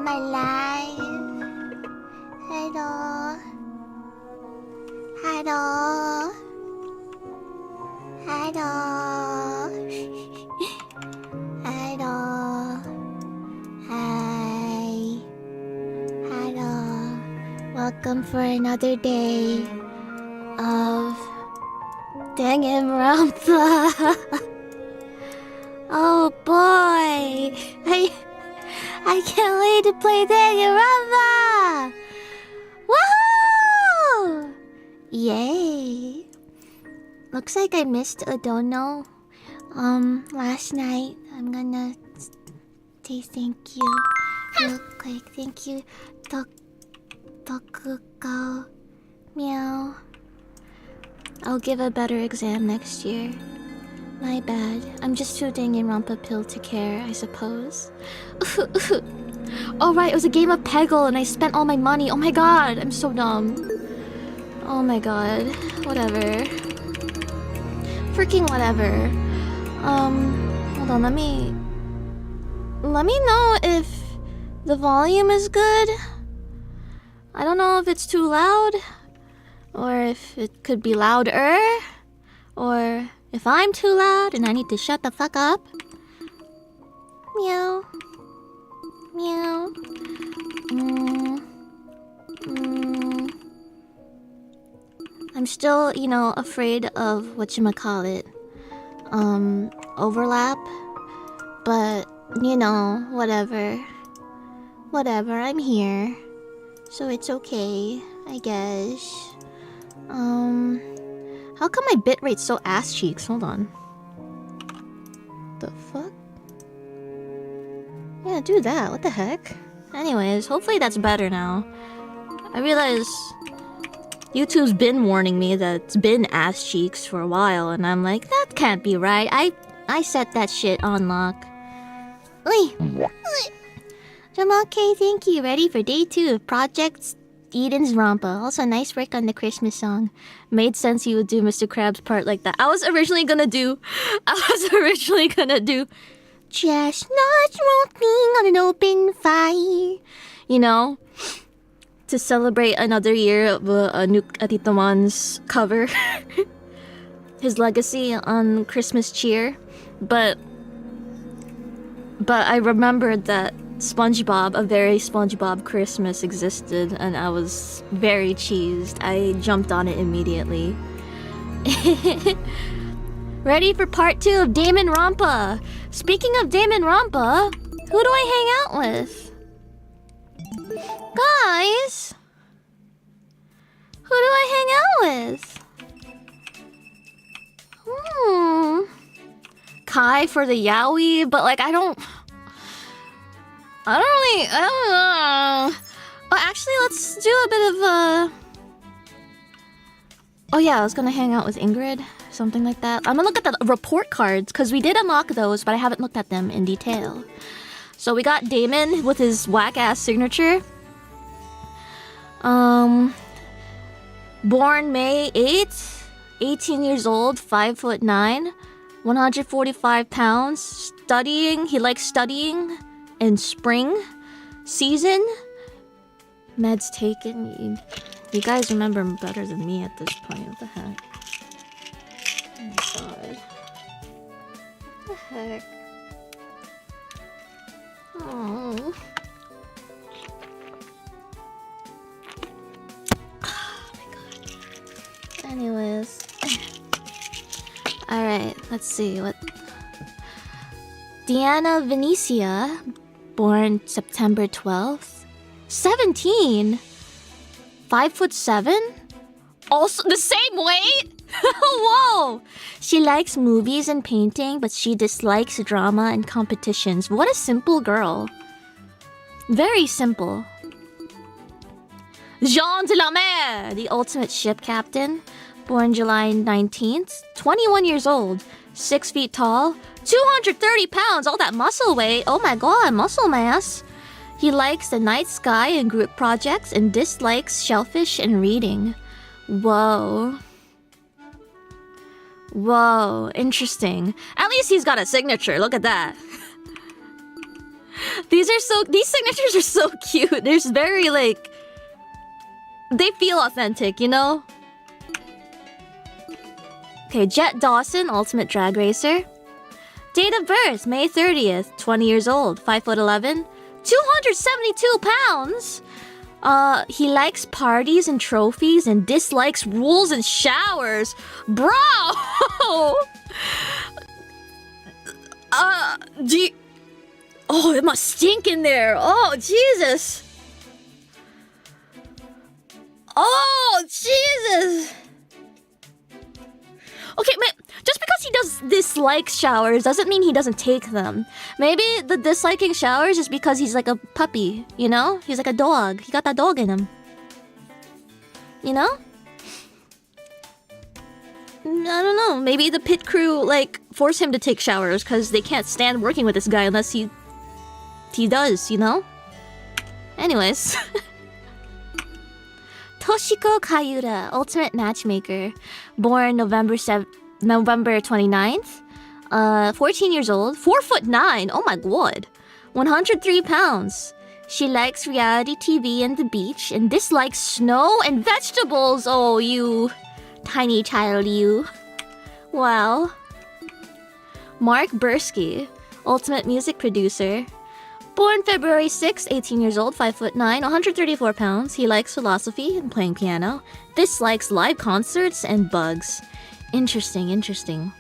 my life. Hello. Hello. Hello. Hello. Hi. Hello. Welcome for another day of danganronpa. Oh boy. I can't wait to play danganronpa. Woohoo! Yay. Looks like I missed a dono last night. I'm gonna say thank you real quick. Thank you, Tokuko. Meow. I'll give a better exam next year. My bad. I'm just too danganronpa pill to care, I suppose. Oh right, it was a game of Peggle and I spent all my money. Oh my god, I'm so dumb. Oh my god. Whatever. Freaking whatever. Hold on, let me know if the volume is good. I don't know if it's too loud, or if it could be louder, or if I'm too loud and I need to shut the fuck up. Meow. Meow. I'm still, afraid of whatchamacallit. Overlap. But, whatever. Whatever, I'm here. So it's okay, I guess. How come my bitrate's so ass cheeks? Hold on. The fuck? Yeah, do that. What the heck? Anyways, hopefully that's better now. I realize YouTube's been warning me that it's been ass cheeks for a while, and I'm like, that can't be right. I set that shit on lock. Oi! Okay, thank you. Ready for day 2 of Project Eden's Rompa. Also, nice work on the Christmas song. Made sense you would do Mr. Krabs' part like that. I was originally gonna do chestnuts roasting on an open fire. To celebrate another year of Nuke Atitaman's cover. His legacy on Christmas cheer. But I remembered that SpongeBob, a very SpongeBob Christmas existed, and I was very cheesed. I jumped on it immediately. Ready for part 2 of danganronpa. Speaking of danganronpa, who do I hang out with? Guys! Who do I hang out with? Kai for the yaoi, but I don't know. Oh, actually, let's do a bit of Oh yeah, I was gonna hang out with Ingrid. Something like that. I'm gonna look at the report cards, because we did unlock those, but I haven't looked at them in detail. So we got Damon with his whack-ass signature. Born May 8th, 18 years old, 5'9", 145 pounds, studying. He likes studying in spring season. Meds taken. You guys remember better than me at this point. What the heck? Oh my god. What the heck? Oh. Oh my god. Anyways. Alright, let's see what. Diana Venecia, born September 12th. 17? 5'7"? Also the same weight? Whoa! She likes movies and painting, but she dislikes drama and competitions. What a simple girl. Very simple. Jean de la Mer, the ultimate ship captain. Born July 19th. 21 years old. 6 feet tall. 230 pounds. All that muscle weight. Oh my god, muscle mass. He likes the night sky and group projects and dislikes shellfish and reading. Whoa. Whoa, interesting. At least he's got a signature, look at that. These signatures are so cute. There's very like, they feel authentic, you know? Okay, Jet Dawson, Ultimate Drag Racer. Date of birth, May 30th, 20 years old, 5'11", 272 pounds. He likes parties and trophies and dislikes rules and showers. Bro! Oh, it must stink in there. Oh, Jesus. Oh, Jesus. Okay, but just because he does dislike showers doesn't mean he doesn't take them. Maybe the disliking showers is because he's like a puppy, you know? He's like a dog. He got that dog in him. You know? I don't know. Maybe the pit crew, like, force him to take showers because they can't stand working with this guy unless he does, you know? Anyways. Toshiko Kayura, Ultimate Matchmaker. Born November 29th. 14 years old. 4'9". Oh my god. 103 pounds. She likes reality TV and the beach and dislikes snow and vegetables. Oh, you tiny child, you. Wow. Mark Bursky, Ultimate Music Producer. Born February 6, 18 years old, 5'9", 134 pounds. He likes philosophy and playing piano. Dislikes live concerts and bugs. Interesting.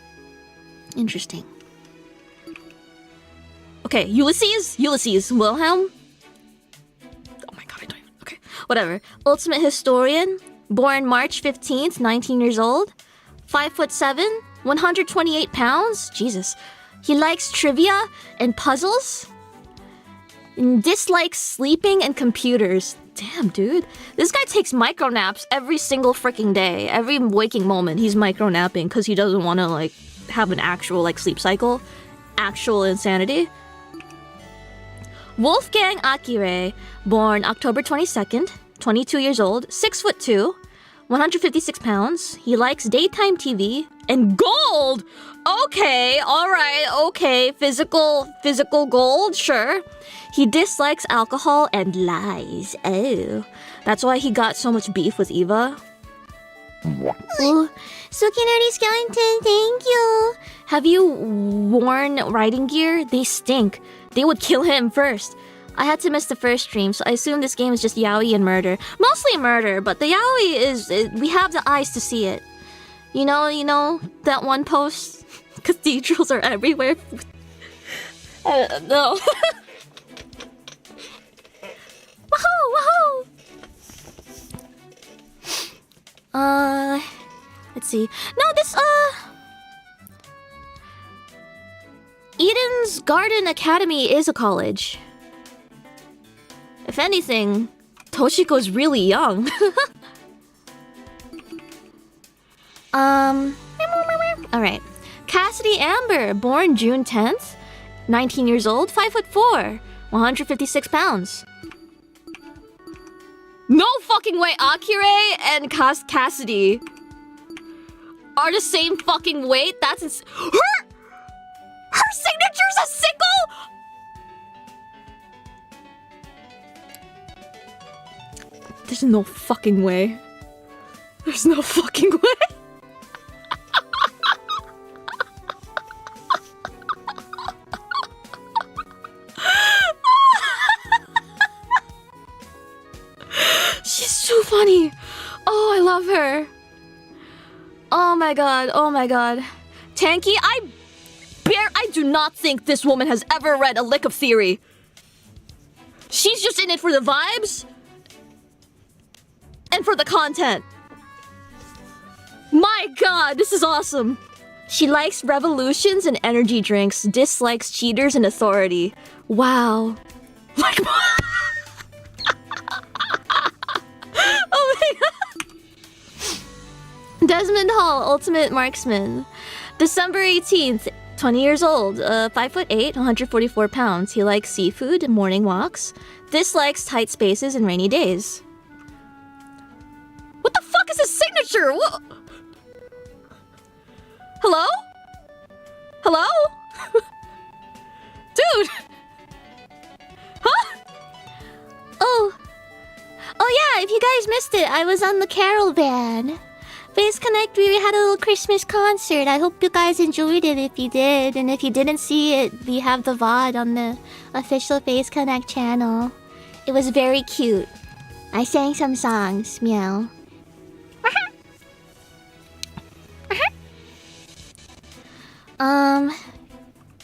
Okay, Ulysses Wilhelm. Oh my god, I don't even... Okay, whatever. Ultimate Historian. Born March 15th, 19 years old. 5'7", 128 pounds. Jesus. He likes trivia and puzzles. And dislikes sleeping and computers. Damn, dude. This guy takes micro naps every single freaking day. Every waking moment, he's micro napping because he doesn't want to, like, have an actual, like, sleep cycle. Actual insanity. Wolfgang Akire, born October 22nd, 22 years old, 6'2", 156 pounds. He likes daytime TV and gold! Okay, alright, okay. Physical gold, sure. He dislikes alcohol and lies. Oh, that's why he got so much beef with Eva. Oh, Sukinari Skeleton, thank you. Have you worn riding gear? They stink. They would kill him first. I had to miss the first stream, so I assume this game is just yaoi and murder. Mostly murder, but the yaoi is we have the eyes to see it. You know that one post? Cathedrals are everywhere. I don't know. Woohoo! Let's see. No, this, Eden's Garden Academy is a college. If anything, Toshiko's really young. Alright. Cassidy Amber, born June 10th, 19 years old, 5'4", 156 pounds. No fucking way Akire and Cassidy are the same fucking weight? That's her signature's a sickle? There's no fucking way. There's no fucking way. She's so funny. Oh, I love her. Oh my god, oh my god. Tanky, I do not think this woman has ever read a lick of theory. She's just in it for the vibes and for the content. My god, this is awesome. She likes revolutions and energy drinks, dislikes cheaters and authority. Wow. Like, oh my god. Desmond Hall, Ultimate Marksman. December 18th, 20 years old, 5'8", 144 pounds. He likes seafood and morning walks. Dislikes tight spaces and rainy days. What the fuck is his signature? What? Hello? Hello? Dude! guys missed it, I was on the Carol Band. Face Connect, we had a little Christmas concert. I hope you guys enjoyed it if you did. And if you didn't see it, we have the VOD on the official Face Connect channel. It was very cute. I sang some songs, meow.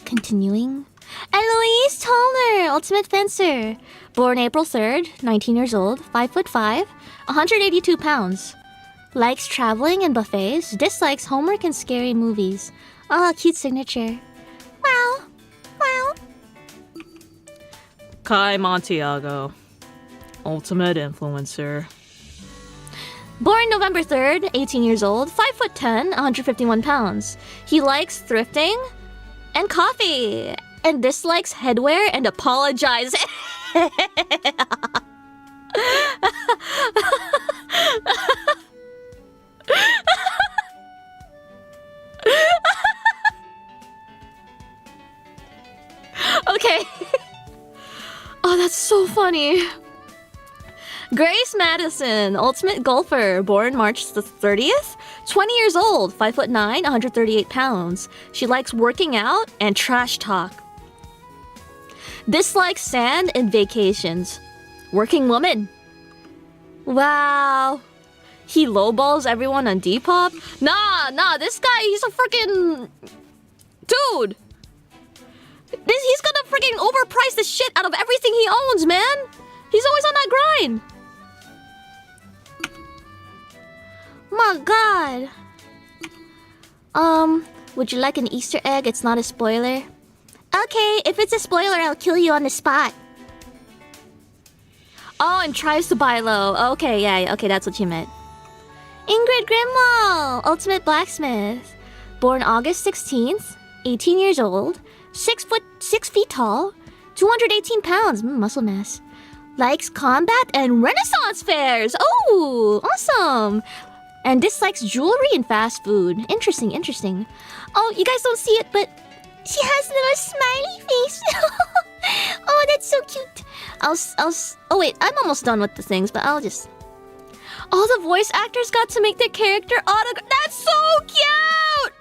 Continuing. Eloise Toller, Ultimate Fencer. Born April 3rd, 19 years old, 5'5", 182 pounds. Likes traveling and buffets, dislikes homework and scary movies. Ah, cute signature. Wow. Wow. Kai Montiago, Ultimate Influencer. Born November 3rd, 18 years old, 5'10", 151 pounds. He likes thrifting and coffee, and dislikes headwear and apologizing. Okay. Oh, that's so funny. Grace Madison, Ultimate Golfer, born March the 30th, 20 years old, 5'9", 138 pounds. She likes working out and trash talk. Dislikes sand and vacations. Working woman. Wow. He lowballs everyone on Depop? Nah, this guy, he's a freaking dude. He's gonna freaking overprice the shit out of everything he owns, man. He's always on that grind. My god. Would you like an Easter egg? It's not a spoiler. Okay, if it's a spoiler, I'll kill you on the spot. Oh, and tries to buy low. Okay, yeah, okay, that's what you meant. Ingrid Grimwall, Ultimate Blacksmith. Born August 16th, 18 years old, 6 feet tall, 218 pounds, muscle mass. Likes combat and Renaissance fairs. Oh, awesome. And dislikes jewelry and fast food. Interesting. Oh, you guys don't see it, but she has a little smiley face. Oh, that's so cute. Oh wait, I'm almost done with the things, but I'll just... All the voice actors got to make their character autograph. That's so cute!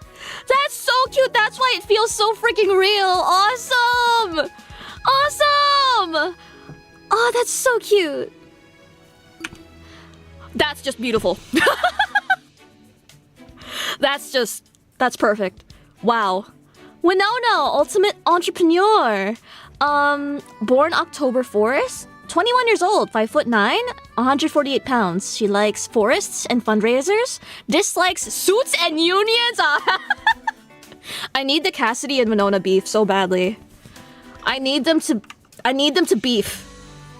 That's so cute. That's why it feels so freaking real. Awesome! Oh, that's so cute. That's just beautiful. That's perfect. Wow. Winona, Ultimate Entrepreneur. Born October 4th, 21 years old, 5'9", 148 pounds. She likes forests and fundraisers. Dislikes suits and unions. I need the Cassidy and Winona beef so badly. I need them to beef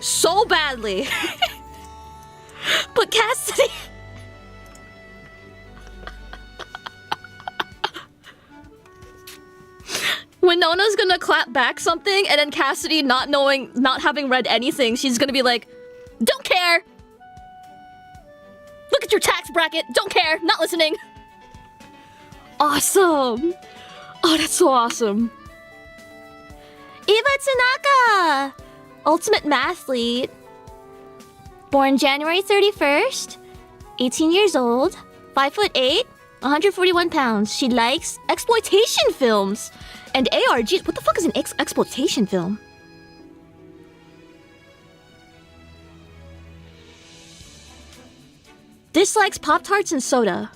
so badly. But Cassidy... Winona's gonna clap back something, and then Cassidy, not having read anything, she's gonna be like, don't care! Look at your tax bracket, don't care, not listening! Awesome! Oh, that's so awesome. Eva Tanaka! Ultimate Mathlete. Born January 31st, 18 years old, 5'8", 141 pounds. She likes exploitation films and ARGs. What the fuck is an exploitation film? Dislikes Pop-Tarts and soda.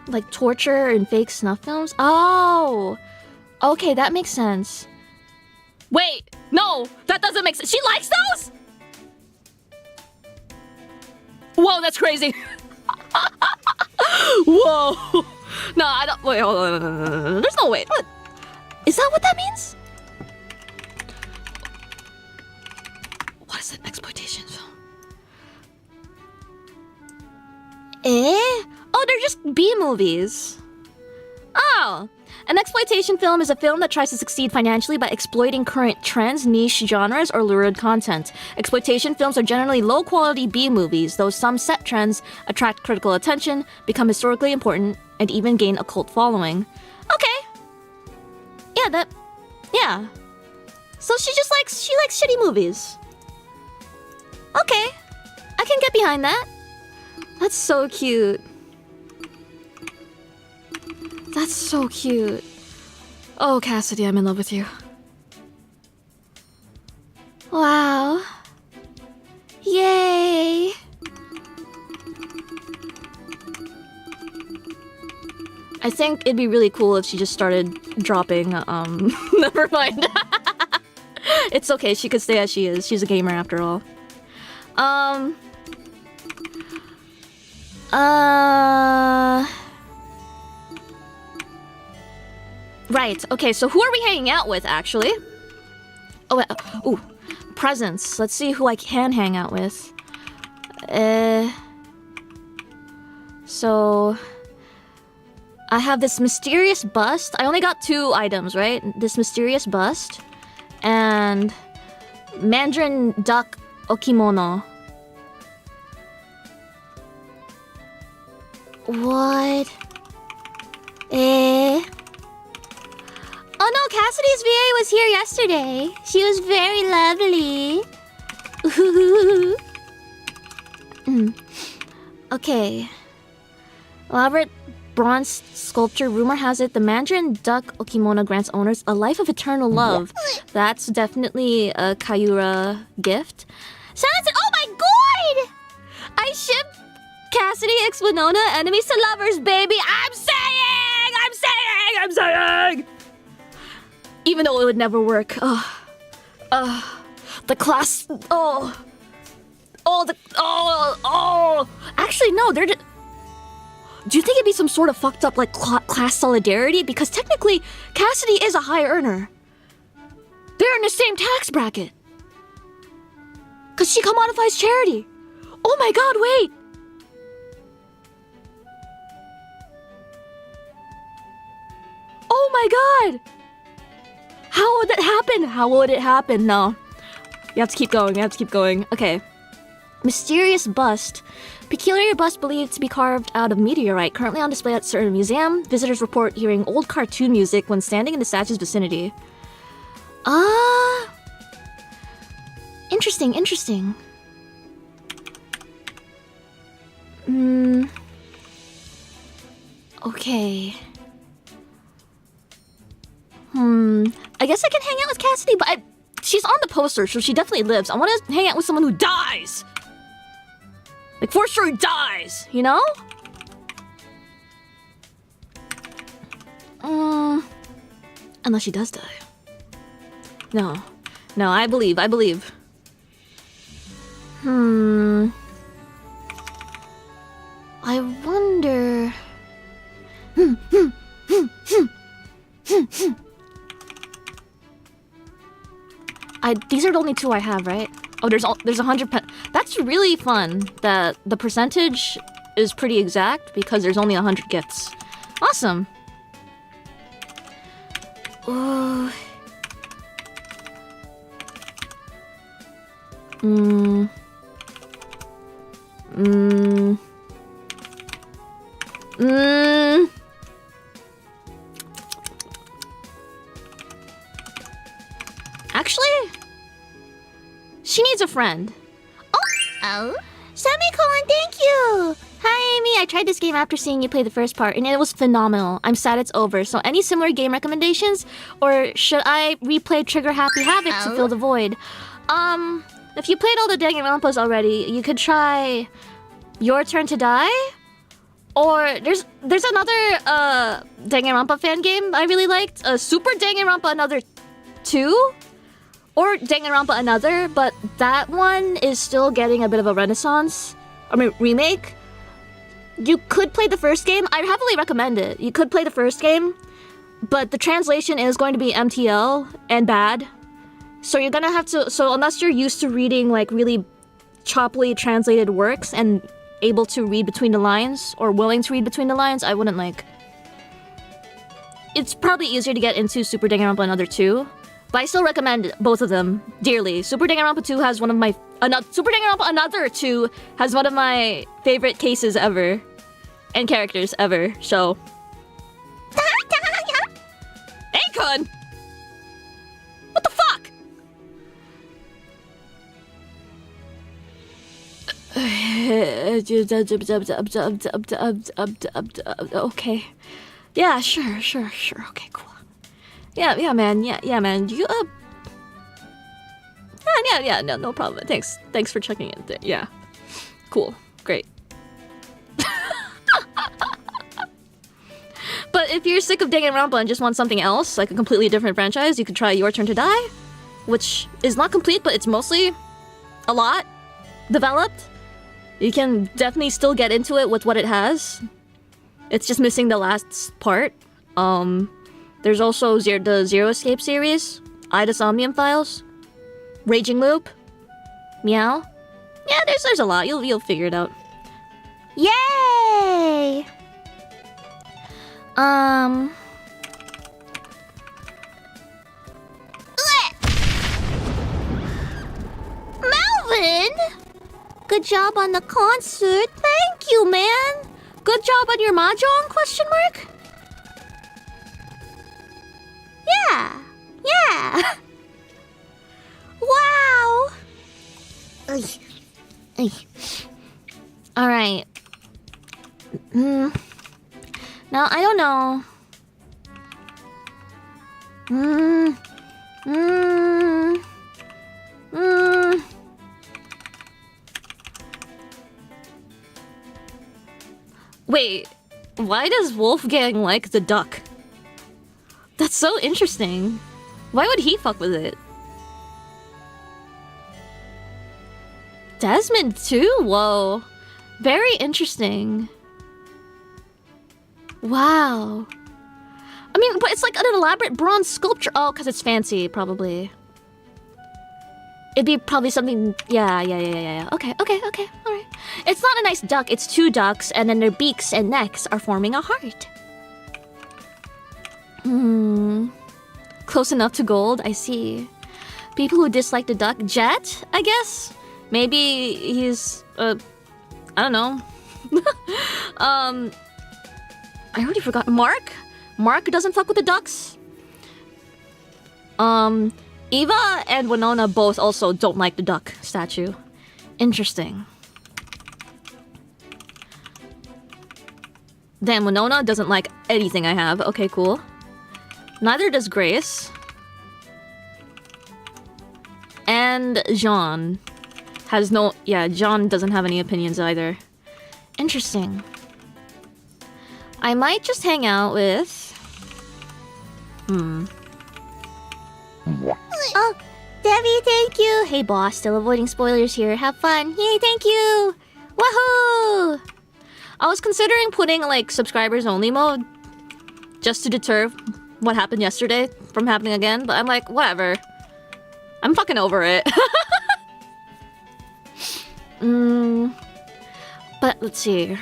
Like torture and fake snuff films? Oh! Okay, that makes sense. Wait! No! That doesn't make sense. She likes those?! Whoa, that's crazy! Whoa! No, I don't... Wait, hold on. There's no way. What? Is that what that means? What is an exploitation film? Eh? Oh, they're just B-movies. Oh! An exploitation film is a film that tries to succeed financially by exploiting current trends, niche genres, or lurid content. Exploitation films are generally low-quality B-movies, though some set trends attract critical attention, become historically important, and even gain a cult following. Okay. Yeah, Yeah. So she likes shitty movies. Okay. I can get behind that. That's so cute. That's so cute. Oh, Cassidy, I'm in love with you. Wow. Yay. I think it'd be really cool if she just started dropping, never mind. It's okay, she could stay as she is. She's a gamer after all. Right, okay, so who are we hanging out with, actually? Oh, wait, ooh, presents. Let's see who I can hang out with. So... I have this mysterious bust. I only got 2 items, right? This mysterious bust. And... Mandarin duck okimono. What? Oh no, Cassidy's VA was here yesterday. She was very lovely. Okay. Elaborate bronze sculpture. Rumor has it the Mandarin duck okimono grants owners a life of eternal love. That's definitely a Kayura gift. Oh my god! I ship Cassidy x Winona, enemies to lovers, baby. I'm saying! Even though it would never work. The class. Actually, no. Do you think it'd be some sort of fucked up like class solidarity? Because technically, Cassidy is a high earner. They're in the same tax bracket. Cause she commodifies charity. Oh my god, wait. Oh my god. How would that happen? How would it happen? No. You have to keep going. Okay. Mysterious bust. Peculiar bust believed to be carved out of meteorite, currently on display at certain museum. Visitors report hearing old cartoon music when standing in the statue's vicinity. Interesting. Okay. I guess I can hang out with Cassidy, but she's on the poster, so she definitely lives. I want to hang out with someone who dies! Like, for sure dies, you know? Unless she does die. No, I believe. I wonder... These are the only 2 I have, right? Oh, there's 100 That's really fun that the percentage is pretty exact because there's only 100 gifts. Awesome. Oh. Actually, she needs a friend. Oh, semicolon, thank you. Hi, Amy. I tried this game after seeing you play the first part, and it was phenomenal. I'm sad it's over. So, any similar game recommendations, or should I replay Trigger Happy Havoc to fill the void? If you played all the danganronpas already, you could try Your Turn to Die. Or there's another Danganronpa fan game I really liked. Super Danganronpa Another 2. Or Danganronpa Another, but that one is still getting a bit of a renaissance. Remake. You could play the first game. I heavily recommend it. You could play the first game, but the translation is going to be MTL and bad. So you're gonna have to... So unless you're used to reading like really choppily translated works and able to read between the lines, or willing to read between the lines, I wouldn't like... It's probably easier to get into Super Danganronpa Another 2. But I still recommend both of them dearly. Super Danganronpa 2 has one of my... Super Danganronpa Another 2 has one of my favorite cases ever. And characters ever, so... Hey, Kun! Okay. Yeah, sure. Okay, cool. Yeah, man. Yeah, man. You Yeah, no problem. Thanks for checking in. Yeah. Cool. Great. But if you're sick of Danganronpa and just want something else, like a completely different franchise, you could try Your Turn to Die, which is not complete, but it's mostly a lot developed. You can definitely still get into it with what it has. It's just missing the last part. There's also the Zero Escape series, Ida Somnium Files, Raging Loop, Meow. Yeah, there's a lot. You'll figure it out. Yay! Melvin! Good job on the concert. Thank you, man. Good job on your mahjong, question mark? Yeah. Wow. All right. Now, I don't know. Wait, why does Wolfgang like the duck? That's so interesting. Why would he fuck with it? Desmond too? Whoa. Very interesting. Wow. I mean, but it's like an elaborate bronze sculpture. Oh, because it's fancy, probably. It'd be probably something... Yeah. Okay, alright. It's not a nice duck, it's two ducks, and then their beaks and necks are forming a heart. Close enough to gold, I see. People who dislike the duck. Jet, I guess? Maybe he's... I don't know. I already forgot. Mark? Mark doesn't fuck with the ducks? Eva and Winona both also don't like the duck statue. Interesting. Damn, Winona doesn't like anything I have. Okay, cool. Neither does Grace. And Jean has no... Yeah, Jean doesn't have any opinions either. Interesting. I might just hang out with... Oh, Debbie, thank you. Hey, boss, still avoiding spoilers here. Have fun. Yay, thank you. Woohoo! I was considering putting, like, subscribers only mode just to deter what happened yesterday from happening again, but I'm like, whatever. I'm fucking over it. But let's see.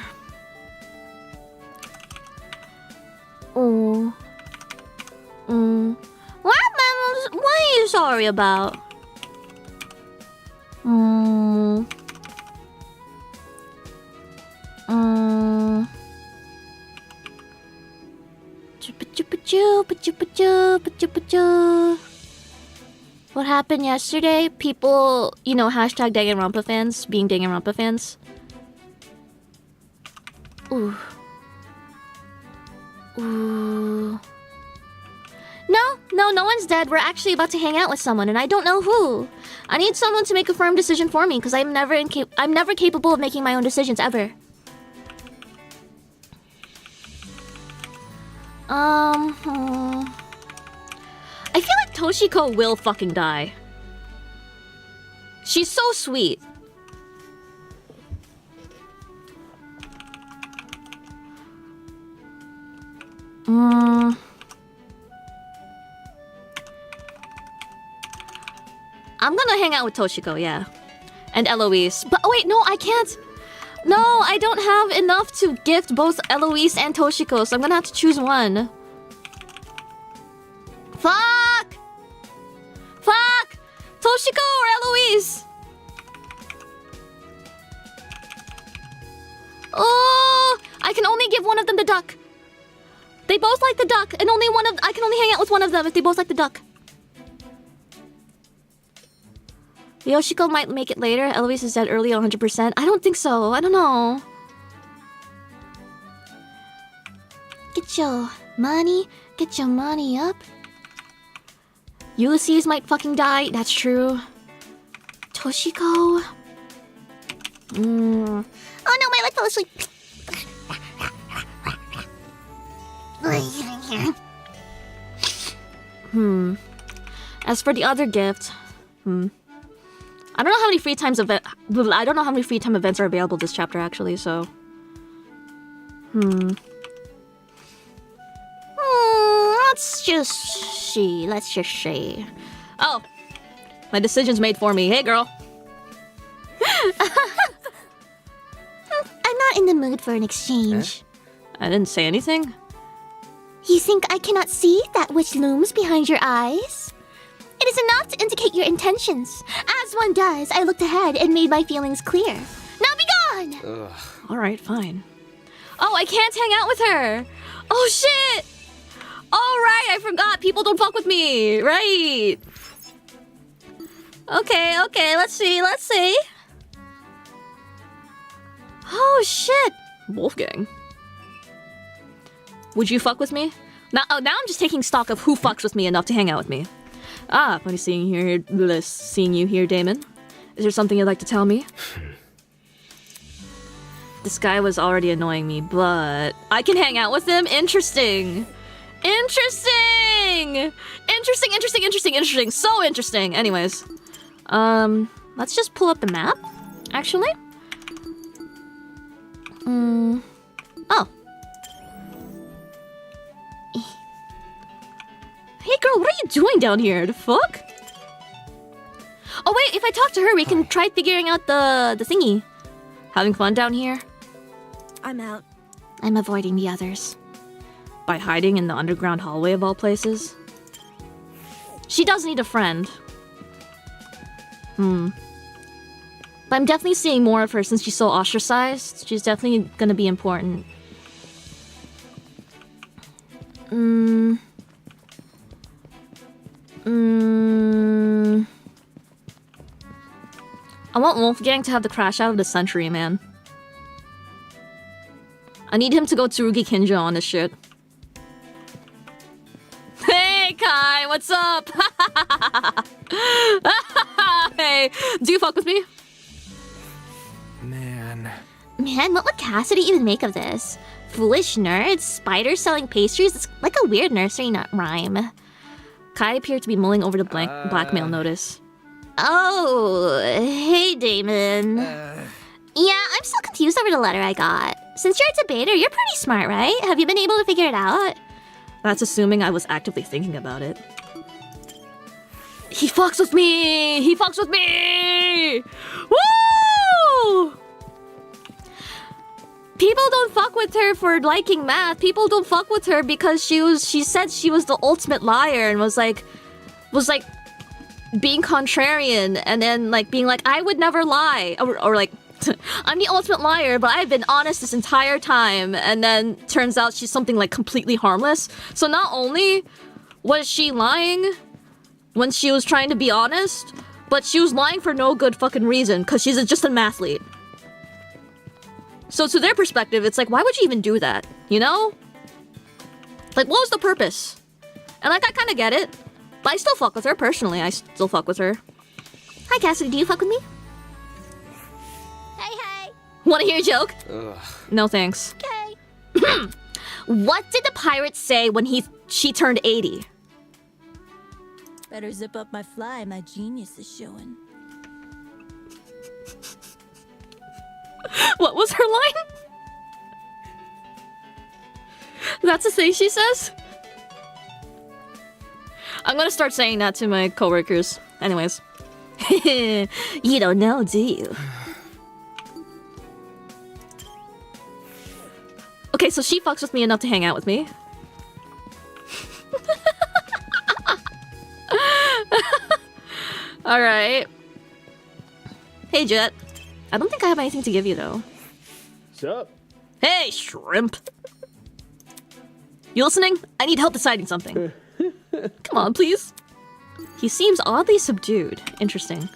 What are you sorry about? What happened yesterday? People, you know, hashtag Danganronpa fans being Danganronpa fans. Ooh. No one's dead. We're actually about to hang out with someone, and I don't know who. I need someone to make a firm decision for me, because I'm never capable of making my own decisions, ever. I feel like Toshiko will fucking die. She's so sweet. I'm gonna hang out with Toshiko, yeah. And Eloise. But wait, no, I can't. No, I don't have enough to gift both Eloise and Toshiko, so I'm gonna have to choose one. Fuck! Toshiko or Eloise? Oh, I can only give one of them the duck. They both like the duck, and I can only hang out with one of them if they both like the duck. Yoshiko might make it later. Eloise is dead early 100%. I don't think so. I don't know. Get your money up. Ulysses might fucking die. That's true. Toshiko. Oh no, my leg fell asleep. As for the other gift, I don't know how many free time events are available this chapter actually, so let's just see. Oh, my decision's made for me. Hey, girl. I'm not in the mood for an exchange. I didn't say anything. You think I cannot see that which looms behind your eyes? It is enough to indicate your intentions. As one does, I looked ahead and made my feelings clear. Now be gone! All right, fine. Oh, I can't hang out with her. Oh shit! All right, I forgot. People don't fuck with me. Right. Okay. Let's see. Oh shit, Wolfgang. Would you fuck with me? Now I'm just taking stock of who fucks with me enough to hang out with me. Ah, funny seeing you here, Damon. Is there something you'd like to tell me? This guy was already annoying me, but I can hang out with him? Interesting. So interesting. Anyways. Let's just pull up the map, actually. Oh. Hey girl, what are you doing down here? The fuck? Oh wait, if I talk to her, we can try figuring out the thingy. Having fun down here? I'm out. I'm avoiding the others. By hiding in the underground hallway of all places? She does need a friend. But I'm definitely seeing more of her since she's so ostracized. She's definitely gonna be important. I want Wolfgang to have the crash out of the century, man. I need him to go Tsurugi Kinja on this shit. Hey, Kai, what's up? Hey, do you fuck with me? Man, what would Cassidy even make of this? Foolish nerds, spiders selling pastries. It's like a weird nursery rhyme. Kai appeared to be mulling over the blackmail notice. Oh, hey, Damon. Yeah, I'm still confused over the letter I got. Since you're a debater, you're pretty smart, right? Have you been able to figure it out? That's assuming I was actively thinking about it. He fucks with me! Woo! People don't fuck with her for liking math. People don't fuck with her because she said she was the ultimate liar and was like being contrarian and then like being like, I would never lie. Or like, I'm the ultimate liar, but I've been honest this entire time. And then turns out she's something like completely harmless. So not only was she lying when she was trying to be honest, but she was lying for no good fucking reason because she's just a mathlete. So to their perspective, it's like, why would you even do that? You know? Like, what was the purpose? And like, I kind of get it. But I still fuck with her, personally. I still fuck with her. Hi, Cassidy, do you fuck with me? Hey. Want to hear a joke? No thanks. Okay. What did the pirate say when she turned 80? Better zip up my fly, my genius is showing. What was her line? That's the thing she says? I'm gonna start saying that to my coworkers. Anyways. You don't know, do you? Okay, so she fucks with me enough to hang out with me. Alright. Hey, Jet. I don't think I have anything to give you, though. What's up? Hey, shrimp! You listening? I need help deciding something. Come on, please. He seems oddly subdued. Interesting.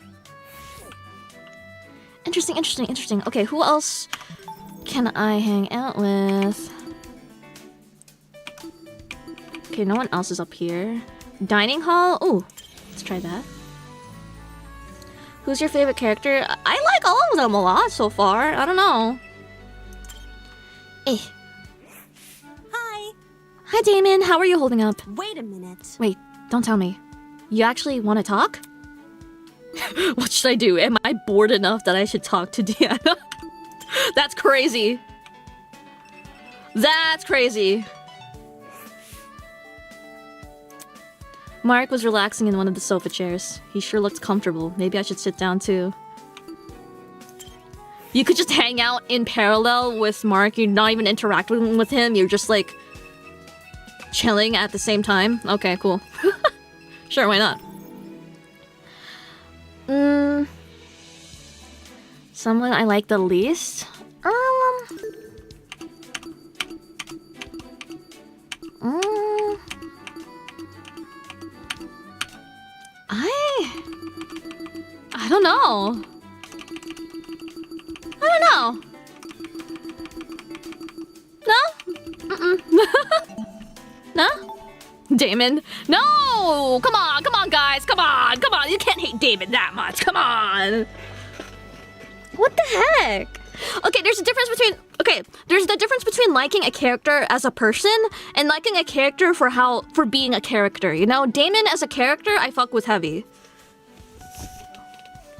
interesting. Okay, who else can I hang out with? Okay, no one else is up here. Dining hall? Oh, let's try that. Who's your favorite character? I like all of them a lot so far. I don't know. Eh. Hi. Hi, Damon. How are you holding up? Wait a minute. Wait, don't tell me. You actually want to talk? What should I do? Am I bored enough that I should talk to Deanna? That's crazy. That's crazy. Mark was relaxing in one of the sofa chairs. He sure looked comfortable. Maybe I should sit down too. You could just hang out in parallel with Mark. You're not even interacting with him. You're just like chilling at the same time. Okay, cool. Sure, why not? Someone I like the least? I don't know. No? No? Damon? No! Come on, guys. Come on. You can't hate Damon that much. Come on. What the heck? Okay, there's the difference between liking a character as a person and liking a character for being a character, you know? Damon as a character, I fuck with heavy.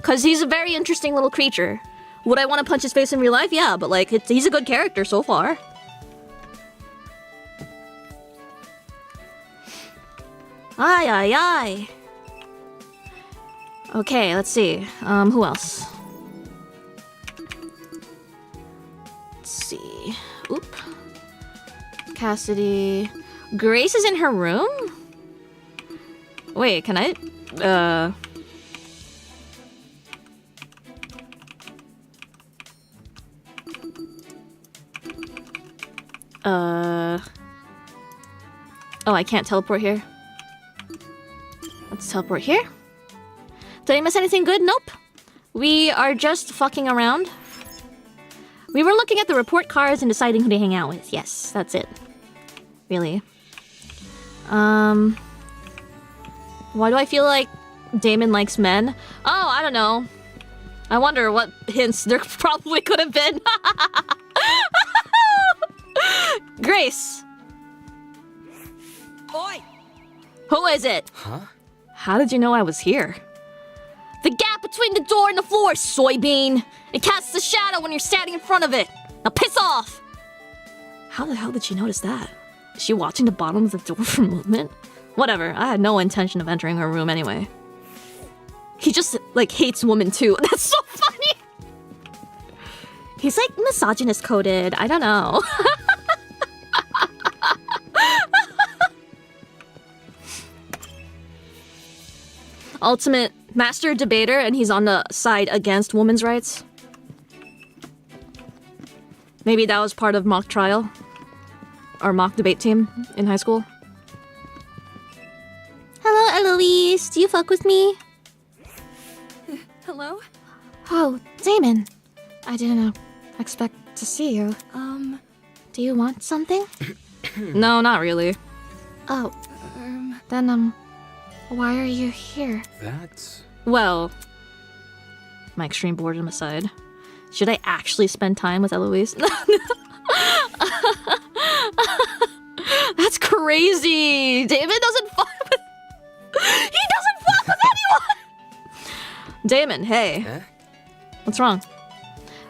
Cause he's a very interesting little creature. Would I want to punch his face in real life? Yeah, but like he's a good character so far. Ay. Okay, let's see. Who else? Let's see. Oop. Cassidy. Grace is in her room? Wait, can I? Oh, I can't teleport here. Let's teleport here. Did I miss anything good? Nope. We are just fucking around. We were looking at the report cards and deciding who to hang out with. Yes, that's it. Really. Why do I feel like Damon likes men? Oh, I don't know. I wonder what hints there probably could have been. Grace. Oi! Who is it? Huh? How did you know I was here? The gap between the door and the floor, soybean. It casts a shadow when you're standing in front of it. Now piss off! How the hell did she notice that? Is she watching the bottom of the door for movement? Whatever, I had no intention of entering her room anyway. He just, like, hates women too. That's so funny! He's, like, misogynist coded. I don't know. Ultimate master debater, and he's on the side against women's rights. Maybe that was part of mock trial. Or mock debate team in high school. Hello, Eloise. Do you fuck with me? Hello? Oh, Damon. I didn't expect to see you. Do you want something? No, not really. Oh, then, why are you here? That's... Well, my extreme boredom aside, should I actually spend time with Eloise? That's crazy! Damon doesn't fuck with... He doesn't fuck with anyone! Damon, hey. Eh? What's wrong?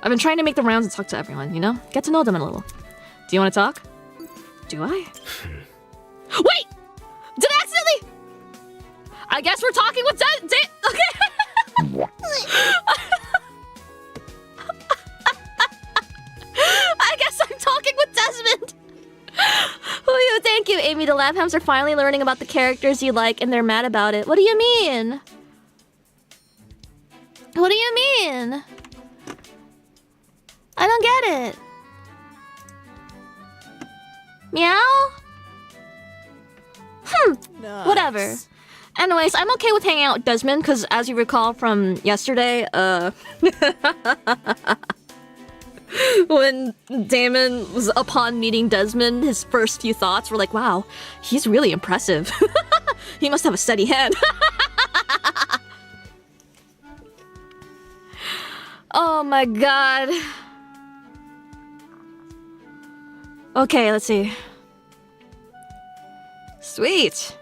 I've been trying to make the rounds and talk to everyone, you know? Get to know them a little. Do you want to talk? Do I? Wait! Did I accidentally... I guess we're talking with okay. I guess I'm talking with Desmond. Oh, thank you, Amy. The lab hams are finally learning about the characters you like, and they're mad about it. What do you mean? What do you mean? I don't get it. Meow? Whatever. Anyways, I'm okay with hanging out with Desmond because, as you recall from yesterday, when Damon was upon meeting Desmond, his first few thoughts were like, "Wow, he's really impressive. He must have a steady hand." Oh my god. Okay, let's see. Sweet.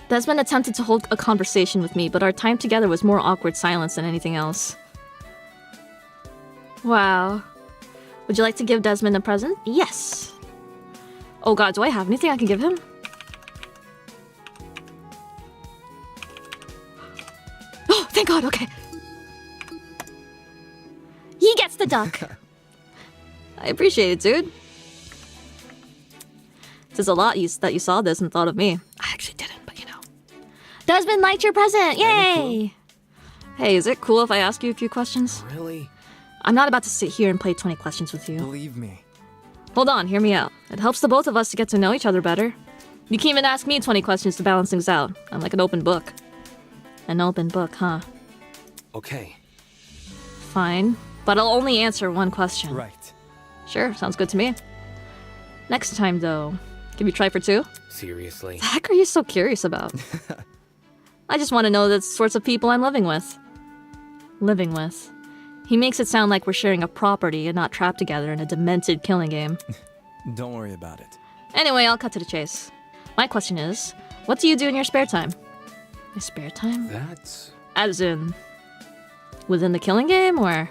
Desmond attempted to hold a conversation with me, but our time together was more awkward silence than anything else. Wow. Would you like to give Desmond a present? Yes. Oh god, do I have anything I can give him? Oh, thank god, okay. He gets the duck. I appreciate it, dude. It says a lot that you saw this and thought of me. I actually didn't, but you know. Desmond liked your present! Yay! Hey, is it cool if I ask you a few questions? Really? I'm not about to sit here and play 20 questions with you. Believe me. Hold on, hear me out. It helps the both of us to get to know each other better. You can even ask me 20 questions to balance things out. I'm like an open book. An open book, huh? Okay. Fine. But I'll only answer one question. Right. Sure, sounds good to me. Next time, though, can we try for 2? Seriously? The heck are you so curious about? I just want to know the sorts of people I'm living with. Living with. He makes it sound like we're sharing a property and not trapped together in a demented killing game. Don't worry about it. Anyway, I'll cut to the chase. My question is, what do you do in your spare time? My spare time? That's... As in, within the killing game, or?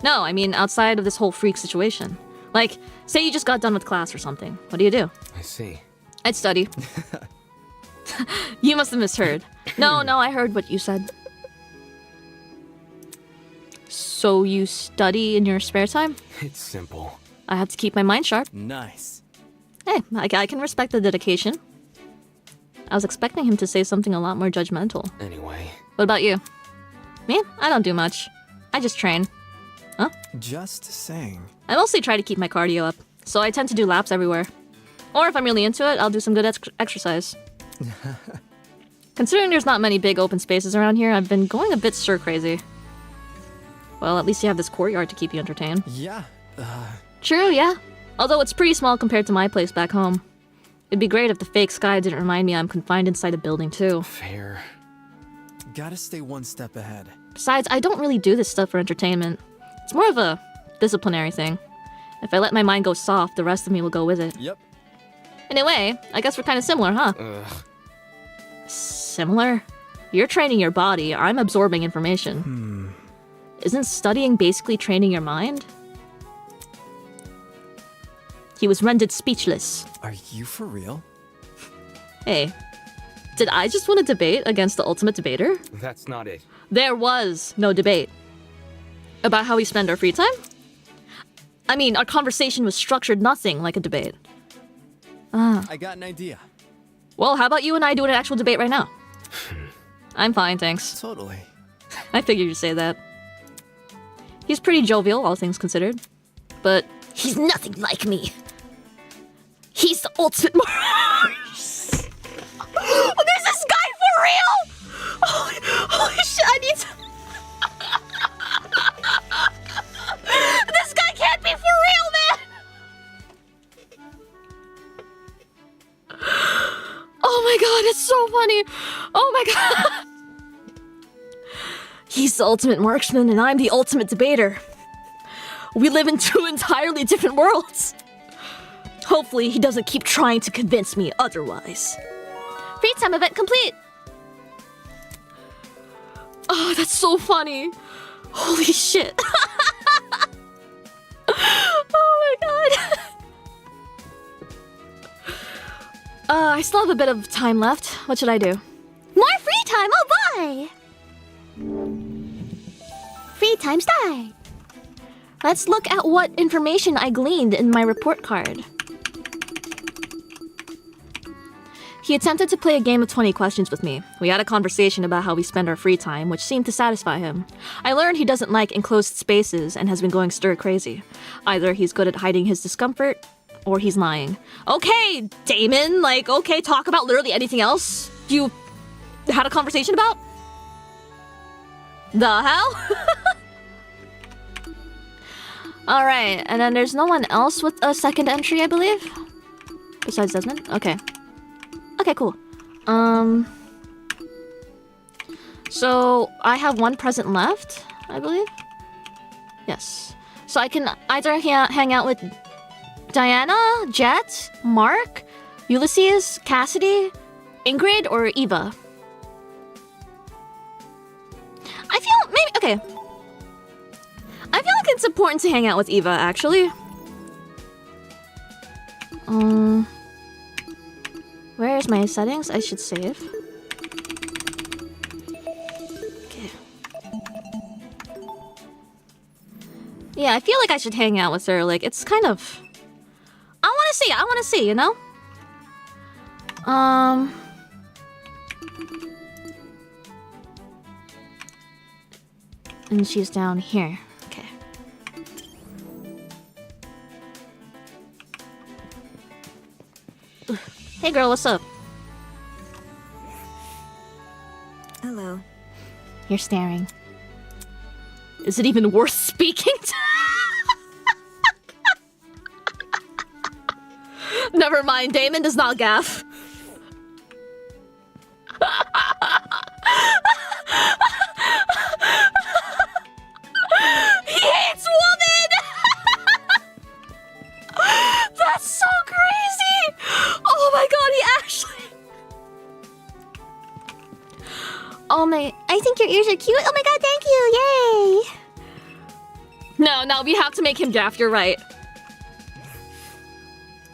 No, I mean outside of this whole freak situation. Like, say you just got done with class or something. What do you do? I see. I'd study. You must have misheard. No, I heard what you said. So you study in your spare time? It's simple. I have to keep my mind sharp. Nice. Hey, I can respect the dedication. I was expecting him to say something a lot more judgmental. Anyway. What about you? Me? I don't do much. I just train. Huh? Just saying. I mostly try to keep my cardio up, so I tend to do laps everywhere. Or if I'm really into it, I'll do some good exercise. Considering there's not many big open spaces around here, I've been going a bit stir-crazy. Well, at least you have this courtyard to keep you entertained. Yeah. True, yeah. Although it's pretty small compared to my place back home. It'd be great if the fake sky didn't remind me I'm confined inside a building too. Fair. Gotta stay one step ahead. Besides, I don't really do this stuff for entertainment. It's more of a disciplinary thing. If I let my mind go soft, the rest of me will go with it. Yep. In a way, I guess we're kind of similar, huh? Ugh. Similar? You're training your body, I'm absorbing information. Isn't studying basically training your mind? He was rendered speechless. Are you for real? Hey, did I just win a debate against the ultimate debater? That's not it. There was no debate. About how we spend our free time? I mean, our conversation was structured nothing like a debate. I got an idea. Well, how about you and I do an actual debate right now? I'm fine, thanks. Totally. I figured you'd say that. He's pretty jovial, all things considered. But he's nothing like me. He's the ultimate There's this guy for real? Holy shit, I need to... This guy can't be for real, man! Oh my god, it's so funny. Oh my god. He's the ultimate marksman and I'm the ultimate debater. We live in 2 entirely different worlds. Hopefully he doesn't keep trying to convince me otherwise. Free time event complete. Oh, that's so funny. Holy shit. Oh my god. I still have a bit of time left. What should I do? More free time, oh boy! Free time start. Let's look at what information I gleaned in my report card. He attempted to play a game of 20 questions with me. We had a conversation about how we spend our free time, which seemed to satisfy him. I learned he doesn't like enclosed spaces and has been going stir-crazy. Either he's good at hiding his discomfort, or he's lying. Okay, Damon, like, okay, talk about literally anything else you had a conversation about? The hell? Alright, and then there's no one else with a second entry, I believe? Besides Desmond? Okay. Okay, cool. So, I have one present left, I believe? Yes. So I can either hang out with Diana, Jet, Mark, Ulysses, Cassidy, Ingrid, or Eva. I feel maybe okay. I feel like it's important to hang out with Eva, actually. Where's my settings? I should save. Okay. Yeah, I feel like I should hang out with her. Like, it's kind of... I want to see, you know? And she's down here. Okay. Ugh. Hey girl, what's up? Hello. You're staring. Is it even worth speaking to? Never mind, Damon does not gaff. He hates women! That's so crazy! Oh my god, he actually... Oh my, I think your ears are cute. Oh my god, thank you. Yay. No, we have to make him gaff, you're right.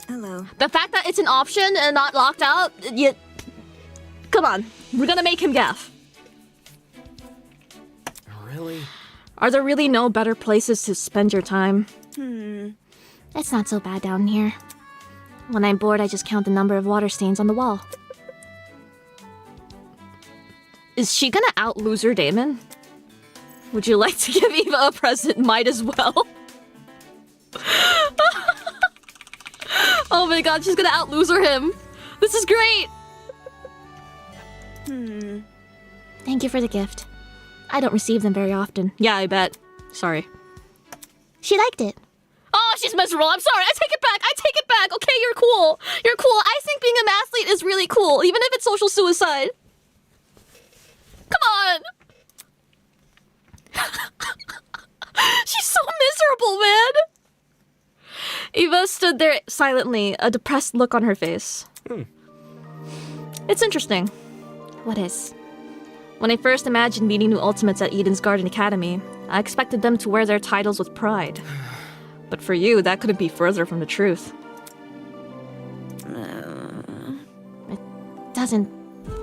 Hello. The fact that it's an option and not locked out, you... Come on, we're gonna make him gaff. Really? Are there really no better places to spend your time? It's not so bad down here. When I'm bored, I just count the number of water stains on the wall. Is she gonna out-loser Damon? Would you like to give Eva a present? Might as well. Oh my god, she's gonna out-loser him. This is great! Thank you for the gift. I don't receive them very often. Yeah, I bet. Sorry. She liked it. Oh, she's miserable. I'm sorry. I take it back. Okay, you're cool. You're cool. I think being a mathlete is really cool, even if it's social suicide. Come on. She's so miserable, man. Eva stood there silently, a depressed look on her face. It's interesting. What is? When I first imagined meeting new Ultimates at Eden's Garden Academy, I expected them to wear their titles with pride. But for you, that couldn't be further from the truth. It doesn't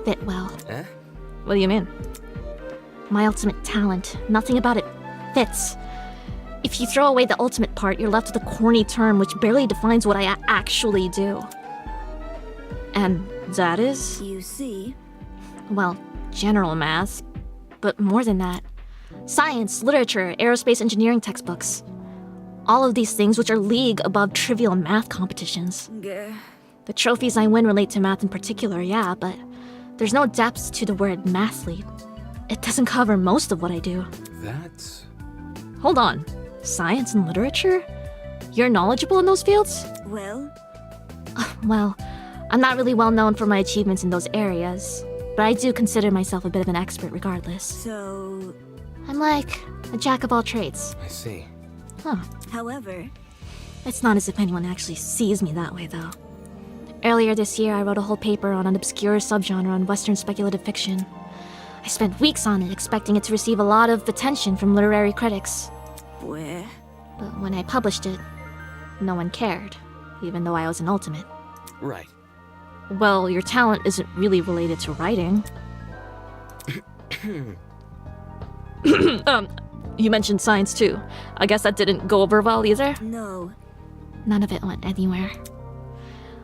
fit well. Eh? What do you mean? My ultimate talent. Nothing about it fits. If you throw away the ultimate part, you're left with a corny term which barely defines what I actually do. And that is? You see? Well, general math. But more than that. Science, literature, aerospace engineering textbooks. All of these things which are league above trivial math competitions. Gah. The trophies I win relate to math in particular, yeah, but there's no depth to the word mathlete. It doesn't cover most of what I do. That's... Hold on. Science and literature? You're knowledgeable in those fields? Well, Well, I'm not really well known for my achievements in those areas, but I do consider myself a bit of an expert regardless. so... I'm like a jack of all trades. I see. Huh. However, It's not as if anyone actually sees me that way, though. Earlier this year, I wrote a whole paper on an obscure subgenre on Western speculative fiction. I spent weeks on it, expecting it to receive a lot of attention from literary critics. where? But when I published it, no one cared, even though I was an ultimate. Right. Well, your talent isn't really related to writing. You mentioned science too. I guess that didn't go over well either. No. None of it went anywhere.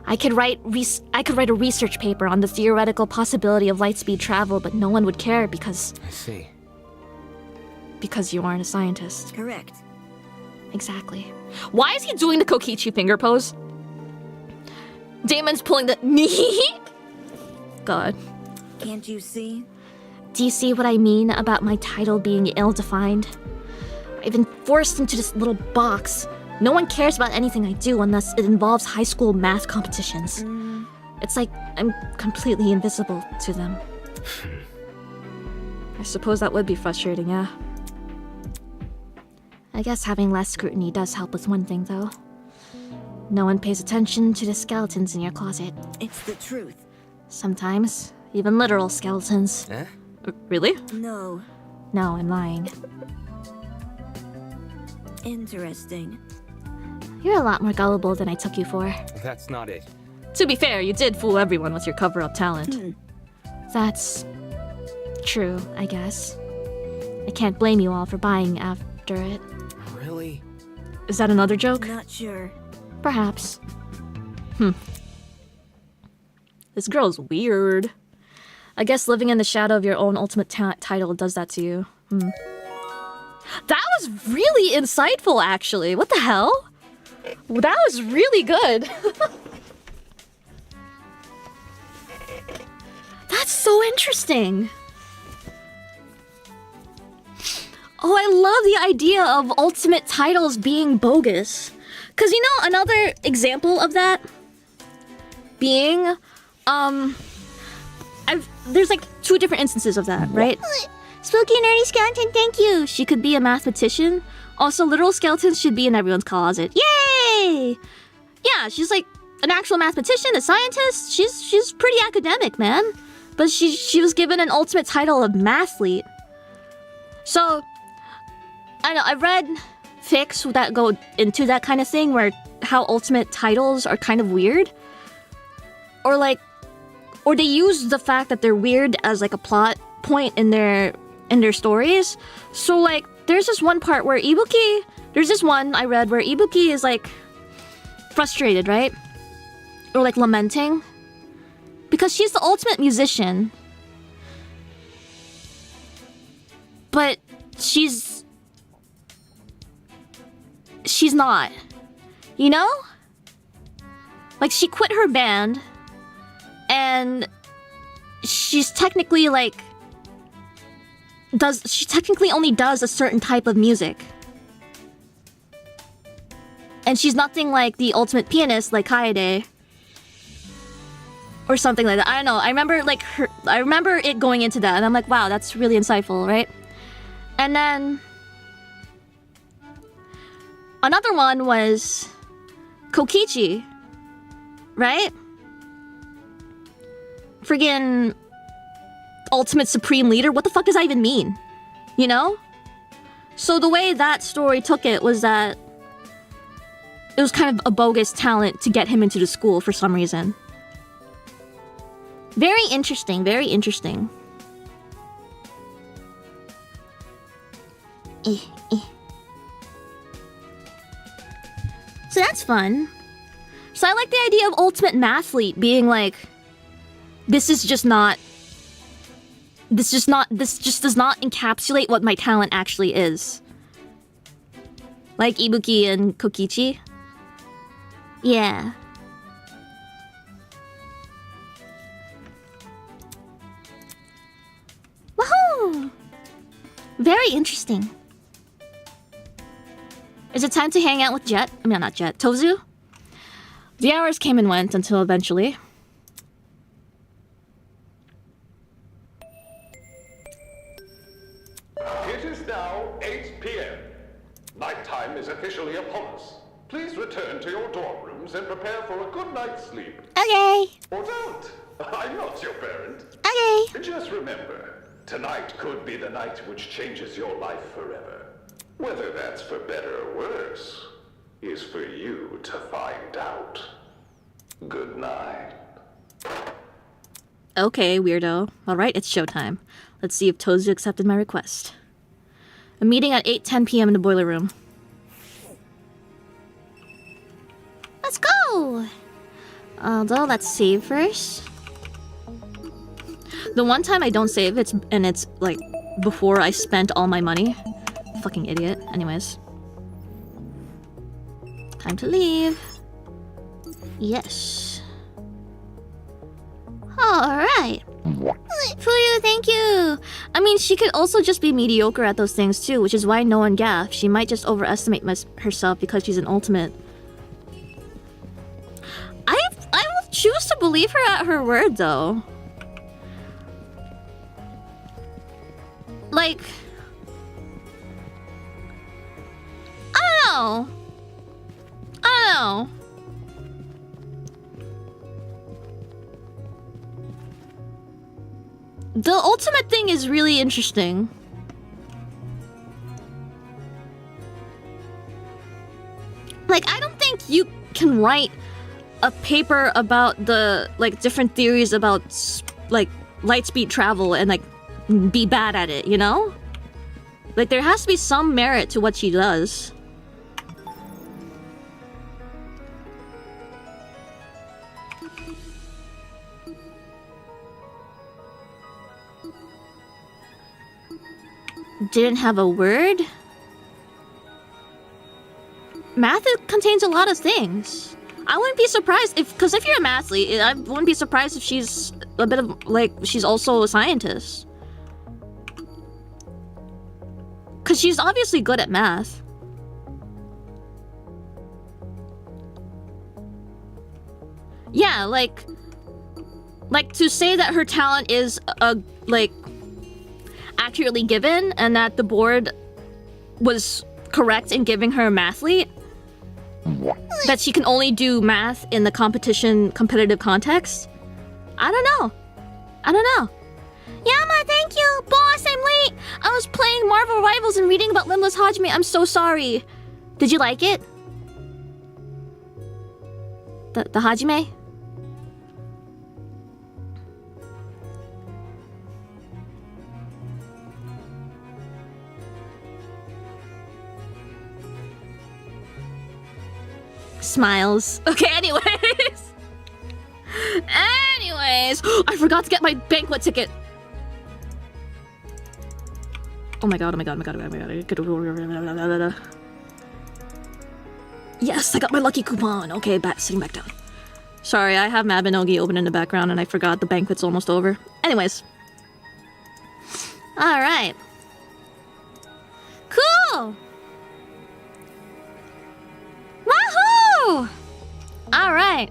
I could write a research paper on the theoretical possibility of lightspeed travel, but no one would care because I see. you aren't a scientist. Correct. exactly. Why is he doing the Kokichi finger pose? Damon's pulling the knee. God. Can't you see? Do you see what I mean about my title being ill-defined? I've been forced into this little box. No one cares about anything I do unless it involves high school math competitions. It's like I'm completely invisible to them. I suppose that would be frustrating, yeah. I guess having less scrutiny does help with one thing, though. No one pays attention to the skeletons in your closet. It's the truth. Sometimes, even literal skeletons. Eh? Really? No. No, I'm lying. Interesting. You're a lot more gullible than I took you for. That's not it. To be fair, you did fool everyone with your cover-up talent. That's true, I guess. I can't blame you all for buying after it. Really? Is that another joke? Not sure. Perhaps. This girl's weird. I guess living in the shadow of your own ultimate title does that to you. That was really insightful, actually. What the hell? That was really good. That's so interesting. Oh, I love the idea of ultimate titles being bogus. Cause you know, another example of that being, there's like 2 different instances of that, right? Spooky nerdy skeleton, thank you. She could be a mathematician. Also, literal skeletons should be in everyone's closet. Yay! Yeah, she's like an actual mathematician, a scientist. She's pretty academic, man. But she was given an ultimate title of mathlete. So, I know, I've read fics that go into that kind of thing where how ultimate titles are kind of weird. Or they use the fact that they're weird as like a plot point in their stories. So like there's this one part where there's this one I read where Ibuki is like frustrated, right? Or like lamenting. Because she's the ultimate musician. But she's not. You know? Like she quit her band and she's technically like she technically only does a certain type of music. And she's nothing like the ultimate pianist like Kaede. Or something like that. I don't know. I remember it going into that and I'm like, wow, that's really insightful, right? And then another one was Kokichi, right? Friggin' ultimate supreme leader. What the fuck does that even mean? You know? So the way that story took it was that it was kind of a bogus talent to get him into the school for some reason. Very interesting, very interesting. So that's fun. So I like the idea of ultimate mathlete being like, this just does not encapsulate what my talent actually is. Like Ibuki and Kokichi. Yeah. Woohoo! Very interesting. Is it time to hang out with Jet? I mean, not Jet, Tozu? The hours came and went until eventually. It is now 8 p.m. Nighttime is officially upon us. Please return to your dorm rooms and prepare for a good night's sleep. Okay. Or don't. I'm not your parent. Okay. Just remember, tonight could be the night which changes your life forever. Whether that's for better or worse is for you to find out. Good night. Okay, weirdo. Alright, it's showtime. Let's see if Tozu accepted my request. A meeting at 8:10 p.m. in the boiler room. Let's go. Although, let's save first. The one time I don't save, it's like before I spent all my money. Fucking idiot. Anyways. Time to leave. Yes. Alright. Fuyu, thank you. I mean, she could also just be mediocre at those things too, which is why no one gaffed. She might just overestimate herself because she's an ultimate. I will choose to believe her at her word, though. Like, I don't know. The ultimate thing is really interesting. Like, I don't think you can write a paper about the, like, different theories about, like, light speed travel and, like, be bad at it, you know? Like, there has to be some merit to what she does. Didn't have a word? Math contains a lot of things. I wouldn't be surprised if you're a mathlete, I wouldn't be surprised if she's a bit of, like, she's also a scientist. Because she's obviously good at math. Yeah, like to say that her talent is, like, accurately given and that the board was correct in giving her a mathlete, that she can only do math in the competitive context. I don't know. Yama, thank you. Boss, I'm late. I was playing Marvel Rivals and reading about Limbless Hajime. I'm so sorry. Did you like it? The Hajime? Smiles. Okay, anyways. I forgot to get my banquet ticket. Oh my god. Yes, I got my lucky coupon. Okay, sitting back down. Sorry, I have Mabinogi open in the background and I forgot the banquet's almost over. Anyways. Alright. Cool! Wahoo! Alright.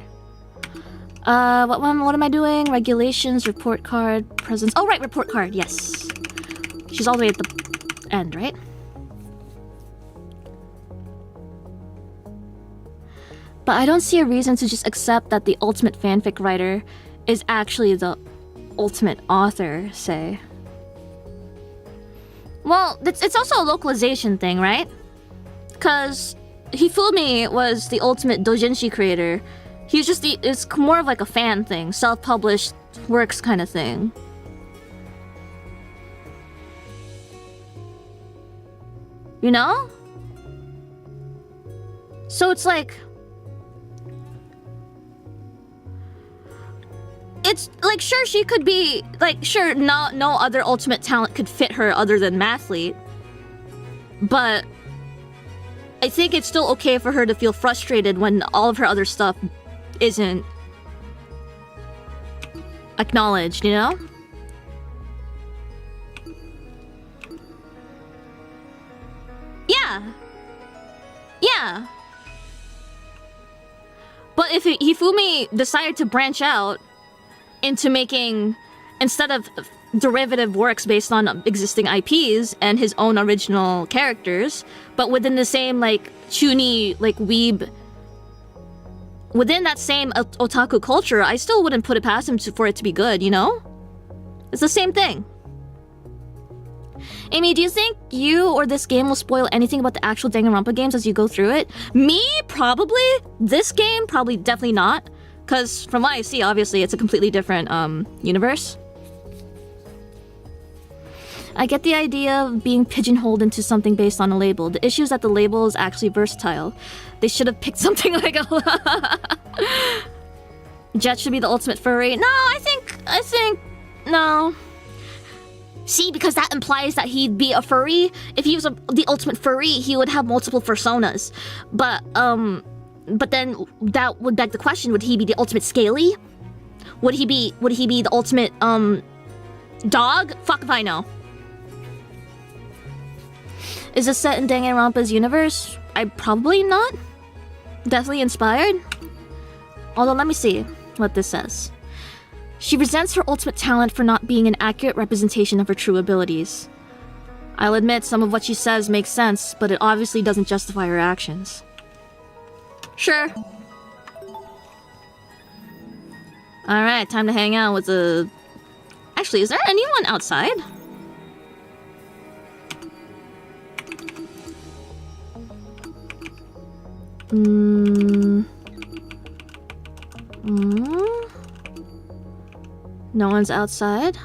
What am I doing? Regulations, report card, presents. Oh, right, report card, yes. She's all the way at the end, right? But I don't see a reason to just accept that the ultimate fanfic writer is actually the ultimate author, say. Well, it's also a localization thing, right? Because Hifumi was the ultimate doujinshi creator. He's just it's more of like a fan thing, self-published works kind of thing. You know? So it's like, it's like, sure, she could be like, sure, no other ultimate talent could fit her other than mathlete, but I think it's still okay for her to feel frustrated when all of her other stuff isn't acknowledged, you know? Yeah. But if Hifumi decided to branch out into making, instead of derivative works based on existing IPs and his own original characters, but within the same, like, chuuni, like, weeb, within that same otaku culture, I still wouldn't put it past him for it to be good, you know? It's the same thing. Amy, do you think you or this game will spoil anything about the actual Danganronpa games as you go through it? Me? Probably. This game? Probably definitely not. Because from what I see, obviously, it's a completely different universe. I get the idea of being pigeonholed into something based on a label. The issue is that the label is actually versatile. They should have picked something like a... Jet should be the ultimate furry. No, I think... No. See, because that implies that he'd be a furry. If he was the ultimate furry, he would have multiple personas. But then that would beg the question, would he be the ultimate scaly? Would he be the ultimate dog? Fuck if I know. Is this set in Danganronpa's universe? Probably not. Definitely inspired. Although let me see what this says. She resents her ultimate talent for not being an accurate representation of her true abilities. I'll admit some of what she says makes sense, but it obviously doesn't justify her actions. Sure. Alright, time to hang out with the... Actually, is there anyone outside? No one's outside.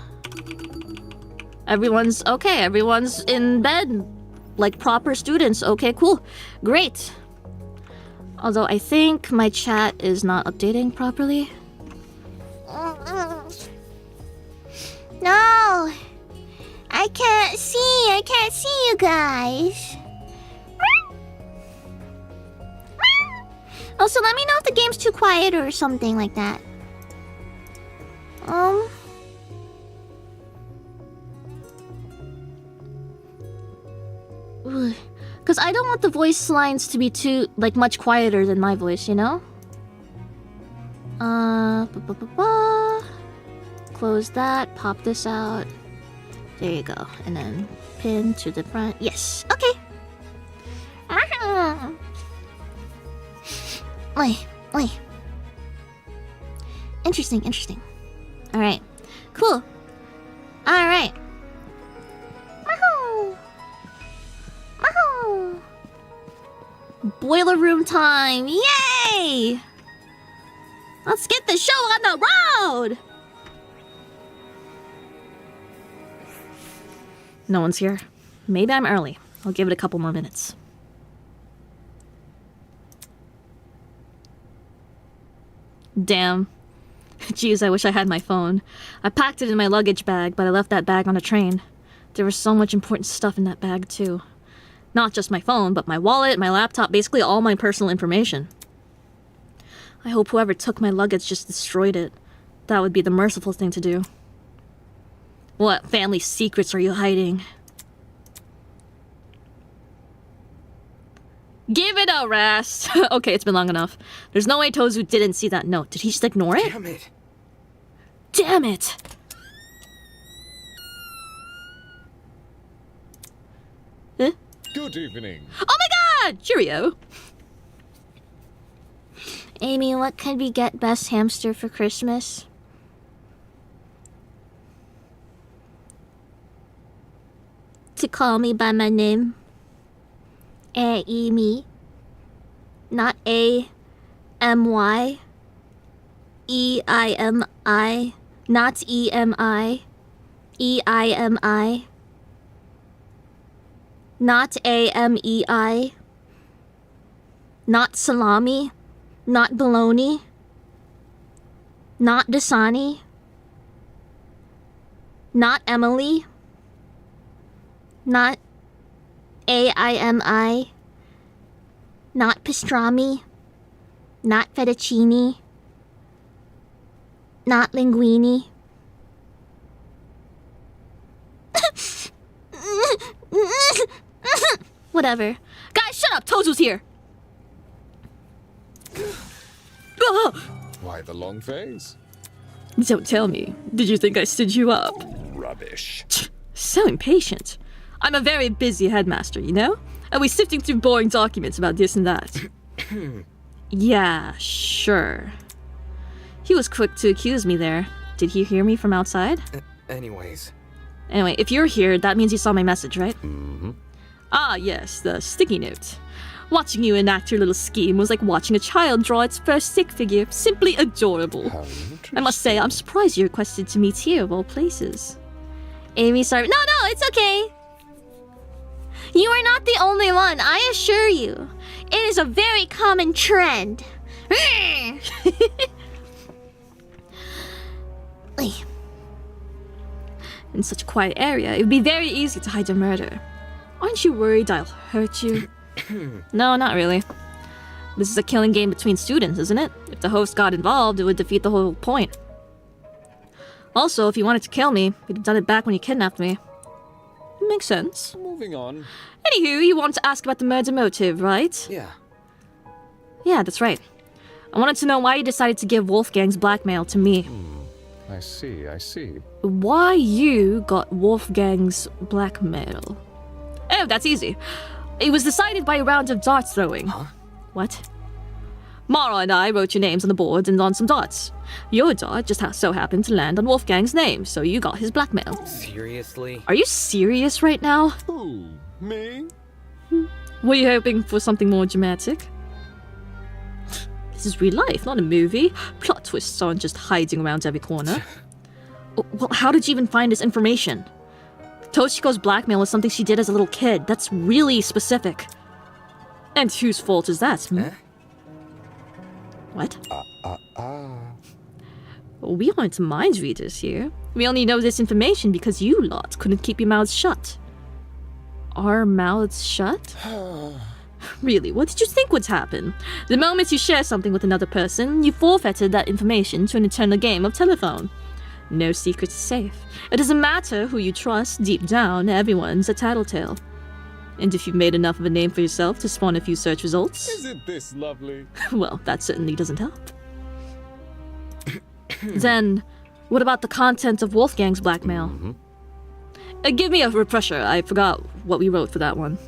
Everyone's okay. Everyone's in bed. Like proper students. Okay, cool. Great. Although I think my chat is not updating properly. No! I can't see you guys. Also, let me know if the game's too quiet or something like that. Because I don't want the voice lines to be too, like, much quieter than my voice, you know? Close that, pop this out. There you go. And then pin to the front. Yes. Okay. Oi. Interesting. Alright. Cool. Alright. Boiler room time! Yay! Let's get the show on the road! No one's here. Maybe I'm early. I'll give it a couple more minutes. Damn. Jeez, I wish I had my phone. I packed it in my luggage bag, but I left that bag on a train. There was so much important stuff in that bag, too. Not just my phone, but my wallet, my laptop, basically all my personal information. I hope whoever took my luggage just destroyed it. That would be the merciful thing to do. What family secrets are you hiding? Give it a rest! Okay, it's been long enough. There's no way Tozu didn't see that note. Did he just ignore it? Damn it. Damn it! Huh? Good evening. Oh my god! Cheerio! Amy, what can we get best hamster for Christmas? To call me by my name. Eimi. Not A-M-Y. E-I-M-I. Not E-M-I. E-I-M-I. Not A-M-E-I. Not salami. Not bologna. Not Dasani. Not Emily. Not A-I-M-I. Not pastrami. Not fettuccine. Not linguine. Whatever. Guys, shut up! Tozu's here! Oh! Why the long face? Don't tell me. Did you think I stood you up? Rubbish. So impatient. I'm a very busy headmaster, you know? Always sifting through boring documents about this and that. Yeah, sure. He was quick to accuse me there. Did he hear me from outside? Anyways. Anyway, if you're here, that means you saw my message, right? Mm-hmm. Ah, yes, the sticky note. Watching you enact your little scheme was like watching a child draw its first stick figure. Simply adorable. How interesting. I must say, I'm surprised you requested to meet here of all places. Amy, sorry. No, it's okay. You are not the only one, I assure you. It is a very common trend. In such a quiet area, it would be very easy to hide a murder. Aren't you worried I'll hurt you? No, not really. This is a killing game between students, isn't it? If the host got involved, it would defeat the whole point. Also, if you wanted to kill me, you'd have done it back when you kidnapped me. Makes sense. Moving on. Anywho, you wanted to ask about the murder motive, right? Yeah. Yeah, that's right. I wanted to know why you decided to give Wolfgang's blackmail to me. I see, I see. Why you got Wolfgang's blackmail? Oh, that's easy. It was decided by a round of dart throwing. Huh? What? Mara and I wrote your names on the board and on some darts. Your dart just so happened to land on Wolfgang's name, so you got his blackmail. Seriously? Are you serious right now? Who? Me? Were you hoping for something more dramatic? This is real life, not a movie. Plot twists aren't just hiding around every corner. Well, how did you even find this information? Toshiko's blackmail was something she did as a little kid. That's really specific. And whose fault is that? Eh? What? We aren't mind readers here. We only know this information because you lot couldn't keep your mouths shut. Our mouths shut? Really, what did you think would happen? The moment you share something with another person, you forfeited that information to an eternal game of telephone. No secrets safe. It doesn't matter who you trust, deep down, everyone's a tattletale. And if you've made enough of a name for yourself to spawn a few search results, Isn't this lovely? well, that certainly doesn't help. Then, what about the content of Wolfgang's blackmail? Give me a refresher. I forgot what we wrote for that one.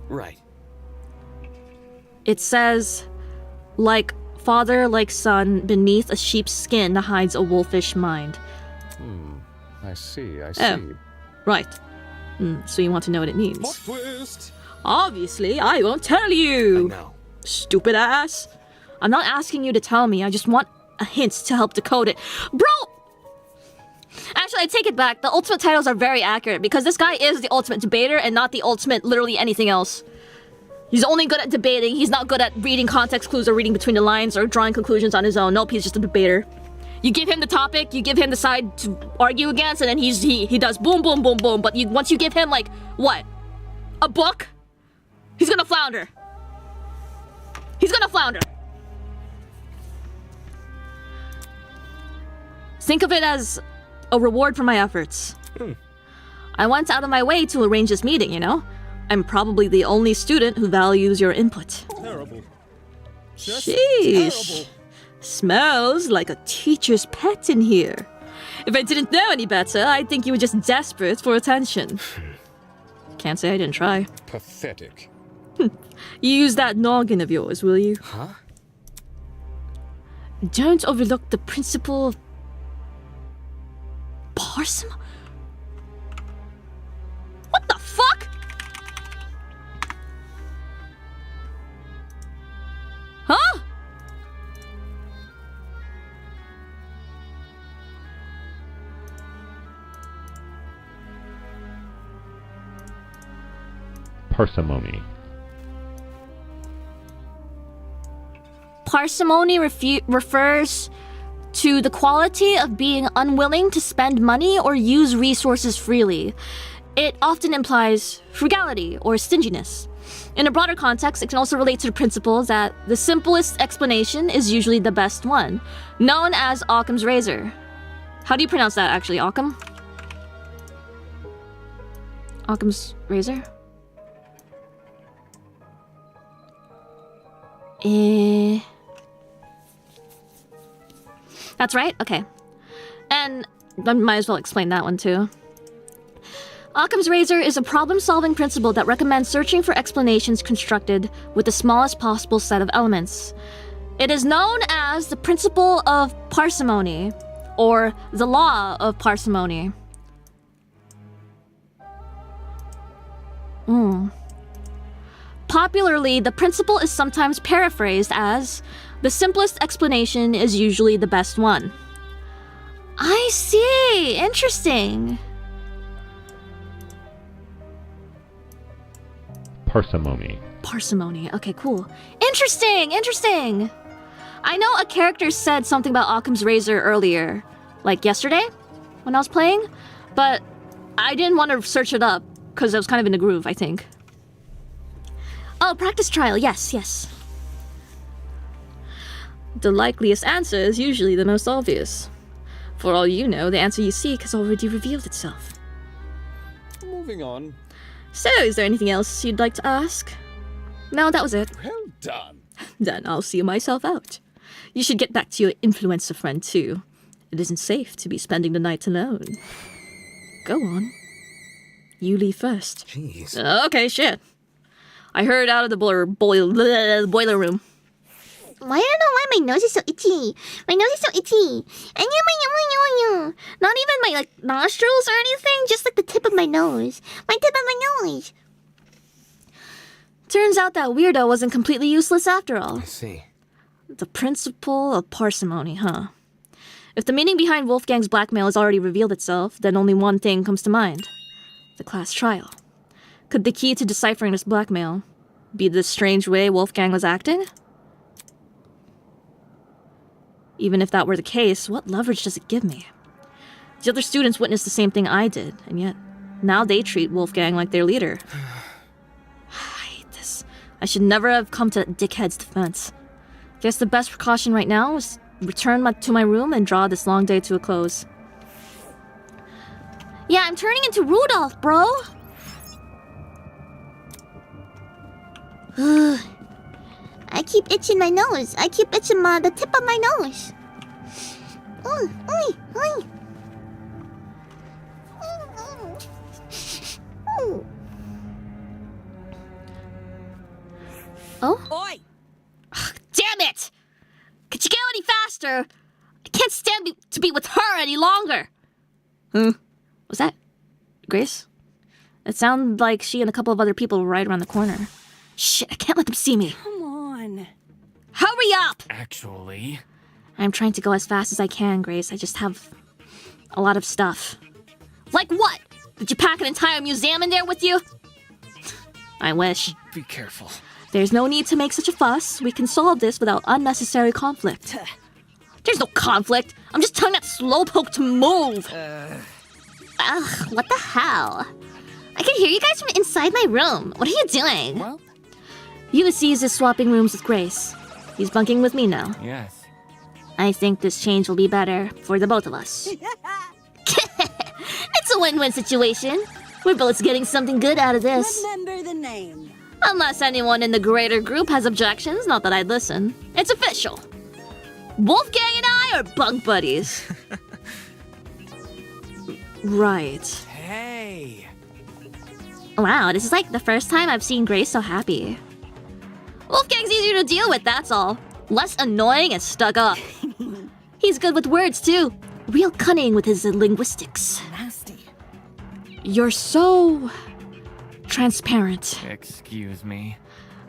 Right. It says, like father, like son, beneath a sheep's skin hides a wolfish mind. I see, I see. Oh. Right. So you want to know what it means? Plot twist! Obviously, I won't tell you. No. Stupid ass. I'm not asking you to tell me. I just want a hint to help decode it. Bro! Actually, I take it back. The ultimate titles are very accurate because this guy is the ultimate debater and not the ultimate literally anything else. He's only good at debating. He's not good at reading context clues or reading between the lines or drawing conclusions on his own. Nope, he's just a debater. You give him the topic, you give him the side to argue against, and then he does boom, boom, boom, boom. But once you give him, like, what? A book? He's gonna flounder. He's gonna flounder. Think of it as a reward for my efforts. I went out of my way to arrange this meeting, you know? I'm probably the only student who values your input. Terrible. Just Sheesh. terrible. Smells like a teacher's pet in here. If I didn't know any better, I'd think you were just desperate for attention. Can't say I didn't try. Pathetic. You use that noggin of yours, will you? Huh? Don't overlook the principle of parsimony. What the fuck? Huh? Parsimony. Parsimony refers to the quality of being unwilling to spend money or use resources freely. It often implies frugality or stinginess. In a broader context, it can also relate to the principle that the simplest explanation is usually the best one, known as Occam's razor. How do you pronounce that, actually, Occam? Occam's razor? That's right? Okay. And I might as well explain that one too. Occam's razor is a problem-solving principle that recommends searching for explanations constructed with the smallest possible set of elements. It is known as the principle of parsimony, or the law of parsimony. Popularly, the principle is sometimes paraphrased as, the simplest explanation is usually the best one. I see. Interesting. Parsimony. Parsimony. Okay, cool. Interesting. I know a character said something about Occam's razor earlier, like yesterday when I was playing, but I didn't want to search it up because I was kind of in the groove, I think. Oh, practice trial. Yes. The likeliest answer is usually the most obvious. For all you know, the answer you seek has already revealed itself. Moving on. So, is there anything else you'd like to ask? No, that was it. Well done. Then I'll see myself out. You should get back to your influencer friend too. It isn't safe to be spending the night alone. Go on. You leave first. Jeez. Okay, shit. I heard out of the boiler room. Why I don't know why my nose is so itchy. My nose is so itchy. Not even my like nostrils or anything, just like the tip of my nose. My tip of my nose. Turns out that weirdo wasn't completely useless after all. I see. The principle of parsimony, huh? If the meaning behind Wolfgang's blackmail has already revealed itself, then only one thing comes to mind. The class trial. Could the key to deciphering this blackmail be the strange way Wolfgang was acting? Even if that were the case, what leverage does it give me? The other students witnessed the same thing I did, and yet now they treat Wolfgang like their leader. I hate this. I should never have come to that dickhead's defense. Guess the best precaution right now is return to my room and draw this long day to a close. Yeah, I'm turning into Rudolph, bro. I keep itching my nose. I keep itching the tip of my nose. Oh? Oi! Damn it! Could you go any faster? I can't stand to be with her any longer. Was that Grace? It sounded like she and a couple of other people were right around the corner. Shit, I can't let them see me. Come on. Hurry up! Actually... I'm trying to go as fast as I can, Grace. I just have a lot of stuff. Like what? Did you pack an entire museum in there with you? I wish. Be careful. There's no need to make such a fuss. We can solve this without unnecessary conflict. There's no conflict. I'm just telling that slowpoke to move. Ugh, what the hell? I can hear you guys from inside my room. What are you doing? Well, Ulysses is swapping rooms with Grace. He's bunking with me now. yes. I think this change will be better for the both of us. It's a win-win situation. We're both getting something good out of this. Remember the name. Unless anyone in the greater group has objections, not that I'd listen. It's official. Wolfgang and I are bunk buddies. Right. Hey. Wow, this is like the first time I've seen Grace so happy. Wolfgang's easier to deal with, that's all. Less annoying and stuck up. He's good with words, too. Real cunning with his linguistics. Nasty. You're so... transparent. Excuse me.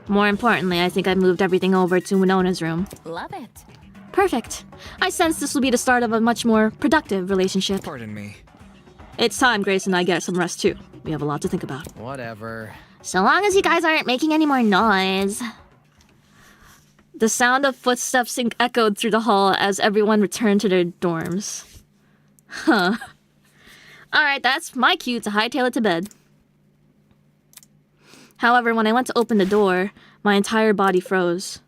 More importantly, I think I've moved everything over to Winona's room. Love it. Perfect. I sense this will be the start of a much more productive relationship. Pardon me. It's time Grace and I get some rest, too. We have a lot to think about. Whatever. So long as you guys aren't making any more noise. The sound of footsteps echoed through the hall as everyone returned to their dorms. Huh. Alright, that's my cue to hightail it to bed. However, when I went to open the door, my entire body froze.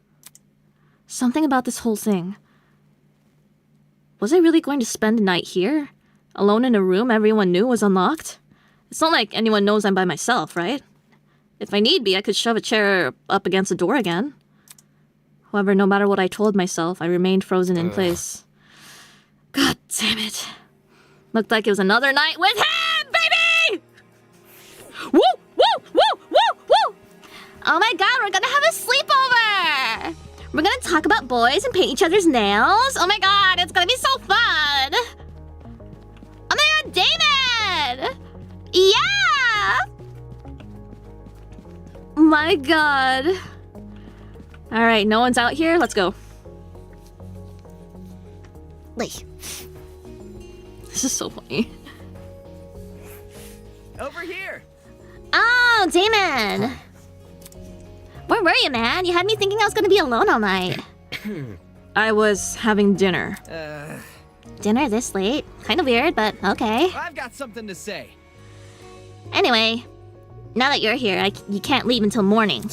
Something about this whole thing. Was I really going to spend the night here? Alone in a room everyone knew was unlocked? It's not like anyone knows I'm by myself, right? If I need be, I could shove a chair up against the door again. However, no matter what I told myself, I remained frozen in place. God damn it. Looked like it was another night with him, baby! Woo! Woo! Woo! Woo! Woo! Oh my god, we're gonna have a sleepover! We're gonna talk about boys and paint each other's nails. Oh my god, it's gonna be so fun! Oh my god, David! Yeah! My god. Alright, no one's out here? Let's go. Wait. This is so funny. Over here. Oh, Damon! Where were you, man? You had me thinking I was gonna be alone all night. I was having dinner. Dinner this late? Kinda weird, but okay. I've got something to say. Anyway, now that you're here, you can't leave until morning.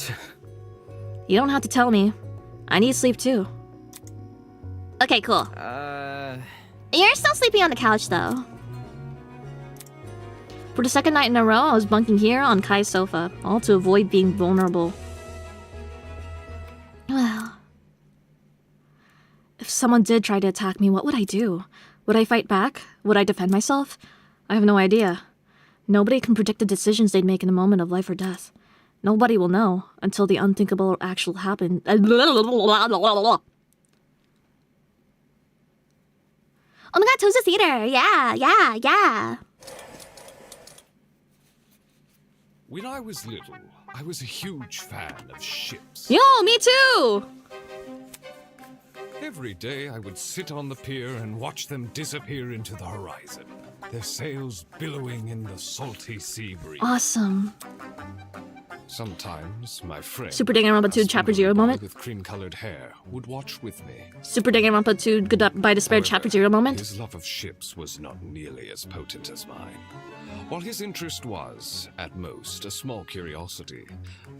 You don't have to tell me. I need sleep too. Okay, cool. You're still sleeping on the couch, though. For the second night in a row, I was bunking here on Kai's sofa, all to avoid being vulnerable. Well... If someone did try to attack me, what would I do? Would I fight back? Would I defend myself? I have no idea. Nobody can predict the decisions they'd make in a moment of life or death. Nobody will know until the unthinkable actual happen. Oh my god, Toast Theater! Yeah! When I was little, I was a huge fan of ships. Yo, me too! Every day I would sit on the pier and watch them disappear into the horizon, their sails billowing in the salty sea breeze. Awesome. Sometimes my friend, Super Danganronpa 2 Chapter 0 moment. with cream-colored hair, would watch with me. Super Danganronpa 2 Goodbye Despair However, Chapter 0 moment. His love of ships was not nearly as potent as mine. While his interest was, at most, a small curiosity,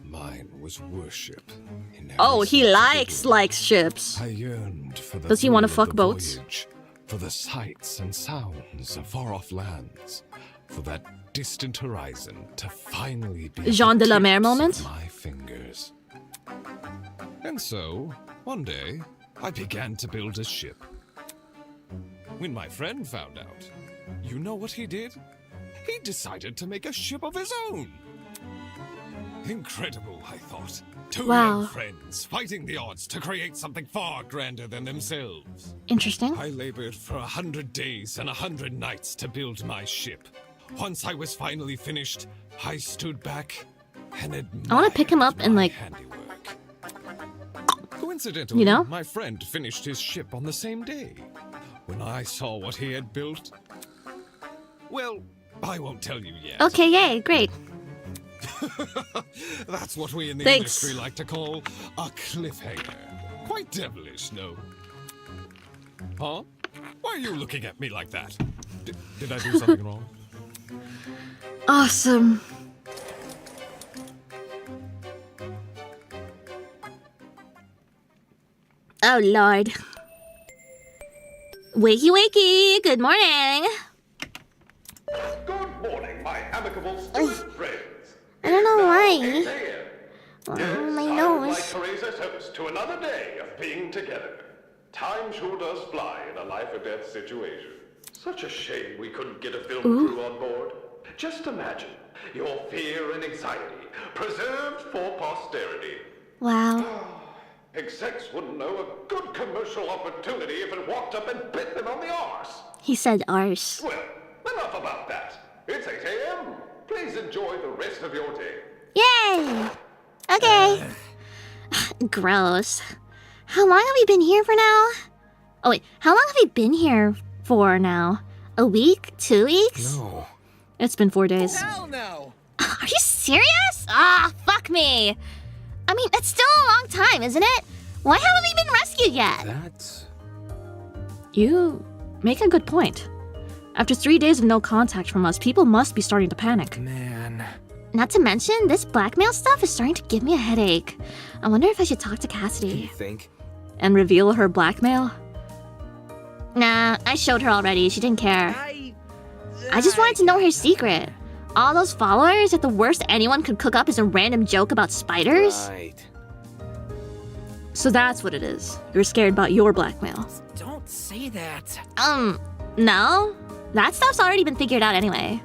mine was worship. In every Oh, he sense of the likes word. ships. I yearned for the Does he wanna thrill of fuck the boats? voyage, for the sights and sounds of far-off lands, for that distant horizon to finally be Jean at the de la Mer tips of moment? my fingers. And so, one day, I began to build a ship. When my friend found out, you know what he did? He decided to make a ship of his own. Incredible, I thought. Two Wow. young friends fighting the odds to create something far grander than themselves. Interesting. I labored for 100 days and 100 nights to build my ship. Once I was finally finished, I stood back and admired I wanna pick him up and, my like- handiwork. Coincidentally, You know? my friend finished his ship on the same day. When I saw what he had built, well, I won't tell you yet. Okay, yay, great. That's what we in the Thanks. industry like to call a cliffhanger. Quite devilish, no? Huh? Why are you looking at me like that? Did I do something wrong? Awesome. Oh, Lord. Wakey, wakey. Good morning. Good morning, my amicable student friends. I don't know why. 8 a.m. Yes, my I would nose. like to raise a toast to another day of being together. Time sure does fly in a life or death situation. Such a shame we couldn't get a film crew on board. Just imagine your fear and anxiety preserved for posterity. Wow. Execs wouldn't know a good commercial opportunity if it walked up and bit them on the arse. He said arse. Well, enough about that. It's 8 a.m. Please enjoy the rest of your day. Yay! Okay. Gross. How long have we been here for now? Oh, wait. How long have we been here for now? A week? 2 weeks? No. It's been 4 days. Hell no! Are you serious? Ah, fuck me. I mean, it's still a long time, isn't it? Why haven't we been rescued yet? That's... You make a good point. After 3 days of no contact from us, people must be starting to panic. Man... Not to mention, this blackmail stuff is starting to give me a headache. I wonder if I should talk to You Cassidy think? and reveal her blackmail. Nah, I showed her already. She didn't care. I just wanted to know her secret. All those followers, that the worst anyone could cook up is a random joke about spiders? Right. So that's what it is. You're scared about your blackmail. Don't say that. No. That stuff's already been figured out anyway.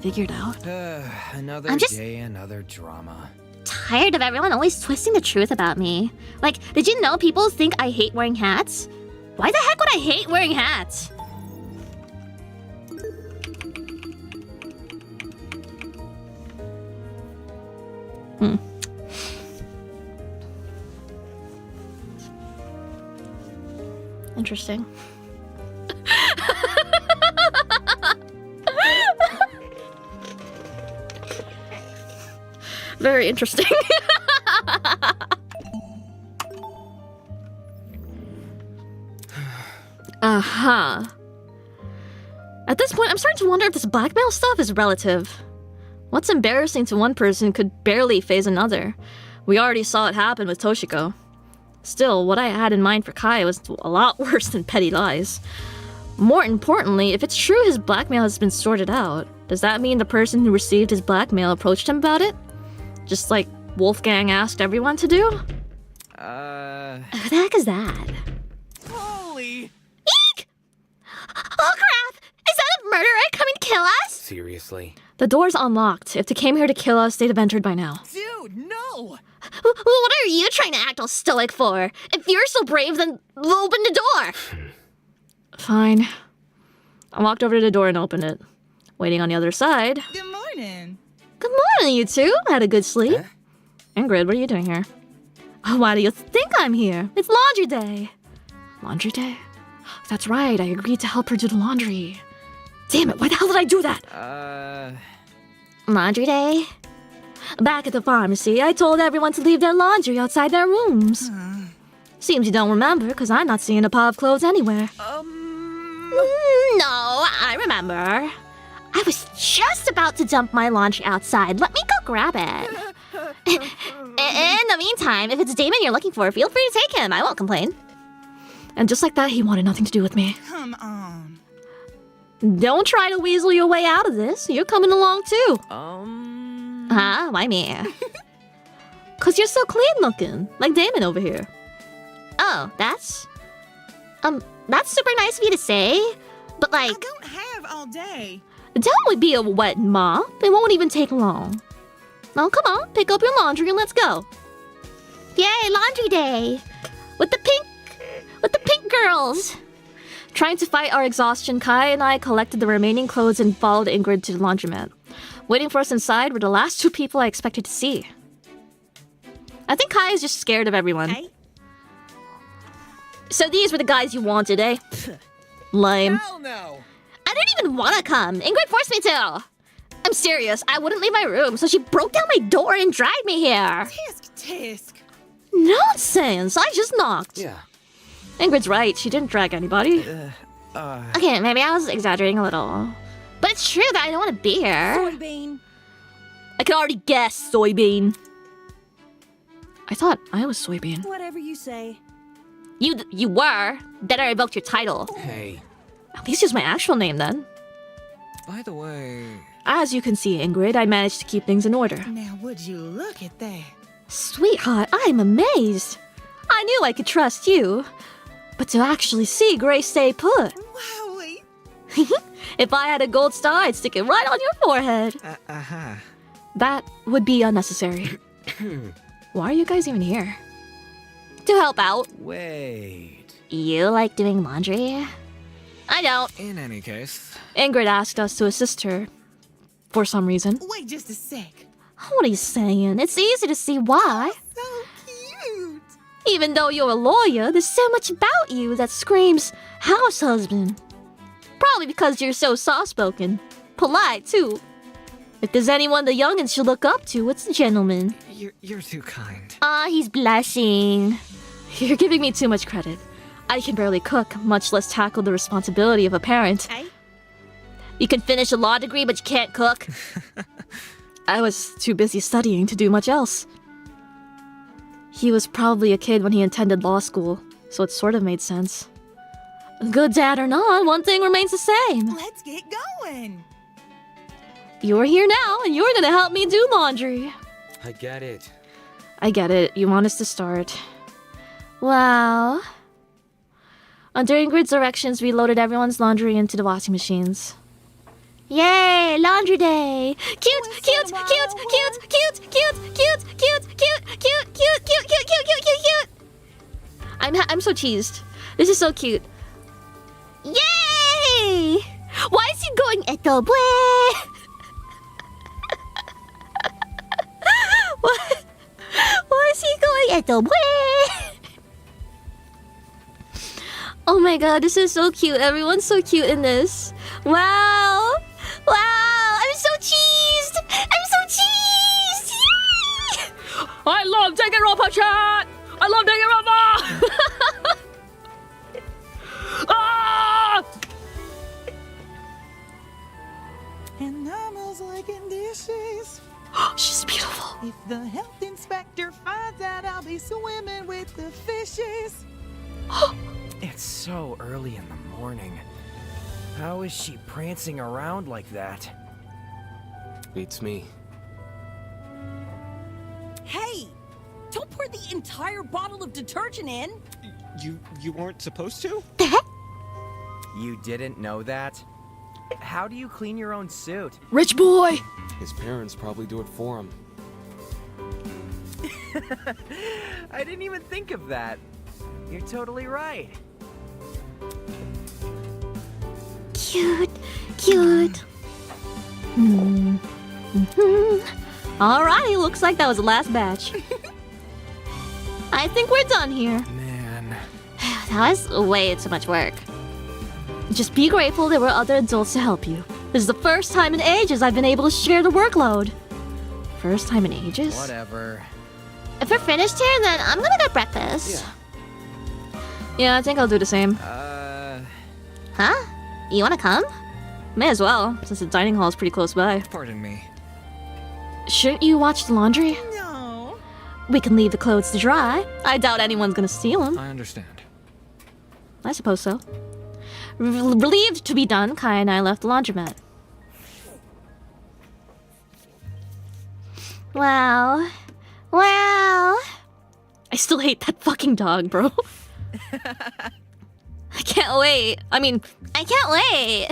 Figured out? Another I'm just- day, another drama. Tired of everyone always twisting the truth about me. Like, did you know people think I hate wearing hats? Why the heck would I hate wearing hats? Interesting. Very interesting. Uh-huh. At this point, I'm starting to wonder if this blackmail stuff is relative. What's embarrassing to one person could barely faze another. We already saw it happen with Toshiko. Still, what I had in mind for Kai was a lot worse than petty lies. More importantly, if it's true his blackmail has been sorted out, does that mean the person who received his blackmail approached him about it? Just like Wolfgang asked everyone to do? Who the heck is that? Holy! Eek! Oh crap! Is that a murderer coming to kill us? Seriously? The door's unlocked. If they came here to kill us, they'd have entered by now. Dude, no! What are you trying to act all stoic for? If you're so brave, then open the door. Fine. I walked over to the door and opened it. Waiting on the other side. Good morning. Good morning, you two. Had a good sleep. Ingrid, what are you doing here? Oh, why do you think I'm here? It's laundry day. Laundry day? That's right, I agreed to help her do the laundry. Damn it, why the hell did I do that? Laundry day? Back at the pharmacy, I told everyone to leave their laundry outside their rooms. Seems you don't remember, because I'm not seeing a pile of clothes anywhere. No, I remember. I was just about to dump my laundry outside. Let me go grab it. In the meantime, if it's Damon you're looking for, feel free to take him. I won't complain. And just like that, he wanted nothing to do with me. Come on. Don't try to weasel your way out of this. You're coming along too. Huh? Why me? Cause you're so clean looking, like Damon over here. Oh, that's super nice of you to say. But I like, don't have all day. That would be a wet mop. It won't even take long. Now come on, pick up your laundry and let's go. yay, laundry day with the pink girls. Trying to fight our exhaustion, Kai and I collected the remaining clothes and followed Ingrid to the laundromat. Waiting for us inside were the last two people I expected to see. I think Kai is just scared of everyone. Hey? So these were the guys you wanted, eh? Lame. Hell no! I didn't even want to come. Ingrid forced me to. I'm serious. I wouldn't leave my room, so she broke down my door and dragged me here. Tisk. Nonsense! I just knocked. Yeah. Ingrid's right. She didn't drag anybody. Okay, maybe I was exaggerating a little. But it's true that I don't want to be here. Soybean. I can already guess, soybean. I thought I was soybean. Whatever you say. You were. Then I revoked your title. Hey, At least use my actual name then. by the way... As you can see, Ingrid, I managed to keep things in order. Now would you look at that? Sweetheart, I'm amazed. I knew I could trust you. But to actually see Grace stay put. Wowie. If I had a gold star, I'd stick it right on your forehead. That would be unnecessary. Why are you guys even here? To help out. Wait... You like doing laundry? I don't. In any case... Ingrid asked us to assist her. For some reason. Wait just a sec. What are you saying? It's easy to see why. So cute. Even though you're a lawyer, there's so much about you that screams house husband. Probably because you're so soft-spoken. Polite, too. If there's anyone the youngins should look up to, it's the gentleman. You're too kind. He's blushing. You're giving me too much credit. I can barely cook, much less tackle the responsibility of a parent. Hey? You can finish a law degree, but you can't cook. I was too busy studying to do much else. He was probably a kid when he attended law school, so it sort of made sense. Good dad or not, one thing remains the same. Let's get going. You're here now, and you're gonna help me do laundry. I get it. I get it. You want us to start. Well... Under Ingrid's directions, we loaded everyone's laundry into the washing machines. Yay! Laundry day! Cute, cute, cute, cute, cute, cute, cute, cute, cute, cute, cute, cute, cute, cute, cute. I'm so cheesed. This is so cute. Yay! Why is he going eto bue? What? Why is he going eto bue? Oh my god, this is so cute. Everyone's so cute in this. Wow! Wow! I'm so cheesed! I'm so cheesed! Yay! I love danganronpa chat! I love danganronpa! Ah! And almost like in dishes. She's beautiful. If the health inspector finds out I'll be swimming with the fishes. It's so early in the morning. How is she prancing around like that? Beats me. Hey! Don't pour the entire bottle of detergent in! You weren't supposed to? You didn't know that? How do you clean your own suit? Rich boy! His parents probably do it for him. I didn't even think of that. You're totally right. Cute, cute. Alrighty, looks like that was the last batch. I think we're done here. Man. That was way too much work. Just be grateful there were other adults to help you. This is the first time in ages I've been able to share the workload. First time in ages? Whatever. If we're finished here, then I'm gonna get breakfast. Yeah, I think I'll do the same. Huh? You wanna come? May as well, since the dining hall is pretty close by. Pardon me. Shouldn't you watch the laundry? No. We can leave the clothes to dry. I doubt anyone's gonna steal them. I understand. I suppose so. Relieved to be done, Kai and I left the laundromat. Wow. Wow. I still hate that fucking dog, bro. I can't wait. I can't wait.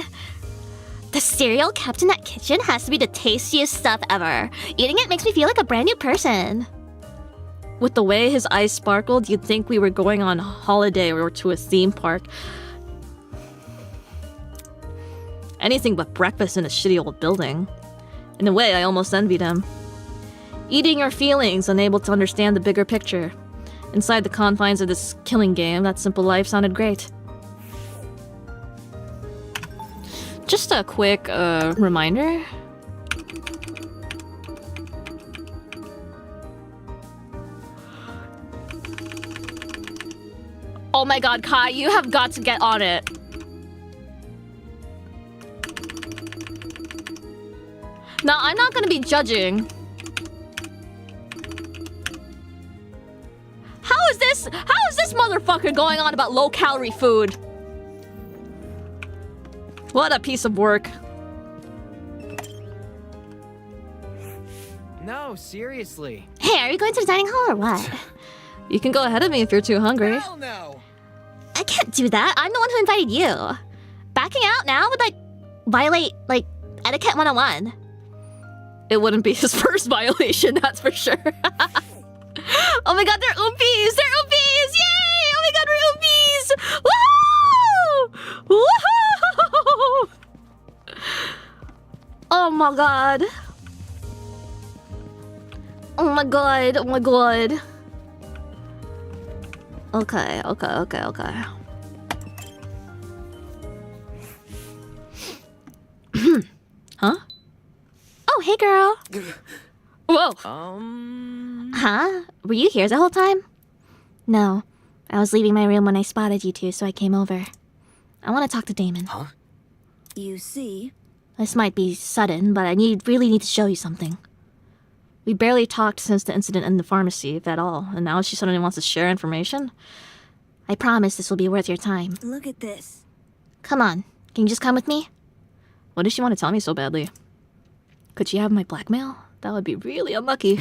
The cereal kept in that kitchen has to be the tastiest stuff ever. Eating it makes me feel like a brand new person. with the way his eyes sparkled, you'd think we were going on holiday or to a theme park. Anything but breakfast in a shitty old building. In a way, I almost envied him. Eating your feelings, unable to understand the bigger picture. Inside the confines of this killing game, that simple life sounded great. Just a quick reminder. Oh my god, Kai, you have got to get on it. Now, I'm not gonna be judging. How is this motherfucker going on about low-calorie food? What a piece of work. No, seriously. Hey, are you going to the dining hall or what? You can go ahead of me if you're too hungry. Hell no! I can't do that. I'm the one who invited you. Backing out now would, violate, etiquette 101. It wouldn't be his first violation, that's for sure. Oh my god, they're oopies! They're oopies! Yay! Oh my god, we're oopies! Woohoo! Woohoo! Oh my god. Oh my god, oh my god. Okay. Huh? Oh, hey, girl. Whoa. Huh? Were you here the whole time? No. I was leaving my room when I spotted you two, so I came over. I want to talk to Damon. Huh? You see? This might be sudden, but I really need to show you something. We barely talked since the incident in the pharmacy, if at all, and now she suddenly wants to share information? I promise this will be worth your time. Look at this. Come on. Can you just come with me? What does she want to tell me so badly? Could she have my blackmail? That would be really unlucky.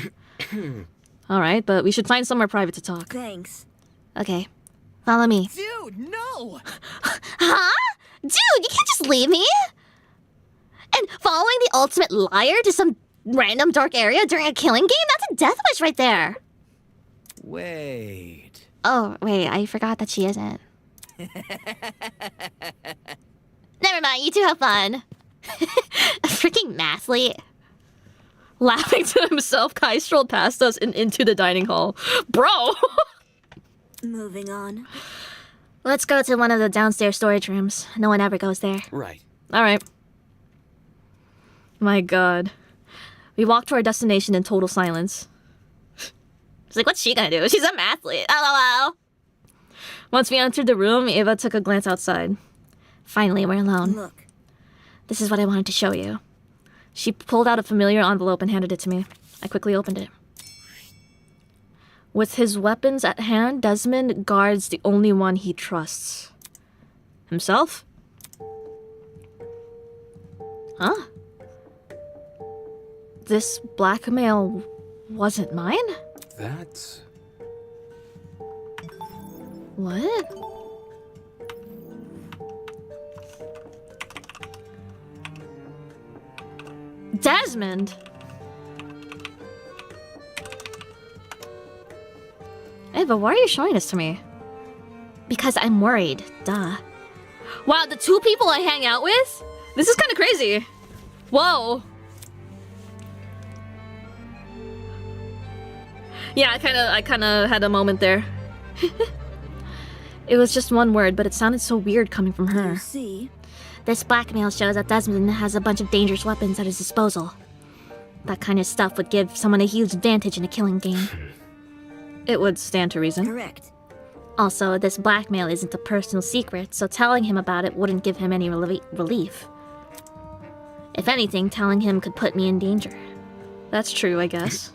Alright, but we should find somewhere private to talk. Thanks. Okay. Follow me. Dude, no! Huh? Dude, you can't just leave me! And following the ultimate liar to some random dark area during a killing game? That's a death wish right there! Wait. Oh, wait, I forgot that she isn't. Never mind, you two have fun. Freaking Mathley. Laughing to himself, Kai strolled past us and into the dining hall. Bro! Moving on. Let's go to one of the downstairs storage rooms. No one ever goes there. Right. Alright. My god. We walked to our destination in total silence. She's like, what's she gonna do? She's a mathlete. LOL. Once we entered the room, Ava took a glance outside. Finally, we're alone. Look. This is what I wanted to show you. She pulled out a familiar envelope and handed it to me. I quickly opened it. With his weapons at hand, Desmond guards the only one he trusts. Himself? Huh? This blackmail wasn't mine? That's... What? Desmond! Ava, why are you showing this to me? Because I'm worried. Duh. Wow, the two people I hang out with? This is kind of crazy. Whoa. Yeah, I kind of had a moment there. It was just one word, but it sounded so weird coming from her. You see? This blackmail shows that Desmond has a bunch of dangerous weapons at his disposal. That kind of stuff would give someone a huge advantage in a killing game. It would stand to reason. Correct. Also, this blackmail isn't a personal secret, so telling him about it wouldn't give him any relief. If anything, telling him could put me in danger. That's true, I guess.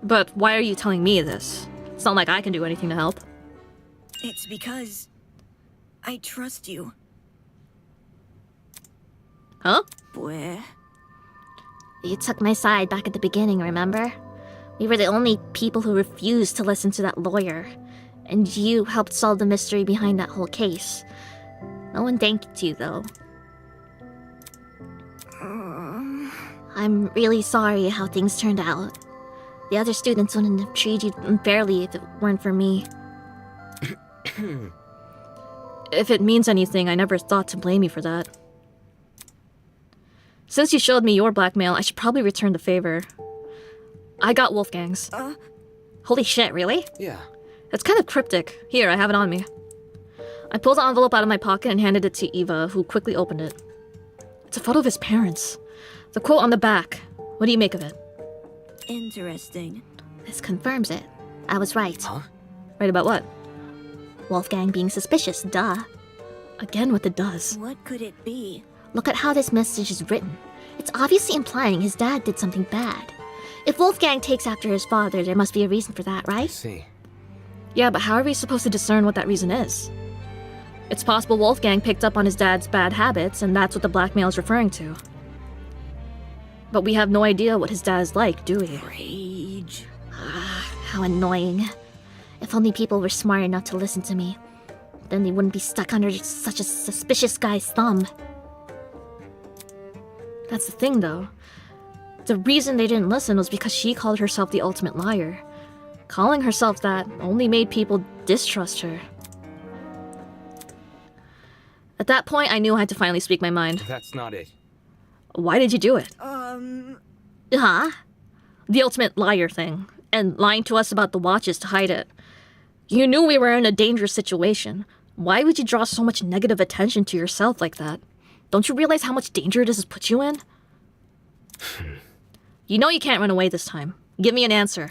But why are you telling me this? It's not like I can do anything to help. It's because I trust you. Huh? Boy. You took my side back at the beginning, remember? We were the only people who refused to listen to that lawyer. And you helped solve the mystery behind that whole case. No one thanked you, though. I'm really sorry how things turned out. The other students wouldn't have treated you unfairly if it weren't for me. If it means anything, I never thought to blame you for that. Since you showed me your blackmail, I should probably return the favor. I got Wolfgang's. Holy shit, really? Yeah. It's kind of cryptic. Here, I have it on me. I pulled the envelope out of my pocket and handed it to Eva, who quickly opened it. It's a photo of his parents. The quote on the back. What do you make of it? Interesting. This confirms it. I was right. Huh? Right about what? Wolfgang being suspicious, duh. Again with the does. What could it be? Look at how this message is written. It's obviously implying his dad did something bad. If Wolfgang takes after his father, there must be a reason for that, I right? see. Yeah, but how are we supposed to discern what that reason is? It's possible Wolfgang picked up on his dad's bad habits, and that's what the blackmail is referring to. But we have no idea what his dad is like, do we? Rage. How annoying. If only people were smart enough to listen to me. Then they wouldn't be stuck under such a suspicious guy's thumb. That's the thing, though. The reason they didn't listen was because she called herself the ultimate liar. Calling herself that only made people distrust her. At that point, I knew I had to finally speak my mind. That's not it. Why did you do it? Huh? The ultimate liar thing. And lying to us about the watches to hide it. You knew we were in a dangerous situation. Why would you draw so much negative attention to yourself like that? Don't you realize how much danger this has put you in? You know you can't run away this time. Give me an answer.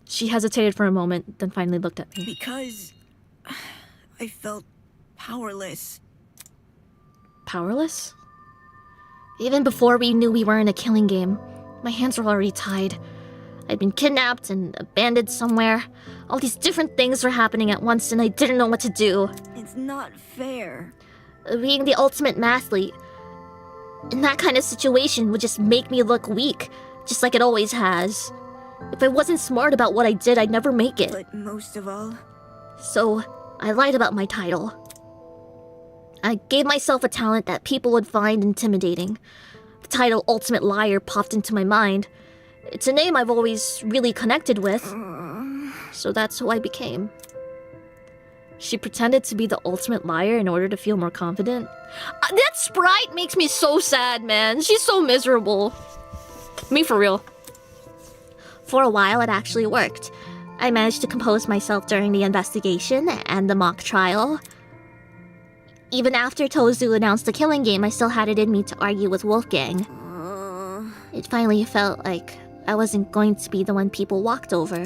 She hesitated for a moment, then finally looked at me. Because I felt powerless. Powerless? Even before we knew we were in a killing game, my hands were already tied. I'd been kidnapped and abandoned somewhere. All these different things were happening at once and I didn't know what to do. It's not fair. Being the ultimate mathlete in that kind of situation would just make me look weak, just like it always has. If I wasn't smart about what I did, I'd never make it. But most of all, So, I lied about my title. I gave myself a talent that people would find intimidating. The title Ultimate Liar popped into my mind. It's a name I've always really connected with. So that's who I became. She pretended to be the ultimate liar in order to feel more confident. That sprite makes me so sad, man. She's so miserable. Me for real. For a while, it actually worked. I managed to compose myself during the investigation and the mock trial. Even after Tozu announced the killing game, I still had it in me to argue with Wolfgang. It finally felt like I wasn't going to be the one people walked over.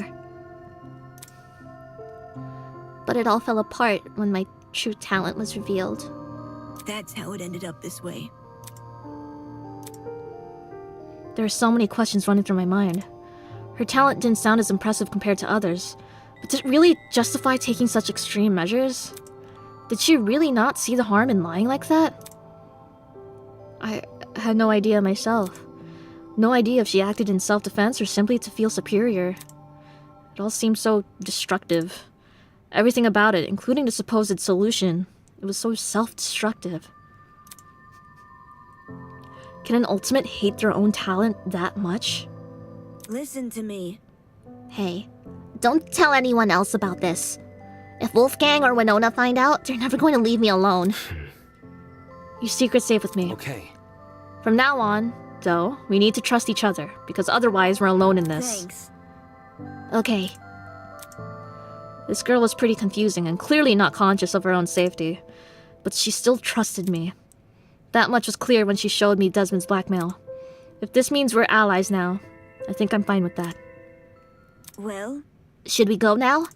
But it all fell apart when my true talent was revealed. that's how it ended up this way. There are so many questions running through my mind. Her talent didn't sound as impressive compared to others, but did it really justify taking such extreme measures? Did she really not see the harm in lying like that? I had no idea myself. No idea if she acted in self-defense or simply to feel superior. It all seemed so destructive. Everything about it, including the supposed solution, it was so self-destructive. Can an ultimate hate their own talent that much? Listen to me. Hey, don't tell anyone else about this. If Wolfgang or Winona find out, they're never going to leave me alone. Your secret's safe with me. Okay. From now on, though, we need to trust each other, because otherwise we're alone in this. Thanks. Okay. This girl was pretty confusing and clearly not conscious of her own safety, but she still trusted me. That much was clear when she showed me Desmond's blackmail. If this means we're allies now, I think I'm fine with that. Well, should we go now?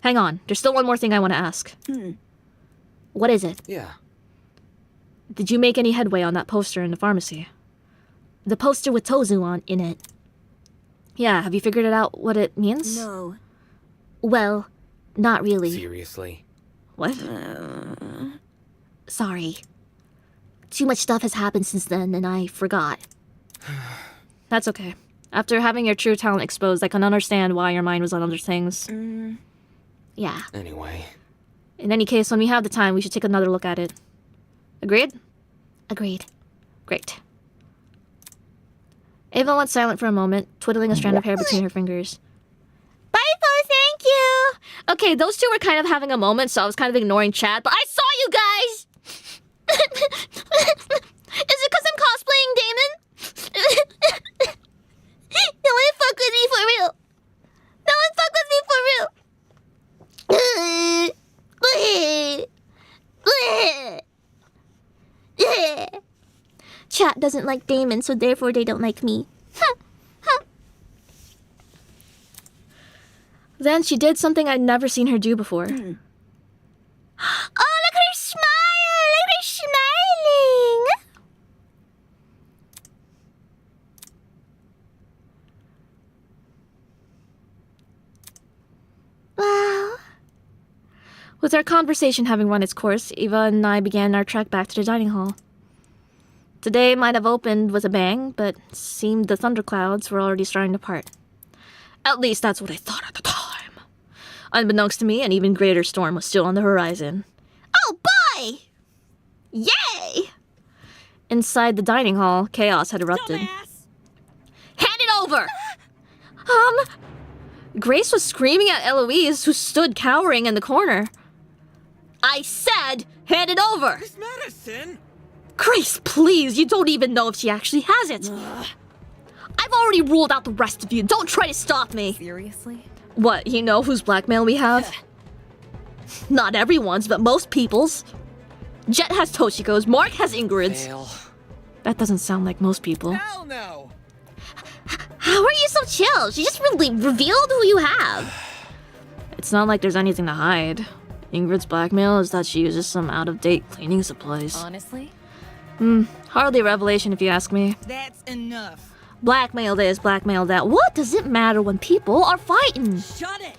Hang on, there's still one more thing I want to ask. What is it? Yeah. Did you make any headway on that poster in the pharmacy? The poster with Tozu in it. Yeah, have you figured it out what it means? No. Well, not really. Seriously? What? Sorry. Too much stuff has happened since then, and I forgot. That's okay. After having your true talent exposed, I can understand why your mind was on other things. Yeah. Anyway. In any case, when we have the time, we should take another look at it. Agreed? Agreed. Great. Ava went silent for a moment, twiddling a strand of hair between her fingers. Bye, Po, thank you! Okay, those two were kind of having a moment, so I was kind of ignoring chat, but I saw you guys! Is it because I'm cosplaying Damon? No one fuck with me for real. No one fuck with me for real. Chat doesn't like Damon, so therefore they don't like me. Then she did something I'd never seen her do before. Oh, look at her smile! Look at her smiling! Wow. With our conversation having run its course, Eva and I began our trek back to the dining hall. Today might have opened with a bang, but seemed the thunderclouds were already starting to part. At least that's what I thought at the time. Unbeknownst to me, an even greater storm was still on the horizon. Oh boy! Yay! Inside the dining hall, chaos had erupted. Dumbass! Hand it over! Grace was screaming at Eloise, who stood cowering in the corner. I said, hand it over! This medicine! Grace, please, you don't even know if she actually has it. I've already ruled out the rest of you. Don't try to stop me. Seriously? What, you know whose blackmail we have? Not everyone's, but most people's. Jet has Toshiko's, Mark has Ingrid's. Fail. That doesn't sound like most people. Hell no! How are you so chill? She just really revealed who you have. It's not like there's anything to hide. Ingrid's blackmail is that she uses some out-of-date cleaning supplies. Honestly? Hardly a revelation if you ask me. That's enough. Blackmail this, blackmail that. What does it matter when people are fighting? Shut it!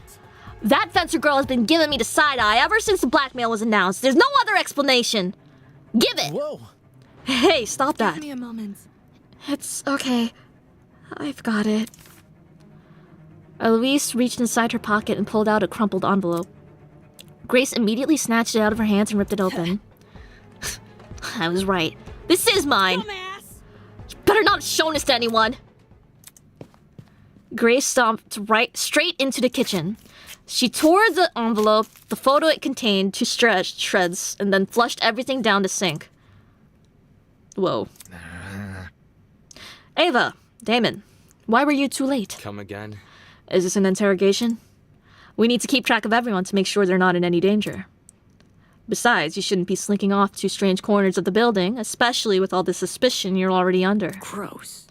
That fencer girl has been giving me the side-eye ever since the blackmail was announced. There's no other explanation. Give it! Whoa! Hey, stop that. Give me a moment. It's okay. I've got it. Eloise reached inside her pocket and pulled out a crumpled envelope. Grace immediately snatched it out of her hands and ripped it open. I was right. This is mine! Dumbass! You better not have shown this to anyone! Grace stomped straight into the kitchen. She tore the envelope, the photo it contained, to shreds, and then flushed everything down the sink. Whoa. Ava, Damon, why were you too late? Come again? Is this an interrogation? We need to keep track of everyone to make sure they're not in any danger. Besides, you shouldn't be slinking off to strange corners of the building, especially with all the suspicion you're already under. Gross.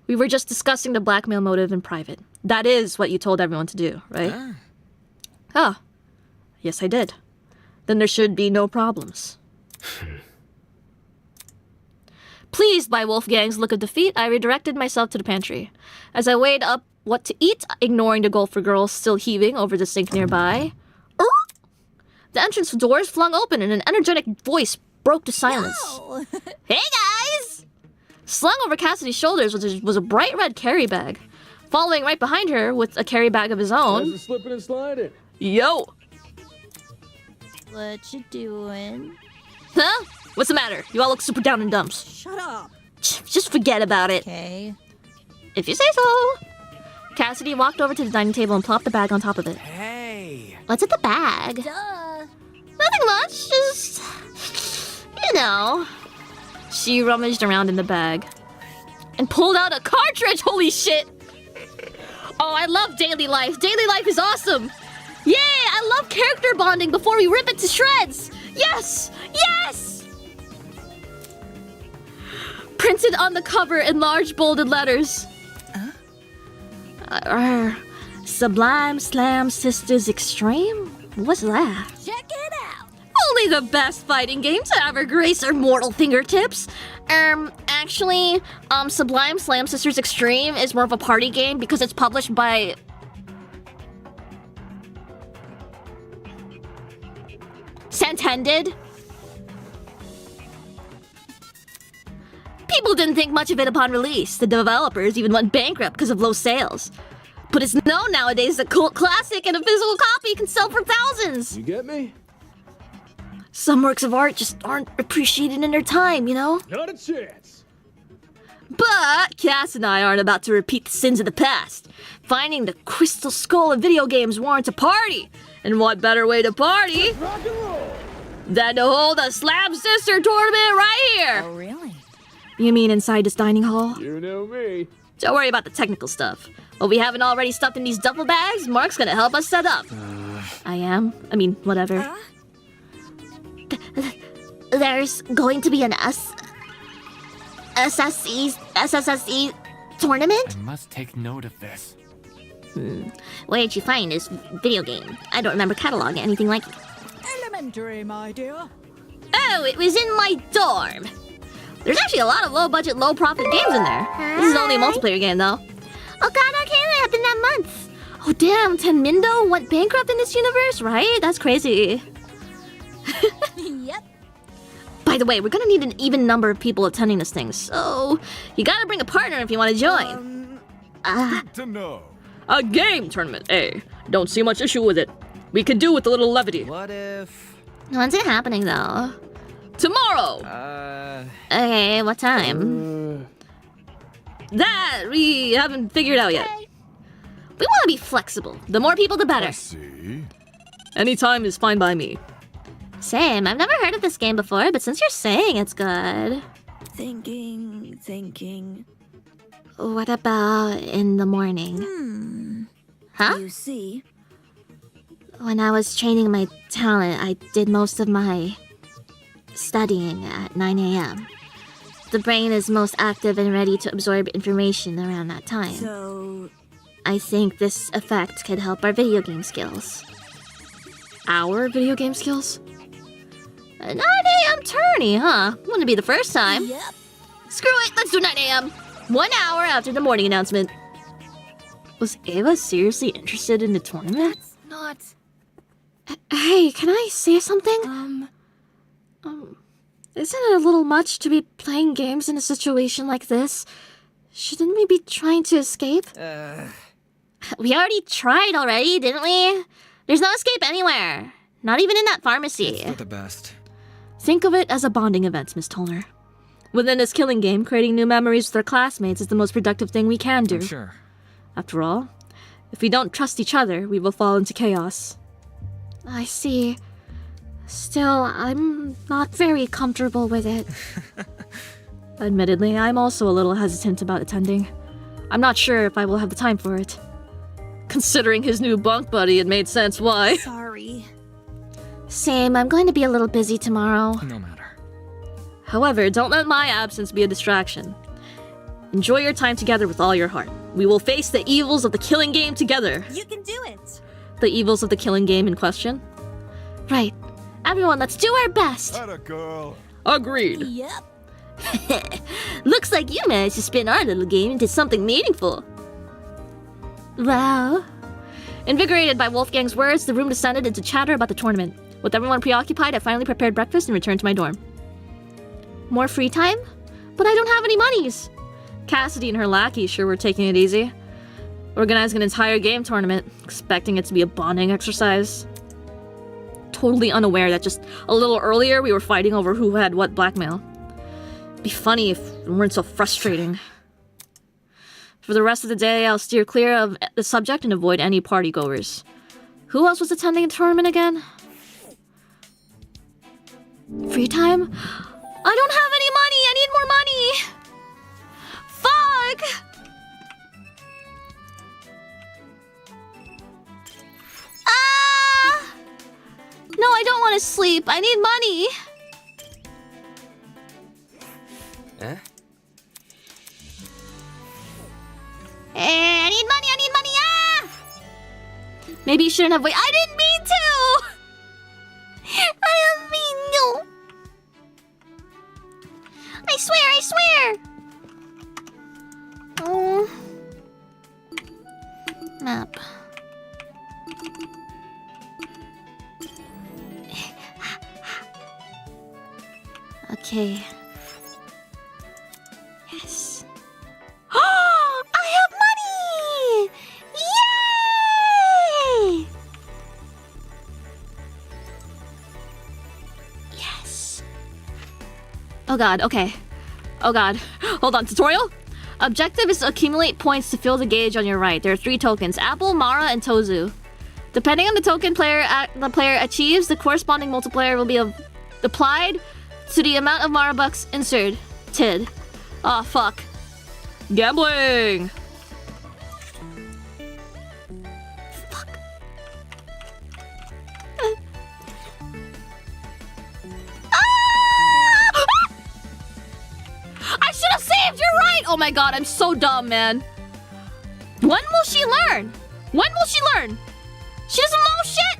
We were just discussing the blackmail motive in private. That is what you told everyone to do, right? Ah. Yes, I did. Then there should be no problems. Pleased by Wolfgang's look of defeat, I redirected myself to the pantry. As I weighed up what to eat, ignoring the gulper girl still heaving over the sink nearby, the entrance doors flung open and an energetic voice broke to silence. Oh. Hey guys! Slung over Cassidy's shoulders was a bright red carry bag. Following right behind her with a carry bag of his own. Slipping and sliding. Yo! What you doing? Huh? What's the matter? You all look super down in dumps. Shut up. Just forget about it. Okay. If you say so. Cassidy walked over to the dining table and plopped the bag on top of it. Hey. What's in the bag? Duh. Nothing much, just... you know. She rummaged around in the bag and pulled out a cartridge. Holy shit! Oh, I love daily life. Daily life is awesome. Yay! I love character bonding before we rip it to shreds. Yes! Yes! Printed on the cover in large bolded letters. Sublime Slam Sisters Extreme? What's that? Check it out. Only the best fighting game to ever grace our mortal fingertips. Actually, Sublime Slam Sisters Extreme is more of a party game because it's published by... Santended. People didn't think much of it upon release. The developers even went bankrupt because of low sales. But it's known nowadays that cult classic and a physical copy can sell for thousands. You get me? Some works of art just aren't appreciated in their time, you know? Not a chance. But Cass and I aren't about to repeat the sins of the past. Finding the crystal skull of video games warrants a party. And what better way to party Rock and roll. than to hold a Slam Sister tournament right here? Oh, really? You mean inside this dining hall? You know me. Don't worry about the technical stuff. What we haven't already stuffed in these duffel bags, Mark's gonna help us set up. I mean, whatever. There's going to be an SSE tournament? I must take note of this. Where'd you find this video game? I don't remember cataloging anything like it. Elementary, my dear. Oh, it was in my dorm. There's actually a lot of low-budget, low-profit games in there. This is only a multiplayer game, though. Oh god, okay, that happened that month. Oh, damn, Tenmindo went bankrupt in this universe, right? That's crazy. Yep. By the way, we're gonna need an even number of people attending this thing, so you gotta bring a partner if you want to join. To know. A game tournament, eh? Don't see much issue with it. We could do with a little levity. What if... When's it happening though? Tomorrow! Okay, what time? That we haven't figured out yet. We want to be flexible. The more people, the better. See? Any time is fine by me. Same, I've never heard of this game before, but since you're saying it's good. Thinking. What about in the morning? Huh? You see? When I was training my talent, I did most of my studying at 9 a.m. The brain is most active and ready to absorb information around that time. So... I think this effect could help our video game skills. Our video game skills? A 9 a.m. tourney, huh? Wouldn't be the first time. Yep. Screw it, let's do 9 a.m. 1 hour after the morning announcement. Was Ava seriously interested in the tournament? Not... Hey, can I say something? Isn't it a little much to be playing games in a situation like this? Shouldn't we be trying to escape? We already tried already, didn't we? There's no escape anywhere. Not even in that pharmacy. For the best. Think of it as a bonding event, Miss Toller. Within this killing game, creating new memories with our classmates is the most productive thing we can do. I'm sure. After all, if we don't trust each other, we will fall into chaos. I see. Still, I'm not very comfortable with it. Admittedly, I'm also a little hesitant about attending. I'm not sure if I will have the time for it. Considering his new bunk buddy, it made sense why. Sorry. Same, I'm going to be a little busy tomorrow. No matter. However, don't let my absence be a distraction. Enjoy your time together with all your heart. We will face the evils of the killing game together. You can do it. The evils of the killing game in question? Right. Everyone, let's do our best. Atta girl. Agreed. Yep. Looks like you managed to spin our little game into something meaningful. Wow. Invigorated by Wolfgang's words, the room descended into chatter about the tournament. With everyone preoccupied, I finally prepared breakfast and returned to my dorm. More free time? But I don't have any monies. Cassidy and her lackey sure were taking it easy. Organizing an entire game tournament, expecting it to be a bonding exercise. Totally unaware that just a little earlier we were fighting over who had what blackmail. It'd be funny if it weren't so frustrating. For the rest of the day, I'll steer clear of the subject and avoid any partygoers. Who else was attending the tournament again? Free time? I don't have any money! I need more money! Fuck! Ah! No, I don't want to sleep. I need money. Eh? I need money, ah! Maybe you shouldn't have waited. I didn't mean to! I don't mean no. I swear. Oh. Map. Okay. Yes. Oh, I have money! Yay! Yes. Oh god, okay. Oh god. Hold on, tutorial? Objective is to accumulate points to fill the gauge on your right. There are 3 tokens: Apple, Mara, and Tozu. Depending on the token the player achieves, the corresponding multiplier will be applied to the amount of Mara bucks inserted. Oh fuck. Gambling! Fuck. I should have saved, you're right! Oh my god, I'm so dumb, man. When will she learn? When will she learn? She doesn't know shit!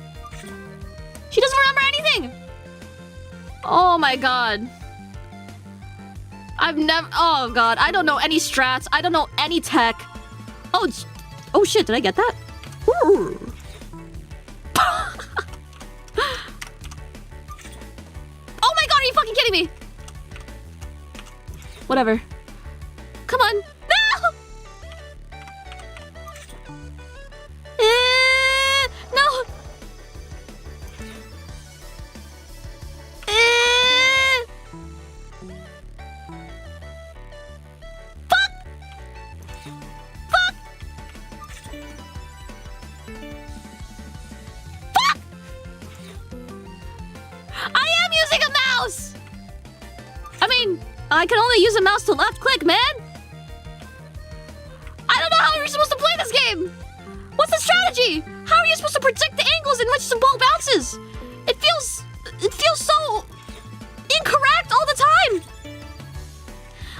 She doesn't remember anything! Oh my god. I've never... Oh god, I don't know any strats. I don't know any tech. Oh shit, did I get that? Ooh. Oh my god, are you fucking kidding me? Whatever. Come on. No! No! Fuck! Fuck! Fuck! I am using a mouse! I mean, I can only use a mouse to left click, man! I don't know how you're supposed to play this game! What's the strategy? How are you supposed to predict the angles in which the ball bounces? It feels so incorrect all the time!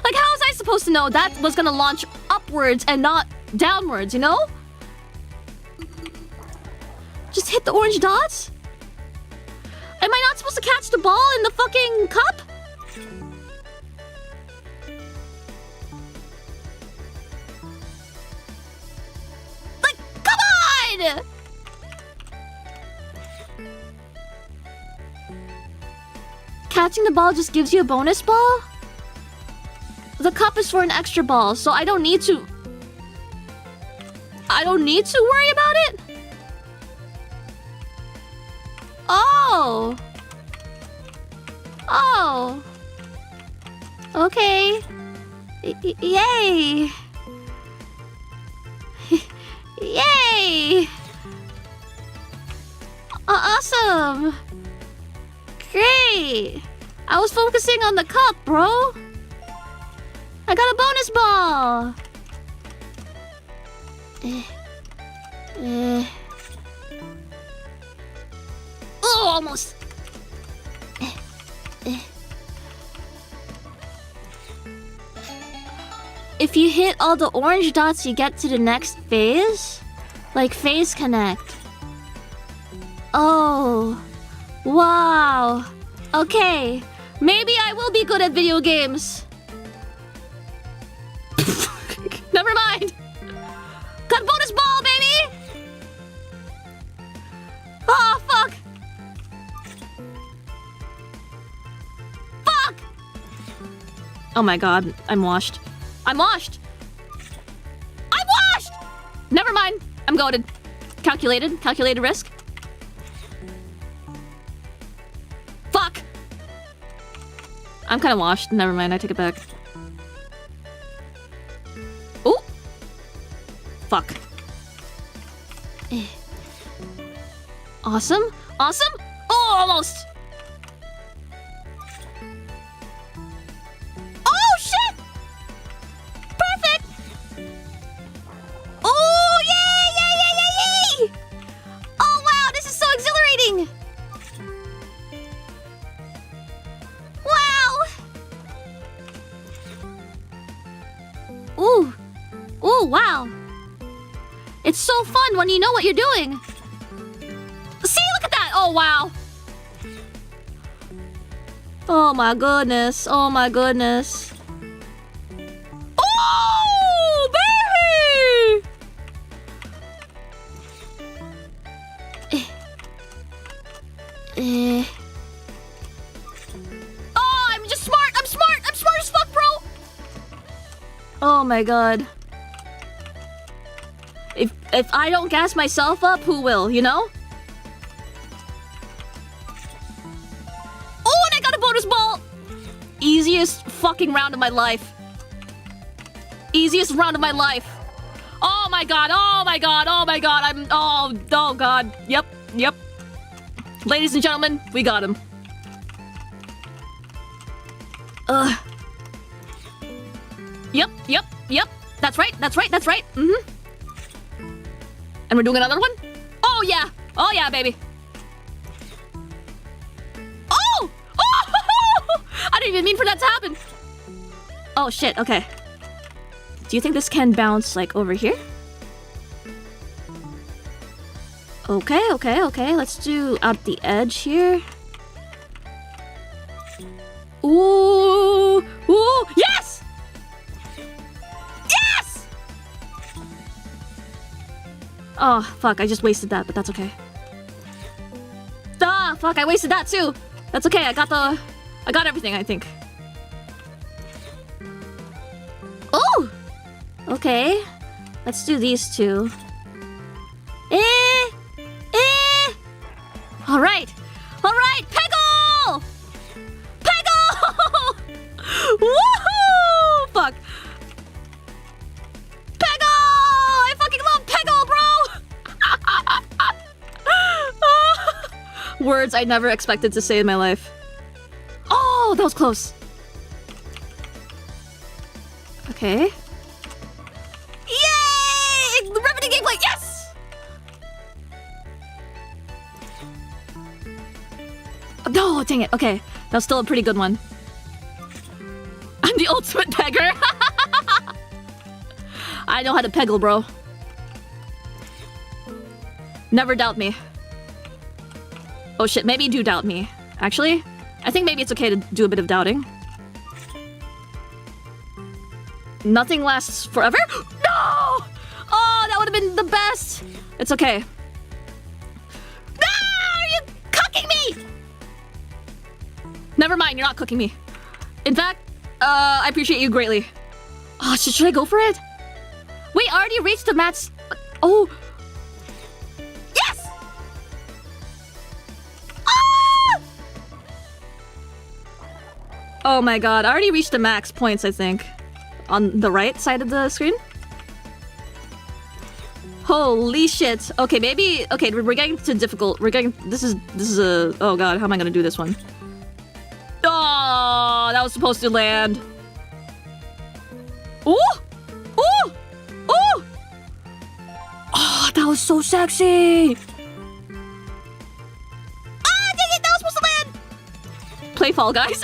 Like, how was I supposed to know that was gonna launch upwards and not downwards, you know? Just hit the orange dots? Am I not supposed to catch the ball in the fucking cup? Like, come on! Catching the ball just gives you a bonus ball? The cup is for an extra ball, so I don't need to worry about it? Oh. Oh. Okay. Yay. Yay. Awesome. Great. I was focusing on the cup, bro. I got a bonus ball. Oh, almost. If you hit all the orange dots, you get to the next phase? Like phase connect. Oh. Wow. Okay. Maybe I will be good at video games. Never mind. Got a bonus ball, baby! Oh, fuck! Fuck! Oh my god, I'm washed. I'm washed! I'm washed! Never mind. I'm goated. Calculated risk. Fuck! I'm kind of washed. Never mind, I take it back. Oh! Fuck. Awesome. Awesome! Oh, almost! Oh, shit! Perfect! Oh, yay! Oh, wow, this is so exhilarating! Wow! Ooh. Ooh, wow. It's so fun when you know what you're doing. See, look at that! Oh, wow. Oh my goodness. Oh my goodness. Oh, baby! Oh, I'm just smart. I'm smart as fuck, bro. Oh my god. If I don't gas myself up, who will, you know? Oh, and I got a bonus ball! Easiest fucking round of my life. Easiest round of my life. Oh my god, oh my god, oh my god, oh god. Yep. Ladies and gentlemen, we got him. Yep. That's right. Mm-hmm. And we're doing another one? Oh yeah, baby. Oh! I didn't even mean for that to happen. Oh shit, okay. Do you think this can bounce like over here? Okay. Let's do out the edge here. Ooh! Yes! Yes! Oh, fuck, I just wasted that, but that's okay. Ah, fuck, I wasted that too. That's okay, I got everything, I think. Oh! Okay. Let's do these two. Alright, Peggle! Woohoo! Fuck. Peggle! I fucking love Peggle, bro! Words I never expected to say in my life. Oh, that was close. Okay. Yay! Riveting gameplay, yes! No, dang it. Okay, that was still a pretty good one. I'm the ultimate pegger. I know how to peggle, bro. Never doubt me. Oh shit, maybe do doubt me. Actually, I think maybe it's okay to do a bit of doubting. Nothing lasts forever? No! Oh, that would have been the best. It's okay. No! Are you cooking me? Never mind, you're not cooking me. In fact, I appreciate you greatly. Oh, should I go for it? Wait, I already reached the max. Oh. Yes! Ah! Oh my god, I already reached the max points, I think. On the right side of the screen. Holy shit. Okay, maybe... Okay, we're getting to difficult. We're getting... This is a... Oh god, how am I gonna do this one? Oh, that was supposed to land. Ooh! Ooh! Ooh! Oh, that was so sexy! Ah, dang it! That was supposed to land! Play Fall Guys.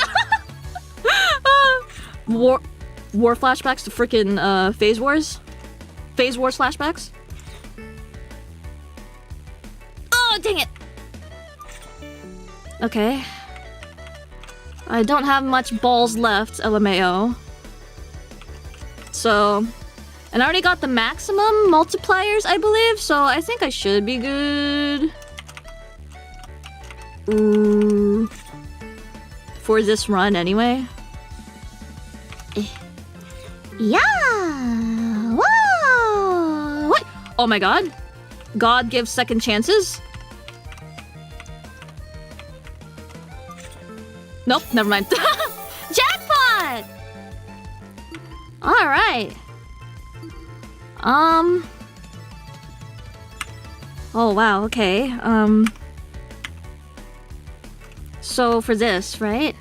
War flashbacks to freaking Phase Wars? Phase Wars flashbacks? Oh, dang it! Okay. I don't have much balls left, LMAO. So... And I already got the maximum multipliers, I believe, so I think I should be good. Ooh. For this run, anyway. Yeah. Whoa. What? Oh my god. God gives second chances? Nope, never mind. Jackpot. All right. Oh wow, okay. So for this, right?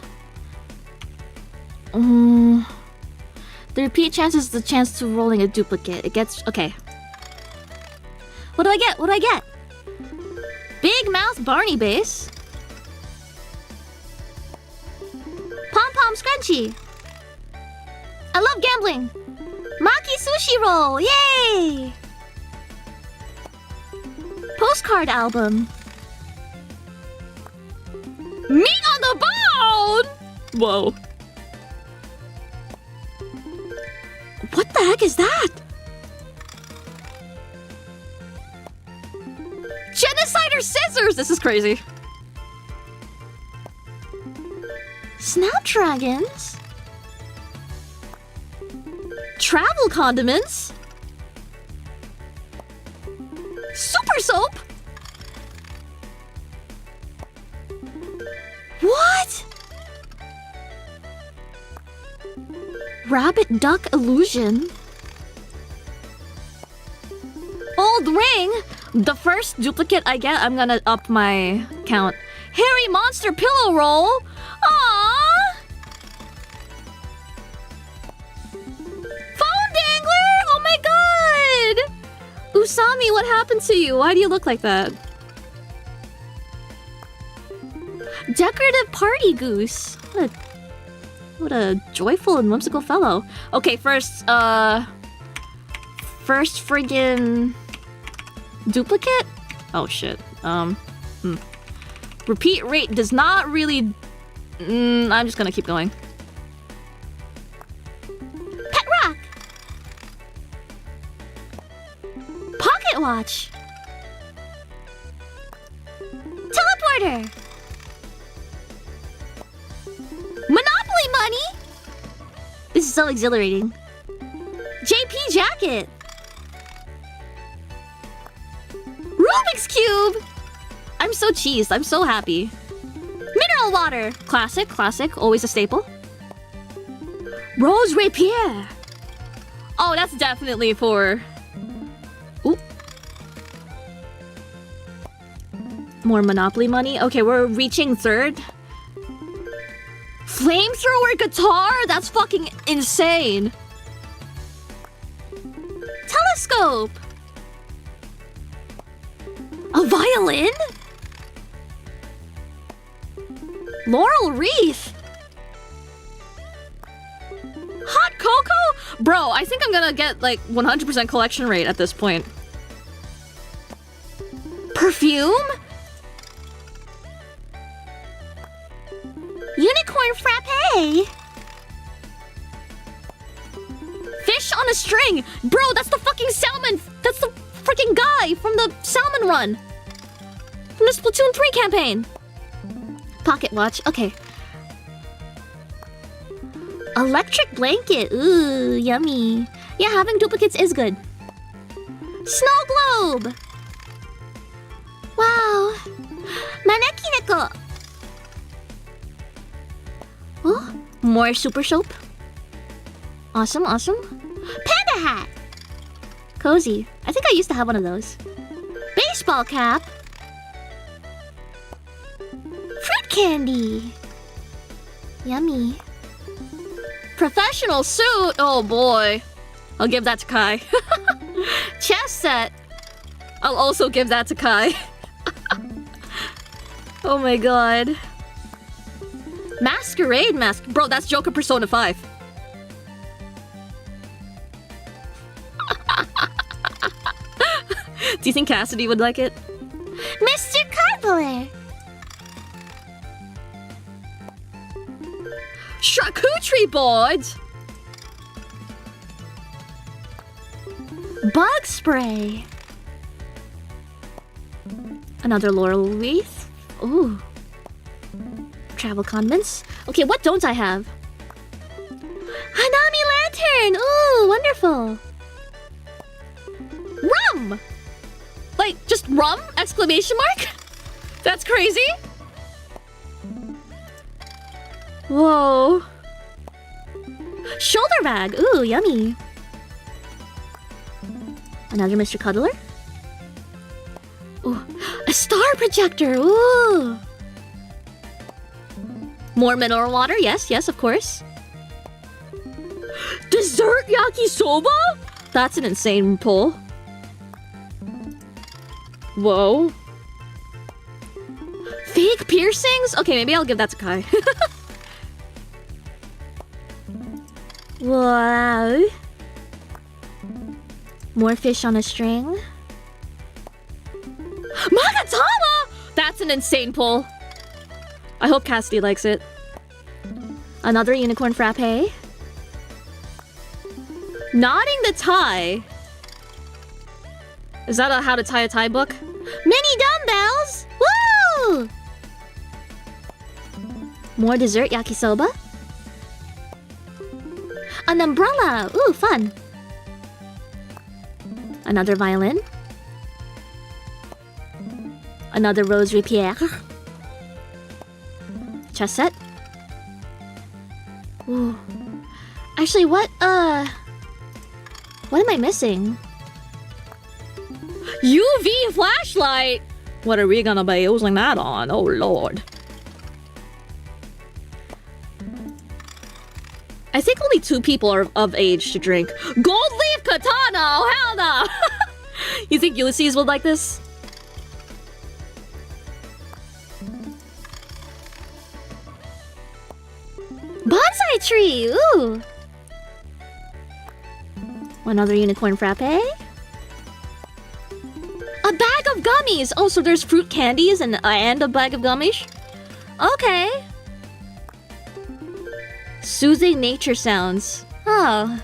The repeat chance is the chance to rolling a duplicate. It gets okay. What do I get? What do I get? Big Mouth Barney base. Pom Pom Scrunchie. I love gambling. Maki Sushi Roll. Yay. Postcard album. Meat on the bone! Whoa. What the heck is that? Genocider scissors! This is crazy. Snapdragons. Travel condiments. Super soap. What? Rabbit duck illusion. Old ring. The first duplicate I get, I'm gonna up my count. Hairy monster pillow roll. Aww. Phone dangler. Oh my god. Usami, what happened to you? Why do you look like that? Decorative party goose. What a joyful and whimsical fellow. Okay, first friggin' duplicate? Oh shit. Repeat rate does not really... I'm just gonna keep going. Pet rock. Pocket watch. Teleporter. Monopoly money. This is so exhilarating. JP jacket. Rubik's cube. I'm so cheesed. I'm so happy. Mineral water. Classic, classic. Always a staple. Rose rapier. Oh, that's definitely for... Ooh. More Monopoly money. Okay, we're reaching third. Flamethrower guitar? That's fucking insane. Telescope. A violin? Laurel wreath. Hot cocoa? Bro, I think I'm gonna get like 100% collection rate at this point. Perfume? Unicorn frappe. Fish on a string. Bro, that's the fucking salmon. That's the freaking guy from the salmon run. From the Splatoon 3 campaign. Pocket watch. Okay. Electric blanket. Ooh, yummy. Yeah, having duplicates is good. Snow globe. Wow. Maneki neko. Oh, more super soap. Awesome, awesome. Panda hat. Cozy. I think I used to have one of those. Baseball cap. Fruit candy. Yummy. Professional suit. Oh boy. I'll give that to Kai. Chess set. I'll also give that to Kai. Oh my god. Masquerade mask. Bro, that's Joker Persona 5. Do you think Cassidy would like it? Mr. Cuddler. Charcuterie board. Bug spray. Another laurel wreath. Ooh. Travel condiments. Okay, what don't I have? Hanami lantern! Ooh, wonderful. Rum! Like, just rum? Exclamation mark? That's crazy. Whoa. Shoulder bag. Ooh, yummy. Another Mr. Cuddler. Ooh, a star projector. Ooh. More mineral water. Yes, yes, of course. Dessert yakisoba? That's an insane pull. Whoa. Fake piercings? Okay, maybe I'll give that to Kai. Wow. More fish on a string. Magatama! That's an insane pull. I hope Cassidy likes it. Another unicorn frappe. Knotting the tie. Is that a how to tie a tie book? Mini dumbbells! Woo! More dessert yakisoba. An umbrella! Ooh, fun. Another violin. Another rosary pierre. Chess set. Ooh. Actually, what am I missing? UV flashlight! What are we gonna be using that on? Oh lord. I think only 2 people are of age to drink. Gold leaf katana! Oh hell no! You think Ulysses would like this? Bonsai tree! Ooh! Another unicorn frappe. A bag of gummies! Oh, so there's fruit candies and a bag of gummies? Okay. Soothing nature sounds. Oh.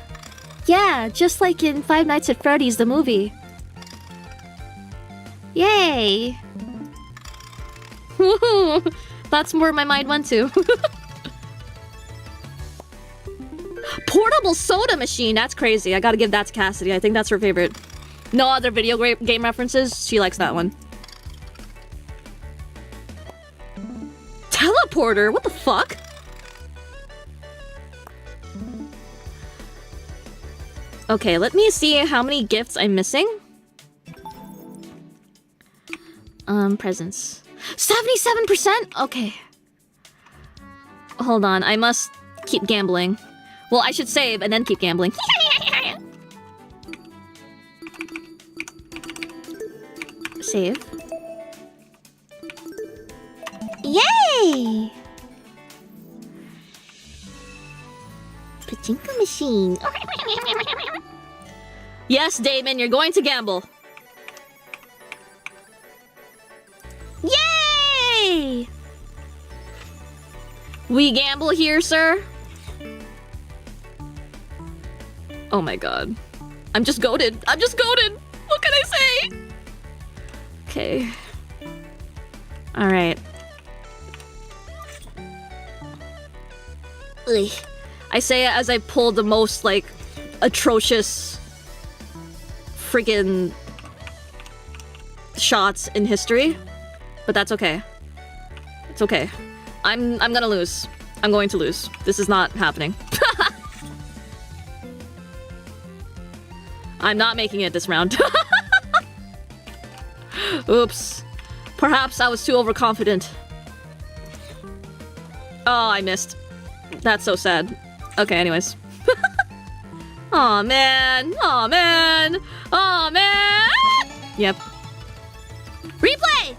Yeah, just like in Five Nights at Freddy's, the movie. Yay! Woohoo! That's where my mind went to. Portable soda machine! That's crazy. I gotta give that to Cassidy. I think that's her favorite. No other video game references. She likes that one. Teleporter? What the fuck? Okay, let me see how many gifts I'm missing. Presents. 77%? Okay. Hold on, I must keep gambling. Well, I should save and then keep gambling. Save. Yay! Pachinko machine. Yes, Damon, you're going to gamble. Yay! We gamble here, sir? Oh my god. I'm just goated. I'm just goated. What can I say? Okay. Alright. I say it as I pull the most, like, atrocious friggin' shots in history. But that's okay. It's okay. I'm gonna lose. I'm going to lose. This is not happening. I'm not making it this round. Oops. Perhaps I was too overconfident. Oh, I missed. That's so sad. Okay, anyways. Aw, man. Aw, man. Aw, man. Yep. Replay!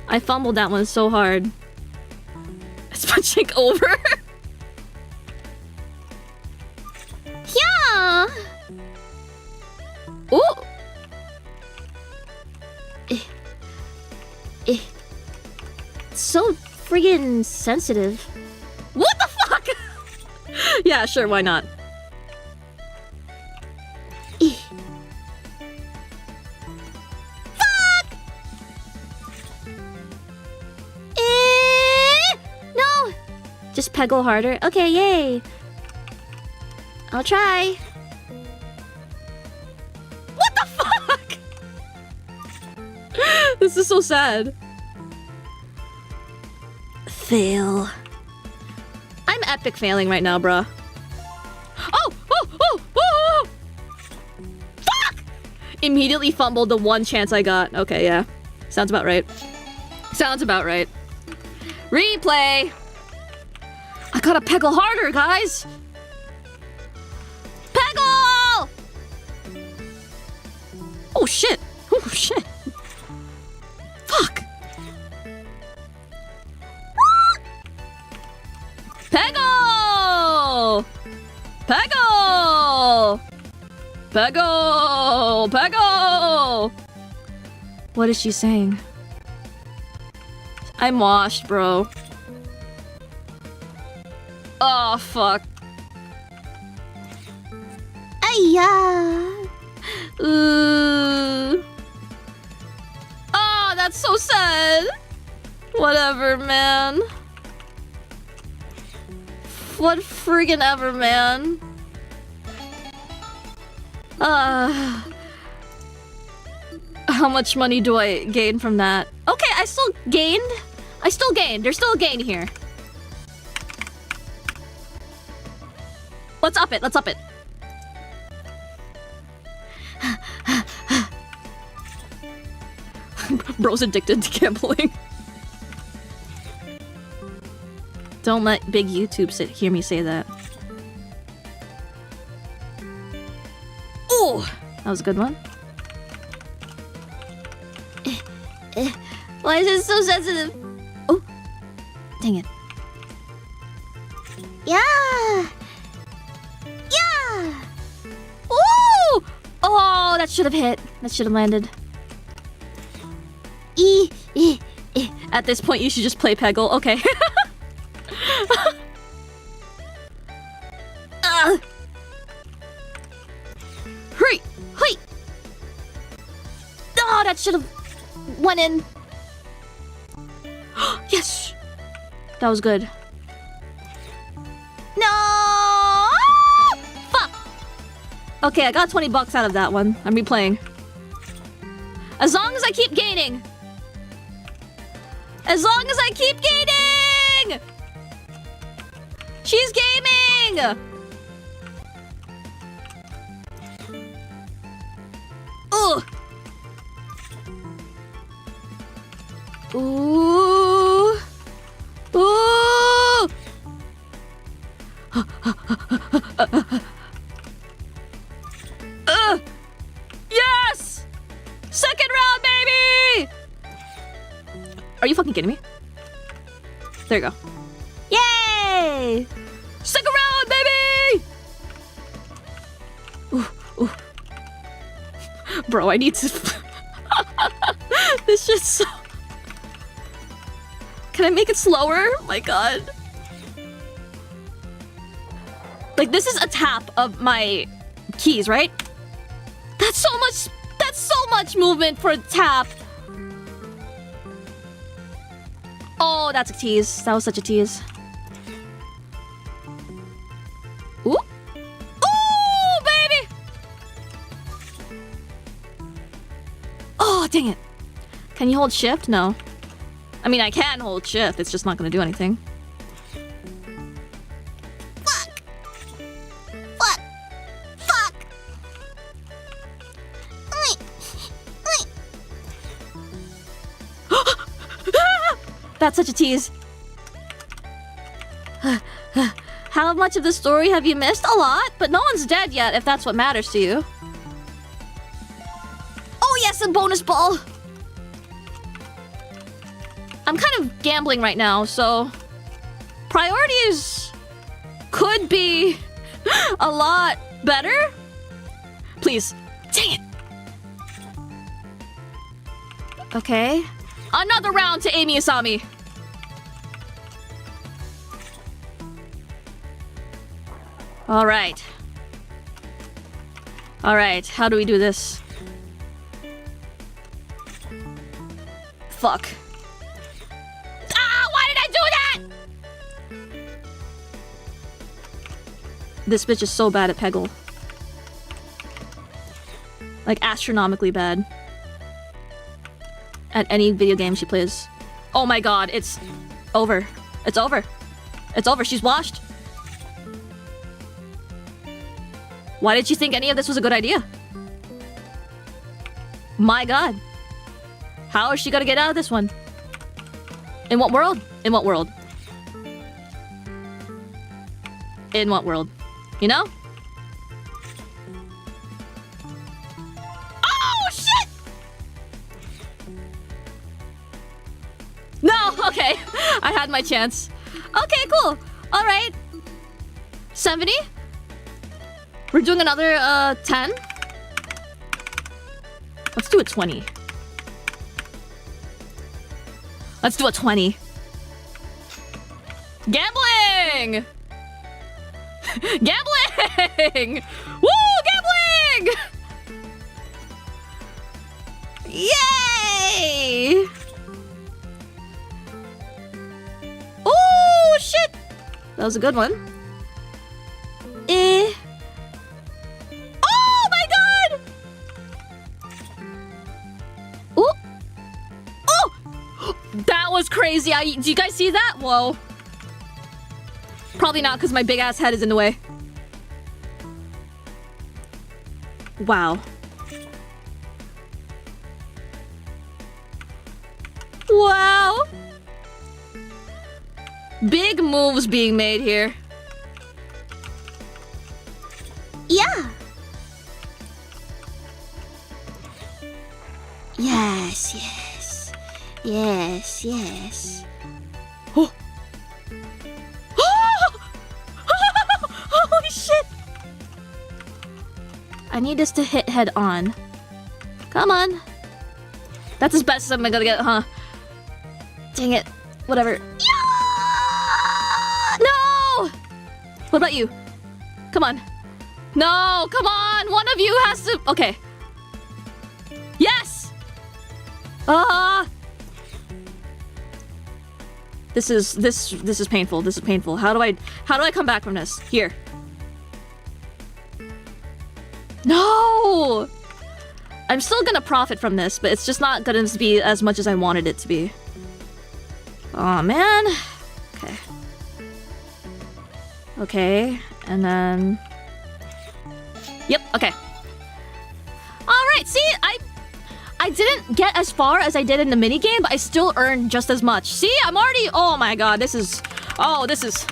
I fumbled that one so hard. Is punching over? Yeah! Ooh! It's so friggin' sensitive. What the fuck? Yeah, sure, why not? No! Just peggle harder. Okay, yay. I'll try. What the fuck? This is so sad. Fail. I'm epic failing right now, bruh. Oh! Fuck! Immediately fumbled the one chance I got. Okay, yeah. Sounds about right. Sounds about right. Replay! I gotta peggle harder, guys! Peggle! Oh shit! Oh shit! Fuck! Peggle! Peggle! Peggle! Peggle! What is she saying? I'm washed, bro. Oh, fuck. Ayya. Oh, that's so sad. Whatever, man. What friggin' ever, man. How much money do I gain from that? Okay, I still gained. There's still a gain here. Let's up it. Bro's addicted to gambling. Don't let big YouTube hear me say that. Oh, that was a good one. Why is it so sensitive? Oh, dang it. Yeah. Ooh! Oh, that should have hit. That should have landed. At this point, you should just play Peggle. Okay. Hurry! Hurry! Oh, that should have went in. Yes! That was good. No! Fuck! Okay, I got 20 bucks out of that one. I'm replaying. As long as I keep gaining. As long as I keep gaining! She's gaming! Ugh! Ooh! Ooh! Yes! Second round, baby! Are you fucking kidding me? There you go. Yay! Second round, baby! Ooh, ooh. Bro, I need to... This shit's so... Can I make it slower? My god. Like, this is a tap of my keys, right? That's so much movement for a tap. Oh, that's a tease. That was such a tease. Ooh. Ooh, baby! Oh, dang it. Can you hold shift? No. I mean, I can hold shift. It's just not gonna do anything. That's such a tease. How much of the story have you missed? A lot, but no one's dead yet, if that's what matters to you. Oh yes, a bonus ball! I'm kind of gambling right now, so... Priorities could be a lot better. Please. Dang it! Okay. Another round to Eimi Isami. Alright. Alright, how do we do this? Fuck. Ah, why did I do that? This bitch is so bad at Peggle. Like, astronomically bad. At any video game she plays. Oh my god, it's over. It's over. It's over. She's washed. Why did you think any of this was a good idea? My god. How is she gonna get out of this one? In what world? In what world? In what world? You know? Oh, shit! No, okay. I had my chance. Okay, cool. All right. 70? We're doing another 10? Let's do a 20. Let's do a 20. Gambling! Gambling! Woo, gambling! Yay! Oh, shit! That was a good one. Oh my god! Oh! Oh! That was crazy. Do you guys see that? Whoa. Probably not because my big ass head is in the way. Wow. Wow. Big moves being made here. Yeah. Yes, yes. Yes, yes. Oh. Holy shit! I need this to hit head on. Come on. That's as best as I'm gonna get, huh? Dang it. Whatever. Yeah! No! What about you? Come on. No, come on! One of you has to... Okay. Yes! This is painful. This is painful. How do I come back from this? Here. No! I'm still gonna profit from this, but it's just not gonna be as much as I wanted it to be. Oh man. Okay. Okay, and then... Yep, okay. Alright, see, I didn't get as far as I did in the minigame, but I still earned just as much. See, I'm already... Oh my god, this is... Oh, this is...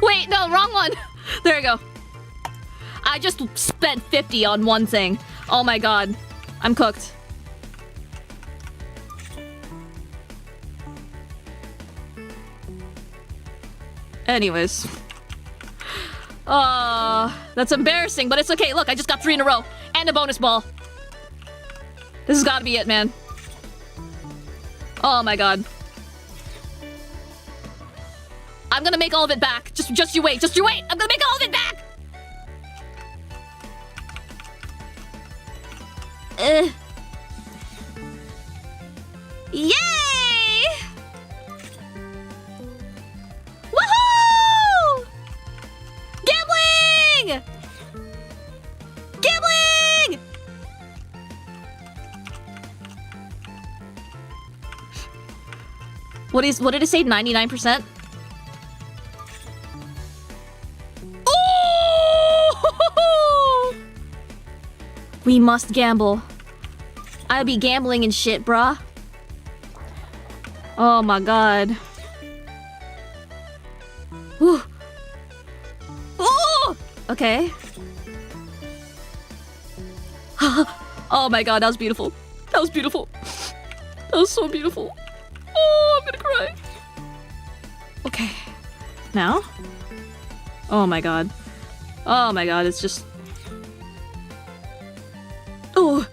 Wait, no, wrong one. There we go. I just spent 50 on one thing. Oh my god. I'm cooked. Anyways. That's embarrassing, but it's okay. Look, I just got 3 in a row. And a bonus ball. This has got to be it, man. Oh my god. I'm gonna make all of it back. Just you wait. Just you wait. I'm gonna make all of it back. Yay! Woohoo! Gambling! Gambling! What did it say? 99%? We must gamble. I'll be gambling and shit, bruh. Oh my god. Whew. Ooh! Okay. Oh my god, that was beautiful. That was beautiful. That was so beautiful. Oh, I'm gonna cry. Okay. Now? Oh my god. Oh my god, it's just... Oh.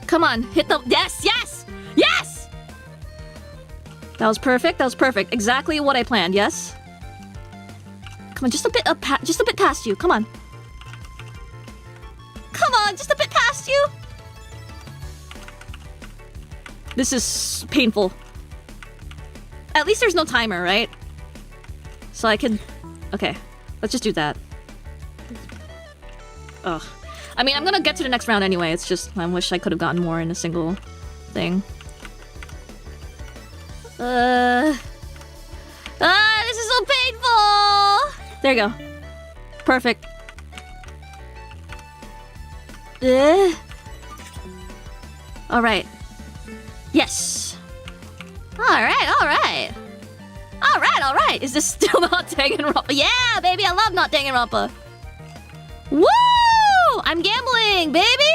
Come on, hit the... Yes, yes! Yes! That was perfect, that was perfect. Exactly what I planned, yes? Come on, just a bit past you, come on. Come on, just a bit past you. This is painful. At least there's no timer, right? So I can... Okay, let's just do that. Ugh. I mean, I'm gonna get to the next round anyway. It's just, I wish I could have gotten more in a single thing. This is so painful! There you go. Perfect. Alright. Yes! Alright. Alright. Is this still not Danganronpa? Yeah, baby, I love not Danganronpa. Woo! I'm gambling, baby!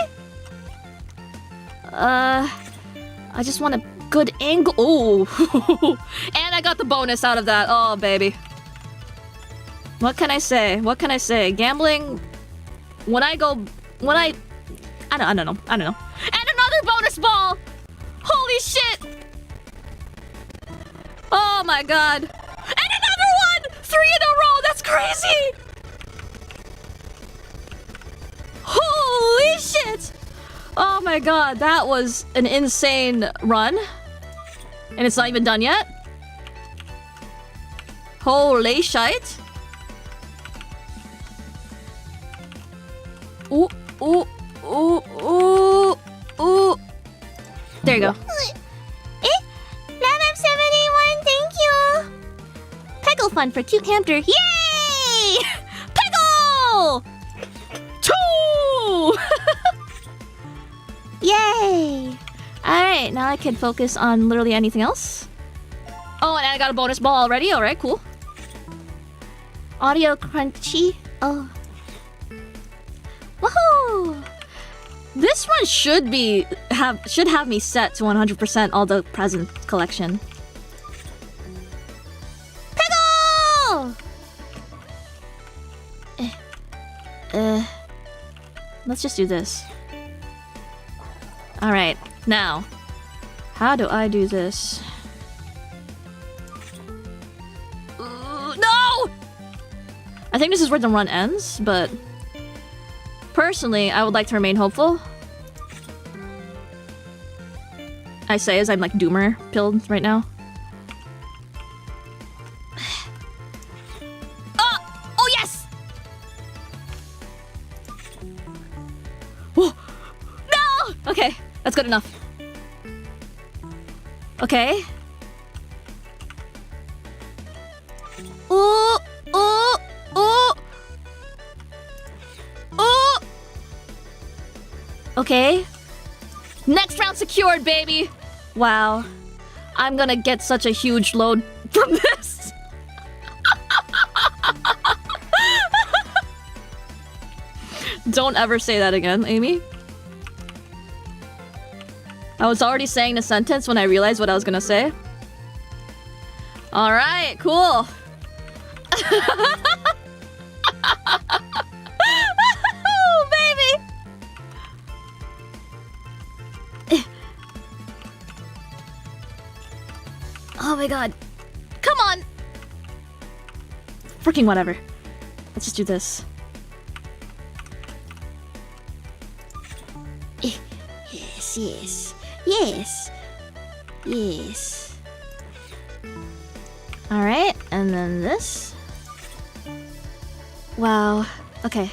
I just want a good angle. Oh! And I got the bonus out of that. Oh, baby. What can I say? Gambling... I don't know. And another bonus ball! Holy shit! Oh my god. And another one! 3 in a row! That's crazy! Holy shit! Oh my god, that was an insane run. And it's not even done yet? Holy shite. Ooh. There you go. Lamb71, thank you! Peggle fun for cute hamster. Yay! Peggle! 2! Yay! Alright, now I can focus on literally anything else. Oh, and I got a bonus ball already. Alright, cool. Audio crunchy. Oh. Woohoo! This one should have me set to 100% all the present collection. Peggle! Let's just do this. Alright, now. How do I do this? No! I think this is where the run ends, but... Personally, I would like to remain hopeful. I say as I'm like doomer pilled right now. Oh yes! Whoa. No! Okay, that's good enough. Okay. Ooh! Okay. Next round secured, baby! Wow. I'm gonna get such a huge load from this. Don't ever say that again, Amy. I was already saying the sentence when I realized what I was gonna say. Alright, cool. Oh, baby! Oh my god. Come on! Freaking whatever. Let's just do this. Yes. Alright, and then this. Wow. Okay.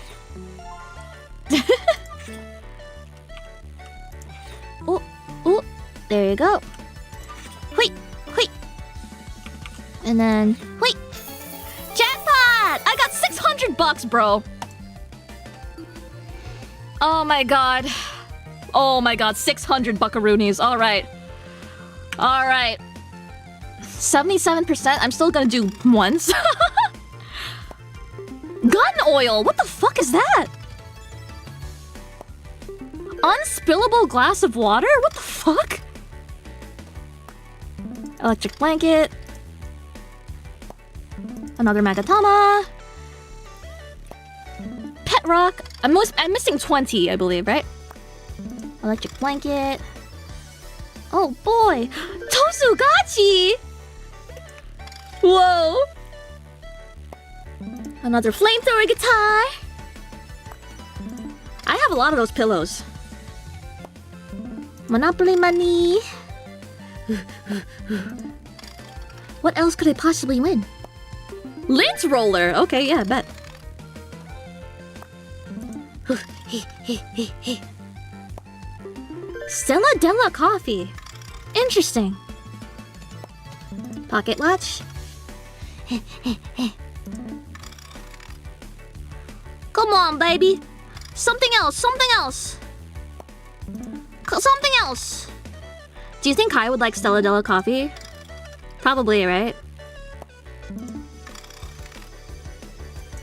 Ooh. There you go. Wait. And then, wait! Jackpot! I got $600, bro! Oh my god. 600 buckaroonies. Alright. 77%? I'm still gonna do once. Gun oil! What the fuck is that? Unspillable glass of water? What the fuck? Electric blanket. Another Magatama. Pet rock. I'm missing 20, I believe, right? Electric blanket. Oh boy! Tosugachi! Whoa! Another flamethrower guitar. I have a lot of those pillows. Monopoly money. What else could I possibly win? Lint roller. Okay, yeah, bet. Stella Della coffee. Interesting. Pocket watch. Come on, baby. Something else. Something else. Something else. Do you think Kai would like Stella Della coffee? Probably, right?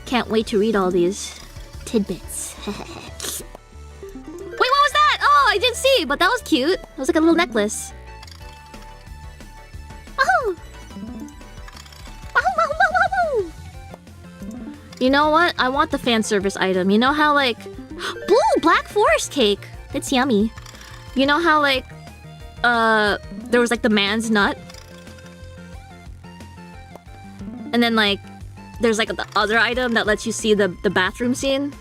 Can't wait to read all these tidbits. Wait, what was that? Oh, I didn't see, but that was cute. It was like a little necklace. Wahoo! Wahoo, wahoo, wahoo, wahoo! You know what? I want the fan service item. You know how, like... Blue Black Forest cake! It's yummy. You know how, like... there was, like, the man's nut? And then, like... There's, like, the other item that lets you see the bathroom scene?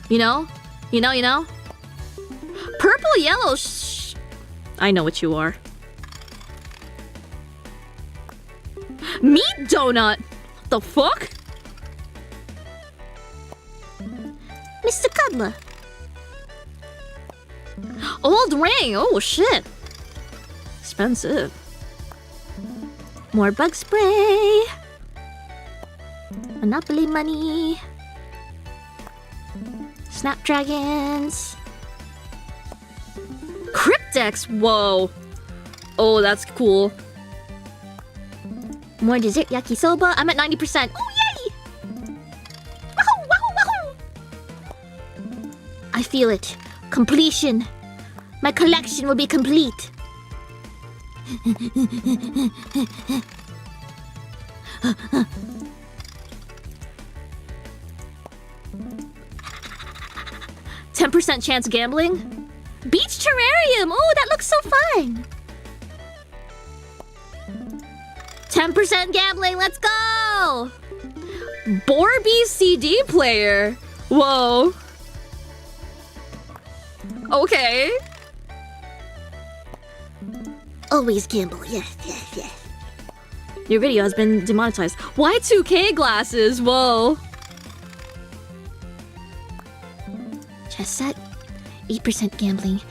You know? You know? Purple, yellow, I know what you are. Meat donut! What the fuck? Mr. Cuddler. Old ring! Oh, shit. Expensive. More bug spray. Monopoly money. Snapdragons. Cryptex! Whoa. Oh, that's cool. More dessert yakisoba. I'm at 90%. Oh, yay! Wahoo, wahoo, wahoo! I feel it. Completion. My collection will be complete. 10% chance gambling? Beach terrarium! Oh, that looks so fun! 10% gambling, let's go! Borby CD player. Whoa. Okay. Always gamble. Yes, yes, yes. Your video has been demonetized. Y2K glasses. Whoa. Chess set. 8% gambling.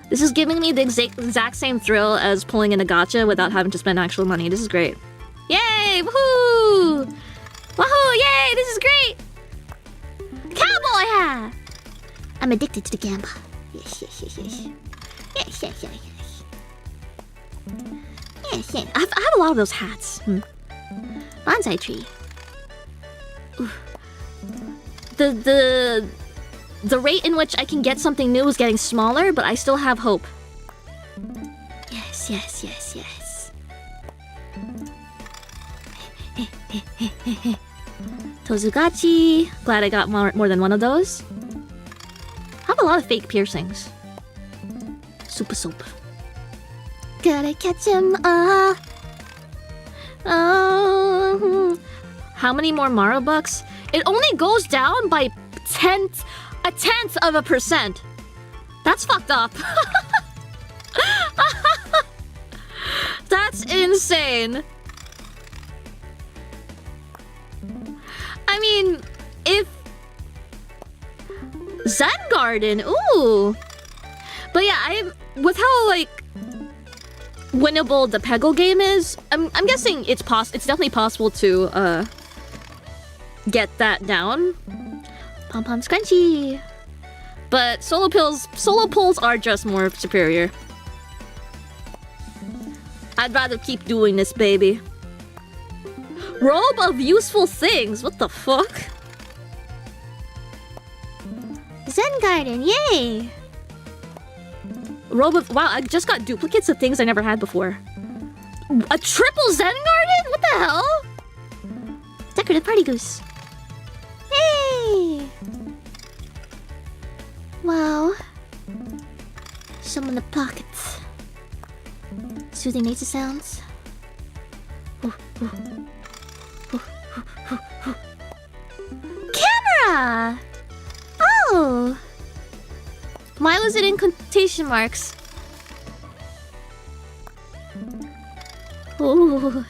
This is giving me the exact same thrill as pulling in a gacha without having to spend actual money. This is great. Yay! Woohoo! Woohoo! Yay! This is great! Cowboy hat! I'm addicted to the gamble. Yes, yes, yes, yes. Yes, yes, yes, yes. Yes, yes. I have a lot of those hats. Bonsai tree. Ooh. The rate in which I can get something new is getting smaller, but I still have hope. Yes, yes, yes, yes. Tozugachi. Glad I got more than one of those. I have a lot of fake piercings. Super soap. Gotta catch him all. Oh. How many more Mara bucks? It only goes down by a tenth of a percent. That's fucked up. That's insane. I mean, if Zen Garden, ooh. But yeah, with how like winnable the Peggle game is, I'm guessing it's definitely possible to get that down. Pom pom scrunchy. But solo pulls are just more superior. I'd rather keep doing this, baby. Robe of useful things. What the fuck? Zen Garden, yay! Robe of wow! I just got duplicates of things I never had before. A triple Zen Garden? What the hell? Decorative party goose. Hey! Wow. Some in the pockets. Soothing nature sounds. Camera! Oh! Why was it in quotation marks? Ooh.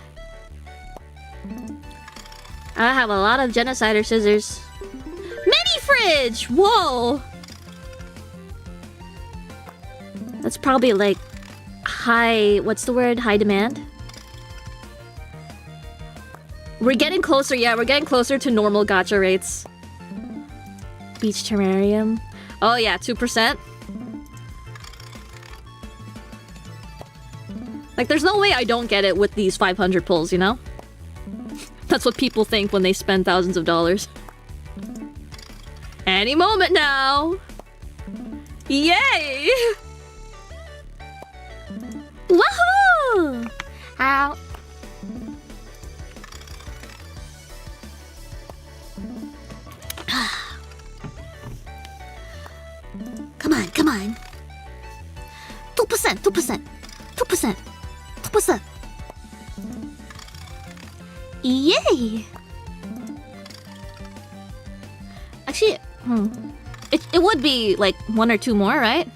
I have a lot of genocider scissors. Mini fridge! Whoa! That's probably like high... what's the word? High demand? We're getting closer, yeah, we're getting closer to normal gacha rates. Beach terrarium. Oh yeah, 2%. Like, there's no way I don't get it with these 500 pulls, you know? That's what people think when they spend thousands of dollars. Any moment now! Yay! Woohoo! Ow. Come on, come on. 2%, 2%, 2%, 2%. Yay! Actually, it would be like 1 or 2 more, right?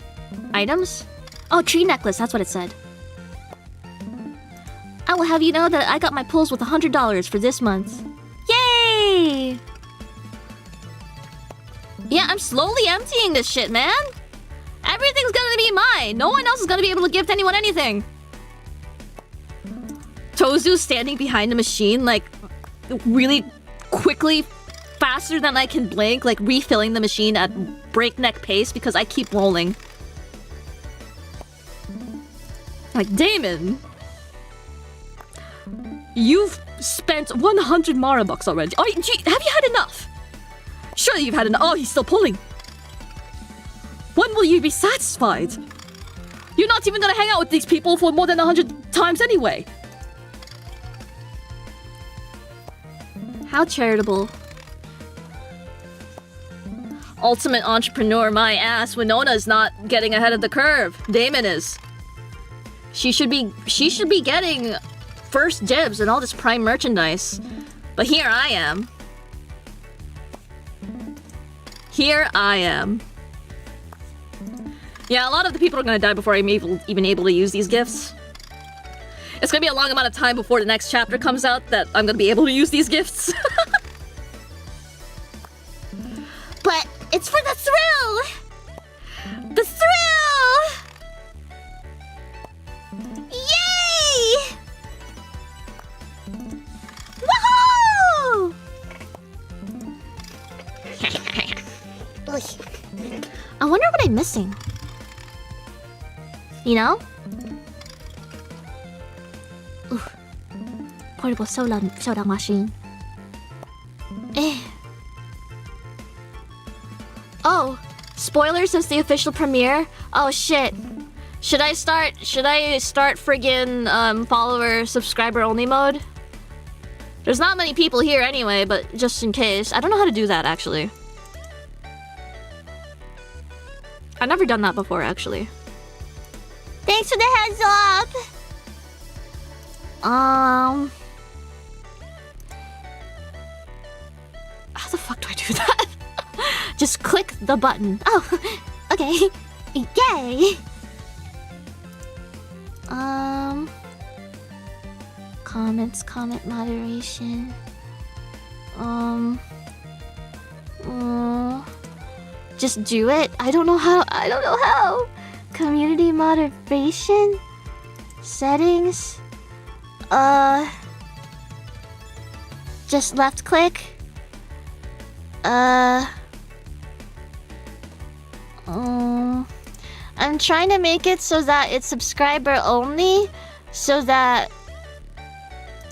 Items? Oh, tree necklace, that's what it said. I will have you know that I got my pulls with $100 for this month. Yay! Yeah, I'm slowly emptying this shit, man. Everything's gonna be mine. No one else is gonna be able to gift anyone anything. Tozu's standing behind the machine, like, really quickly, faster than I can blink, like, refilling the machine at breakneck pace because I keep rolling. Like, Damon, you've spent 100 Mara bucks already. Oh, have you had enough? Surely you've had enough. Oh, he's still pulling. When will you be satisfied? You're not even gonna hang out with these people for more than 100 times anyway. How charitable. Ultimate entrepreneur, my ass. Winona's not getting ahead of the curve. Damon is. She should be getting first dibs and all this prime merchandise. But here I am. Here I am. Yeah, a lot of the people are gonna die before I'm even able to use these gifts. It's gonna be a long amount of time before the next chapter comes out that I'm gonna be able to use these gifts. But it's for the thrill! The thrill! Yay! Woohoo! I wonder what I'm missing. You know? Ooh. Portable soda machine. Oh, spoilers since the official premiere? Oh shit. Should I start friggin' follower subscriber only mode? There's not many people here anyway, but just in case. I don't know how to do that actually. I've never done that before actually. Thanks for the heads up! How the fuck do I do that? Just click the button. Oh, okay. Yay! Comments, comment moderation. Just do it? I don't know how. Community moderation? Settings? Just left click. I'm trying to make it so that it's subscriber only, so that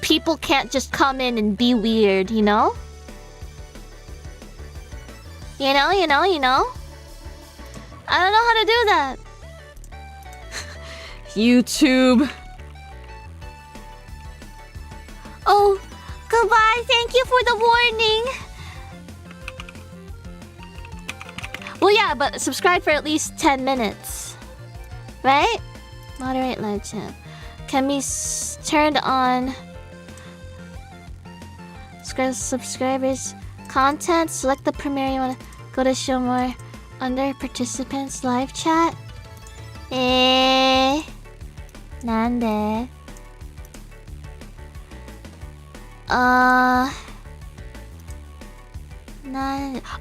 people can't just come in and be weird, you know? You know? I don't know how to do that. YouTube. Oh, goodbye. Thank you for the warning. Well, yeah, but subscribe for at least 10 minutes. Right? Moderate live chat. Can be turned on Subscribers. Content. Select the premiere you want to go to show more. Under participants live chat. Nande.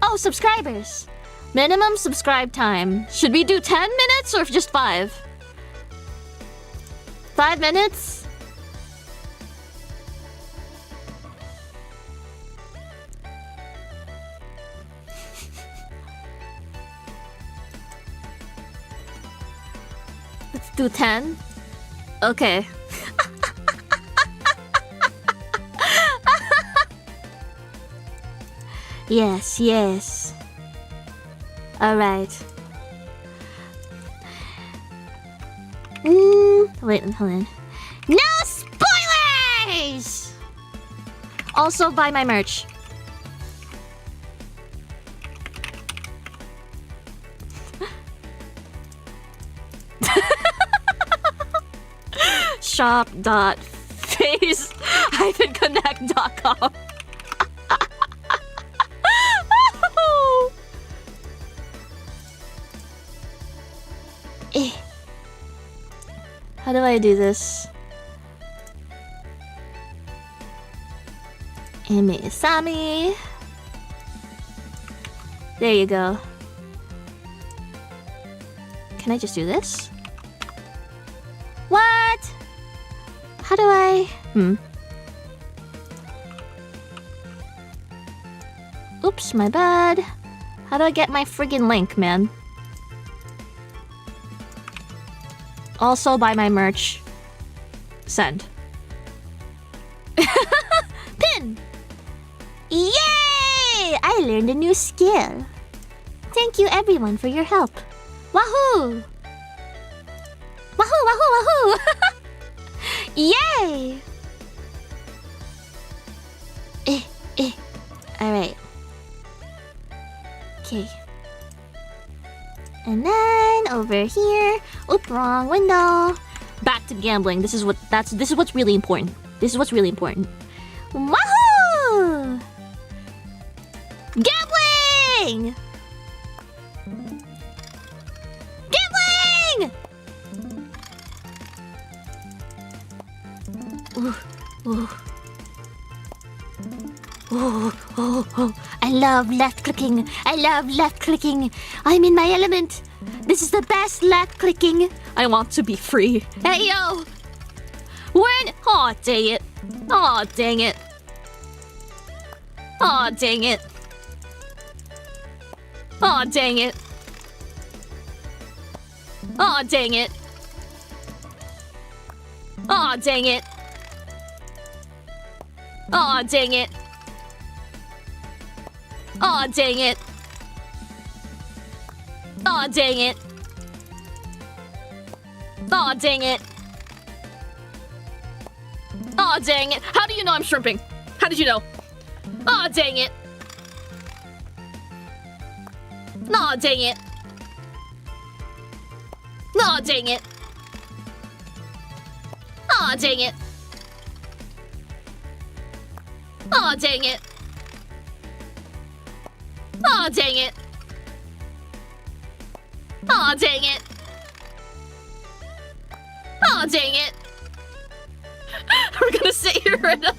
Oh, subscribers. Minimum subscribe time. Should we do 10 minutes or just 5? 5 minutes? Let's do 10. Okay. Yes, yes. Alright. Wait, hold on. No spoilers! Also buy my merch. shop.face-connect.com. How do I do this? Eimi Isami. There you go. Can I just do this? What? How do I? Oops, my bad. How do I get my friggin' link, man? Also buy my merch. Send. Pin! Yay! I learned a new skill. Thank you everyone for your help. Wahoo! Wahoo, wahoo, wahoo! Yay! Alright. Okay. And then over here. Oop, wrong window. Back to gambling. This is what's really important. This is what's really important. Wahoo! Gambling! Gambling! Ooh, ooh. Oh, I love left clicking. I love left clicking. I'm in my element. This is the best left clicking. I want to be free. Hey, yo! When? Aw, dang it. Aw, dang it. Aw, dang it. Aw, dang it. Aw, dang it. Aw, dang it. Aw, dang it. Aw, dang it. Aw, dang it. Aw, dang it. Aw, dang it. How do you know I'm shrimping? How did you know? Aw, dang it. Aw, dang it. Aw, dang it. Aw, dang it. Aw, dang it. Aw, dang it. Aw, dang it. Aw, dang it. We're gonna sit here right now.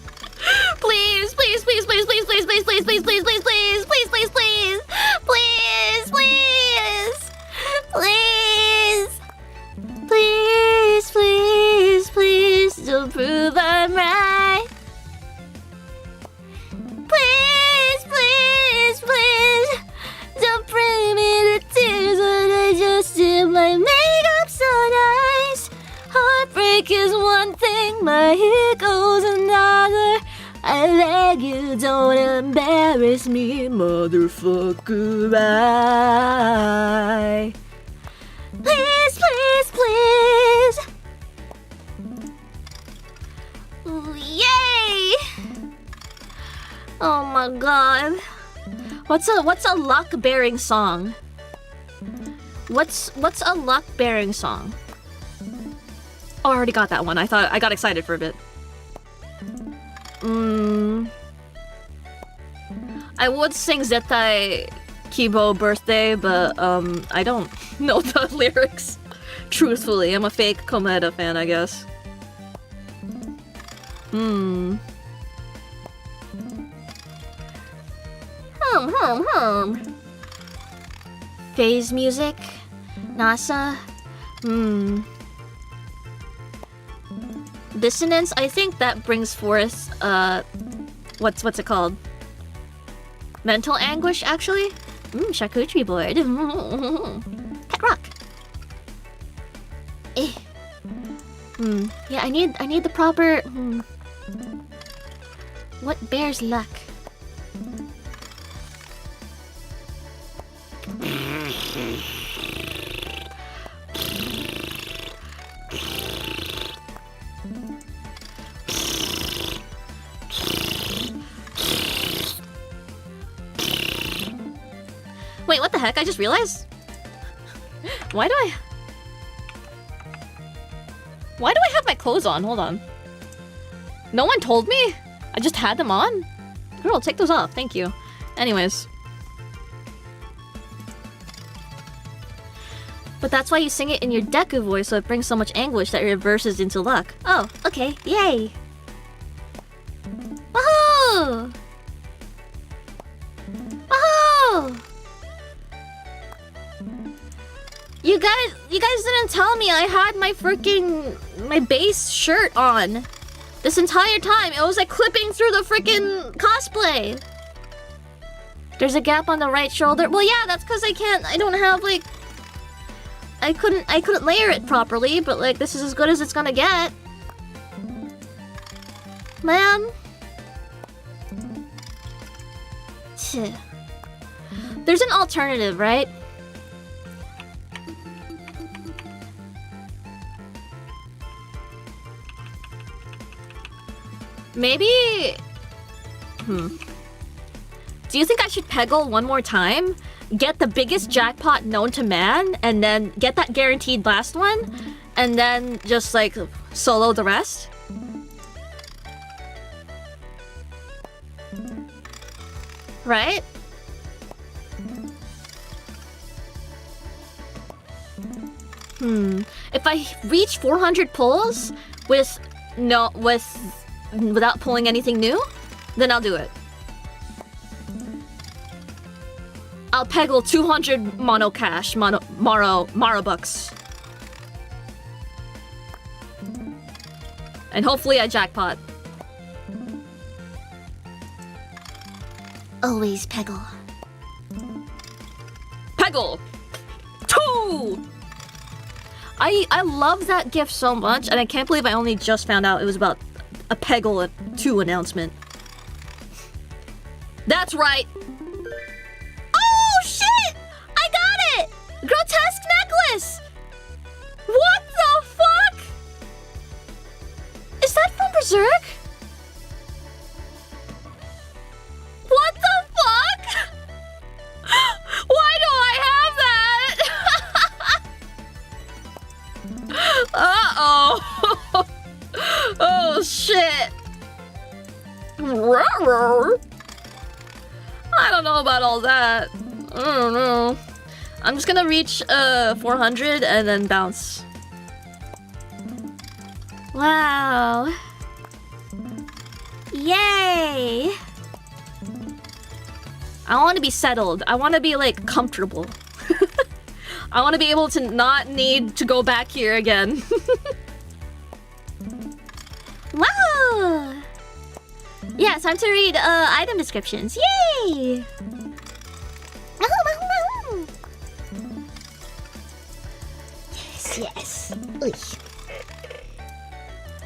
Please, please, please, please, please, please, please, please, please, please, please, please, please, please, please, please, please, please, please, please, don't prove I'm right. Please, please, please, don't bring me to tears when I just did my makeup so nice. Heartbreak is one thing, my ego's another. I beg you, don't embarrass me, motherfucker. Please, please, please. Ooh, yay! Oh my god. What's a luck-bearing song? What's a luck-bearing song? Oh, I already got that one. I got excited for a bit. I would sing Zetai Kibo birthday, but I don't know the lyrics. Truthfully, I'm a fake Komeda fan, I guess. Phase music? NASA? Dissonance, I think that brings forth, what's it called? Mental anguish, actually? Charcuterie board. Pet rock. Yeah, I need the proper... What bears luck? Wait, what the heck? I just realized? Why do I have my clothes on? Hold on. No one told me? I just had them on? Girl, take those off. Thank you. Anyways. But that's why you sing it in your Deku voice, so it brings so much anguish that it reverses into luck. Oh, okay. Yay! Woohoo! Woohoo! You guys didn't tell me I had my base shirt on. This entire time, it was like clipping through the freaking cosplay. There's a gap on the right shoulder. Well, yeah, that's because I don't have like... I couldn't layer it properly, but like, this is as good as it's gonna get. Man. There's an alternative, right? Maybe... Do you think I should peggle one more time? Get the biggest jackpot known to man, and then get that guaranteed last one, and then just like solo the rest? Right? If I reach 400 pulls without pulling anything new, then I'll do it. I'll peggle 200 mono cash, Mara bucks. And hopefully I jackpot. Always peggle. Peggle! 2! I love that gift so much, and I can't believe I only just found out it was about a Peggle 2 announcement. That's right! Oh, shit! I got it! Grotesque necklace! What the fuck? Is that from Berserk? What the fuck? Why do I have that? Uh-oh. Oh, shit. I don't know about all that. I don't know. I'm just gonna reach 400 and then bounce. Wow. Yay! I want to be settled. I want to be, like, comfortable. I want to be able to not need to go back here again. Wow! Yeah, it's time to read item descriptions. Yay! Yes, yes. Oy.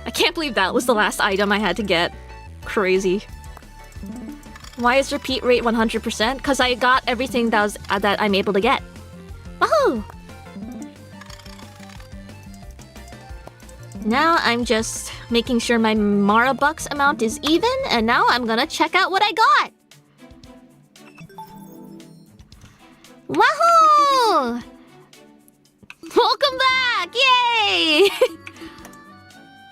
I can't believe that was the last item I had to get. Crazy. Why is repeat rate 100%? Because I got everything that I'm able to get. Woohoo! Now I'm just making sure my Mara bucks amount is even, and now I'm gonna check out what I got. Woohoo! Welcome back! Yay!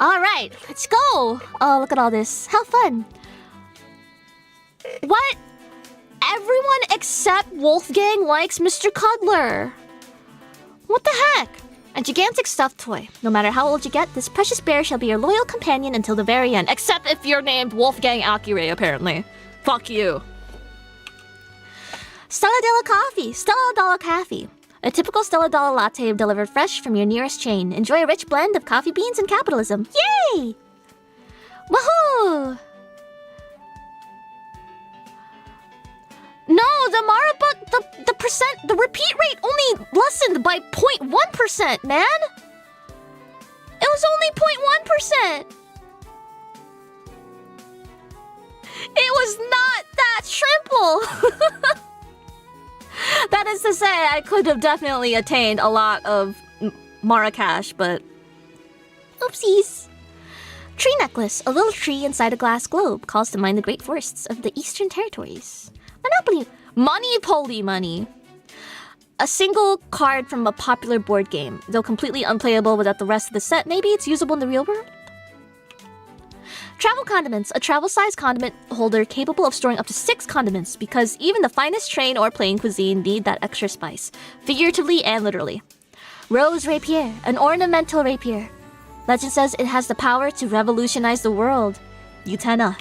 Alright, let's go! Oh, look at all this. How fun! What? Everyone except Wolfgang likes Mr. Cuddler. What the heck? A gigantic stuffed toy. No matter how old you get, this precious bear shall be your loyal companion until the very end. Except if you're named Wolfgang Akire, apparently. Fuck you. Stella Della Coffee. Stella Della Coffee. A typical Stella Della latte delivered fresh from your nearest chain. Enjoy a rich blend of coffee beans and capitalism. Yay! Woohoo! No, the Marabut, the repeat rate only lessened by 0.1%, man. It was only 0.1%. It was not that shrimple. That is to say, I could have definitely attained a lot of Marrakesh, but Oopsies. tree necklace, a little tree inside a glass globe, calls to mind the great forests of the Eastern Territories. Monopoly, Money money. A single card from a popular board game, though completely unplayable without the rest of the set. Maybe it's usable in the real world. Travel condiments, a travel-sized condiment holder capable of storing up to 6 condiments, because even the finest train or plane cuisine need that extra spice, figuratively and literally. Rose rapier, an ornamental rapier. Legend says it has the power to revolutionize the world. Utena.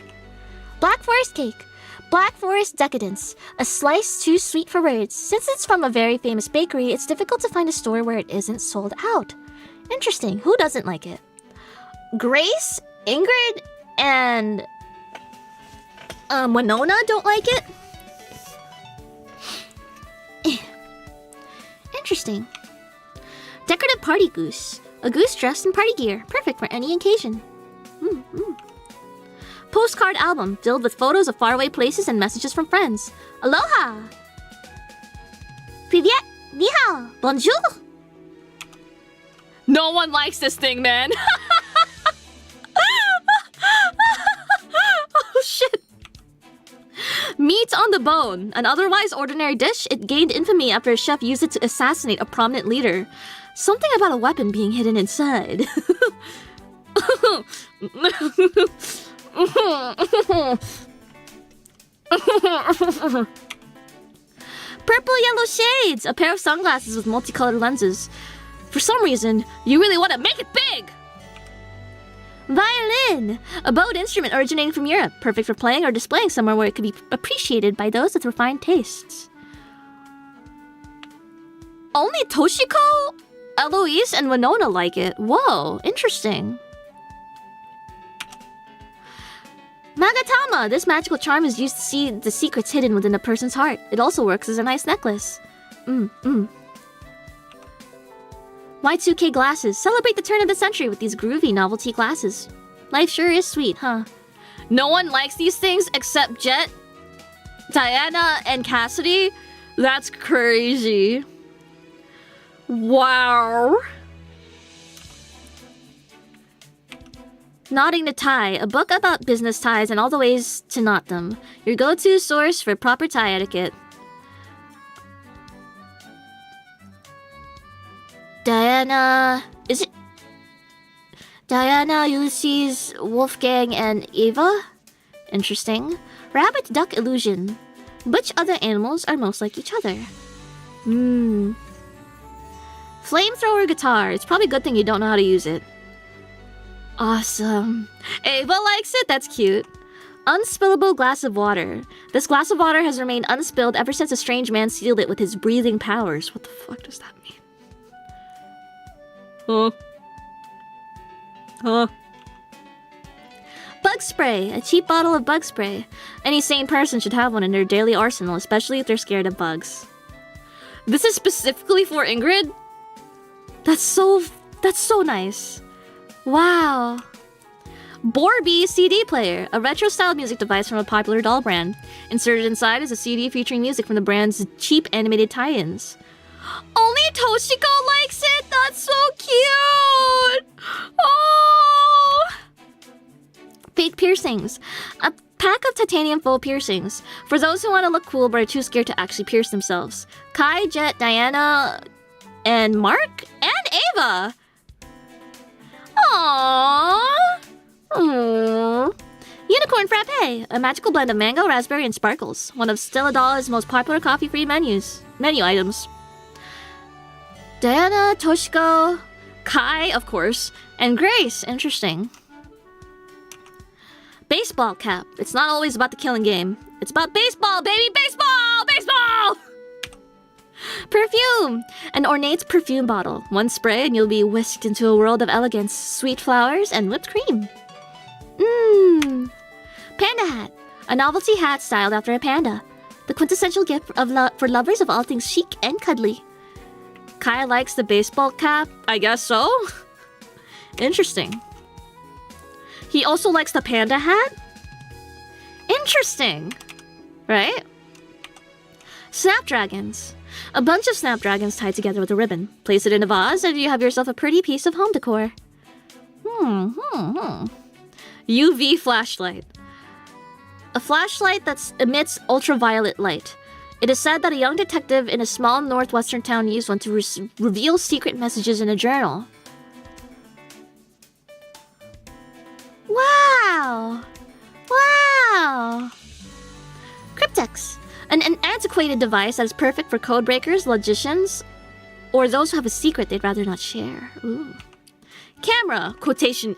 Black Forest cake. Black Forest decadence. A slice too sweet for words. Since it's from a very famous bakery, it's difficult to find a store where it isn't sold out. Interesting. Who doesn't like it? Grace, Ingrid, and Winona don't like it? Interesting. Decorative party goose. A goose dressed in party gear. Perfect for any occasion. Postcard album filled with photos of faraway places and messages from friends. Aloha! Privyet. Ni hao. Bonjour! No one likes this thing, man. Oh shit. Meat on the bone. An otherwise ordinary dish, it gained infamy after a chef used it to assassinate a prominent leader. Something about a weapon being hidden inside. Purple yellow shades! A pair of sunglasses with multicolored lenses. For some reason, you really want to make it big! Violin! A bowed instrument originating from Europe, perfect for playing or displaying somewhere where it could be appreciated by those with refined tastes. Only Toshiko, Eloise, and Winona like it. Whoa, interesting. Magatama! This magical charm is used to see the secrets hidden within a person's heart. It also works as a nice necklace. Y2K glasses. Celebrate the turn of the century with these groovy novelty glasses. Life sure is sweet, huh? No one likes these things except Jet, Diana, and Cassidy? That's crazy. Wow. Knotting the Tie, a book about business ties and all the ways to knot them. Your go-to source for proper tie etiquette. Diana... Is it... Diana, Ulysses, Wolfgang, and Eva? Interesting. Rabbit-duck illusion. Which other animals are most like each other? Flamethrower guitar. It's probably a good thing you don't know how to use it. Awesome. Ava likes it? That's cute. Unspillable glass of water. This glass of water has remained unspilled ever since a strange man sealed it with his breathing powers. What the fuck does that mean? Bug spray. A cheap bottle of bug spray. Any sane person should have one in their daily arsenal, especially if they're scared of bugs. This is specifically for Ingrid? That's so nice. Wow. Borby CD player, a retro-style music device from a popular doll brand. Inserted inside is a CD featuring music from the brand's cheap animated tie-ins. Only Toshiko likes it? That's so cute! Oh! Fake piercings. A pack of titanium faux piercings. For those who want to look cool but are too scared to actually pierce themselves. Kai, Jet, Diana, and Mark? And Ava! Aww. Aww. Unicorn Frappe, a magical blend of mango, raspberry, and sparkles. One of Stella Dolla's most popular coffee-free menu items. Diana, Toshiko, Kai, of course, and Grace. Interesting. Baseball cap. It's not always about the killing game. It's about baseball, baby! Baseball! Baseball! Perfume! An ornate perfume bottle. One spray and you'll be whisked into a world of elegance, sweet flowers, and whipped cream. Mmm. Panda hat. A novelty hat styled after a panda. The quintessential gift for lovers of all things chic and cuddly. Kai likes the baseball cap? I guess so. Interesting. He also likes the panda hat? Interesting. Right? Snapdragons. A bunch of snapdragons tied together with a ribbon. Place it in a vase and you have yourself a pretty piece of home decor. UV flashlight. A flashlight that emits ultraviolet light. It is said that a young detective in a small northwestern town used one to reveal secret messages in a journal. Wow! Wow! Cryptex. An antiquated device that is perfect for code breakers, logicians, or those who have a secret they'd rather not share. Ooh. Camera, quotation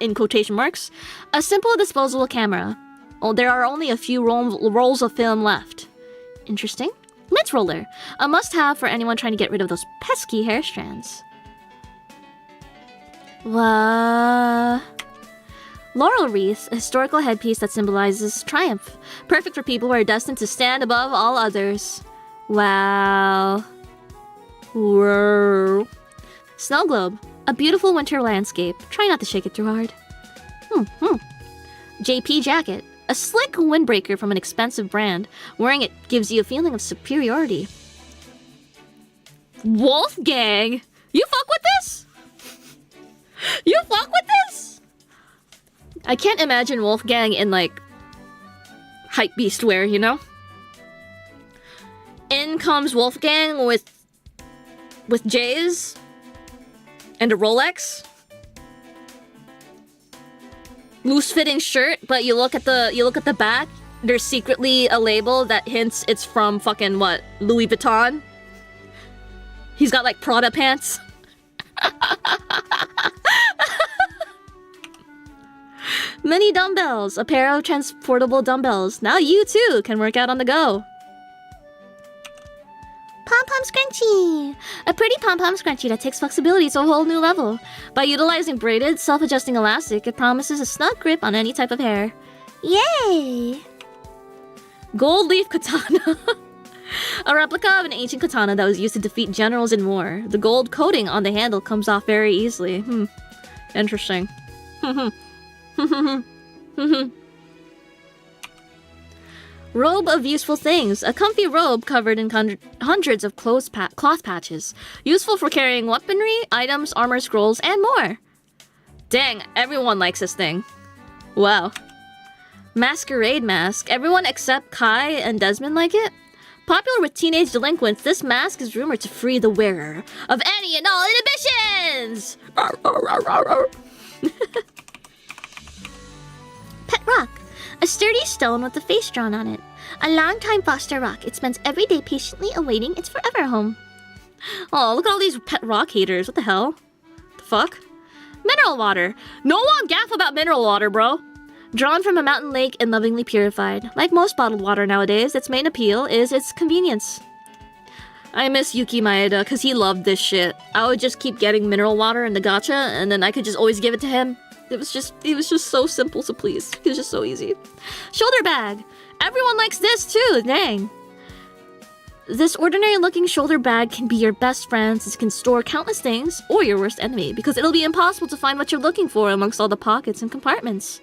marks. A simple disposable camera. Oh, there are only a few rolls of film left. Interesting. Lint roller, a must-have for anyone trying to get rid of those pesky hair strands. Laurel wreath, a historical headpiece that symbolizes triumph. Perfect for people who are destined to stand above all others. Wow. Whoa. Snow globe, a beautiful winter landscape. Try not to shake it too hard. JP jacket, a slick windbreaker from an expensive brand. Wearing it gives you a feeling of superiority. Wolfgang! You fuck with this? You fuck with this? I can't imagine Wolfgang in, like, hypebeast wear, you know? In comes Wolfgang with J's and a Rolex. Loose-fitting shirt, but you look at the back, there's secretly a label that hints it's from fucking what? Louis Vuitton? He's got like Prada pants. Mini dumbbells, a pair of transportable dumbbells. Now you too can work out on the go. Pom-pom scrunchie! A pretty pom-pom scrunchie that takes flexibility to a whole new level. By utilizing braided, self-adjusting elastic, it promises a snug grip on any type of hair. Yay! Gold leaf katana. A replica of an ancient katana that was used to defeat generals in war. The gold coating on the handle comes off very easily. Interesting. Robe of useful things. A comfy robe covered in hundreds of cloth patches. Useful for carrying weaponry, items, armor, scrolls, and more. Dang, everyone likes this thing. Wow. Masquerade mask. Everyone except Kai and Desmond like it. Popular with teenage delinquents, this mask is rumored to free the wearer of any and all inhibitions! Pet rock. A sturdy stone with a face drawn on it. A long-time foster rock. It spends every day patiently awaiting its forever home. Oh, look at all these pet rock haters. What the hell? The fuck? Mineral water. No one gaff about mineral water, bro. Drawn from a mountain lake and lovingly purified. Like most bottled water nowadays, its main appeal is its convenience. I miss Yuki Maeda because he loved this shit. I would just keep getting mineral water in the gacha and then I could just always give it to him. He was just so simple to please. He was just so easy. Shoulder bag. Everyone likes this too, dang. This ordinary looking shoulder bag can be your best friend since it can store countless things or your worst enemy because it'll be impossible to find what you're looking for amongst all the pockets and compartments.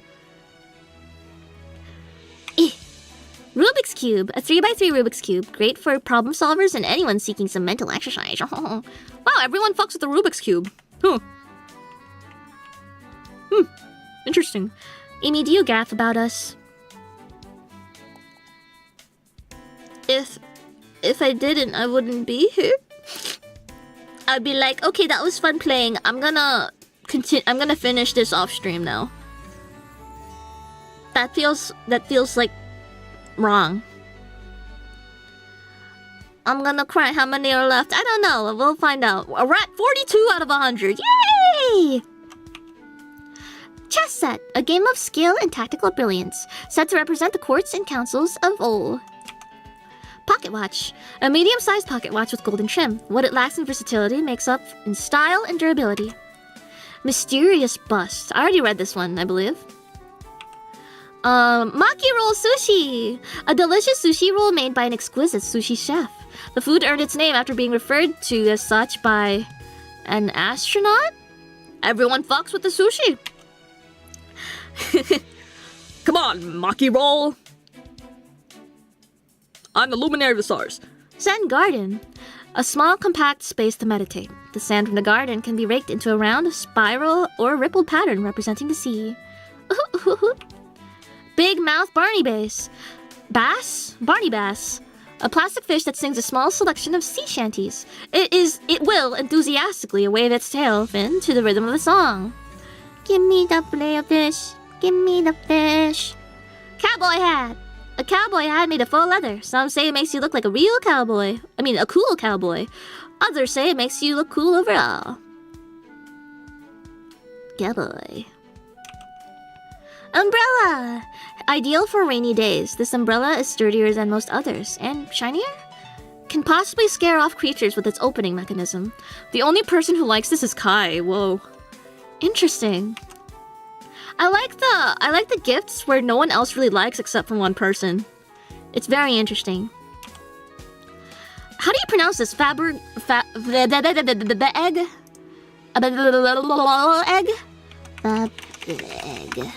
Rubik's Cube. A 3x3 Rubik's Cube. Great for problem solvers and anyone seeking some mental exercise. Wow, everyone fucks with the Rubik's Cube. Interesting. Amy, do you gaff about us? If I didn't, I wouldn't be here. I'd be like, okay, that was fun playing. I'm gonna finish this off stream now. That feels like wrong. I'm gonna cry. How many are left? I don't know. We'll find out. We're at 42 out of 100. Yay! Chess set, a game of skill and tactical brilliance, set to represent the courts and councils of old. Pocket watch, a medium-sized pocket watch with golden trim. What it lacks in versatility makes up in style and durability. Mysterious bust. I already read this one, I believe. Maki roll sushi, a delicious sushi roll made by an exquisite sushi chef. The food earned its name after being referred to as such by an astronaut. Everyone fucks with the sushi. Come on, Maki roll. I'm the luminary of the stars. Zen garden, a small compact space to meditate. The sand from the garden can be raked into a round, spiral, or rippled pattern representing the sea. Big mouth Barney bass. Barney bass. A plastic fish that sings a small selection of sea shanties. It will enthusiastically wave its tail fin to the rhythm of the song. Give me the fillet of fish. Give me the fish. Cowboy hat. A cowboy hat made of faux leather. Some say it makes you look like a real cowboy. I mean, a cool cowboy. Others say it makes you look cool overall. Cowboy. Umbrella! Ideal for rainy days, this umbrella is sturdier than most others, and shinier? Can possibly scare off creatures with its opening mechanism. The only person who likes this is Kai. Whoa. Interesting. I like the gifts where no one else really likes except for one person. It's very interesting. How do you pronounce this? Egg? Egg.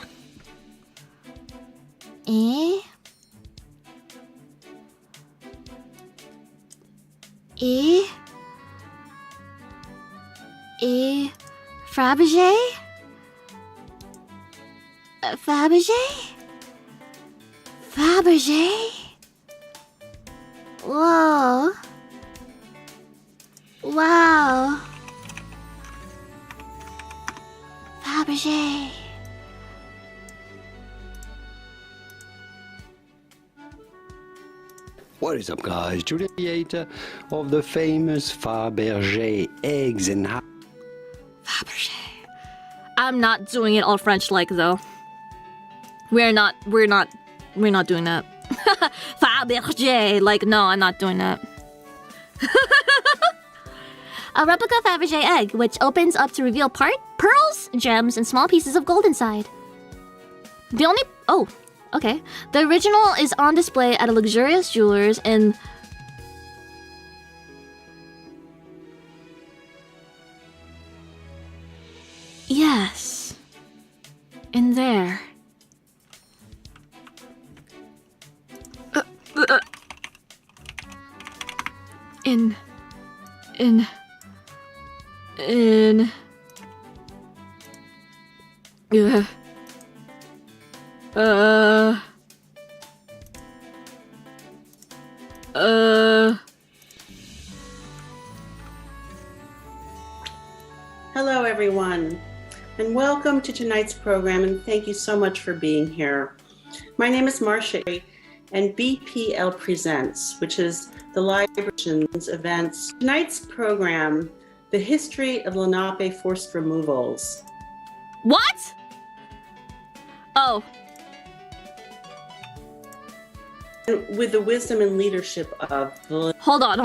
Fabergé? Fabergé? Fabergé? Whoa. Wow. Fabergé. What is up, guys? Julia, creator of the famous Fabergé eggs and Fabergé. I'm not doing it all French-like though. We're not doing that. Fabergé, like no, I'm not doing that. A replica Fabergé egg, which opens up to reveal pearls, gems, and small pieces of gold inside. Okay. The original is on display at a luxurious jeweler's in... Yes. In there. In... Yeah. Hello, everyone, and welcome to tonight's program, and thank you so much for being here. My name is Marcia, and BPL Presents, which is the Library's events. Tonight's program, the history of Lenape forced removals. What? Oh. With the wisdom and leadership of the... Hold on.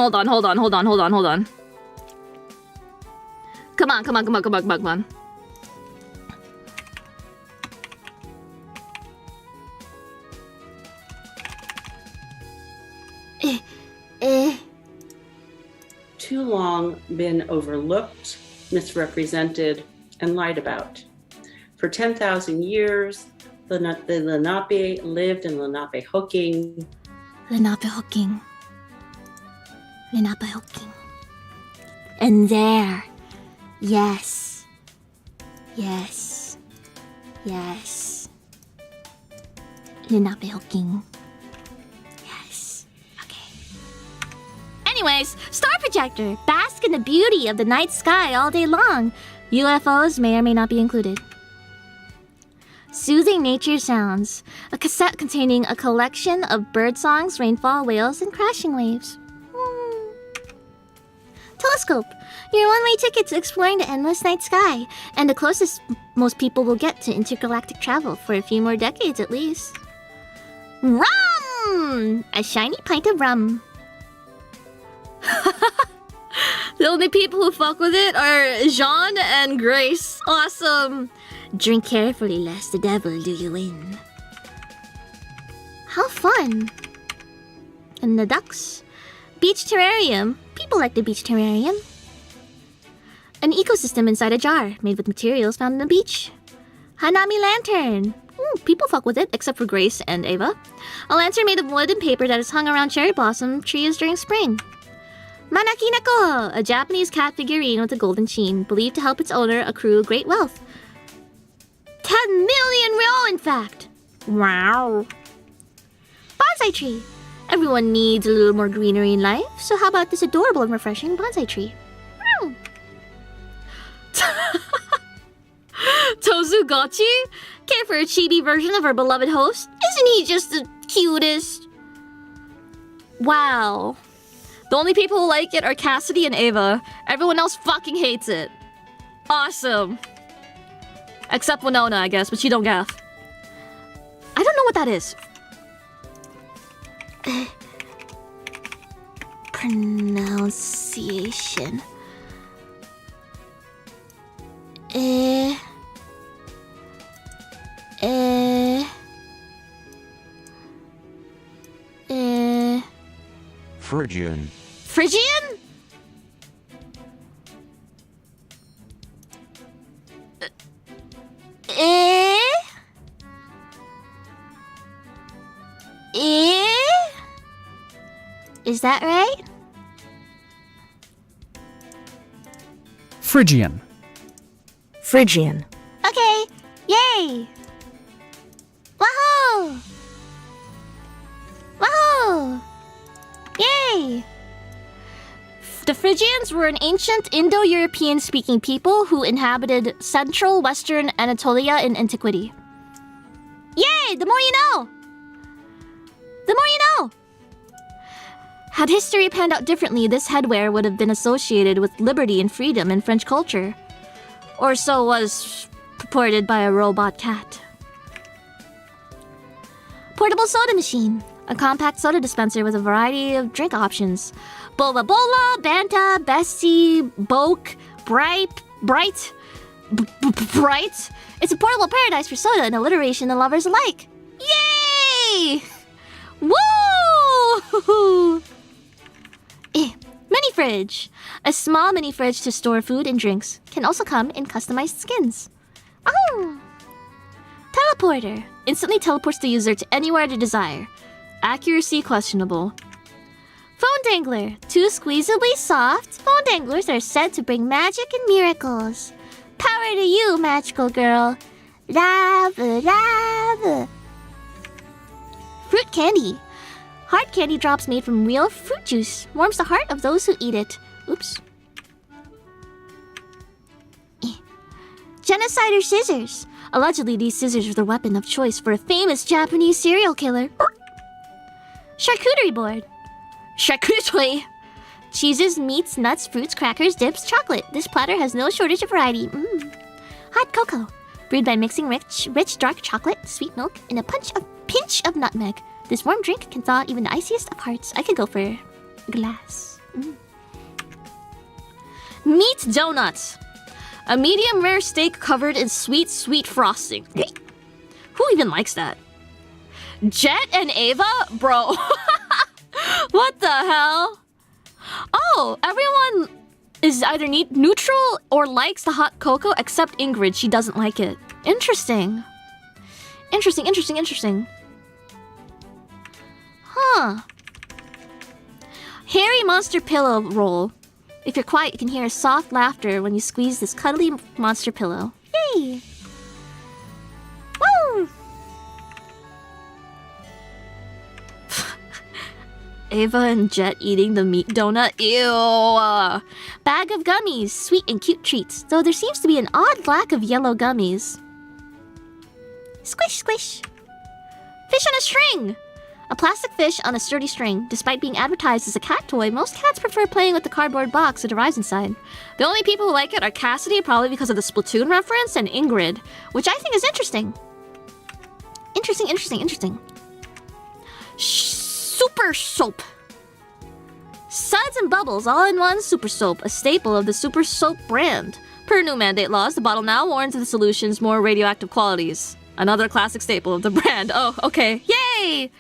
Come on. Too long been overlooked, misrepresented, and lied about. For 10,000 years, the Lenape lived in Lenape-Hoking. Lenape-Hoking. And there. Yes. Lenape-Hoking. Yes. Okay. Anyways, star projector. Bask in the beauty of the night sky all day long. UFOs may or may not be included. Soothing Nature Sounds, a cassette containing a collection of bird songs, rainfall, whales, and crashing waves. Telescope, your one-way ticket to exploring the endless night sky, and the closest most people will get to intergalactic travel for a few more decades at least. Rum! A shiny pint of rum. The only people who fuck with it are Jean and Grace. Awesome. Drink carefully, lest the devil do you in. How fun! And the ducks. Beach terrarium. People like the beach terrarium. An ecosystem inside a jar, made with materials found on the beach. Hanami lantern. People fuck with it, except for Grace and Ava. A lantern made of wood and paper that is hung around cherry blossom trees during spring. Manakinako, a Japanese cat figurine with a golden sheen, believed to help its owner accrue great wealth. 10 million ryo, in fact! Wow. Bonsai tree. Everyone needs a little more greenery in life, so how about this adorable and refreshing bonsai tree? Tozugachi? Care for a chibi version of our beloved host? Isn't he just the cutest? Wow. The only people who like it are Cassidy and Ava. Everyone else fucking hates it. Awesome. Except Winona, I guess, but she don't gaff. I don't know what that is. Pronunciation. Phrygian. Phrygian? Is that right? Phrygian. Phrygian. Okay, yay! Wahoo! Wahoo! Yay! The Phrygians were an ancient Indo-European speaking people who inhabited central western Anatolia in antiquity. Yay! The more you know! The more you know! Had history panned out differently, this headwear would have been associated with liberty and freedom in French culture. Or so was purported by a robot cat. Portable soda machine. A compact soda dispenser with a variety of drink options. Bola Bola, Banta, Bessie, Boke, Bright. It's a portable paradise for soda and alliteration and lovers alike. Yay! Woo! Mini fridge. A small mini fridge to store food and drinks. Can also come in customized skins. Oh! Teleporter. Instantly teleports the user to anywhere they desire. Accuracy questionable. Phone dangler. Two squeezably soft phone danglers are said to bring magic and miracles. Power to you, magical girl. Love, love. Fruit candy. Hard candy drops made from real fruit juice. Warms the heart of those who eat it. Oops. Genocider scissors. Allegedly, these scissors were the weapon of choice for a famous Japanese serial killer. Charcuterie board. Charcuterie. Cheeses, meats, nuts, fruits, crackers, dips, chocolate. This platter has no shortage of variety. Hot cocoa. Brewed by mixing rich dark chocolate, sweet milk, and a pinch of nutmeg. This warm drink can thaw even the iciest of hearts. I could go for a glass. Meat donuts. A medium rare steak covered in sweet frosting. Who even likes that? Jet and Ava? Bro. What the hell? Oh, everyone is either neutral or likes the hot cocoa except Ingrid. She doesn't like it. Interesting. Interesting. Huh. Hairy monster pillow roll. If you're quiet, you can hear a soft laughter when you squeeze this cuddly monster pillow. Yay! Woo! Ava and Jet eating the meat donut. Ew! Bag of gummies, sweet and cute treats, though there seems to be an odd lack of yellow gummies. Squish, squish. Fish on a string! A plastic fish on a sturdy string. Despite being advertised as a cat toy, most cats prefer playing with the cardboard box it arrives inside. The only people who like it are Cassidy, probably because of the Splatoon reference, and Ingrid, which I think is interesting. Interesting. Super soap. Suds and bubbles all in one super soap, a staple of the super soap brand. Per new mandate laws, the bottle now warns of the solution's more radioactive qualities. Another classic staple of the brand. Oh, okay. Yay!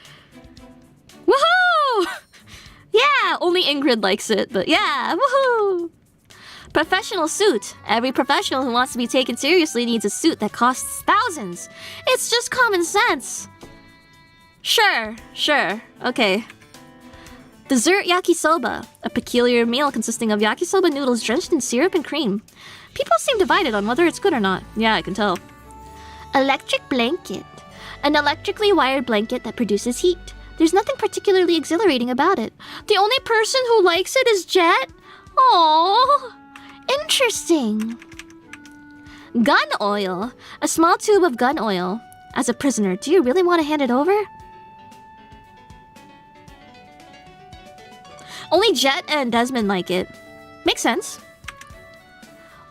Woohoo! Yeah, only Ingrid likes it, but yeah, woohoo! Professional suit. Every professional who wants to be taken seriously needs a suit that costs thousands. It's just common sense. Sure. Okay. Dessert yakisoba. A peculiar meal consisting of yakisoba noodles drenched in syrup and cream. People seem divided on whether it's good or not. Yeah, I can tell. Electric blanket. An electrically wired blanket that produces heat. There's nothing particularly exhilarating about it. The only person who likes it is Jet? Aww. Interesting. Gun oil. A small tube of gun oil. As a prisoner, do you really want to hand it over? Only Jet and Desmond like it. Makes sense.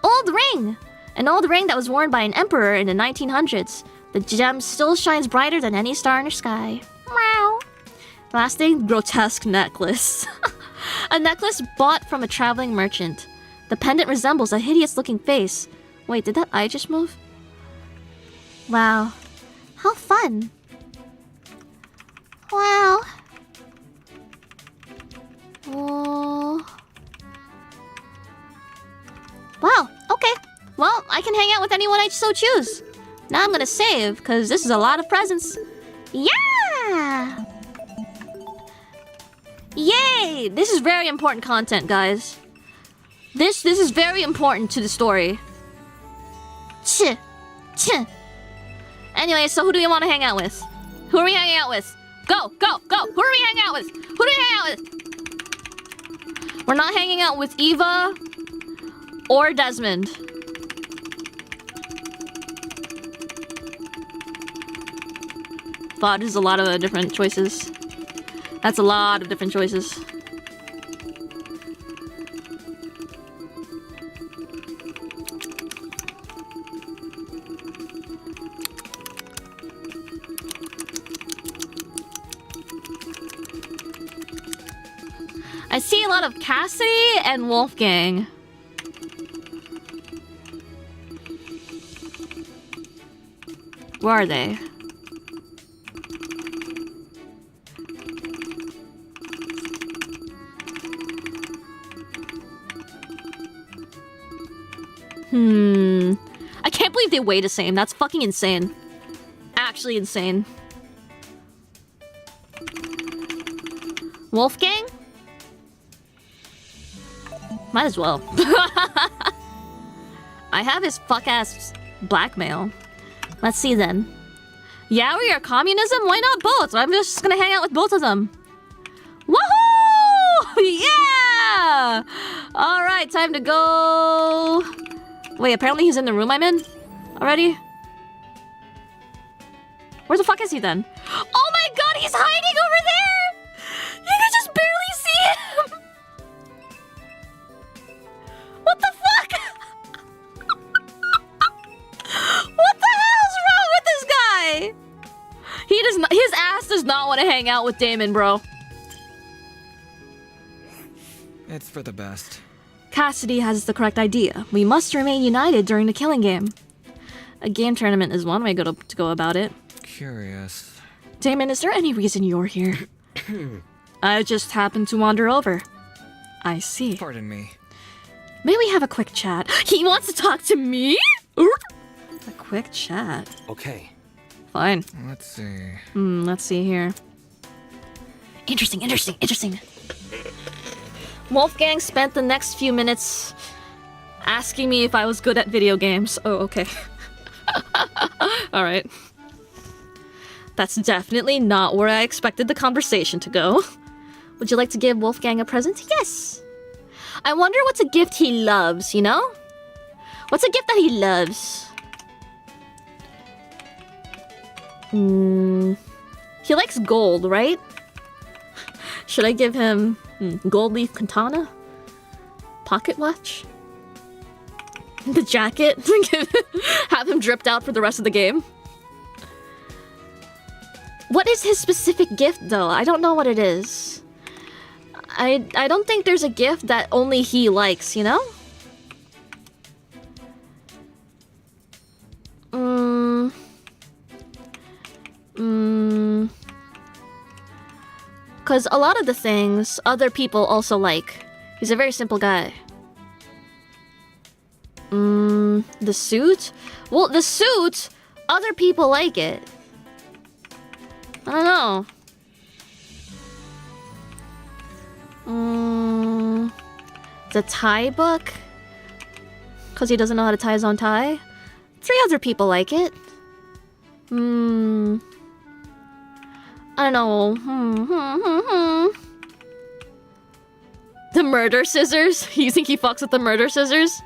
Old ring. An old ring that was worn by an emperor in the 1900s. The gem still shines brighter than any star in the sky. Meow. Last thing, grotesque necklace. A necklace bought from a traveling merchant. The pendant resembles a hideous-looking face. Wait, did that eye just move? Wow. How fun. Wow. Oh. Wow, okay. Well, I can hang out with anyone I so choose. Now I'm gonna save, because this is a lot of presents. Yeah! Yay! This is very important content, guys. This is very important to the story. Ch. Anyway, so who do we want to hang out with? Who are we hanging out with? Go! Who are we hanging out with? We're not hanging out with Eva or Desmond. Wow, there's a lot of different choices. That's a lot of different choices. I see a lot of Cassidy and Wolfgang. Where are they? I can't believe they weigh the same. That's fucking insane. Actually insane. Wolfgang? Might as well. I have his fuck-ass blackmail. Let's see then. Yeah, we are communism? Why not both? I'm just gonna hang out with both of them. Woohoo! Yeah! Alright, time to go. Wait, apparently he's in the room I'm in already? Where the fuck is he then? Oh my god, he's hiding over there! You can just barely see him! What the fuck? What the hell's wrong with this guy? He does not, his ass does not want to hang out with Damon, bro. It's for the best. Cassidy has the correct idea. We must remain united during the killing game. A game tournament is one way to go about it. Curious. Damon, is there any reason you're here? I just happened to wander over. I see. Pardon me. May we have a quick chat? He wants to talk to me? A quick chat. Okay. Fine. Let's see. Let's see here. Interesting. Wolfgang spent the next few minutes asking me if I was good at video games. Oh, okay. Alright. That's definitely not where I expected the conversation to go. Would you like to give Wolfgang a present? Yes! I wonder what's a gift he loves, you know? What's a gift that he loves? He likes gold, right? Should I give him gold leaf katana? Pocket watch? The jacket? Have him dripped out for the rest of the game? What is his specific gift, though? I don't know what it is. I don't think there's a gift that only he likes, you know? Because a lot of the things other people also like. He's a very simple guy. The suit? Well, the suit, other people like it. I don't know. The tie book? Because he doesn't know how to tie his own tie? 3 other people like it. I don't know. The murder scissors? You think he fucks with the murder scissors?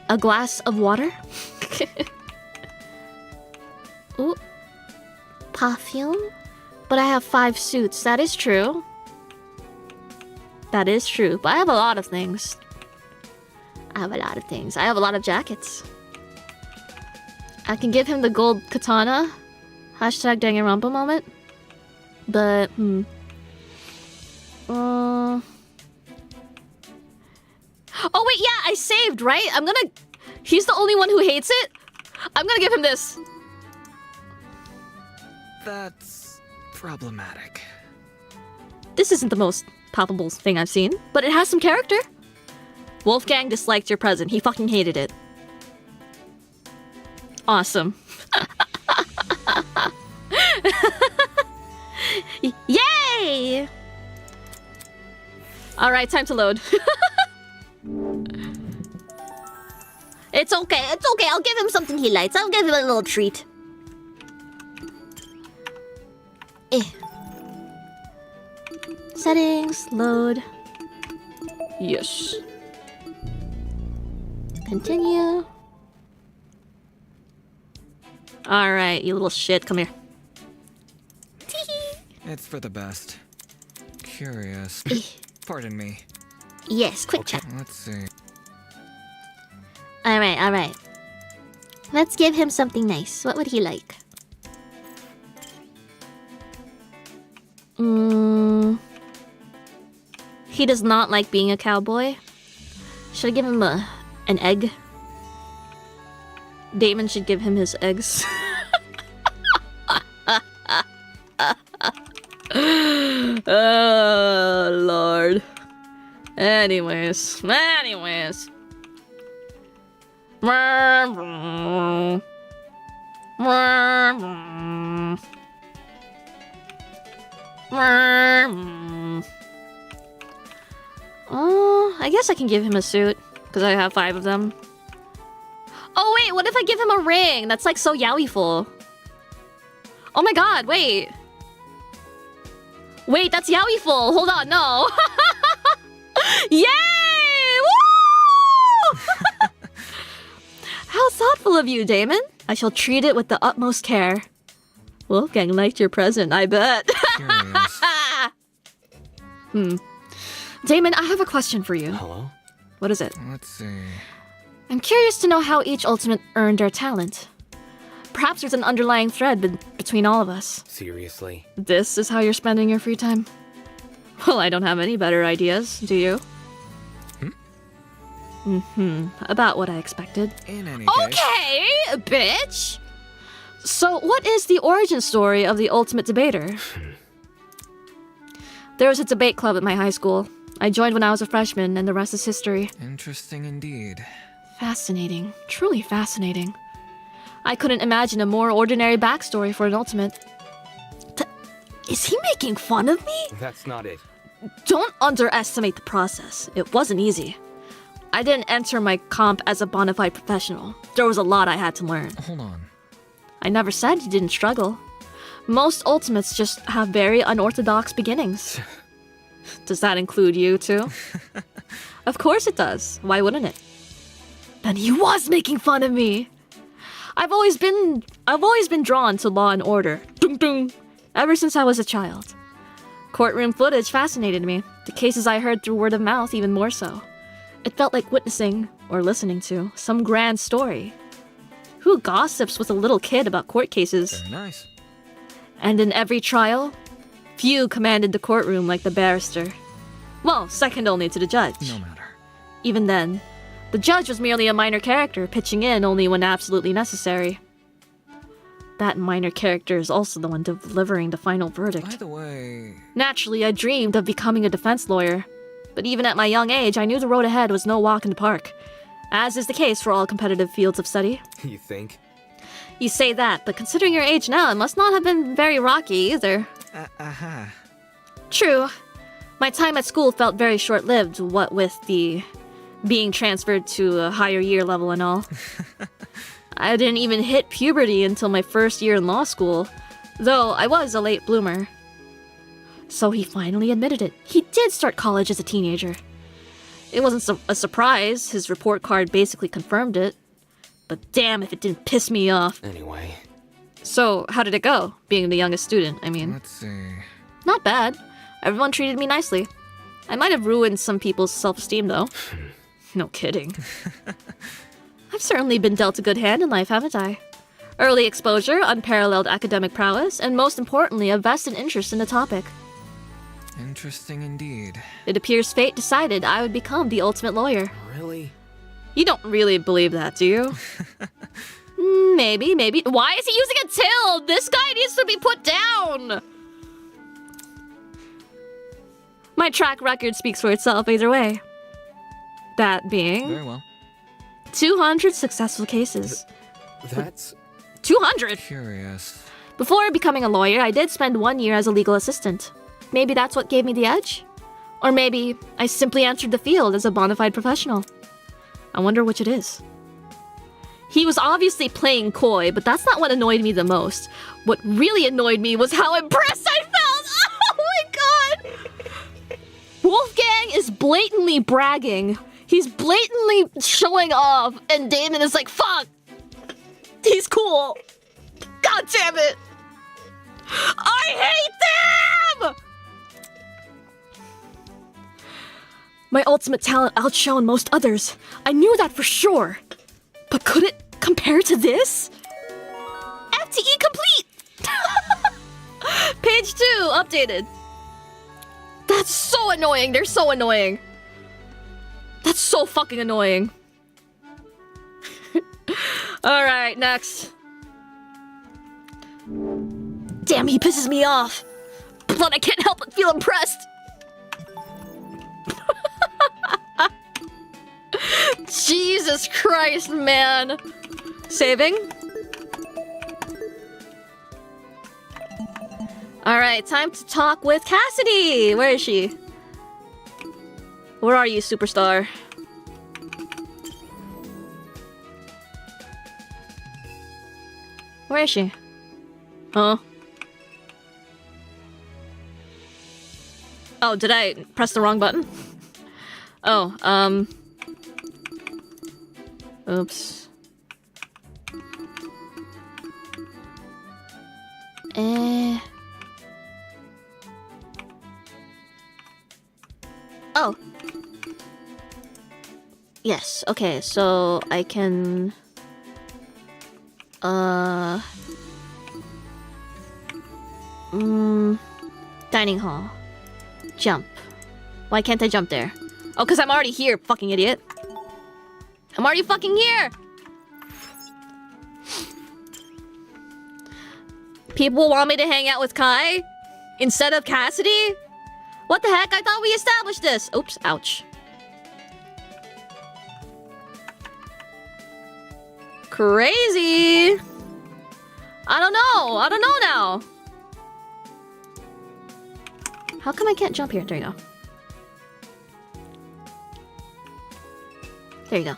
A glass of water? Ooh. Perfume? But I have 5 suits. That is true. That is true. But I have a lot of things. I have a lot of jackets. I can give him the gold katana. Hashtag danganronpa moment. But, Oh wait, yeah, I saved, right? He's the only one who hates it? I'm gonna give him this. That's problematic. This isn't the most palpable thing I've seen, but it has some character. Wolfgang disliked your present. He fucking hated it. Awesome. Yay! Alright, time to load. It's okay. I'll give him something he likes. I'll give him a little treat. Settings, load. Yes. Continue. Alright, you little shit, come here. It's for the best. Curious. Pardon me. Yes, quick chat. Let's see. Alright. Let's give him something nice. What would he like? He does not like being a cowboy. Should I give him an egg? Damon should give him his eggs. Oh, Lord. Anyways. Oh, I guess I can give him a suit, because I have 5 of them. Oh wait, what if I give him a ring? That's like so yaoi-ful. Oh my god, wait. Wait, that's yaoi-ful. Hold on, no. Yay! Woo! How thoughtful of you, Damon. I shall treat it with the utmost care. Wolfgang liked your present, I bet. Damon, I have a question for you. Hello? What is it? Let's see. I'm curious to know how each ultimate earned their talent. Perhaps there's an underlying thread between all of us. Seriously? This is how you're spending your free time? Well, I don't have any better ideas, do you? About what I expected. In any case. Okay, bitch! So, what is the origin story of the ultimate debater? There was a debate club at my high school. I joined when I was a freshman, and the rest is history. Interesting indeed. Fascinating. Truly fascinating. I couldn't imagine a more ordinary backstory for an ultimate. Is he making fun of me? That's not it. Don't underestimate the process. It wasn't easy. I didn't enter my comp as a bona fide professional. There was a lot I had to learn. Hold on. I never said you didn't struggle. Most ultimates just have very unorthodox beginnings. Does that include you, too? Of course it does. Why wouldn't it? Then he was making fun of me. I've always been drawn to law and order. Dun dun. Ever since I was a child. Courtroom footage fascinated me. The cases I heard through word of mouth even more so. It felt like witnessing, or listening to, some grand story. Who gossips with a little kid about court cases? Very nice. And in every trial, few commanded the courtroom like the barrister. Well, second only to the judge. No matter. Even then, the judge was merely a minor character, pitching in only when absolutely necessary. That minor character is also the one delivering the final verdict. By the way... Naturally, I dreamed of becoming a defense lawyer. But even at my young age, I knew the road ahead was no walk in the park. As is the case for all competitive fields of study. You think? You say that, but considering your age now, it must not have been very rocky either. True. My time at school felt very short-lived, what with the being transferred to a higher year level and all. I didn't even hit puberty until my first year in law school, though I was a late bloomer. So he finally admitted it. He did start college as a teenager. It wasn't a surprise, his report card basically confirmed it. But damn if it didn't piss me off. Anyway. So, how did it go, being the youngest student, I mean? Let's see... Not bad. Everyone treated me nicely. I might have ruined some people's self-esteem, though. No kidding. I've certainly been dealt a good hand in life, haven't I? Early exposure, unparalleled academic prowess, and most importantly, a vested interest in the topic. Interesting indeed. It appears fate decided I would become the ultimate lawyer. Really? You don't really believe that, do you? Maybe. Why is he using a tilde? This guy needs to be put down! My track record speaks for itself either way. That being... Very well. 200 successful cases. That's... 200? Curious. Before becoming a lawyer, I did spend 1 year as a legal assistant. Maybe that's what gave me the edge? Or maybe I simply entered the field as a bona fide professional. I wonder which it is. He was obviously playing coy, but that's not what annoyed me the most. What really annoyed me was how impressed I felt! Oh my god! Wolfgang is blatantly bragging. He's blatantly showing off, and Damon is like, fuck! He's cool! God damn it! I hate them! My ultimate talent outshone most others. I knew that for sure. But could it compare to this? FTE complete! Page 2, updated. That's so annoying. They're so annoying. That's so fucking annoying. Alright, next. Damn, he pisses me off. But I can't help but feel impressed. Jesus Christ, man. Saving. Alright, time to talk with Cassidy. Where is she? Where are you, superstar? Where is she? Huh? Oh, did I press the wrong button? Oh, oops. Oh. Yes, okay, so I can... Dining hall. Jump. Why can't I jump there? Oh, because I'm already here, fucking idiot. I'm already fucking here! People want me to hang out with Kai? Instead of Cassidy? What the heck? I thought we established this! Oops, ouch. Crazy! I don't know now! How come I can't jump here? There you go. There you go.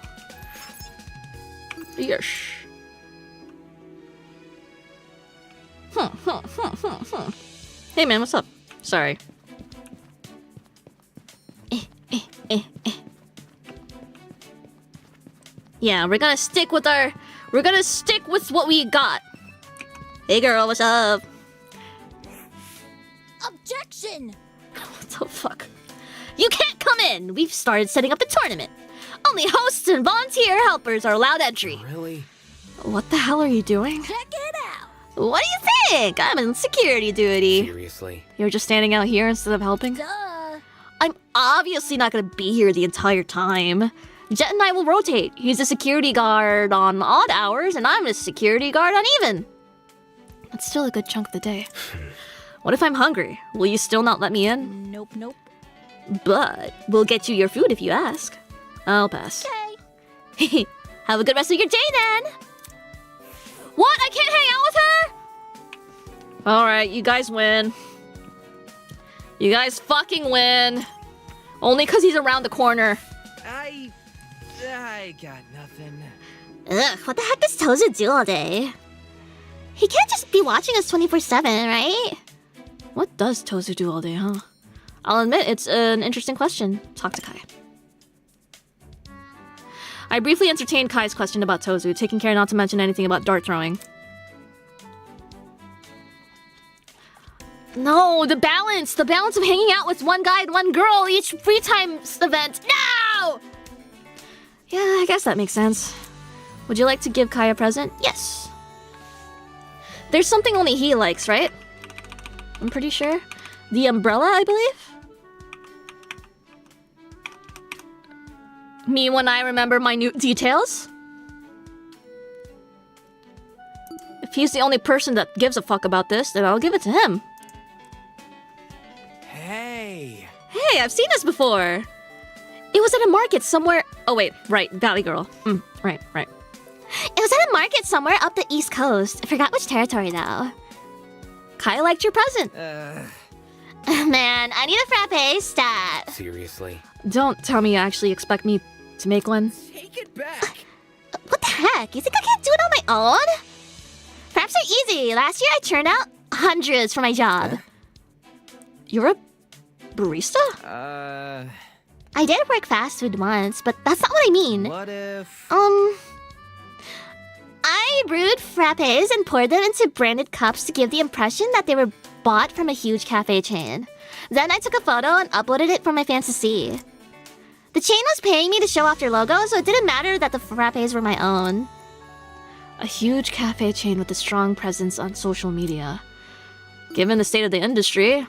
Yes. Hey man, what's up? Sorry. Yeah, we're gonna stick with our We're gonna stick with what we got. Hey girl, what's up? Objection! What the fuck? You can't come in! We've started setting up the tournament. Only hosts and volunteer helpers are allowed entry. Really? What the hell are you doing? Check it out! What do you think? I'm in security duty. Seriously? You're just standing out here instead of helping? Duh! I'm obviously not gonna be here the entire time. Jet and I will rotate. He's a security guard on odd hours, and I'm a security guard on even. That's still a good chunk of the day. What if I'm hungry? Will you still not let me in? Nope. But we'll get you your food if you ask. I'll pass. Okay. Have a good rest of your day then. What? I can't hang out with her? Alright, you guys win. You guys fucking win. Only because he's around the corner. I got nothing. Ugh, what the heck does Tozu do all day? He can't just be watching us 24/7, right? What does Tozu do all day, huh? I'll admit, it's an interesting question. Talk to Kai. I briefly entertained Kai's question about Tozu, taking care not to mention anything about dart throwing. No, the balance of hanging out with one guy and one girl each free time event. No! Yeah, I guess that makes sense. Would you like to give Kai a present? Yes. There's something only he likes, right? I'm pretty sure. The umbrella, I believe? Me when I remember minute details? If he's the only person that gives a fuck about this, then I'll give it to him. Hey! Hey, I've seen this before! It was at a market somewhere... Oh wait, right, Valley Girl. Right. It was at a market somewhere up the East Coast. I forgot which territory, though. Kai liked your present. Man, I need a frappe stat. Seriously? Don't tell me you actually expect me to make one. Take it back! What the heck? You think I can't do it on my own? Fraps are easy. Last year I churned out hundreds for my job. You're a barista? I did work fast food once, but that's not what I mean. What if... I brewed frappes and poured them into branded cups to give the impression that they were bought from a huge cafe chain. Then I took a photo and uploaded it for my fans to see. The chain was paying me to show off their logo, so it didn't matter that the frappes were my own. A huge cafe chain with a strong presence on social media. Given the state of the industry,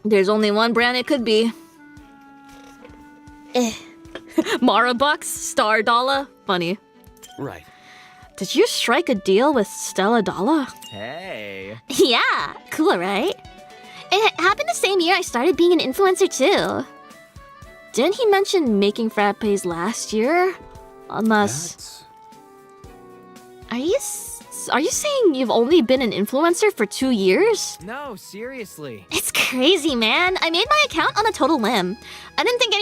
there's only one brand it could be. Mara Bucks, Star Dollar, funny. Right. Did you strike a deal with Stella Dalla? Hey. Yeah, cool, right? It happened the same year I started being an influencer too. Didn't he mention making frappes last year? Unless... Are you saying you've only been an influencer for 2 years? No, seriously. It's crazy, man. I made my account on a total whim. I didn't think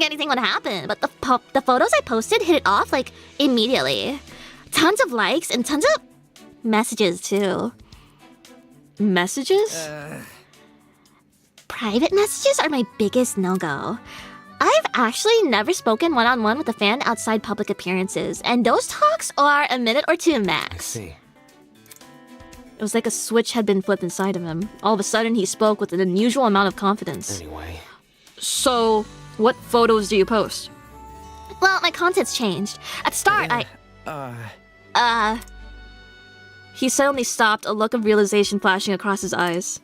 anything would happen, but the photos I posted hit it off like immediately. Tons of likes and tons of messages too. Messages? Private messages are my biggest no-go. I've actually never spoken one-on-one with a fan outside public appearances, and those talks are a minute or two max. I see. It was like a switch had been flipped inside of him. All of a sudden, he spoke with an unusual amount of confidence. Anyway. So, what photos do you post? Well, my content's changed. At the start, He suddenly stopped, a look of realization flashing across his eyes.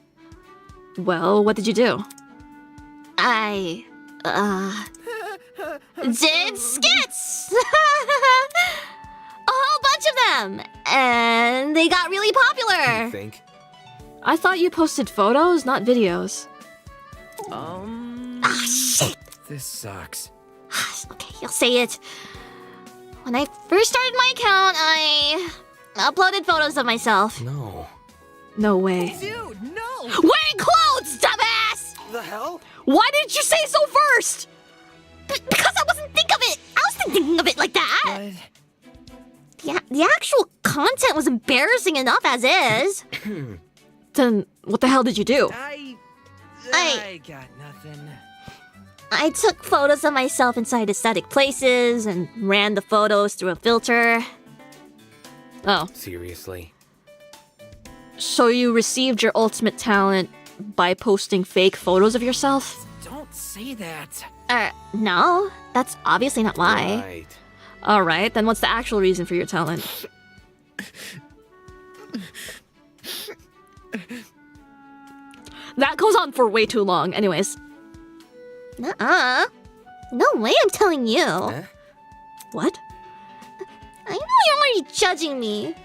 Well, what did you do? I did skits! A whole bunch of them! And they got really popular! You think? I thought you posted photos, not videos. Ah, shit! This sucks. Okay, you'll say it. When I first started my account, I uploaded photos of myself. No. No way. Dude, no! Wearing clothes, dumbass! The hell? Why didn't you say so first? Because I wasn't thinking of it like that! But... Yeah, the actual content was embarrassing enough as is. Then what the hell did you do? I got nothing. I took photos of myself inside aesthetic places and ran the photos through a filter. Oh. Seriously. So you received your ultimate talent by posting fake photos of yourself? Don't say that. No, that's obviously not why. Right. Alright, then what's the actual reason for your talent? That goes on for way too long. Anyways. Nuh-uh. No way I'm telling you. Huh? What? I know you're already judging me.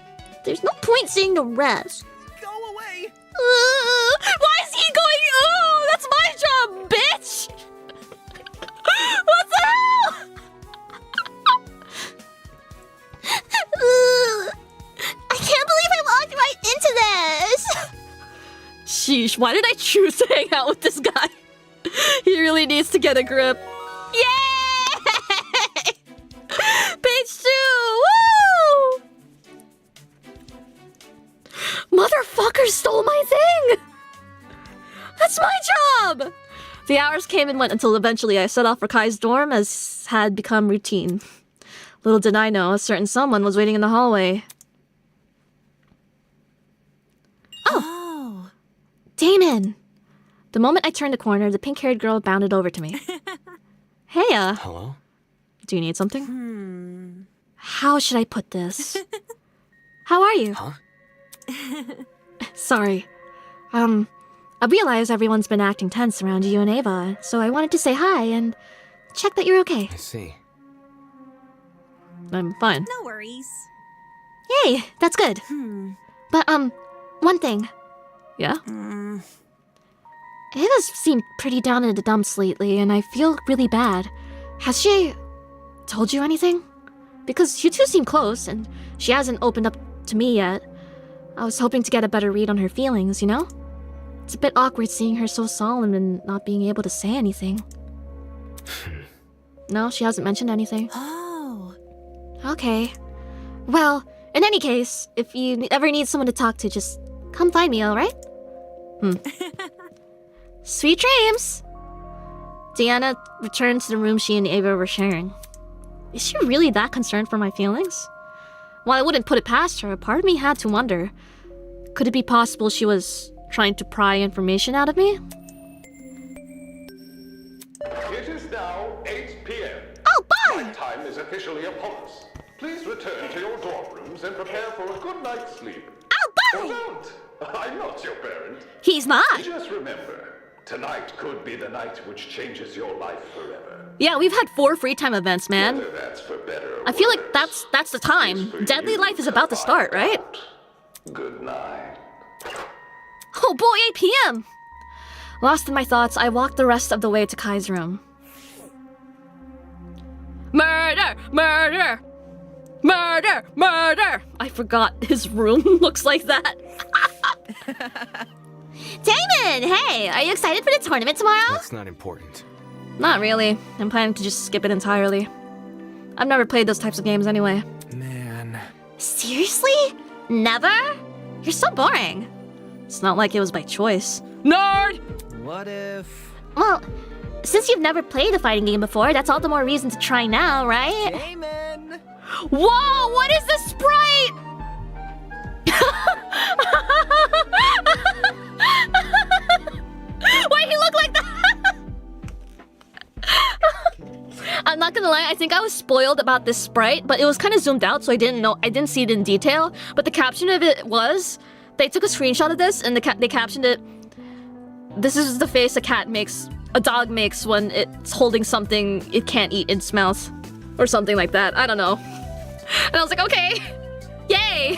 There's no point saying the rest. Go away. Why is he going? Oh, that's my job, bitch! What the hell? I can't believe I walked right into this. Sheesh, why did I choose to hang out with this guy? He really needs to get a grip. Yay! Page 2! Woo! Motherfucker stole my thing! That's my job! The hours came and went until eventually I set off for Kai's dorm as had become routine. Little did I know, a certain someone was waiting in the hallway. Oh. Damon! The moment I turned the corner, the pink-haired girl bounded over to me. Hey, Hello? do you need something? How should I put this? How are you? Huh? Sorry. I realize everyone's been acting tense around you and Ava, so I wanted to say hi and check that you're okay. I see. I'm fine. No worries. Yay, that's good. But, one thing. Yeah? Ava's seemed pretty down in the dumps lately, and I feel really bad. Has she told you anything? Because you two seem close, and she hasn't opened up to me yet. I was hoping to get a better read on her feelings, you know? It's a bit awkward seeing her so solemn and not being able to say anything. No, she hasn't mentioned anything. Oh. Okay. Well, in any case, if you ever need someone to talk to, just come find me, alright? Sweet dreams! Deanna returned to the room she and Ava were sharing. Is she really that concerned for my feelings? While I wouldn't put it past her, part of me had to wonder, could it be possible she was trying to pry information out of me? It is now 8 p.m. Oh, bye! Night time is officially upon us. Please return to your dorm rooms and prepare for a good night's sleep. Oh, Or bye! don't. I'm not your parent. He's not. Just remember, tonight could be the night which changes your life forever. Yeah, we've had 4 free time events, man. Whether that's for better or I feel like worse, that's the time. Deadly you Life is about to start, find right? out. Good night. Oh boy, 8 p.m. Lost in my thoughts, I walked the rest of the way to Kai's room. Murder! Murder! Murder! Murder! I forgot his room looks like that. Damon, hey, are you excited for the tournament tomorrow? That's not important. Not really. I'm planning to just skip it entirely. I've never played those types of games anyway. Man. Seriously? Never? You're so boring. It's not like it was by choice. Nerd! What if... Well, since you've never played a fighting game before, that's all the more reason to try now, right? Damon! Whoa! What is this sprite? Why'd he look like that? I'm not gonna lie, I think I was spoiled about this sprite, but it was kind of zoomed out, so I didn't see it in detail. But the caption of it was, they took a screenshot of this and they captioned it, "This is the face a dog makes when it's holding something it can't eat in its mouth," or something like that. I don't know. And I was like, okay, yay!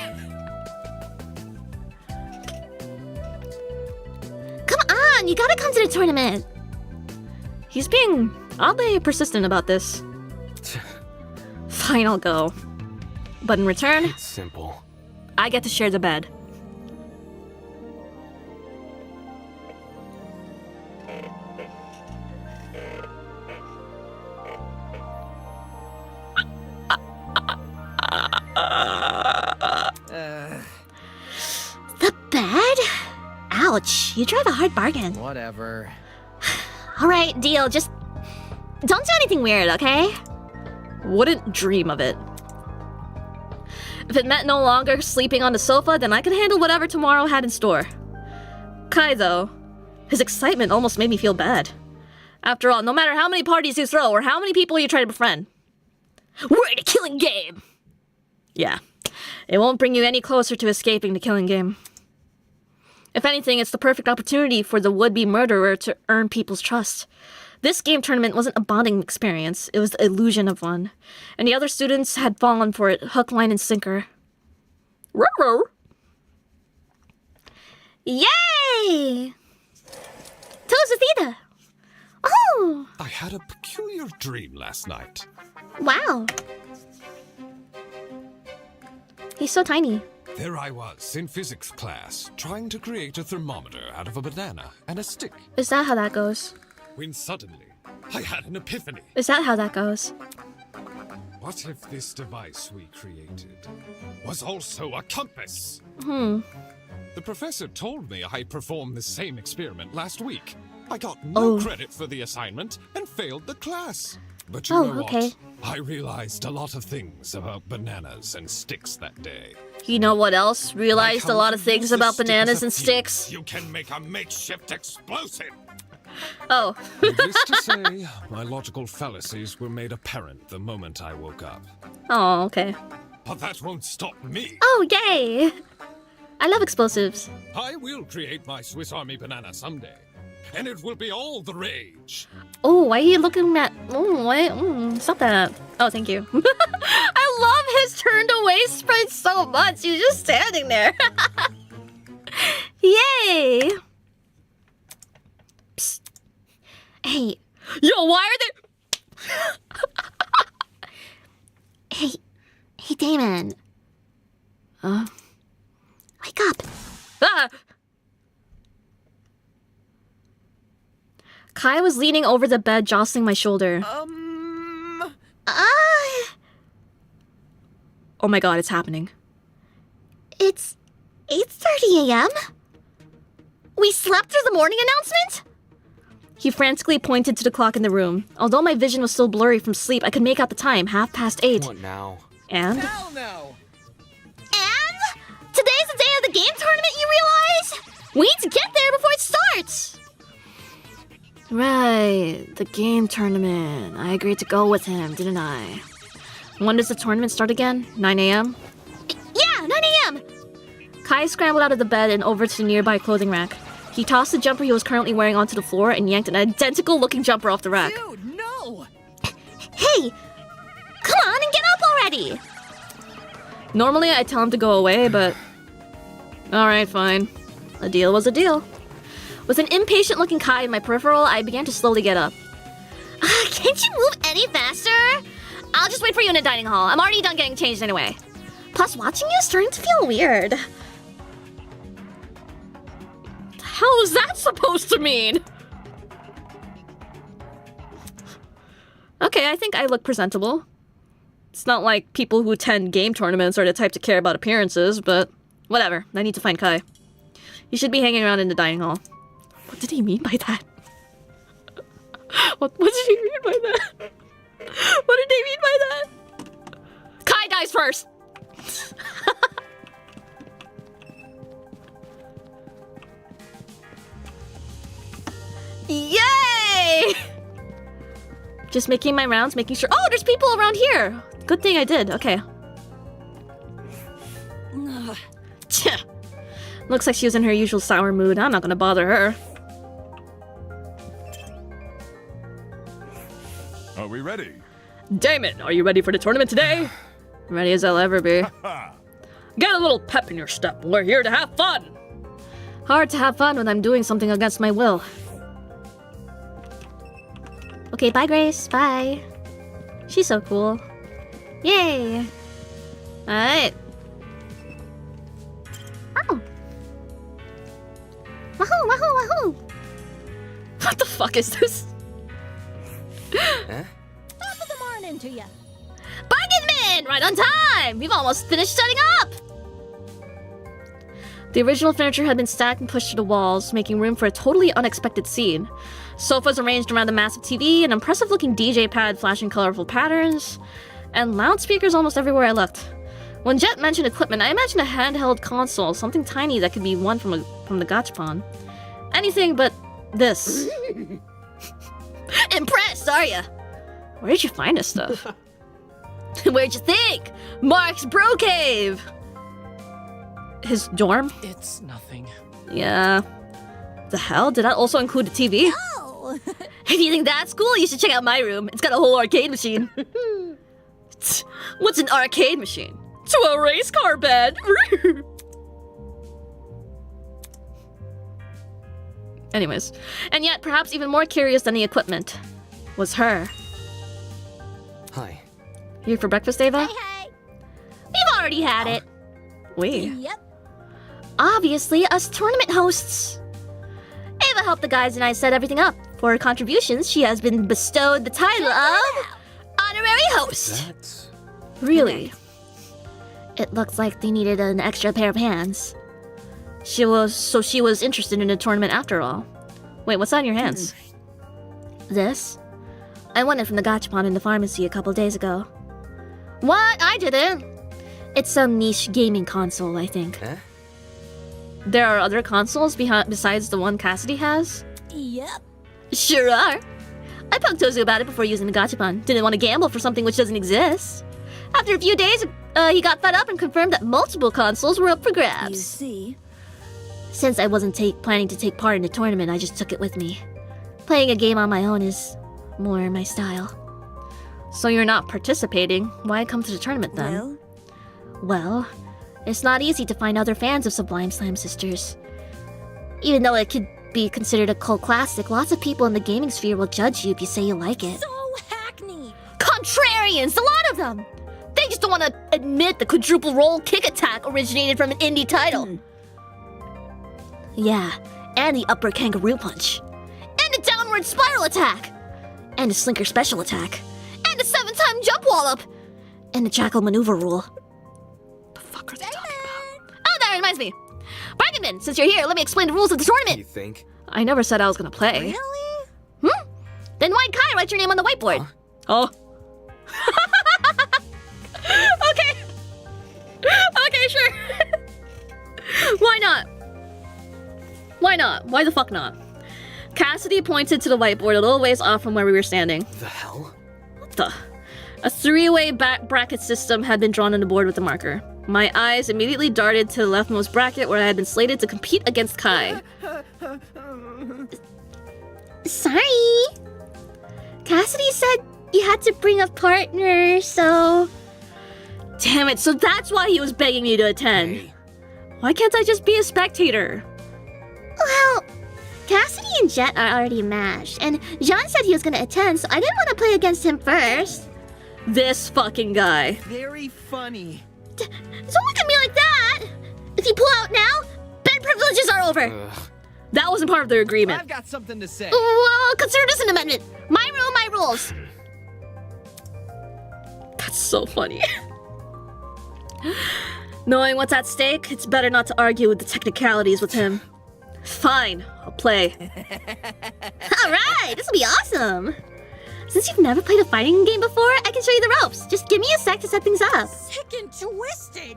Come on, you gotta come to the tournament. He's being oddly persistent about this. Fine, I'll go. But in return, It's simple. I get to share the bed. The bed? Ouch, you drive a hard bargain. Whatever. Alright, deal, just don't do anything weird, okay? Wouldn't dream of it. If it meant no longer sleeping on the sofa, then I could handle whatever tomorrow had in store. Kai, though, his excitement almost made me feel bad. After all, no matter how many parties you throw or how many people you try to befriend, we're in a killing game! Yeah, it won't bring you any closer to escaping the killing game. If anything, it's the perfect opportunity for the would-be murderer to earn people's trust. This game tournament wasn't a bonding experience, it was the illusion of one. And the other students had fallen for it, hook, line, and sinker. Ruh-roh. Yay! Tosafita! Oh! I had a peculiar dream last night. Wow. He's so tiny. There I was, in physics class, trying to create a thermometer out of a banana and a stick. Is that how that goes? When suddenly, I had an epiphany. Is that how that goes? What if this device we created was also a compass? The professor told me I performed the same experiment last week. I got no credit for the assignment and failed the class. But you know what? I realized a lot of things about bananas and sticks that day. You know what else? Realized a lot of things about bananas and sticks. You can make a makeshift explosive. Oh. Needless to say, my logical fallacies were made apparent the moment I woke up. Oh, okay. But that won't stop me. Oh, yay! I love explosives. I will create my Swiss Army banana someday. And it will be all the rage. Oh, why are you looking at... Oh, wait. Stop that. Oh, thank you. I love his turned away sprite so much. He's just standing there. Yay! Psst. Hey. Yo, why are they... Hey, Damon. Wake up. Ah! Kai was leaning over the bed, jostling my shoulder. Oh my god, it's happening. It's 8:30 a.m.? We slept through the morning announcement? He frantically pointed to the clock in the room. Although my vision was still blurry from sleep, I could make out the time, 8:30. What now? And? Hell no! And? Today's the day of the game tournament, you realize? We need to get there before it starts! Right, the game tournament. I agreed to go with him, didn't I? When does the tournament start again? 9 a.m.? Yeah, 9 a.m. Kai scrambled out of the bed and over to the nearby clothing rack. He tossed the jumper he was currently wearing onto the floor and yanked an identical-looking jumper off the rack. Dude, no! Hey! Come on and get up already! Normally, I'd tell him to go away, but... Alright, fine. A deal was a deal. With an impatient-looking Kai in my peripheral, I began to slowly get up. Can't you move any faster? I'll just wait for you in the dining hall. I'm already done getting changed anyway. Plus, watching you is starting to feel weird. The hell is that supposed to mean? Okay, I think I look presentable. It's not like people who attend game tournaments are the type to care about appearances, but whatever. I need to find Kai. He should be hanging around in the dining hall. What did he mean by that? What did he mean by that? What did he mean by that? Kai dies first! Yay! Just making my rounds, making sure... Oh, there's people around here! Good thing I did, okay. Looks like she was in her usual sour mood. I'm not gonna bother her. Are we ready? Damon, are you ready for the tournament today? Ready as I'll ever be. Get a little pep in your step. We're here to have fun. Hard to have fun when I'm doing something against my will. Okay, bye, Grace. Bye. She's so cool. Yay. Alright. Oh. Wahoo, wahoo, wahoo. What the fuck is this? Top of the morning to ya. Bargain right on time! We've almost finished setting up! The original furniture had been stacked and pushed to the walls, making room for a totally unexpected scene. Sofas arranged around a massive TV, an impressive-looking DJ pad flashing colorful patterns, and loudspeakers almost everywhere I looked. When Jet mentioned equipment, I imagined a handheld console, something tiny that could be won from the gachapon. Anything but this. Impressed, are ya? Where did you find this stuff? Where'd you think? Mark's bro cave! His dorm? It's nothing. Yeah. The hell? Did that also include the TV? No! If you think that's cool, you should check out my room. It's got a whole arcade machine. What's an arcade machine? To a race car bed! Anyways, and yet perhaps even more curious than the equipment was her. Hi. Here for breakfast, Ava? Hey! We've already had it. We? Yep. Obviously, us tournament hosts. Ava helped the guys and I set everything up. For her contributions, she has been bestowed the title of honorary host. That's... Really? It looks like they needed an extra pair of hands. She was interested in the tournament after all. Wait, what's that in your hands? This? I won it from the gachapon in the pharmacy a couple days ago. What? I didn't. It's some niche gaming console, I think. Eh? There are other consoles besides the one Cassidy has? Yep. Sure are. I poked Tozu about it before using the gachapon. Didn't want to gamble for something which doesn't exist. After a few days, he got fed up and confirmed that multiple consoles were up for grabs. You see? Since I wasn't planning to take part in the tournament, I just took it with me. Playing a game on my own is more my style. So you're not participating? Why come to the tournament then? Well, it's not easy to find other fans of Sublime Slam Sisters. Even though it could be considered a cult classic, lots of people in the gaming sphere will judge you if you say you like it. So hackneyed. Contrarians! A lot of them! They just don't want to admit the quadruple roll kick attack originated from an indie title. Yeah, and the upper kangaroo punch. And the downward spiral attack. And the slinker special attack. And the 7-time jump wallop. And the jackal maneuver rule. The fuck are they talking about? Oh, that reminds me. Bargainman, since you're here, let me explain the rules of the tournament. You think? I never said I was gonna play. Really? Then why'd Kai write your name on the whiteboard? Huh? Oh. Okay. Okay, sure. Why not? Why not? Why the fuck not? Cassidy pointed to the whiteboard a little ways off from where we were standing. The hell? What the? A three-way bracket system had been drawn on the board with the marker. My eyes immediately darted to the leftmost bracket where I had been slated to compete against Kai. Sorry. Cassidy said you had to bring a partner, so... Damn it, so that's why he was begging me to attend. Hey. Why can't I just be a spectator? Well, Cassidy and Jet are already matched, and John said he was gonna attend, so I didn't want to play against him first. This fucking guy. Very funny. Don't look at me like that! If you pull out now, bed privileges are over! That wasn't part of their agreement. I've got something to say. Well, consider this an amendment. My rule, my rules. That's so funny. Knowing what's at stake, it's better not to argue with the technicalities with him. Fine, I'll play. Alright, this will be awesome! Since you've never played a fighting game before, I can show you the ropes. Just give me a sec to set things up. Sick and twisted.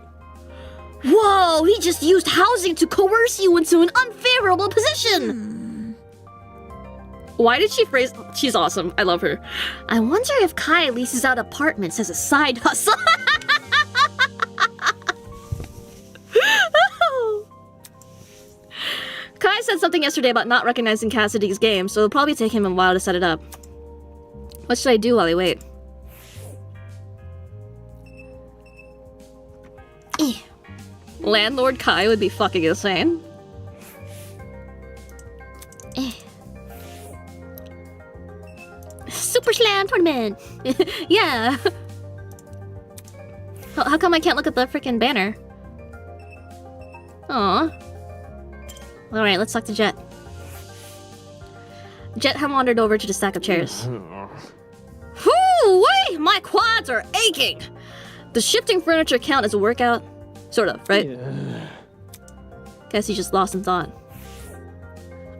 Whoa, he just used housing to coerce you into an unfavorable position! Why did she phrase... She's awesome, I love her. I wonder if Kai leases out apartments as a side hustle. Kai said something yesterday about not recognizing Cassidy's game, so it'll probably take him a while to set it up. What should I do while I wait? Landlord Kai would be fucking insane. Super Slam tournament! Yeah. How come I can't look at the freaking banner? Aw. Alright, let's talk to Jet. Jet had wandered over to the stack of chairs. Whoo-wee! My quads are aching! Does shifting furniture count as a workout? Sort of, right? Yeah. Guess he's just lost in thought.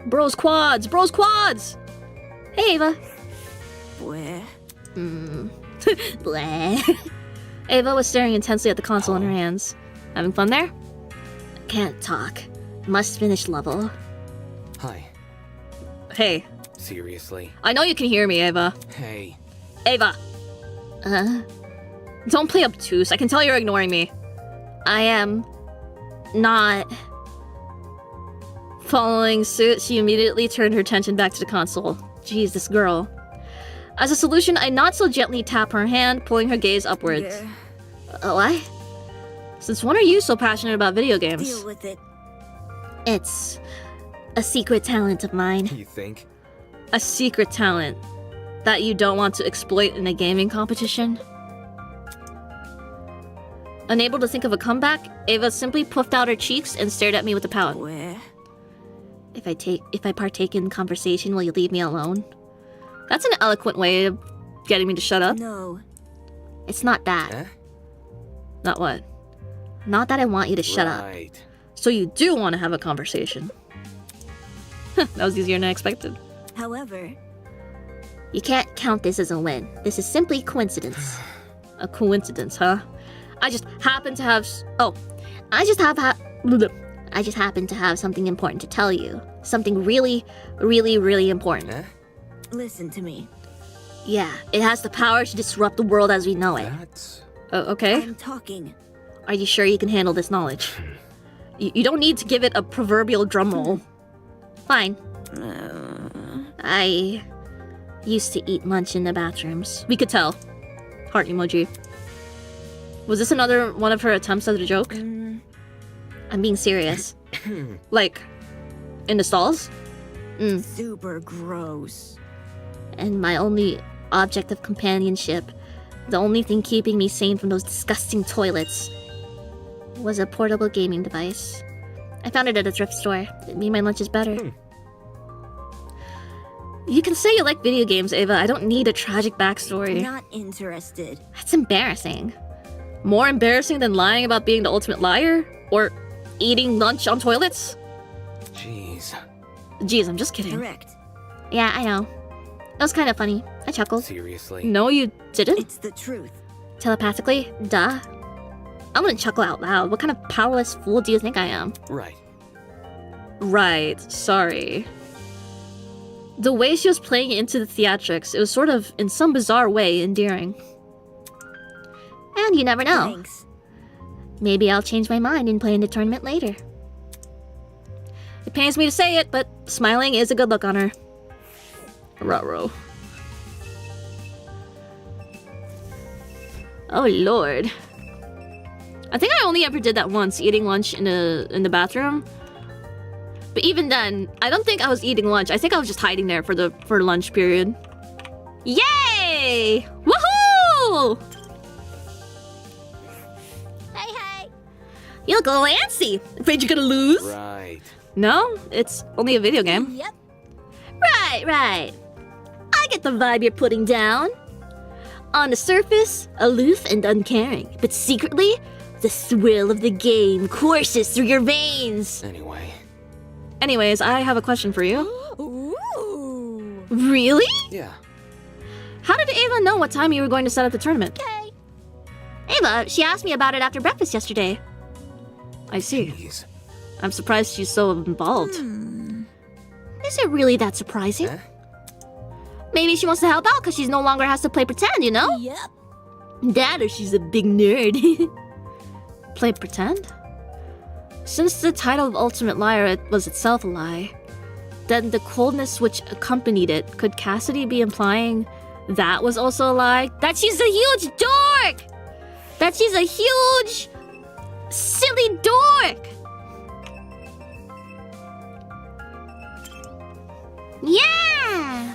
Bros quads! Bros quads! Hey, Ava. Bleh. Bleh. Ava was staring intensely at the console in her hands. Having fun there? Can't talk. Must finish level. Hi. Hey. Seriously? I know you can hear me, Ava. Hey. Ava! Don't play obtuse. I can tell you're ignoring me. I am not. Following suit, she immediately turned her attention back to the console. Jeez, this girl. As a solution, I not so gently tap her hand, pulling her gaze upwards. What? Since when are you so passionate about video games? Deal with it. It's a secret talent of mine. You think? A secret talent that you don't want to exploit in a gaming competition? Unable to think of a comeback, Ava simply puffed out her cheeks and stared at me with a pout. Where? If I partake in conversation, will you leave me alone? That's an eloquent way of getting me to shut up. No. It's not that. Huh? Not what? Not that I want you to shut up. Right. So you do want to have a conversation. That was easier than I expected. However, You can't count this as a win. This is simply coincidence. A coincidence, huh? I just happen to have... I just happen to have something important to tell you. Something really, really, really important. Huh? listen to me. Yeah, it has the power to disrupt the world as we know it. That's... okay. I'm talking. Are you sure you can handle this knowledge? You don't need to give it a proverbial drum roll. Fine. I used to eat lunch in the bathrooms. We could tell. Heart emoji. Was this another one of her attempts at a joke? I'm being serious. Like, in the stalls? Super gross. And my only object of companionship, the only thing keeping me sane from those disgusting toilets, was a portable gaming device. I found it at a thrift store. It made my lunches better. You can say you like video games, Ava. I don't need a tragic backstory. Not interested. That's embarrassing. More embarrassing than lying about being the ultimate liar? Or eating lunch on toilets? Jeez, I'm just kidding. Correct. Yeah, I know. It was kind of funny. I chuckled. Seriously? No, you didn't? It's the truth. Telepathically? Duh. I wouldn't chuckle out loud. What kind of powerless fool do you think I am? Right. Right, sorry. The way she was playing into the theatrics, it was sort of, in some bizarre way, endearing. And you never know. Thanks. Maybe I'll change my mind and play in the tournament later. It pains me to say it, but smiling is a good look on her. Ruh-roh. Oh lord. I think I only ever did that once, eating lunch in the bathroom. But even then, I don't think I was eating lunch. I think I was just hiding there for lunch period. Yay! Woohoo! Hey! You look a little antsy. Afraid you're gonna lose? Right. No, it's only a video game. Yep. Right. I get the vibe you're putting down. On the surface, aloof and uncaring, but secretly, the thrill of the game courses through your veins. Anyways, I have a question for you. Ooh. Really? Yeah. How did Ava know what time you were going to set up the tournament? Okay. Ava, she asked me about it after breakfast yesterday. I see. Jeez. I'm surprised she's so involved. Is it really that surprising? Huh? Maybe she wants to help out because she no longer has to play pretend, you know? Yep. That or she's a big nerd. Play pretend? Since the title of Ultimate Liar was itself a lie, then the coldness which accompanied it, could Cassidy be implying that was also a lie? That she's a huge dork! That she's a huge, silly dork! Yeah!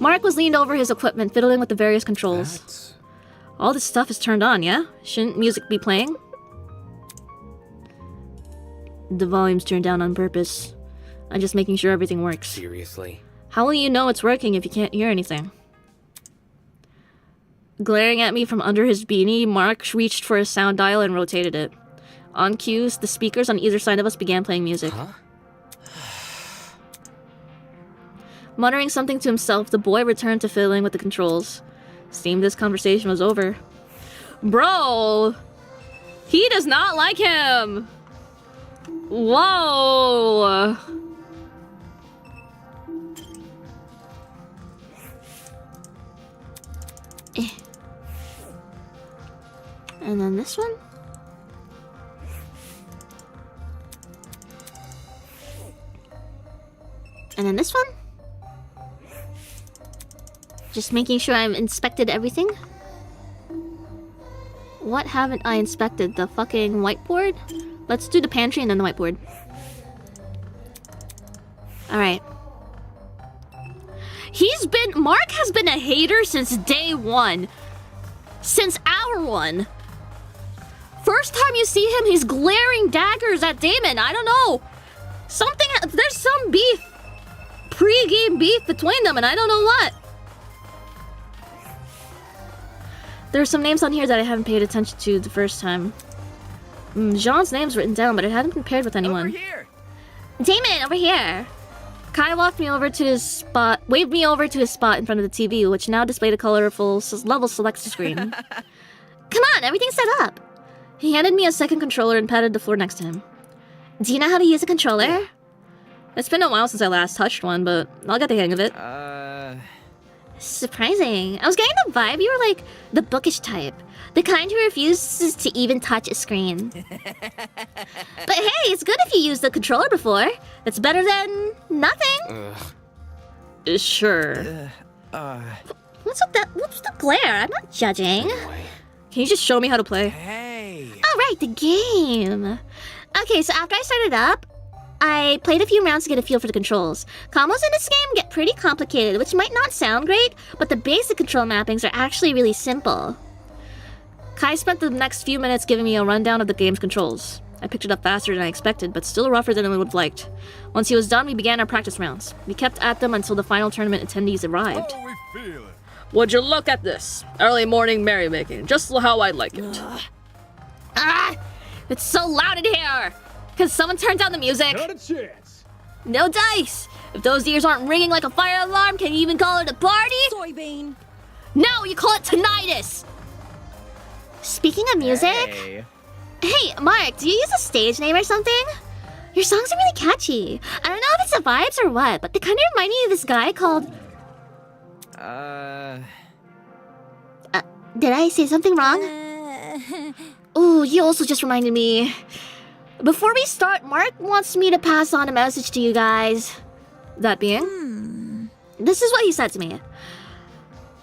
Mark was leaned over his equipment, fiddling with the various controls. That's... All this stuff is turned on, yeah? Shouldn't music be playing? The volume's turned down on purpose. I'm just making sure everything works. Seriously? How will you know it's working if you can't hear anything? Glaring at me from under his beanie, Mark reached for his sound dial and rotated it. On cues, the speakers on either side of us began playing music. Huh? Muttering something to himself, the boy returned to fiddling with the controls. Seemed this conversation was over. Bro! He does not like him! Whoa! And then this one? And then this one? Just making sure I've inspected everything. What haven't I inspected? The fucking whiteboard? Let's do the pantry and then the whiteboard. Alright. Mark has been a hater since day one. Since hour one. First time you see him, he's glaring daggers at Damon. I don't know. There's some beef. Pre-game beef between them, and I don't know what. There's some names on here that I haven't paid attention to the first time. Jean's name's written down, but it hadn't been paired with anyone. Over here. Damon, over here. Kai waved me over to his spot in front of the TV, which now displayed a colorful level select screen. Come on, everything's set up. He handed me a second controller and patted the floor next to him. Do you know how to use a controller? It's been a while since I last touched one, but I'll get the hang of it. Surprising. I was getting the vibe you were like the bookish type. The kind who refuses to even touch a screen. But hey, it's good if you used the controller before. It's better than nothing. Sure. What's up what's the glare? I'm not judging. Can you just show me how to play? Hey. Alright, the game. Okay, so after I started up, I played a few rounds to get a feel for the controls. Combos in this game get pretty complicated, which might not sound great, but the basic control mappings are actually really simple. Kai spent the next few minutes giving me a rundown of the game's controls. I picked it up faster than I expected, but still rougher than I would have liked. Once he was done, we began our practice rounds. We kept at them until the final tournament attendees arrived. Would you look at this? Early morning merrymaking, just how I like it. It's so loud in here! Can someone turn down the music? Not a chance. No dice! If those ears aren't ringing like a fire alarm, can you even call it a party? Soybean. No, you call it tinnitus! Speaking of music... Hey, Mark, do you use a stage name or something? Your songs are really catchy. I don't know if it's the vibes or what, but they kind of remind me of this guy called... Did I say something wrong? Ooh, you also just reminded me. Before we start, Mark wants me to pass on a message to you guys. That being? This is what he said to me.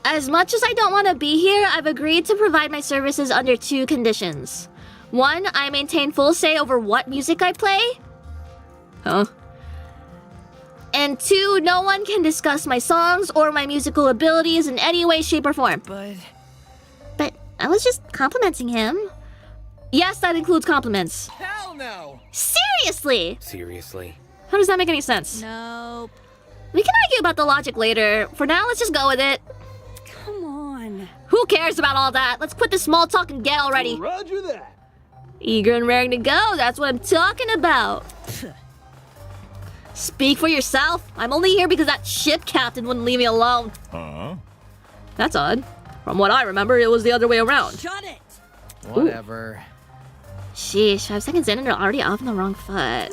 As much as I don't want to be here, I've agreed to provide my services under 2 conditions. 1, I maintain full say over what music I play. Huh? And 2, no one can discuss my songs or my musical abilities in any way, shape, or form. But I was just complimenting him. Yes, that includes compliments. Hell no! Seriously! Seriously? How does that make any sense? Nope. We can argue about the logic later. For now, let's just go with it. Come on. Who cares about all that? Let's quit the small talk and get already. Roger that. Eager and raring to go, that's what I'm talking about. Speak for yourself. I'm only here because that ship captain wouldn't leave me alone. Huh? That's odd. From what I remember, it was the other way around. Shut it. Whatever. Sheesh, 5 seconds in and they're already off on the wrong foot.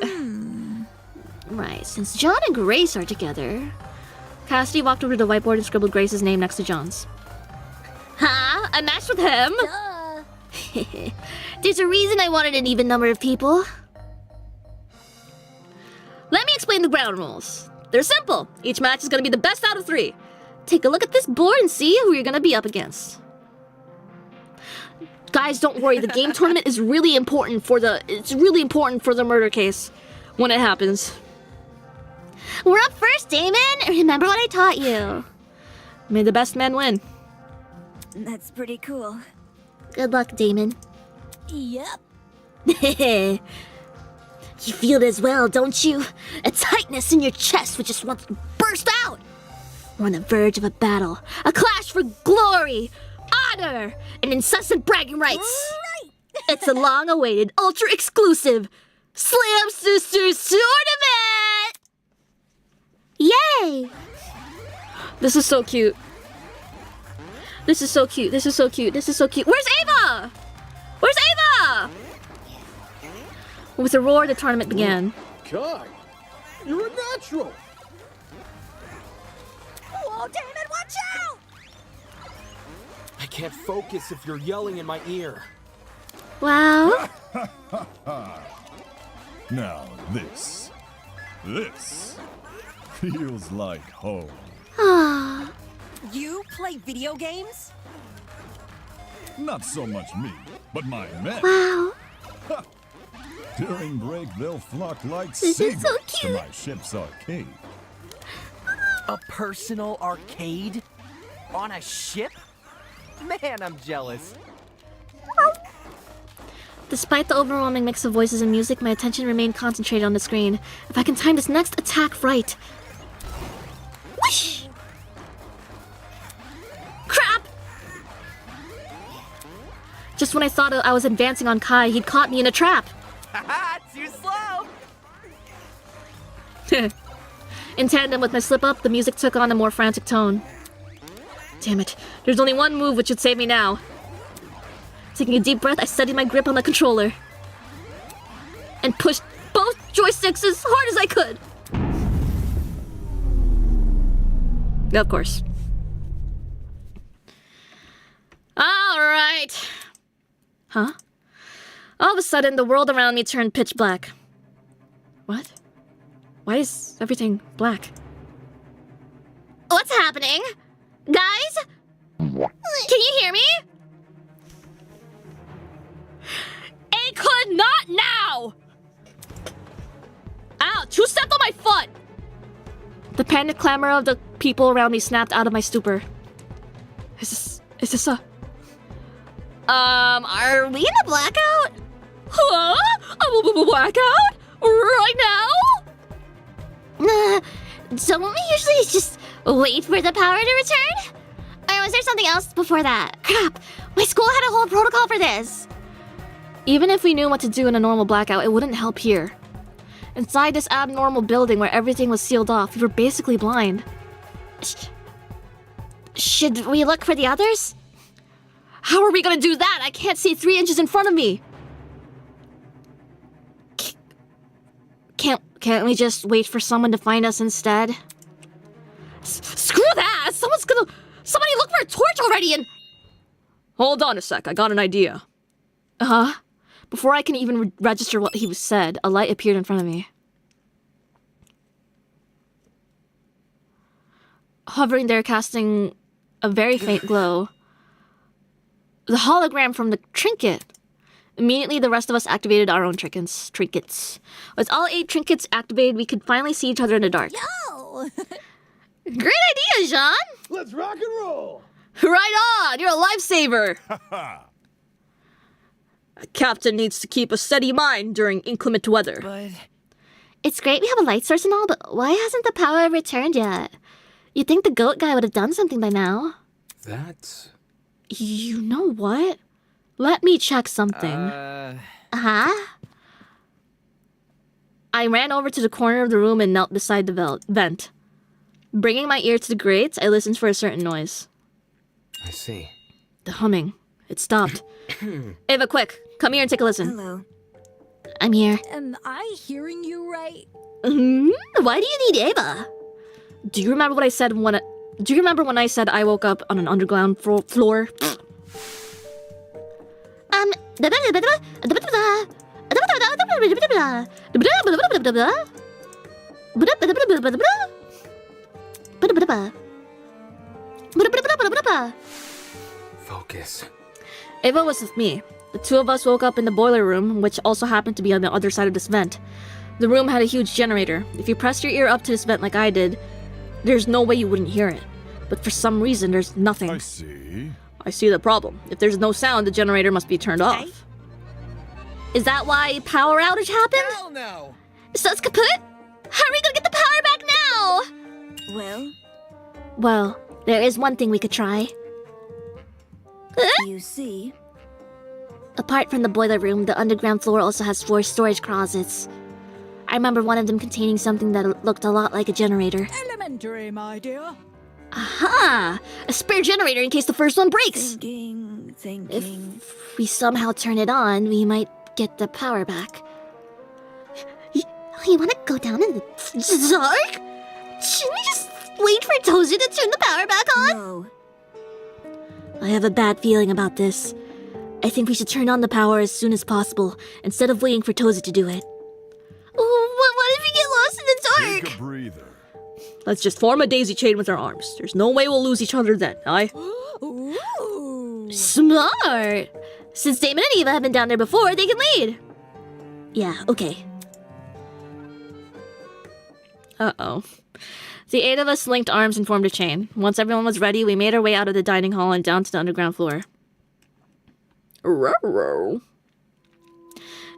Right, since John and Grace are together... Cassidy walked over to the whiteboard and scribbled Grace's name next to John's. Huh? I matched with him? Duh. There's a reason I wanted an even number of people. Let me explain the ground rules. They're simple. Each match is going to be the best out of 3. Take a look at this board and see who you're going to be up against. Guys, don't worry. The game tournament is really important for the murder case when it happens. We're up first, Damon. Remember what I taught you. May the best man win. That's pretty cool. Good luck, Damon. Yep. You feel it as well, don't you? A tightness in your chest which just wants to burst out. We're on the verge of a battle. A clash for glory, honor, and incessant bragging rights. Right. It's a long-awaited, ultra-exclusive Slam Sisters tournament! Yay! This is so cute. This is so cute. This is so cute. This is so cute. Where's Ava? Where's Ava? With a roar, the tournament began. Kai, you're a natural. Whoa, David, watch out! I can't focus if you're yelling in my ear. Wow. Now this feels like home. You play video games? Not so much me, but my men. Wow. During break, they'll flock like This is so seagulls to my ship's arcade. A personal arcade? On a ship? Man, I'm jealous. Despite the overwhelming mix of voices and music, my attention remained concentrated on the screen. If I can time this next attack right. Whoosh! Crap! Just when I thought I was advancing on Kai, he'd caught me in a trap. Haha, too slow! In tandem with my slip-up, the music took on a more frantic tone. Damn it. There's only one move which would save me now. Taking a deep breath, I steadied my grip on the controller. And pushed both joysticks as hard as I could. Of course. Alright. Huh? All of a sudden, the world around me turned pitch black. What? Why is everything black? What's happening? Guys? Can you hear me? I could not now! Ouch! Who stepped on my foot? The panic clamor of the people around me snapped out of my stupor. Is this a... Are we in a blackout? Huh? A blackout? Right now? Don't we usually just wait for the power to return? Or was there something else before that? Crap! My school had a whole protocol for this! Even if we knew what to do in a normal blackout, it wouldn't help here. Inside this abnormal building where everything was sealed off, we were basically blind. Should we look for the others? How are we gonna do that? I can't see 3 inches in front of me. Can't we just wait for someone to find us instead? Screw that! Somebody look for a torch already and... Hold on a sec, I got an idea. Uh-huh. Before I can even register what he said, a light appeared in front of me. Hovering there, casting a very faint glow. The hologram from the trinket. Immediately, the rest of us activated our own trinkets. With all 8 trinkets activated, we could finally see each other in the dark. Yo! Great idea, Jean! Let's rock and roll! Right on! You're a lifesaver! A captain needs to keep a steady mind during inclement weather. But... It's great we have a light source and all, but why hasn't the power returned yet? You'd think the goat guy would have done something by now. That's... You know what? Let me check something. Uh-huh? I ran over to the corner of the room and knelt beside the vent. Bringing my ear to the grate, I listened for a certain noise. I see. The humming. It stopped. Ava, quick. Come here and take a listen. Hello. I'm here. Am I hearing you right? Why do you need Ava? Do you remember what I said when Do you remember when I said I woke up on an underground floor? Focus. Ava was with me. The two of us woke up in the boiler room, which also happened to be on the other side of this vent. The room had a huge generator. If you pressed your ear up to this vent like I did, there's no way you wouldn't hear it. But for some reason, there's nothing. I see. I see the problem. If there's no sound, the generator must be turned off. Is that why power outage happened? Hell no! So it's kaput? How are we gonna get the power back now? Well, there is one thing we could try. You see? Apart from the boiler room, the underground floor also has 4 storage closets. I remember one of them containing something that looked a lot like a generator. Elementary, my dear. Aha! A spare generator in case the first one breaks! Thinking. If we somehow turn it on, we might get the power back. You wanna go down in the dark? Shouldn't we just wait for Tozu to turn the power back on? No. I have a bad feeling about this. I think we should turn on the power as soon as possible, instead of waiting for Tozu to do it. What if we get lost in the dark? Take a breather. Let's just form a daisy chain with our arms. There's no way we'll lose each other then, aye? Ooh. Smart! Since Damon and Eva have been down there before, they can lead. Yeah, okay. Uh-oh. The 8 of us linked arms and formed a chain. Once everyone was ready, we made our way out of the dining hall and down to the underground floor.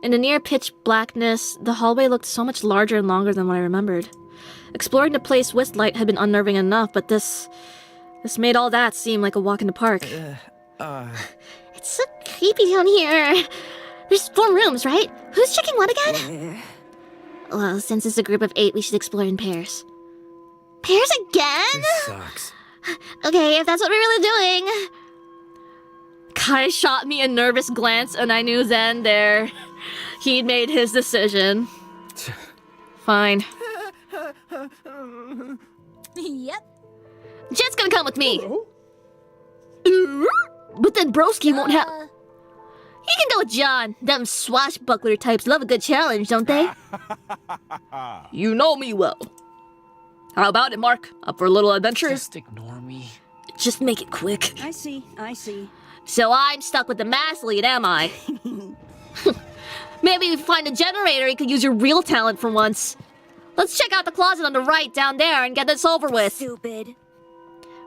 In the near-pitch blackness, the hallway looked so much larger and longer than what I remembered. Exploring the place with light had been unnerving enough, but this made all that seem like a walk in the park. It's so creepy down here. There's 4 rooms, right? Who's checking what again? Well, since it's a group of 8, we should explore in pairs. Pairs again? This sucks. Okay, if that's what we're really doing. Kai shot me a nervous glance, and I knew then there he'd made his decision. Fine. Yep. Jet's gonna come with me. But then Broski won't have. You can go with John. Them swashbuckler types love a good challenge, don't they? You know me well. How about it, Mark? Up for a little adventure? Just ignore me. Just make it quick. I see. So I'm stuck with the mass lead, am I? Maybe we find a generator you could use your real talent for once. Let's check out the closet on the right down there and get this over with. Stupid.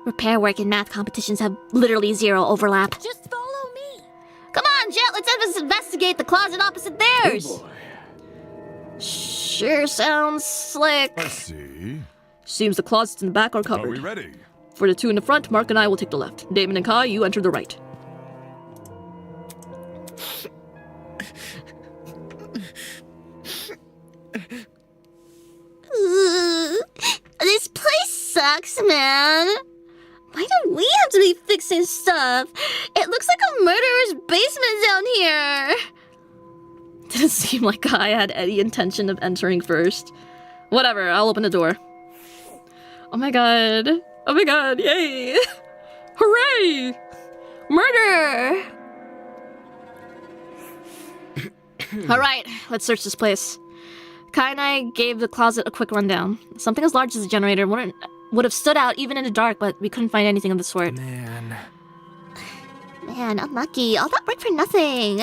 Repair work and math competitions have literally 0 overlap. Just follow me. Come on, Jet, let's investigate the closet opposite theirs. Oh boy. Sure sounds slick. I see. Seems the closets in the back are Are covered. we ready? For the 2 in the front, Mark and I will take the left. Damon and Kai, you enter the right. This place sucks, man. Why do we have to be fixing stuff? It looks like a murderer's basement down here. Didn't seem like Kai had any intention of entering first. Whatever, I'll open the door. Oh my god. Oh my god, yay! Hooray! Murder! Alright, let's search this place. Kai and I gave the closet a quick rundown. Something as large as a generator would have stood out even in the dark, but we couldn't find anything of the sort. Man, unlucky. All that work for nothing.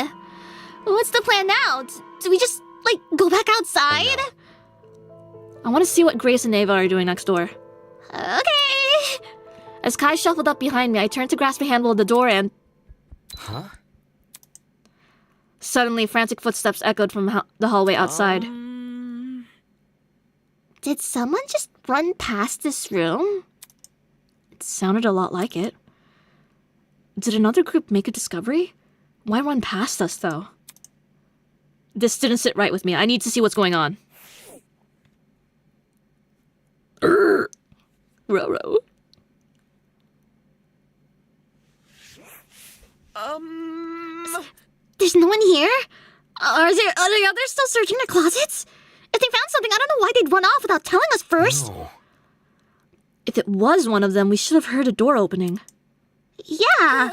What's the plan now? Do we just, go back outside? I want to see what Grace and Ava are doing next door. Okay. As Kai shuffled up behind me, I turned to grasp the handle of the door and... huh? Suddenly, frantic footsteps echoed from the hallway outside. Did someone just run past this room? It sounded a lot like it. Did another group make a discovery? Why run past us, though? This didn't sit right with me. I need to see what's going on. Roro. There's no one here? Are the others still searching their closets? If they found something, I don't know why they'd run off without telling us first. No. If it was one of them, we should have heard a door opening. Yeah.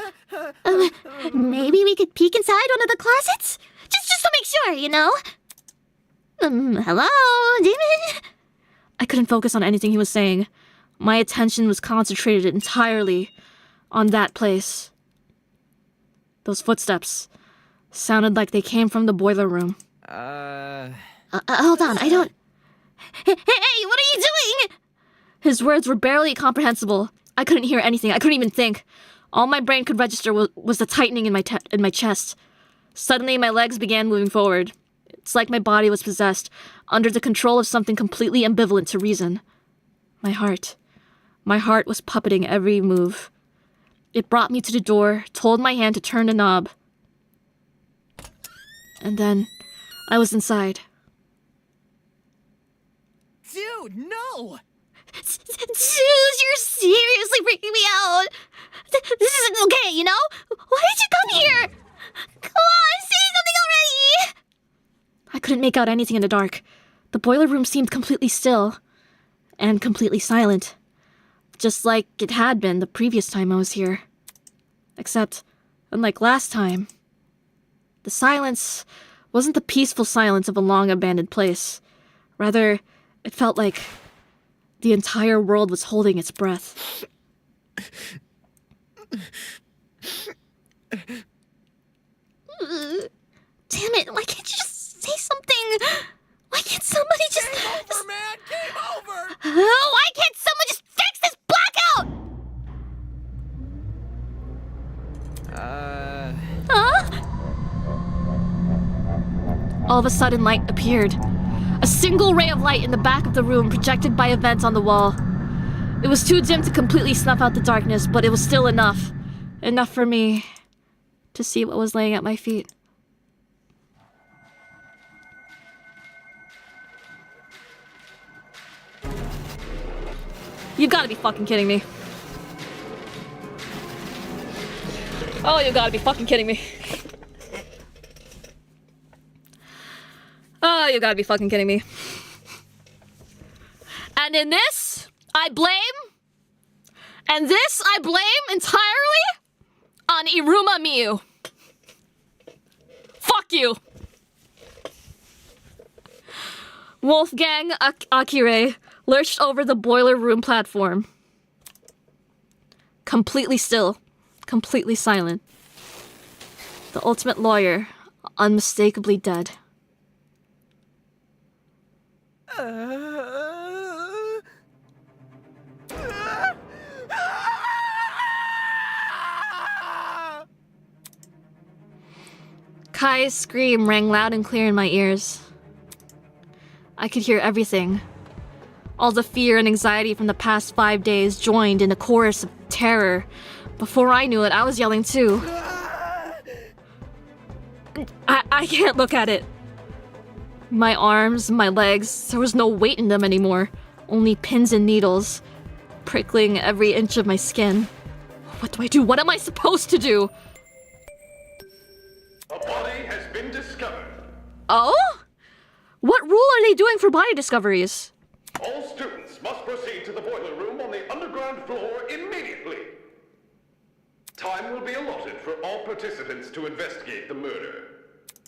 Maybe we could peek inside one of the closets? Just to make sure, you know? Hello, Damon? I couldn't focus on anything he was saying. My attention was concentrated entirely on that place. Those footsteps sounded like they came from the boiler room. Hold on, I don't... Hey, what are you doing? His words were barely comprehensible. I couldn't hear anything. I couldn't even think. All my brain could register was the tightening in my chest. Suddenly, my legs began moving forward. It's like my body was possessed, under the control of something completely ambivalent to reason. My heart. My heart was puppeting every move. It brought me to the door, told my hand to turn the knob. And then, I was inside. Dude, no! You're seriously freaking me out. This isn't okay, you know? Why did you come here? Come on, say something already! I couldn't make out anything in the dark. The boiler room seemed completely still. And completely silent. Just like it had been the previous time I was here. Except, unlike last time, the silence wasn't the peaceful silence of a long-abandoned place. Rather, it felt like the entire world was holding its breath. Damn it, why can't you just say something? Why can't somebody just... Game over, man! Game over! Why can't someone just fix this blackout? Huh? All of a sudden, light appeared. A single ray of light in the back of the room projected by a vent on the wall. It was too dim to completely snuff out the darkness, but it was still enough. Enough for me to see what was laying at my feet. You gotta be fucking kidding me. Oh, you gotta be fucking kidding me. Oh, you gotta be fucking kidding me. And in this, I blame... And this, I blame entirely on Iruma Miyu. Fuck you. Wolfgang Akire lurched over the boiler room platform. Completely still. Completely silent. The ultimate lawyer, unmistakably dead. Kai's scream rang loud and clear in my ears. I could hear everything. All the fear and anxiety from the past 5 days joined in a chorus of terror. Before I knew it, I was yelling too. I can't look at it. My arms, my legs, there was no weight in them anymore. Only pins and needles, prickling every inch of my skin. What do I do? What am I supposed to do? A body has been discovered. Oh? What rule are they doing for body discoveries? All students must proceed to the boiler room on the underground floor immediately. Time will be allotted for all participants to investigate the murder.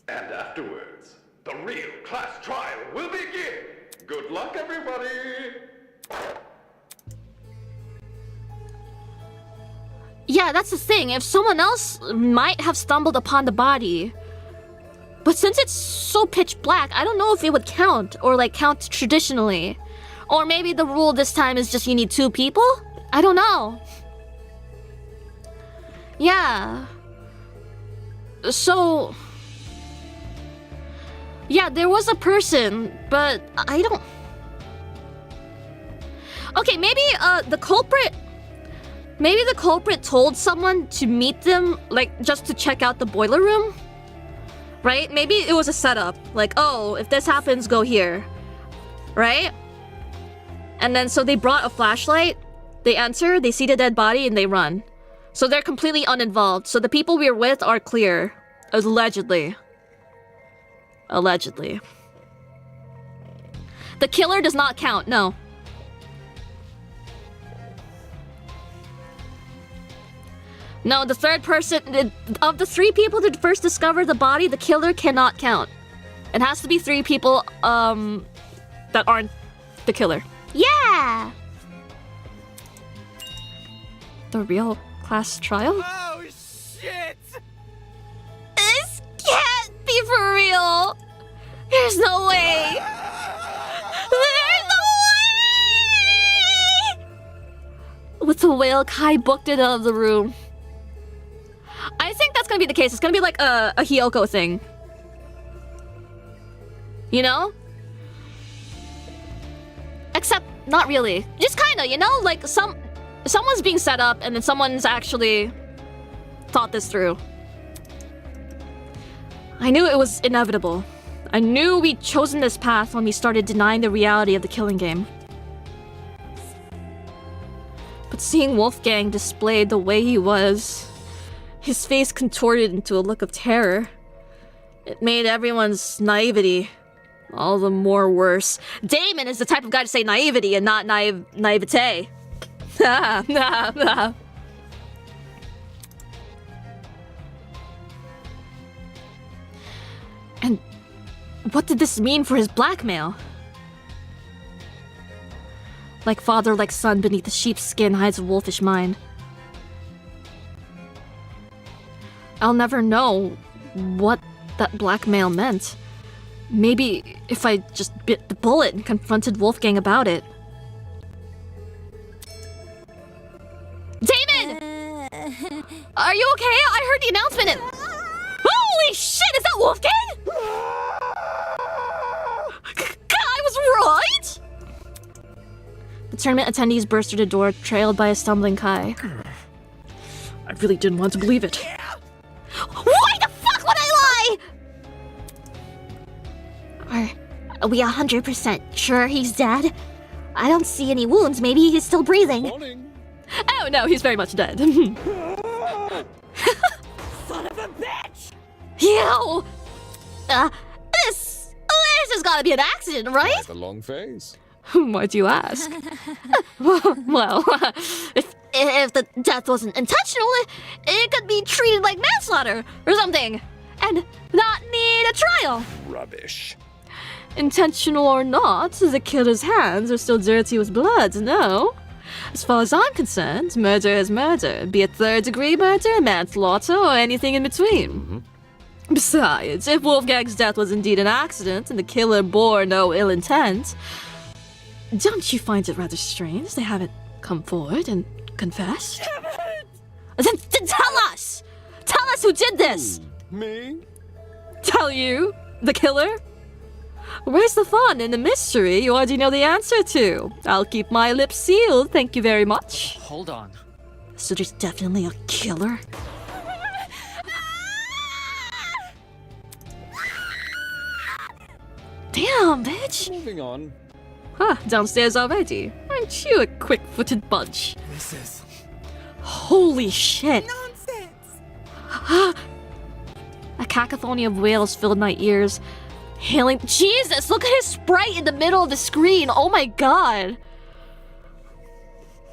And afterwards, the real class trial will begin. Good luck, everybody! Yeah, that's the thing. If someone else might have stumbled upon the body. But since it's so pitch black, I don't know if it would count, or like count traditionally. Or maybe the rule this time is just you need 2 people? I don't know. Yeah. So... Yeah, there was a person, but I don't... Okay, maybe the culprit... Maybe the culprit told someone to meet them, like, just to check out the boiler room? Right? Maybe it was a setup. Like, oh, if this happens, go here. Right? And then, so they brought a flashlight. They enter, they see the dead body, and they run. So they're completely uninvolved. So the people we're with are clear. Allegedly. Allegedly. The killer does not count, no. No, the third person... Of the 3 people that first discovered the body, the killer cannot count. It has to be 3 people, that aren't the killer. Yeah! The real class trial? Oh, shit! This can't be for real! There's no way! There's no way! With the whale, Kai booked it out of the room. I think that's gonna be the case. It's gonna be like a Hyoko thing. You know? Except, not really. Just kinda, you know? Like, someone's being set up and then someone's actually thought this through. I knew it was inevitable. I knew we'd chosen this path when we started denying the reality of the killing game. Seeing Wolfgang displayed the way he was, his face contorted into a look of terror, it made everyone's naivety all the more worse. Damon is the type of guy to say naivety and not naivete. And what did this mean for his blackmail? Like father, like son, beneath the sheep's skin hides a wolfish mind. I'll never know what that blackmail meant. Maybe if I just bit the bullet and confronted Wolfgang about it. Damon! Are you okay? I heard the announcement and... Holy shit, is that Wolfgang? I was right? The tournament attendees burst through the door, trailed by a stumbling Kai. I really didn't want to believe it. Why the fuck would I lie? Are we 100% sure he's dead? I don't see any wounds. Maybe he's still breathing. Morning. Oh no, he's very much dead. Son of a bitch! Yo! This has gotta be an accident, right? Quite a long face. Why do you ask? well, if the death wasn't intentional, it could be treated like manslaughter or something, and not need a trial. Rubbish. Intentional or not, the killer's hands are still dirty with blood, no? As far as I'm concerned, murder is murder, be it third-degree murder, manslaughter, or anything in between. Besides, if Wolfgang's death was indeed an accident and the killer bore no ill intent, don't you find it rather strange they haven't come forward and confessed? Then tell us! Tell us who did this! Me? Tell you? The killer? Where's the fun in the mystery you already know the answer to? I'll keep my lips sealed, thank you very much. Hold on. So there's definitely a killer? Damn, bitch! Moving on. Huh, downstairs already. Aren't you a quick-footed bunch? This is... Holy shit! Nonsense! A cacophony of wails filled my ears. Hailing... Jesus, look at his sprite in the middle of the screen! Oh my god!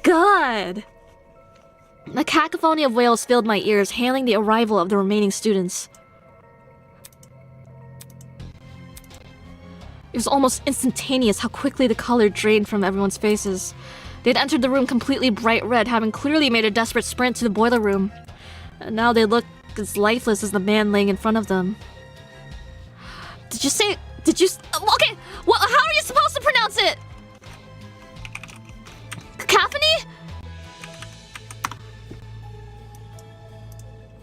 God! A cacophony of wails filled my ears, hailing the arrival of the remaining students. It was almost instantaneous how quickly the color drained from everyone's faces. They'd entered the room completely bright red, having clearly made a desperate sprint to the boiler room. And now they looked as lifeless as the man laying in front of them. Did you say... Okay, well, how are you supposed to pronounce it? Cacophony?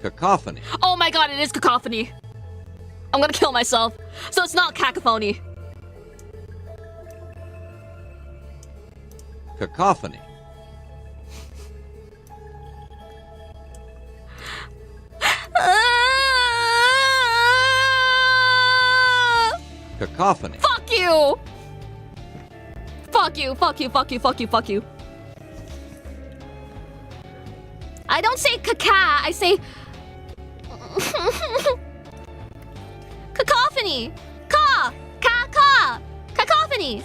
Cacophony. Oh my god, it is cacophony. I'm gonna kill myself. So it's not cacophony. Cacophony. Cacophony. Fuck you! Fuck you, fuck you, fuck you, fuck you, fuck you. I don't say caca, I say... cacophony! Cacophony!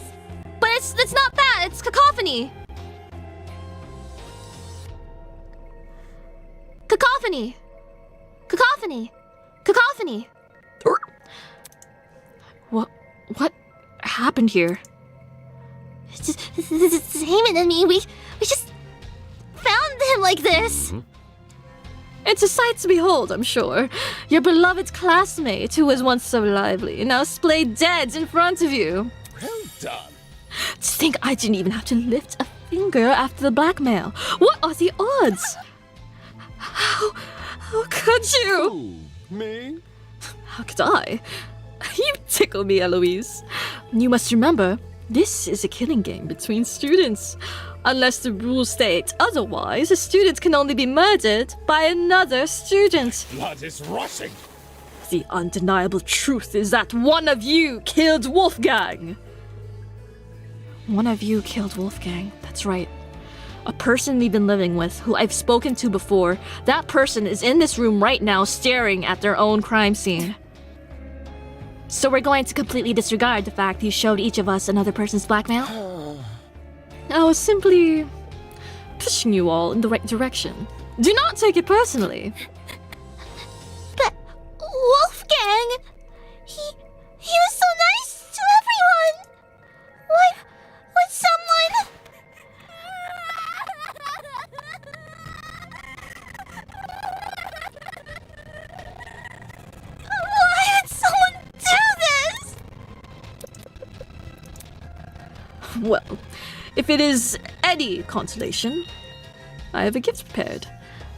But it's not that, it's cacophony! Cacophony! What happened here? Damon and me, we just found him like this. It's a sight to behold, I'm sure. Your beloved classmate, who was once so lively, now splayed dead in front of you. Well done. To think I didn't even have to lift a finger after the blackmail. What are the odds? How could you? Who? Me? How could I? You tickle me, Eloise. You must remember, this is a killing game between students. Unless the rules state otherwise, a student can only be murdered by another student. Blood is rushing. The undeniable truth is that one of you killed Wolfgang. One of you killed Wolfgang, that's right. A person we've been living with, who I've spoken to before. That person is in this room right now staring at their own crime scene. So we're going to completely disregard the fact you showed each of us another person's blackmail? I was simply pushing you all in the right direction. Do not take it personally. But Wolfgang, he was so nice to everyone. Why would someone? Why would someone do this? Well, if it is any consolation, I have a gift prepared.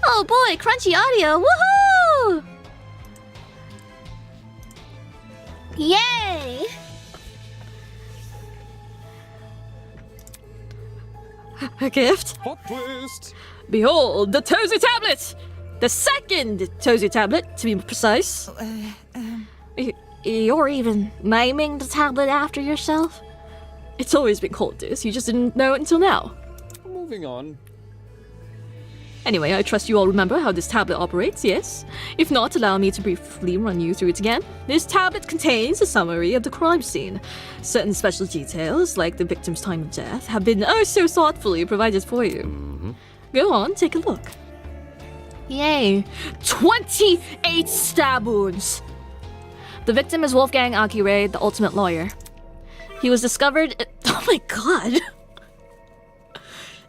Oh boy, crunchy audio, woohoo! Yay! A gift? Plot twist! Behold, the Tozu tablet! The second Tozu tablet, to be precise. You're even naming the tablet after yourself? It's always been called this, you just didn't know it until now. Moving on. Anyway, I trust you all remember how this tablet operates, yes? If not, allow me to briefly run you through it again. This tablet contains a summary of the crime scene. Certain special details, like the victim's time of death, have been oh so thoughtfully provided for you. Go on, take a look. Yay! 28 stab wounds! The victim is Wolfgang Akire, the ultimate lawyer. He was discovered... Oh my god!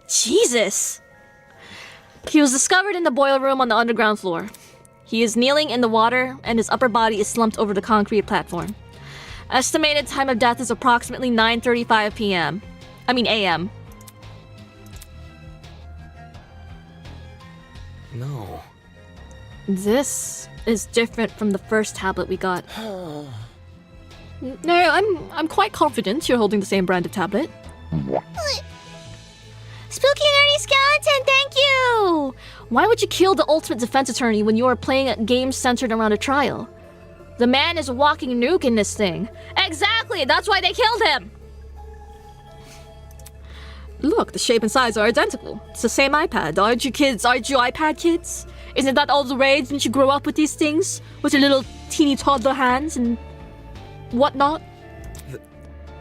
Jesus! He was discovered in the boiler room on the underground floor. He is kneeling in the water, and his upper body is slumped over the concrete platform. Estimated time of death is approximately 9:35 p.m. a.m. No. This is different from the first tablet we got. No, I'm quite confident you're holding the same brand of tablet. Spooky nerdy skeleton, thank you! Why would you kill the ultimate defense attorney when you are playing a game centered around a trial? The man is a walking nuke in this thing. Exactly, that's why they killed him! Look, the shape and size are identical. It's the same iPad. Aren't you iPad kids? Isn't that all the rage? Didn't you grow up with these things? With your little teeny toddler hands and whatnot?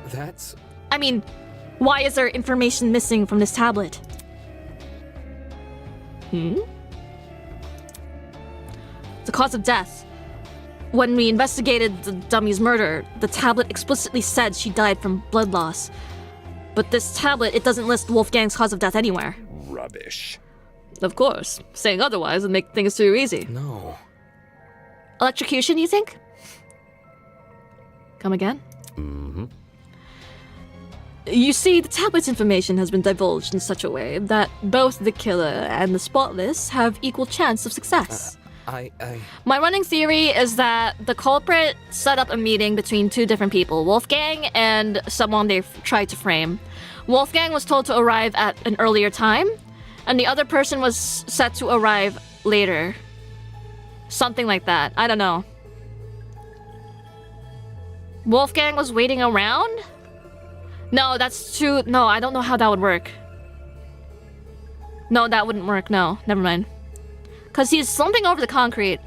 That's... I mean, why is there information missing from this tablet? The cause of death. When we investigated the dummy's murder, the tablet explicitly said she died from blood loss. But this tablet, it doesn't list Wolfgang's cause of death anywhere. Rubbish. Of course. Saying otherwise would make things too easy. No. Electrocution, you think? Come again? You see, the tablet's information has been divulged in such a way that both the killer and the spotless have equal chance of success. My running theory is that the culprit set up a meeting between two different people, Wolfgang and someone they've tried to frame. Wolfgang was told to arrive at an earlier time, and the other person was set to arrive later. Something like that. I don't know. Wolfgang was waiting around? No, that's too... No, I don't know how that would work. No, that wouldn't work. No, never mind. Because he's slumping over the concrete.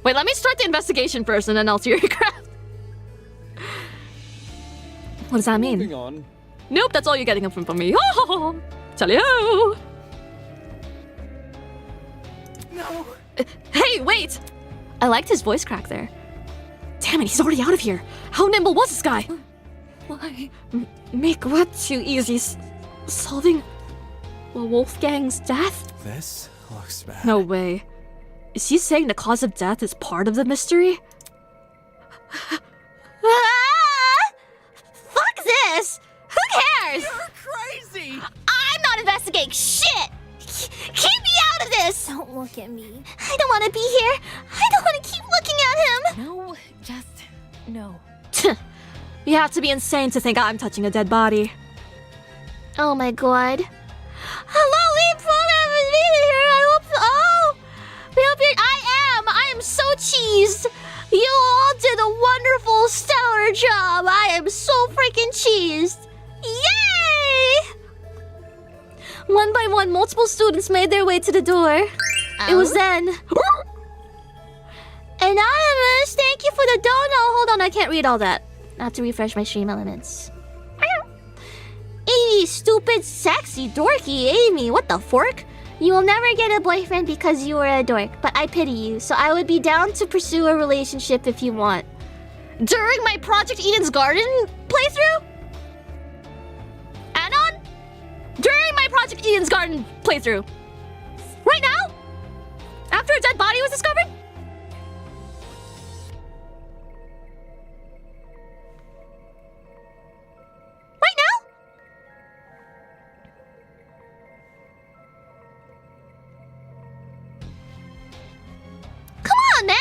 Wait, let me start the investigation first and then I'll theorycraft. What does that mean? Moving on. Nope, that's all you're getting from me. Oh, Chalio! No. Hey, wait! I liked his voice crack there. Damn it, he's already out of here. How nimble was this guy? Why? Make what too easy? Solving Wolfgang's death? This looks bad. No way. Is he saying the cause of death is part of the mystery? Fuck this! Who cares? You're crazy! I'm not investigating shit! Keep me out of this! Don't look at me. I don't want to be here. I don't want to keep looking at him. No, just no. You have to be insane to think I'm touching a dead body. Oh my god. Hello, Leap here. I hope. Oh, we hope you're. I am so cheesed. You all did a wonderful, stellar job. I am so freaking cheesed. Yay! One by one, multiple students made their way to the door. It was then... Anonymous, thank you for the dono. Hold on, I can't read all that. I have to refresh my stream elements. Amy, stupid, sexy, dorky Amy. What the fork? You will never get a boyfriend because you are a dork, but I pity you, so I would be down to pursue a relationship if you want. During my Project Eden's Garden playthrough? Anon? During my Project Eden's Garden playthrough. Right now? After a dead body was discovered? Right now? Come on, man!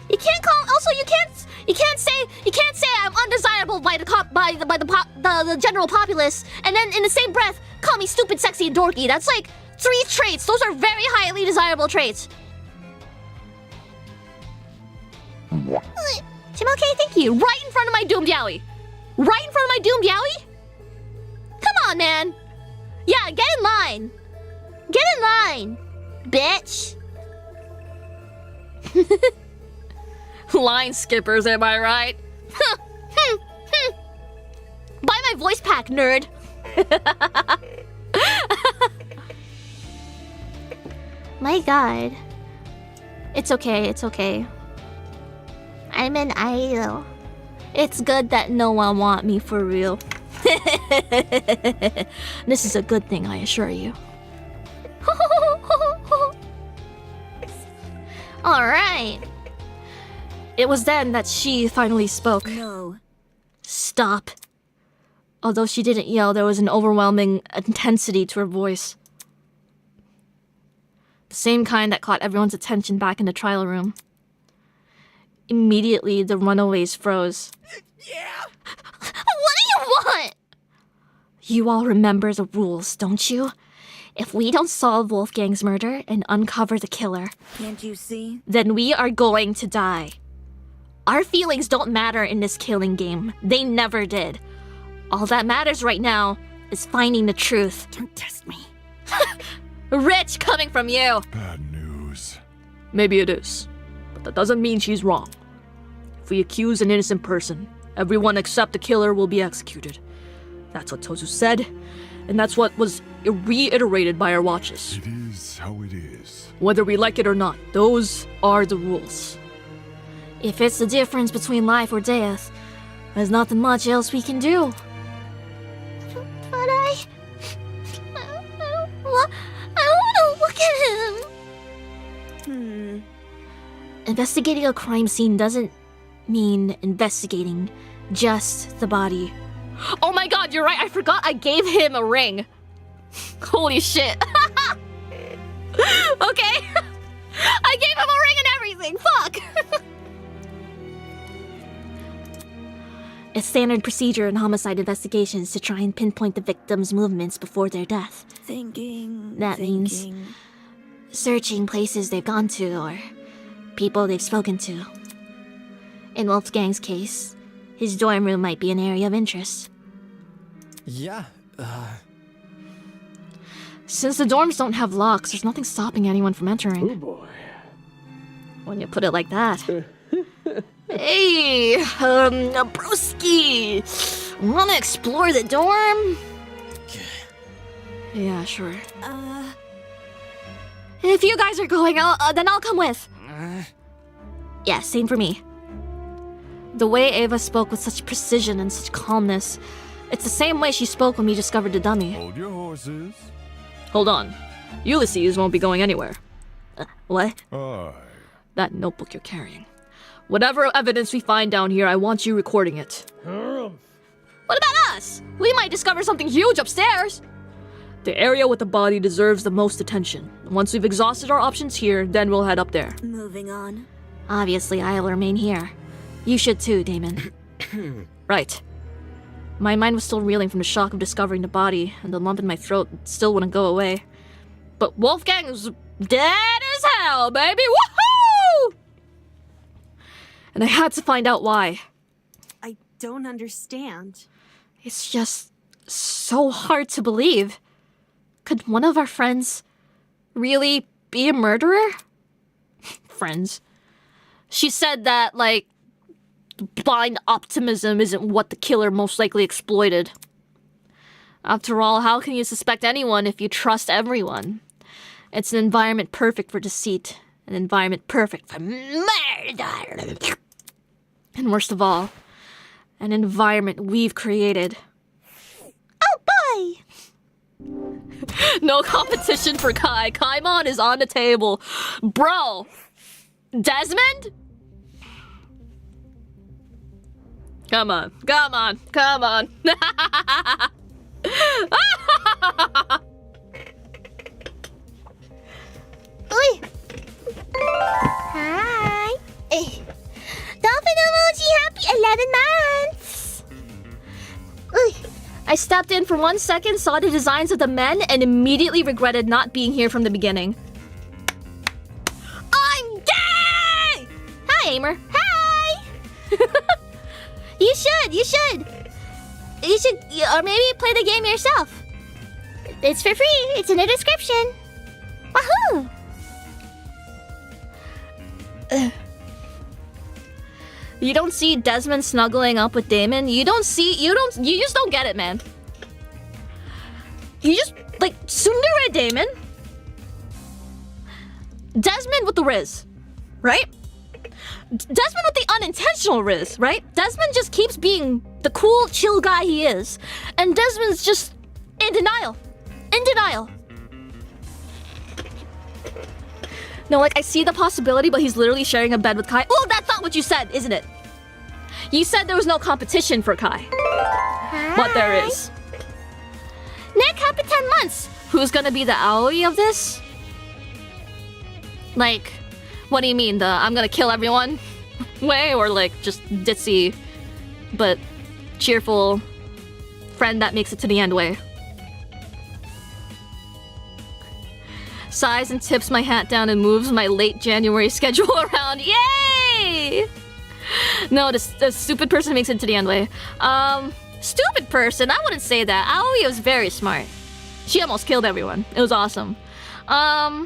You can't call. Also, you can't say I'm undesirable by the general populace, and then in the same breath call me stupid, sexy, and dorky. That's like 3 traits. Those are very highly desirable traits. Tim, okay, thank you. Right in front of my doomed Yowie. Right in front of my doomed Yowie? Come on, man. Yeah, get in line. Get in line, bitch. Line skippers, am I right? Buy my voice pack, nerd. My god. It's okay, it's okay. I'm an idol. It's good that no one want me for real. This is a good thing, I assure you. Alright. It was then that she finally spoke. No. Stop. Although she didn't yell, there was an overwhelming intensity to her voice. The same kind that caught everyone's attention back in the trial room. Immediately, the runaways froze. Yeah! What do you want? You all remember the rules, don't you? If we don't solve Wolfgang's murder and uncover the killer... Can't you see? ...then we are going to die. Our feelings don't matter in this killing game. They never did. All that matters right now is finding the truth. Don't test me. Rich coming from you! Bad news. Maybe it is. But that doesn't mean she's wrong. If we accuse an innocent person, everyone except the killer will be executed. That's what Tozu said, and that's what was reiterated by our watches. It is how it is. Whether we like it or not, those are the rules. If it's the difference between life or death, there's nothing much else we can do. But I don't want to look at him. Investigating a crime scene doesn't mean investigating just the body. Oh my god, you're right, I forgot I gave him a ring. Holy shit. Okay. I gave him a ring and everything, fuck. It's standard procedure in homicide investigations to try and pinpoint the victim's movements before their death. That means searching places they've gone to or people they've spoken to. In Wolfgang's case, his dorm room might be an area of interest. Yeah, Since the dorms don't have locks, there's nothing stopping anyone from entering. Oh boy. When you put it like that. Hey, broski! Wanna explore the dorm? Yeah, sure. If you guys are going, then I'll come with. Yeah, same for me. The way Ava spoke with such precision and such calmness, it's the same way she spoke when we discovered the dummy. Hold your horses. Hold on. Ulysses won't be going anywhere. What? Aye. That notebook you're carrying. Whatever evidence we find down here, I want you recording it. What about us? We might discover something huge upstairs. The area with the body deserves the most attention. Once we've exhausted our options here, then we'll head up there. Moving on. Obviously, I'll remain here. You should too, Damon. Right. My mind was still reeling from the shock of discovering the body, and the lump in my throat still wouldn't go away. But Wolfgang's dead as hell, baby! Woohoo! And I had to find out why. I don't understand. It's just... so hard to believe. Could one of our friends really be a murderer? Friends. She said that, like, blind optimism isn't what the killer most likely exploited. After all, how can you suspect anyone if you trust everyone? It's an environment perfect for deceit. An environment perfect for murder. And worst of all, an environment we've created. Oh boy! No competition for Kai. Kaimon is on the table. Bro! Desmond? Come on. Come on. Come on. Oi! Hi! Dolphin emoji, happy 11 months! I stepped in for 1 second, saw the designs of the men, and immediately regretted not being here from the beginning. I'm gay! Hi, Aimer. Hi! You should, or maybe play the game yourself. It's for free, it's in the description. Wahoo! You don't see Desmond snuggling up with Damon. You just don't get it, man. You just, like, Tsundere Damon. Desmond with the Riz, right? Desmond with the unintentional Riz, right? Desmond just keeps being the cool, chill guy he is. And Desmond's just in denial. In denial. No, like, I see the possibility, but he's literally sharing a bed with Kai. Oh, that's not what you said, isn't it? You said there was no competition for Kai. Hi. But there is. Nick, happy 10 months! Who's gonna be the Aoi of this? Like, what do you mean? The I'm gonna kill everyone way? Or like, just ditzy, but cheerful friend that makes it to the end way? Sighs and tips my hat down and moves my late January schedule around. Yay! No, the stupid person makes it to the end way. Stupid person? I wouldn't say that. Aoi was very smart. She almost killed everyone. It was awesome. I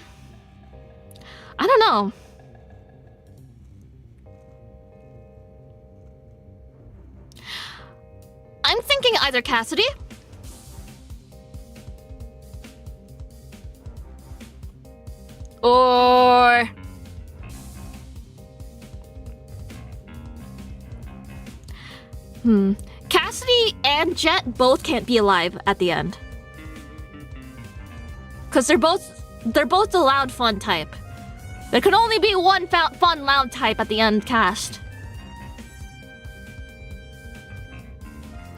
don't know. I'm thinking either Cassidy or Cassidy and Jet both can't be alive at the end. Cause they're both the loud fun type. There can only be one fun loud type at the end cast.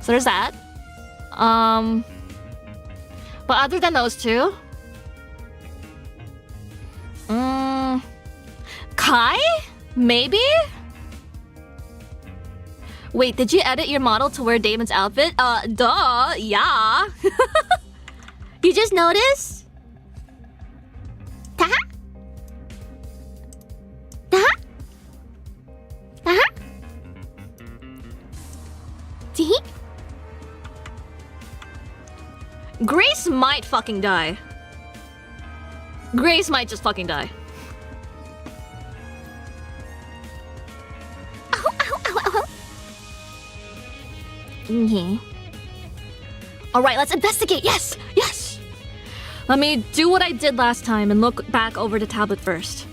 So there's that. But other than those two, Kai? Maybe? Wait, did you edit your model to wear Damon's outfit? Duh, yeah. You just noticed? Taha? Taha? Taha? Tee? Grace might fucking die. Grace might just fucking die. Okay. Alright, let's investigate. Yes! Yes! Let me do what I did last time and look back over the tablet first.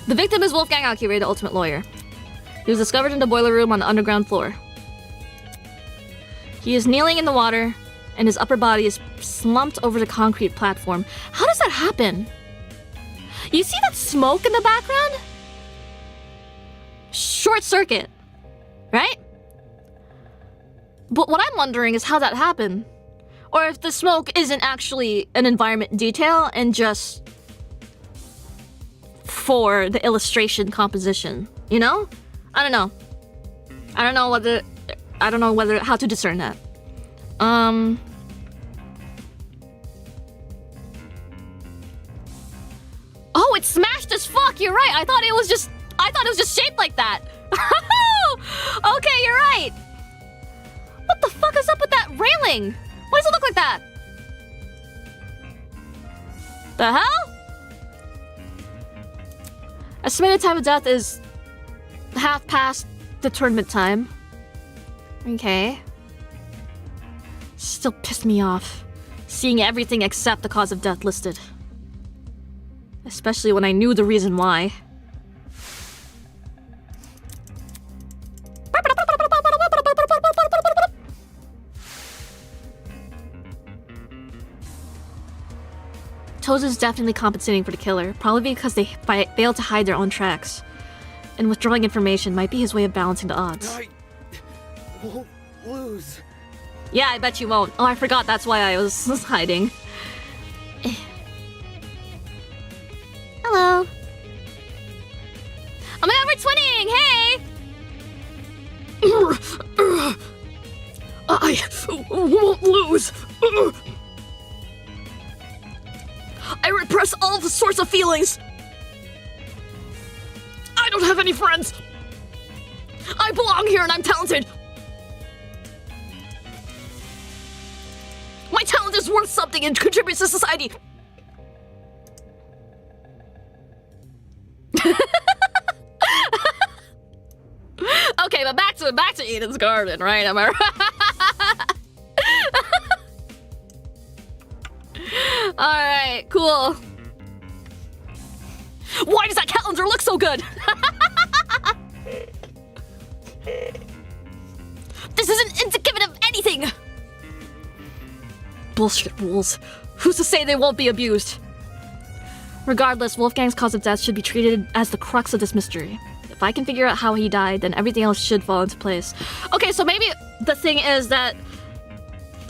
The victim is Wolfgang Akira, the ultimate lawyer. He was discovered in the boiler room on the underground floor. He is kneeling in the water, and his upper body is slumped over the concrete platform. How does that happen? You see that smoke in the background? Short circuit, right? But what I'm wondering is how that happened. Or if the smoke isn't actually an environment detail and just for the illustration composition, you know? I don't know. I don't know whether how to discern that. Oh, it's smashed as fuck. You're right. I thought it was just shaped like that. Okay, you're right. What the fuck is up with that railing? Why does it look like that? The hell? Estimated time of death is half past the tournament time. Okay. Still pissed me off. Seeing everything except the cause of death listed. Especially when I knew the reason why. Toes is definitely compensating for the killer, probably because they failed to hide their own tracks. And withdrawing information might be his way of balancing the odds. I won't lose. Yeah, I bet you won't. Oh, I forgot that's why I was hiding. Hello. Oh my god, we're twinning! Hey! I won't lose! I repress all the sorts of feelings! I don't have any friends! I belong here and I'm talented! My talent is worth something and contributes to society! Okay, but back to Eden's Garden, right? Am I right? Alright, cool. Why does that calendar look so good? This isn't indicative of anything! Bullshit rules. Who's to say they won't be abused? Regardless, Wolfgang's cause of death should be treated as the crux of this mystery. If I can figure out how he died, then everything else should fall into place. Okay, so maybe the thing is that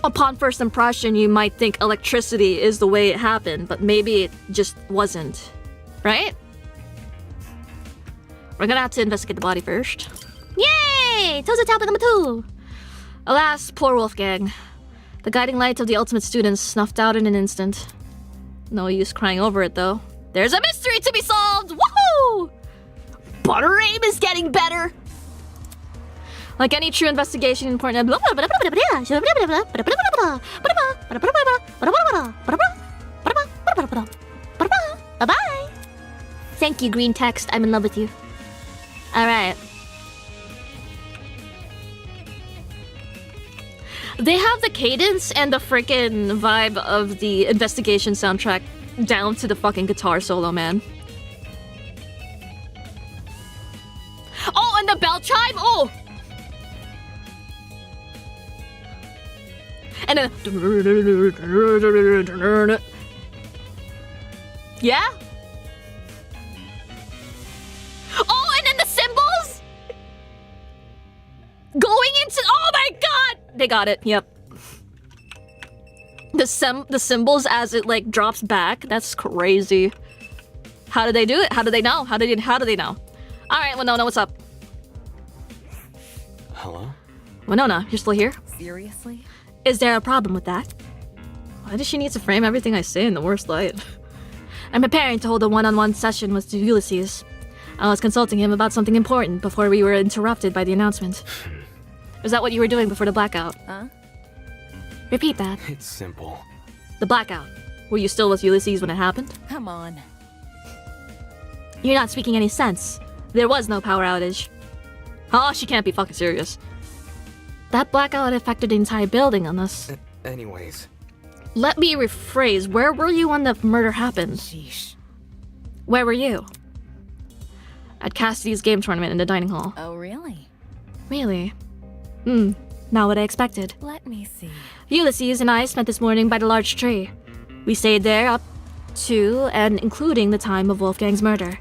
upon first impression, you might think electricity is the way it happened, but maybe it just wasn't. Right? We're gonna have to investigate the body first. Yay! Toes at topic number 2! Alas, poor Wolfgang. The guiding light of the ultimate students snuffed out in an instant. No use crying over it, though. There's a mystery to be solved! Woohoo! Butter aim is getting better! Like any true investigation, important... Bye-bye. Thank you, green text. I'm in love with you. Alright. They have the cadence and the freaking vibe of the investigation soundtrack down to the fucking guitar solo, man. Oh, and the bell chime? Oh! And then... Yeah? Oh, and then the cymbals? Going into... Oh my god! They got it, yep. The cymbals as it, like, drops back. That's crazy. How did they do it? How do they know? How do they know? Alright, Winona, what's up? Hello? Winona, you're still here? Seriously? Is there a problem with that? Why does she need to frame everything I say in the worst light? I'm preparing to hold a one-on-one session with Ulysses. I was consulting him about something important before we were interrupted by the announcement. Is that what you were doing before the blackout? Huh? Repeat that. It's simple. The blackout. Were you still with Ulysses when it happened? Come on. You're not speaking any sense. There was no power outage. Oh, she can't be fucking serious. That blackout affected the entire building on us. Anyways. Let me rephrase. Where were you when the murder happened? Sheesh. Where were you? At Cassidy's game tournament in the dining hall. Oh, really? Really? Not what I expected. Let me see. Ulysses and I spent this morning by the large tree. We stayed there up to and including the time of Wolfgang's murder.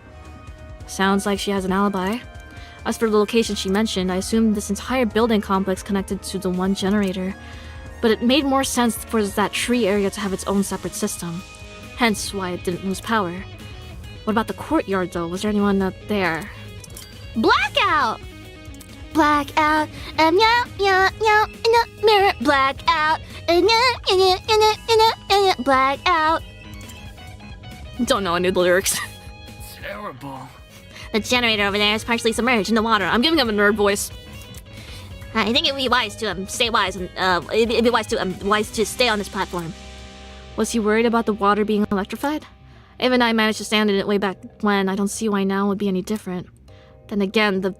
Sounds like she has an alibi. As for the location she mentioned, I assumed this entire building complex connected to the one generator. But it made more sense for that tree area to have its own separate system. Hence why it didn't lose power. What about the courtyard though? Was there anyone out there? Blackout! Blackout, meow, meow, meow, in the mirror. Blackout, blackout. Don't know any of the lyrics. Terrible. The generator over there is partially submerged in the water. I'm giving him a nerd voice. I think it'd be wise to stay wise and it'd be wise to stay on this platform. Was he worried about the water being electrified? Ava and I managed to stand in it way back when. I don't see why now would be any different. Then again, the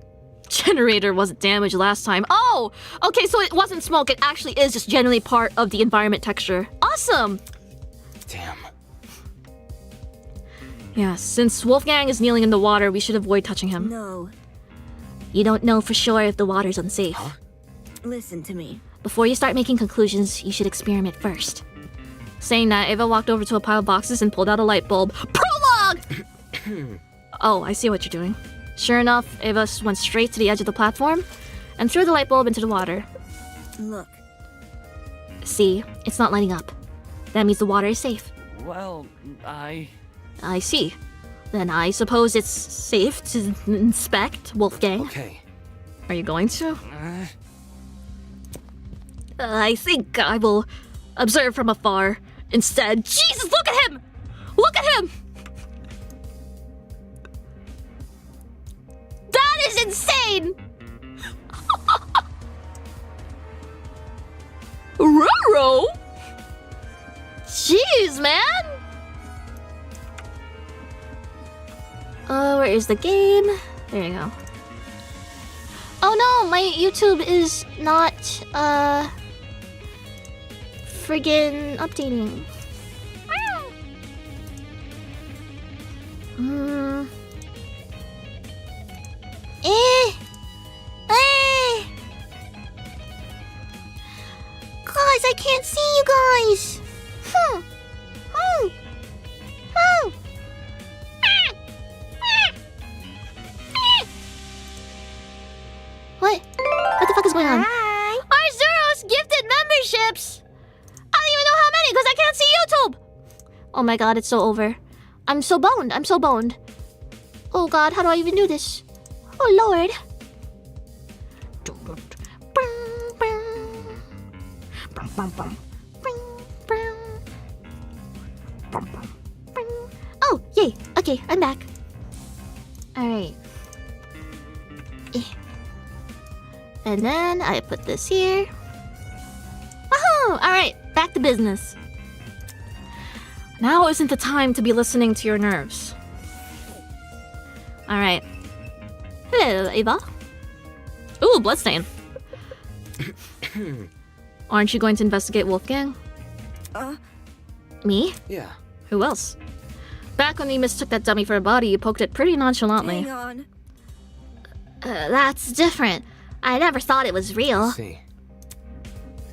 generator wasn't damaged last time. Oh! Okay, so it wasn't smoke. It actually is just generally part of the environment texture. Awesome! Damn. Yeah, since Wolfgang is kneeling in the water, we should avoid touching him. No. You don't know for sure if the water's unsafe. Huh? Listen to me. Before you start making conclusions, you should experiment first. Saying that, Ava walked over to a pile of boxes and pulled out a light bulb. Prologue! Oh, I see what you're doing. Sure enough, Ava went straight to the edge of the platform and threw the light bulb into the water. Look. See, it's not lighting up. That means the water is safe. Well, I see. Then I suppose it's safe to inspect, Wolfgang. Okay. Are you going to? I think I will observe from afar instead. Jesus, look at him! Look at him! That is insane! Roro? Jeez, man! Where is the game? There you go. Oh no, my YouTube is not, friggin' updating. Guys, I can't see you guys. What the fuck is going on? Hi! Arzuros gifted memberships! I don't even know how many because I can't see YouTube! Oh my god, it's so over. I'm so boned. Oh god, how do I even do this? Oh lord. Oh, yay. Okay, I'm back. Alright. And then I put this here. Woohoo! Alright, back to business. Now isn't the time to be listening to your nerves. Alright. Hello, Ava. Ooh, bloodstain. Aren't you going to investigate Wolfgang? Me? Yeah. Who else? Back when you mistook that dummy for a body, you poked it pretty nonchalantly. Hang on. That's different. I never thought it was real. See.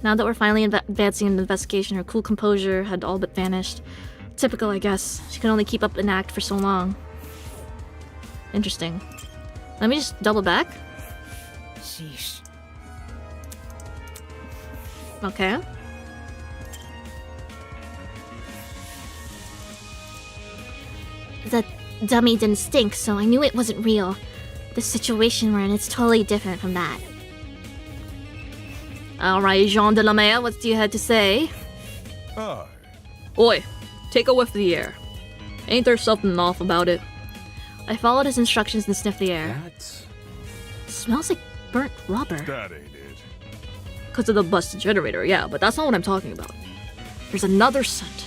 Now that we're finally advancing in the investigation, her cool composure had all but vanished. Typical, I guess. She could only keep up an act for so long. Interesting. Let me just double back. Sheesh. Okay. The dummy didn't stink, so I knew it wasn't real. The situation we're in, it's totally different from that. Alright, Jean de la Mer, what do you have to say? Aye. Oi, take a whiff of the air. Ain't there something off about it? I followed his instructions and sniffed the air. That Smells like burnt rubber. That ain't it. Because of the busted generator, yeah, but that's not what I'm talking about. There's another scent.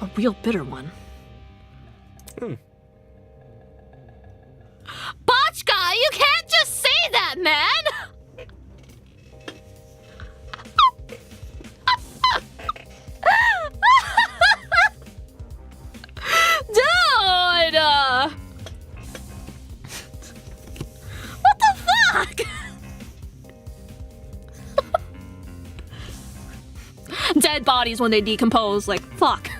A real bitter one. Botchka, you can't just say that, man! Dude! What the fuck? Dead bodies when they decompose, like, fuck.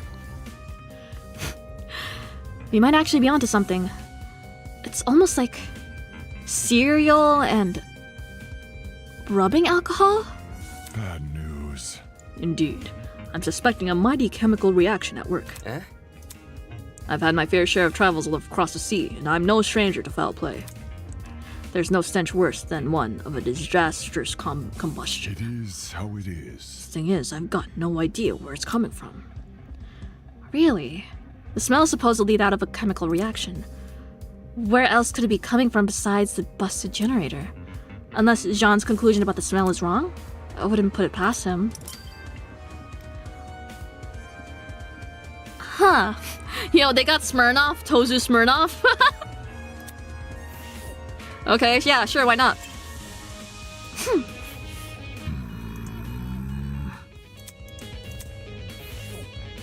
We might actually be onto something. It's almost like cereal and rubbing alcohol? Bad news. Indeed. I'm suspecting a mighty chemical reaction at work. Eh? I've had my fair share of travels across the sea, and I'm no stranger to foul play. There's no stench worse than one of a disastrous combustion. It is how it is. The thing is, I've got no idea where it's coming from. Really? The smell is supposed to lead out of a chemical reaction. Where else could it be coming from besides the busted generator? Unless Jean's conclusion about the smell is wrong, I wouldn't put it past him. Huh. Yo, they got Smirnoff, Tozu Smirnoff. Okay, yeah, sure, why not?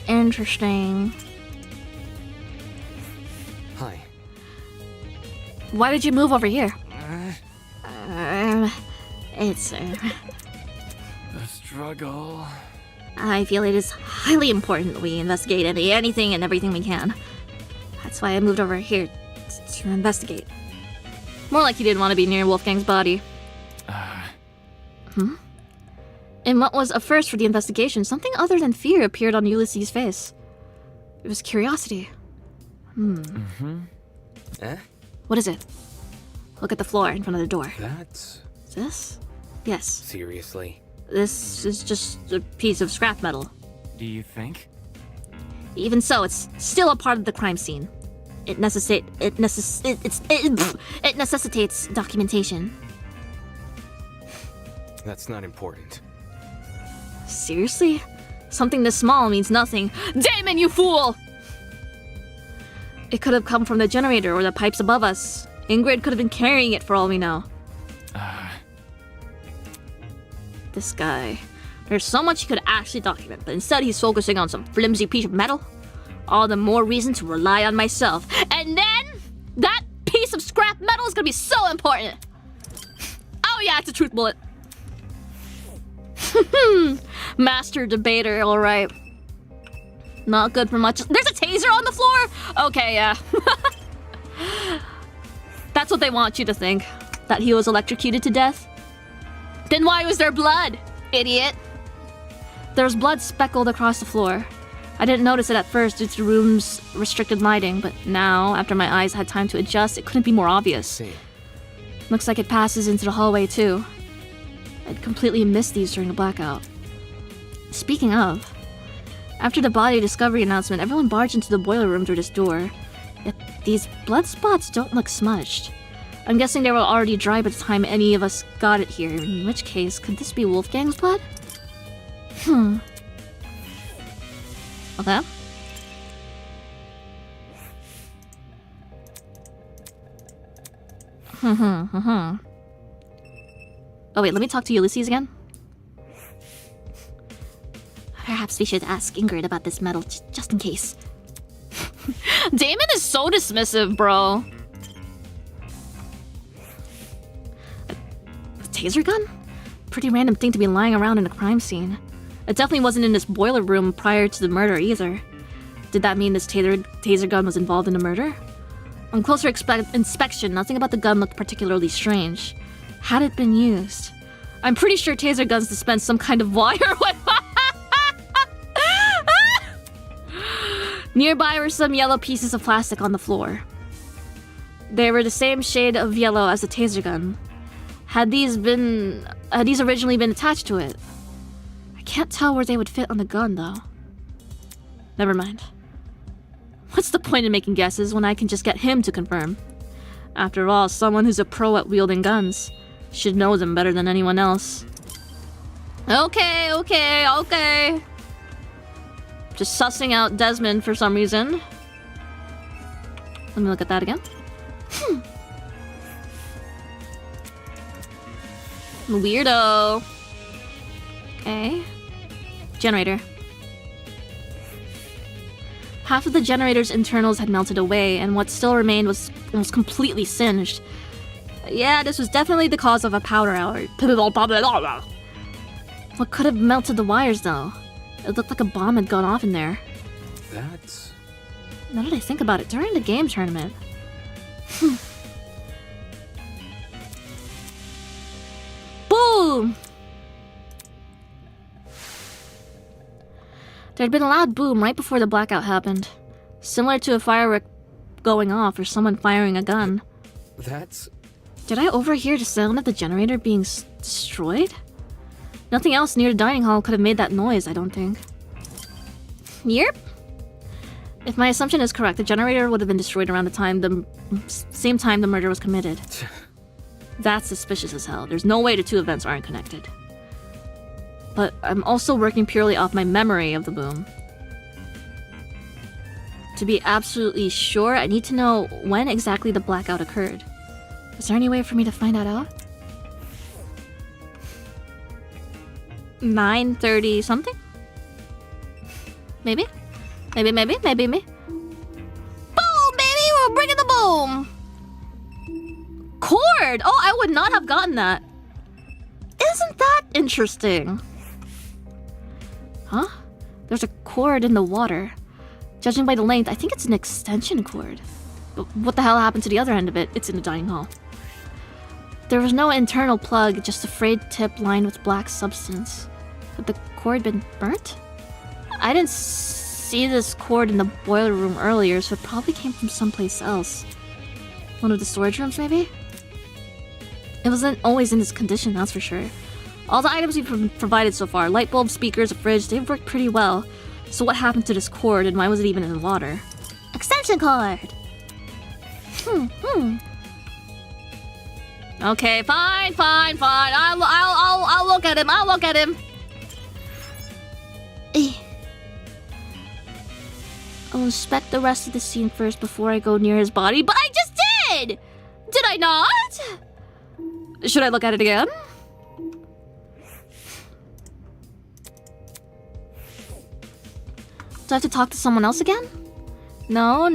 Interesting. Hi. Why did you move over here? It's The struggle. I feel it is highly important that we investigate anything and everything we can. That's why I moved over here to investigate. More like he didn't want to be near Wolfgang's body. In what was a first for the investigation, something other than fear appeared on Ulysses' face. It was curiosity. Eh? What is it? Look at the floor in front of the door. That's... Is this? Yes. Seriously? This is just a piece of scrap metal. Do you think? Even so, it's still a part of the crime scene. It necessitates documentation. That's not important. Seriously? Something this small means nothing. Damon, you fool! It could have come from the generator or the pipes above us. Ingrid could have been carrying it for all we know. This guy. There's so much he could actually document, but instead he's focusing on some flimsy piece of metal. All the more reason to rely on myself. And then, that piece of scrap metal is gonna be so important. Oh yeah, it's a truth bullet. Master debater, alright. Not good for much. There's a taser on the floor? Okay, yeah. That's what they want you to think. That he was electrocuted to death? Then why was there blood, idiot? There was blood speckled across the floor. I didn't notice it at first due to the room's restricted lighting, but now, after my eyes had time to adjust, it couldn't be more obvious. Looks like it passes into the hallway too. I'd completely missed these during the blackout. Speaking of, after the body discovery announcement, everyone barged into the boiler room through this door. Yet these blood spots don't look smudged. I'm guessing they were already dry by the time any of us got it here, in which case, could this be Wolfgang's blood? Okay. Oh wait, let me talk to Ulysses again. Perhaps we should ask Ingrid about this metal, just in case. Damon is so dismissive, bro. A taser gun? Pretty random thing to be lying around in a crime scene. It definitely wasn't in this boiler room prior to the murder either. Did that mean this taser gun was involved in the murder? On closer inspection, nothing about the gun looked particularly strange. Had it been used? I'm pretty sure taser guns dispense some kind of wire with... Nearby were some yellow pieces of plastic on the floor. They were the same shade of yellow as the taser gun. Had these originally been attached to it? I can't tell where they would fit on the gun, though. Never mind. What's the point in making guesses when I can just get him to confirm? After all, someone who's a pro at wielding guns should know them better than anyone else. Okay. Just sussing out Desmond for some reason. Let me look at that again. Weirdo. Okay. Generator. Half of the generator's internals had melted away, and what still remained was almost completely singed. Yeah, this was definitely the cause of a power outage. What could have melted the wires, though? It looked like a bomb had gone off in there. That's... Now that I think about it, during the game tournament. Boom! There'd been a loud boom right before the blackout happened. Similar to a firework going off or someone firing a gun. That's... Did I overhear the sound of the generator being destroyed? Nothing else near the dining hall could have made that noise, I don't think. Yep. If my assumption is correct, the generator would have been destroyed around the same time the murder was committed. That's suspicious as hell. There's no way the two events aren't connected. But I'm also working purely off my memory of the boom. To be absolutely sure, I need to know when exactly the blackout occurred. Is there any way for me to find that out? 9:30 something? Maybe? Maybe. Boom, baby! We're bringing the boom! Cord! Oh, I would not have gotten that. Isn't that interesting? Huh? There's a cord in the water. Judging by the length, I think it's an extension cord. But what the hell happened to the other end of it? It's in the dining hall. There was no internal plug, just a frayed tip lined with black substance. Had the cord been burnt? I didn't see this cord in the boiler room earlier, so it probably came from someplace else. One of the storage rooms, maybe? It wasn't always in this condition, that's for sure. All the items we've provided so far, light bulbs, speakers, a fridge, they've worked pretty well. So what happened to this cord, and why was it even in the water? Extension cord! Okay, fine. I'll look at him. I'll inspect the rest of the scene first before I go near his body, but I just did! Did I not? Should I look at it again? Do I have to talk to someone else again? No.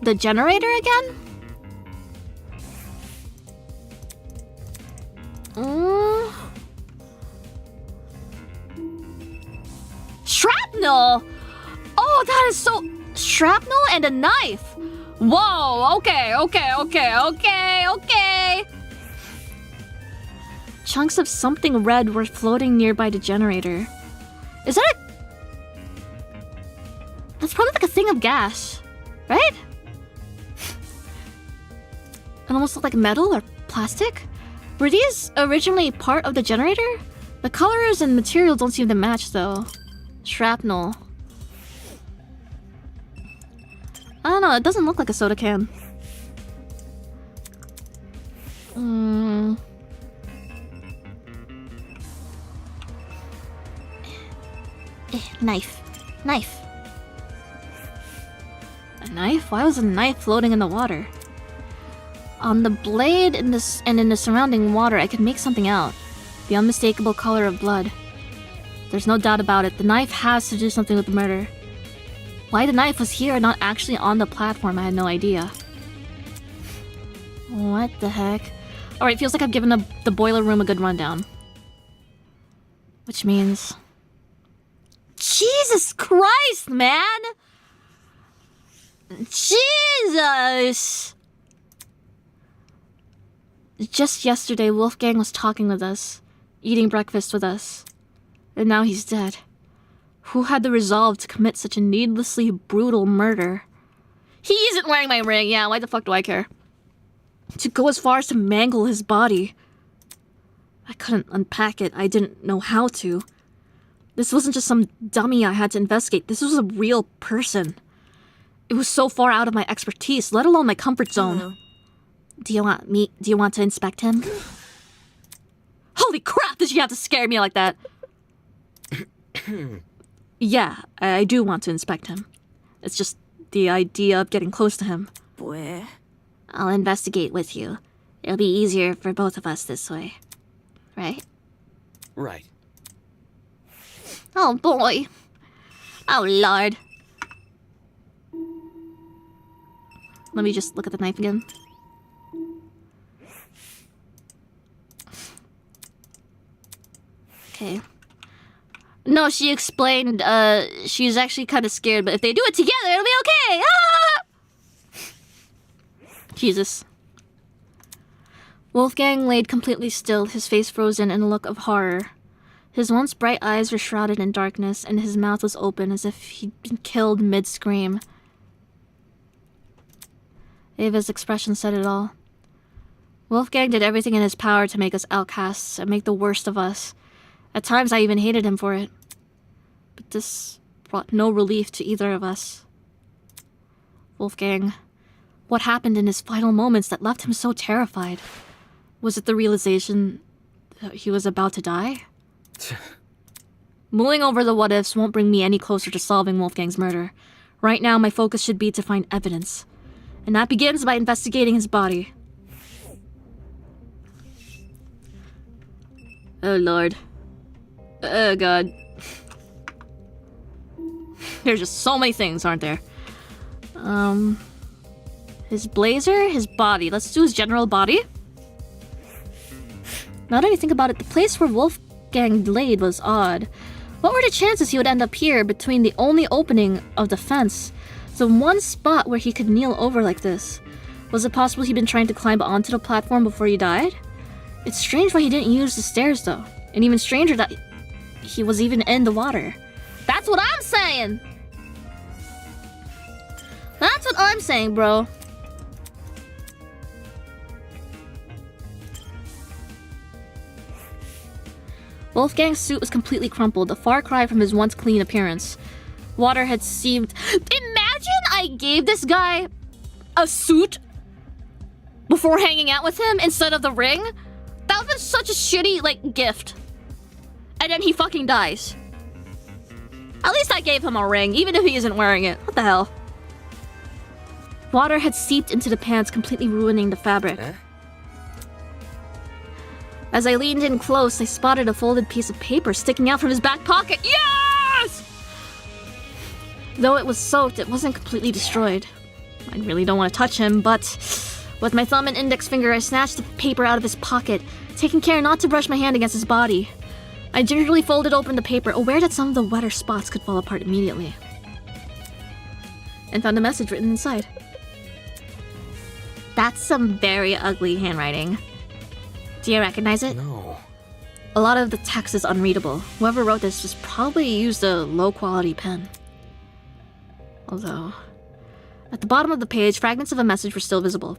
The generator again? Shrapnel! Oh, that is so... Shrapnel and a knife! Whoa, okay. Chunks of something red were floating nearby the generator. Is that a... That's probably like a thing of gas, right? It almost looked like metal or plastic. Were these originally part of the generator? The colors and materials don't seem to match though. Shrapnel. I don't know, it doesn't look like a soda can. Knife. A knife? Why was a knife floating in the water? On the blade and in the surrounding water, I could make something out. The unmistakable color of blood. There's no doubt about it. The knife has to do something with the murder. Why the knife was here, not actually on the platform, I had no idea. What the heck? Alright, feels like I've given the boiler room a good rundown. Which means... Jesus Christ, man! Jesus! Just yesterday, Wolfgang was talking with us, eating breakfast with us. And now he's dead. Who had the resolve to commit such a needlessly brutal murder? He isn't wearing my ring, yeah, why the fuck do I care? To go as far as to mangle his body. I couldn't unpack it, I didn't know how to. This wasn't just some dummy I had to investigate, this was a real person. It was so far out of my expertise, let alone my comfort zone. Hello. Do you want to inspect him? Holy crap, did you have to scare me like that? Yeah, I do want to inspect him. It's just the idea of getting close to him. Boy. I'll investigate with you. It'll be easier for both of us this way. Right? Right. Oh boy. Oh lord. Let me just look at the knife again. Okay. No, she explained, she's actually kind of scared, but if they do it together, it'll be okay! Ah! Jesus. Wolfgang laid completely still, his face frozen in a look of horror. His once bright eyes were shrouded in darkness, and his mouth was open as if he'd been killed mid-scream. Ava's expression said it all. Wolfgang did everything in his power to make us outcasts and make the worst of us. At times I even hated him for it. But this brought no relief to either of us. Wolfgang What happened in his final moments that left him so terrified? Was it the realization that he was about to die? Mulling over the what-ifs won't bring me any closer to solving Wolfgang's murder. Right now, my focus should be to find evidence. And that begins by investigating his body. Oh lord. Oh god. There's just so many things, aren't there? His blazer, his body. Let's do his general body. Now that I think about it, the place where Wolfgang laid was odd. What were the chances he would end up here between the only opening of the fence? The one spot where he could kneel over like this. Was it possible he'd been trying to climb onto the platform before he died? It's strange why he didn't use the stairs though. And even stranger that he was even in the water. That's what I'm saying! That's what I'm saying, bro. Wolfgang's suit was completely crumpled, a far cry from his once clean appearance. Water had seeped. Imagine I gave this guy a suit before hanging out with him instead of the ring. That would've been such a shitty, like, gift. And then he fucking dies. At least I gave him a ring, even if he isn't wearing it. What the hell? Water had seeped into the pants, completely ruining the fabric. As I leaned in close, I spotted a folded piece of paper sticking out from his back pocket. Yes! Though it was soaked, it wasn't completely destroyed. I really don't want to touch him, but with my thumb and index finger, I snatched the paper out of his pocket, taking care not to brush my hand against his body. I gingerly folded open the paper, aware that some of the wetter spots could fall apart immediately. And found a message written inside. That's some very ugly handwriting. Do you recognize it? No. A lot of the text is unreadable. Whoever wrote this just probably used a low-quality pen. Although, at the bottom of the page, fragments of a message were still visible.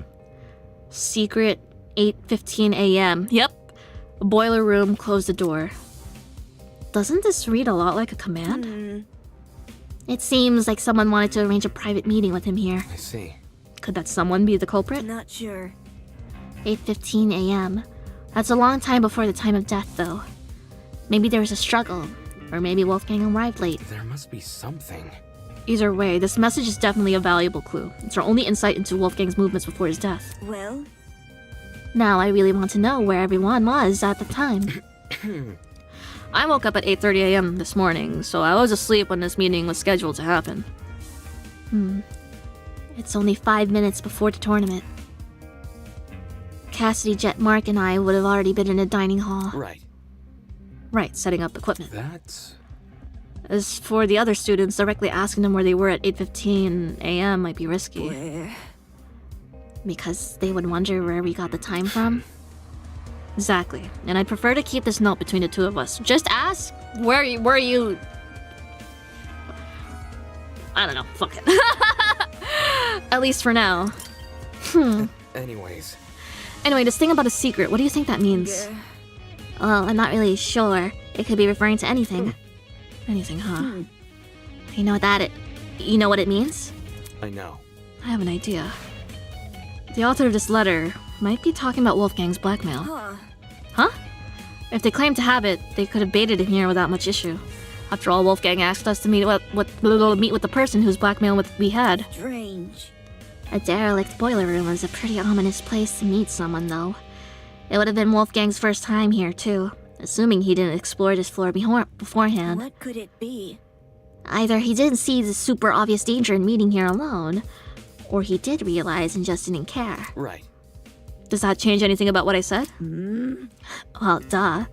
Secret, 8:15 a.m. Yep. Boiler room, close the door. Doesn't this read a lot like a command? It seems like someone wanted to arrange a private meeting with him here. I see. Could that someone be the culprit? Not sure. 8:15 a.m. That's a long time before the time of death, though. Maybe there was a struggle, or maybe Wolfgang arrived late. There must be something. Either way, this message is definitely a valuable clue. It's our only insight into Wolfgang's movements before his death. Well? Now I really want to know where everyone was at the time. I woke up at 8:30 a.m. this morning, so I was asleep when this meeting was scheduled to happen. It's only 5 minutes before the tournament. Cassidy, Jet, Mark, and I would have already been in the dining hall. Right, setting up equipment. That's... As for the other students, directly asking them where they were at 8:15 a.m. might be risky. Where? Because they would wonder where we got the time from. Exactly. And I'd prefer to keep this note between the two of us. Just ask where you... I don't know. Fuck it. At least for now. Anyways. Anyway, this thing about a secret, what do you think that means? Yeah. Well, I'm not really sure. It could be referring to anything. Anything, huh? You know what it means? I know. I have an idea. The author of this letter might be talking about Wolfgang's blackmail. Huh? If they claim to have it, they could have baited him here without much issue. After all, Wolfgang asked us to meet with the person whose blackmail we had. Strange. A derelict boiler room is a pretty ominous place to meet someone, though. It would have been Wolfgang's first time here, too, assuming he didn't explore this floor beforehand. What could it be? Either he didn't see the super obvious danger in meeting here alone, or he did realize and just didn't care. Right. Does that change anything about what I said? Well, duh.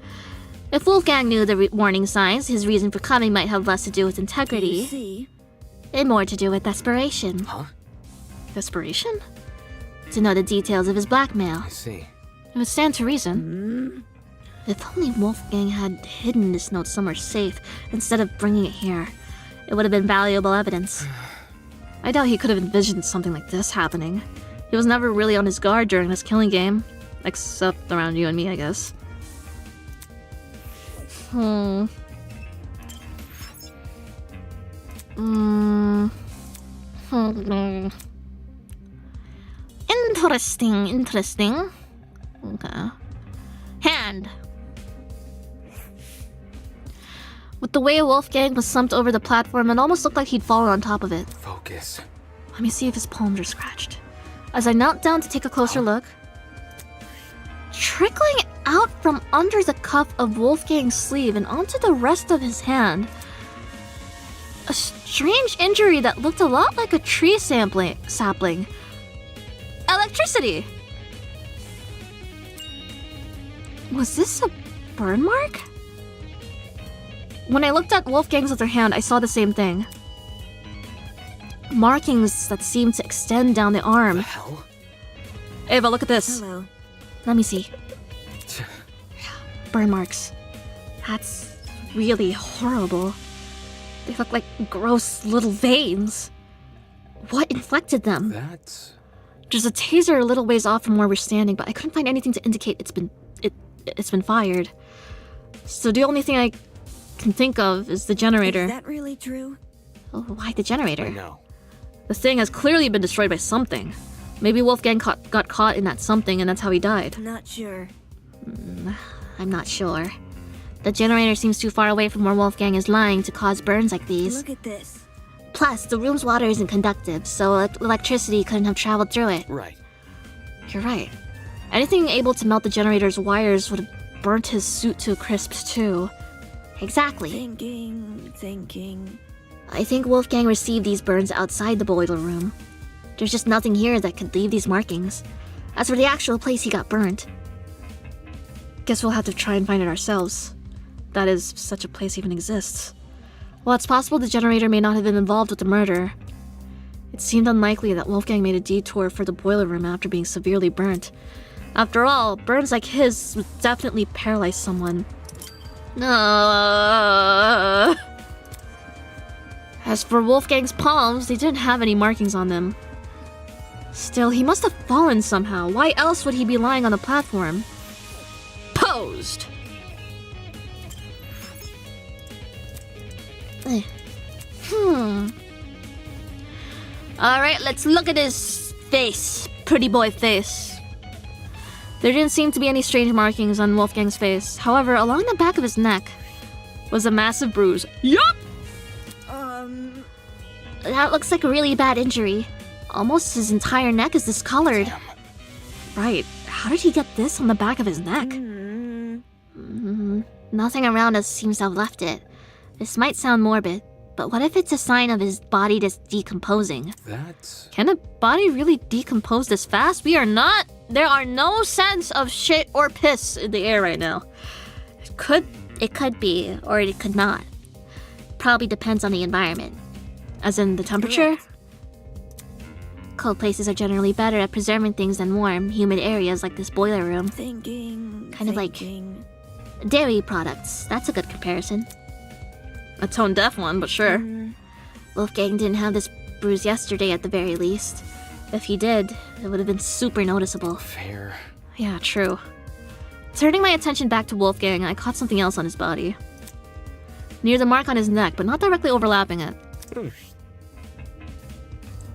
If Wolfgang knew the warning signs, his reason for coming might have less to do with integrity, See? and more to do with desperation. Huh? Desperation? To know the details of his blackmail. I see. It would stand to reason. If only Wolfgang had hidden this note somewhere safe instead of bringing it here, it would have been valuable evidence. I doubt he could have envisioned something like this happening. He was never really on his guard during this killing game. Except around you and me, I guess. Interesting, interesting. Okay. Hand. With the way Wolfgang was slumped over the platform, it almost looked like he'd fallen on top of it. Focus. Let me see if his palms are scratched. As I knelt down to take a closer look, trickling out from under the cuff of Wolfgang's sleeve and onto the rest of his hand, a strange injury that looked a lot like a tree sapling. Electricity! Was this a burn mark? When I looked at Wolfgang's other hand, I saw the same thing. Markings that seemed to extend down the arm. The hell? Ava, look at this. Hello. Let me see. Burn marks. That's really horrible. They look like gross little veins. What inflicted them? That's... There's a taser a little ways off from where we're standing, but I couldn't find anything to indicate it's been fired. So the only thing I can think of is the generator. Is that really true? Oh, why the generator? I know. The thing has clearly been destroyed by something. Maybe Wolfgang got caught in that something and that's how he died. Not sure. I'm not sure. The generator seems too far away from where Wolfgang is lying to cause burns like these. Look at this. Plus, the room's water isn't conductive, so electricity couldn't have traveled through it. Right. You're right. Anything able to melt the generator's wires would have burnt his suit to a crisp too. Exactly. Thinking. I think Wolfgang received these burns outside the boiler room. There's just nothing here that could leave these markings. As for the actual place he got burnt, Guess we'll have to try and find it ourselves. That is, such a place even exists. While it's possible the generator may not have been involved with the murder, it seemed unlikely that Wolfgang made a detour for the boiler room after being severely burnt. After all, burns like his would definitely paralyze someone. As for Wolfgang's palms, they didn't have any markings on them. Still, he must have fallen somehow. Why else would he be lying on the platform? Posed! Alright, let's look at his face. Pretty boy face. There didn't seem to be any strange markings on Wolfgang's face. However, along the back of his neck was a massive bruise. Yup! that looks like a really bad injury. Almost his entire neck is discolored. Damn. Right. How did he get this on the back of his neck? Nothing around us seems to have left it. This might sound morbid, but what if it's a sign of his body just decomposing? That's... Can a body really decompose this fast? We are not... There are no scents of shit or piss in the air right now. It could be, or it could not. Probably depends on the environment. As in the temperature? Cold places are generally better at preserving things than warm, humid areas like this boiler room. Kind of like dairy products. That's a good comparison. A tone-deaf one, but sure. Wolfgang didn't have this bruise yesterday at the very least. If he did, it would have been super noticeable. Fair. Yeah, true. Turning my attention back to Wolfgang, I caught something else on his body. Near the mark on his neck, but not directly overlapping it.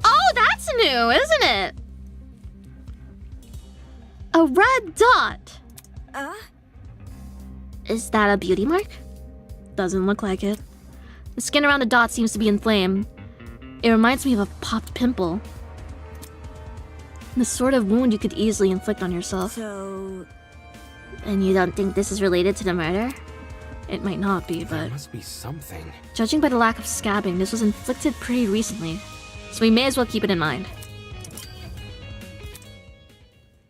Oh, that's new, isn't it? A red dot! Is that a beauty mark? Doesn't look like it. The skin around the dot seems to be inflamed. It reminds me of a popped pimple. The sort of wound you could easily inflict on yourself. And you don't think this is related to the murder? It might not be, but... There must be something. Judging by the lack of scabbing, this was inflicted pretty recently. So we may as well keep it in mind.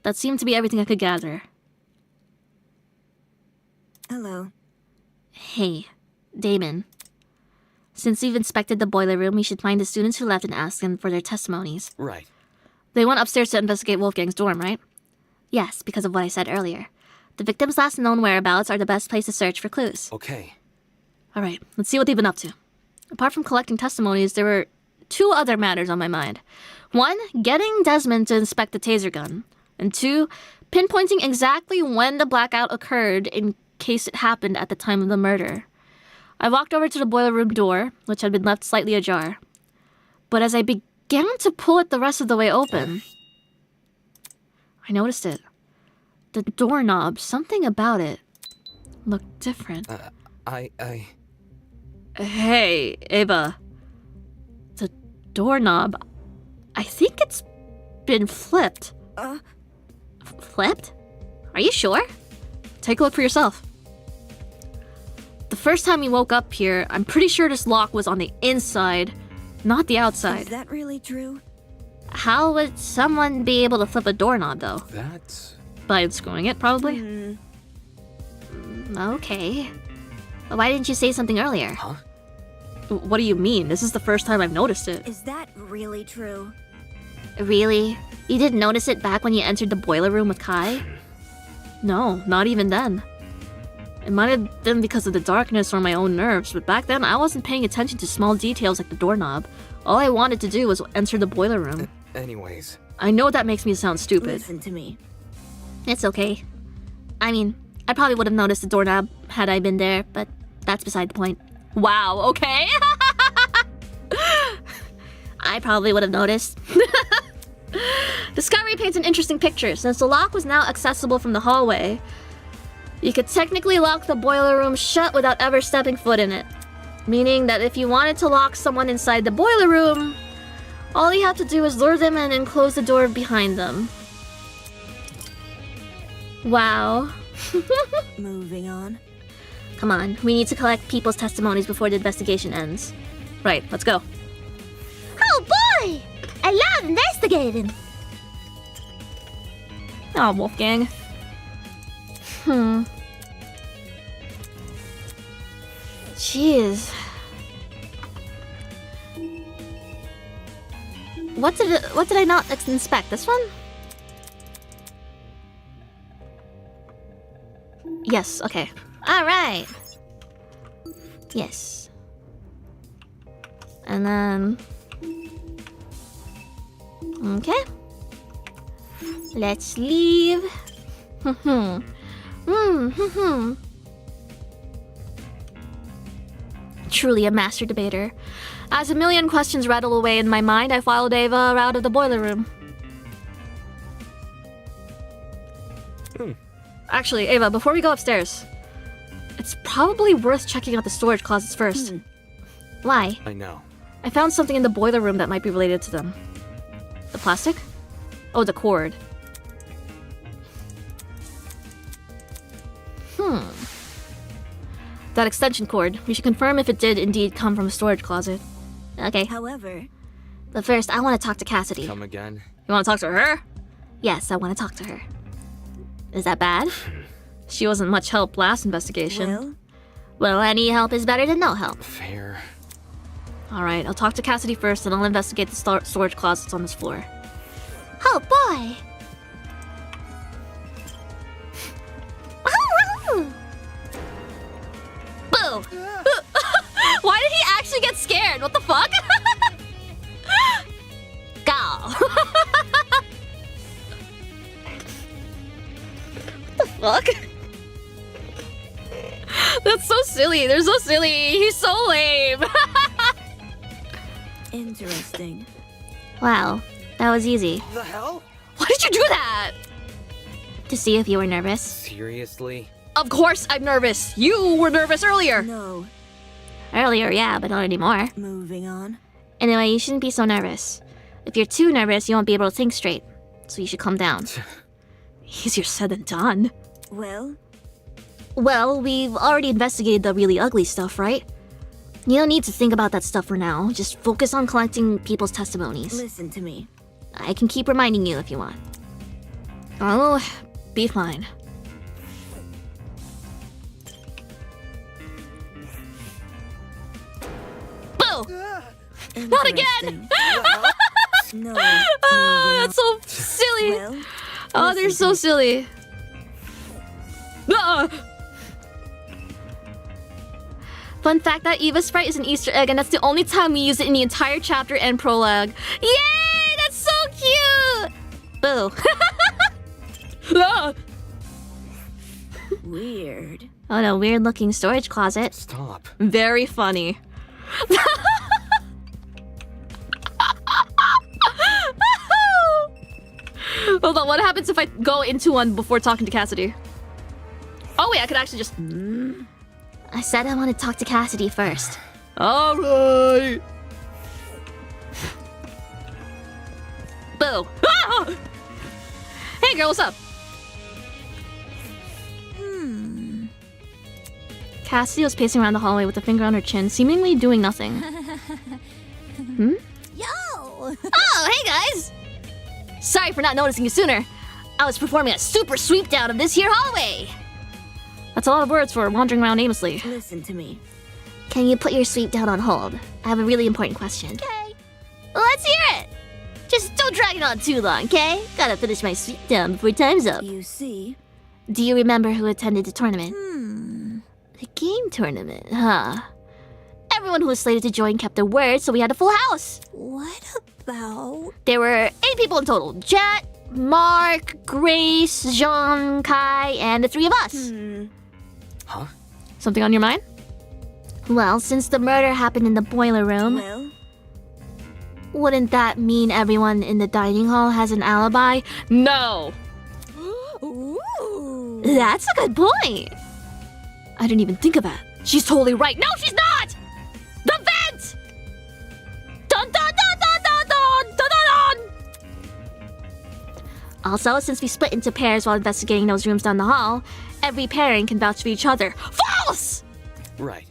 That seemed to be everything I could gather. Hello. Hey, Damon. Since we've inspected the boiler room, we should find the students who left and ask them for their testimonies. Right. They went upstairs to investigate Wolfgang's dorm, right? Yes, because of what I said earlier. The victim's last known whereabouts are the best place to search for clues. Okay. Alright, let's see what they've been up to. Apart from collecting testimonies, there were 2 other matters on my mind. 1, getting Desmond to inspect the taser gun. And 2, pinpointing exactly when the blackout occurred in case it happened at the time of the murder. I walked over to the boiler room door, which had been left slightly ajar. But as I began to pull it the rest of the way open... I noticed it. The doorknob, something about it looked different. Hey, Ava. The doorknob, I think it's been flipped. Flipped? Are you sure? Take a look for yourself. The first time you woke up here, I'm pretty sure this lock was on the inside, not the outside. Is that really true? How would someone be able to flip a doorknob, though? That's... By unscrewing it, probably? Okay. Why didn't you say something earlier? Huh? What do you mean? This is the first time I've noticed it. Is that really true? Really? You didn't notice it back when you entered the boiler room with Kai? No, not even then. It might have been because of the darkness or my own nerves, but back then I wasn't paying attention to small details like the doorknob. All I wanted to do was enter the boiler room. Anyways. I know that makes me sound stupid. Listen to me. It's okay. I mean, I probably would have noticed the doorknob had I been there, but that's beside the point. Wow, okay? I probably would have noticed. Discovery paints an interesting picture. Since the lock was now accessible from the hallway, you could technically lock the boiler room shut without ever stepping foot in it. Meaning that if you wanted to lock someone inside the boiler room, all you have to do is lure them in and close the door behind them. Wow. Moving on. Come on, we need to collect people's testimonies before the investigation ends. Right, let's go. Oh boy! I love investigating. Oh, Wolfgang. Jeez. What did I not inspect? This one? Yes, okay. Alright. Yes. And then... Okay. Let's leave. Truly a master debater. As a million questions rattle away in my mind, I followed Ava out of the boiler room. Actually, Ava, before we go upstairs, it's probably worth checking out the storage closets first. Why? I know. I found something in the boiler room that might be related to them. The plastic? Oh, the cord. That extension cord. We should confirm if it did indeed come from a storage closet. Okay. However... But first, I want to talk to Cassidy. Come again? You want to talk to her? Yes, I want to talk to her. Is that bad? She wasn't much help last investigation. Well, any help is better than no help. Fair. Alright, I'll talk to Cassidy first, and I'll investigate the storage closets on this floor. Oh boy! Boo! Why did he actually get scared? What the fuck? Go! What the fuck? That's so silly. They're so silly. He's so lame. Interesting. Wow, that was easy. The hell? Why did you do that? To see if you were nervous. Seriously? Of course I'm nervous. You were nervous earlier. No. Earlier, yeah, but not anymore. Moving on. Anyway, you shouldn't be so nervous. If you're too nervous, you won't be able to think straight. So you should calm down. Easier said than done. Well, we've already investigated the really ugly stuff, right? You don't need to think about that stuff for now. Just focus on collecting people's testimonies. Listen to me. I can keep reminding you if you want. Oh, be fine. Boo! Not again! No. Oh, that's so silly. Oh, they're so silly. Fun fact, that Eva sprite is an Easter egg, and that's the only time we use it in the entire chapter and prologue. Yay! That's so cute! Boo. Weird. Oh no, weird looking storage closet. Stop. Very funny. Hold on, what happens if I go into one before talking to Cassidy? Oh wait, I could actually just... I said I want to talk to Cassidy first. Alright. Boo. Ah! Hey girl, what's up? Cassidy was pacing around the hallway with a finger on her chin, seemingly doing nothing. Yo! Oh, hey guys! Sorry for not noticing you sooner. I was performing a super sweep down of this here hallway. That's a lot of words for wandering around aimlessly. Listen to me. Can you put your sweep down on hold? I have a really important question. Okay. Let's hear it. Just don't drag it on too long, okay? Gotta finish my sweep down before time's up. You see? Do you remember who attended the tournament? The game tournament, huh? Everyone who was slated to join kept their word, so we had a full house. What about... There were 8 people in total. Jet, Mark, Grace, Jean, Kai, and the 3 of us. Huh? Something on your mind? Well, since the murder happened in the boiler room, Well? Wouldn't that mean everyone in the dining hall has an alibi? No! Ooh. That's a good point. I didn't even think of that. She's totally right. No, she's not! The vent! Dun dun dun dun dun dun dun dun dun! Also, since we split into pairs while investigating those rooms down the hall, every pairing can vouch for each other. False! Right.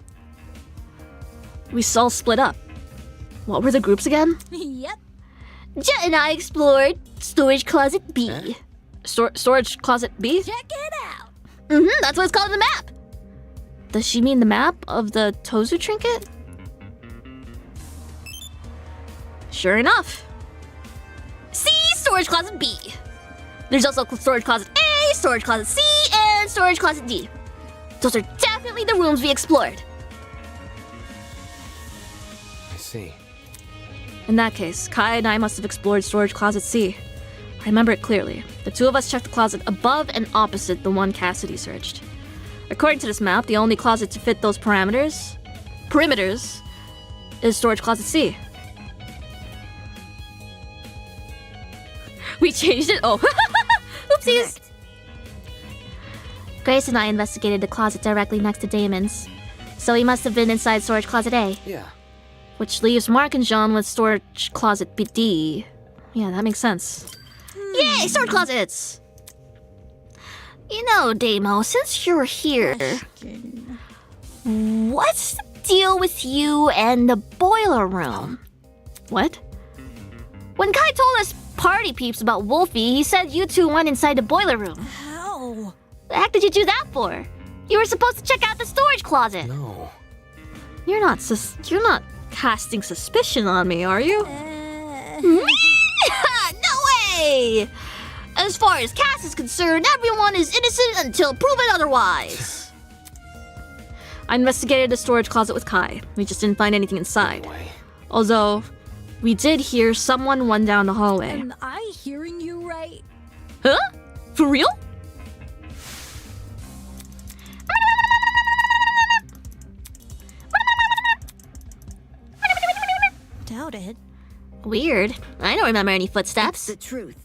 We all split up. What were the groups again? Yep. Jet and I explored Storage Closet B. Storage Closet B? Check it out. That's what it's called in the map. Does she mean the map of the Tozu trinket? Sure enough. C, Storage Closet B. There's also Storage Closet A, Storage Closet C, and Storage Closet D. Those are definitely the rooms we explored. I see. In that case, Kai and I must have explored Storage Closet C. I remember it clearly. The 2 of us checked the closet above and opposite the one Cassidy searched. According to this map, the only closet to fit those perimeters, is Storage Closet C. We changed it? Oh. Oopsies! Grace and I investigated the closet directly next to Damon's. So he must have been inside Storage Closet A. Yeah. Which leaves Mark and Jean with Storage Closet D. Yeah, that makes sense. Yay, storage closets! You know, Damo, since you're here, what's the deal with you and the boiler room? What? When Kai told us party peeps about Wolfie, he said you 2 went inside the boiler room. How? The heck did you do that for? You were supposed to check out the storage closet. No. You're not casting suspicion on me, are you? No way! As far as Cass is concerned, everyone is innocent until proven otherwise. I investigated the storage closet with Kai. We just didn't find anything inside. No way. Although, we did hear someone run down the hallway. Am I hearing you right? Huh? For real? Doubt it. Weird. I don't remember any It's footsteps. the truth.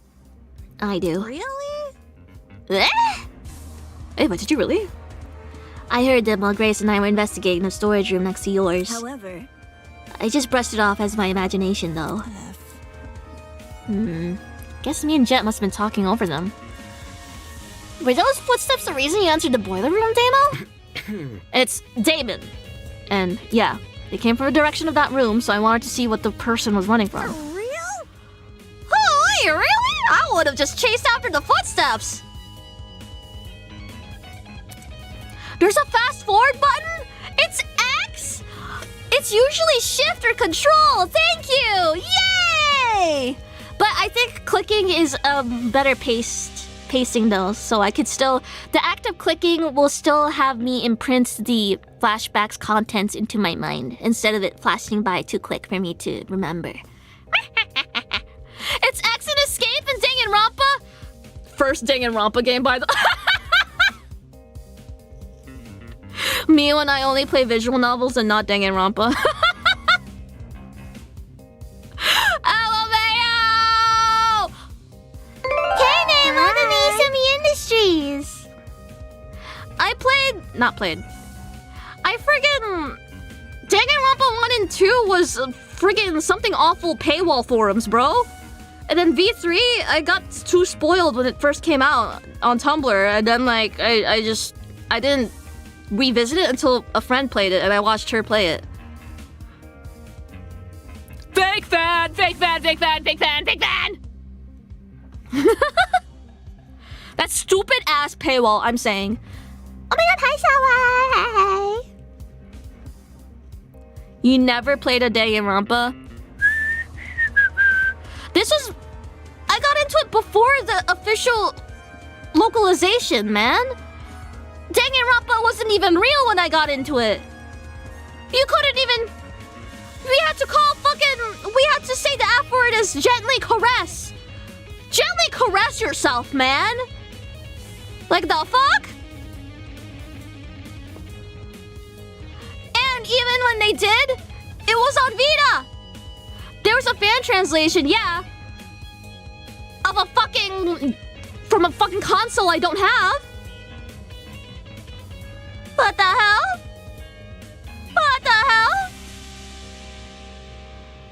I do. Really? Eh? Hey, but did you really? I heard them while Grace and I were investigating the storage room next to yours. However, I just brushed it off as my imagination, though. Guess me and Jet must have been talking over them. Were those footsteps the reason you entered the boiler room, Damo? It's Damon. And yeah, they came from the direction of that room, so I wanted to see what the person was running from. for real? Oh, wait, really? I would have just chased after the footsteps. There's a fast forward button? It's X? It's usually shift or control. Thank you. Yay! But I think clicking is better pacing though, so I could still... The act of clicking will still have me imprint the flashback's contents into my mind, instead of it flashing by too quick for me to remember. It's X and Escape and Danganronpa! First Danganronpa game, by the... Me when I only play visual novels and not Danganronpa. LMAO! Okay, not played. I friggin' Danganronpa 1 and 2 was friggin' something awful paywall forums, bro. And then V3, I got too spoiled when it first came out on Tumblr, and then like I didn't revisit it until a friend played it, and I watched her play it. Fake fan, fake fan, fake fan, fake fan, fake fan. That stupid ass paywall, I'm saying. Oh my god, hi Sawai! You never played a Danganronpa? This was... I got into it before the official localization, man. Danganronpa wasn't even real when I got into it. You couldn't even... We had to call fucking... We had to say the F word as gently caress. Gently caress yourself, man. Like the fuck? And even when they did, it was on Vita. There was a fan translation, yeah. Of a fucking... From a fucking console I don't have. What the hell? What the hell?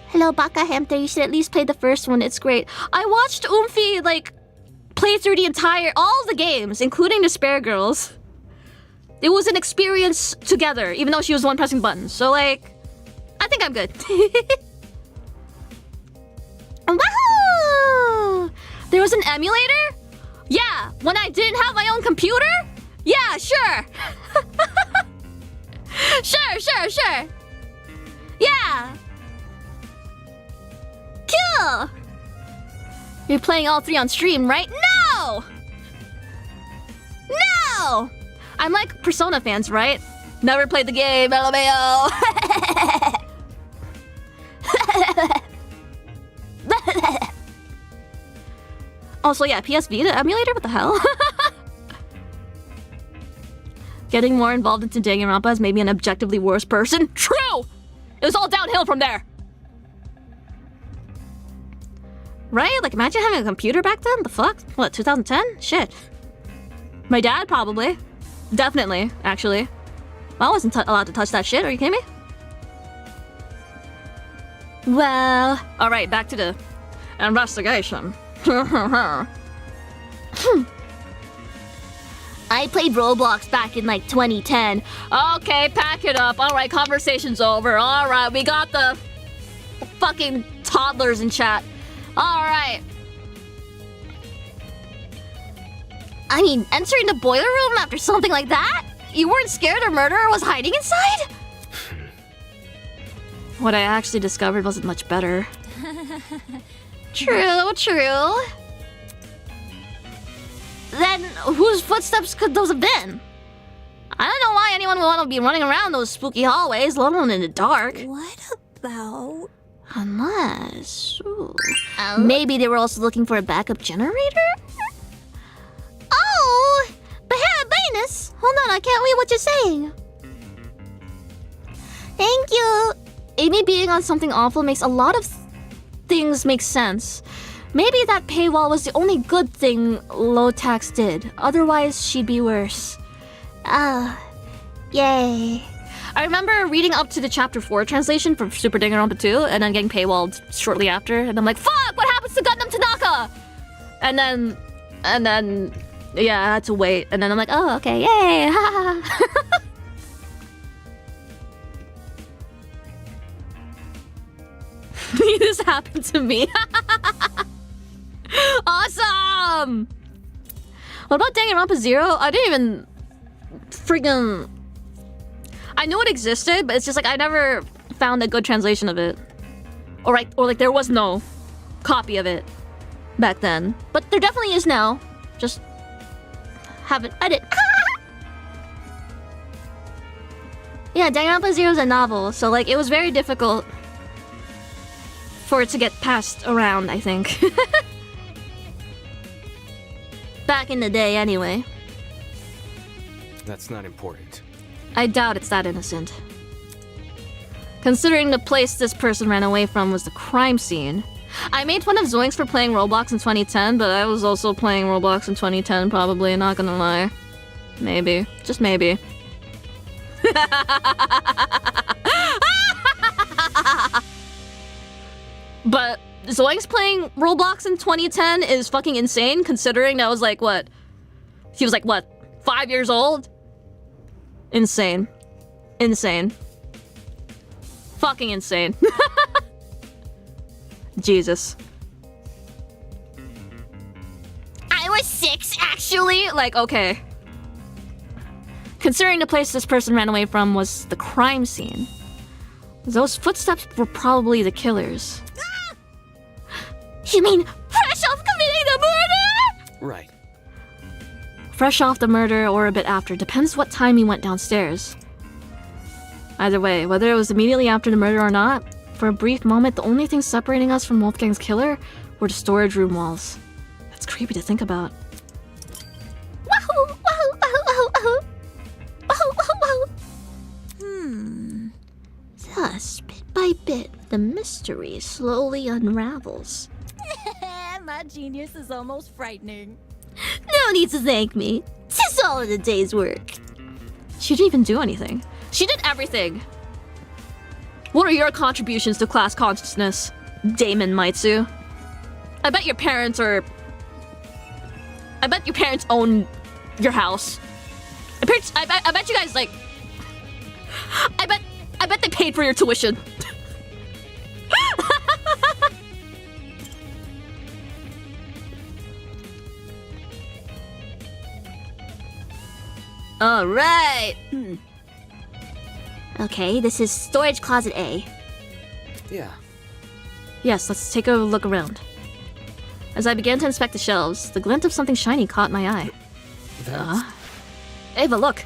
Hello, Baka Hamster. You should at least play the first one. It's great. I watched Oomphy, like, play through the entire... All the games, including the Spare Girls. It was an experience together, even though she was the one pressing buttons. So, like, I think I'm good. Wahoo! There was an emulator? Yeah, when I didn't have my own computer? Yeah, sure. Sure. Yeah. Cool. You're playing all three on stream, right? No! No! I'm like Persona fans, right? Never played the game, LMAO. Also, yeah, PS Vita emulator? What the hell? Getting more involved into Danganronpa has made me an objectively worse person. True! It was all downhill from there. Right? Like, imagine having a computer back then? The fuck? What, 2010? Shit. My dad, probably. Definitely, actually. I wasn't allowed to touch that shit. Are you kidding me? Well... Alright, back to the investigation. I played Roblox back in like 2010. Okay, pack it up. Alright, conversation's over. Alright, we got the fucking toddlers in chat. Alright. I mean, entering the boiler room after something like that? You weren't scared a murderer was hiding inside? What I actually discovered wasn't much better. True. Then whose footsteps could those have been? I don't know why anyone would want to be running around those spooky hallways, let alone in the dark. What about... Unless... Maybe they were also looking for a backup generator? Oh! But hey, Venus! Hold on, I can't read what you're saying. Thank you! Amy being on something awful makes a lot of things make sense. Maybe that paywall was the only good thing Lotax did. Otherwise, she'd be worse. Yay. I remember reading up to the Chapter 4 translation for Super Danganronpa 2 and then getting paywalled shortly after. And I'm like, fuck! What happens to Gundam Tanaka? And then, yeah, I had to wait. And then I'm like, oh, okay, yay! This happened to me. Awesome! What about Danganronpa 0? I didn't even friggin'... I knew it existed, but it's just like I never found a good translation of it. Or like there was no copy of it back then. But there definitely is now. Just haven't read it. Yeah, Danganronpa 0 is a novel, so like it was very difficult for it to get passed around, I think. Back in the day, anyway. That's not important. I doubt it's that innocent. Considering the place this person ran away from was the crime scene. I made fun of Zoinks for playing Roblox in 2010, but I was also playing Roblox in 2010, probably, not gonna lie. Maybe. Just maybe. But Zoinks playing Roblox in 2010 is fucking insane, considering that was like, what? He was like, what? 5 years old? Insane. Insane. Fucking insane. Jesus. I was 6, actually. Like, okay. Considering the place this person ran away from was the crime scene, those footsteps were probably the killers. You mean fresh off committing the murder? Right. Fresh off the murder or a bit after, depends what time he went downstairs. Either way, whether it was immediately after the murder or not, for a brief moment, the only thing separating us from Wolfgang's killer were the storage room walls. That's creepy to think about. Wahoo! Wahoo! Wahoo! Wahoo! Wahoo! Wahoo! Hmm. Thus, bit by bit, the mystery slowly unravels. My genius is almost frightening. No need to thank me. Tis all in a day's work. She didn't even do anything. She did everything. What are your contributions to class consciousness, Damon Maitsu? I bet your parents are... I bet your parents own your house. I bet you guys, like... I bet they paid for your tuition. All right. Okay, this is storage closet A. Yeah. Yes, let's take a look around. As I began to inspect the shelves, the glint of something shiny caught my eye. Ava, look.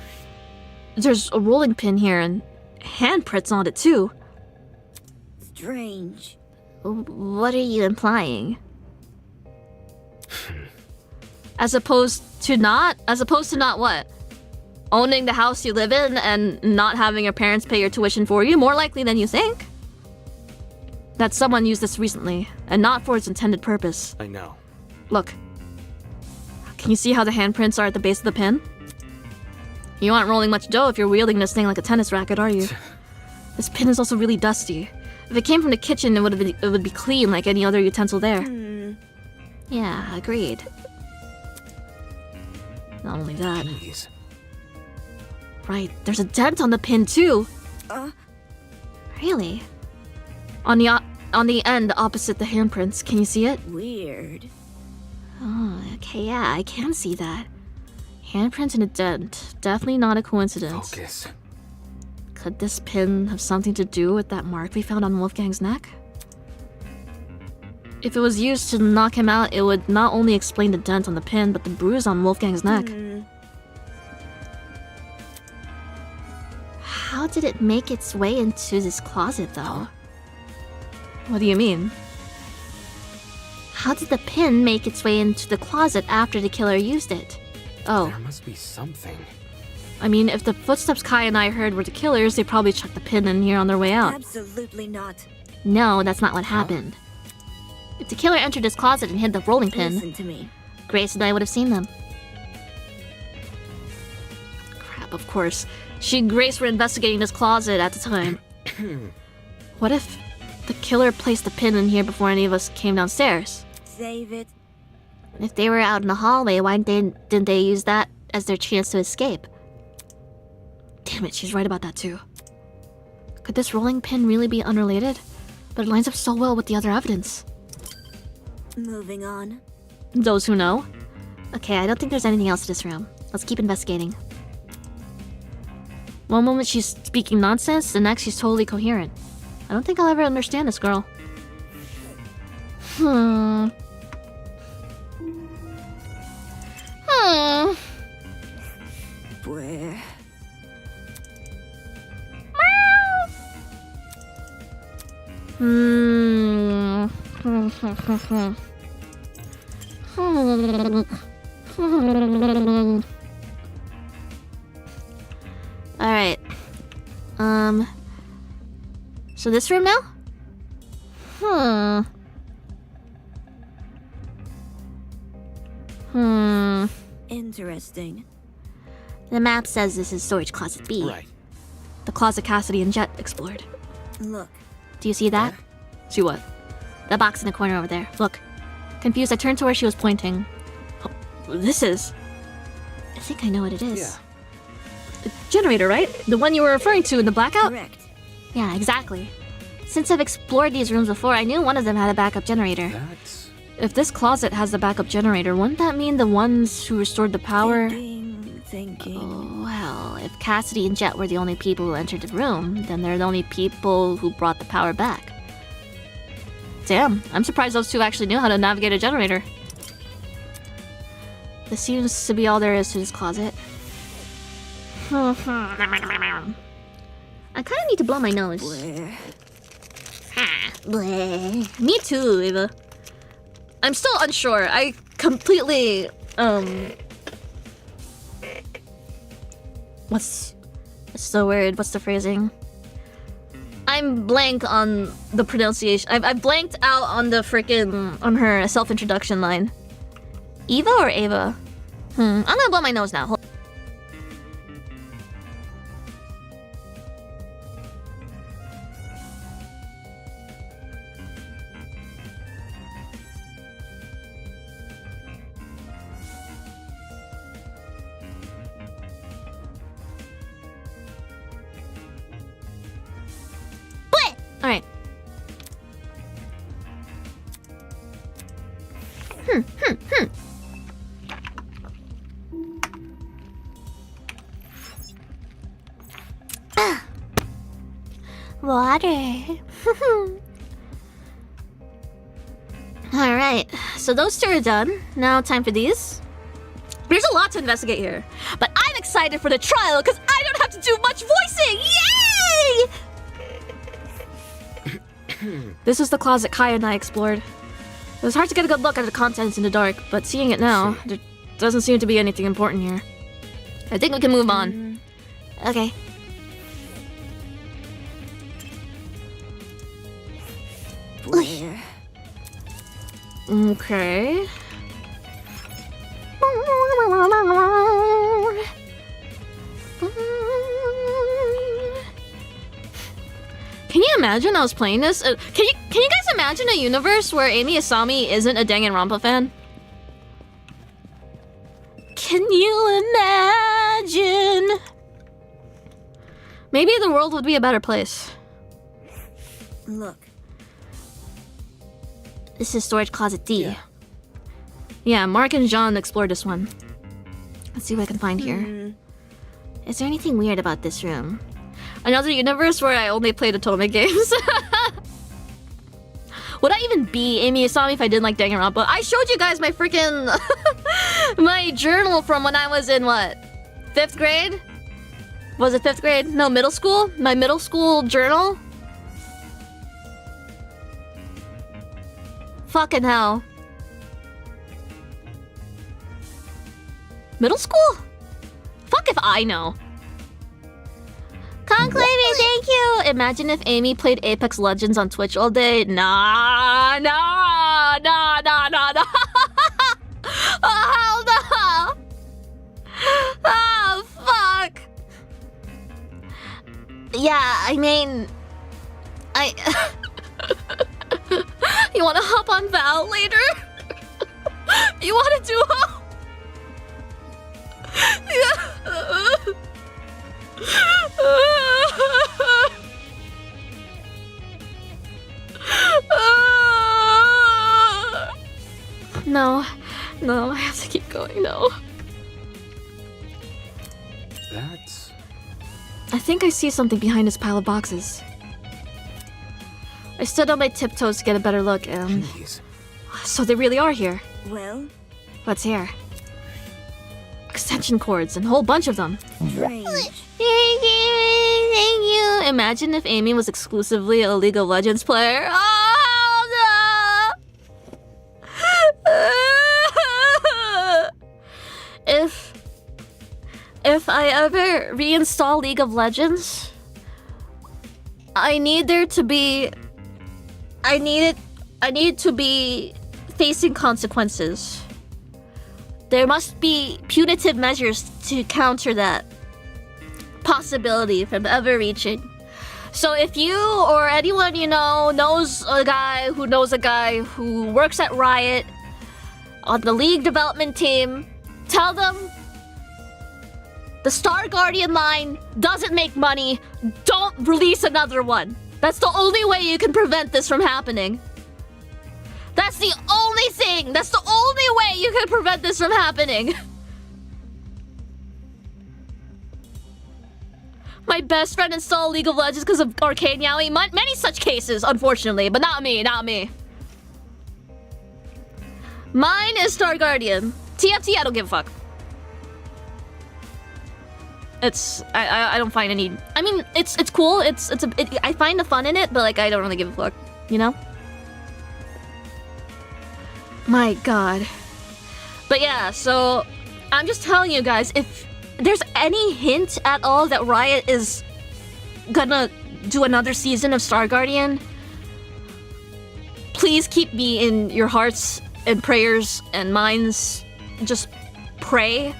There's a rolling pin here and handprints on it too. Strange. What are you implying? As opposed to not what? Owning the house you live in and not having your parents pay your tuition for you, more likely than you think. That someone used this recently, and not for its intended purpose. I know. Look. Can you see how the handprints are at the base of the pin? You aren't rolling much dough if you're wielding this thing like a tennis racket, are you? This pin is also really dusty. If it came from the kitchen, it would be clean like any other utensil there. Yeah, agreed. Not only that. Jeez. Right, there's a dent on the pin too. Really? On the end opposite the handprints. Can you see it? Weird. Oh, okay, yeah, I can see that. Handprints and a dent. Definitely not a coincidence. Focus. Could this pin have something to do with that mark we found on Wolfgang's neck? If it was used to knock him out, it would not only explain the dent on the pin, but the bruise on Wolfgang's neck. How did it make its way into this closet, though? What do you mean? How did the pin make its way into the closet after the killer used it? Oh. There must be something. I mean, if the footsteps Kai and I heard were the killers, they probably chucked the pin in here on their way out. Absolutely not. No, that's not what happened. If the killer entered this closet and hid the rolling pin, Listen to me. Grace and I would have seen them. Crap, of course. She and Grace were investigating this closet at the time. What if the killer placed the pin in here before any of us came downstairs? Save it. If they were out in the hallway, why didn't they use that as their chance to escape? Damn it, she's right about that too. Could this rolling pin really be unrelated? But it lines up so well with the other evidence. Moving on. Those who know. Okay, I don't think there's anything else in this room. Let's keep investigating. One moment she's speaking nonsense, the next she's totally coherent. I don't think I'll ever understand this girl. Where? Alright. So this room now? Interesting. The map says this is storage closet B. Right. The closet Cassidy and Jet explored. Look. Do you see that? See what? The box in the corner over there. Look. Confused, I turned to where she was pointing. Oh, this is... I think I know what it is. Yeah. A generator, right? The one you were referring to in the blackout? Correct. Yeah, exactly. Since I've explored these rooms before, I knew one of them had a backup generator. That's... If this closet has the backup generator, wouldn't that mean the ones who restored the power... Thinking. Oh, well, if Cassidy and Jet were the only people who entered the room, then they're the only people who brought the power back. Damn, I'm surprised those two actually knew how to navigate a generator. This seems to be all there is to this closet. I kind of need to blow my nose. Bleh. Me too, Ava. I'm still unsure. I completely, What's the word? What's the phrasing? I'm blank on the pronunciation. I've blanked out on the frickin' on her self-introduction line. Eva or Ava? I'm gonna blow my nose now. Hold Alright. Water. Alright, so those two are done. Now time for these. There's a lot to investigate here, but I'm excited for the trial because I don't have to do much voicing! Yay! This is the closet Kaya and I explored. It was hard to get a good look at the contents in the dark, but seeing it now, there doesn't seem to be anything important here. I think we can move on. Okay. Where? Okay. Can you imagine I was playing this? Can you guys imagine a universe where Eimi Isami isn't a Danganronpa fan? Can you imagine? Maybe the world would be a better place. Look. This is storage closet D. Yeah, Mark and Jean explored this one. Let's see what I can find here. Is there anything weird about this room? Another universe where I only played Otome games. Would I even be Eimi Isami if I didn't like Danganronpa? I showed you guys my freaking my journal from when I was in what? 5th grade? Was it 5th grade? No, middle school? My middle school journal? Fucking hell. Middle school? Fuck if I know. Conclave, thank you! Imagine if Amy played Apex Legends on Twitch all day. Nah. Oh, hell no! Oh, fuck! Yeah, I mean... You wanna hop on Val later? You wanna duo? Yeah. No, I have to keep going, no. That's... I think I see something behind this pile of boxes. I stood on my tiptoes to get a better look, and... Jeez. So they really are here. Well? What's here? Extension cords, and a whole bunch of them. Strange. Thank you. Imagine if Amy was exclusively a League of Legends player. Oh, no! If I ever reinstall League of Legends, I need to be facing consequences. There must be punitive measures to counter that. possibility from ever reaching. So if you or anyone you know knows a guy who works at Riot on the League development team, tell them the Star Guardian line doesn't make money. Don't release another one. That's the only way you can prevent this from happening. That's the only thing. That's the only way you can prevent this from happening. My best friend installed League of Legends because of Arcade Yaoi. Many such cases, unfortunately, but not me, not me. Mine is Star Guardian. TFT, I don't give a fuck. I don't find any. I mean, it's cool. I find the fun in it, but like I don't really give a fuck. You know. My God. But yeah, so I'm just telling you guys, if there's any hint at all that Riot is gonna do another season of Star Guardian, please keep me in your hearts and prayers and minds. Just pray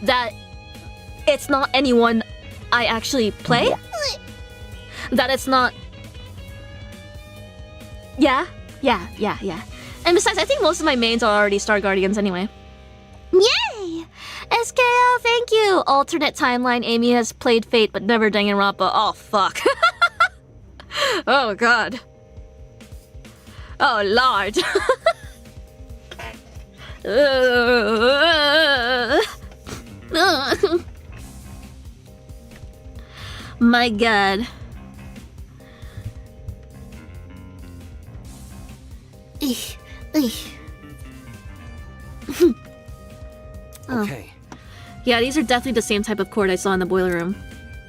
that it's not anyone I actually play. That it's not... Yeah. And besides, I think most of my mains are already Star Guardians anyway. Yay! SKL, thank you! Alternate timeline, Amy has played Fate but never Danganronpa. Oh, fuck. Oh, God. Oh, Lord. My God. Okay. Yeah, these are definitely the same type of cord I saw in the boiler room.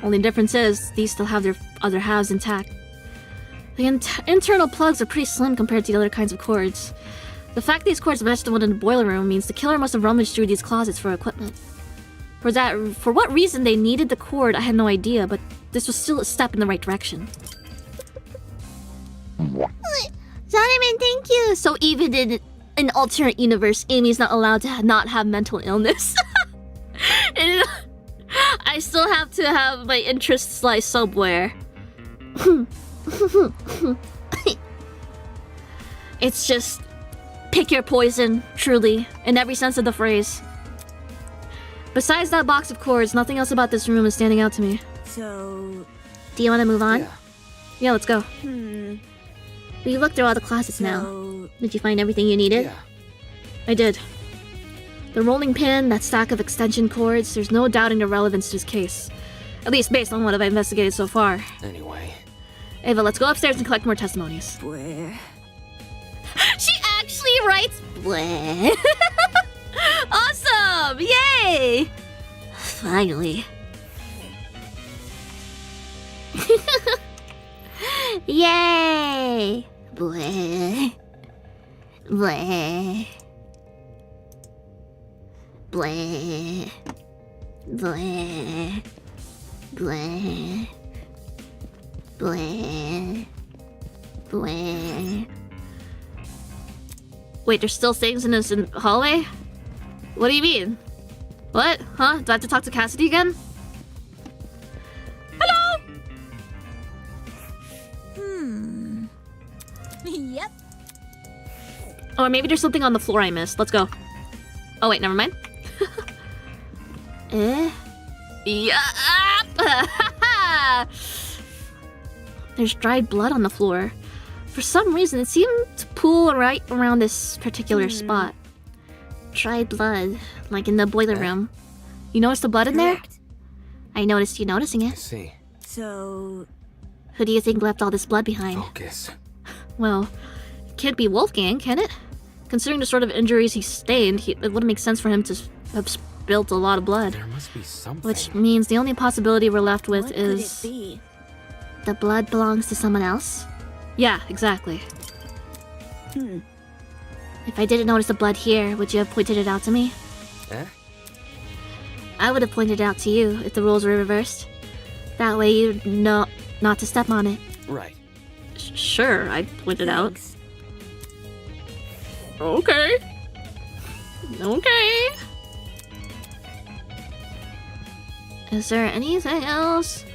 Only difference is, these still have their other halves intact. The internal plugs are pretty slim compared to the other kinds of cords. The fact these cords match the one in the boiler room means the killer must have rummaged through these closets for equipment. For what reason they needed the cord, I had no idea, but this was still a step in the right direction. Zonoman, thank you! So even in an alternate universe, Amy's not allowed to not have mental illness. And I still have to have my interests lie somewhere. It's just... pick your poison, truly, in every sense of the phrase. Besides that box of cords, nothing else about this room is standing out to me. So... Do you want to move on? Yeah, let's go. We looked through all the closets now. Did you find everything you needed? Yeah. I did. The rolling pin, that stack of extension cords, there's no doubting the relevance to this case. At least based on what I've investigated so far. Anyway. Ava, let's go upstairs and collect more testimonies. Where? She actually writes bleh. Awesome! Yay! Finally. Yay! Bleh. Bleh. Bleh. Bleh. Bleh. Bleh. Bleh. Wait, there's still things in this hallway? What do you mean? What? Huh? Do I have to talk to Cassidy again? Hello! Yep. Or maybe there's something on the floor I missed. Let's go. Oh wait, never mind. Yeah. There's dried blood on the floor. For some reason, it seemed to pool right around this particular spot. Dried blood, like in the boiler room. You noticed the blood in there? I noticed you noticing it. I see. So... Who do you think left all this blood behind? Focus. Well, it can't be Wolfgang, can it? Considering the sort of injuries he sustained, it wouldn't make sense for him to have spilt a lot of blood. There must be something. Which means the only possibility we're left with what is... could it be? The blood belongs to someone else? Yeah, exactly. If I didn't notice the blood here, would you have pointed it out to me? I would have pointed it out to you if the rules were reversed. That way you'd know not to step on it. Right. Sure, I'd point it out. Okay. Okay. Is there anything else?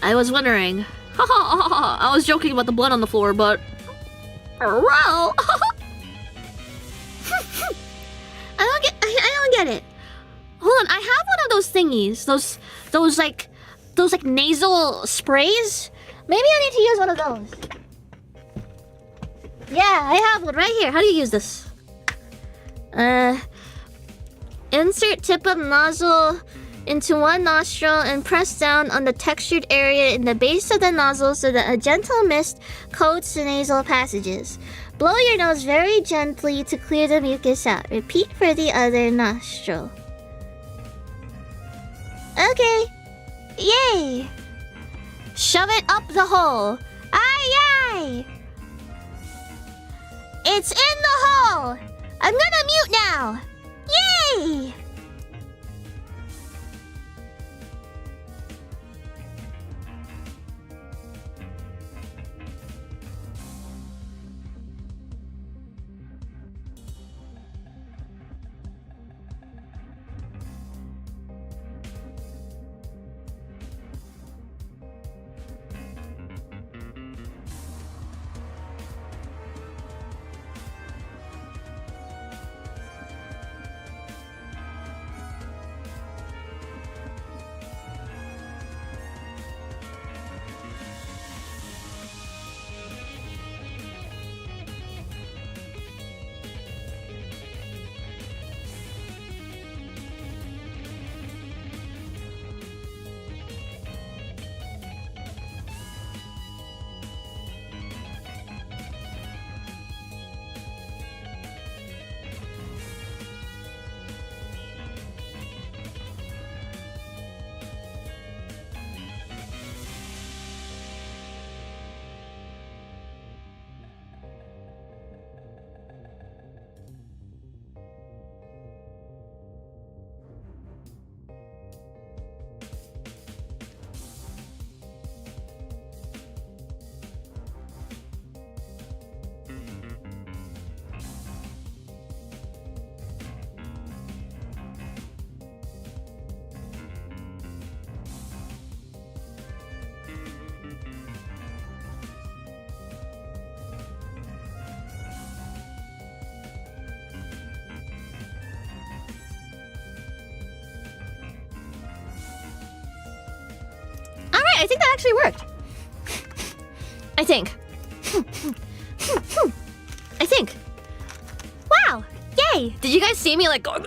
I was wondering. I was joking about the blood on the floor, but well, I don't get it. Hold on, I have one of those thingies. Those like nasal sprays. Maybe I need to use one of those. Yeah, I have one right here. How do you use this? Insert tip of nozzle into one nostril and press down on the textured area in the base of the nozzle so that a gentle mist coats the nasal passages. Blow your nose very gently to clear the mucus out. Repeat for the other nostril. Okay. Yay! Shove it up the hole. Aye, aye! It's in the hole! I'm gonna mute now! Yay! I think that actually worked. I think. I think. Wow! Yay! Did you guys see me like going?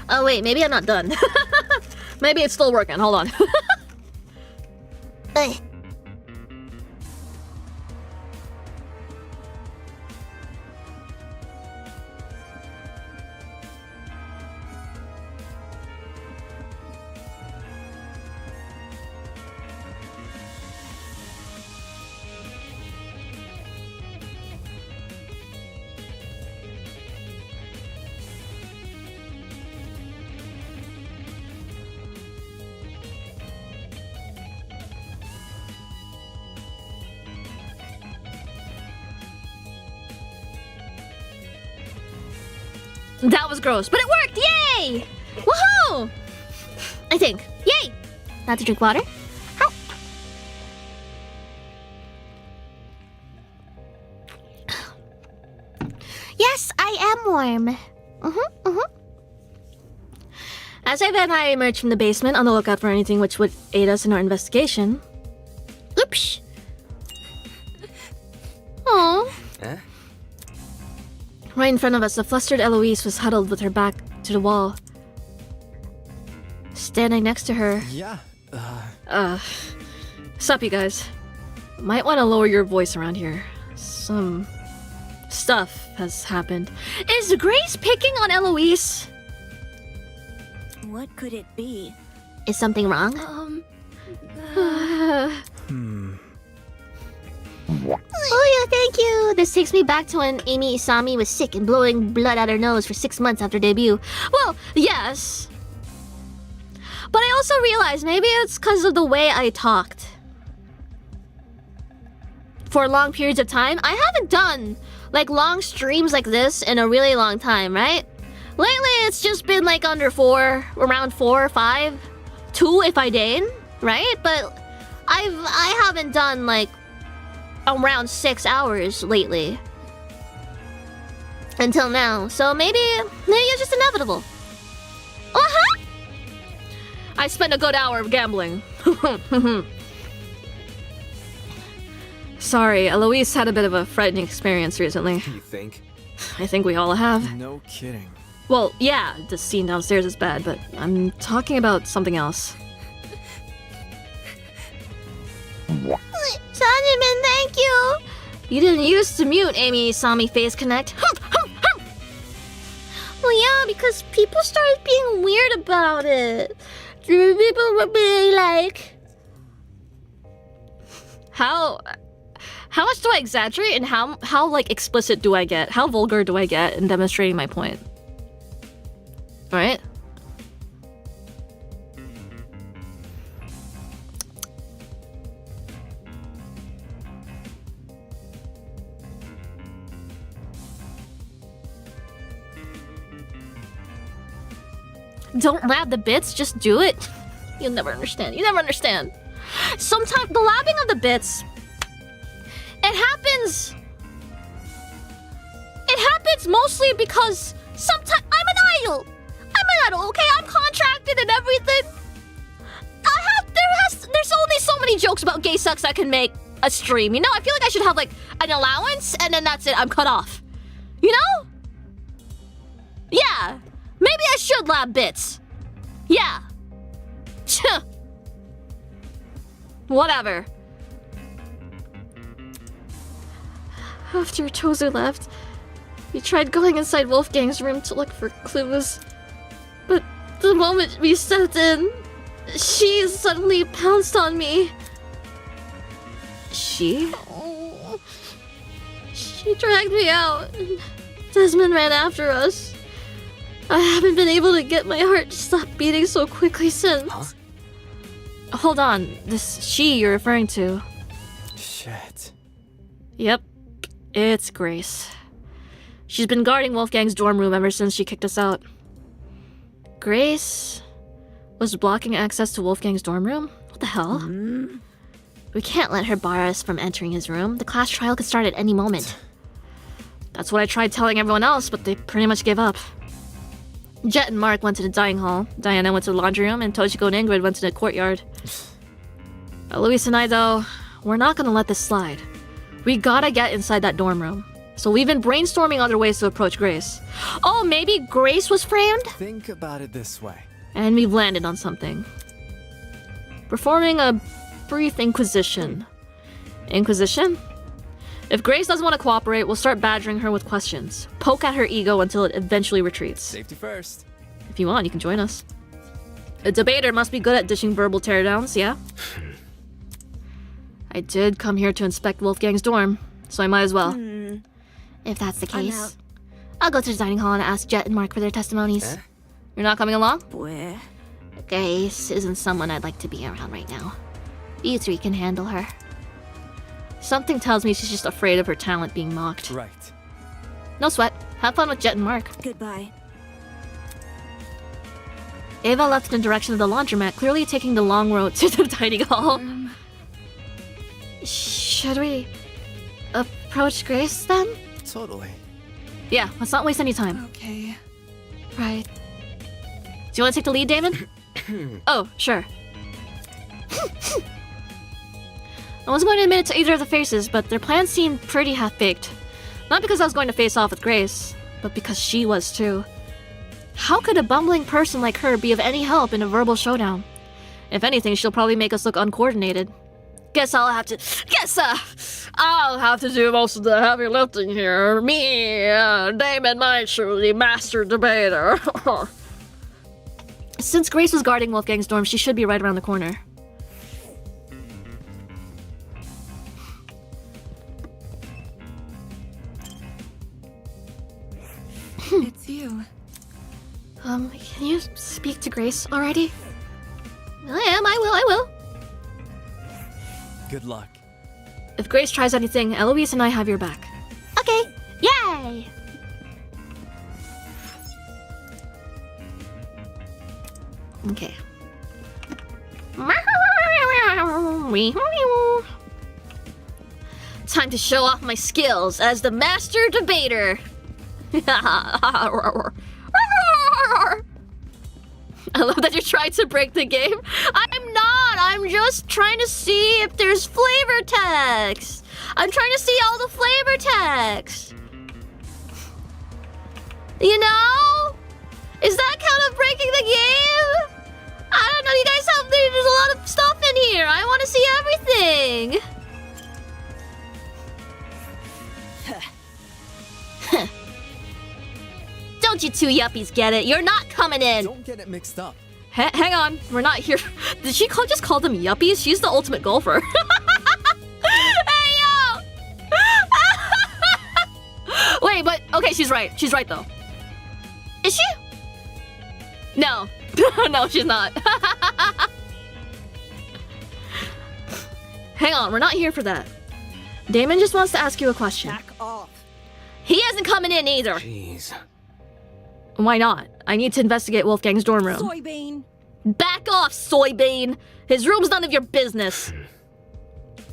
Oh wait, maybe I'm not done. Maybe it's still working. Hold on. That was gross, but it worked! Yay! Woohoo! I think. Yay! Not to drink water. Ow. Yes, I am warm. As Eva and I emerge from the basement on the lookout for anything which would aid us in our investigation. Oops. Aww. Eh? Right in front of us, the flustered Eloise was huddled with her back to the wall. Standing next to her... Yeah, Sup, you guys? Might want to lower your voice around here. Some... stuff has happened. Is Grace picking on Eloise? What could it be? Is something wrong? Oh yeah, thank you! This takes me back to when Eimi Isami was sick and blowing blood out her nose for 6 months after debut. Well, yes. But I also realized maybe it's because of the way I talked. for long periods of time. I haven't done like long streams like this in a really long time, right? Lately, it's just been like under 4, around 4 or 5, 2 if I deign, right? But I haven't done like around 6 hours lately until now. So maybe it's just inevitable. I spent a good hour of gambling. Sorry, Eloise had a bit of a frightening experience recently. You think? I think we all have. No kidding. Well, yeah, the scene downstairs is bad, but I'm talking about something else. Sanjiman, thank you! You didn't used to mute Eimi Isami Face Connect. Well, yeah, because people started being weird about it. People were being like... How much do I exaggerate and how like explicit do I get? How vulgar do I get in demonstrating my point? Alright? Don't lab the bits, just do it. You'll never understand. You never understand. Sometimes the labbing of the bits, it happens mostly because sometimes I'm an idol. Okay? I'm contracted and everything. There's only so many jokes about gay sex I can make a stream, you know? I feel like I should have like an allowance and then that's it, I'm cut off. You know? Yeah. Maybe I should lab bits. Yeah. Whatever. After Tozu left, we tried going inside Wolfgang's room to look for clues. But the moment we stepped in, she suddenly pounced on me. She dragged me out. Desmond ran after us. I haven't been able to get my heart to stop beating so quickly since. Huh? Hold on, this she you're referring to. Shit. Yep, it's Grace. She's been guarding Wolfgang's dorm room ever since she kicked us out. Grace was blocking access to Wolfgang's dorm room? What the hell? We can't let her bar us from entering his room. The class trial could start at any moment. That's what I tried telling everyone else, but they pretty much gave up. Jet and Mark went to the dining hall, Diana went to the laundry room, and Toshiko and Ingrid went to the courtyard. Luis and I, though, we're not gonna let this slide. We gotta get inside that dorm room. So we've been brainstorming other ways to approach Grace. Oh, maybe Grace was framed? Think about it this way. And we've landed on something. Performing a brief inquisition. Inquisition? If Grace doesn't want to cooperate, we'll start badgering her with questions. Poke at her ego until it eventually retreats. Safety first. If you want, you can join us. A debater must be good at dishing verbal teardowns, yeah? I did come here to inspect Wolfgang's dorm, so I might as well. If that's the I'm case, out. I'll go to the dining hall and ask Jet and Mark for their testimonies. You're not coming along? Where? Grace isn't someone I'd like to be around right now. You three can handle her. Something tells me she's just afraid of her talent being mocked. Right. No sweat. Have fun with Jet and Mark. Goodbye. Ava left in the direction of the laundromat, clearly taking the long road to the dining hall. Should we approach Grace then? Totally. Yeah, let's not waste any time. Okay. Right. Do you want to take the lead, Damon? Oh, sure. I wasn't going to admit it to either of the faces, but their plans seemed pretty half-baked. Not because I was going to face off with Grace, but because she was too. How could a bumbling person like her be of any help in a verbal showdown? If anything, she'll probably make us look uncoordinated. Guess I'll have to do most of the heavy lifting here. Me, Damon Maishu, the master debater. Since Grace was guarding Wolfgang's dorm, she should be right around the corner. It's you. Can you speak to Grace already? I will. Good luck. If Grace tries anything, Eloise and I have your back. Okay. Yay! Okay. Time to show off my skills as the master debater. I love that you're trying to break the game. I'm not. I'm just trying to see if there's flavor text. I'm trying to see all the flavor text. You know? Is that kind of breaking the game? I don't know. You guys have, there's a lot of stuff in here. I want to see everything. Don't you two yuppies get it? You're not coming in. Don't get it mixed up. Hang on, we're not here. Did she just call them yuppies? She's the ultimate golfer. Hey yo! Wait, but okay, she's right. She's right though. Is she? No, no, she's not. Hang on, we're not here for that. Damon just wants to ask you a question. Back off. He isn't coming in either. Jeez. Why not? I need to investigate Wolfgang's dorm room. Soybean. Back off, Soybean! His room's none of your business.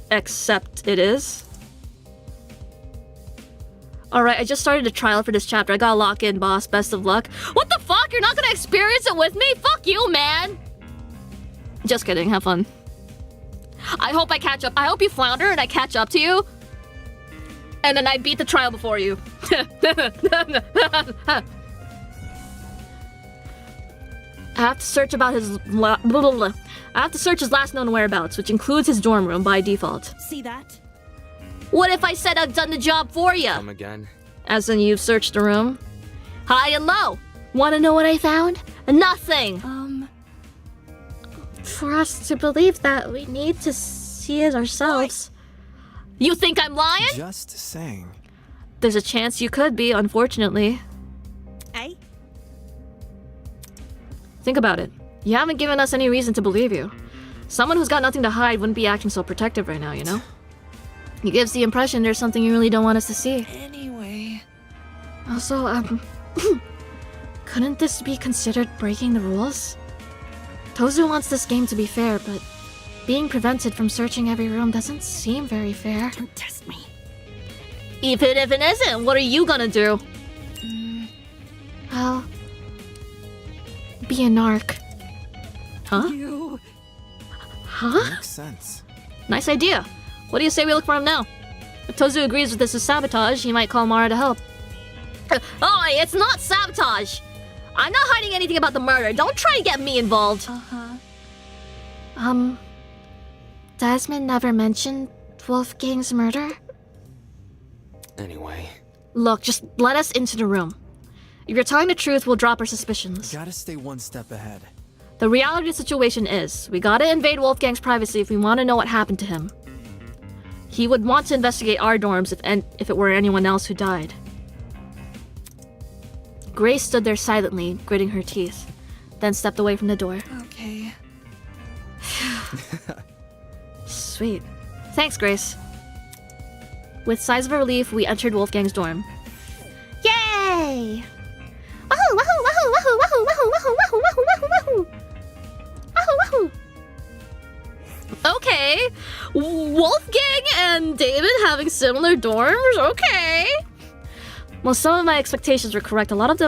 Except it is. Alright, I just started a trial for this chapter. I gotta lock in, boss. Best of luck. What the fuck? You're not gonna experience it with me? Fuck you, man! Just kidding. Have fun. I hope I catch up. I hope you flounder and I catch up to you. And then I beat the trial before you. I have to search about his I have to search his last known whereabouts, which includes his dorm room by default. See that? What if I said I've done the job for you? Come again. As in you've searched the room? High and low. Want to know what I found? Nothing. For us to believe that, we need to see it ourselves. You think I'm lying? Just saying. There's a chance you could be, unfortunately. Eh? Think about it. You haven't given us any reason to believe you. Someone who's got nothing to hide wouldn't be acting so protective right now, you know? It gives the impression there's something you really don't want us to see. Anyway. Also, couldn't this be considered breaking the rules? Tozu wants this game to be fair, but being prevented from searching every room doesn't seem very fair. Don't test me. Even if it isn't, what are you gonna do? Well, be a narc. Huh? You. Huh? Makes sense. Nice idea. What do you say we look for him now? If Tozu agrees with this is sabotage, he might call Mara to help. Oh, it's not sabotage! I'm not hiding anything about the murder. Don't try to get me involved. Desmond never mentioned Wolfgang's murder? Anyway. Look, just let us into the room. If you're telling the truth, we'll drop our suspicions. Gotta stay one step ahead. The reality of the situation is, we gotta invade Wolfgang's privacy if we want to know what happened to him. He would want to investigate our dorms if it were anyone else who died. Grace stood there silently, gritting her teeth, then stepped away from the door. Okay. Sweet. Thanks, Grace. With sighs of relief, we entered Wolfgang's dorm. Yay! Wahoo! Wahoo! Wahoo! Wahoo! Wahoo! Wahoo! Wahoo! Wahoo! Wahoo! Wahoo! Wahoo! Wahoo! Okay, Wolfgang and David having similar dorms. Okay. Well, some of my expectations were correct. A lot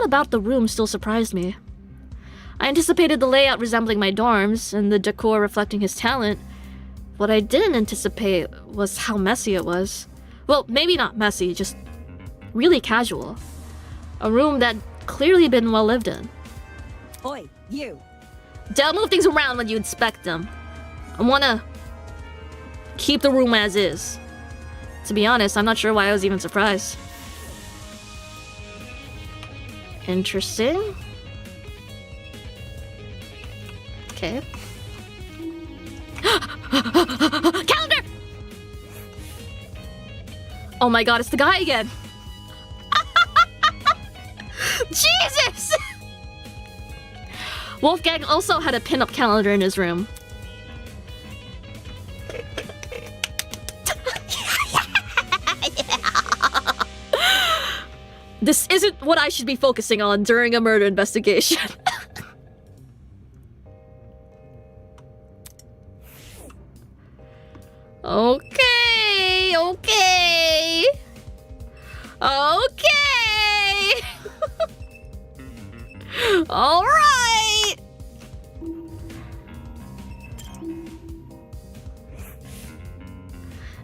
about the room still surprised me. I anticipated the layout resembling my dorms and the decor reflecting his talent. What I didn't anticipate was how messy it was. Well, maybe not messy, just really casual. A room that clearly been well lived in. Oi, you. Don't move things around when you inspect them. I wanna keep the room as is. To be honest, I'm not sure why I was even surprised. Interesting. Okay. Calendar! Oh my god, it's the guy again. Jesus! Wolfgang also had a pin-up calendar in his room. This isn't what I should be focusing on during a murder investigation. Okay, okay. Okay. All right.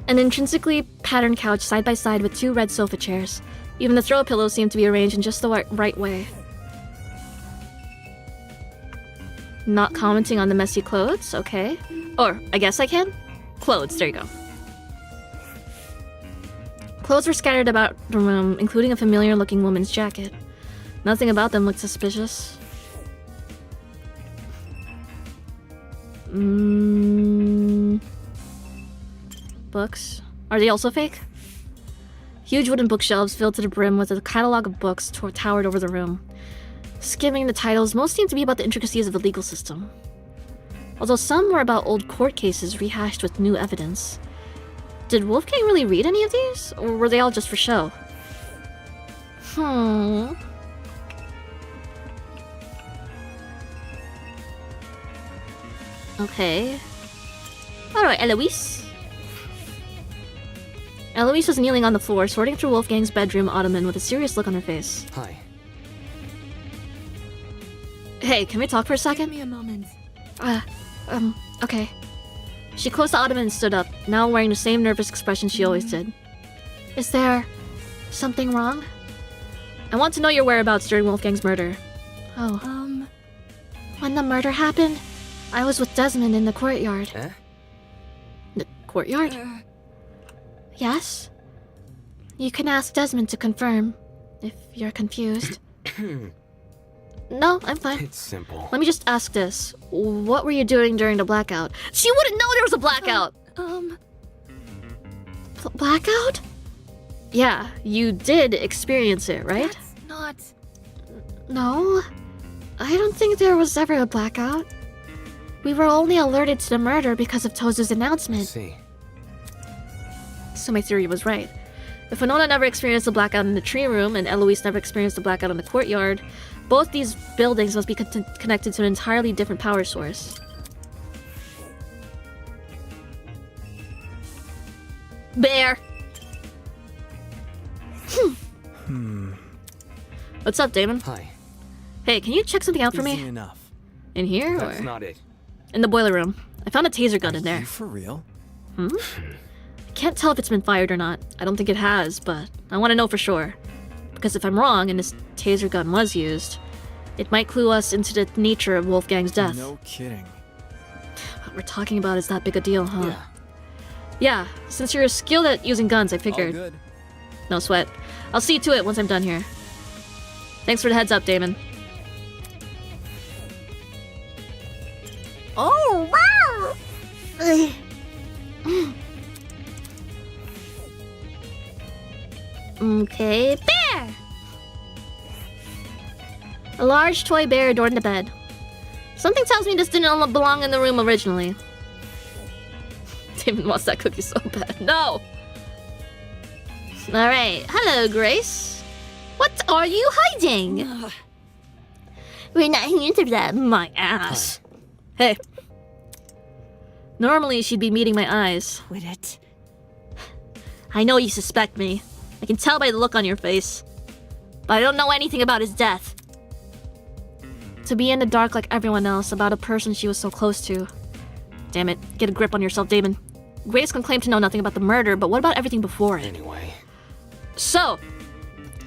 An intrinsically patterned couch side by side with 2 red sofa chairs. Even the throw pillows seem to be arranged in just the right way. Not commenting on the messy clothes, okay. Or, I guess I can? Clothes, there you go. Clothes were scattered about the room, including a familiar-looking woman's jacket. Nothing about them looked suspicious. Books. Are they also fake? Huge wooden bookshelves filled to the brim with a catalog of books towered over the room. Skimming the titles, most seemed to be about the intricacies of the legal system. Although some were about old court cases rehashed with new evidence. Did Wolfgang really read any of these? Or were they all just for show? Okay. Alright, Eloise. Eloise was kneeling on the floor, sorting through Wolfgang's bedroom ottoman with a serious look on her face. Hi. Hey, can we talk for a second? Give me a moment. Okay. She closed the ottoman and stood up, now wearing the same nervous expression she always did. Is there something wrong? I want to know your whereabouts during Wolfgang's murder. Oh. When the murder happened, I was with Desmond in the courtyard. Eh? The courtyard? Yes? You can ask Desmond to confirm, if you're confused. No, I'm fine. It's simple. Let me just ask this. What were you doing during the blackout? She wouldn't know there was a blackout! Blackout? Yeah, you did experience it, right? That's not... No. I don't think there was ever a blackout. We were only alerted to the murder because of Tozu's announcement. I see. So my theory was right. If Winona never experienced a blackout in the tree room and Eloise never experienced a blackout in the courtyard, both these buildings must be connected to an entirely different power source. Bear! What's up, Damon? Hi. Hey, can you check something out for me? Easy enough. In here, That's or...? not it. In the boiler room. I found a taser gun in there. You for real? Can't tell if it's been fired or not. I don't think it has, but I want to know for sure. Because if I'm wrong and this taser gun was used, it might clue us into the nature of Wolfgang's death. No kidding. What we're talking about is that big a deal, huh? Yeah. Yeah, since you're skilled at using guns, I figured. All good. No sweat. I'll see to it once I'm done here. Thanks for the heads up, Damon. Oh, wow! Okay, bear! A large toy bear adorned the bed. Something tells me this didn't belong in the room originally. Damon wants that cookie so bad. No! Alright, hello, Grace. What are you hiding? We're not here to that. My ass. Hey. Normally she'd be meeting my eyes. Quit it. I know you suspect me. I can tell by the look on your face. But I don't know anything about his death. To be in the dark like everyone else about a person she was so close to. Damn it, get a grip on yourself, Damon. Grace can claim to know nothing about the murder, but what about everything before it? Anyway. So,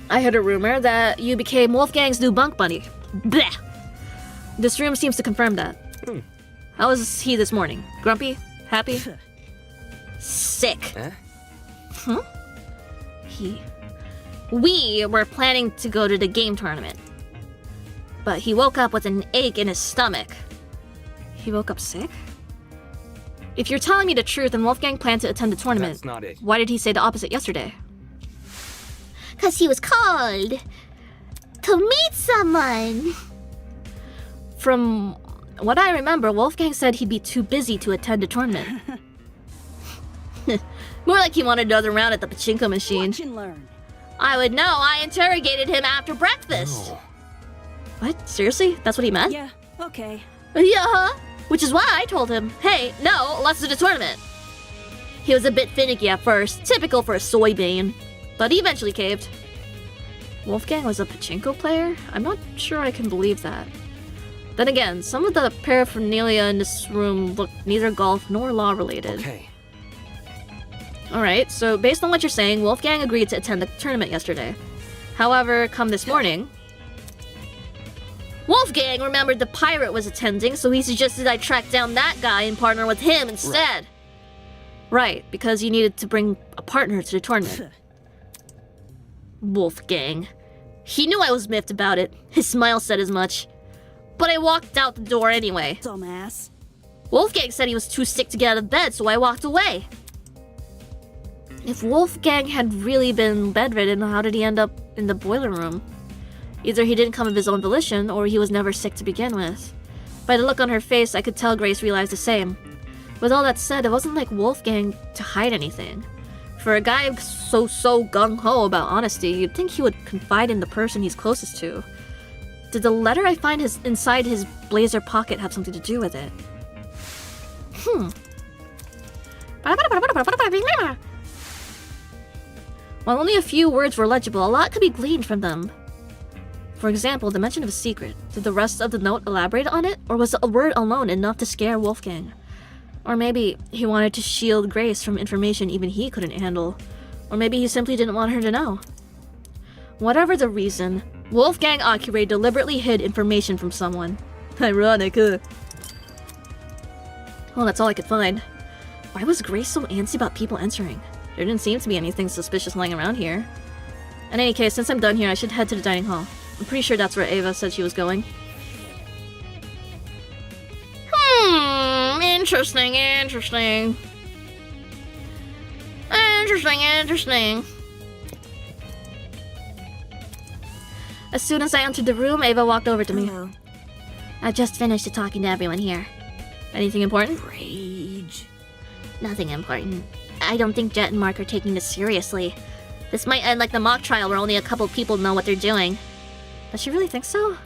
I heard a rumor that you became Wolfgang's new bunk buddy. Blech! This room seems to confirm that. How was he this morning? Grumpy? Happy? Sick. Eh? Huh? We were planning to go to the game tournament. But he woke up with an ache in his stomach. He woke up sick? If you're telling me the truth and Wolfgang planned to attend the tournament, That's not it. why did he say the opposite yesterday? 'Cause he was called to meet someone. From what I remember, Wolfgang said he'd be too busy to attend the tournament. More like he wanted another round at the pachinko machine. Watch and learn. I would know. I interrogated him after breakfast. What? Seriously? That's what he meant? Yeah, okay. Yeah. Which is why I told him, hey, no, let's do the tournament. He was a bit finicky at first, typical for a soybean, but he eventually caved. Wolfgang was a pachinko player? I'm not sure I can believe that. Then again, some of the paraphernalia in this room look neither golf nor law related. Okay. Alright, so based on what you're saying, Wolfgang agreed to attend the tournament yesterday. However, come this morning, Wolfgang remembered the pirate was attending, so he suggested I track down that guy and partner with him instead. Right, because you needed to bring a partner to the tournament. Wolfgang. He knew I was miffed about it. His smile said as much. But I walked out the door anyway. Dumbass. Wolfgang said he was too sick to get out of bed, so I walked away. If Wolfgang had really been bedridden, how did he end up in the boiler room? Either he didn't come of his own volition, or he was never sick to begin with. By the look on her face, I could tell Grace realized the same. With all that said, it wasn't like Wolfgang to hide anything. For a guy so gung-ho about honesty, you'd think he would confide in the person he's closest to. Did the letter I find inside his blazer pocket have something to do with it? While only a few words were legible, a lot could be gleaned from them. For example, the mention of a secret. Did the rest of the note elaborate on it, or was a word alone enough to scare Wolfgang? Or maybe he wanted to shield Grace from information even he couldn't handle. Or maybe he simply didn't want her to know. Whatever the reason, Wolfgang Akure deliberately hid information from someone. Ironic, huh? Well, that's all I could find. Why was Grace so antsy about people entering? There didn't seem to be anything suspicious lying around here. In any case, since I'm done here, I should head to the dining hall. I'm pretty sure that's where Ava said she was going. Interesting. As soon as I entered the room, Ava walked over to me. Hello. I just finished talking to everyone here. Anything important? Rage. Nothing important. I don't think Jet and Mark are taking this seriously. This might end like the mock trial where only a couple people know what they're doing. Does she really think so?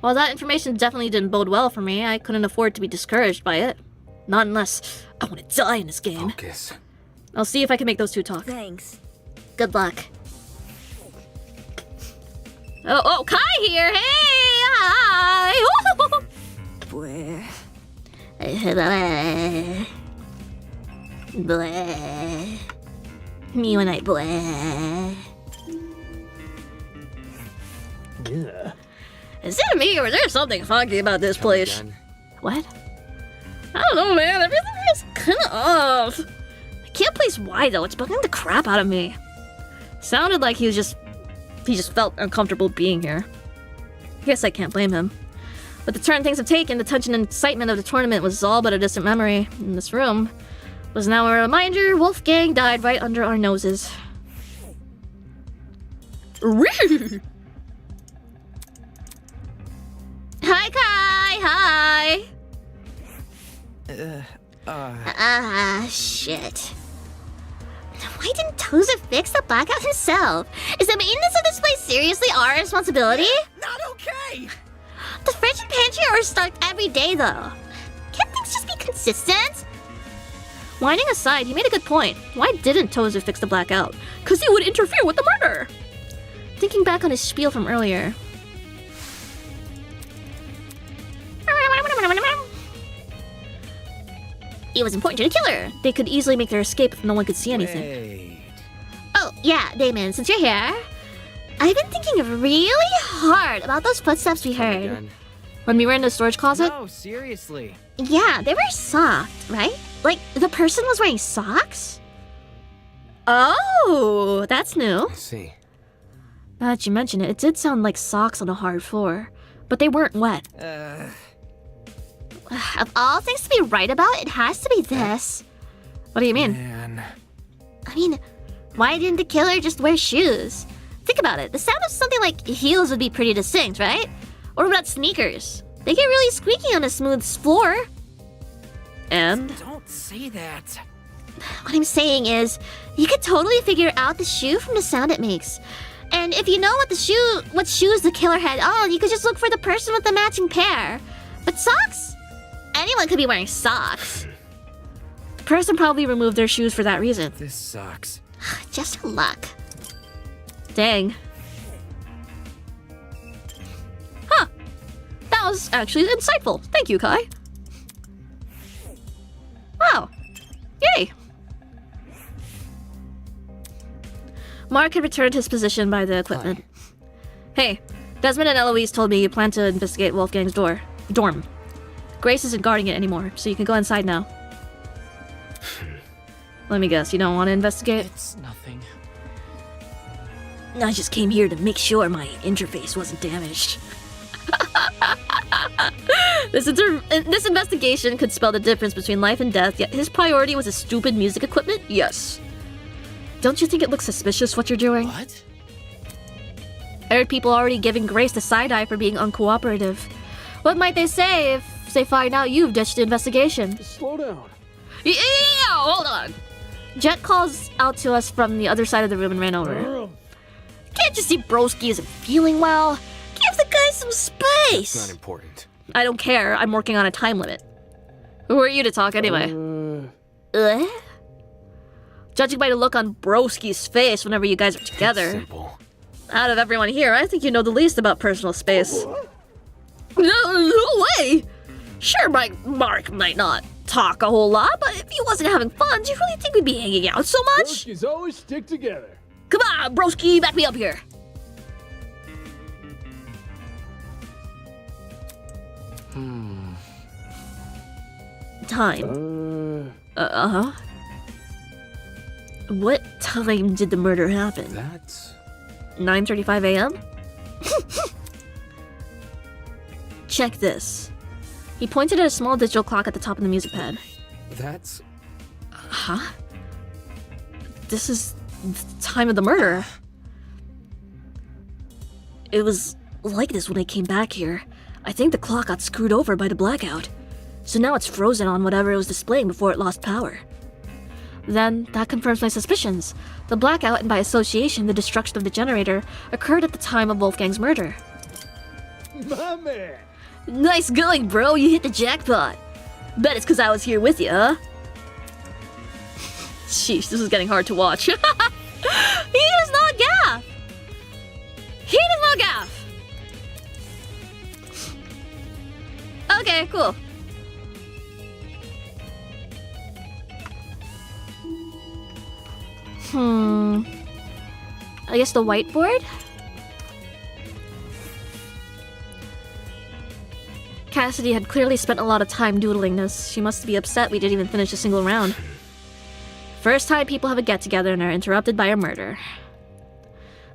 Well, that information definitely didn't bode well for me. I couldn't afford to be discouraged by it. Not unless I want to die in this game. Focus. I'll see if I can make those two talk. Thanks. Good luck. Oh, Kai here! Hey! Hi! Where? Bleh. Me when I bleh. Yeah. Is it me or is there something funky about this place? What? I don't know, man. Everything is kind of off. I can't place why though. It's bugging the crap out of me. Sounded like he just felt uncomfortable being here. Guess I can't blame him. With the turn things have taken, the tension and excitement of the tournament was all but a distant memory. In this room was now a reminder Wolfgang died right under our noses. Hi, Kai! Hi! Shit. Why didn't Toza fix the blackout himself? Is the maintenance of this place seriously our responsibility? Not okay! The fridge and pantry are stocked every day, though. Can't things just be consistent? Whining aside, he made a good point. Why didn't Tozer fix the blackout? Because he would interfere with the murder! Thinking back on his spiel from earlier. It was important to the killer. They could easily make their escape if no one could see anything. Wait. Oh, yeah, Damon, since you're here. I've been thinking really hard about those footsteps we heard. When we were in the storage closet? No, seriously. Yeah, they were soft, right? Like, the person was wearing socks? Oh, that's new. I see. Now that you mention it, it did sound like socks on a hard floor. But they weren't wet. Of all things to be right about, it has to be this. What do you mean? Man. I mean, why didn't the killer just wear shoes? Think about it. The sound of something like heels would be pretty distinct, right? Or what about sneakers? They get really squeaky on a smooth floor. And? Don't say that. What I'm saying is, you could totally figure out the shoe from the sound it makes. And if you know what shoes the killer had on, you could just look for the person with the matching pair. But socks? Anyone could be wearing socks. The person probably removed their shoes for that reason. This sucks. Just luck. Dang. Huh. That was actually insightful. Thank you, Kai. Wow. Yay. Mark had returned his position by the equipment. Hey, Desmond and Eloise told me you plan to investigate Wolfgang's dorm. Grace isn't guarding it anymore, so you can go inside now. Let me guess, you don't want to investigate? It's nothing. I just came here to make sure my interface wasn't damaged. This investigation could spell the difference between life and death, yet his priority was his stupid music equipment? Yes. Don't you think it looks suspicious what you're doing? What? I heard people already giving Grace the side-eye for being uncooperative. What might they say if they find out you've ditched the investigation? Slow down. Yeah, hold on. Jet calls out to us from the other side of the room and ran over. Can't you see Broski isn't feeling well? Give the guy some space! It's not important. I don't care. I'm working on a time limit. Who are you to talk anyway? Judging by the look on Broski's face whenever you guys are together. Simple. Out of everyone here, I think you know the least about personal space. No way! Sure, Mark might not talk a whole lot, but if he wasn't having fun, do you really think we'd be hanging out so much? Broskies always stick together. Come on, Broski, back me up here. Time. Uh-huh. What time did the murder happen? That's... 9:35 a.m.? Check this. He pointed at a small digital clock at the top of the music pad. That's... Huh? This is the time of the murder. It was like this when I came back here. I think the clock got screwed over by the blackout. So now it's frozen on whatever it was displaying before it lost power. Then, that confirms my suspicions. The blackout, and by association, the destruction of the generator, occurred at the time of Wolfgang's murder. My man! Nice going, bro. You hit the jackpot. Bet it's because I was here with you, huh? Sheesh, this is getting hard to watch. He does not gaff! He does not gaff! Okay, cool. I guess the whiteboard? Cassidy had clearly spent a lot of time doodling this. She must be upset we didn't even finish a single round. First time people have a get-together and are interrupted by a murder.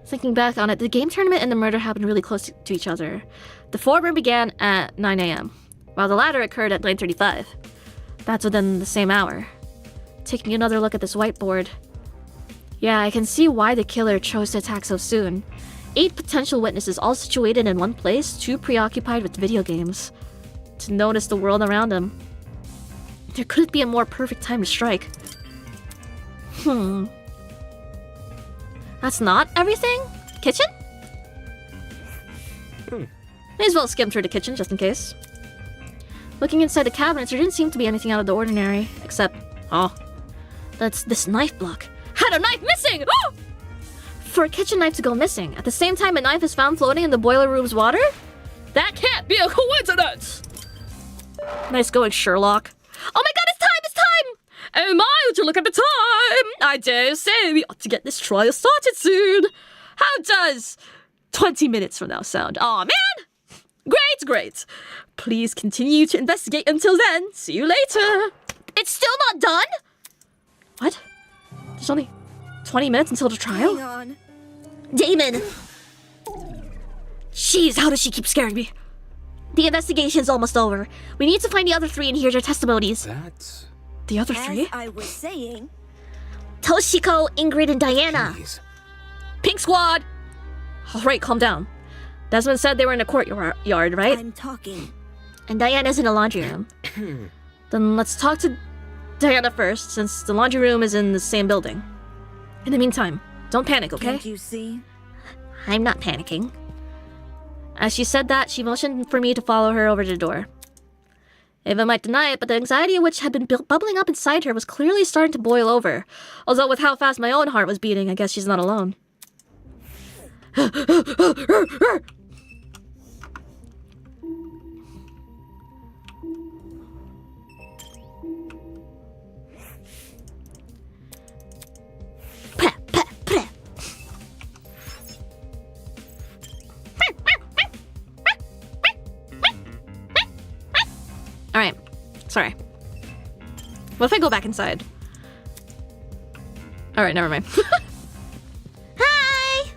Thinking back on it, the game tournament and the murder happened really close to each other. The former began at 9 a.m., while the latter occurred at 9:35. That's within the same hour. Taking another look at this whiteboard. Yeah, I can see why the killer chose to attack so soon. 8 potential witnesses all situated in one place, too preoccupied with video games to notice the world around them. There couldn't be a more perfect time to strike. That's not everything? Kitchen? May as well skim through the kitchen just in case. Looking inside the cabinets, there didn't seem to be anything out of the ordinary, except, that's this knife block. Had a knife missing! For a kitchen knife to go missing, at the same time a knife is found floating in the boiler room's water? That can't be a coincidence! Nice going, Sherlock. Oh my god, it's time! Oh my, would you look at the time? I dare say we ought to get this trial started soon. How does 20 minutes from now sound? Aw, man! Great. Please continue to investigate until then. See you later. It's still not done? What? There's only 20 minutes until the trial? Hang on. Damon! Jeez, how does she keep scaring me? The investigation's almost over. We need to find the other 3 and hear their testimonies. That's... The other 3? As I was saying... Toshiko, Ingrid, and Diana. Jeez. Pink Squad! Alright, calm down. Desmond said they were in a courtyard, right? I'm talking. And Diana's in a laundry room. Then let's talk to Diana first, since the laundry room is in the same building. In the meantime, don't panic, okay? Can't you see? I'm not panicking. As she said that, she motioned for me to follow her over to the door. Ava might deny it, but the anxiety which had been bubbling up inside her was clearly starting to boil over. Although with how fast my own heart was beating, I guess she's not alone. Alright. Sorry. What if I go back inside? Alright, never mind. Hi!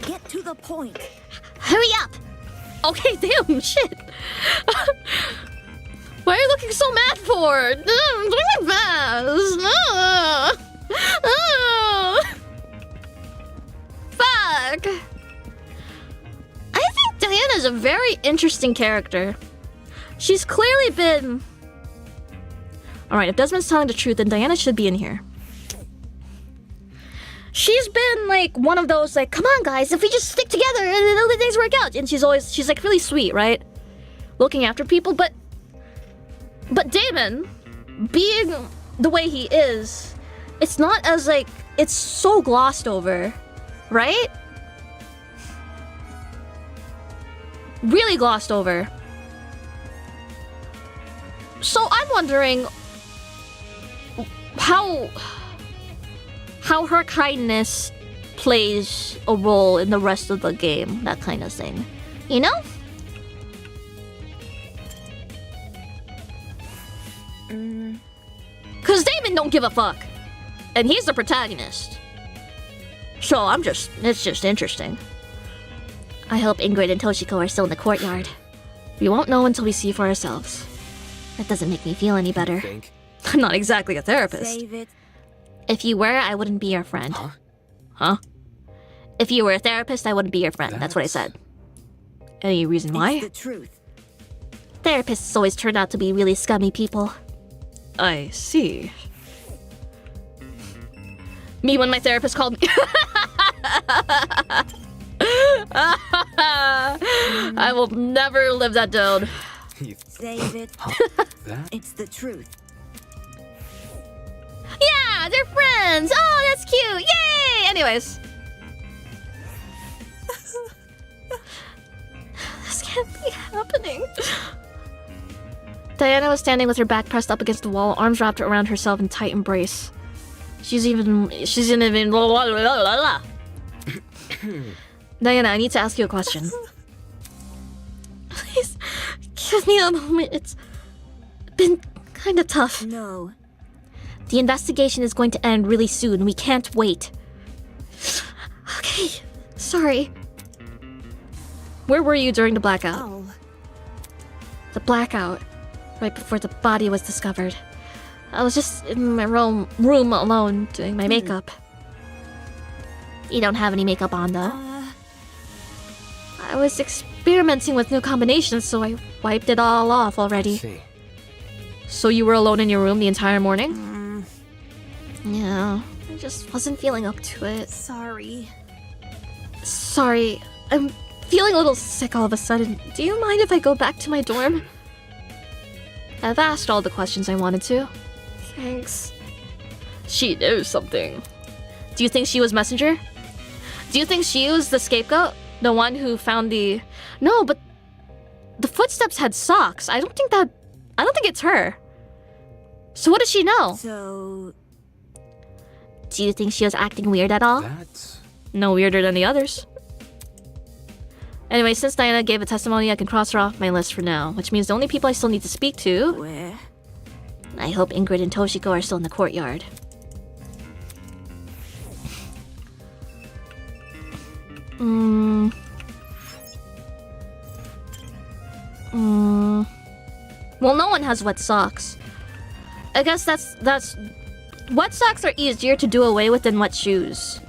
Get to the point. Hurry up! Okay, damn, shit. Why are you looking so mad for? Doing fast. Fuck. I think Diana's a very interesting character. She's clearly been... Alright, if Desmond's telling the truth, then Diana should be in here. She's been, like, one of those, like, come on, guys, if we just stick together, then things work out. And she's, like, really sweet, right? Looking after people, but Damon, being the way he is, it's not as, like, it's so glossed over, right? Really glossed over. So I'm wondering how her kindness plays a role in the rest of the game, that kind of thing. You know? Cause Damon don't give a fuck. And he's the protagonist. So it's just interesting. I hope Ingrid and Toshiko are still in the courtyard. We won't know until we see for ourselves. That doesn't make me feel any better. I'm not exactly a therapist. Save it. If you were, I wouldn't be your friend. Huh? If you were a therapist, I wouldn't be your friend. That's what I said. Any reason why? It's the truth. Therapists always turn out to be really scummy people. I see. Me when my therapist called me... I will never live that down. Save it. It's the truth. Yeah, they're friends. Oh, that's cute. Yay! Anyways. This can't be happening. Diana was standing with her back pressed up against the wall, arms wrapped around herself in tight embrace. She's even blah, blah, blah, blah, blah. Diana, I need to ask you a question. Please, give me a moment. It's been kind of tough. No. The investigation is going to end really soon. We can't wait. Okay, sorry. Where were you during the blackout? Oh. The blackout, right before the body was discovered. I was just in my room alone doing my makeup. You don't have any makeup on, though. I was experimenting with new combinations, so I wiped it all off already. See. So you were alone in your room the entire morning? Yeah, I just wasn't feeling up to it. Sorry. Sorry, I'm feeling a little sick all of a sudden. Do you mind if I go back to my dorm? I've asked all the questions I wanted to. Thanks. She knows something. Do you think she was messenger? Do you think she was the scapegoat? The one who found the... No, but the footsteps had socks. I don't think it's her. So what does she know? So... Do you think she was acting weird at all? That's... No weirder than the others. Anyway, since Diana gave a testimony, I can cross her off my list for now, which means the only people I still need to speak to... Where? I hope Ingrid and Toshiko are still in the courtyard. Well, no one has wet socks. I guess that's... Wet socks are easier to do away with than wet shoes.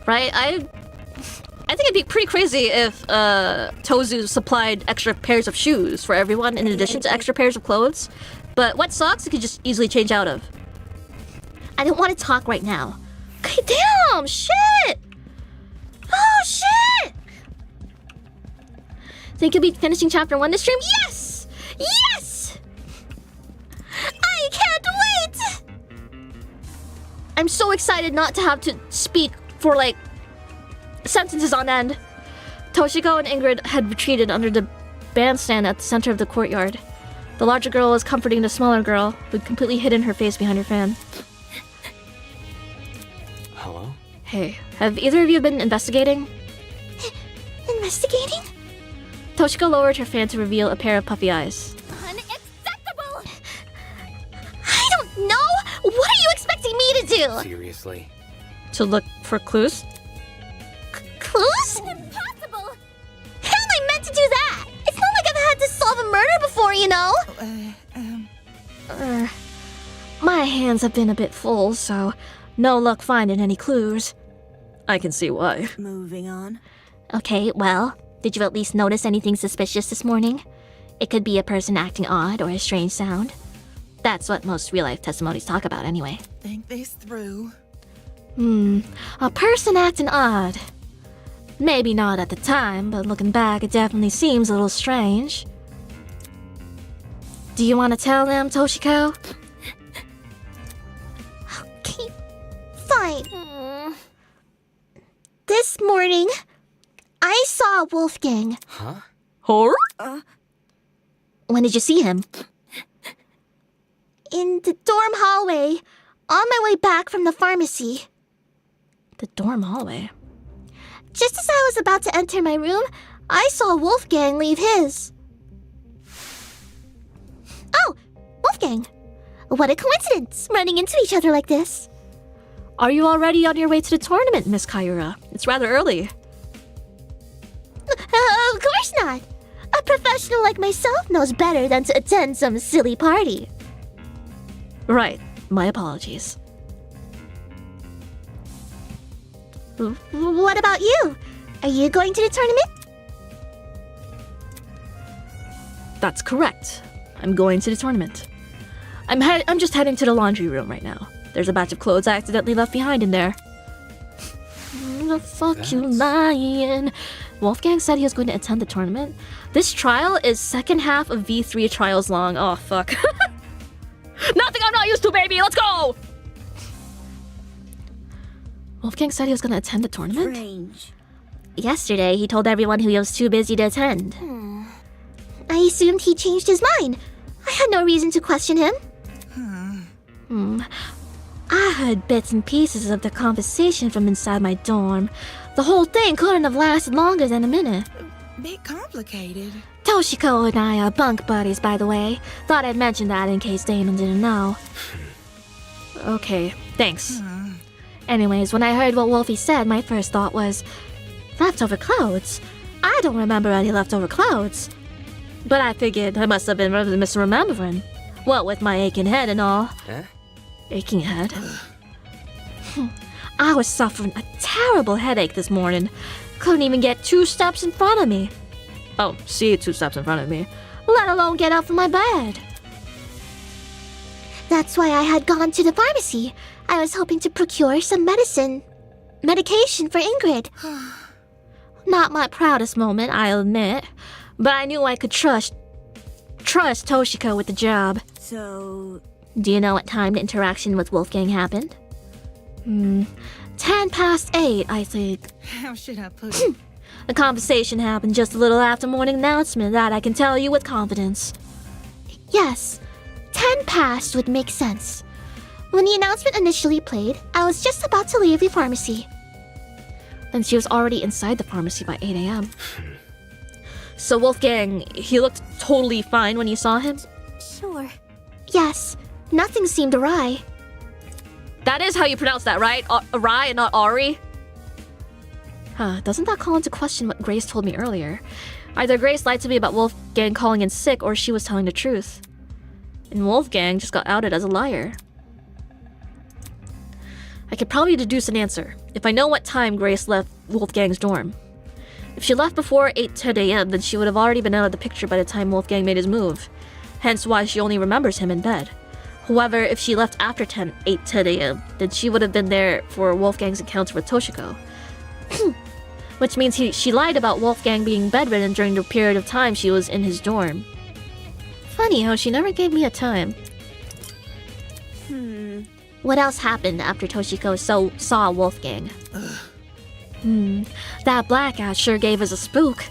Right? I think it'd be pretty crazy if Tozu supplied extra pairs of shoes for everyone in addition to extra pairs of clothes. But what socks you could just easily change out of. I don't want to talk right now. Okay, damn, shit! Oh, shit! Think you'll be finishing chapter 1 this stream? Yes! Yes! I can't wait! I'm so excited not to have to speak for, like, sentences on end. Toshiko and Ingrid had retreated under the bandstand at the center of the courtyard. The larger girl was comforting the smaller girl, who'd completely hidden her face behind her fan. Hello? Hey, have either of you been investigating? Investigating? Toshiko lowered her fan to reveal a pair of puffy eyes. Unacceptable! I don't know! What are you expecting me to do? Seriously? To look for clues? Clues? Impossible! How am I meant to do that? It's not like I've had to solve a murder before, you know? My hands have been a bit full, so no luck finding any clues. I can see why. Moving on. Okay, well, did you at least notice anything suspicious this morning? It could be a person acting odd or a strange sound. That's what most real-life testimonies talk about anyway. Think this through. A person acting odd. Maybe not at the time, but looking back, it definitely seems a little strange. Do you want to tell them, Toshiko? Okay, fine. This morning, I saw Wolfgang. Huh? Horror? When did you see him? In the dorm hallway, on my way back from the pharmacy. The dorm hallway? Just as I was about to enter my room, I saw Wolfgang leave his. Oh, Wolfgang! What a coincidence, running into each other like this. Are you already on your way to the tournament, Miss Kayura? It's rather early. Of course not. A professional like myself knows better than to attend some silly party. Right. My apologies. What about you? Are you going to the tournament? That's correct. I'm going to the tournament. I'm just heading to the laundry room right now. There's a batch of clothes I accidentally left behind in there. The fuck you lying? Wolfgang said he was going to attend the tournament. This trial is second half of V3 trials long. Oh, fuck. Nothing I'm not used to, baby! Let's go! Wolfgang said he was going to attend the tournament? Strange. Yesterday, he told everyone he was too busy to attend. I assumed he changed his mind. I had no reason to question him. I heard bits and pieces of the conversation from inside my dorm. The whole thing couldn't have lasted longer than a minute. Bit complicated. Toshiko and I are bunk buddies, by the way. Thought I'd mention that in case Damon didn't know. Okay, thanks. Anyways, when I heard what Wolfie said, my first thought was, leftover clothes? I don't remember any leftover clothes. But I figured I must have been misremembering. What with my aching head and all. Aching head? I was suffering a terrible headache this morning. Couldn't even get 2 steps in front of me. Oh, see 2 steps in front of me. Let alone get up from my bed. That's why I had gone to the pharmacy. I was hoping to procure some medication for Ingrid. Not my proudest moment, I'll admit. But I knew I could trust Toshiko with the job. So... Do you know what time the interaction with Wolfgang happened? 8:10, I think. How should I put it? The conversation happened just a little after morning announcement, that I can tell you with confidence. Yes, 10 past would make sense. When the announcement initially played, I was just about to leave the pharmacy. Then she was already inside the pharmacy by 8 a.m. So Wolfgang, he looked totally fine when you saw him? Sure. Yes, nothing seemed awry. That is how you pronounce that, right? Awry and not Ari? Huh, doesn't that call into question what Grace told me earlier? Either Grace lied to me about Wolfgang calling in sick, or she was telling the truth. And Wolfgang just got outed as a liar. I could probably deduce an answer, if I know what time Grace left Wolfgang's dorm. If she left before 8:10 a.m., then she would have already been out of the picture by the time Wolfgang made his move. hence why she only remembers him in bed. However, if she left after 10 a.m., then she would have been there for Wolfgang's encounter with Toshiko. Which means she lied about Wolfgang being bedridden during the period of time she was in his dorm. Funny how she never gave me a time. What else happened after Toshiko saw Wolfgang? That blackout sure gave us a spook.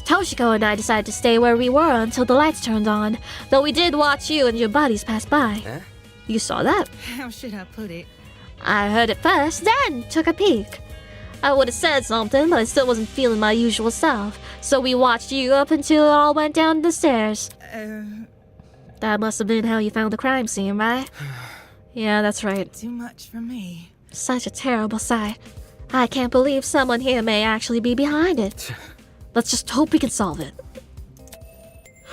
Toshiko and I decided to stay where we were until the lights turned on, though we did watch you and your buddies pass by. Huh? You saw that? How should I put it? I heard it first, then took a peek. I would have said something, but I still wasn't feeling my usual self, so we watched you up until it all went down the stairs. That must have been how you found the crime scene, right? Yeah, that's right. Too much for me. Such a terrible sight. I can't believe someone here may actually be behind it. Let's just hope we can solve it.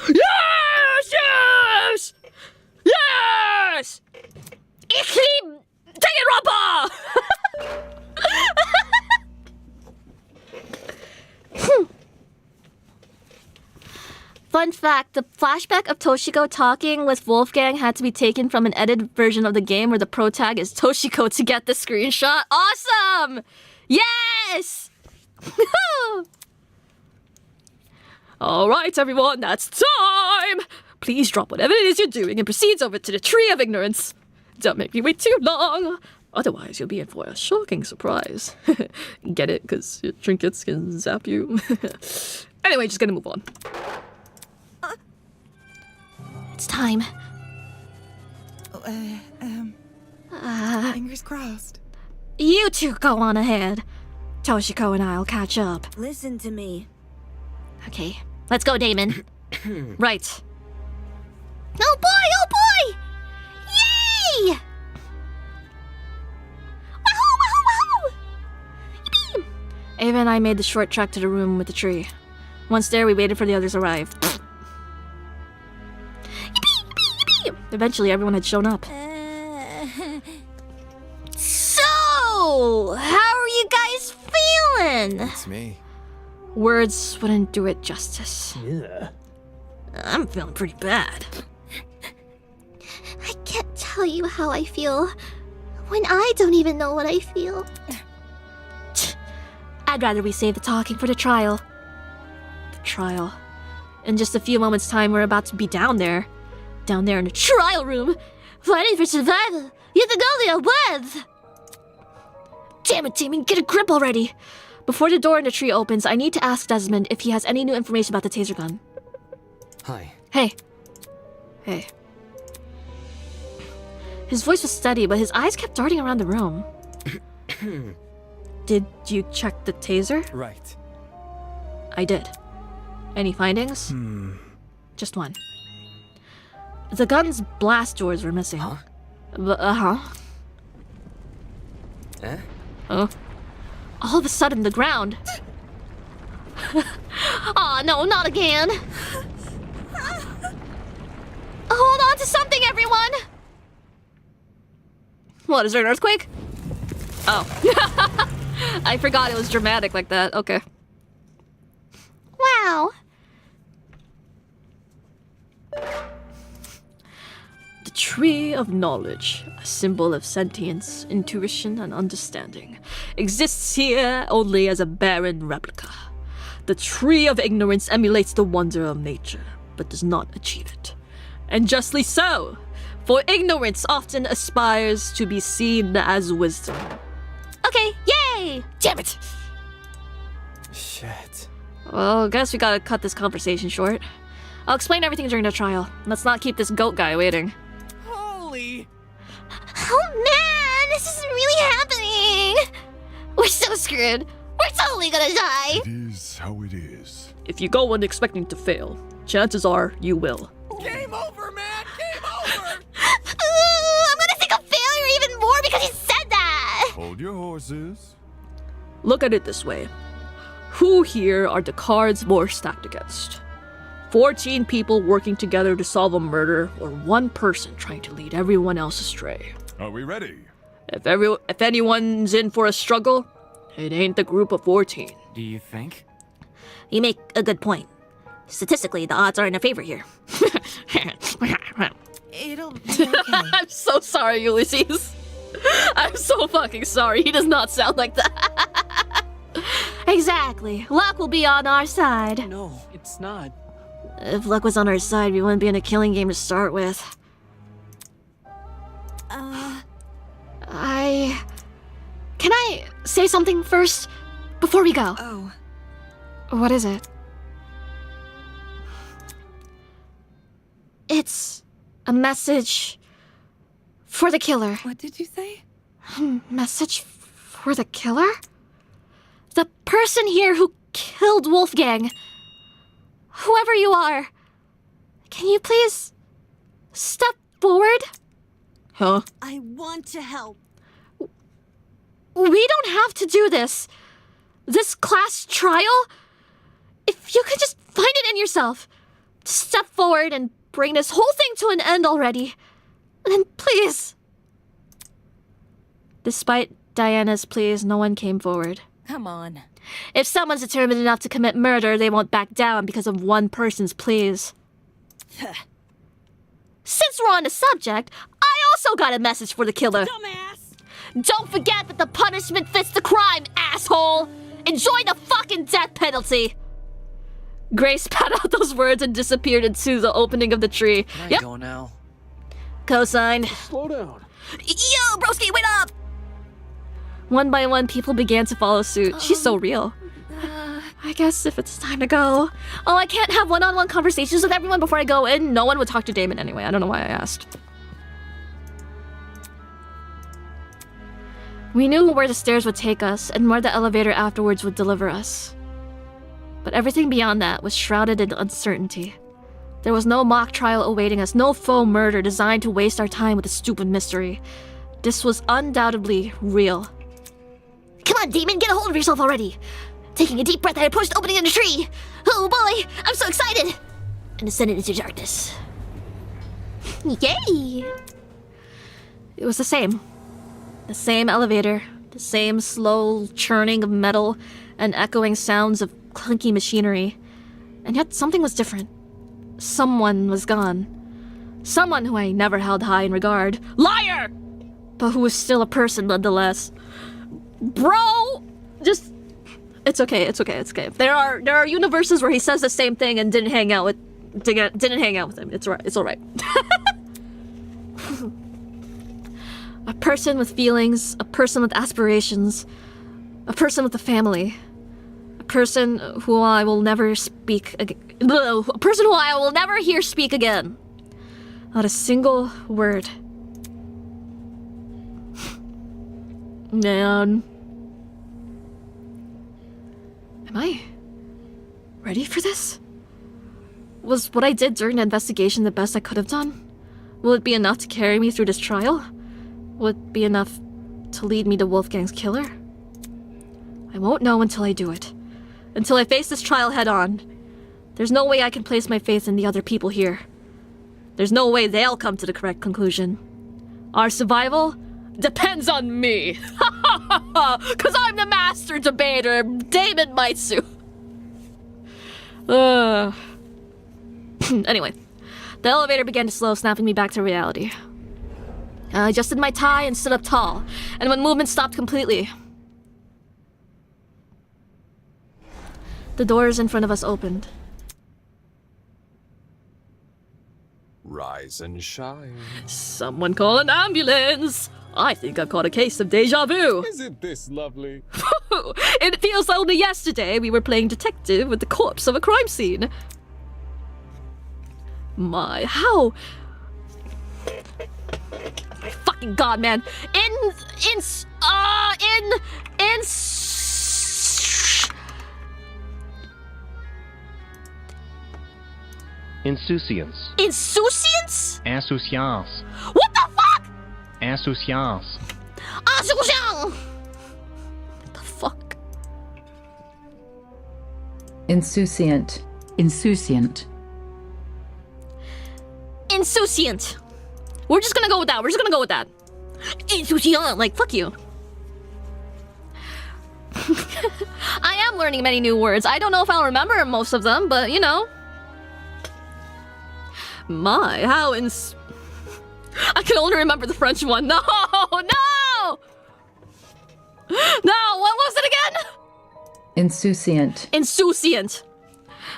Yes! Yes! Yes! Ich liebe danganronpa! Fun fact, the flashback of Toshiko talking with Wolfgang had to be taken from an edited version of the game where the pro tag is Toshiko to get the screenshot. Awesome! Yes! Alright everyone, that's time! Please drop whatever it is you're doing and proceed over to the Tree of Ignorance. Don't make me wait too long. Otherwise, you'll be in for a shocking surprise. Get it? Because your trinkets can zap you. Anyway, just gonna move on. It's time. Fingers crossed. You two go on ahead. Toshiko and I'll catch up. Listen to me. Okay, let's go, Damon. Right. Oh boy! Oh boy! Yay! Wahoo! Wahoo! Wahoo! Yippee! Ava and I made the short trek to the room with the tree. Once there, we waited for the others to arrive. Eventually, everyone had shown up. So, how are you guys feeling? It's me. Words wouldn't do it justice. Yeah. I'm feeling pretty bad. I can't tell you how I feel when I don't even know what I feel. I'd rather we save the talking for the trial. The trial. In just a few moments' time, we're about to be down there. Down there in the trial room, fighting for survival. You're the goalie of Web. Damn it, Damon, get a grip already. Before the door in the tree opens, I need to ask Desmond if he has any new information about the taser gun. Hi. Hey. Hey. His voice was steady, but his eyes kept darting around the room. Did you check the taser? Right. I did. Any findings? Just one. The gun's blast doors were missing. Huh? Uh-huh. Eh? Oh. All of a sudden, the ground... Aw, no, not again! Hold on to something, everyone! What, is there an earthquake? Oh. I forgot it was dramatic like that. Okay. Wow. The Tree of Knowledge, a symbol of sentience, intuition, and understanding, exists here only as a barren replica. The Tree of Ignorance emulates the wonder of nature, but does not achieve it. And justly so, for ignorance often aspires to be seen as wisdom. Okay, yay! Damn it! Shit. Well, guess we gotta cut this conversation short. I'll explain everything during the trial. Let's not keep this goat guy waiting. Holy! Oh man, this isn't really happening. We're so screwed. We're totally gonna die. It is how it is. If you go in expecting to fail, chances are you will. Game over, man! Game over! I'm gonna think of failure even more because he said that. Hold your horses. Look at it this way. Who here are the cards more stacked against? 14 people working together to solve a murder, or one person trying to lead everyone else astray? Are we ready? If anyone's in for a struggle, it ain't the group of 14. Do you think? You make a good point. Statistically, the odds are in our favor here. It'll be okay. I'm so sorry, Ulysses. I'm so fucking sorry. He does not sound like that. Exactly. Luck will be on our side. No, it's not. If luck was on our side, we wouldn't be in a killing game to start with. Can I say something first? Before we go? Oh. What is it? It's a message for the killer. What did you say? Message for the killer? The person here who killed Wolfgang. Whoever you are, can you please step forward? Huh? I want to help. We don't have to do this. This class trial? If you could just find it in yourself. Step forward and bring this whole thing to an end already. Then please. Despite Diana's pleas, no one came forward. Come on. If someone's determined enough to commit murder, they won't back down because of one person's pleas. Since we're on the subject, I also got a message for the killer. Dumbass! Don't forget that the punishment fits the crime, asshole! Enjoy the fucking death penalty! Grace spat out those words and disappeared into the opening of the tree. Can I Yep. go now? Cosigned. Slow down. Yo, broski, wait up! One by one, people began to follow suit. She's so real. I guess if it's time to go. Oh, I can't have one-on-one conversations with everyone before I go in. No one would talk to Damon anyway. I don't know why I asked. We knew where the stairs would take us and where the elevator afterwards would deliver us. But everything beyond that was shrouded in uncertainty. There was no mock trial awaiting us, no faux murder designed to waste our time with a stupid mystery. This was undoubtedly real. Come on, Damon, get a hold of yourself already! Taking a deep breath, I approached the opening in the tree. Oh boy, I'm so excited! And descended into darkness. Yay! It was the same. The same elevator, the same slow churning of metal and echoing sounds of clunky machinery. And yet something was different. Someone was gone. Someone who I never held high in regard. Liar! But who was still a person nonetheless. Bro! Just... It's okay. There are universes where he says the same thing and didn't hang out with him. It's alright. A person with feelings, a person with aspirations, a person with a family, a person who I will never speak again. A person who I will never hear speak again. Not a single word. Man. Am I ready for this? Was what I did during the investigation the best I could have done? Will it be enough to carry me through this trial? Will it be enough to lead me to Wolfgang's killer? I won't know until I do it. Until I face this trial head on. There's no way I can place my faith in the other people here. There's no way they'll come to the correct conclusion. Our survival depends on me. Cause I'm the master debater. Damon might sue. Anyway, the elevator began to slow, snapping me back to reality. I adjusted my tie and stood up tall, and when movement stopped completely, the doors in front of us opened. Rise and shine. Someone call an ambulance! I think I've caught a case of deja vu. Isn't this lovely? It feels only yesterday we were playing detective with the corpse of a crime scene. My, how... My fucking god, man. Insouciance. Insouciance? Insouciance. What the fuck? Insouciance. Insouciance! What the fuck? Insouciant. Insouciant. Insouciant. We're just gonna go with that. Insouciant, like, fuck you. I am learning many new words. I don't know if I'll remember most of them, but, you know, My, how I can only remember the French one. No! No! No, what was it again? Insouciant. Insouciant.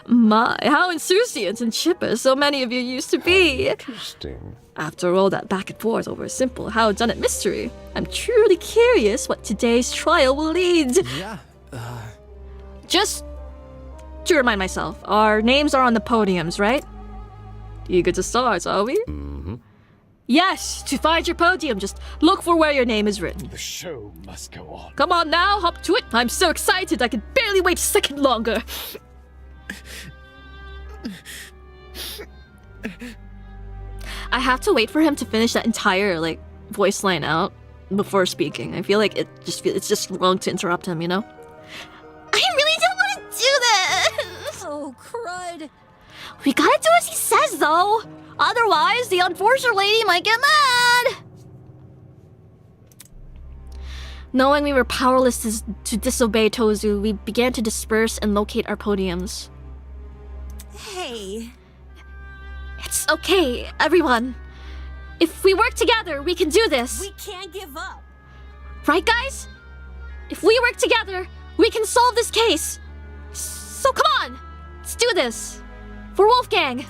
My, how insouciant and chipper so many of you used to be. Interesting. After all that back and forth over a simple how-done-it mystery, I'm truly curious what today's trial will lead. Yeah, Just to remind myself, our names are on the podiums, right? Eager to start, are we? Mm-hmm. Yes, to find your podium, just look for where your name is written. the show must go on. Come on now, hop to it. I'm so excited, I can barely wait a second longer. I have to wait for him to finish that entire, like, voice line out before speaking. I feel like it's just wrong to interrupt him, you know? I really don't want to do this! Oh, crud. We gotta do as he says, though. Otherwise, the unfortunate lady might get mad. Knowing we were powerless to disobey Tozu, we began to disperse and locate our podiums. Hey. It's okay, everyone. If we work together, we can do this. We can't give up. Right, guys? If we work together, we can solve this case. So come on, let's do this. For Wolfgang.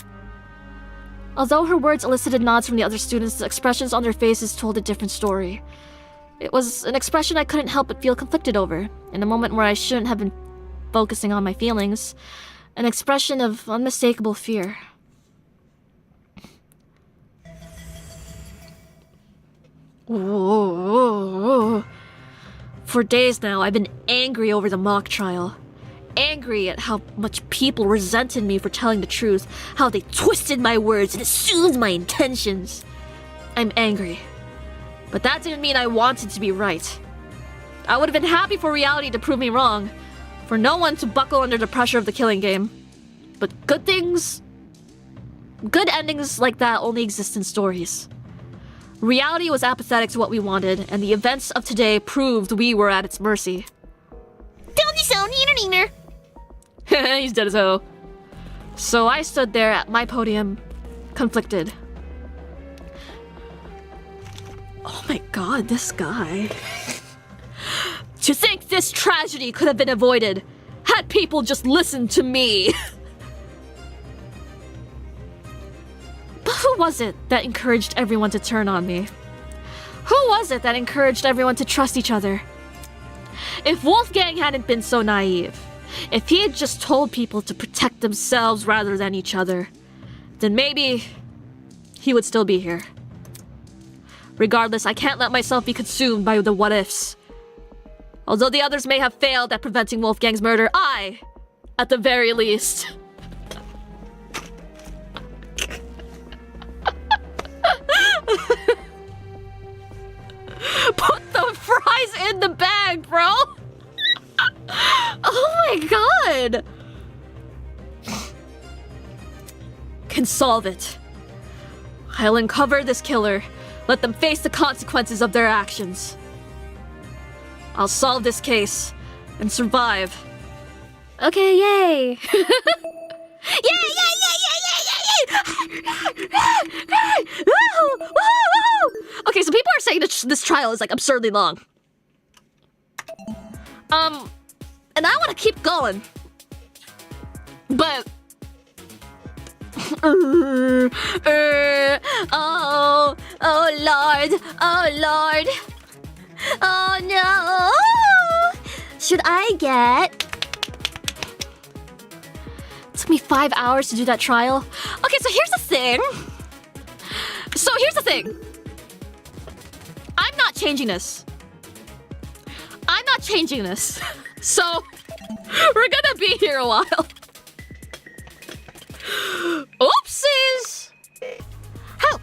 Although her words elicited nods from the other students, the expressions on their faces told a different story. It was an expression I couldn't help but feel conflicted over, in a moment where I shouldn't have been focusing on my feelings. An expression of unmistakable fear. Whoa. For days now, I've been angry over the mock trial. Angry at how much people resented me for telling the truth, how they twisted my words and assumed my intentions. I'm angry. But that didn't mean I wanted to be right. I would have been happy for reality to prove me wrong, for no one to buckle under the pressure of the killing game. But good endings like that only exist in stories. Reality was apathetic to what we wanted, and the events of today proved we were at its mercy. He's dead as ho. So I stood there at my podium, conflicted. Oh my god, this guy. To think this tragedy could have been avoided had people just listened to me. But who was it that encouraged everyone to turn on me? Who was it that encouraged everyone to trust each other? If Wolfgang hadn't been so naive, if he had just told people to protect themselves rather than each other, then maybe he would still be here. Regardless, I can't let myself be consumed by the what-ifs. Although the others may have failed at preventing Wolfgang's murder, I, at the very least... Put the fries in the bag, bro! Oh my god! Can solve it. I'll uncover this killer. Let them face the consequences of their actions. I'll solve this case and survive. Okay, yay! Okay, so people are saying that this trial is like absurdly long. And I want to keep going. But oh Lord, oh Lord. Oh no. Should I get... It took me 5 hours to do that trial. Okay, so here's the thing. I'm not changing this. So, we're gonna be here a while. Oopsies! Help!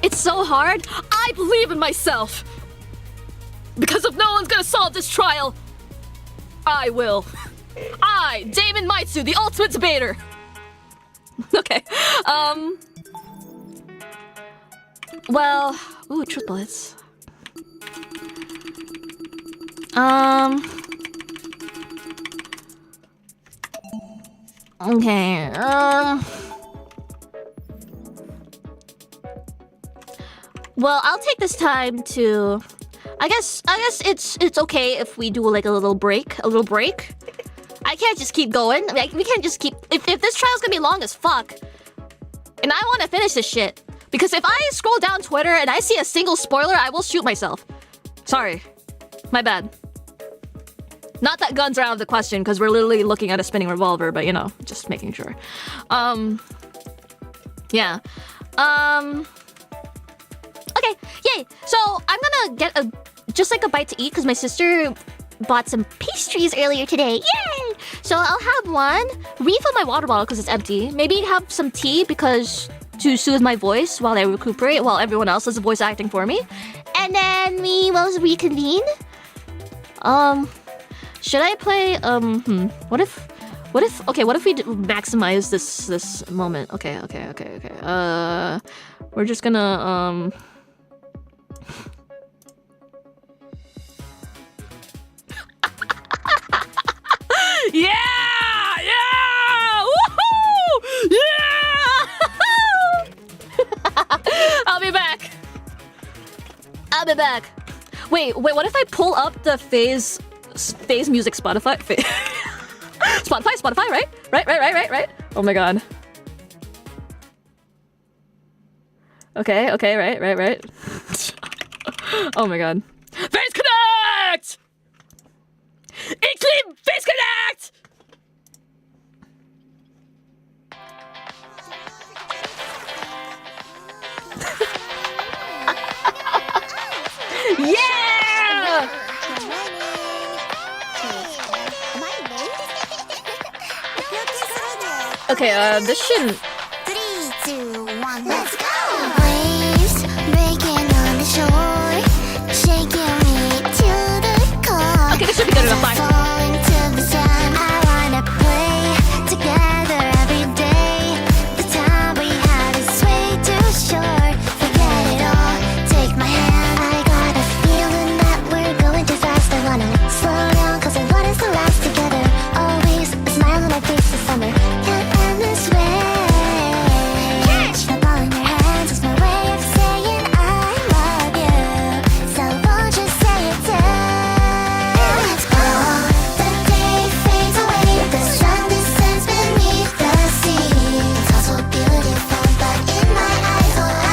It's so hard. I believe in myself. Because if no one's gonna solve this trial, I will. I, Damon Maitsu, the ultimate debater. Okay. Well, ooh, triplets. Okay. Well, I'll take this time to. I guess it's okay if we do like a little break. I can't just keep going. Like, we can't just keep. If this trial's gonna be long as fuck, and I want to finish this shit, because if I scroll down Twitter and I see a single spoiler, I will shoot myself. Sorry, my bad. Not that guns are out of the question, because we're literally looking at a spinning revolver, but you know, just making sure. Yeah. Okay, yay! So I'm gonna get just like a bite to eat because my sister bought some pastries earlier today. Yay! So I'll have one, refill my water bottle because it's empty. Maybe have some tea because to soothe my voice while I recuperate, while everyone else does the voice acting for me. And then we will reconvene. Should I play? What if we maximize this moment? Okay. We're just gonna Yeah! Woohoo! Yeah! I'll be back. Wait, what if I pull up the phase music Spotify? Spotify, right? Oh my god. Okay, right. Oh my god. Face connect! Include face connect! Yeah! Okay, this shouldn't. 3, 2, 1, let's go! Waves breaking on the shore, shaking me to the core. Okay, this should be good enough. Fine. Falling to the sun. I wanna play together every day. The time we had is way too short. Forget it all, take my hand. I got a feeling that we're going too fast. I wanna slow down, cause I want us to last together. Always a smile on my face this summer. Can't end this way. Catch the ball in your hands is my way of saying I love you. So won't you say it too? Let's go. The day fades away, the sun descends beneath the sea. It's all so beautiful, but in my eyes, oh, I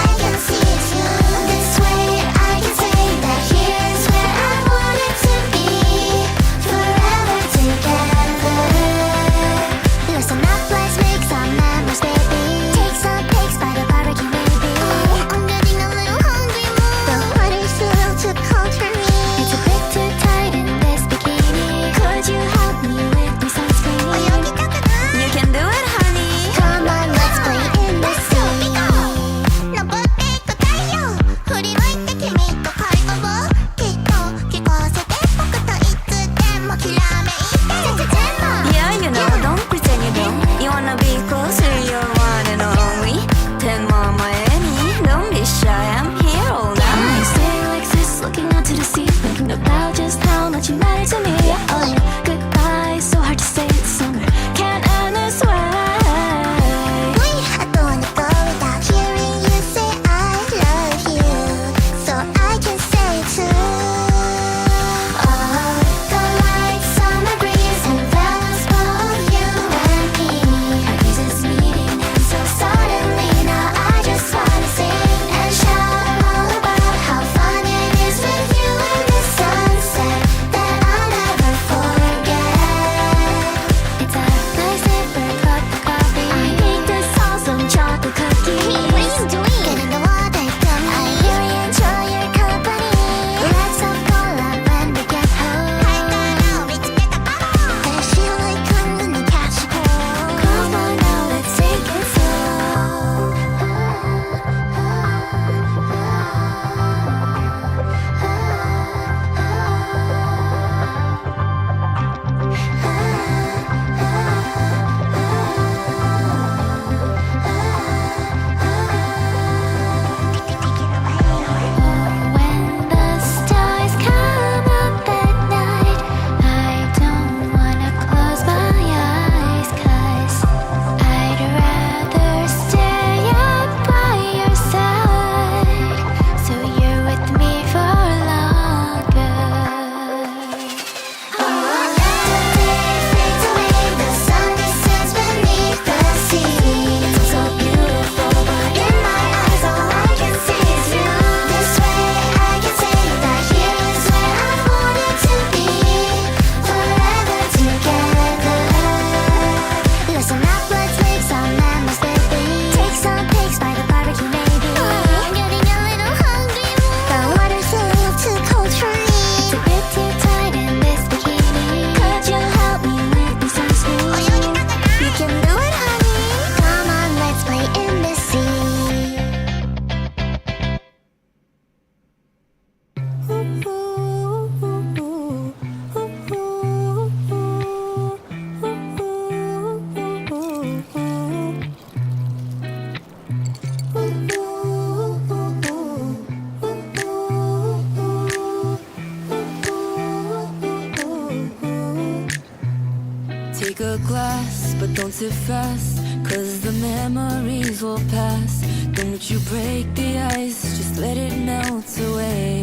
last, but don't sit fast, 'cause the memories will pass. Don't you break the ice, just let it melt away.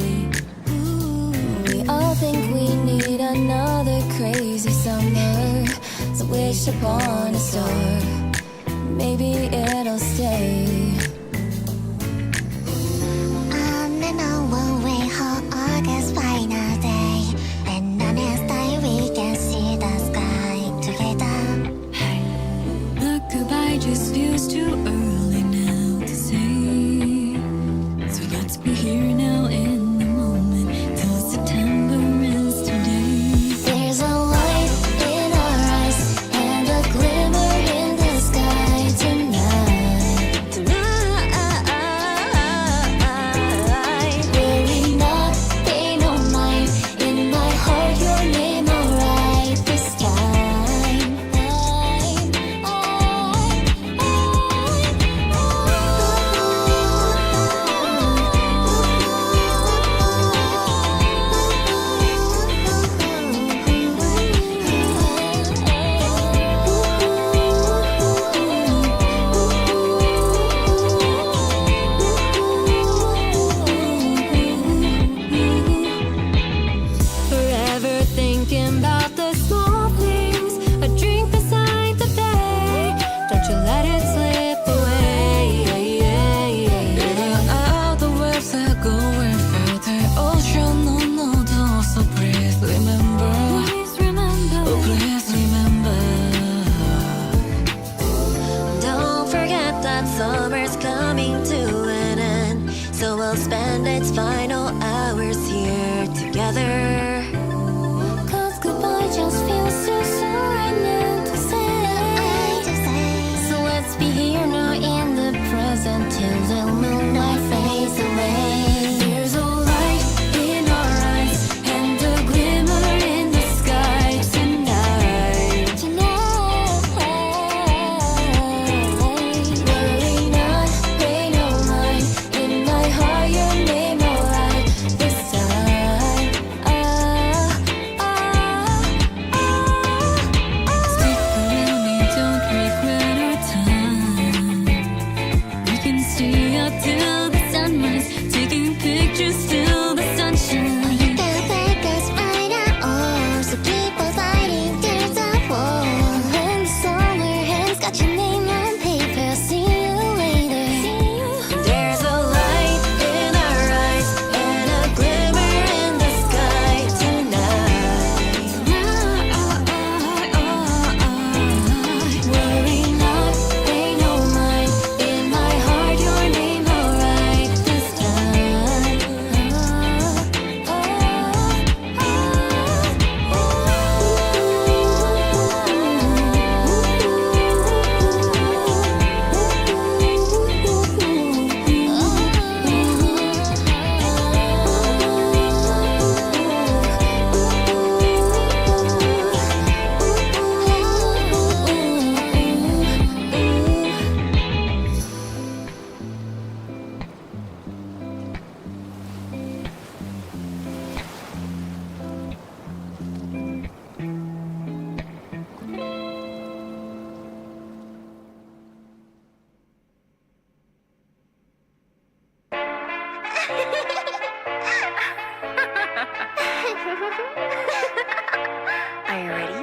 We all think we need another crazy summer, so wish upon a star, maybe it'll stay. On and on we'll wait for August final day, and on his day we can see the sky together. The goodbye just feels too early now to say, so let's be here now in the moment till September ends today. There's a light in our eyes and a glimmer in the sky tonight. Worry not, pay no mind. In my heart, your name will write this time. Forever thinking about the small things, a drink beside the bay. Don't you let it slip away. Out the words that go in further ocean, no, so please remember. Oh, please remember. Don't forget that summer's coming to an end, so we'll spend its final hours here together. 'Cause goodbye just feels too soon right now to say. So let's be here now in the present till the moonlight fades away. There's a light in our eyes and a glimmer in the sky tonight. Worry not, pay no mind. In my heart, your name will write this time. Stick around me, don't regret our time. We can stay up till the sunrise, taking pictures till the sunshine. You can make us brighter, oh, so keep on fighting till the war. When the summer ends, got your name on paper. See you later. There's a light in our eyes and a glimmer in the sky tonight. Worry not, pay no mind. In my heart, your name will write this time. Are you ready?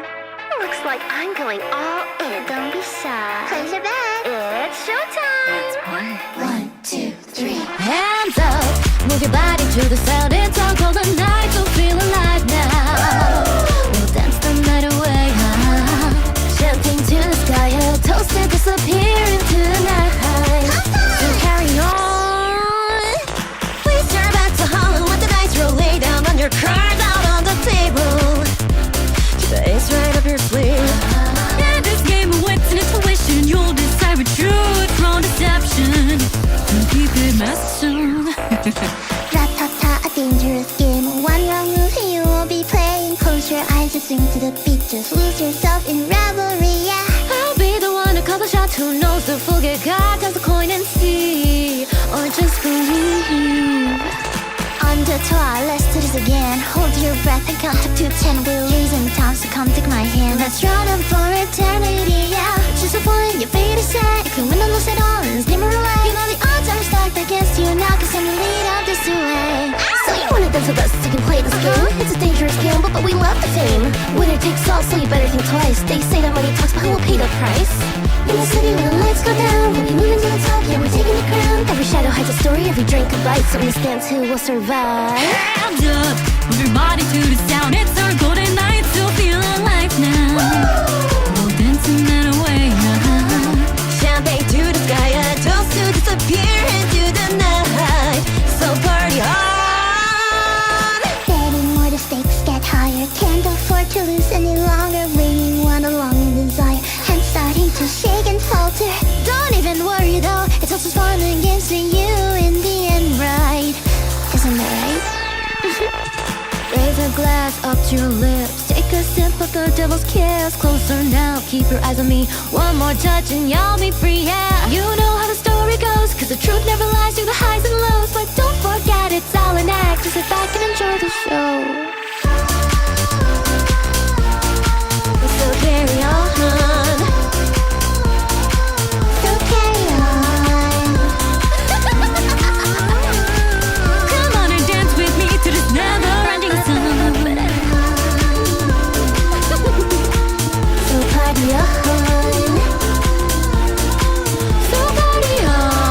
Looks like I'm going all in. Don't be shy. Close your bag. It's showtime. Let's party. 1, 2, 3. Hands up, move your body to the sound. It's all golden night, so feel alive now. We'll dance the night away, shouting to the sky, a toast to disappear into the night. So carry on. Please turn back to home, let the dice roll, lay down on your cards out on the table. Keep the ace right up your sleeve. Yeah, this game of wits and intuition, you'll decide what truth from deception. And keep it mastered. Ratata, a dangerous game. One wrong move and you will be playing. Close your eyes and swing to the beat. Just lose yourself in revelry, yeah. I'll be the one to call the shots. Who knows the fool get got? Toss a coin and see, or just believe. Under a toi, let's do this again. Hold your breath and count up to 10. We're losing time, so come take my hand. Let's run up for eternity, yeah. Choose a point, your fate is set. If you win or lose it all, and steam away. You know the odds are stacked against you now, cause I'm the lead of this duet. So you wanna dance with us, you can play this game. It's a dangerous gamble, but we love the fame. Winner takes all, so you better think twice. They say that money talks, but who will pay the price? In the city where the lights go down, we'll be moving to the top, yeah, we're taking the crown. Every shadow hides a story, every drink a bite, so understands who will survive. Hands up, everybody to the sound. It's our golden night, still feel alive now. We'll dance in that way now. Champagne to the sky, a toast to disappear into the night. So party hard. Betting more, the stakes get higher. Can't afford to lose any longer. Waiting one along desire. Hands starting to shake and falter. Don't even worry though, it's also fun and games to you in the end, right? Isn't that right? Raise a glass up to your lips. Take a sip of the devil's kiss. Closer now, keep your eyes on me. One more touch and y'all be free, yeah. You know how the story goes, cause the truth never lies through the highs and lows. But don't forget it's all an act. Just sit back and enjoy the show. So carry on. So carry on. Come on and dance with me to this never-ending song. So party on. So party on.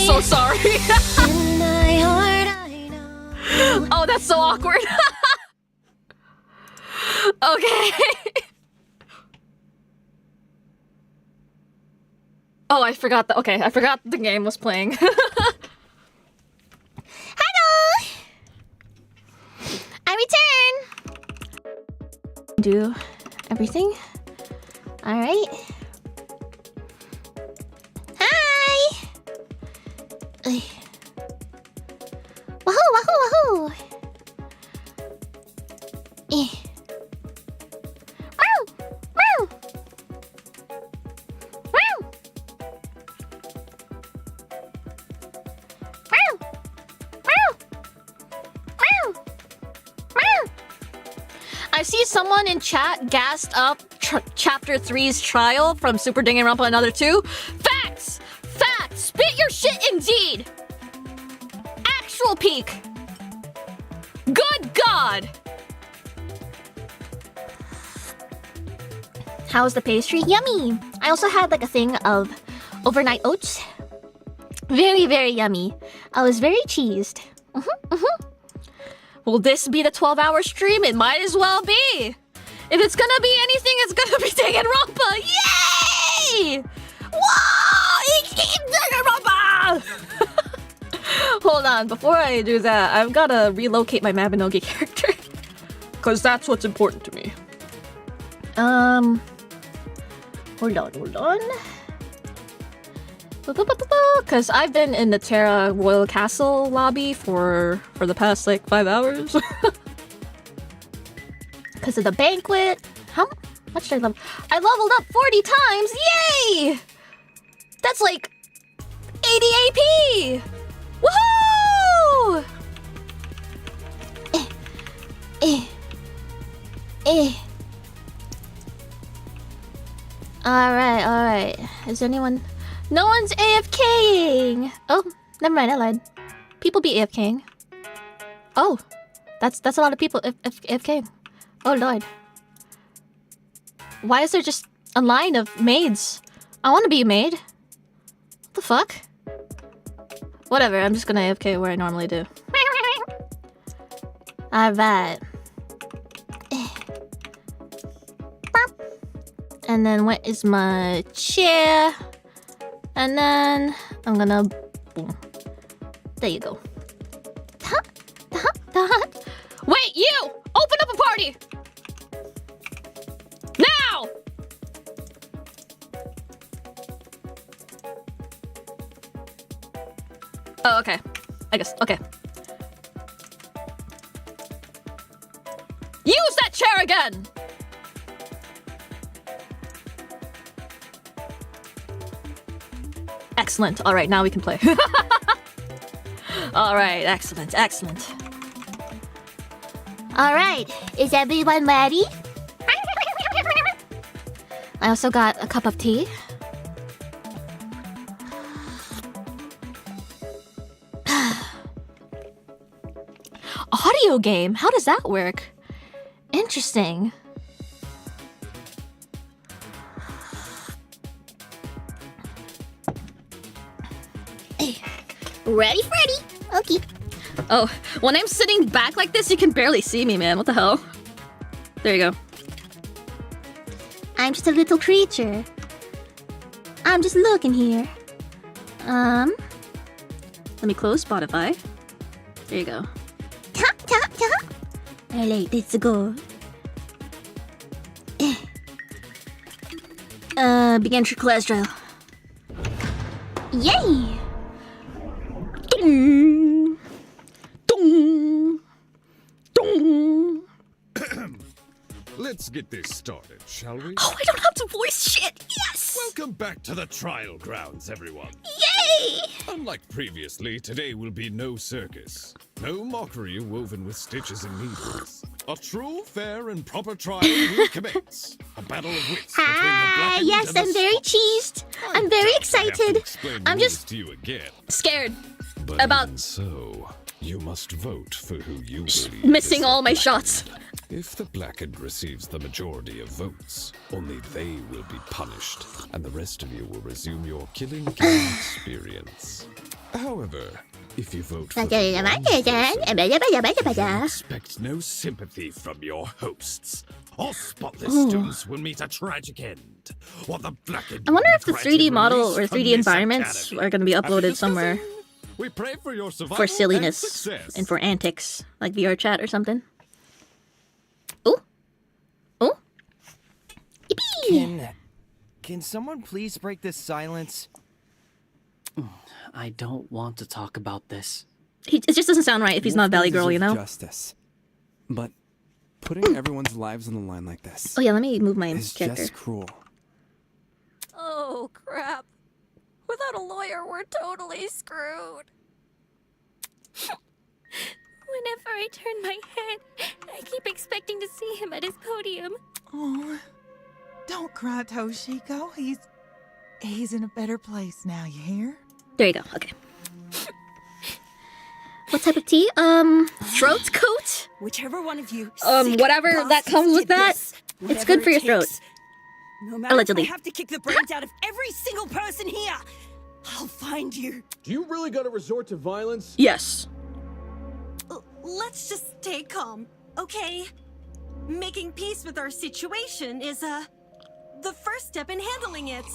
so sorry. Oh, that's so awkward. Okay. Oh, I forgot the. Okay, I forgot the game was playing. Hello! I return! Do everything. Alright. Hi! Wahoo, wahoo, wahoo! Eh. Meow! Meow! Meow! Meow! Meow! Meow! Meow! I see someone in chat gassed up Chapter 3's trial from Super Danganronpa Another 2. Facts! Facts! Spit your shit indeed! Actual peak! Good God! How's the pastry? Yummy! I also had like a thing of overnight oats. Very, very yummy. I was very cheesed. Will this be the 12-hour stream? It might as well be! If it's gonna be anything, it's gonna be Danganronpa! Yay! Whoa! It's Danganronpa! Hold on, before I do that, I've gotta relocate my Mabinogi character. Cause that's what's important to me. Hold on. Cause I've been in the Terra Royal Castle lobby for the past like 5 hours. Because of the banquet. How much did I level? I leveled up 40 times! Yay! That's like 80 AP! Woohoo! Alright. Is anyone... No one's AFKing! Oh, never mind, I lied. People be AFKing. Oh, that's a lot of people AFKing. Oh lord. Why is there just a line of maids? I want to be a maid. What the fuck? Whatever, I'm just gonna AFK where I normally do. Alright. And then where is my chair? And then I'm gonna... Boom. There you go. Wait, you! Open up a party! Now! Oh, okay. I guess, okay. Use that chair again! Excellent. Alright, now we can play. Alright, excellent. Alright, is everyone ready? I also got a cup of tea. Audio game? How does that work? Interesting. Ready, Freddy? Okay. Oh, when I'm sitting back like this, you can barely see me, man. What the hell? There you go. I'm just a little creature. I'm just looking here. Let me close Spotify. There you go. Tap. Alright, let's go. Begin your class trial. Yay! Dong! Dong! Dong! Let's get this started, shall we? Oh, I don't have to voice shit! Yes! Welcome back to the trial grounds, everyone. Yay! Unlike previously, today will be no circus. No mockery woven with stitches and needles. A true, fair, and proper trial will commence. A battle of wits between the blackened Yes, and the I'm very cheesed. I'm very excited. I'm just to you again. Scared. But About even so, you must vote for who you believe missing is all my the shots. If the blackened receives the majority of votes, only they will be punished, and the rest of you will resume your killing game experience. However, if you vote for expect no sympathy from your hosts. All spotless students will meet a tragic end. Or the blackened I wonder if the granted 3D model release or from 3D this environments academy. are going to be uploaded somewhere We pray for your survival for and silliness success. and for antics, like VR chat or something. Oh, oh, Can someone please break this silence? I don't want to talk about this. it just doesn't sound right if he's not a Valley Girl, you know. Justice, but putting everyone's lives on the line like this. Oh yeah, let me move my is character. just cruel. Oh, crap. Without a lawyer, we're totally screwed. Whenever I turn my head, I keep expecting to see him at his podium. Oh, don't cry, Toshiko. He's in a better place now, you hear? There you go. Okay. What type of tea? Throat coat? Whichever one of you. Whatever that comes with that. It's good for your throat. No matter Allegedly. if I have to kick the brains out of every single person here, I'll find you. Do you really gotta resort to violence? Yes. Let's just stay calm, okay? Making peace with our situation is, the first step in handling it.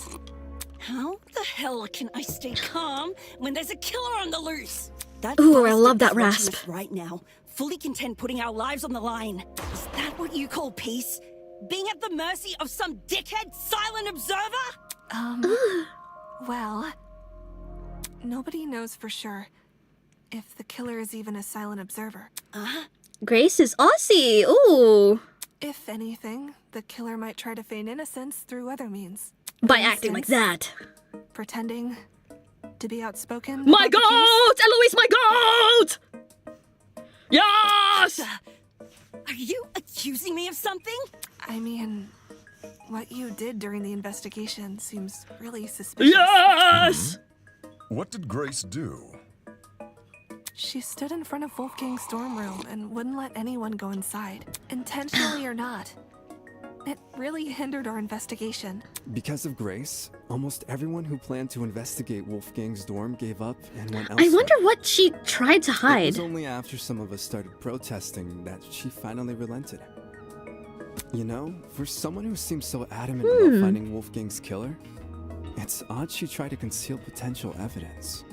How the hell can I stay calm when there's a killer on the loose? That Ooh, I love bastard that is watching rasp. us right now, fully content putting our lives on the line. Is that what you call peace? Being at the mercy of some dickhead silent observer? Well, nobody knows for sure if the killer is even a silent observer. Grace is Aussie. Ooh. If anything, the killer might try to feign innocence through other means. By acting like that. Pretending to be outspoken. My about the goat! Eloise, my goat! Yes! Are you accusing me of something? I mean, what you did during the investigation seems really suspicious. Yes! What did Grace do? She stood in front of Wolfgang's dorm room and wouldn't let anyone go inside, intentionally or not. It really hindered our investigation. Because of Grace, almost everyone who planned to investigate Wolfgang's dorm gave up and went elsewhere. I wonder what she tried to It hide. was only after some of us started protesting that she finally relented. You know, for someone who seems so adamant about finding Wolfgang's killer, it's odd she tried to conceal potential evidence.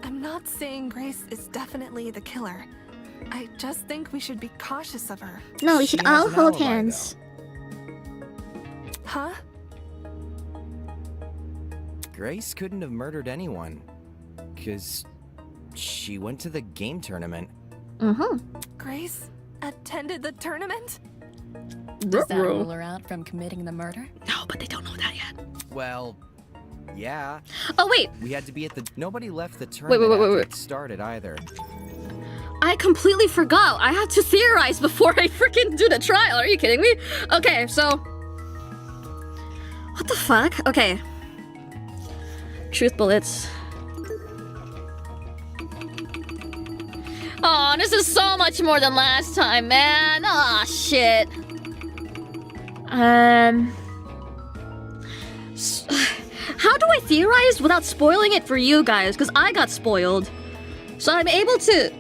I'm not saying Grace is definitely the killer. I just think we should be cautious of her. No, we should all hold hands. Huh? Grace couldn't have murdered anyone. 'Cause she went to the game tournament. Grace attended the tournament? Does that rule her out from committing the murder? No, but they don't know that yet. Well, yeah. Oh, wait. We had to be at the... Nobody left the tournament after it started either. I completely forgot. I had to theorize before I freaking do the trial. Are you kidding me? Okay, so... What the fuck? Okay. Truth bullets. Oh, this is so much more than last time, man. Aw, shit. How do I theorize without spoiling it for you guys? Because I got spoiled. So I'm able to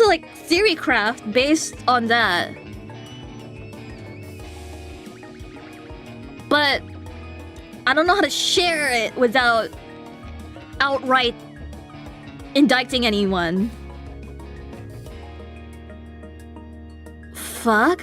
like theory craft based on that. But I don't know how to share it without outright indicting anyone. Fuck.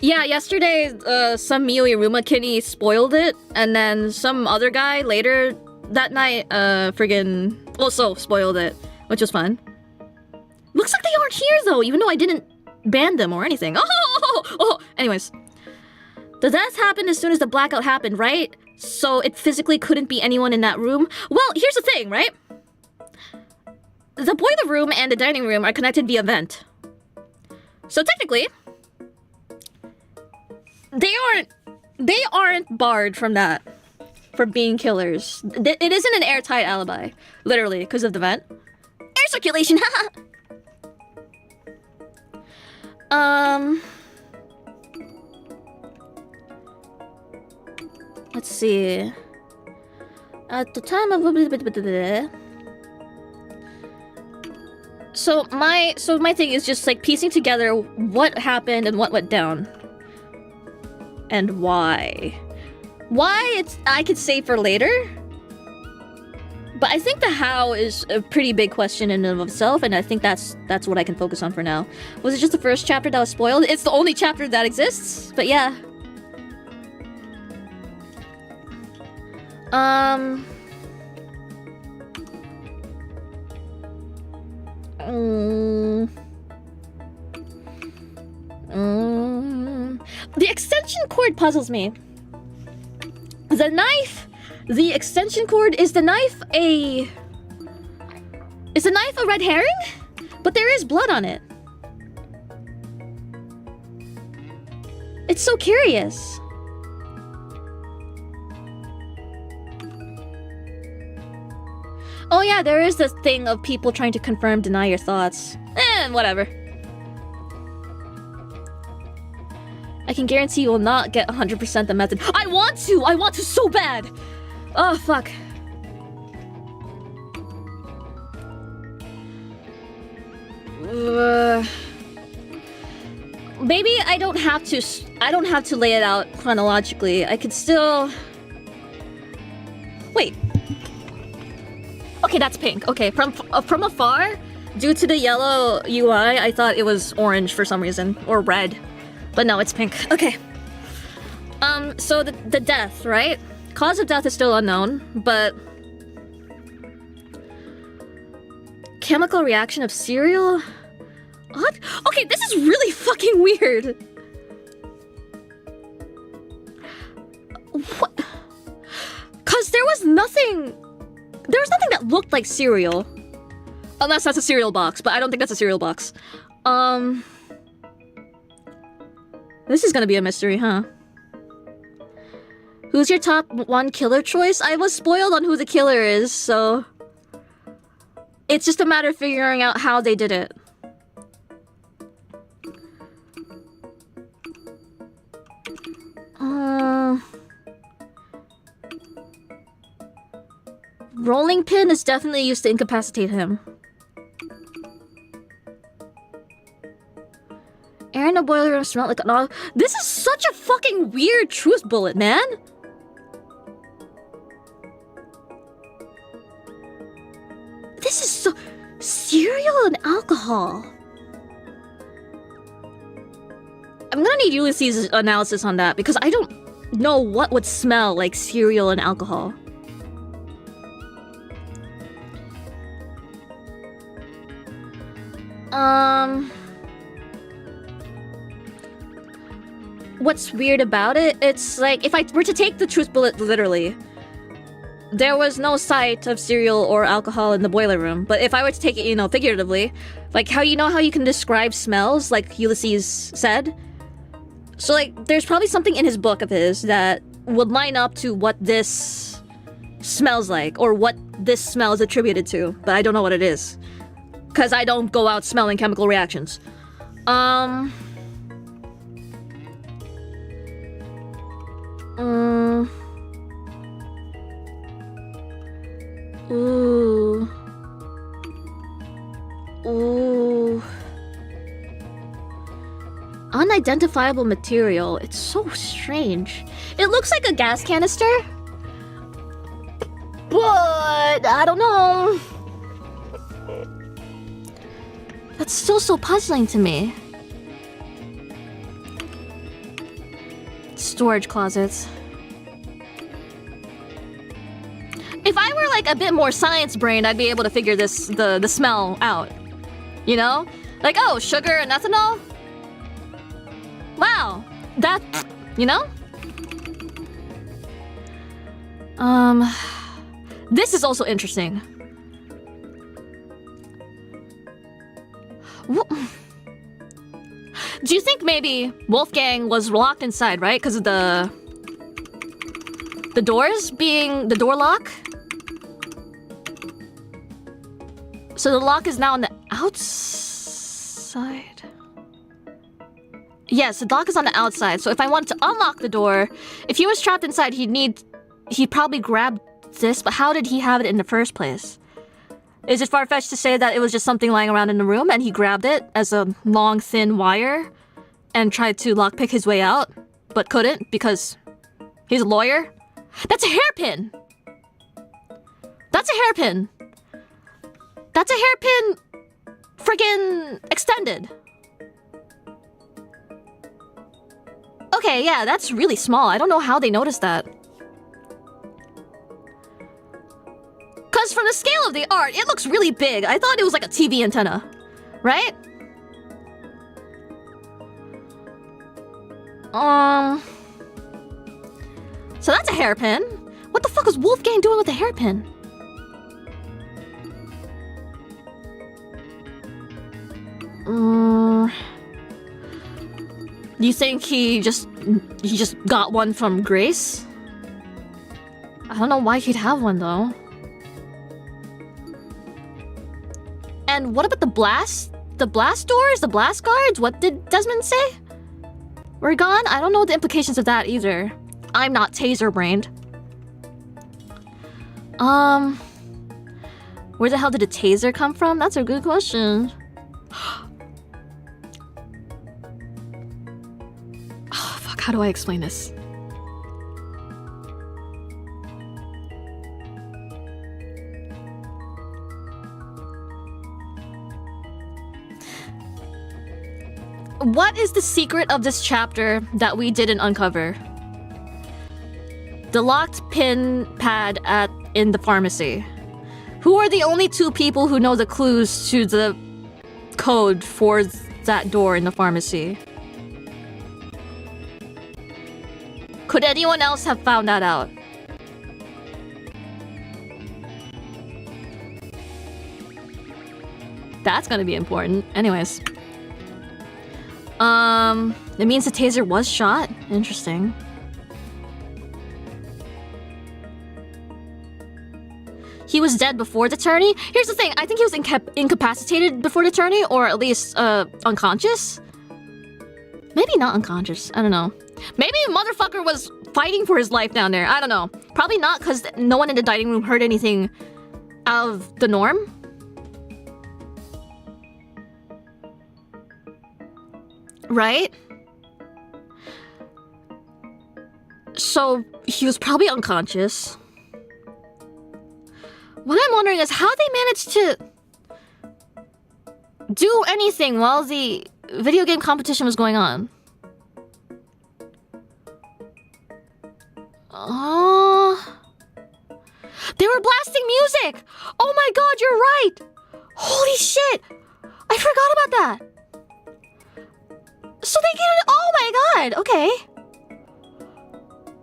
Yeah, yesterday, some Miyu Iruma Kinney spoiled it, and then some other guy later that night, friggin' also spoiled it, which was fun. Looks like they aren't here though, even though I didn't ban them or anything. Oh! Anyways. The death happened as soon as the blackout happened, right? So it physically couldn't be anyone in that room? Well, here's the thing, right? The boiler room and the dining room are connected via vent. So technically, they aren't barred from that. for being killers. It isn't an airtight alibi, literally, because of the vent. Air circulation, haha! Let's see. At the time of so my thing is just like piecing together what happened and what went down. And why. Why I could save for later. But I think the how is a pretty big question in and of itself, and I think that's what I can focus on for now. Was it just the first chapter that was spoiled? It's the only chapter that exists, but yeah. The extension cord puzzles me. The knife, the extension cord, is the knife a red herring? But there is blood on it. It's so curious. Oh yeah, there is this thing of people trying to confirm, deny your thoughts. Whatever. I can guarantee you will not get 100% the method. I want to so bad! Oh, fuck. Maybe I don't have to lay it out chronologically. I could still... Wait. Okay, that's pink. Okay, from afar, due to the yellow UI, I thought it was orange for some reason. Or red. But no, it's pink. Okay. So the death, right? Cause of death is still unknown, but... Chemical reaction of cereal? What? Okay, this is really fucking weird. What? Cause there was nothing that looked like cereal. Unless that's a cereal box, but I don't think that's a cereal box. This is gonna be a mystery, huh? Who's your top one killer choice? I was spoiled on who the killer is, so... It's just a matter of figuring out how they did it. Rolling pin is definitely used to incapacitate him. Air in the boiler room smelled like an oil. This is such a fucking weird truth bullet, man! This is so... Cereal and alcohol. I'm gonna need Ulysses' analysis on that, because I don't know what would smell like cereal and alcohol. What's weird about it, it's like, if I were to take the truth bullet literally, there was no sight of cereal or alcohol in the boiler room. But if I were to take it, you know, figuratively, like how you can describe smells, like Ulysses said? So, like, there's probably something in his book of his that would line up to what this smells like, or what this smell is attributed to, but I don't know what it is. Because I don't go out smelling chemical reactions. Ooh. Unidentifiable material. It's so strange. It looks like a gas canister. But I don't know. That's still so puzzling to me. Storage closets. If I were like a bit more science brained, I'd be able to figure the smell out. You know? Like, oh, sugar and ethanol? Wow. That, you know? This is also interesting. Do you think maybe Wolfgang was locked inside, right? Because of the The doors being the door lock. So the lock is now on the outside. Yes, the lock is on the outside. So if I wanted to unlock the door, if he was trapped inside, he'd probably grab this, but how did he have it in the first place? Is it far-fetched to say that it was just something lying around in the room and he grabbed it as a long, thin wire and tried to lockpick his way out, but couldn't because he's a lawyer? That's a hairpin! That's a hairpin! That's a hairpin friggin' extended. Okay, yeah, that's really small. I don't know how they noticed that. Because from the scale of the art, it looks really big. I thought it was like a TV antenna, right? So that's a hairpin. What the fuck was Wolfgang doing with the hairpin? You think he just got one from Grace? I don't know why he'd have one though. And what about the blast? The blast doors? The blast guards? What did Desmond say? We're gone? I don't know the implications of that either. I'm not taser-brained. Where the hell did a taser come from? That's a good question. Oh, fuck, how do I explain this? What is the secret of this chapter that we didn't uncover? The locked pin pad in the pharmacy. Who are the only two people who know the clues to the code for that door in the pharmacy? Could anyone else have found that out? That's gonna be important. Anyways. It means the taser was shot. Interesting. He was dead before the tourney? Here's the thing, I think he was incapacitated before the tourney, or at least, unconscious? Maybe not unconscious, I don't know. Maybe a motherfucker was fighting for his life down there, I don't know. Probably not, because no one in the dining room heard anything out of the norm. Right? So, he was probably unconscious. What I'm wondering is how they managed to do anything while the video game competition was going on. They were blasting music! Oh my god, you're right! Holy shit! I forgot about that! So they get it. Oh my god. Okay.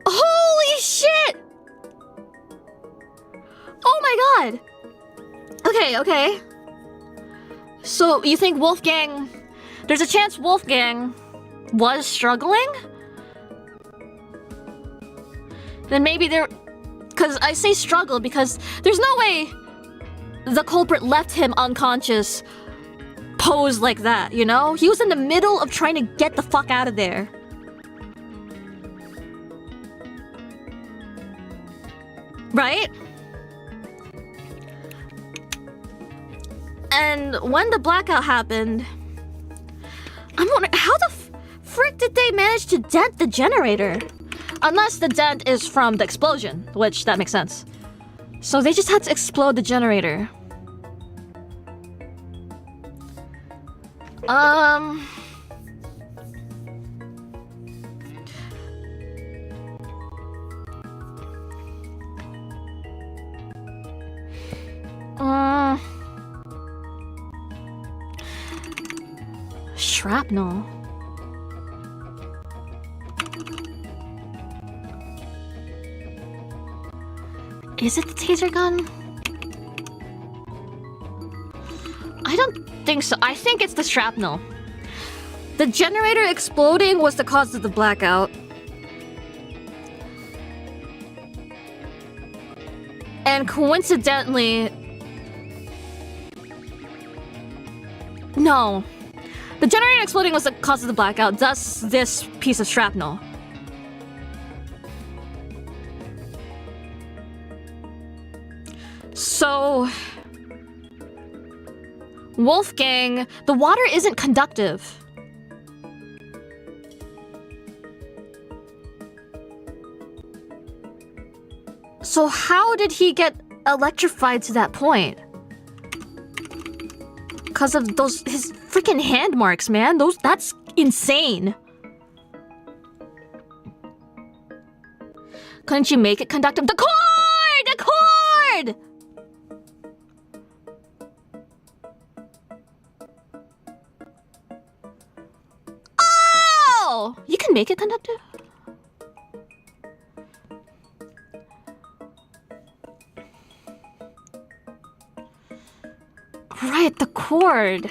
Holy shit. Oh my god. Okay. So you think Wolfgang... There's a chance Wolfgang was struggling? Then maybe there... Because I say struggle because there's no way the culprit left him unconscious posed like that, you know? He was in the middle of trying to get the fuck out of there. Right? And when the blackout happened, I'm wondering, how the frick did they manage to dent the generator? Unless the dent is from the explosion, which that makes sense. So they just had to explode the generator. Shrapnel. Is it the taser gun? I don't think so. I think it's the shrapnel. The generator exploding was the cause of the blackout. And coincidentally... No. The generator exploding was the cause of the blackout, thus this piece of shrapnel. So... Wolfgang, the water isn't conductive. So how did he get electrified to that point? Because of his freaking hand marks, man. That's insane. Couldn't you make it conductive? The cord! The cord! Oh! You can make it conductive? Right, the cord.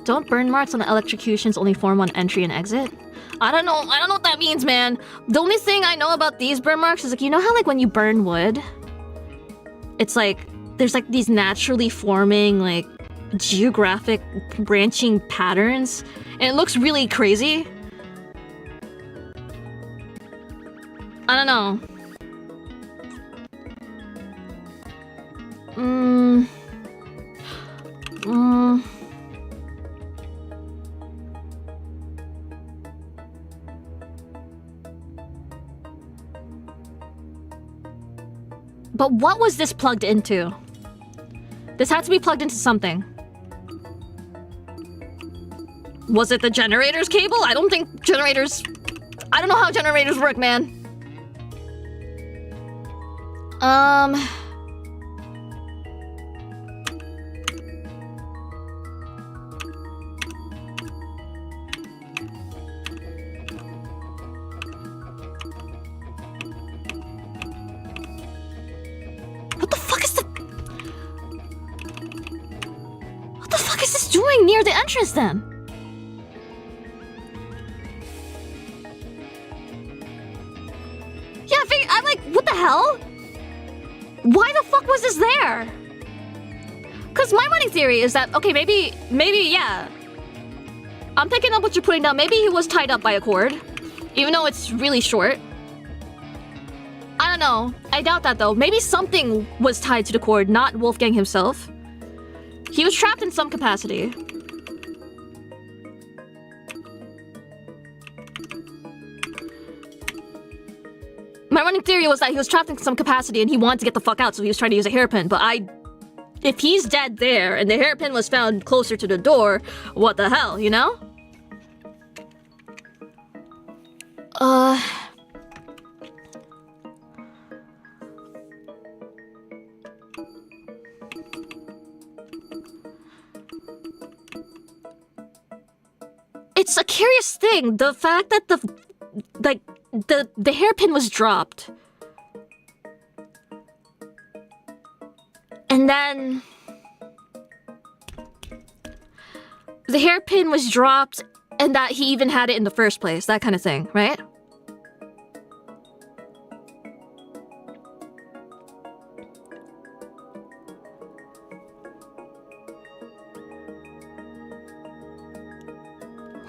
Don't burn marks on electrocutions only form on entry and exit? I don't know what that means, man. The only thing I know about these burn marks is like, you know how like when you burn wood, it's like there's like these naturally forming like geographic branching patterns, and it looks really crazy. I don't know. But what was this plugged into? This had to be plugged into something. Was it the generator's cable? I don't think generators... I don't know how generators work, man. Doing near the entrance then? Yeah, I'm like, what the hell? Why the fuck was this there? Cause my running theory is that, okay, maybe, yeah. I'm picking up what you're putting down. Maybe he was tied up by a cord, even though it's really short. I don't know. I doubt that though. Maybe something was tied to the cord, not Wolfgang himself. He was trapped in some capacity. My running theory was that he was trapped in some capacity and he wanted to get the fuck out, so he was trying to use a hairpin. But if he's dead there and the hairpin was found closer to the door, what the hell, you know? It's a curious thing, the fact that the hairpin was dropped. And then the hairpin was dropped and that he even had it in the first place, that kind of thing, right?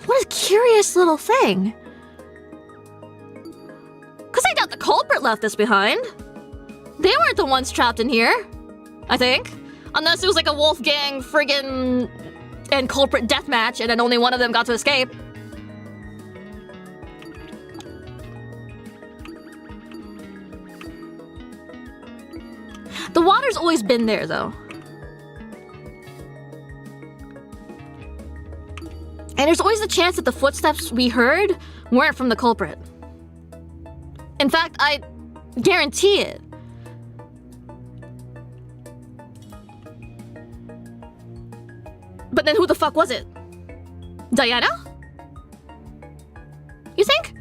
What a curious little thing. Cause I doubt the culprit left this behind. They weren't the ones trapped in here, I think. Unless it was like a Wolfgang friggin' and culprit deathmatch and then only one of them got to escape. The water's always been there though. And there's always the chance that the footsteps we heard weren't from the culprit. In fact, I guarantee it. But then who the fuck was it? Diana? You think?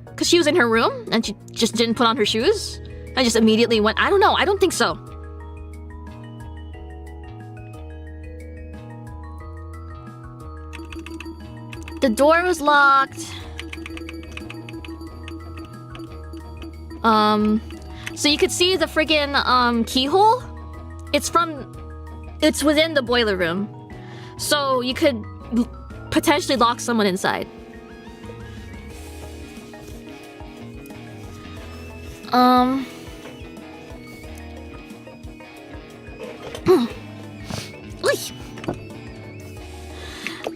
Because she was in her room and she just didn't put on her shoes? And just immediately went, I don't know, I don't think so. The door was locked. So you could see the friggin' keyhole. It's within the boiler room. So you could potentially lock someone inside.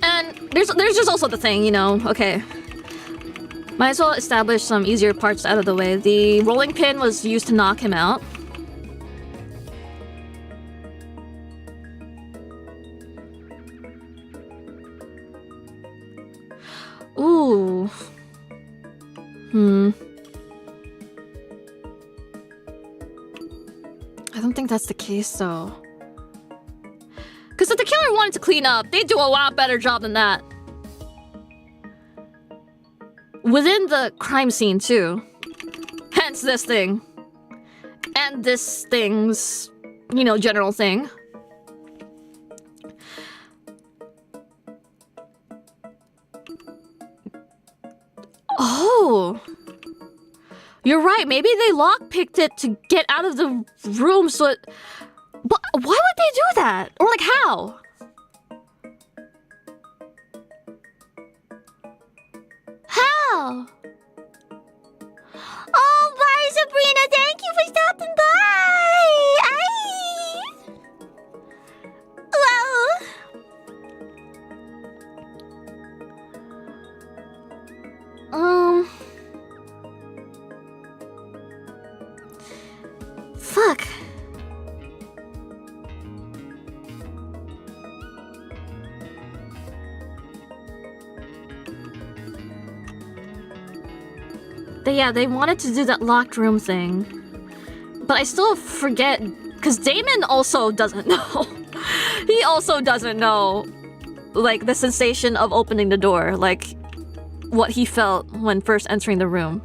And there's just also the thing, you know, okay. Might as well establish some easier parts out of the way. The rolling pin was used to knock him out. Ooh. I don't think that's the case, though. Because if the killer wanted to clean up, they'd do a lot better job than that. Within the crime scene, too. Hence this thing. And this thing's, you know, general thing. Oh. You're right, maybe they lockpicked it to get out of the room so it... But why would they do that? Or like how? How? Oh, bye, Sabrina. Thank you for stopping by. Well. Fuck. Yeah, they wanted to do that locked room thing. But I still forget, because Damon also doesn't know. He also doesn't know, like, the sensation of opening the door, like, what he felt when first entering the room.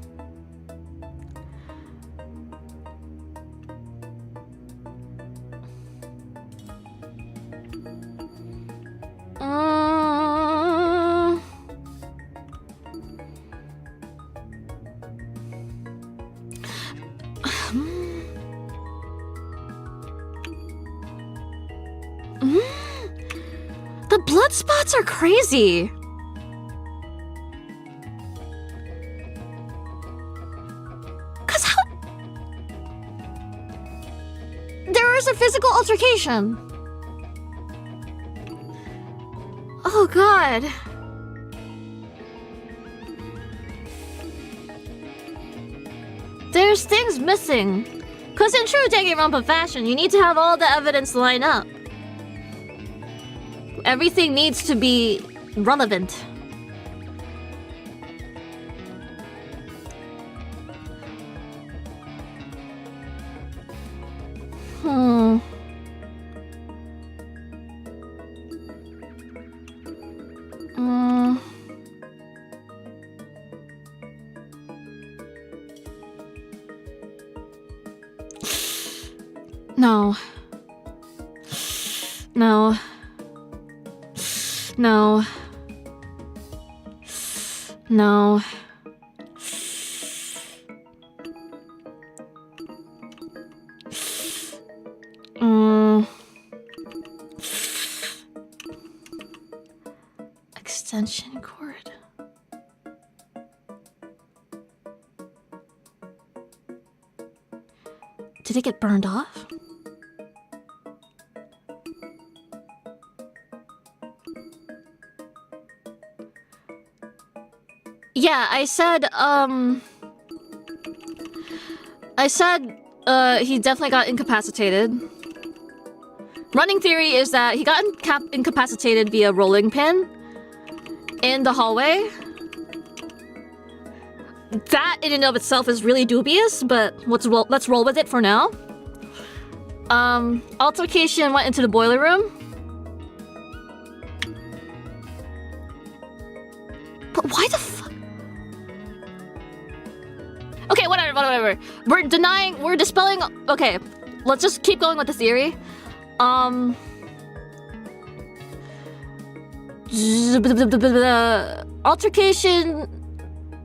The blood spots are crazy. Cause how? There is a physical altercation. Oh god. There's things missing. Cause in true danganronpa fashion, you need to have all the evidence line up. Everything needs to be relevant. No. No. No. No. Extension cord. Did it get burned off? Yeah, I said he definitely got incapacitated. Running theory is that he got incapacitated via rolling pin in the hallway. That in and of itself is really dubious, but let's roll with it for now. Altercation went into the boiler room. But why the fuck? Okay, whatever. We're dispelling. Okay, let's just keep going with the theory. Altercation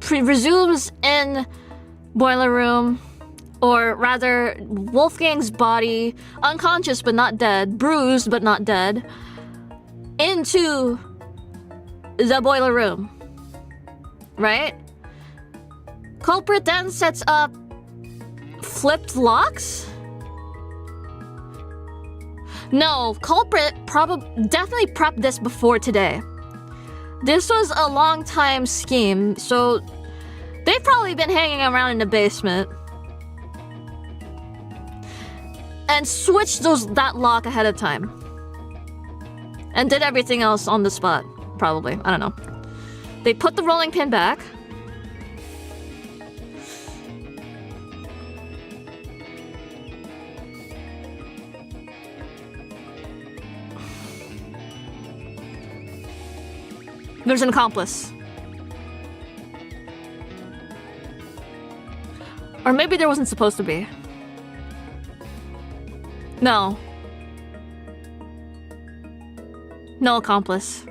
resumes in boiler room, or rather, Wolfgang's body, unconscious but not dead, bruised but not dead, into the boiler room. Right? Culprit then sets up flipped locks? No, culprit definitely prepped this before today. This was a long time scheme, so they've probably been hanging around in the basement and switched that lock ahead of time and did everything else on the spot, probably. I don't know. They put the rolling pin back. There's an accomplice. Or maybe there wasn't supposed to be. No. No accomplice.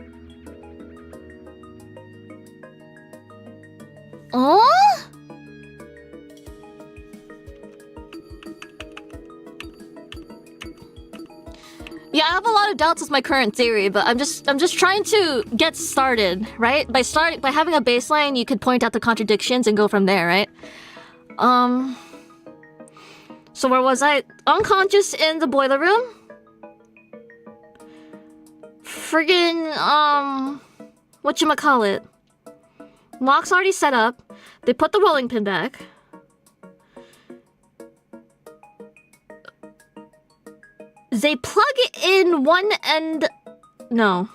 Oh? Yeah, I have a lot of doubts with my current theory, but I'm just trying to get started, right? By having a baseline, you could point out the contradictions and go from there, right? So where was I? Unconscious in the boiler room? Friggin', whatchamacallit? Lock's already set up. They put the rolling pin back. They plug it in one end... No.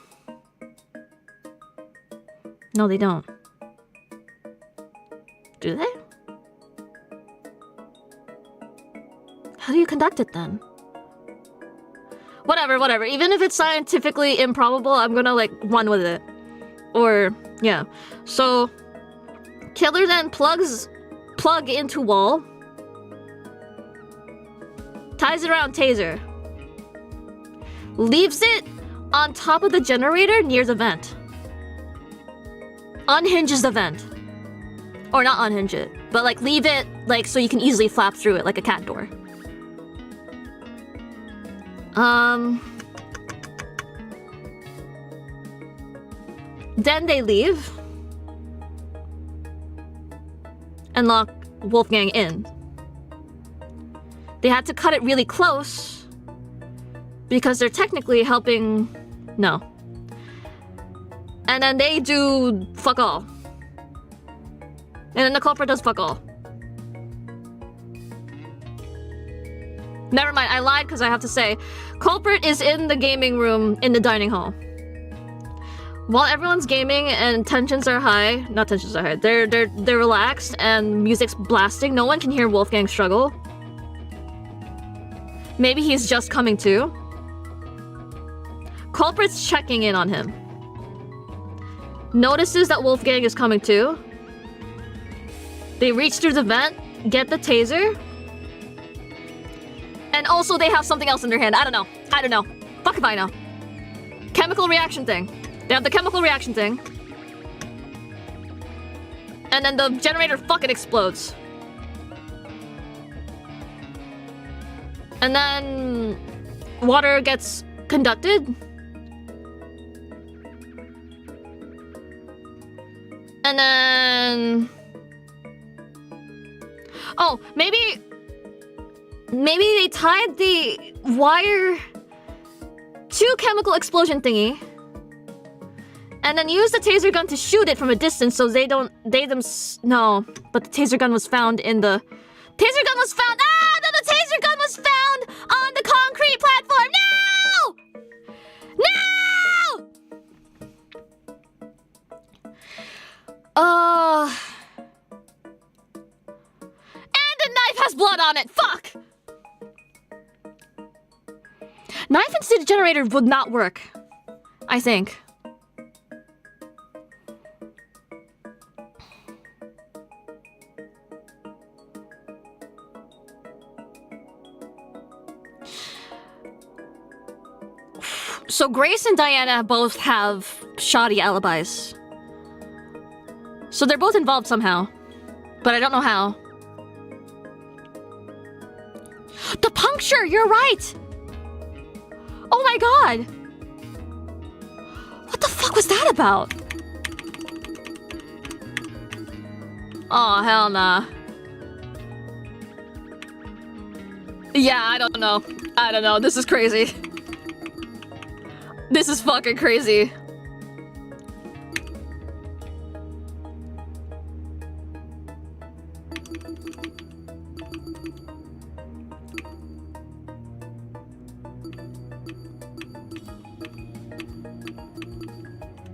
No, they don't. Do they? How do you conduct it then? Whatever. Even if it's scientifically improbable, I'm gonna, like, run with it. Or, yeah. So, killer then plug into wall. Ties it around taser. Leaves it on top of the generator near the vent. Unhinges the vent. Or not unhinge it, but like leave it like so you can easily flap through it like a cat door. Then they leave and lock Wolfgang in. They had to cut it really close because they're technically helping... No. And then they do fuck all. And then the culprit does fuck all. Never mind, I lied because I have to say, culprit is in the gaming room in the dining hall. While everyone's gaming and tensions are high, not tensions are high, they're relaxed and music's blasting, no one can hear Wolfgang struggle. Maybe he's just coming to. Culprit's checking in on him. Notices that Wolfgang is coming to. They reach through the vent, get the taser. And also they have something else in their hand. I don't know. Fuck if I know. Chemical reaction thing. They have the chemical reaction thing. And then the generator fucking explodes. And then water gets conducted. And then... Oh, maybe they tied the wire to chemical explosion thingy. And then used the taser gun to shoot it from a distance so no, but the taser gun was found in the... Taser gun was found... Ah! No, the taser gun was found on the concrete platform! No! And the knife has blood on it! Fuck! Knife instead generator would not work. I think. So Grace and Diana both have shoddy alibis. So they're both involved somehow. But I don't know how. The puncture! You're right! Oh my god! What the fuck was that about? Oh, hell nah. Yeah, I don't know. I don't know. This is crazy. This is fucking crazy.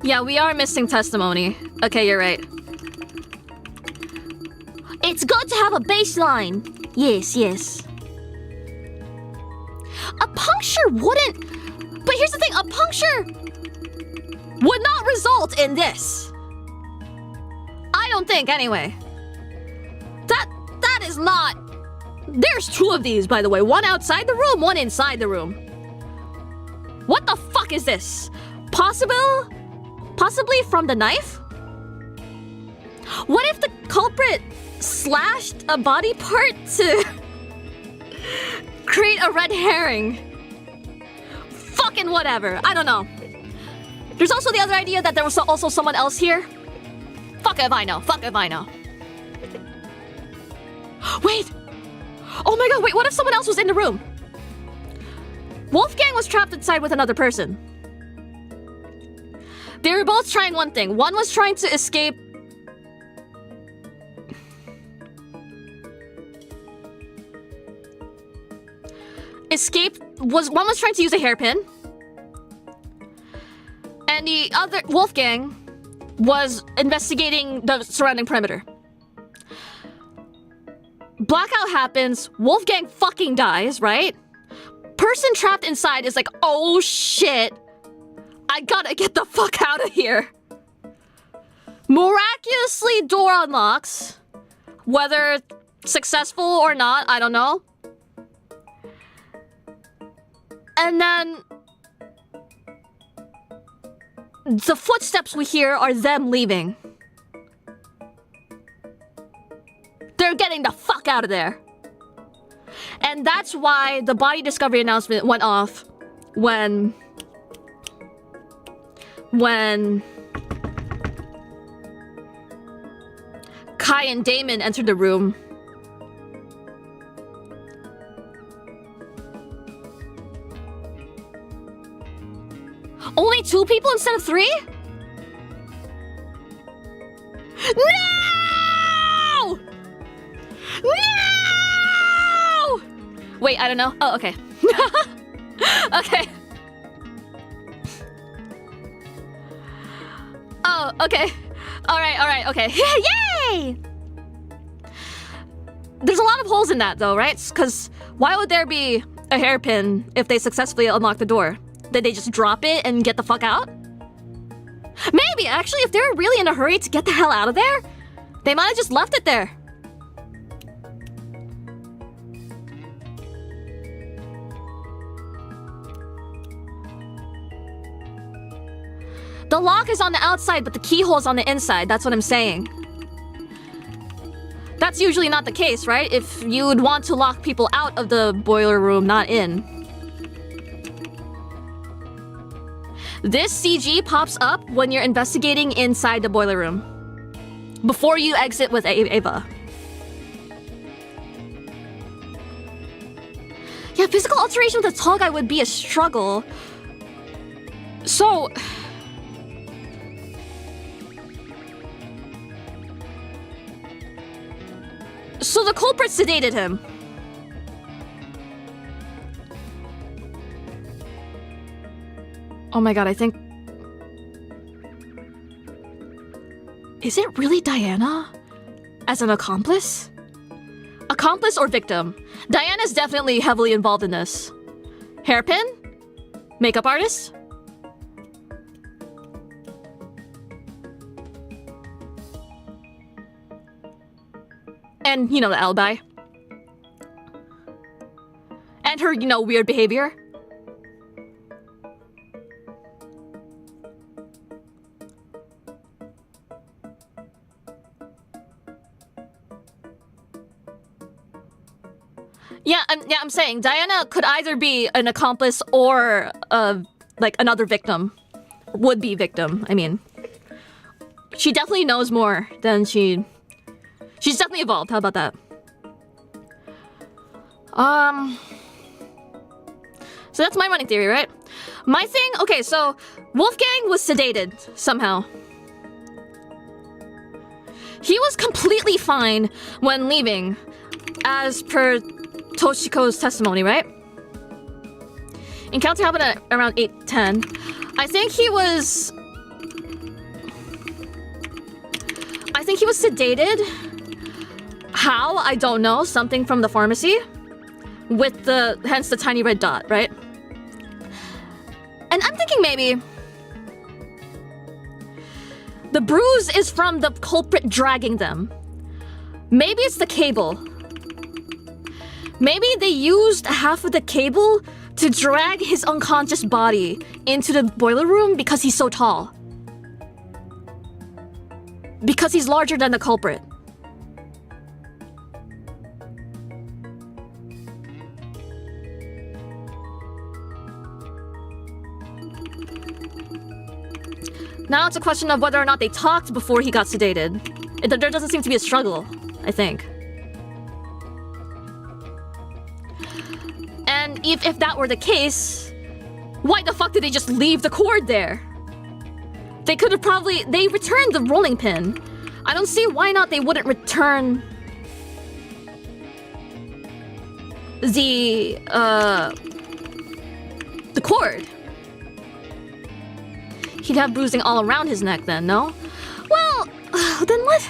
Yeah, we are missing testimony. Okay, you're right. It's good to have a baseline. Yes, yes. A puncture wouldn't... But here's the thing, a puncture would not result in this. I don't think, anyway. That is not... There's two of these, by the way. One outside the room, one inside the room. What the fuck is this? Possibly from the knife? What if the culprit slashed a body part to create a red herring? Fucking whatever. I don't know. There's also the other idea that there was also someone else here. Fuck if I know. Fuck if I know. Wait! Oh my god, wait, what if someone else was in the room? Wolfgang was trapped inside with another person. They were both trying one thing. One was trying to escape... One was trying to use a hairpin. And the other, Wolfgang, was investigating the surrounding perimeter. Blackout happens, Wolfgang fucking dies, right? Person trapped inside is like, oh shit, I gotta get the fuck out of here. Miraculously, door unlocks. Whether successful or not, I don't know. And then the footsteps we hear are them leaving. They're getting the fuck out of there. And that's why the body discovery announcement went off when Kai and Damon entered the room. Only 2 people instead of 3? No! No! Wait, I don't know. Oh, okay. Okay. Oh, okay. Alright, okay. Yay! There's a lot of holes in that though, right? Because why would there be a hairpin if they successfully unlock the door? Did they just drop it and get the fuck out? Maybe, actually, if they were really in a hurry to get the hell out of there, they might have just left it there. The lock is on the outside, but the keyhole's on the inside. That's what I'm saying. That's usually not the case, right? If you would want to lock people out of the boiler room, not in. This CG pops up when you're investigating inside the boiler room. Before you exit with Ava. Yeah, physical alteration with a tall guy would be a struggle. So... So the culprit sedated him. Oh my god, I think... Is it really Diana? As an accomplice? Accomplice or victim? Diana's definitely heavily involved in this. Hairpin? Makeup artist? And, you know, the alibi. And her, you know, weird behavior. Yeah, I'm saying Diana could either be an accomplice or like another victim, would-be victim. I mean, she definitely knows more than she's definitely evolved. How about that? So that's my running theory, right? My thing, okay, so Wolfgang was sedated somehow. He was completely fine when leaving, as per Toshiko's testimony, right? Encounter happened at around 8:10. I think he was sedated. How? I don't know. Something from the pharmacy. With hence the tiny red dot, right? And I'm thinking maybe the bruise is from the culprit dragging them. Maybe it's the cable. Maybe they used half of the cable to drag his unconscious body into the boiler room because he's so tall. Because he's larger than the culprit. Now it's a question of whether or not they talked before he got sedated. There doesn't seem to be a struggle, I think. And if that were the case, why the fuck did they just leave the cord there? They could have they returned the rolling pin. I don't see why not they wouldn't return the cord. He'd have bruising all around his neck then, no? Well, then what?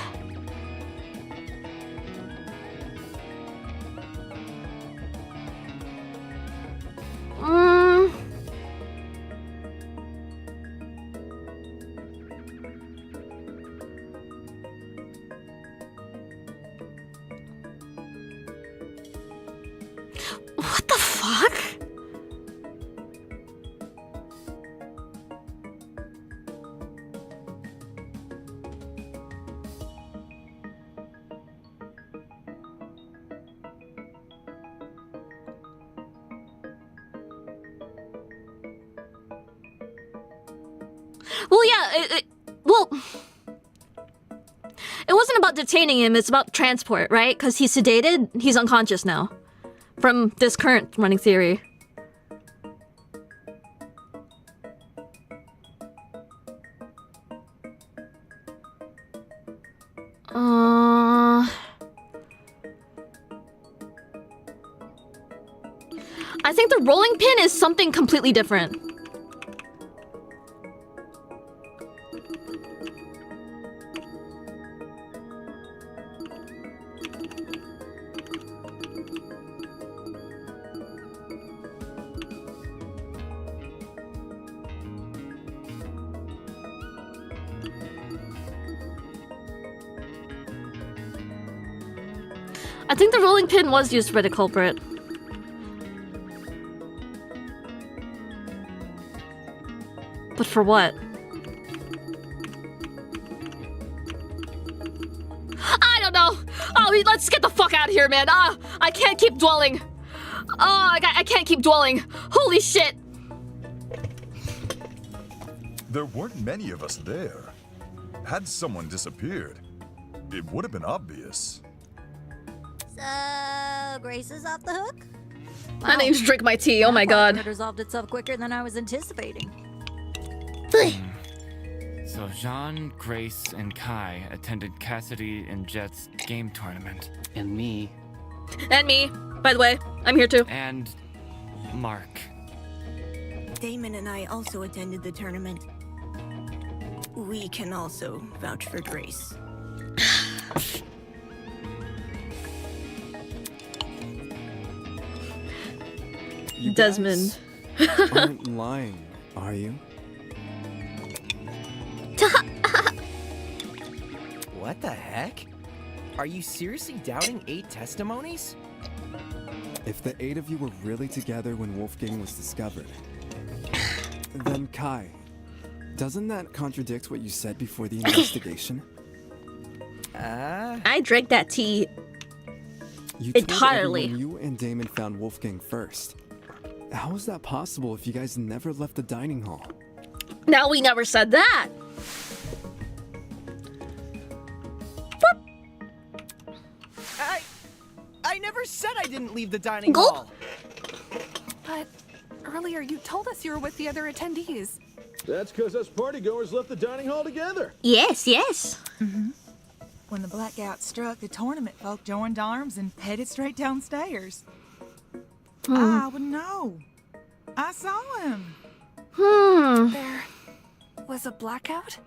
What the fuck? Well, yeah, well, it wasn't about detaining him, it's about transport, right? Because he's sedated, he's unconscious now. From this current running theory. I think the rolling pin is something completely different. I think the rolling pin was used by the culprit. But for what? I don't know! Oh, let's get the fuck out of here, man! I can't keep dwelling! I can't keep dwelling! Holy shit! There weren't many of us there. Had someone disappeared, it would have been obvious. So, Grace is off the hook? I need to drink my tea, oh my god. It resolved itself quicker than I was anticipating. So Jean, Grace, and Kai attended Cassidy and Jet's game tournament. And me. And me, by the way. I'm here too. And Mark. Damon and I also attended the tournament. We can also vouch for Grace. You Desmond. guys aren't lying, are you? What the heck? Are you seriously doubting 8 testimonies? If the 8 of you were really together when Wolfgang was discovered, then Kai, doesn't that contradict what you said before the investigation? I drank that tea. You told entirely. everyone you and Damon found Wolfgang first. How is that possible if you guys never left the dining hall? Now we never said that. I never said I didn't leave the dining hall. But earlier you told us you were with the other attendees. That's because us partygoers left the dining hall together. Yes, yes. When the blackout struck, the tournament folk joined arms and headed straight downstairs. I would know. I saw him. There was a blackout?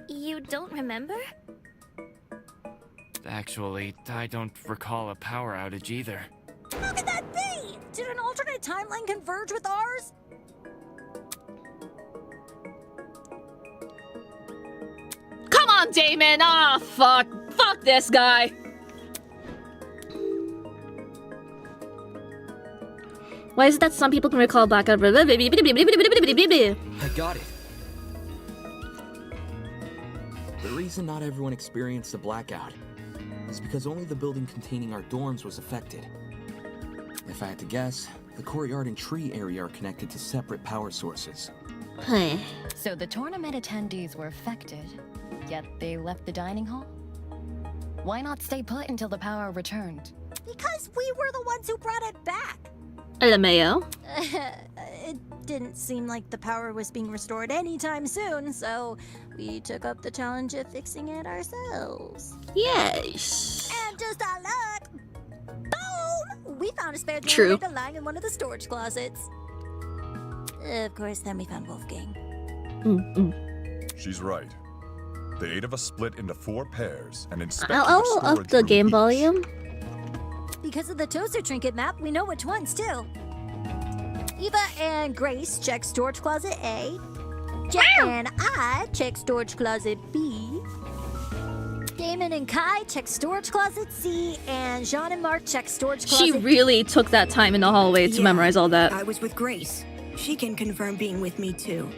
You don't remember? Actually, I don't recall a power outage either. How could that be? Did an alternate timeline converge with ours? Come on, Damon. Ah, fuck. Fuck this guy. Why is it that some people can recall blackout? I got it. The reason not everyone experienced a blackout is because only the building containing our dorms was affected. If I had to guess, the courtyard and tree area are connected to separate power sources. So the tournament attendees were affected, yet they left the dining hall? Why not stay put until the power returned? Because we were the ones who brought it back. LMAO. It didn't seem like the power was being restored anytime soon, so we took up the challenge of fixing it ourselves. Yes. And just our luck, boom! We found a spare True. generator lying in one of the storage closets. Of course, then we found Wolfgang. She's right. The 8 of us split into 4 pairs and inspected I'll the up storage the room game each. volume. Because of the toaster trinket map, we know which ones, too. Eva and Grace check storage closet A. Jet and I check storage closet B. Damon and Kai check storage closet C. And Jean and Mark check storage closet She really took that time in the hallway to memorize all that. I was with Grace. She can confirm being with me too.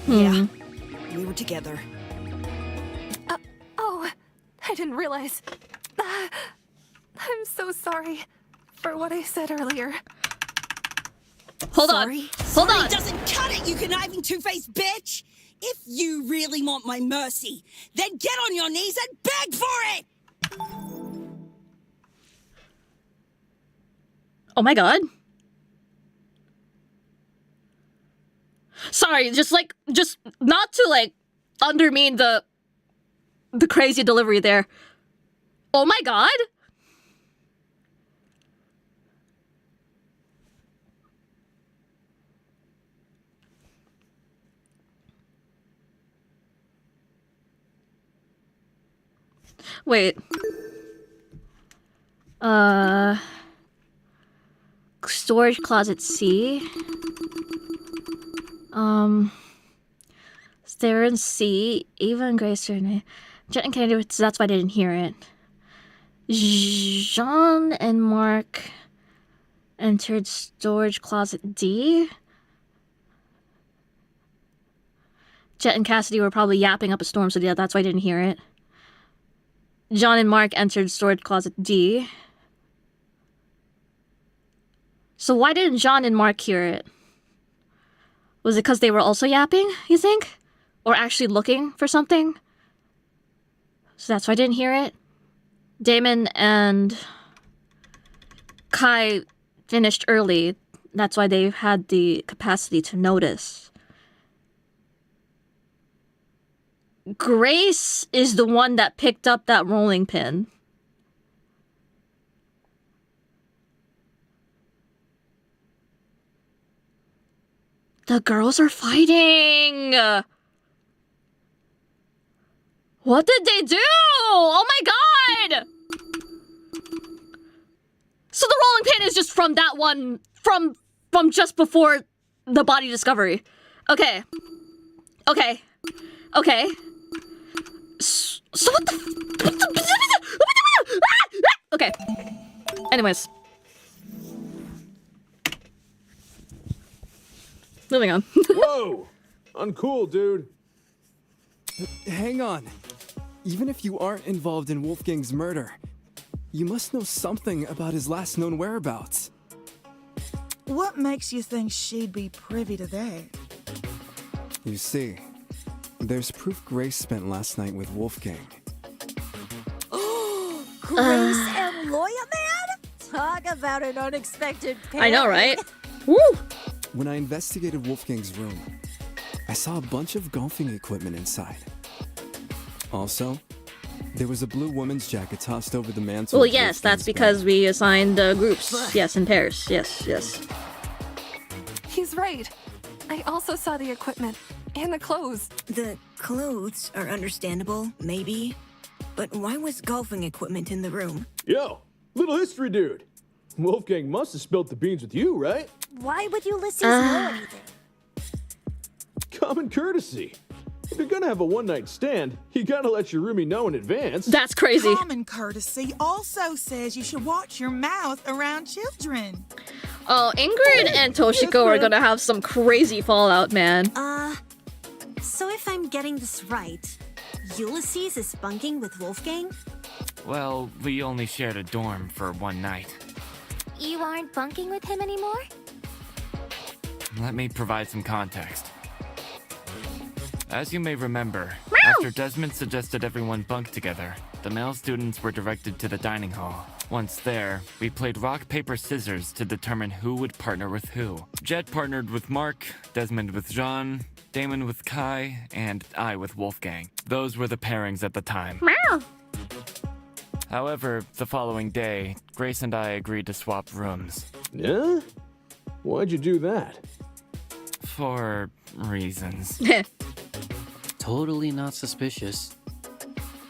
Yeah, we were together. Oh, I didn't realize. I'm so sorry for what I said earlier. Hold Sorry? on. Hold Sorry on. doesn't cut it, you conniving two-faced bitch! If you really want my mercy, then get on your knees and beg for it! Oh my god. Sorry, just not to undermine the crazy delivery there. Oh my god. Wait. Storage closet C. They're in C. Eva and Grace are in A. Jet and Kennedy, so that's why I didn't hear it. Jean and Mark entered storage closet D. Jet and Cassidy were probably yapping up a storm, so yeah, that's why I didn't hear it. John and Mark entered storage closet D. So why didn't John and Mark hear it? Was it because they were also yapping, you think? Or actually looking for something? So that's why I didn't hear it? Damon and Kai finished early. That's why they had the capacity to notice. Grace is the one that picked up that rolling pin. The girls are fighting! What did they do? Oh my god! So the rolling pin is just from that one, from just before the body discovery. Okay. Okay. Okay. So what the okay. Anyways. Moving on. Whoa! Uncool, dude. Hang on. even if you aren't involved in Wolfgang's murder, you must know something about his last known whereabouts. What makes you think she'd be privy to that? You see, there's proof Grace spent last night with Wolfgang. Grace and Lawyer Man? Talk about an unexpected pair. I know, right? Woo! When I investigated Wolfgang's room, I saw a bunch of golfing equipment inside. Also, there was a blue woman's jacket tossed over the mantle. Well, yes, that's because we assigned groups. Yes, in pairs. Yes, yes. He's right. I also saw the equipment and the clothes. The clothes are understandable, maybe. But why was golfing equipment in the room? Yo, little history dude. Wolfgang must have spilt the beans with you, right? Why would Ulysses know anything? Common courtesy. If you're gonna have a one-night stand, you gotta let your roomie know in advance. That's crazy. Common courtesy also says you should watch your mouth around children. Oh, Ingrid and Toshiko are gonna have some crazy fallout, man. So if I'm getting this right, Ulysses is bunking with Wolfgang? Well, we only shared a dorm for one night. You aren't bunking with him anymore? Let me provide some context. As you may remember, after Desmond suggested everyone bunk together, the male students were directed to the dining hall. Once there, we played rock, paper, scissors to determine who would partner with who. Jet partnered with Mark, Desmond with Jean, Damon with Kai, and I with Wolfgang. Those were the pairings at the time. However, the following day, Grace and I agreed to swap rooms. Yeah? Why'd you do that? For reasons. Totally not suspicious.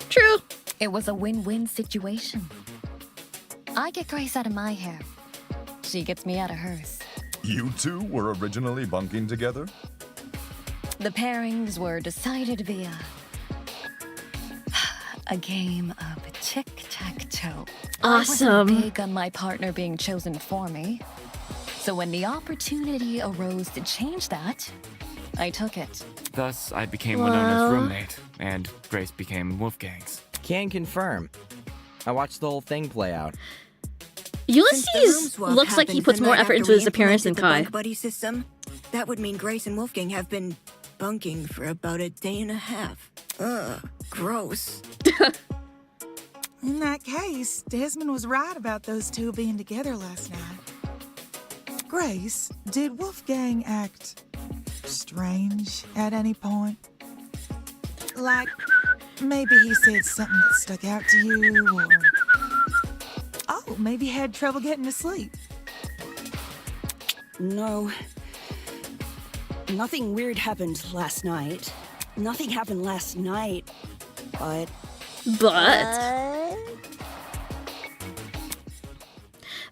True. It was a win-win situation. I get Grace out of my hair. She gets me out of hers. You two were originally bunking together? The pairings were decided via a game of tic-tac-toe. Awesome. I wasn't big on my partner being chosen for me. So when the opportunity arose to change that, I took it. Thus, I became Winona's roommate, and Grace became Wolfgang's. Can confirm. I watched the whole thing play out. Ulysses looks like he puts more effort into his appearance than Kai. Bunk buddy system? That would mean Grace and Wolfgang have been bunking for about a day and a half. Ugh, gross. In that case, Desmond was right about those two being together last night. Grace, did Wolfgang act strange at any point? Like, maybe he said something that stuck out to you, or... Oh, maybe had trouble getting to sleep. No. Nothing weird happened last night. Nothing happened last night, but...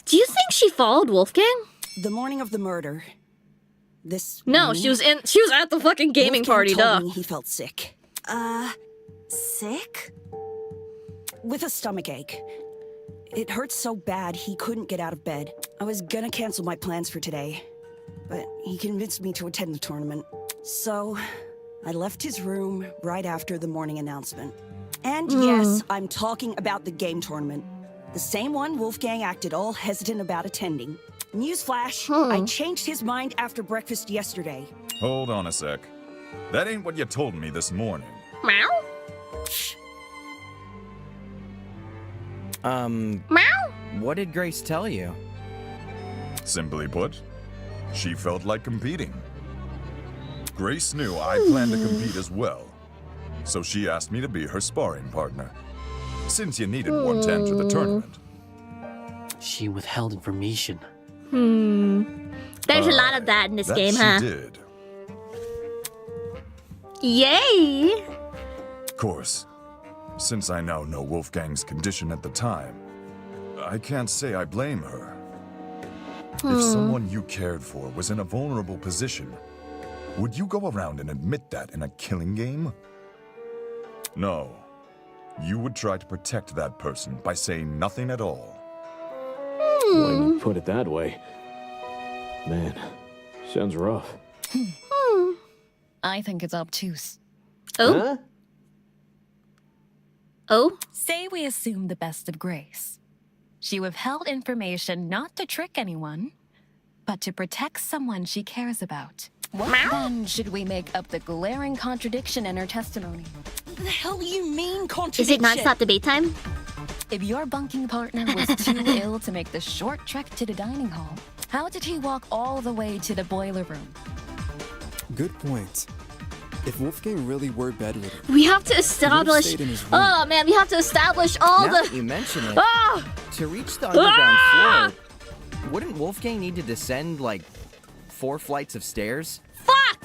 Do you think she followed Wolfgang? The morning of the murder. This No, morning, she was at the fucking gaming Wolfgang party, told duh. me he felt sick. Sick? With a stomach ache. It hurt so bad he couldn't get out of bed. I was gonna cancel my plans for today, but he convinced me to attend the tournament. So, I left his room right after the morning announcement. And yes, I'm talking about the game tournament. The same one Wolfgang acted all hesitant about attending. Newsflash, I changed his mind after breakfast yesterday. Hold on a sec. That ain't what you told me this morning. Meow? What did Grace tell you? Simply put, she felt like competing. Grace knew I planned to compete as well, so she asked me to be her sparring partner, since you needed one to enter the tournament. She withheld information. There's a lot of that in this game, she huh? did. Yay! Of course, since I now know Wolfgang's condition at the time, I can't say I blame her. If someone you cared for was in a vulnerable position, would you go around and admit that in a killing game? No. You would try to protect that person by saying nothing at all. When you put it that way. Man, sounds rough. I think it's obtuse. Oh? Huh? Oh? Say we assume the best of Grace. She withheld information not to trick anyone, but to protect someone she cares about. What then should we make up the glaring contradiction in her testimony? The hell do you mean contradiction? Is it non-stop debate time? If your bunking partner was too ill to make the short trek to the dining hall, how did he walk all the way to the boiler room? Good point. If Wolfgang really were bedridden, We have to he would've establish. stayed in his room. Oh man, we have to establish all Now the. that you mention it, Ah! to reach the underground floor, wouldn't Wolfgang need to descend like 4 flights of stairs? Fuck!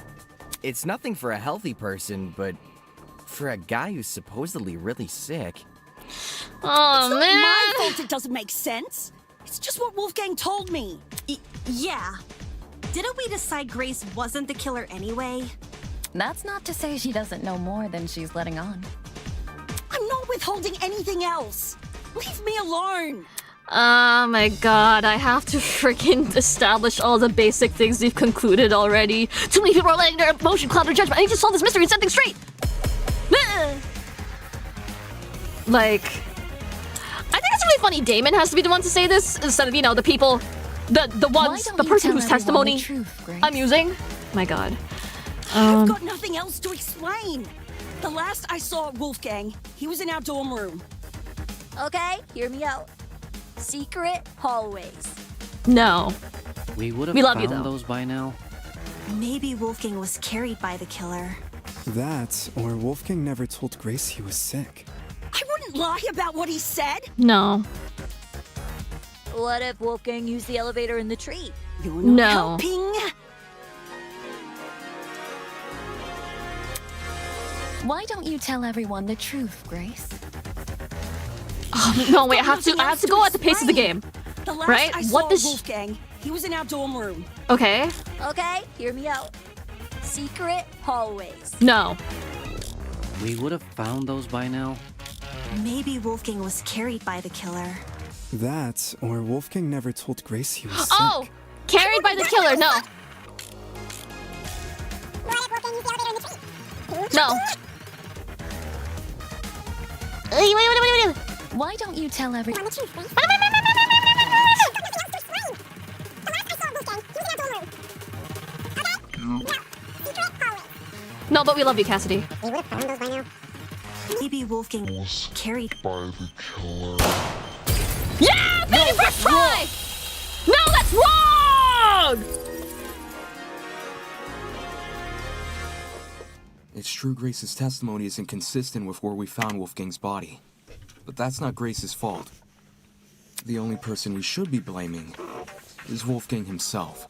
It's nothing for a healthy person, but for a guy who's supposedly really sick. Oh It's not man! my fault it doesn't make sense. It's just what Wolfgang told me. Yeah. Didn't we decide Grace wasn't the killer anyway? That's not to say she doesn't know more than she's letting on. I'm not withholding anything else. Leave me alone. Oh my god, I have to freaking establish all the basic things we've concluded already. Too many people are letting their emotion cloud their judgment. I need to solve this mystery and set things straight! Like, I think it's really funny Damon has to be the one to say this instead of, you know, the people, the ones, don't the you person tell whose everyone testimony the truth, Grace? I'm using. My god. I've got nothing else to explain. The last I saw Wolfgang, he was in our dorm room. Okay, hear me out. Secret hallways. No. We would have We love you, found though. those by now. Maybe Wolfgang was carried by the killer. That, or Wolfgang never told Grace he was sick. I wouldn't lie about what he said. No. What if Wolfgang used the elevator in the tree? You're not No. helping. Why don't you tell everyone the truth, Grace? Oh, no, wait, I have nothing to else go at the pace of the explain. game. The last Right? I saw What does- Wolfgang, he was in our dorm room. Okay. Okay, hear me out. Secret hallways. No. We would have found those by now. Maybe Wolfgang was carried by the killer. That, or Wolfgang never told Grace he was sick. Oh! Carried by the killer, no. No. Wait. Why don't you tell everyone? No, but we love you, Cassidy. Maybe Wolfgang was carried by the killer. Yeah! Baby, first try! No, that's wrong! It's true Grace's testimony is inconsistent with where we found Wolfgang's body. But that's not Grace's fault. The only person we should be blaming is Wolfgang himself.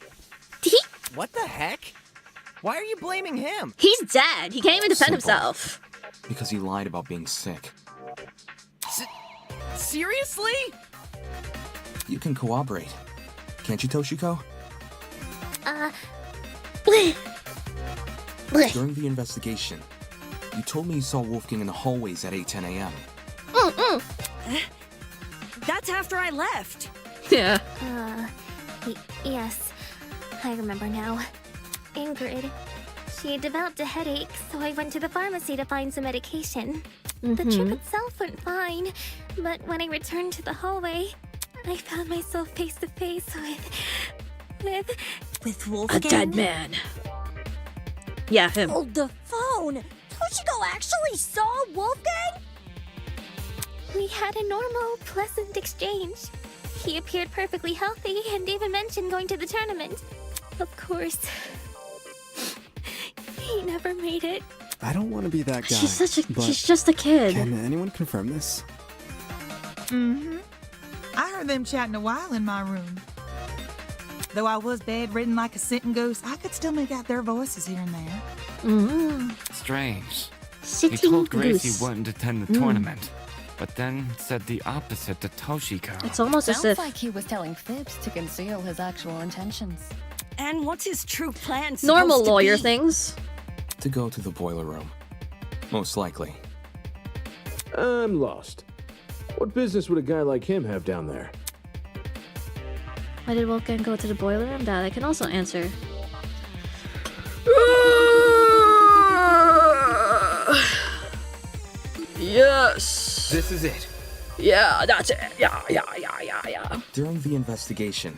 What the heck? Why are you blaming him? He's dead. He can't even defend Simple. himself. Because he lied about being sick. Seriously? You can cooperate. Can't you, Toshiko? During the investigation, you told me you saw Wolfgang in the hallways at 8:10 a.m. That's after I left. Yeah. Yes, I remember now. Ingrid. She developed a headache, so I went to the pharmacy to find some medication. The trip itself went fine, but when I returned to the hallway, I found myself face to face with A Wolfgang? dead man. Yeah, him. Hold the phone. Toshiko actually saw Wolfgang? We had a normal, pleasant exchange. He appeared perfectly healthy and even mentioned going to the tournament. Of course, he never made it. I don't want to be that guy. but She's just a kid. Can anyone confirm this? I heard them chatting a while in my room. Though I was bedridden like a sitting ghost, I could still make out their voices here and there. Strange. He Sitting told Grace goose. he wouldn't attend the tournament, but then said the opposite to Toshiko. It's almost as Sounds if like he was telling fibs to conceal his actual intentions. And what's his true plan normal supposed to lawyer be? things. To go to the boiler room. Most likely. I'm lost. What business would a guy like him have down there? Why did Wolfgang go to the boiler room? That I can also answer. Yes. This is it. Yeah, that's it. Yeah. During the investigation,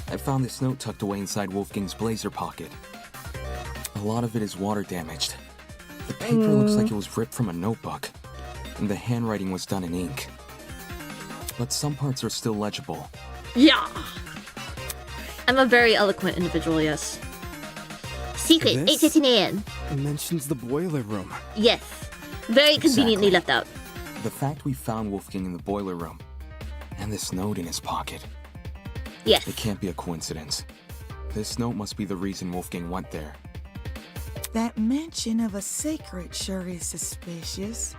I found this note tucked away inside Wolfgang's blazer pocket. A lot of it is water damaged. The paper looks like it was ripped from a notebook, and the handwriting was done in ink. But some parts are still legible. Yeah. I'm a very eloquent individual, yes. Secret, This 859. mentions the boiler room. Yes. Very conveniently left out. The fact we found Wolfgang in the boiler room, and this note in his pocket. Yes. It can't be a coincidence. This note must be the reason Wolfgang went there. That mention of a secret sure is suspicious.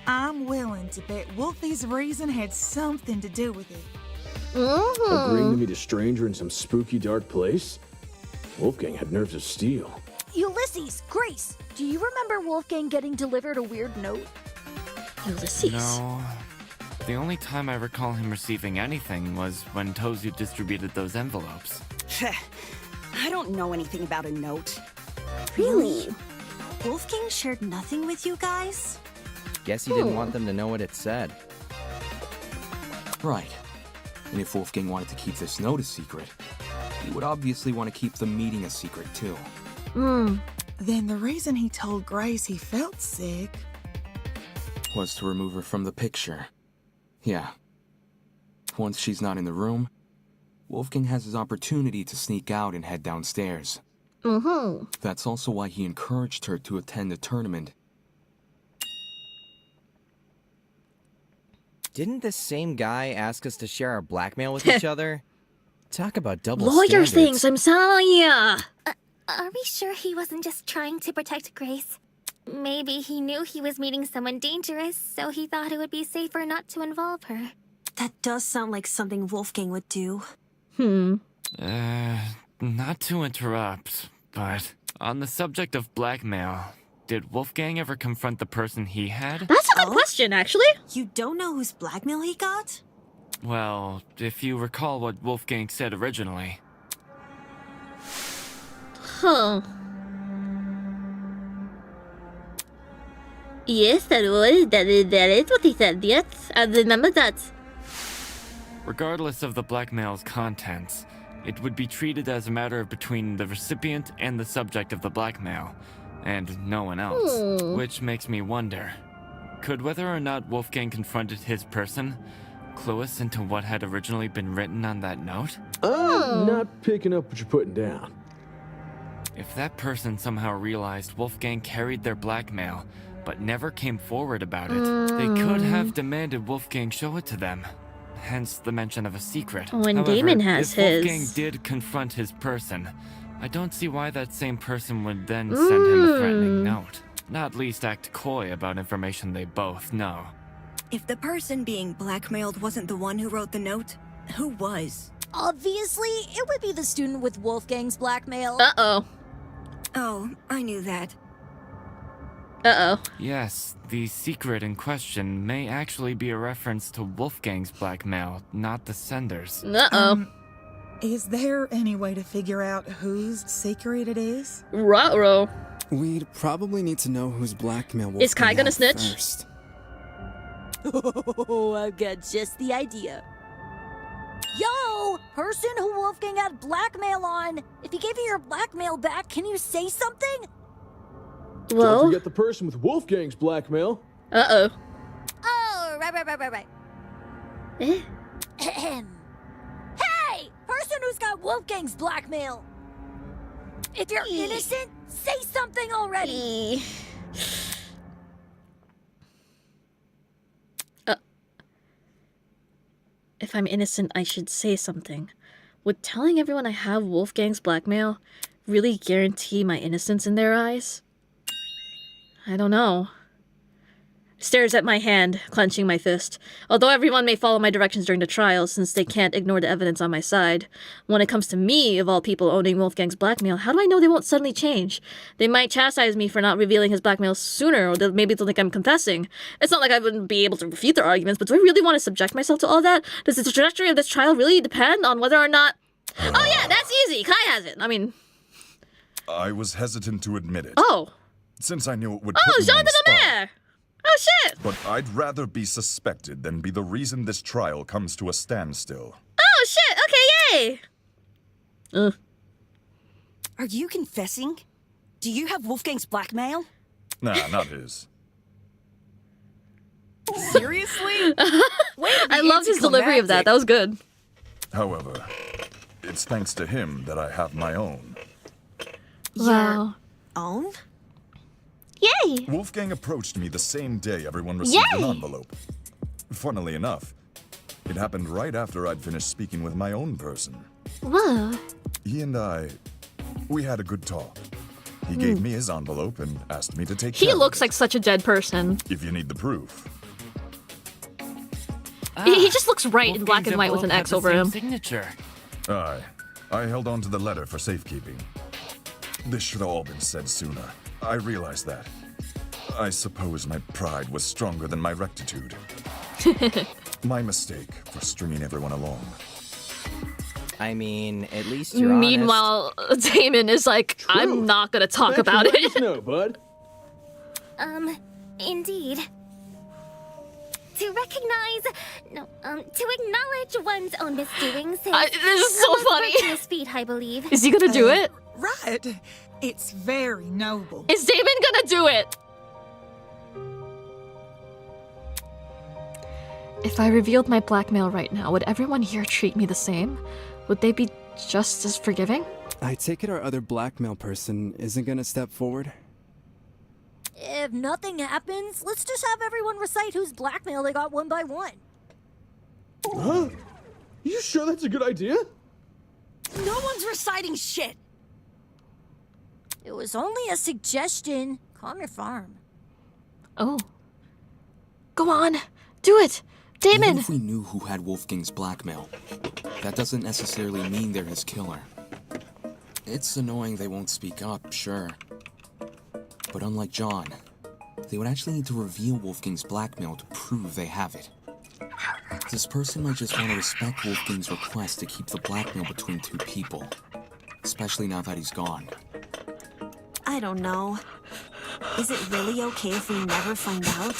I'm willing to bet Wolfie's reason had something to do with it. Agreeing to meet a stranger in some spooky, dark place? Wolfgang had nerves of steel. Ulysses, Grace, do you remember Wolfgang getting delivered a weird note? Ulysses. No. The only time I recall him receiving anything was when Tozu distributed those envelopes. I don't know anything about a note. Really? Wolfgang shared nothing with you guys? Guess he didn't want them to know what it said. Right. And if Wolfgang wanted to keep this note a secret, he would obviously want to keep the meeting a secret too. Then the reason he told Grace he felt sick Was to remove her from the picture. Yeah. Once she's not in the room, Wolfgang has his opportunity to sneak out and head downstairs. That's also why he encouraged her to attend the tournament. Didn't this same guy ask us to share our blackmail with each other? Talk about double Lawyer standards. things, I'm telling ya. Are we sure he wasn't just trying to protect Grace? Maybe he knew he was meeting someone dangerous, so he thought it would be safer not to involve her. That does sound like something Wolfgang would do. Not to interrupt, but on the subject of blackmail, did Wolfgang ever confront the person he had? That's a good question, actually. You don't know whose blackmail he got? Well, if you recall what Wolfgang said originally. Huh. Yes, that is what he said, yes. I remember that. Regardless of the blackmail's contents, it would be treated as a matter between the recipient and the subject of the blackmail, and no one else. Which makes me wonder, could whether or not Wolfgang confronted his person clue us into what had originally been written on that note? I'm not picking up what you're putting down. If that person somehow realized Wolfgang carried their blackmail, but never came forward about it, they could have demanded Wolfgang show it to them. Hence the mention of a secret. When However, Damon has if his. Wolfgang did confront his person, I don't see why that same person would then send him a threatening note. Not least act coy about information they both know. If the person being blackmailed wasn't the one who wrote the note, who was? Obviously, it would be the student with Wolfgang's blackmail. Uh-oh. Oh, I knew that. Uh-oh. Yes, the secret in question may actually be a reference to Wolfgang's blackmail, not the sender's. Uh-oh. Is there any way to figure out whose secret it is? Ruh-roh. We'd probably need to know whose blackmail Wolfgang Is Kai gonna had snitch? first. Oh, I've got just the idea. Yo! Person who Wolfgang had blackmail on! If he gave you your blackmail back, can you say something? Don't Well. forget the person with Wolfgang's blackmail. Uh-oh. Oh, right. Eh? Ahem. Hey! Person who's got Wolfgang's blackmail! If you're innocent, say something already! If I'm innocent, I should say something. Would telling everyone I have Wolfgang's blackmail really guarantee my innocence in their eyes? I don't know. Stares at my hand, clenching my fist. Although everyone may follow my directions during the trial, since they can't ignore the evidence on my side, when it comes to me, of all people, owning Wolfgang's blackmail, how do I know they won't suddenly change? They might chastise me for not revealing his blackmail sooner, or maybe they'll think I'm confessing. It's not like I wouldn't be able to refute their arguments, but do I really want to subject myself to all that? Does the trajectory of this trial really depend on whether or not... Oh yeah, that's easy! Kai has it! I mean... I was hesitant to admit it. Oh! Since I knew it would Oh, put me Jean on de the la spot. Mer! Oh Oh shit! But I'd rather be suspected than be the reason this trial comes to a standstill. Oh shit! Okay, yay! Are you confessing? Do you have Wolfgang's blackmail? Nah, not his. Seriously? I loved his delivery of that. That was good. However, it's thanks to him that I have my own. Wow. Own? Yay! Wolfgang approached me the same day everyone received an Yay! envelope. Funnily enough, it happened right after I'd finished speaking with my own person. Whoa. He and we had a good talk. He gave me his envelope and asked me to take care He of looks like such a dead person. it, if you need the proof. He just looks right in black and white with an X over him. Signature. Aye. I held on to the letter for safekeeping. This should have all been said sooner. I realized that. I suppose my pride was stronger than my rectitude. My mistake for stringing everyone along. I mean, at least you're honest. Meanwhile, Damon is like, I'm not gonna talk about it. No, bud. Indeed. To acknowledge one's own misdoings is this is so funny. virtuous feat, I believe. Is he gonna do it? Right. It's very noble. Is Damon gonna do it? If I revealed my blackmail right now, would everyone here treat me the same? Would they be just as forgiving? I take it our other blackmail person isn't gonna step forward? If nothing happens, let's just have everyone recite whose blackmail they got one by one. Huh? You sure that's a good idea? No one's reciting shit! It was only a suggestion. Calm your farm. Oh. Go on. Do it. Damon! Even if we knew who had Wolfgang's blackmail, that doesn't necessarily mean they're his killer. It's annoying they won't speak up, sure. But unlike John, they would actually need to reveal Wolfgang's blackmail to prove they have it. This person might just want to respect Wolfgang's request to keep the blackmail between two people, especially now that he's gone. I don't know. Is it really okay if we never find out?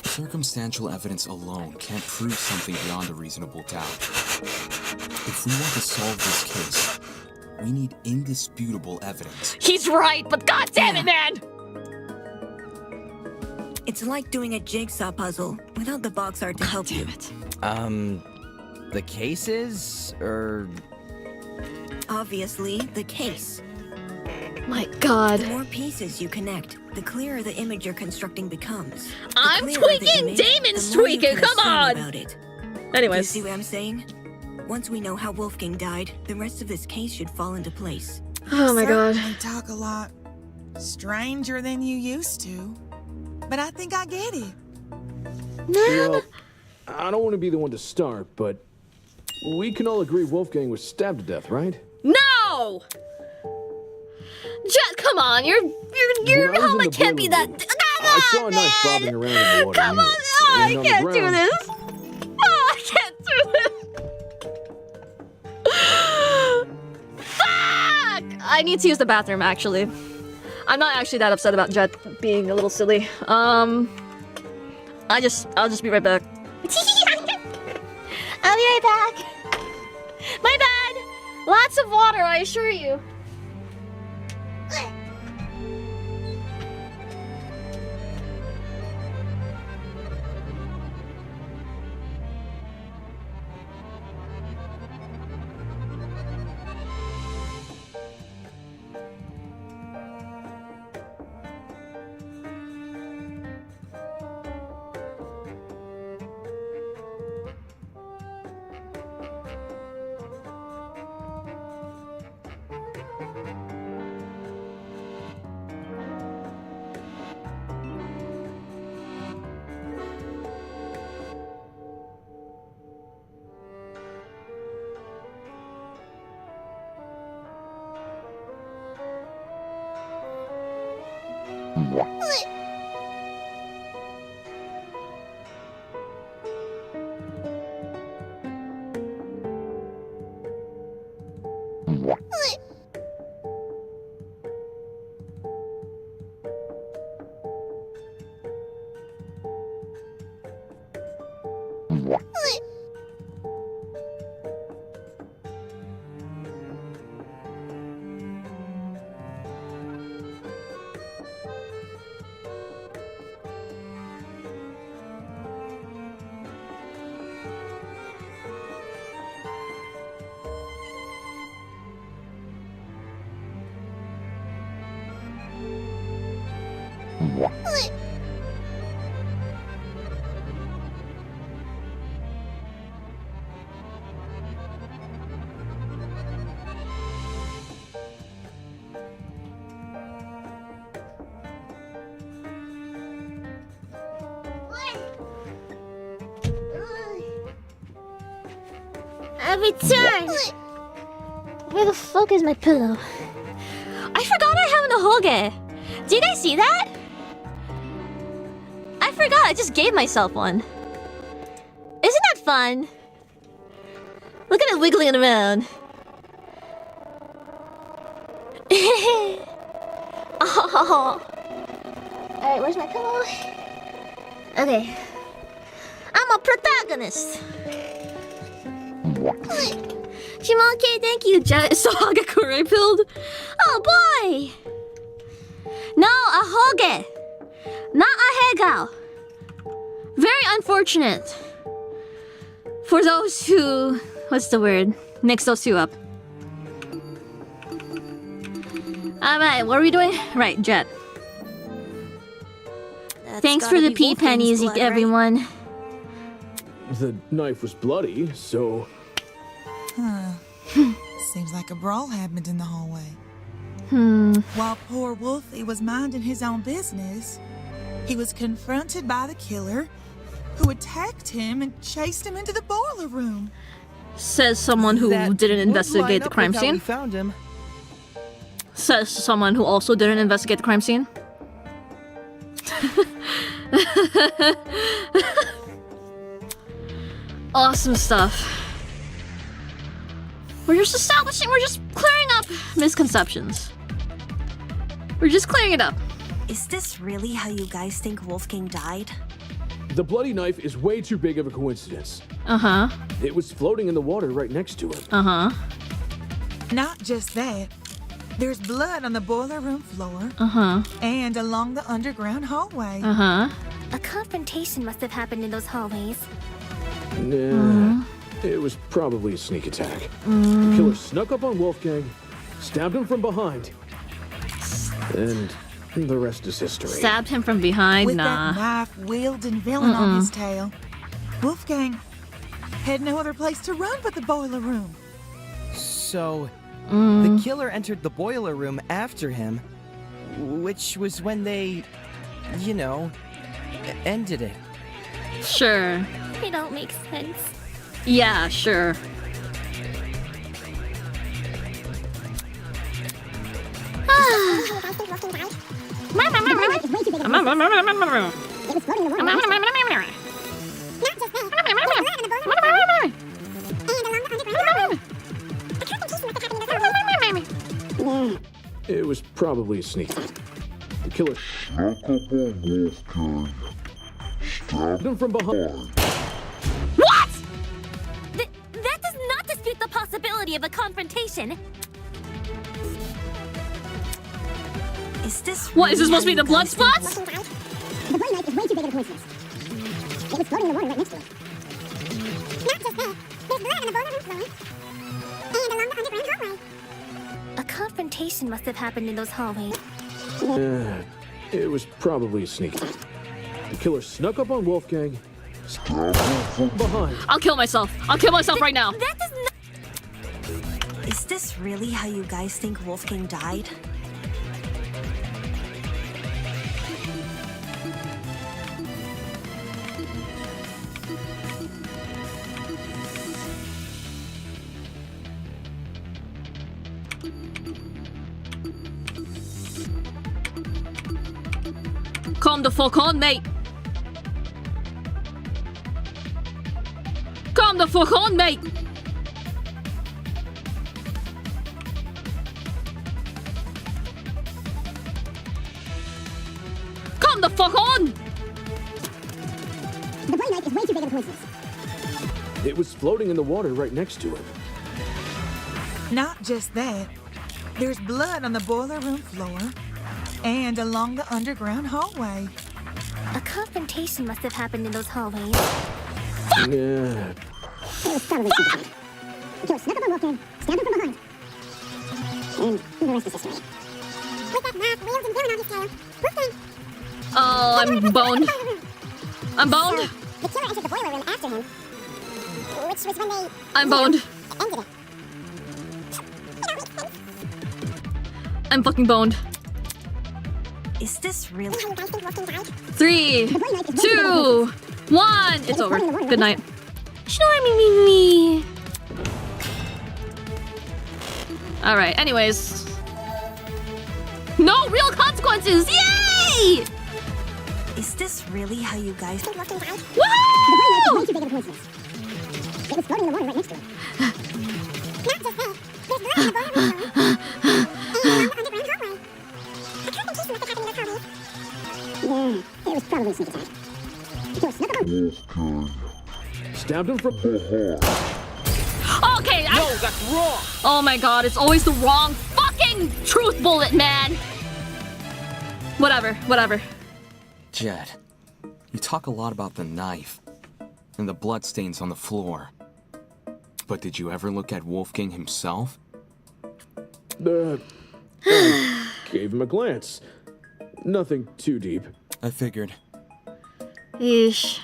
Circumstantial evidence alone can't prove something beyond a reasonable doubt. If we want to solve this case, we need indisputable evidence. He's right, but god damn it, man! It's like doing a jigsaw puzzle without the box art to help you. The cases, or... Obviously, the case. My god. The more pieces you connect, the clearer the image you're constructing becomes. I'm tweaking! Damon's tweaking! Come on! About it. Anyways. Do you see what I'm saying? Once we know how Wolfgang died, the rest of this case should fall into place. Oh my god. Certainly talk a lot stranger than you used to. But I think I get it. Well, I don't want to be the one to start, but we can all agree Wolfgang was stabbed to death, right? No! Jet, come on, your When I was in helmet the can't be that. boiler Come I on, saw a knife man! bobbing around in the water. Come on! Oh, I And on the can't do ground- this! Oh, I can't do this! Fuck! I need to use the bathroom, actually. I'm not actually that upset about Jet being a little silly. I'll just be right back. I'll be right back. My bad! Lots of water, I assure you. I returned! Where the fuck is my pillow? I forgot I have a hoge. Did you guys see that? I forgot. I just gave myself one. Isn't that fun? Look at it wiggling around. Oh. Alright, where's my pillow? Okay. I'm a protagonist! Shimake, thank you, Sahagakure pilled. Oh boy! No, a hoge. Not a hegao. Very unfortunate. For those who... What's the word? Mix those two up. Alright, what are we doing? Right, Jet. Thanks for the pea pennies, everyone. The knife was bloody, so... Huh. Seems like a brawl happened in the hallway. While poor Wolfie was minding his own business, he was confronted by the killer, who attacked him and chased him into the boiler room. Says someone who didn't investigate the crime scene. Found him. Says someone who also didn't investigate the crime scene. Awesome stuff. We're just establishing, we're just clearing up misconceptions. We're just clearing it up. Is this really how you guys think Wolfgang died? The bloody knife is way too big of a coincidence. Uh-huh. It was floating in the water right next to him. Uh-huh. Not just that. There's blood on the boiler room floor. Uh-huh. And along the underground hallway. Uh-huh. A confrontation must have happened in those hallways. Nah. It was probably a sneak attack. The killer snuck up on Wolfgang, stabbed him from behind, and the rest is history. Stabbed him from behind? With Nah. that knife wielding villain on his tail, Wolfgang had no other place to run but the boiler room. So, the killer entered the boiler room after him, which was when they, you know, ended it. Sure. It all makes sense. Yeah, sure. It was probably a sneak. The killer snuck up on Wolfgang, stabbed him from behind. What? That does not dispute the possibility of a confrontation. Is this What, is this really supposed to be how the you blood guys think spots? The bloody knife is way too big of a coincidence. It was floating in the water right next to it. Not just that. There's blood on the boiler room floor. And along the underground hallway. A confrontation must have happened in those hallways. It was probably a sneak. The killer snuck up on Wolfgang, stabbed him from behind. I'll kill myself. I'll kill myself right now. That does not... Is this really how you guys think Wolfgang died? Calm the fuck on, mate. Calm the fuck on, mate. Calm the fuck on. The bloody knife is way too big of a coincidence. It was floating in the water right next to him. Not just that. There's blood on the boiler room floor and along the underground hallway. A confrontation must have happened in those hallways. Yeah. It was probably something. Joe snuck up on Wolfgang, stabbed him from behind. And the rest is history. With that math wheels and villain on his tail, Wolfgang. Oh, I'm boned. I'm boned. The killer entered the boiler room after him. Which was when they... I'm boned. Ended it. I'm fucking boned. Is this really? 3, 2, 1. It's over. Good night. Me. All right. Anyways, no real consequences. Yay! Is this really how you guys? Woohoo! It was floating in the water right next to him. Not just that. There's blood in the boiler room floor. And along the underground hallway. A confrontation must have happened in those hallways. Yeah, it was probably a sneak attack. Joe snuck up on... Stabbed him from behind. Okay. No, that's wrong. Oh my god, it's always the wrong fucking truth bullet, man. Whatever. Jed, you talk a lot about the knife and the bloodstains on the floor. But did you ever look at Wolfgang himself? I gave him a glance. Nothing too deep. I figured. Yeesh.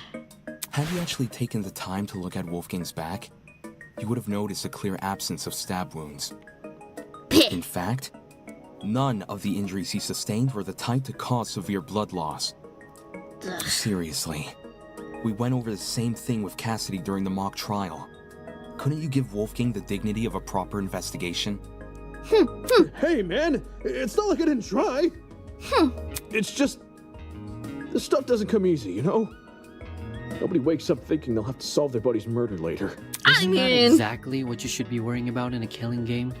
Had you actually taken the time to look at Wolfgang's back, you would have noticed a clear absence of stab wounds. In fact, none of the injuries he sustained were the type to cause severe blood loss. Seriously, we went over the same thing with Cassidy during the mock trial. Couldn't you give Wolfgang the dignity of a proper investigation? Hey, man, it's not like I didn't try. It's just... this stuff doesn't come easy, you know? Nobody wakes up thinking they'll have to solve their buddy's murder later. Isn't that exactly what you should be worrying about in a killing game?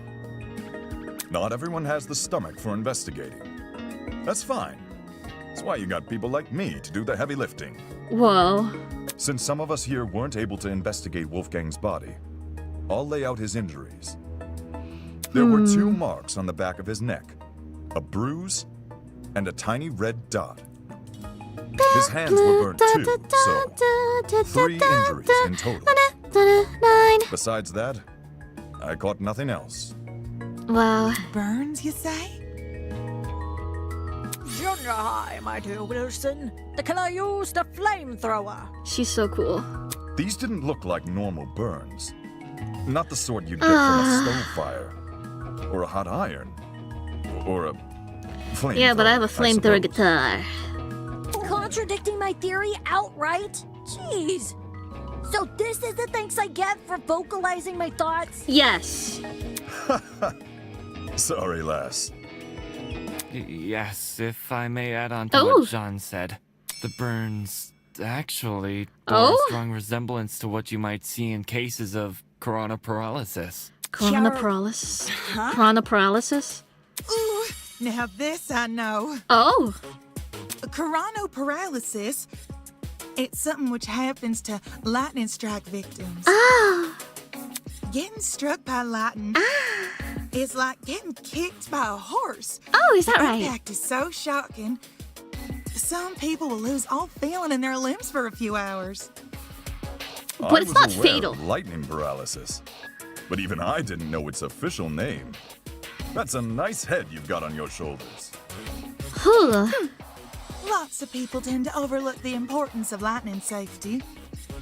Not everyone has the stomach for investigating. That's fine. That's why you got people like me to do the heavy lifting. Whoa. Since some of us here weren't able to investigate Wolfgang's body, I'll lay out his injuries. There were 2 marks on the back of his neck, a bruise, and a tiny red dot. His hands were burnt too, so 3 injuries in total. Besides that, I caught nothing else. Wow. Burns, you say? Junior high, my dear Wilson. The killer used a flamethrower. She's so cool. These didn't look like normal burns. Not the sort you'd get from a stove fire, or a hot iron, or a flamethrower. Yeah, but I have a flamethrower guitar. Contradicting my theory outright? Jeez. So this is the thanks I get for vocalizing my thoughts? Yes. Sorry, lass. Yes, if I may add on to what John said. The burns actually bear a strong resemblance to what you might see in cases of corona paralysis. Corona paralysis? Corona paralysis? Ooh, now this I know. Oh. Coronoparalysis. It's something which happens to lightning strike victims. Oh. Getting struck by lightning is like getting kicked by a horse. Oh, is that the right? The impact is so shocking. Some people will lose all feeling in their limbs for a few hours. But it's not I was aware fatal. of lightning paralysis, but even I didn't know its official name. That's a nice head you've got on your shoulders. Lots of people tend to overlook the importance of lightning safety.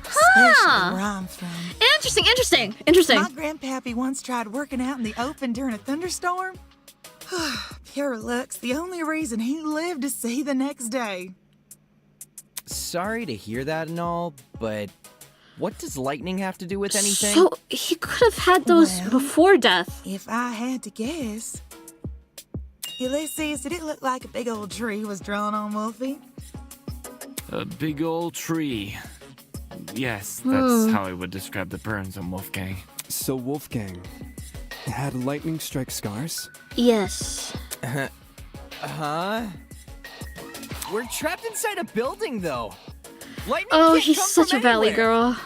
Especially where I'm from. Interesting. My grandpappy once tried working out in the open during a thunderstorm. Pure luck's the only reason he lived to see the next day. Sorry to hear that and all, but what does lightning have to do with anything? So he could have had those before death. If I had to guess. Ulysses, did it look like a big old tree was drawn on Wolfie? A big old tree. Yes, that's how I would describe the burns on Wolfgang. So Wolfgang had lightning strike scars? Yes. Huh? We're trapped inside a building, though. Lightning Oh, can't he's come such from a valley anywhere. girl.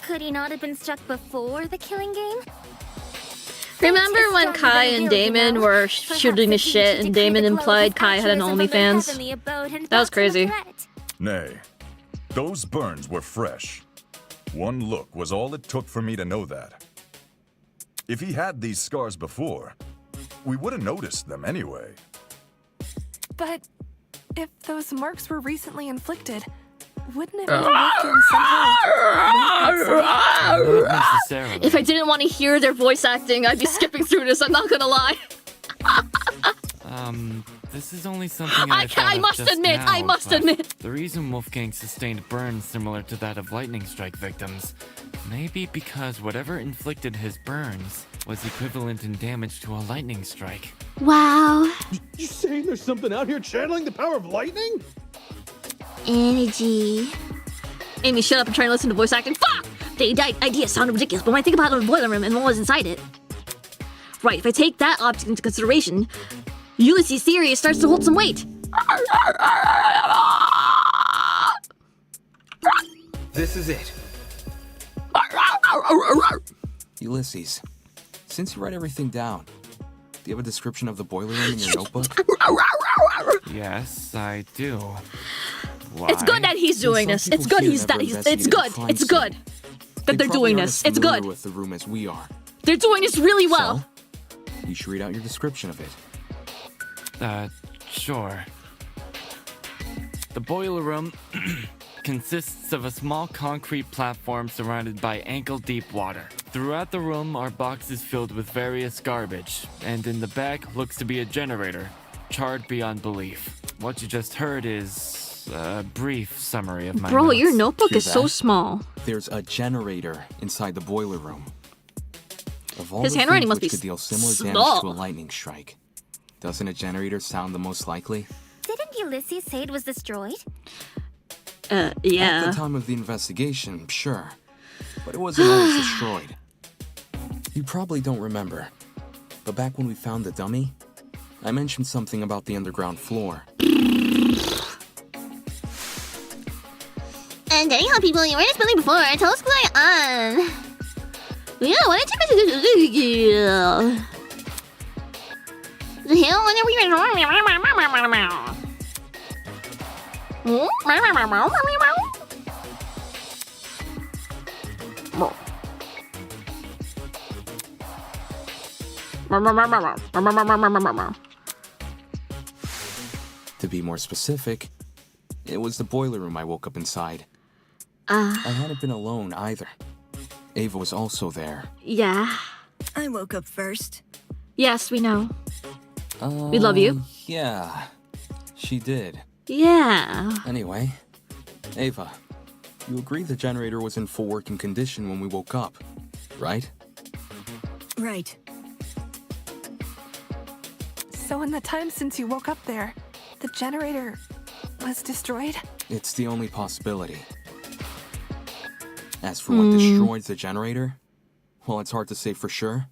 Could he not have been struck before the killing game? Remember when Kai and Damon were shooting the shit and Damon implied Kai had an OnlyFans? That was crazy. Nay, those burns were fresh. One look was all it took for me to know that. If he had these scars before, we would have noticed them anyway. But if those marks were recently inflicted, wouldn't it be Wolfgang somehow? Not necessarily. If I didn't want to hear their voice acting, I'd be skipping through this, I'm not gonna lie. This is only something I must admit. The reason Wolfgang sustained burns similar to that of lightning strike victims may be because whatever inflicted his burns was equivalent in damage to a lightning strike. Wow. You saying there's something out here channeling the power of lightning? Energy. Amy, shut up and try and listen to voice acting. Fuck! The idea sounded ridiculous, but when I think about it in the boiler room and what was inside it. Right, if I take that object into consideration, Ulysses' theory starts to hold some weight. This is it. Ulysses, since you write everything down, do you have a description of the boiler room in your notebook? Yes, I do. Why? It's good that he's doing this. It's good it's good that they're doing this. It's good. With the room as we are. They're doing this really well. So, you should read out your description of it. Sure. The boiler room consists of a small concrete platform surrounded by ankle-deep water. Throughout the room are boxes filled with various garbage, and in the back looks to be a generator, charred beyond belief. What you just heard is a brief summary of my Bro, notes. your notebook Hear is so that? small. There's a generator inside the boiler room. Of all His the handwriting things must be which could deal similar small. damage to a lightning strike, doesn't a generator sound the most likely? Didn't Ulysses say it was destroyed? At Yeah. the time of the investigation, sure. But it wasn't always destroyed. You probably don't remember. But back when we found the dummy, I mentioned something about the underground floor. And anyhow, people, you were in this building before. Tell us what's going on. Yeah, why did you The hell? Whenever you To be more specific, it was the boiler room I woke up inside. I hadn't been alone either. Ava was also there. Yeah. I woke up first. Yes, we know. We love you. Yeah, she did. Yeah. Anyway, Ava, you agree the generator was in full working condition when we woke up, right? Right. So in the time since you woke up there, the generator was destroyed? It's the only possibility. As for what destroyed the generator, well, it's hard to say for sure.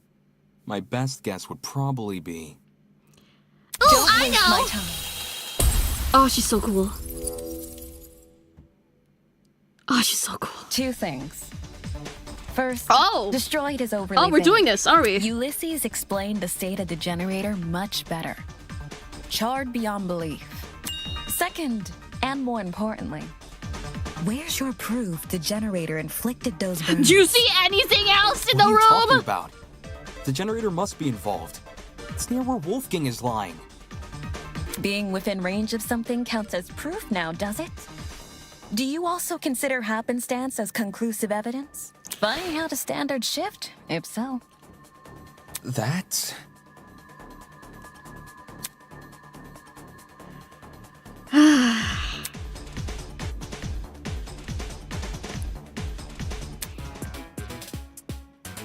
My best guess would probably be... Oh, I know! Oh, she's so cool. Oh, she's so cool. Two things. First, destroyed is overly Oh, we're vague. doing this, are we? Ulysses explained the state of the generator much better. Charred beyond belief. Second, and more importantly, where's your proof the generator inflicted those burns? Do you see anything else in What the are you talking room? about? The generator must be involved. It's near where Wolfgang is lying. Being within range of something counts as proof now, does it? Do you also consider happenstance as conclusive evidence? Funny how the standards shift, if so. That...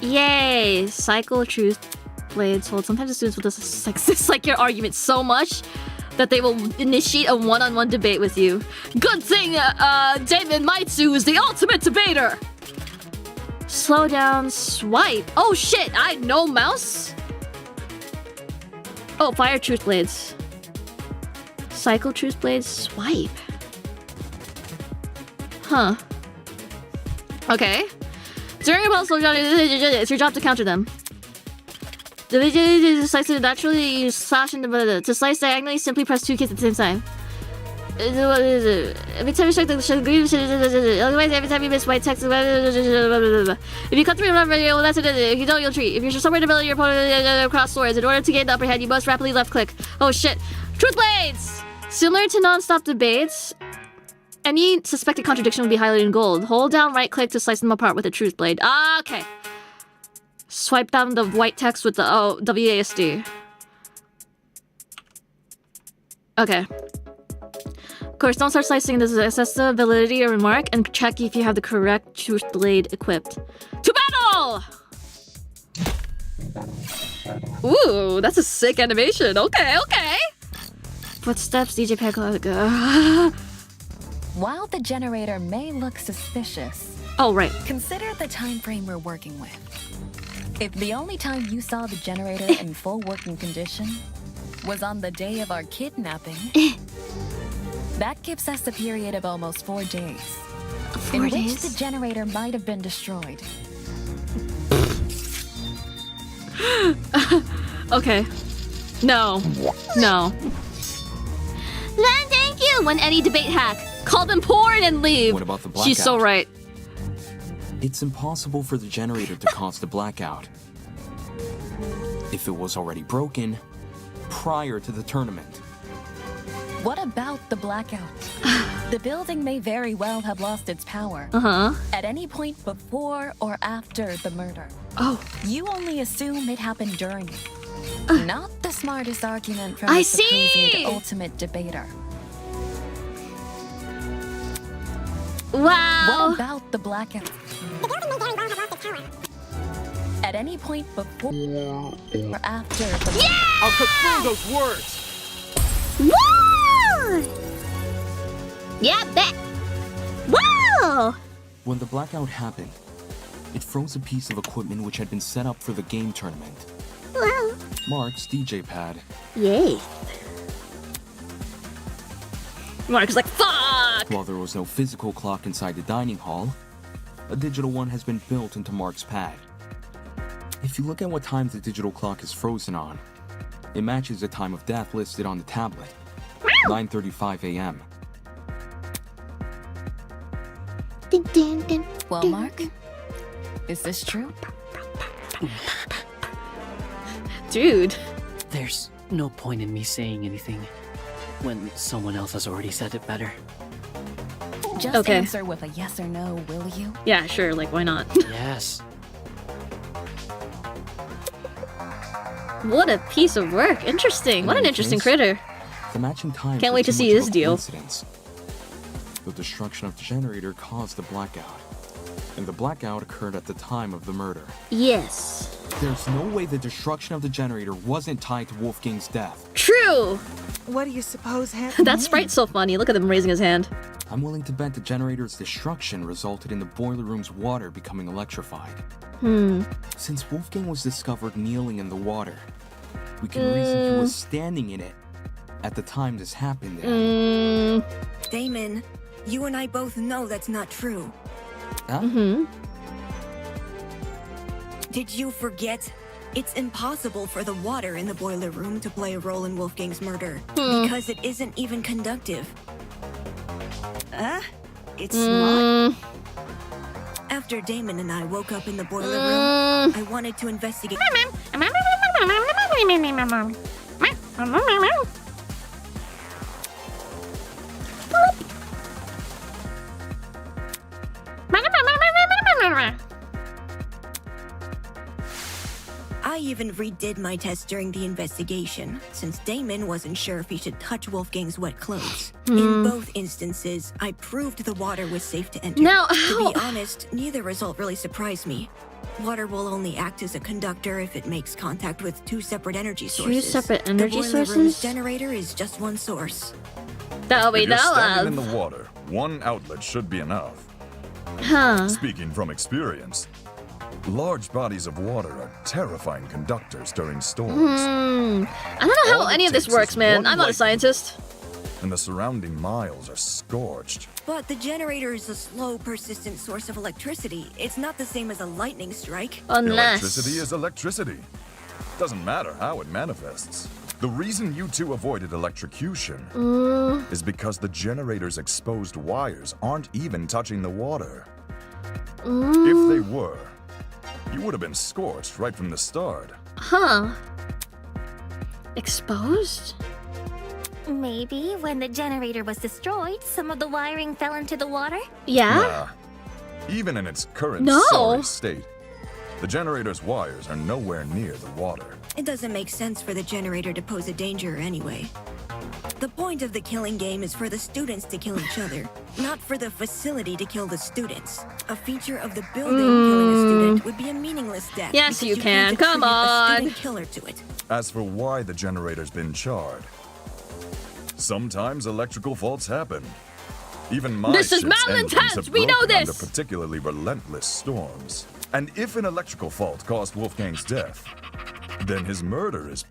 Yay! Cycle truth blades hold. Sometimes the students will dislike your argument so much that they will initiate a one-on-one debate with you. Good thing Damon Maitsu is the ultimate debater! Slow down, swipe. Oh shit, I know mouse? Oh, fire truth blades. Cycle truth blades, swipe. Huh. Okay. During a battle, it's your job to counter them. To slice it naturally, you slash into to slice diagonally, simply press 2 keys at the same time. Every time you strike the green, otherwise every time you miss white text. If you cut through, remember, that's it. If you don't, you'll retreat. If you're somewhere in the middle of your opponent across swords, in order to gain the upper hand, you must rapidly left click. Oh shit! Truth blades. Similar to non-stop debates, any suspected contradiction will be highlighted in gold. Hold down right click to slice them apart with a truth blade. Ah, okay. Swipe down the white text with the WASD. Okay. Of course, don't start slicing this. Assess the validity or remark and check if you have the correct truth blade equipped. To battle! Ooh, that's a sick animation. Okay, okay. Footsteps, DJ Peggle. While the generator may look suspicious, oh right, consider the time frame we're working with. If the only time you saw the generator in full working condition was on the day of our kidnapping, that gives us a period of almost 4 days. 4 in days? which the generator might have been destroyed. Okay. No. No. Then thank you! When any debate hack, call them porn and leave. What about the blackout? She's so right. It's impossible for the generator to cause the blackout. If it was already broken prior to the tournament. What about the blackout? The building may very well have lost its power. Uh-huh. At any point before or after the murder. Oh. You only assume it happened during it. Not the smartest argument from I a supposed see! ultimate debater. Wow. What about the blackout? At any point before or after the I'll confirm those words. Woo! Yeah, bet. Woo! When the blackout happened, it froze a piece of equipment which had been set up for the game tournament. Well. Mark's DJ pad. Yay. Mark is like, fuck! While there was no physical clock inside the dining hall, a digital one has been built into Mark's pad. If you look at what time the digital clock is frozen on, it matches the time of death listed on the tablet. 9:35 a.m. Well, Mark, is this true? Dude. There's no point in me saying anything when someone else has already said it better. Just Okay. answer with a yes or no, will you? Yeah, sure, like, why not? Yes. What a piece of work. Interesting. What an interesting critter. The matching time. Can't wait to see this deal. The destruction of the generator caused the blackout, and the blackout occurred at the time of the murder. Yes. There's no way the destruction of the generator wasn't tied to Wolfgang's death. True! What do you suppose happened? That sprite's so funny. Look at him raising his hand. I'm willing to bet the generator's destruction resulted in the boiler room's water becoming electrified. Since Wolfgang was discovered kneeling in the water, we can reason he was standing in it at the time this happened. Damon, you and I both know that's not true. Huh? Did you forget? It's impossible for the water in the boiler room to play a role in Wolfgang's murder because it isn't even conductive. It's not? After Damon and I woke up in the boiler room, I wanted to investigate. I even redid my test during the investigation, since Damon wasn't sure if he should touch Wolfgang's wet clothes. In both instances, I proved the water was safe to enter. Now, to be honest, neither result really surprised me. Water will only act as a conductor if it makes contact with two separate energy sources. Two separate energy the boiler sources? room's generator is just one source. That we If you're know standing of. in the water, one outlet should be enough. Huh. Speaking from experience, large bodies of water are terrifying conductors during storms. I don't know how any of this works, man. I'm not a scientist. and the surrounding miles are scorched. But the generator is a slow, persistent source of electricity. It's not the same as a lightning strike. Electricity is electricity. Doesn't matter how it manifests. The reason you two avoided electrocution is because the generator's exposed wires aren't even touching the water. If they were, you would have been scorched right from the start. Huh. Exposed? Maybe when the generator was destroyed, some of the wiring fell into the water? Yeah? Nah. Even in its current sorry state, the generator's wires are nowhere near the water. It doesn't make sense for the generator to pose a danger anyway. The point of the killing game is for the students to kill each other, not for the facility to kill the students. A feature of the building killing a student would be a meaningless death. Yes, you because can. can't Come attribute on. a student killer to it. As for why the generator's been charred, sometimes electrical faults happen. Even my This is ship's engines malintent! have We know broken this! under particularly relentless storms. And if an electrical fault caused Wolfgang's death, then his murder is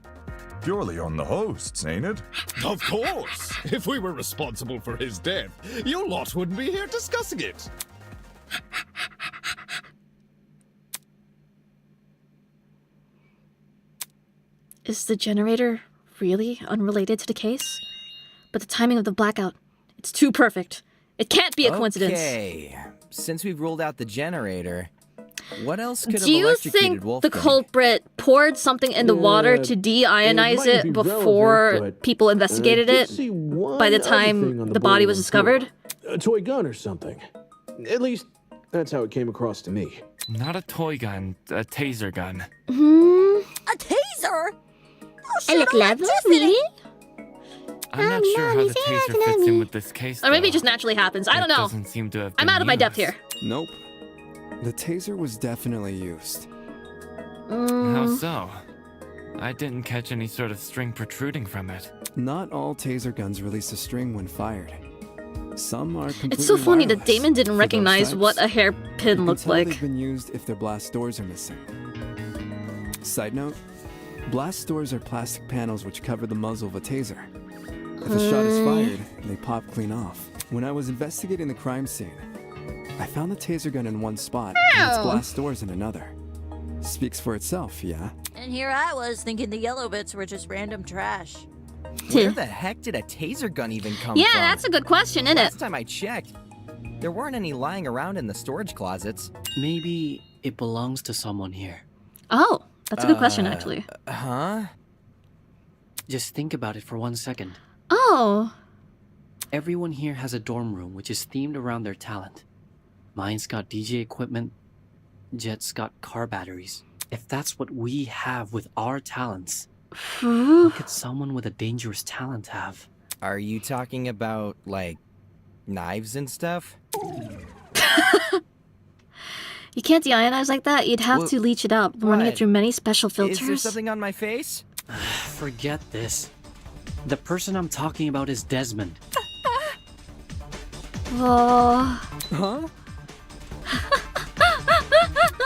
purely on the hosts, ain't it? Of course! If we were responsible for his death, you lot wouldn't be here discussing it. Is the generator really unrelated to the case? But the timing of the blackout, it's too perfect. It can't be a coincidence. Okay, since we've ruled out the generator, what else could have Do you electrocuted think the Wolfgang? culprit poured something in the water to deionize might it be before relevant, but, people investigated I did it see one by the other thing time on the body was boiler discovered? too. A toy gun or something. At least, that's how it came across to me. Not a toy gun, a taser gun. A taser? Oh, I look clever, really? I'm not sure how the taser fits in with this case. Or maybe though. it just naturally happens. I don't It know. doesn't seem to have I'm been out of my depth used. here. Nope. The taser was definitely used. How so? I didn't catch any sort of string protruding from it. Not all taser guns release a string when fired. Some are completely It's so funny that wireless. Damon didn't For those recognize types, what a you hairpin can looked tell like. They've been used if their blast doors are missing. Side note, blast doors are plastic panels which cover the muzzle of a taser. If a shot is fired, they pop clean off. When I was investigating the crime scene, I found the taser gun in one spot and its Ow. blast doors in another. Speaks for itself, yeah? And here I was thinking the yellow bits were just random trash. Where the heck did a taser gun even come Yeah, from? that's a good question, isn't Last it? time I checked, there weren't any lying around in the storage closets. Maybe it belongs to someone here. Oh, that's a good question, actually. Huh? Just think about it for 1 second. Oh. Everyone here has a dorm room which is themed around their talent. Mine's got DJ equipment, Jet's got car batteries. If that's what we have with our talents, what could someone with a dangerous talent have? Are you talking about, like, knives and stuff? You can't deionize like that. You'd have Wha- to leach it up, running it what? through many special filters. Is there something on my face? Forget this. The person I'm talking about is Desmond. Oh. Huh?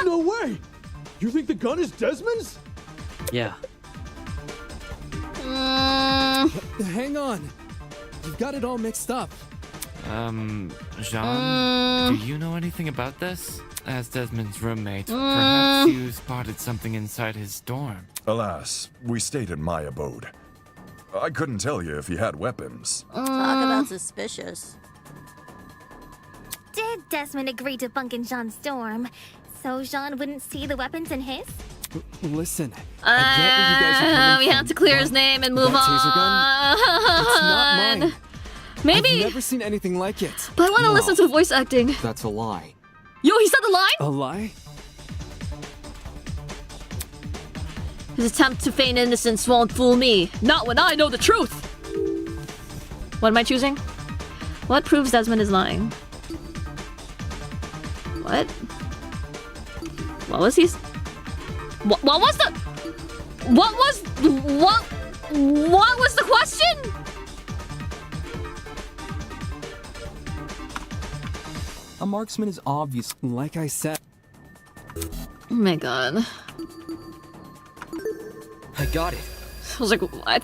No way! You think the gun is Desmond's? Yeah. Hang on. You've got it all mixed up. Jean, do you know anything about this? As Desmond's roommate, perhaps you spotted something inside his dorm. Alas, we stayed in my abode. I couldn't tell you if he had weapons. Talk about suspicious. Did Desmond agree to bunk in Jean's dorm so Jean wouldn't see the weapons in his? Listen, I get where you guys are coming We from, have to clear but his name and move that taser gun, it's not on. mine. Maybe. I've never seen anything like it. But I want to No, listen to voice acting. That's a lie. Yo, he said the line? A lie? His attempt to feign innocence won't fool me. Not when I know the truth. What am I choosing? What proves Desmond is lying? What? What was he? What was the? What was the question? A marksman is obvious. Like I said. Oh my god. I got it. I was like, what?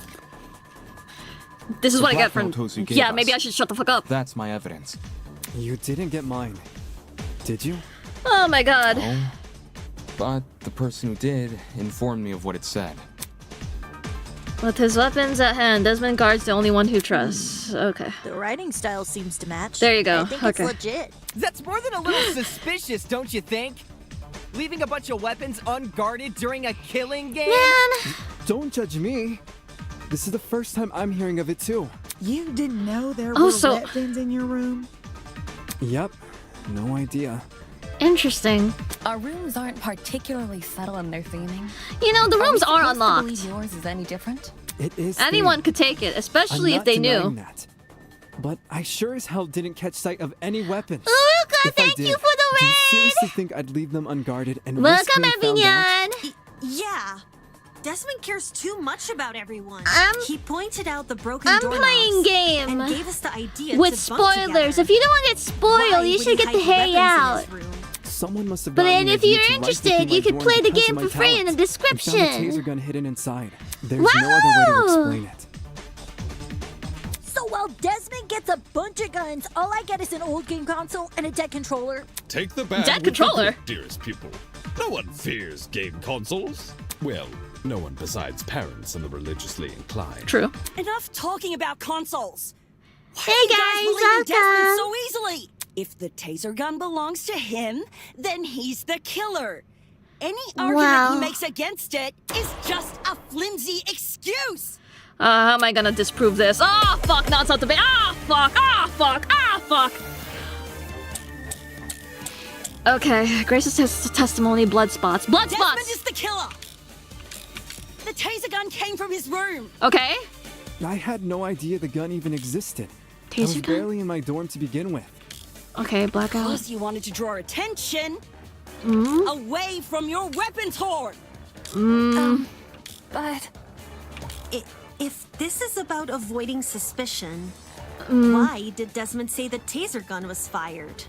This is The what I get blackmail from. tools you gave Yeah, us. maybe I should shut the fuck up. That's my evidence. You didn't get mine, did you? Oh my god. No. But the person who did informed me of what it said. With his weapons at hand, Desmond guards the only one who trusts. Okay. The writing style seems to match. There you go. I think Okay. it's legit. That's more than a little suspicious, don't you think? Leaving a bunch of weapons unguarded during a killing game? Man! Don't judge me. This is the first time I'm hearing of it too. You didn't know there Oh, were so- weapons in your room? Yep, no idea. Interesting. Our rooms aren't particularly subtle in their theming. You know, the we rooms are supposed to unlocked. believe yours is any different? It is. Anyone themed. could take it, especially I'm if they not denying knew. that. But I sure as hell didn't catch sight of any weapons. Uruka, If I thank did, you for the do you raid! seriously think I'd leave them unguarded and risk Welcome, being found out? everyone! Yeah. Desmond cares too much about everyone. I'm- He pointed out the broken I'm doorknobs playing game and gave us the idea with to bunk spoilers. together. If you don't want to get spoiled, Why you would should he get the hide hay weapons out. in his room? Someone must have But gotten then the if idea you're to write interested, within my you could dorm play the because of game my for free in the talents. And found description. a taser gun hidden inside. There's no other way to Wow! explain it. So while Desmond gets a bunch of guns, all I get is an old game console and a dead controller. Take the bad Dead with the controller? good, dearest pupil. No one fears game consoles. Well, no one besides parents and the religiously inclined. True. Enough talking about consoles. Why Hey do you guys, believe in Desmond welcome. so easily? If the taser gun belongs to him, then he's the killer. Any argument Wow. he makes against it is just a flimsy excuse. How am I gonna disprove this? Ah, fuck, now it's not the bait. Ah, fuck, ah, fuck, ah, fuck. Okay, Grace's testimony, blood spots. Blood Desmond spots! is the killer. The taser gun came from his room. Okay. I had no idea the gun even existed. I Taser was gun? barely in my dorm to begin with. Okay, blackout. Because you wanted to draw attention Mm. away from your weapons hoard. But if this is about avoiding suspicion, Mm. why did Desmond say the taser gun was fired?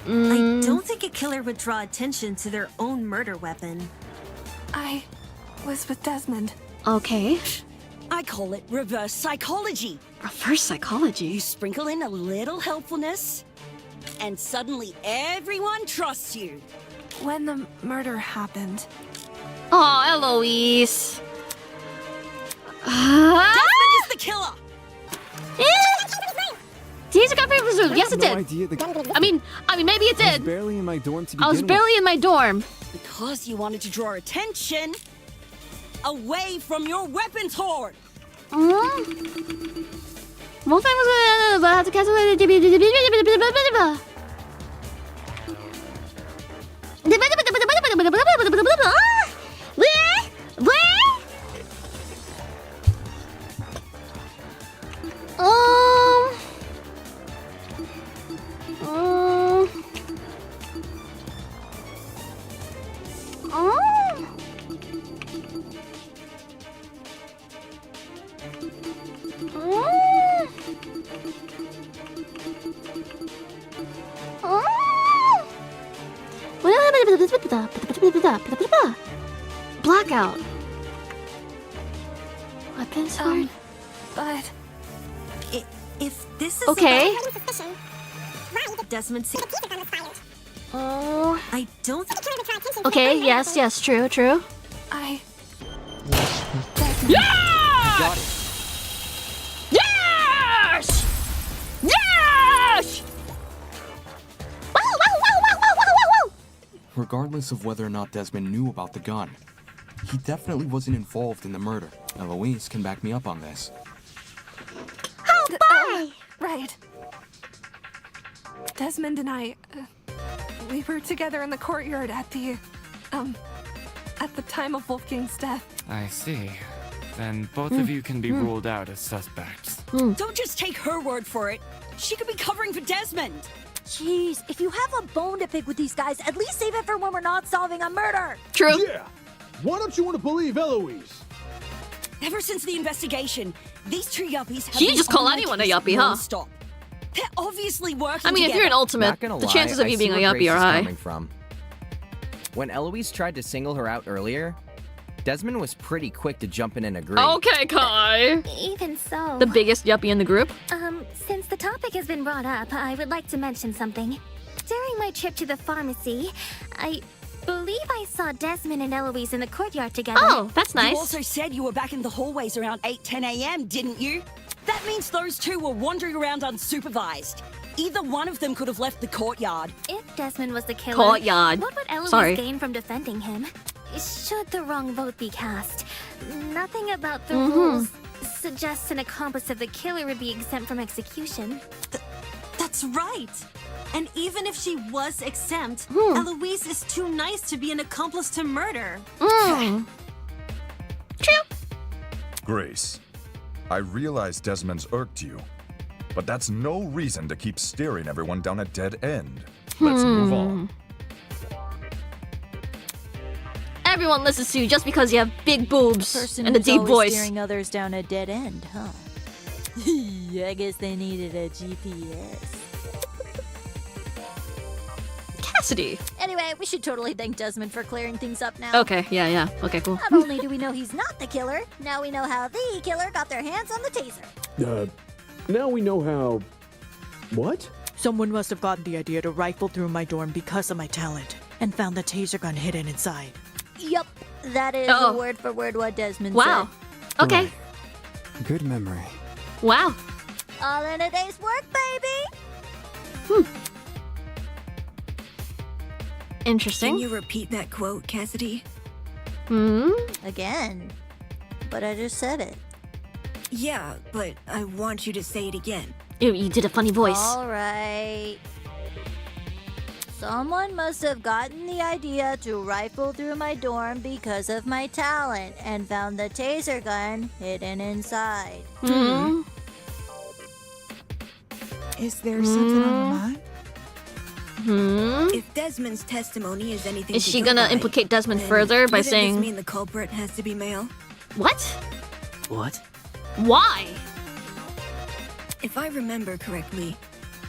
Mm. I don't think a killer would draw attention to their own murder weapon. I was with Desmond. Okay. I call it reverse psychology. Reverse psychology? You sprinkle in a little helpfulness, and suddenly everyone trusts you. When the murder happened, Oh, Eloise. Desmond is the killer. Taser gun from his room. I Yes, had it no did. idea the I mean, maybe it I was did. barely in my dorm to begin I was with. barely in my dorm. Because you wanted to draw attention away from your weapons hoard. Most time was gonna have to cancel it. Blackout. Weapons hard. But if this is Okay. about Desmond said, Oh. I don't. Okay. Yes. True. I Yeah! Got it. Yes! Yes! Regardless of whether or not Desmond knew about the gun, he definitely wasn't involved in the murder. Eloise can back me up on this. right. Desmond and I, we were together in the courtyard at the time of Wolfgang's death. I see. Then both of you can be ruled out as suspects. Don't just take her word for it. She could be covering for Desmond. Jeez, if you have a bone to pick with these guys, at least save it for when we're not solving a murder. True. Yeah. Why don't you want to believe Eloise? Ever since the investigation, these two yuppies have You been just call on my anyone a case yuppie, huh? non-stop. They're obviously working I mean, if you're an together. ultimate, Not gonna the lie, chances of I you see being a where yuppie Grace are is high. coming from. When Eloise tried to single her out earlier, Desmond was pretty quick to jump in and agree. Okay, Kai. Even so. The biggest yuppie in the group. Since the topic has been brought up, I would like to mention something. During my trip to the pharmacy, I believe I saw Desmond and Eloise in the courtyard together. Oh, that's nice. You also said you were back in the hallways around 8-10 a.m., didn't you? That means those two were wandering around unsupervised. Either one of them could have left the courtyard. If Desmond was the killer, Courtyard. what would Eloise Sorry. gain from defending him? Should the wrong vote be cast, nothing about the Mhm. rules suggests an accomplice of the killer would be exempt from execution. That's right. And even if she was exempt, Hmm. Eloise is too nice to be an accomplice to murder. Grace, I realize Desmond's irked you, but that's no reason to keep steering everyone down a dead end. Let's move on. Everyone listens to you just because you have big boobs Person and a who's deep always voice. steering others down a dead end, huh? I guess they needed a GPS. Cassidy. Anyway, we should totally thank Desmond for clearing things up now. Okay, yeah. Okay, cool. Not only do we know he's not the killer, now we know how the killer got their hands on the taser. Now we know how. What? Someone must have gotten the idea to rifle through my dorm because of my talent, and found the taser gun hidden inside. Yup, that is Oh. word for word what Desmond Wow. Okay. Good memory. Wow. said. All in a day's work, baby! Interesting. Can you repeat that quote, Cassidy? Again. But I just said it. Yeah, but I want you to say it again. Ew, you did a funny voice. Alright. Someone must have gotten the idea to rifle through my dorm because of my talent and found the taser gun hidden inside. Is there something on your mind? If Desmond's testimony is anything Is to she go gonna by, implicate Desmond then further by wouldn't saying- this mean the culprit has to be male? What? What? Why? If I remember correctly,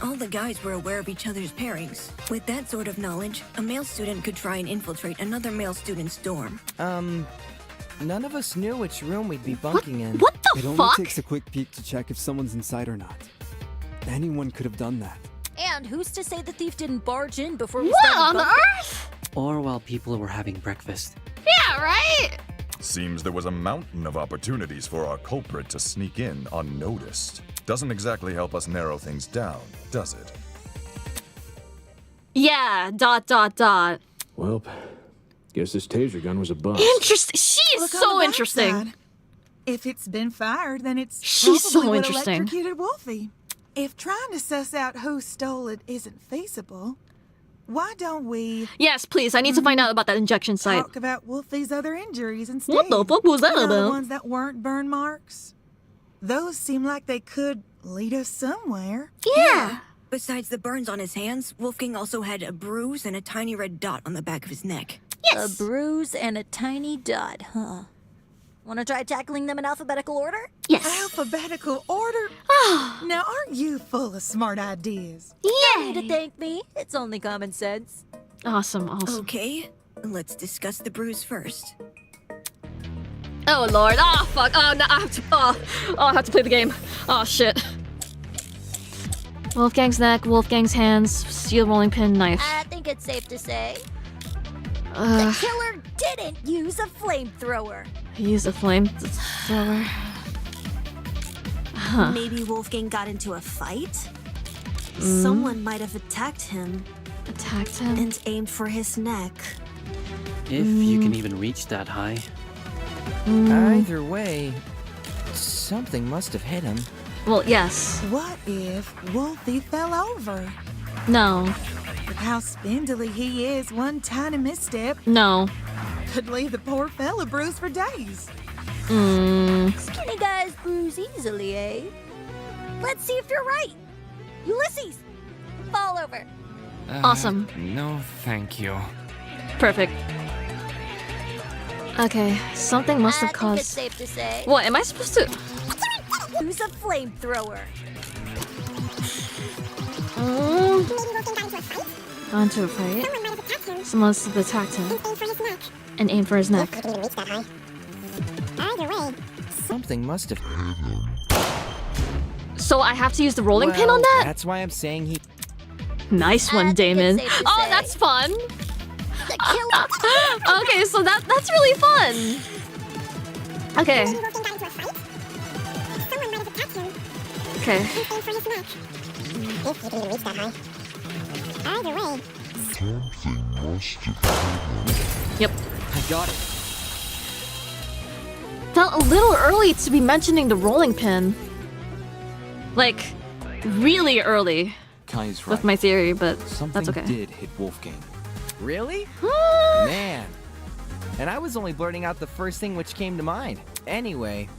all the guys were aware of each other's pairings. With that sort of knowledge, a male student could try and infiltrate another male student's dorm. None of us knew which room we'd be bunking in. What the It only takes a quick peek to check if someone's inside or not. Anyone could have done that. And who's to say the thief didn't barge in before we What started on bumping? earth? Or while people were having breakfast. Yeah, right? Seems there was a mountain of opportunities for our culprit to sneak in unnoticed. Doesn't exactly help us narrow things down, does it? Yeah, ... Well, guess this taser gun was a bust. Interesting. She is Look on so the interesting. backside. If it's been fired, then it's She's so probably what interesting. electrocuted Wolfie. If trying to suss out who stole it isn't feasible, why don't we Yes, please. I need to find out about that injection site. talk about Wolfie's other injuries instead? What the fuck was that You know, the about? ones that weren't burn marks? Those seem like they could lead us somewhere. Yeah. Besides the burns on his hands, Wolfgang also had a bruise and a tiny red dot on the back of his neck. A bruise and a tiny dot, huh? Want to try tackling them in alphabetical order? Alphabetical order? Now, aren't you full of smart ideas? No need to thank me. It's only common sense. Awesome. Okay, let's discuss the bruise first. Oh lord. Oh fuck. Oh no. I have to. I have to play the game. Oh shit. Wolfgang's neck. Wolfgang's hands. Steel rolling pin knife. I think it's safe to say the killer didn't use a flamethrower. He used a flamethrower. Huh. Maybe Wolfgang got into a fight? Mm. Someone might have attacked him. Attacked him? And aimed for his neck. If you can even reach that high. Either way, something must have hit him. Well, yes. What if Wolfie fell over? No. With how spindly he is, one tiny misstep No. could leave the poor fella bruised for days. Skinny guys bruise easily, eh? Let's see if you're right. Ulysses, fall over. Awesome. No, thank you. Perfect. Okay. Something must have I think caused. it's safe to say. What am I supposed to? Use a flamethrower. Gone to a fight. Someone must have attacked him. and aim for his neck. Something must have. So I have to use the rolling pin on that? That's why I'm saying he. Nice one, Damon. safe to Oh, say. that's fun. The killer. Okay, so that's really fun. Okay. Okay. Yep. I got it. Felt a little early to be mentioning the rolling pin. Like, really early. Kai's right. With my theory, but Something that's okay. did hit Wolfgang. Really? Man. And I was only blurting out the first thing which came to mind. Anyway,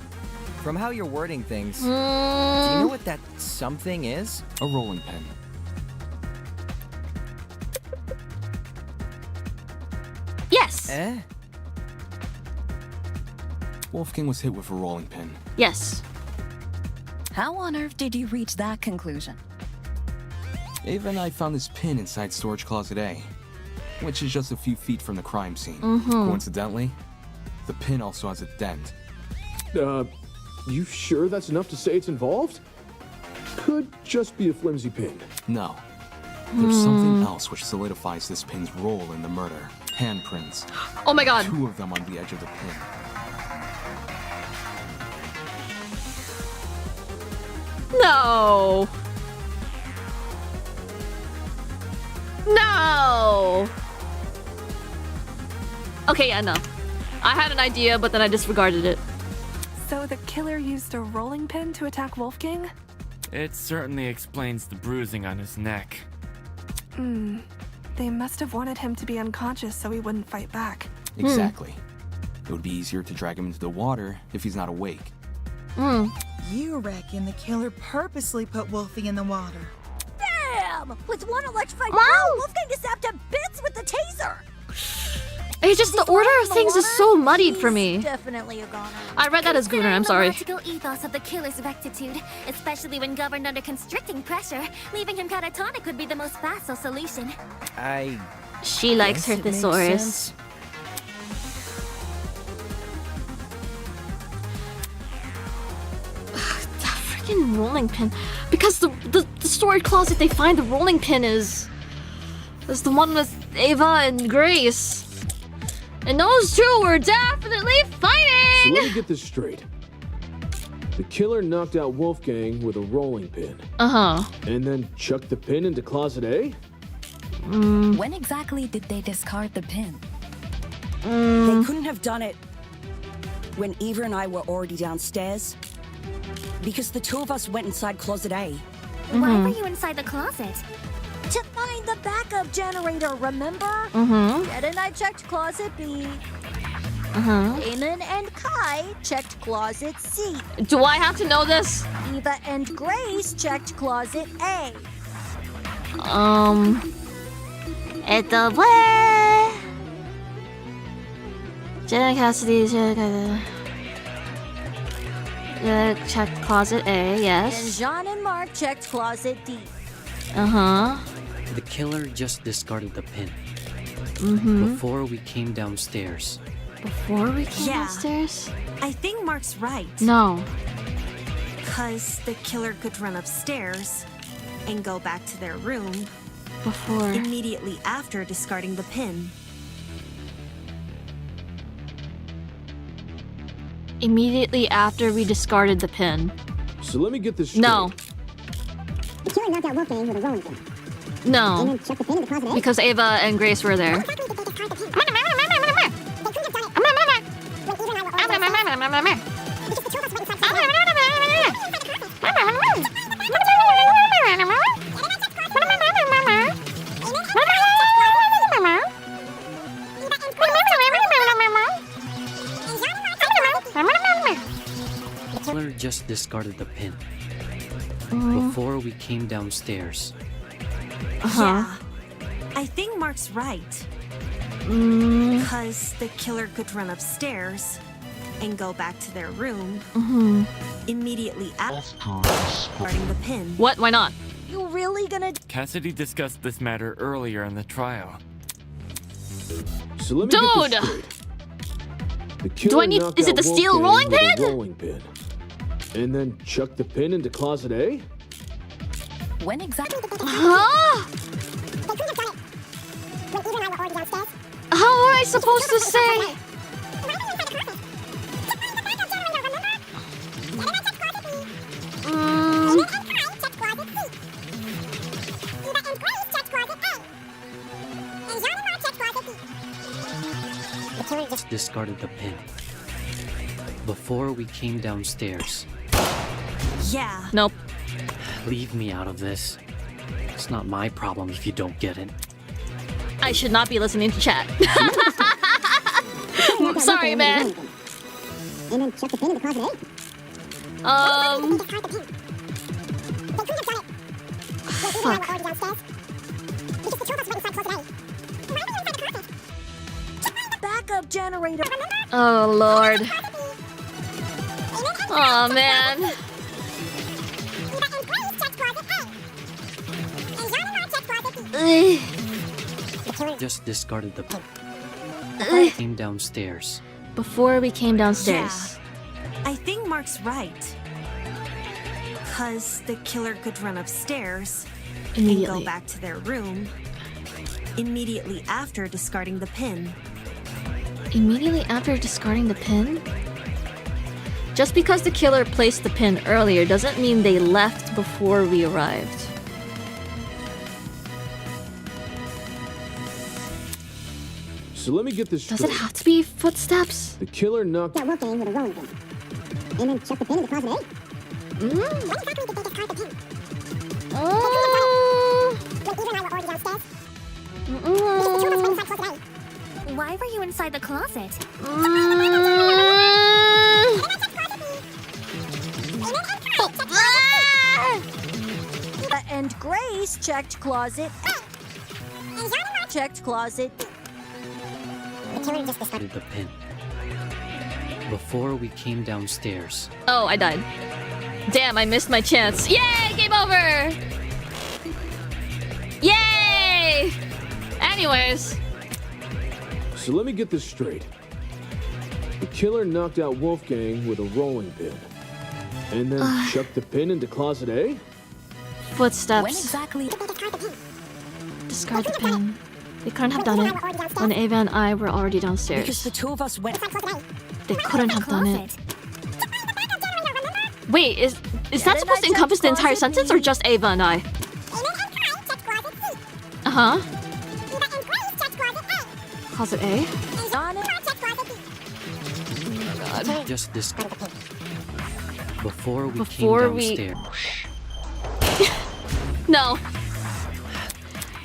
from how you're wording things, do you know what that something is? A rolling pin. Yes. Eh? Wolfgang was hit with a rolling pin. Yes. How on earth did you reach that conclusion? Ava and I found this pin inside storage closet A, which is just a few feet from the crime scene. Coincidentally, the pin also has a dent. You sure that's enough to say it's involved? Could just be a flimsy pin. No. There's something else which solidifies this pin's role in the murder. Handprints. Oh my god. 2 of them on the edge of the pin. No. No. Okay, yeah, no. I had an idea, but then I disregarded it. So the killer used a rolling pin to attack Wolfgang? It certainly explains the bruising on his neck. They must have wanted him to be unconscious so he wouldn't fight back. Exactly. It would be easier to drag him into the water if he's not awake. You reckon the killer purposely put Wolfie in the water? Damn! With one electrified girl, Wolfgang is zapped to bits with the taser. It's just the order of things is so muddied for me. Definitely a goner. I read that as Gooner, I'm sorry. The logical ethos of the killer's rectitude, especially when governed under constricting pressure, leaving him catatonic would be the most facile solution. She likes her guess it makes thesaurus. sense. That freaking rolling pin. Because the storage closet they find the rolling pin is the one with Ava and Grace. And those two were definitely So fighting! let me get this straight. The killer knocked out Wolfgang with a rolling pin. Uh-huh. And then chucked the pin into closet A? When exactly did they discard the pin? They couldn't have done it when Eva and I were already downstairs. Because the 2 of us went inside closet A. Why were you inside the closet? To find the backup generator, remember? Jed and I checked closet B. Eamon and Kai checked closet C. Do I have to know this? Eva and Grace checked closet A. Eto 왜? Jenna Cassidy check closet A, And yes. Jean and Mark checked closet D. The killer just discarded the pin. Before we came downstairs. Before we came Yeah. downstairs? I think Mark's right. No. Because the killer could run upstairs and go back to their room Before. immediately after discarding the pin. Immediately after we discarded the pin. So let me get this straight. No. The killer knocked out Wolfgang with a rolling pin. No. Chucked the pin into closet A. Because Ava and Grace were there. The killer just discarded the pin. Before we came downstairs. Yeah. I think Mark's right. Because the killer could run upstairs and go back to their room immediately after discarding the pin. What? Why not? You really gonna... Cassidy discussed this matter earlier in the trial. So let me get this Dude! straight. The killer knocked Is it out the steel Wolfgang rolling with a pin? rolling pin. And then chucked the pin into closet A? When exactly? Huh? How am I supposed to say? Discarded the pin. Before we came downstairs. Yeah. Nope. Leave me out of this. It's not my problem if you don't get it. I should not be listening to chat. Sorry, man. And then chuck the pin in the closet A. Backup generator. Oh, Lord. Oh, man. Just discarded the pin. Came downstairs. Before we came downstairs. I think Mark's right. Because the killer could run upstairs and Immediately. go back to their room immediately after discarding the pin. Immediately after discarding the pin? Just because the killer placed the pin earlier doesn't mean they left before we arrived. So let me get this straight. Does it have to be footsteps? The killer knocked out Wolfgang with a rolling pin. And then chuck the pin in the closet A. When exactly did they discard the pin? Why were you inside the closet? And Grace checked closet. Checked closet. The killer just discarded The pin. Before we came downstairs. Oh, I died. Damn, I missed my chance. Yay! Game over! Yay! Anyways. So let me get this straight. The killer knocked out Wolfgang with a rolling pin. And then chucked the pin into closet A? Footsteps. When exactly? Discard the pin. They couldn't have done it when Ava and I were already downstairs. Because the two of us went. They couldn't have done it. Wait, is that supposed to encompass the entire sentence or just Ava and I? Uh-huh. Closet A? God. Just discarded the pin. Before we came downstairs. No.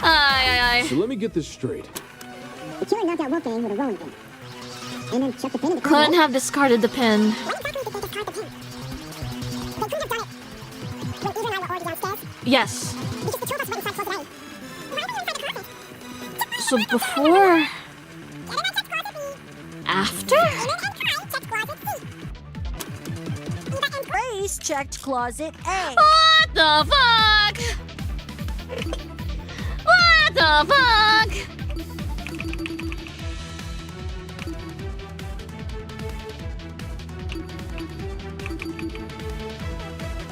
Aye. So let me get this straight. The killer knocked out Wolfgang with a rolling pin. And then chucked the pin in the Couldn't closet A. have discarded the pin. Yes. So before... After? Grace checked closet A. What the fuck? What the fuck?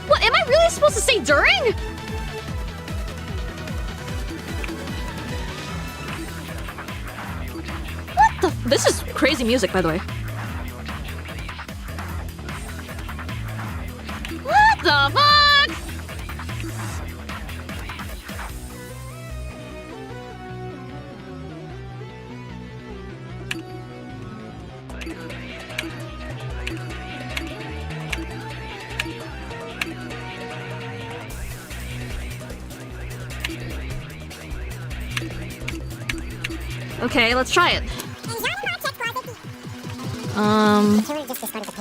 What, am I really supposed to say during? What the? This is crazy music, by the way. What the fuck? Okay, let's try it.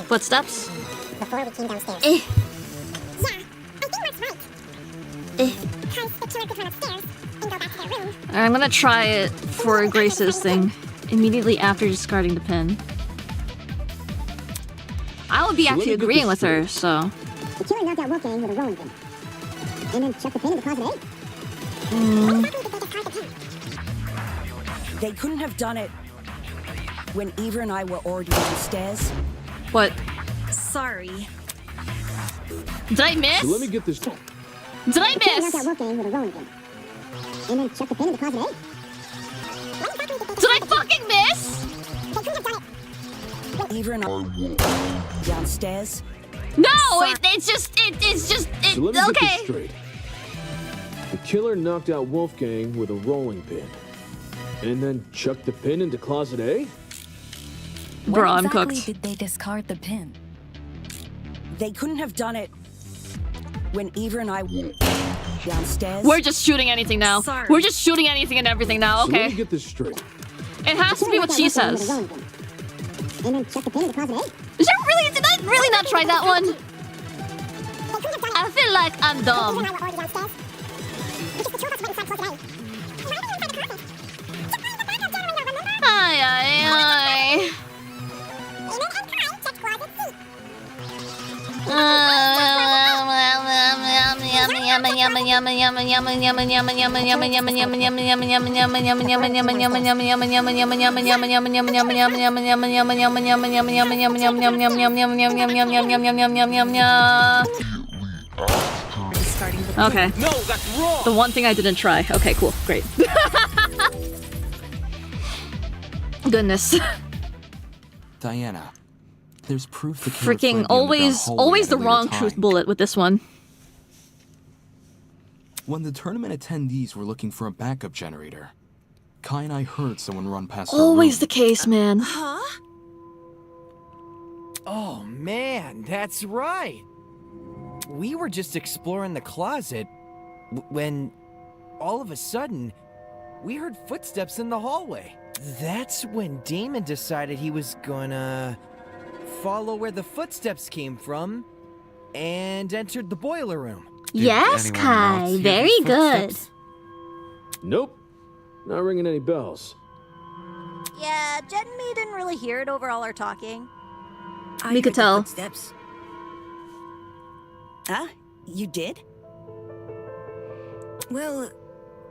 Footsteps? Before we came downstairs. Eh. Yeah, I think Mark's right. Because the killer could run upstairs and go back to their room. Alright, I'm gonna try it for Grace's thing. Immediately after discarding the pin. I would be So let actually me get agreeing this with her, so... The killer knocked out Wolfgang with a rolling pin. And then chucked the pin in the closet A. They couldn't have done it When Eva and I were ordering the stairs. What? Sorry. Did I miss? So let me get this. Did I miss? Did I fucking miss? Eva and I downstairs. No, it's just. So let me get Okay. this straight. The killer knocked out Wolfgang with a rolling pin, and then chucked the pin into closet A? Bro, When I'm exactly cooked. did they discard the pin? They couldn't have done it when Eva and I downstairs. We're just shooting anything now. Sorry. We're just shooting anything and everything now. So let Okay. me get this straight. It has to be what she says. Is there really? Did I really not try that one? I feel like I'm dumb. Ay, ay, ay. Okay. No, that's wrong. The one thing I didn't try. Okay, cool. Great. Goodness. Diana, there's proof the killer Freaking fled the underground hallway always at the a later wrong time. truth bullet with this one. When the tournament attendees were looking for a backup generator, Kai and I heard someone run past Always the case, man. Huh? Oh man, that's right. We were just exploring the closet when all of a sudden we heard footsteps in the hallway. That's when Damon decided he was gonna follow where the footsteps came from and entered the boiler room. Yes, Kai. Very good. Nope. Not ringing any bells. Yeah, Jen and me didn't really hear it over all our talking. We could tell. Footsteps. Huh? You did? Well,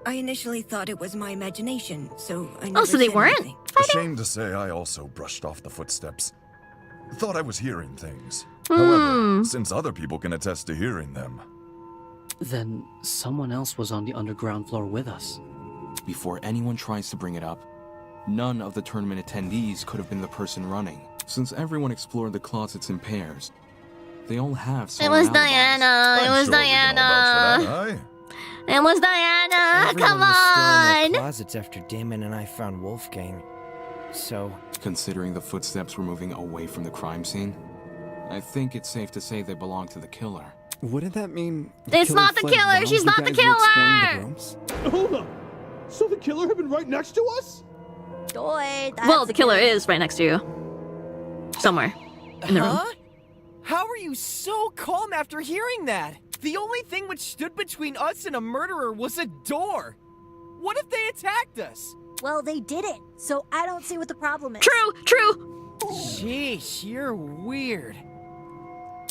I initially thought it was my imagination, so I Oh, never so they said weren't? anything. Ashamed to say, I also brushed off the footsteps. Thought I was hearing things. However, since other people can attest to hearing them. Then someone else was on the underground floor with us. Before anyone tries to bring it up, none of the tournament attendees could have been the person running. Since everyone explored the closets in pairs, they all have It solid was alibis. Diana. It was Diana. It was Diana. Everyone Come was still in the on. closets after Damon and I found Wolfgang. So, Considering the footsteps were moving away from the crime scene, I think it's safe to say they belong to the killer. Wouldn't that mean It's not the fled killer. while She's you not the guys were exploring the killer. rooms? Hold on. So the killer had been right next to us? Well, the killer is right next to you. Somewhere. In the room. huh? How are you so calm after hearing that? The only thing which stood between us and a murderer was a door. What if they attacked us? Well, they didn't, so I don't see what the problem is. True. Sheesh, you're weird.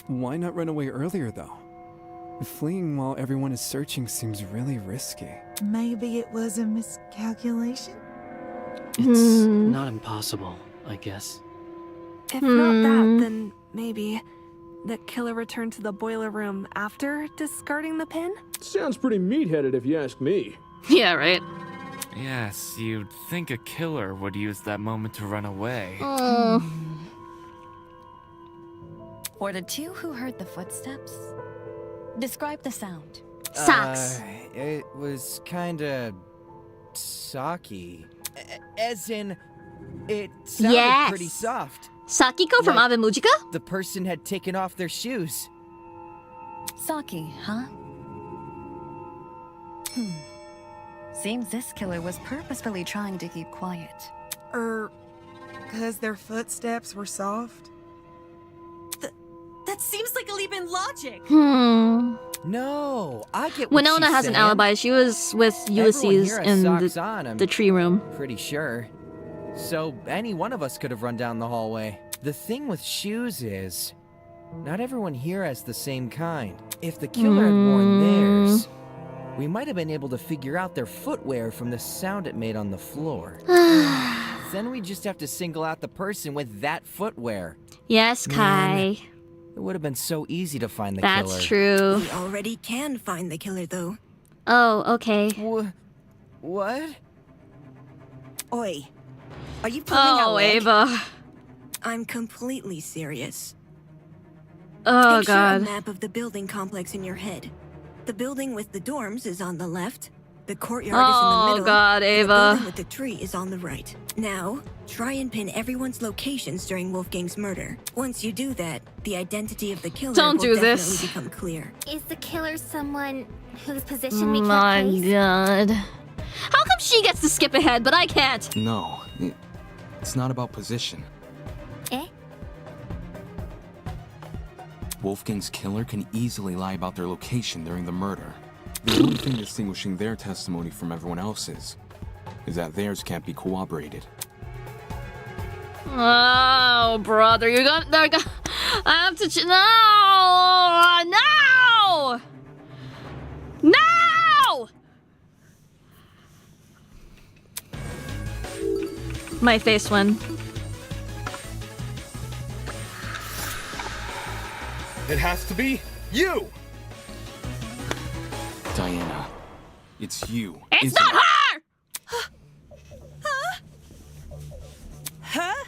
Why not run away earlier, though? Fleeing while everyone is searching seems really risky. Maybe it was a miscalculation? It's Hmm. not impossible, I guess. If not that, then maybe the killer returned to the boiler room after discarding the pin? Sounds pretty meat-headed if you ask me. Yeah, right. Yes, you'd think a killer would use that moment to run away. For the two who heard the footsteps, describe the sound. Sucks. It was kinda socky. As in, it sounded Yes. pretty soft. Sakiko from Like Ave Mujika? the person had taken off their shoes. Saki, huh? Seems this killer was purposefully trying to keep quiet. Because their footsteps were soft? That seems like a leap in logic. No, I get what Winona she's has an saying. alibi. She was with Everyone Ulysses here has in socks on, I'm the tree room. Pretty sure. So any one of us could have run down the hallway. The thing with shoes is, not everyone here has the same kind. If the killer had worn theirs, we might have been able to figure out their footwear from the sound it made on the floor. then we just have to single out the person with that footwear. Yes, Kai. It would have been so easy to find the That's killer. true. We already can find the killer, though. Oh, okay. What? Oi, are you pulling out Oh, leg? Ava. I'm completely serious. Oh, Picture God. a map of the building complex in your head. The building with the dorms is on the left. The courtyard is in the Oh, middle. God, and Ava. The building with the tree is on the right. Now, try and pin everyone's locations during Wolfgang's murder. Once you do that, the identity of the killer Don't will do definitely this. become clear. Is the killer someone whose position we My can't place? God. How come she gets to skip ahead, but I can't? No, it's not about position. Eh? Wolfgang's killer can easily lie about their location during the murder. The only thing distinguishing their testimony from everyone else's is that theirs can't be corroborated. Oh, brother, you're gonna. I have to. No! No! No! My face went. It has to be you! Diana, it's you. It's isn't not it? her! Huh?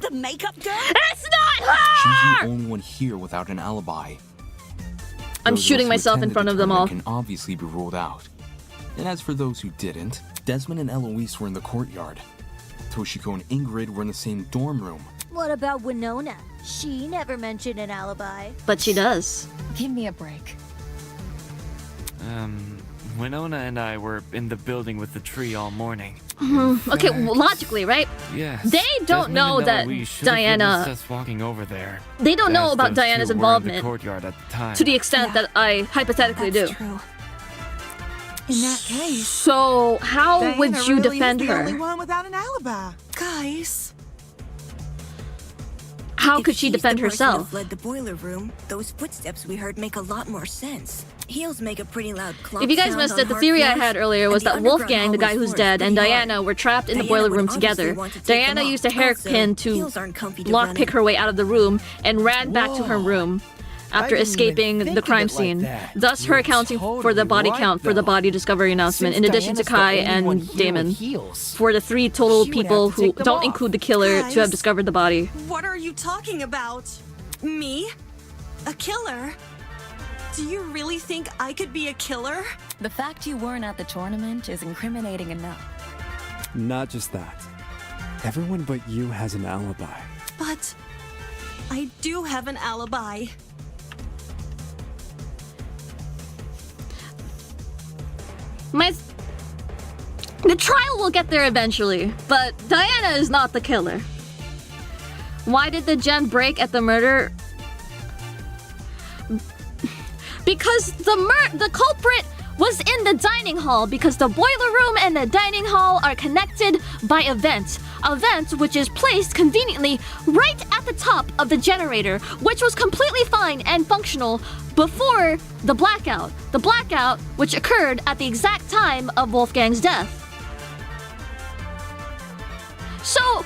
The makeup girl? It's not She's her! the only one here without an alibi. I'm Those shooting of us who myself in attended front the of them all. tournament can obviously be ruled out. And as for those who didn't, Desmond and Eloise were in the courtyard. Toshiko and Ingrid were in the same dorm room. What about Winona? She never mentioned an alibi. But she does. Give me a break. Winona and I were in the building with the tree all morning. Okay, well, logically, right? Yes. They don't Desmond know and that Eloise should have Diana. witnessed us walking over there. They don't know as about those Diana's two were in involvement the courtyard at the time. to the extent that I hypothetically do. True. In that case, So how Diana would you really defend is the her? only one without an alibi. guys, How If could she she's defend the person who herself? fled the boiler room, those footsteps we heard make a lot more sense. Heels make a pretty loud clunk If you guys sound missed on it, the hard theory I floors, had earlier was and the that underground Wolfgang, the guy hallway who's floor is dead, and pretty hard. Diana were trapped in the Diana boiler would room obviously together. want to take them Diana off. used a Also, hairpin to heels aren't comfy to run lockpick in. her way out of the room and ran back to her room after didn't even escaping think the of crime it like scene, that. thus her You're accounting for the totally body right, count for the though. body discovery announcement, Since in addition to Diana's the Kai only one and here with Damon, heels, for the 3 total she would people have to who take them don't off. include the killer to have Guys. discovered the body. what are you talking about? Me? A killer? Do you really think I could be a killer? The fact you weren't at the tournament is incriminating enough. Not just that. Everyone but you has an alibi. But I do have an alibi. The trial will get there eventually, but Diana is not the killer. Why did the gen break at the murder? Because the culprit was in the dining hall, because the boiler room and the dining hall are connected by a vent. A vent which is placed conveniently right at the top of the generator, which was completely fine and functional before the blackout. The blackout which occurred at the exact time of Wolfgang's death. So,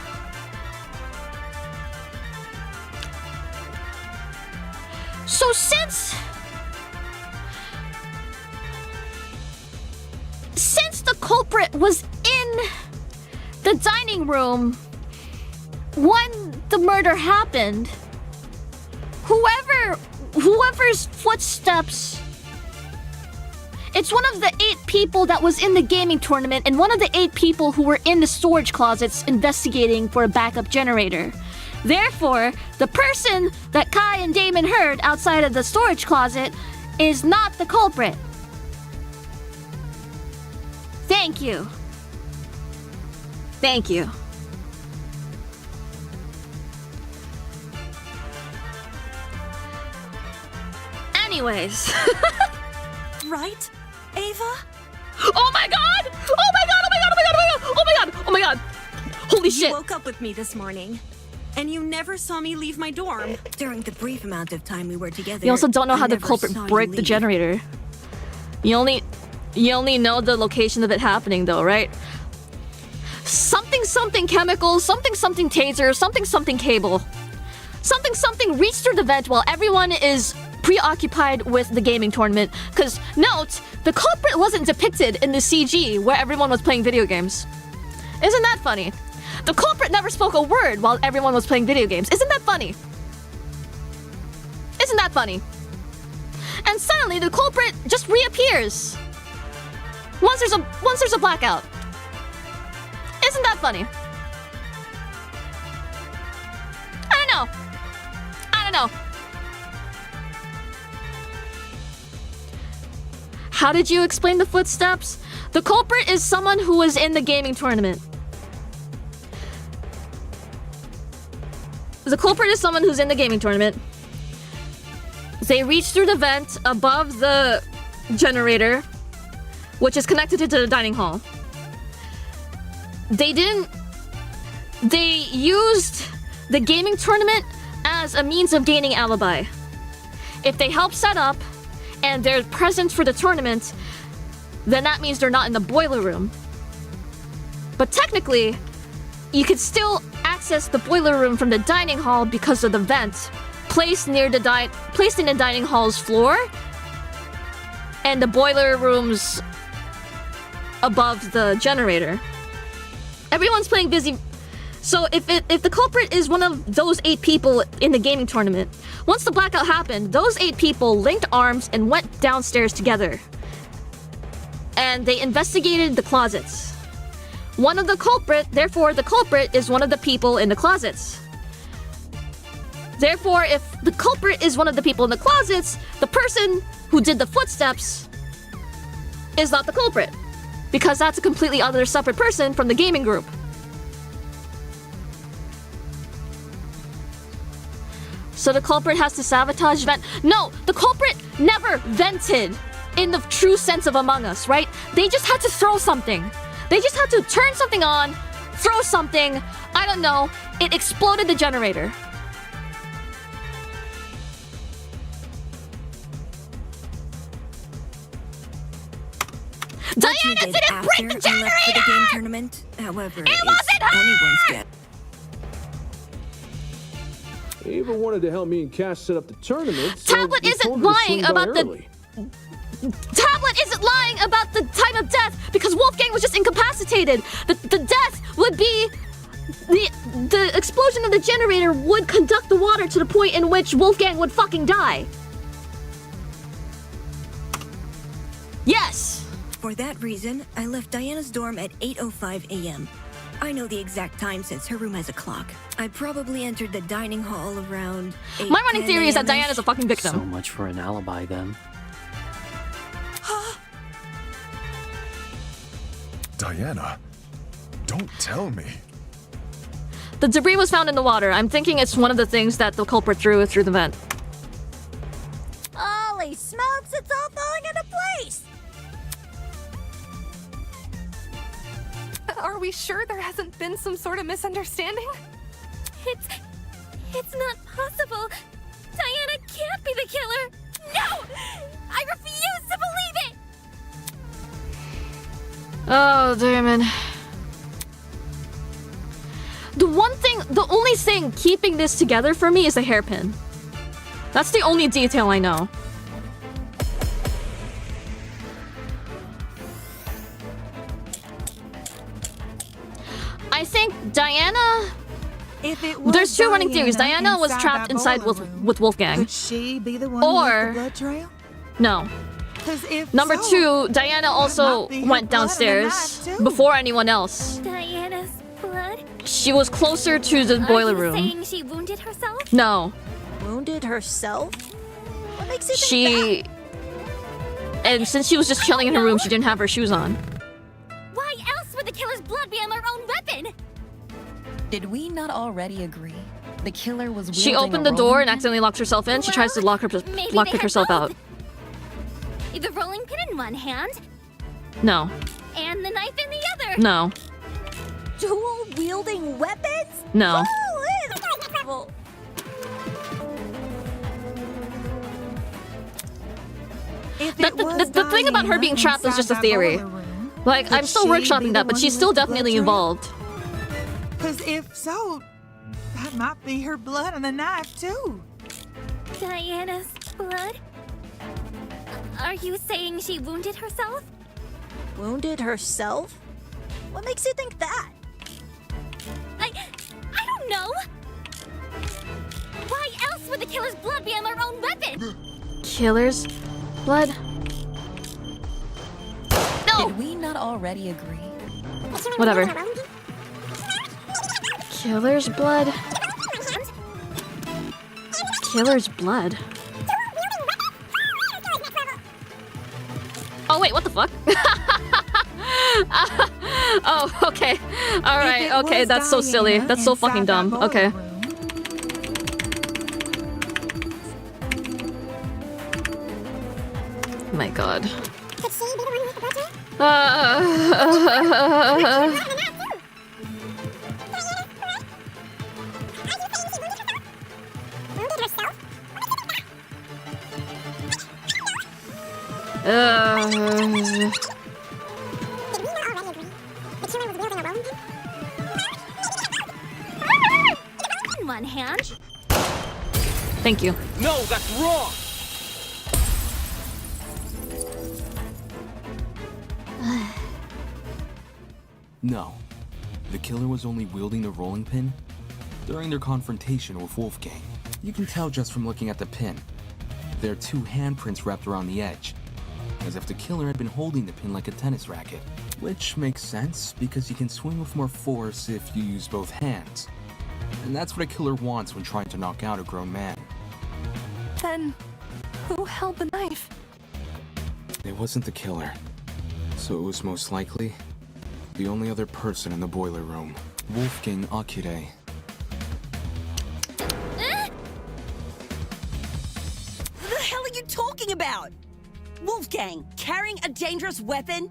since the culprit was in the dining room when the murder happened, whoever's footsteps, it's one of the 8 people that was in the gaming tournament and one of the 8 people who were in the storage closets investigating for a backup generator. Therefore, the person that Kai and Damon heard outside of the storage closet is not the culprit. Thank you. Thank you. Anyways. Right, Ava? Oh my god! Oh my god! Oh my god! Oh my god! Oh my god! Oh my god! Holy shit! You woke up with me this morning, and you never saw me leave my dorm. During the brief amount of time we were together, You also don't know I how the never culprit saw you broke the leave. generator. You only know the location of it happening though, right? Something something chemical, something something taser, something something cable. Something something reached through the vent while everyone is preoccupied with the gaming tournament. Because, note, the culprit wasn't depicted in the CG where everyone was playing video games. Isn't that funny? The culprit never spoke a word while everyone was playing video games. Isn't that funny? Isn't that funny? And suddenly the culprit just reappears once there's a blackout. Isn't that funny? I don't know. How did you explain the footsteps? The culprit is someone who was in the gaming tournament. The culprit is someone who's in the gaming tournament. They reach through the vent above the generator, which is connected to the dining hall. They used the gaming tournament as a means of gaining alibi. If they help set up and they're present for the tournament, then that means they're not in the boiler room. But technically, you could still access the boiler room from the dining hall because of the vent placed in the dining hall's floor and the boiler rooms above the generator. Everyone's playing busy. So if the culprit is one of those 8 people in the gaming tournament, once the blackout happened, those 8 people linked arms and went downstairs together. And they investigated the closets. Therefore the culprit is one of the people in the closets. Therefore, if the culprit is one of the people in the closets, the person who did the footsteps is not the culprit. Because that's a completely other separate person from the gaming group. So the culprit has to sabotage vent. No, the culprit never vented in the true sense of Among Us, right? They just had to throw something. They just had to turn something on, throw something. I don't know. It exploded the generator. Diana didn't break the generator! For the game tournament. However, it wasn't her! Anyone's guess. Ava wanted to help me and Cash set up the tournament. So Tablet isn't lying about the time of death because Wolfgang was just incapacitated. The death would be the explosion of the generator would conduct the water to the point in which Wolfgang would fucking die. Yes. For that reason, I left Diana's dorm at 8:05 a.m. I know the exact time since her room has a clock. I probably entered the dining hall around 8, My running 10 theory is that a.m.-ish. Diana's a fucking victim. So much for an alibi then. Diana, don't tell me. The debris was found in the water. I'm thinking it's one of the things that the culprit threw the vent. Holy smokes, it's all falling into place! Are we sure there hasn't been some sort of misunderstanding? It's not possible. Diana can't be the killer. No! I refuse to believe it! Oh, Damon. The only thing keeping this together for me is the hairpin. That's the only detail I know. I think Diana... There's 2 running theories. Diana was trapped inside with Wolfgang. Could she be the one or... who left the blood trail? No. Number 2, Diana also went downstairs before anyone else. Diana's blood? She was closer to the boiler room. Saying she wounded herself? No. Wounded herself? What makes you think She... And since she was just chilling in her room, she didn't have her shoes on. Why else would the killer's blood be on their own weapon? Did we not already agree? The killer was She wielding opened a the door rolling and accidentally locked herself in. She tries to lock they herself had out. The rolling pin in one hand, No. and the knife in the other. No. dual wielding weapons? No. Who is possible? The thing about her being trapped is just a theory. Like, I'm still workshopping that, but she's still definitely involved. Because if so, that might be her blood on the knife, too. Diana's blood? Are you saying she wounded herself? Wounded herself? What makes you think that? I don't know. Why else would the killer's blood be on their own weapon? Killer's blood? No! Did we not already agree? Whatever. Killer's blood? Killer's blood? Oh wait, what the fuck? Oh, okay. Alright, okay, that's so silly. That's so fucking dumb. Okay. My god. On one hand. Thank you. No, that's wrong! No. The killer was only wielding the rolling pin during their confrontation with Wolfgang. You can tell just from looking at the pin. There are 2 handprints wrapped around the edge, as if the killer had been holding the pin like a tennis racket. Which makes sense, because you can swing with more force if you use both hands. And that's what a killer wants when trying to knock out a grown man. Then, who held the knife? It wasn't the killer, so it was most likely the only other person in the boiler room, Wolfgang Akire. What the hell are you talking about? Wolfgang, carrying a dangerous weapon?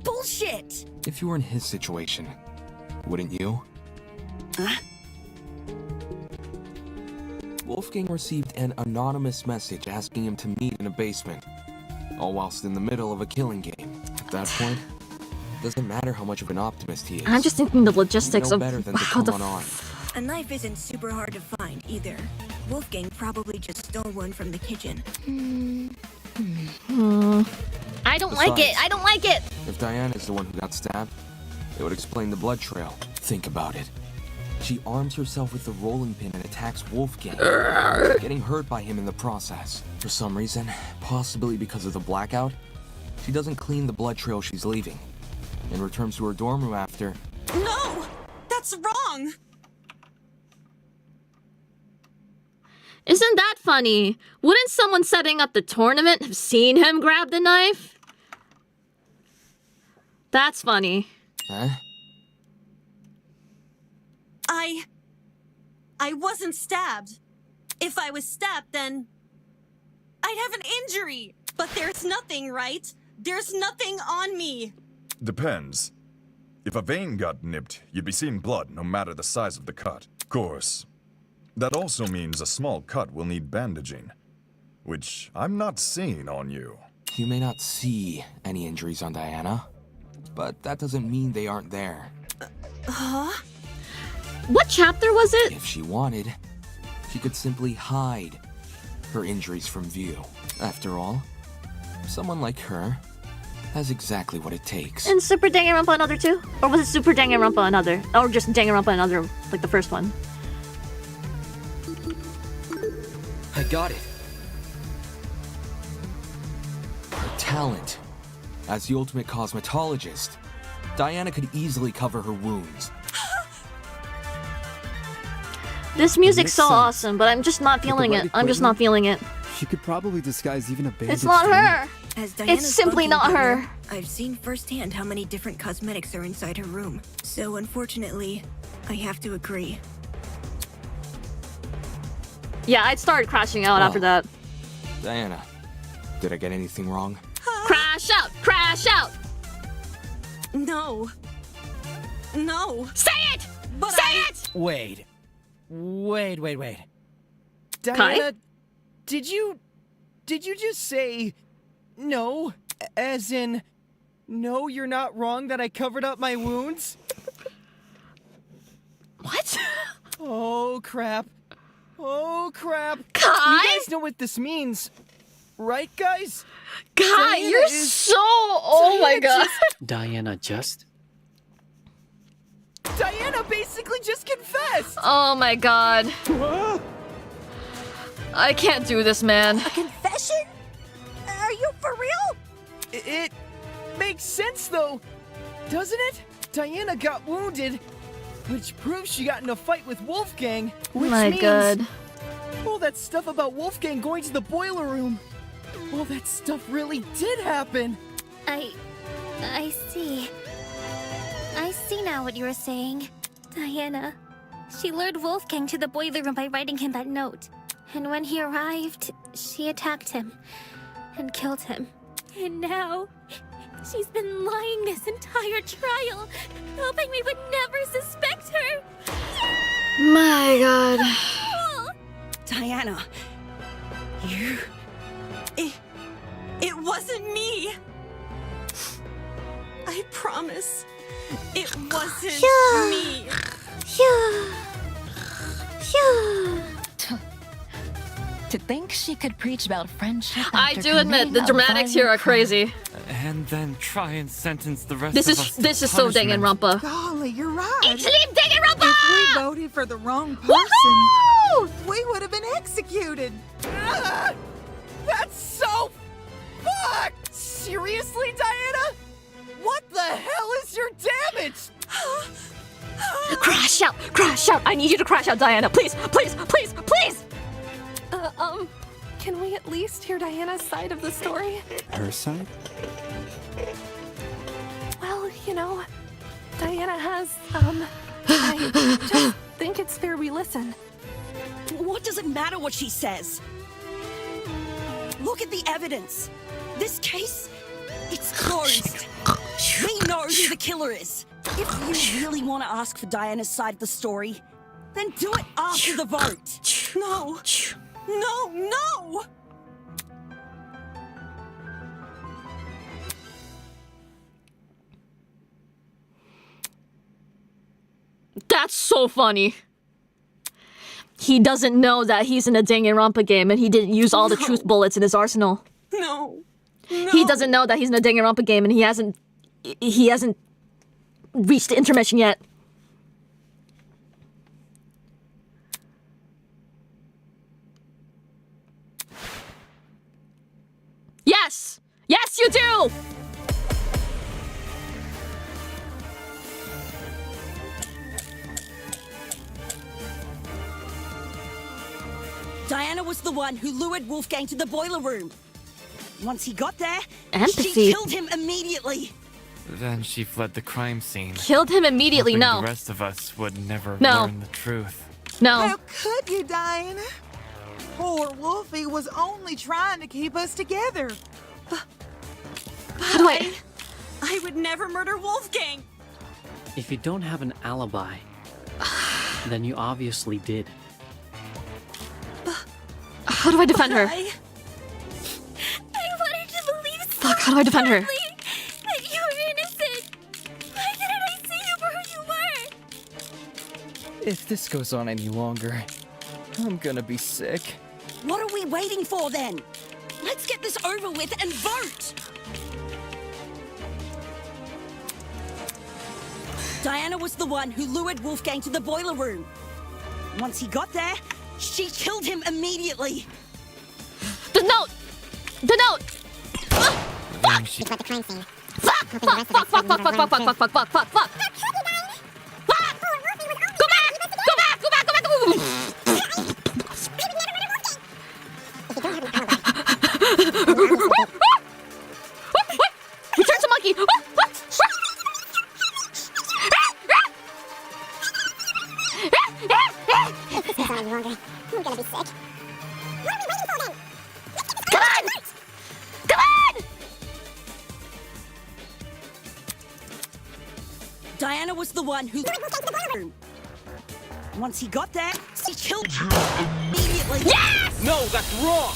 Bullshit! If you were in his situation, wouldn't you? Wolfgang received an anonymous message asking him to meet in a basement, all whilst in the middle of a killing game. At that point, it doesn't matter how much of an optimist he is. I'm just thinking the logistics no of better than to how come the on. A knife isn't super hard to find either. Wolfgang probably just stole one from the kitchen. I don't like it. I don't like it. If Diana is the one who got stabbed, it would explain the blood trail. Think about it. She arms herself with the rolling pin and attacks Wolfgang, getting hurt by him in the process. For some reason, possibly because of the blackout, she doesn't clean the blood trail she's leaving, and returns to her dorm room after. No! That's wrong! Isn't that funny? Wouldn't someone setting up the tournament have seen him grab the knife? That's funny. Huh? I wasn't stabbed. If I was stabbed, then I'd have an injury. But there's nothing, right? There's nothing on me. Depends. If a vein got nipped, you'd be seeing blood no matter the size of the cut. Of course. That also means a small cut will need bandaging, which I'm not seeing on you. You may not see any injuries on Diana, but that doesn't mean they aren't there. Huh? What chapter was it? If she wanted, she could simply hide her injuries from view. After all, someone like her has exactly what it takes. And Super Danganronpa Another 2? Or was it Super Danganronpa Another? Or just Danganronpa Another, like the first one? I got it. Her talent. As the ultimate cosmetologist, Diana could easily cover her wounds. This music's so sense. awesome, but I'm just not feeling it. I'm just not feeling it. She could probably disguise even a bandage. It's not her. As Diana's It's simply bunking not partner, her. I've seen firsthand how many different cosmetics are inside her room. So unfortunately, I have to agree. Yeah, I'd started crashing out after that. Diana, did I get anything wrong? Crash out! Crash out! No. No. Say it! But Say it! Wait. Kai? Diana, did you just say no? As in, no, you're not wrong that I covered up my wounds? What? Oh crap. Oh crap. Kai? You guys know what this means, right, guys? Kai, Diana you're is- so. Oh my god. Diana just? Diana basically just confessed. Oh my god. I can't do this, man. A confession? Are you for real? It makes sense though, doesn't it? Diana got wounded, which proves she got in a fight with Wolfgang. Which My means god. all that stuff about Wolfgang going to the boiler room. All that stuff really did happen. I see. I see now what you were saying. Diana. She lured Wolfgang to the boiler room by writing him that note. And when he arrived, she attacked him and killed him. And now, she's been lying this entire trial, hoping we would never suspect her. My god. Diana, you... It wasn't me. I promise. It wasn't me. To think she could preach about friendship. I after do admit the committing a dramatics here are violent crime. crazy. And then try and sentence the rest This of is us this to is so punishment. danganronpa. Golly, you're right. It's Lieb Danganronpa! If we voted for the wrong person, Woohoo! we would have been executed. Ah, that's so fucked! Seriously, Diana? What the hell is your damage? Crash out! Crash out! I need you to crash out, Diana. Please, please, please, please! Can we at least hear Diana's side of the story? Her side? Well, you know, Diana has, I just think it's fair we listen. What does it matter what she says? Look at the evidence. This case, it's closed. We know who the killer is. If you really want to ask for Diana's side of the story, then do it after the vote. No. No, no! That's so funny. He doesn't know that he's in a danganronpa game and he didn't use all the truth bullets in his arsenal. No. He doesn't know that he's in a danganronpa game and he hasn't reached the intermission yet. Yes! Yes, you do! Diana was the one who lured Wolfgang to the boiler room. Once he got there, Empathy. she killed him immediately. Then she fled the crime scene. Killed him immediately, hoping no. The rest of us would never No. learn the truth. No. How could you, Diana? Poor Wolfie was only trying to keep us together. How do I... I would never murder Wolfgang. If you don't have an alibi, then you obviously did. How do I defend her? I wanted to believe so Fuck, how do I defend her? badly that you were innocent. Why didn't I see you for who you were? If this goes on any longer, I'm gonna be sick. What are we waiting for then? Let's get this over with and vote! Diana was the one who lured Wolfgang to the boiler room. Once he got there, she killed him immediately. The note! The note! Then she... Fuck! Fuck! Fuck! Fuck! Fuck! Fuck! Fuck! Fuck! Fuck! Fuck! Fuck! Fuck! Fuck! Go back! Go back! Go back! Go back! Go back! Return to monkey! If this goes on any longer, I'm gonna be sick. What are we waiting for then? Come on! Come on! Diana was the one who lured Wolfgang to the boiler room. Once he got there, she killed him immediately. Yes! No, that's wrong!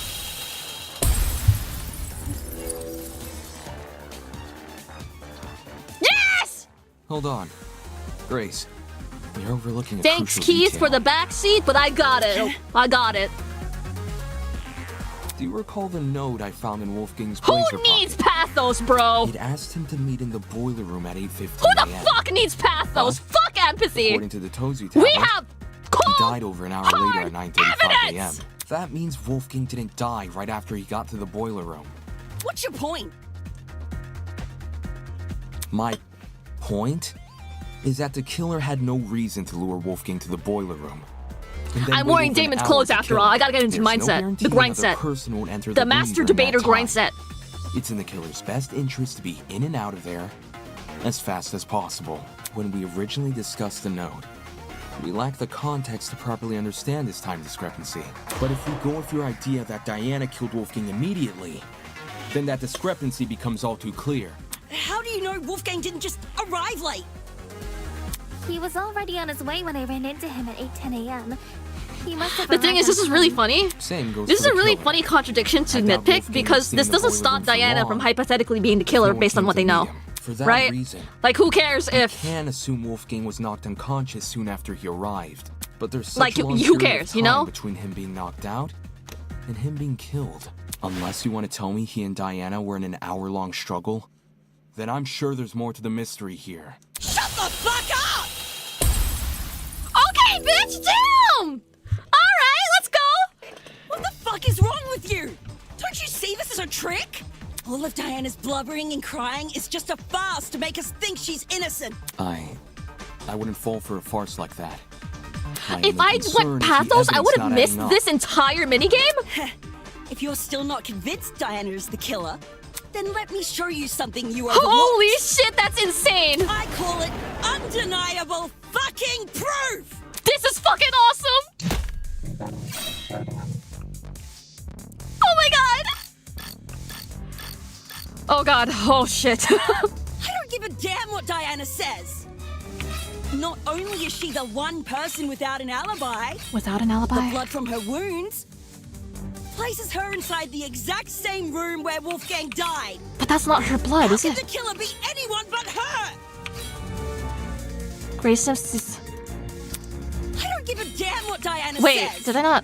Yes! Hold on. Grace, You're overlooking a Thanks, crucial Keith, detail. for the backseat, but I got it. I got it. Do you recall the note I found in Wolfgang's Who blazer needs pocket? pathos, bro? It asked him to meet in the boiler room at 8:15 Who the a.m. fuck needs pathos? Fuck empathy. According to the Tozu tablet, We have he died over an hour later at 9:35 a.m. evidence! That means Wolfgang didn't die right after he got to the boiler room. What's your point? My point is that the killer had no reason to lure Wolfgang to the boiler room. And then I'm wait wearing over an Damon's hour clothes to after kill all. him. I gotta get into There's no mindset. guarantee The grind another set. person won't enter The room master during that debater grind time. set. It's in the killer's best interest to be in and out of there as fast as possible. When we originally discussed the note, we lacked the context to properly understand this time discrepancy. But if we go with your idea that Diana killed Wolfgang immediately, then that discrepancy becomes all too clear. How do you know Wolfgang didn't just arrive late? He was already on his way when I ran into him at 8:10 a.m. He must have The thing arrived is, this on is really time. funny. Same goes This is for a the really killer. funny contradiction to I doubt nitpick Wolfgang because stayed in this the doesn't boiler stop room for Diana long. from hypothetically being the killer No one based on came what to they meet know. him. For that Right? reason, Like, who cares we if... can assume Wolfgang was knocked unconscious soon after he arrived. But there's such Like, a long who period cares, of you time know? between him being knocked out and him being killed. Unless you want to tell me he and Diana were in an hour-long struggle, then I'm sure there's more to the mystery here. Shut the fuck up! Okay, bitch, damn! Alright, let's go! What the fuck is wrong with you? Don't you see this as a trick? All of Diana's blubbering and crying is just a farce to make us think she's innocent. I wouldn't fall for a farce like that. My If only I concern went is the pathos, I evidence would have not missed adding up. this entire minigame? If you're still not convinced Diana is the killer, then let me show you something you Holy overlooked. shit, that's insane! I call it undeniable fucking proof! This is fucking awesome! Oh my god! Oh god, oh shit. I don't give a damn what Diana says. Not only is she the one person without an alibi, Without an the alibi? blood from her wounds places her inside the exact same room where Wolfgang died. But that's not her blood, How is could it? the killer be anyone but her? Grace Simpson's... I don't give a damn what Diana Wait, says. did I not...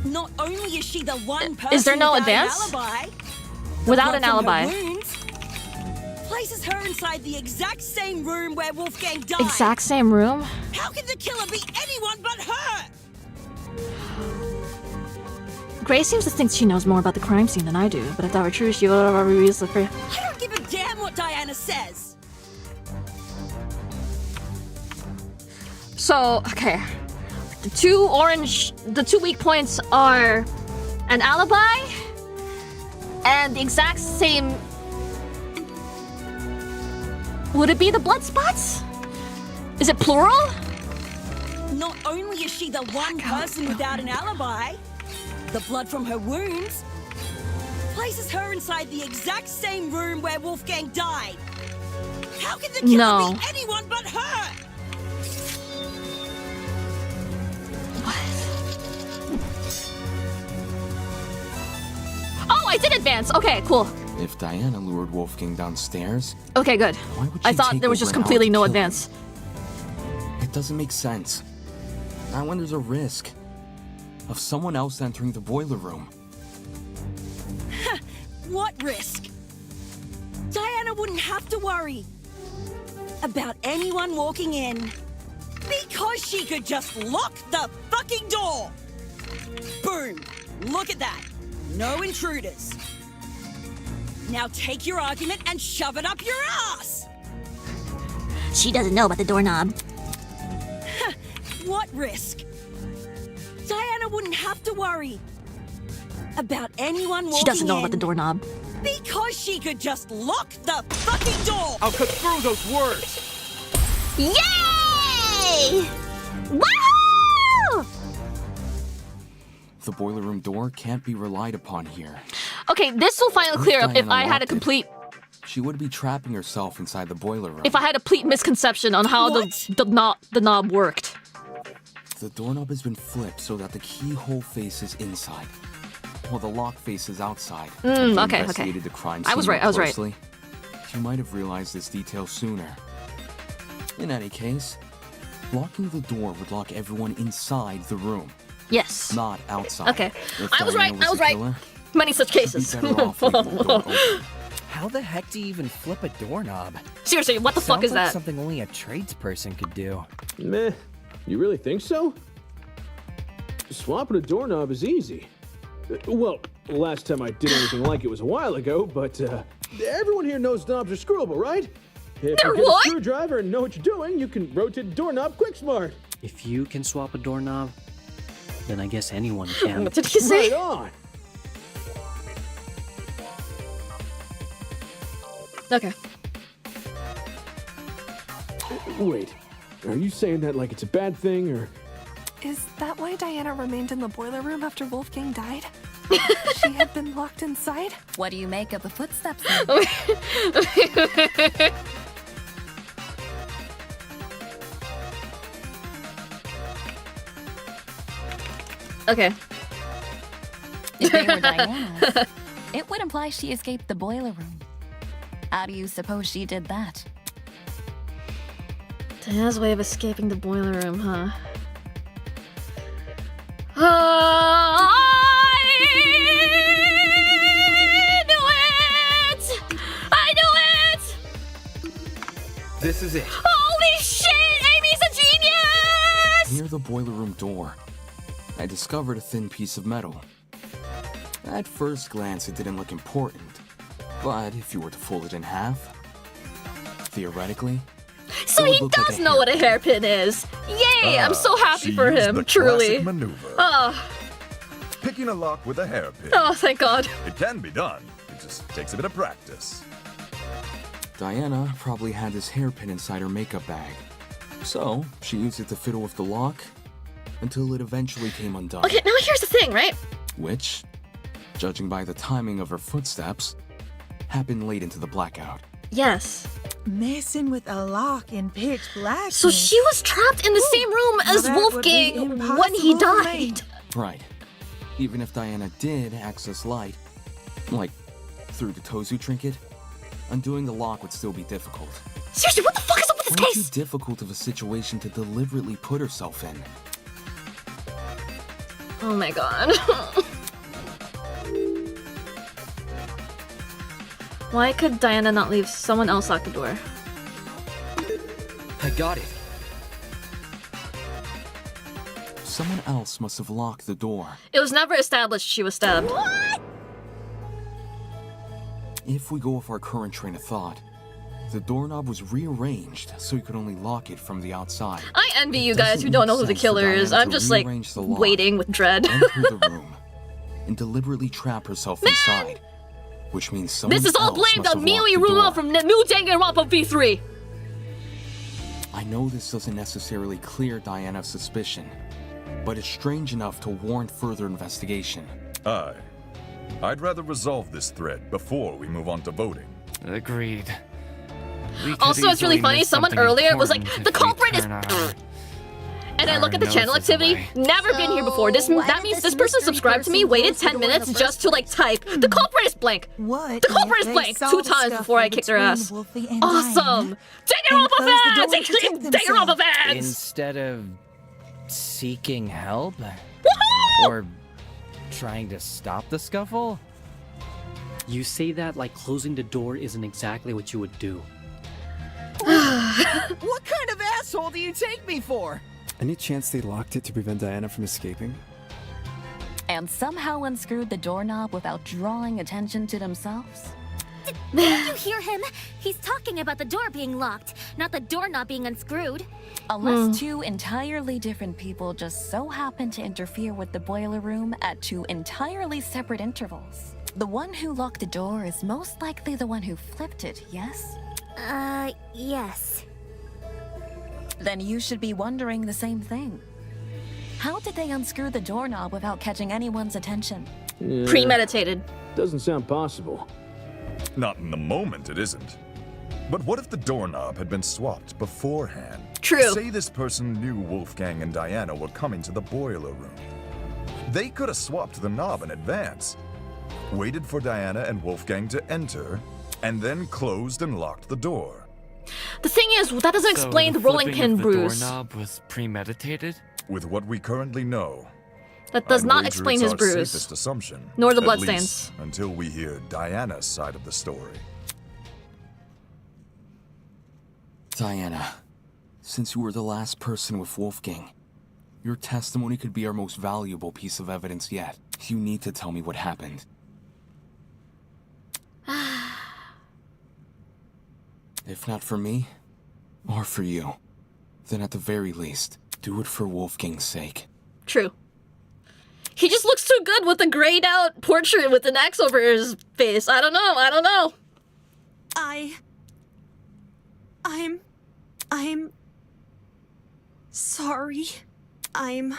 Not only is she the one person Is there no without advance? an alibi, the Without blood an from her alibi. wounds places her inside the exact same room where Wolfgang died. Exact same room? How could the killer be anyone but her? Grace seems to think she knows more about the crime scene than I do, but if that were true, she would have already used the free... I don't give a damn what Diana says. So, okay. The two weak points are an alibi and the exact same... Would it be the blood spots? Is it plural? Not only is she the one person without an alibi, the blood from her wounds places her inside the exact same room where Wolfgang died. How could the killer No. be anyone but her? Oh, I did advance. Okay, cool. If Diana lured Wolfgang downstairs, Okay, good. why would I she thought take there was over just an hour completely to no kill him? advance. It doesn't make sense. Not when there's a risk of someone else entering the boiler room. What risk? Diana wouldn't have to worry about anyone walking in because she could just lock the fucking door. Boom. Look at that. No intruders. Now take your argument and shove it up your ass. She doesn't know about the doorknob. What risk? Diana wouldn't have to worry about anyone walking in. She doesn't know about the doorknob. Because she could just lock the fucking door! I'll cut through those words! Yay! Woohoo! The boiler room door can't be relied upon here. Okay, this will finally clear up if Diana I had a locked it. complete... She would be trapping herself inside the boiler room. If I had a complete misconception on how the knob worked. The doorknob has been flipped so that the keyhole faces inside, while the lock faces outside. If you okay, okay. investigated the crime I was scene right, I was right. closely, you might have realized this detail sooner. In any case, Locking the door would lock everyone inside the room. Yes. Not outside. Okay. If I was Diana right. I was the right. killer, Many such cases. she'd be better off leaving the door open. How the heck do you even flip a doorknob? Seriously, what the fuck Sounds is like that? something only a tradesperson could do. Meh. You really think so? Swapping a doorknob is easy. Well, last time I did anything like it was a while ago, but everyone here knows knobs are screwable, right? If They're you get what? a screwdriver and know what you're doing, you can rotate the doorknob quick smart. If you can swap a doorknob, then I guess anyone can. What did he say? Right on. Okay. Wait, are you saying that like it's a bad thing, or? Is that why Diana remained in the boiler room after Wolfgang died? She had been locked inside? What do you make of the footsteps? Okay. If they were Diana's, it would imply she escaped the boiler room. How do you suppose she did that? Diana's way of escaping the boiler room, huh? I knew it! This is it. Holy shit! Amy's a genius! Near the boiler room door, I discovered a thin piece of metal. At first glance, it didn't look important, but if you were to fold it in half, theoretically, So he does know what a hairpin is. Yay! I'm so happy she for used him, the truly. classic maneuver. Oh, Picking a lock with a hairpin. oh, thank God. It can be done. It just takes a bit of practice. Diana probably had this hairpin inside her makeup bag. So, she used it to fiddle with the lock until it eventually came undone. Okay, now here's the thing, right? Which, judging by the timing of her footsteps, happened late into the blackout. Yes. Messing with a lock in pitch blackness. So she was trapped in the same room as that would be Wolfgang when he impossible for me. died. Right. Even if Diana did access light, like through the Tozu trinket, undoing the lock would still be difficult. Seriously, what the fuck is up with this Way case? too difficult of a situation to deliberately put herself in. Oh my God. Why could Diana not leave someone else lock the door? I got it. Someone else must have locked the door. It was never established she was stabbed. If we go off our current train of thought, the doorknob was rearranged so you could only lock it from the outside. I envy you guys who don't know who the killer is. I'm just like waiting with dread. Enter the room and deliberately trap herself inside, which means someone This is all else blamed must on have locked Miui the door. Ruma from New Danganronpa V3. I know this doesn't necessarily clear Diana's suspicion, but it's strange enough to warrant further investigation. Aye. I'd rather resolve this thread before we move on to voting. Agreed. We could Also, it's really easily funny. miss Someone something earlier was like, important the if we culprit is. turn our- And I look our at the channel noses activity. away. Never been here before. That means this person subscribed to me, waited 10 minutes just to like type. The culprit is blank. What? The culprit if is they blank saw 2 the times before I kicked their scuffle ass. between Wolfie and Awesome. Diana Danganronpa and closed the door fans! to protect Danganronpa themselves? fans! Instead of seeking help or trying to stop the scuffle? You say that like closing the door isn't exactly what you would do. What kind of asshole do you take me for? Any chance they locked it to prevent Diana from escaping? And somehow unscrewed the doorknob without drawing attention to themselves? Didn't you hear him? He's talking about the door being locked, not the doorknob being unscrewed. Unless two entirely different people just so happen to interfere with the boiler room at 2 entirely separate intervals. The one who locked the door is most likely the one who flipped it, yes? Yes. Then you should be wondering the same thing. How did they unscrew the doorknob without catching anyone's attention? Yeah, Premeditated. Doesn't sound possible. Not in the moment, it isn't. But what if the doorknob had been swapped beforehand? True. Say this person knew Wolfgang and Diana were coming to the boiler room. They could have swapped the knob in advance, waited for Diana and Wolfgang to enter, and then closed and locked the door. The thing is, that doesn't explain the rolling flipping pin of the bruise. doorknob was premeditated? With what we currently know, That does I'd not wager explain it's his our bruise. safest assumption, Nor the at bloodstains. least until we hear Diana's side of the story. Diana, since you were the last person with Wolfgang, your testimony could be our most valuable piece of evidence yet. You need to tell me what happened. If not for me, or for you, then at the very least, do it for Wolfgang's sake. True. He just looks too good with a grayed out portrait with an X over his face. I don't know. I'm sorry. I'm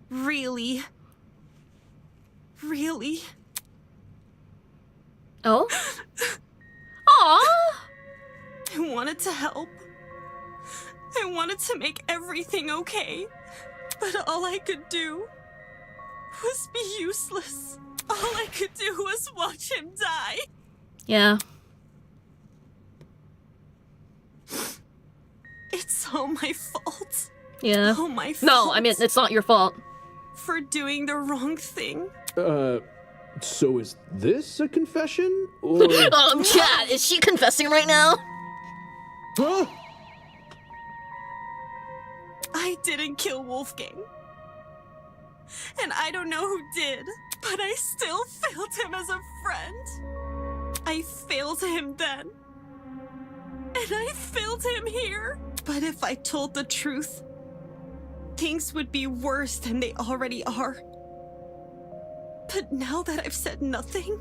really. Oh? Aww! I wanted to help. I wanted to make everything okay. But all I could do was be useless. All I could do was watch him die. Yeah. It's all my fault. Yeah. All my fault. No, I mean, it's not your fault. For doing the wrong thing. So is this a confession? Or... Chat, is she confessing right now? Huh? I didn't kill Wolfgang. And I don't know who did, but I still failed him as a friend. I failed him then. And I failed him here. But if I told the truth, things would be worse than they already are. But now that I've said nothing...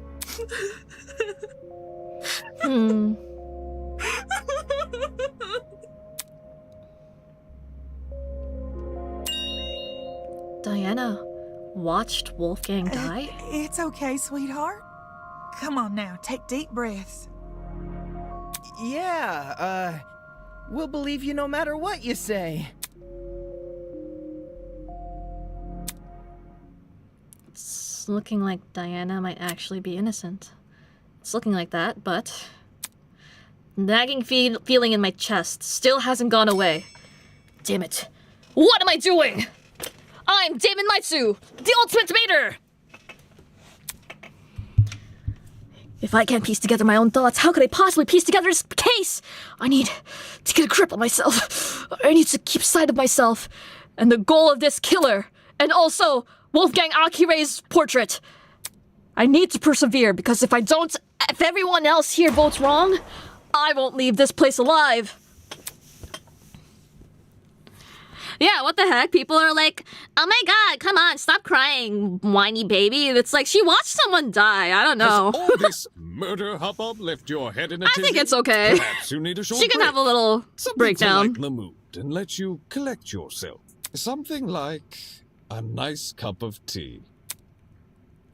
Diana watched Wolfgang die? It's okay, sweetheart. Come on now, take deep breaths. Yeah, we'll believe you no matter what you say. It's looking like Diana might actually be innocent. It's looking like that, but... nagging feeling in my chest still hasn't gone away. Damn it. What am I doing? I'm Damon Maitsu, the ultimate debater! If I can't piece together my own thoughts, how could I possibly piece together this case? I need to get a grip on myself. I need to keep sight of myself and the goal of this killer, and also Wolfgang Akire's portrait. I need to persevere, because if I don't, if everyone else here votes wrong, I won't leave this place alive. Yeah, what the heck? People are like, oh my god, come on, stop crying, whiny baby. It's like, she watched someone die. I don't know. Has all this murder hubbub left your head in a tizzy? I think it's okay. Perhaps you need a short She can break. have a little Something breakdown. to lighten the mood and let you collect yourself. Something like a nice cup of tea.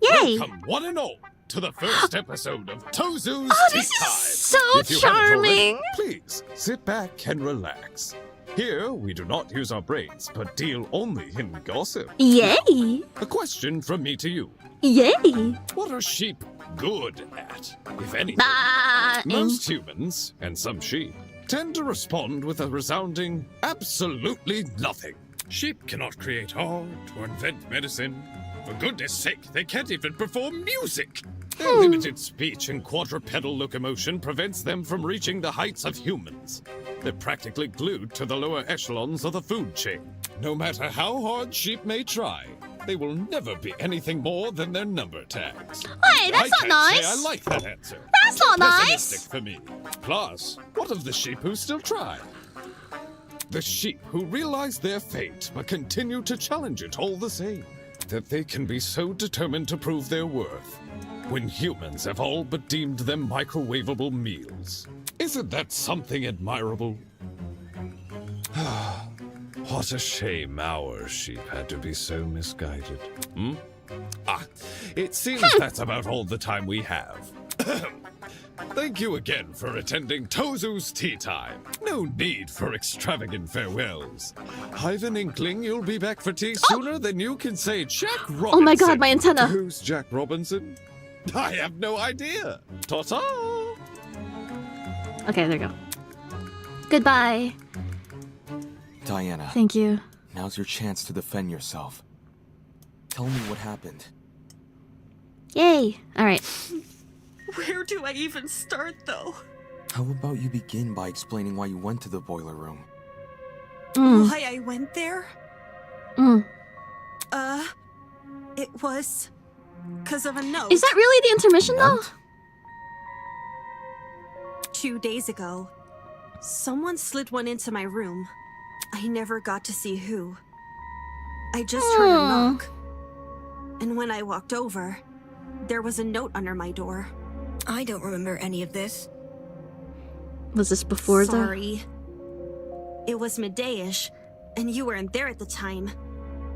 Yay! Welcome, one and all, to the first episode of Tozu's Oh, Tea this is Time. so If you haven't already, charming. please sit back and relax. Here, we do not use our brains, but deal only in gossip. Yay! A question from me to you. Yay! What are sheep good at, if anything? Most humans, and some sheep, tend to respond with a resounding absolutely nothing. Sheep cannot create art or invent medicine. For goodness sake, they can't even perform music. Their limited speech and quadrupedal locomotion prevents them from reaching the heights of humans. They're practically glued to the lower echelons of the food chain. No matter how hard sheep may try, they will never be anything more than their number tags. Hey, that's I not can't nice. say I like that answer. That's not nice. Pessimistic for me. Plus, what of the sheep who still try? The sheep who realize their fate but continue to challenge it all the same. That they can be so determined to prove their worth when humans have all but deemed them microwavable meals. Isn't that something admirable? What a shame our sheep had to be so misguided. It seems that's about all the time we have. Thank you again for attending Tozu's Tea Time. No need for extravagant farewells. I've an inkling you'll be back for tea sooner than you can say Jack Robinson. Oh my god, my antenna. Who's Jack Robinson? I have no idea. Ta-ta! Okay, there you go. Goodbye. Diana. Thank you. Now's your chance to defend yourself. Tell me what happened. Yay. All right. Where do I even start, though? How about you begin by explaining why you went to the boiler room? Why I went there? It was... 'cause of a note. Is that really the intermission, though? 2 days ago, someone slid one into my room. I never got to see who. I just heard a knock. And when I walked over, there was a note under my door. I don't remember any of this. Was this before Sorry. It was midday-ish, and you weren't there at the time.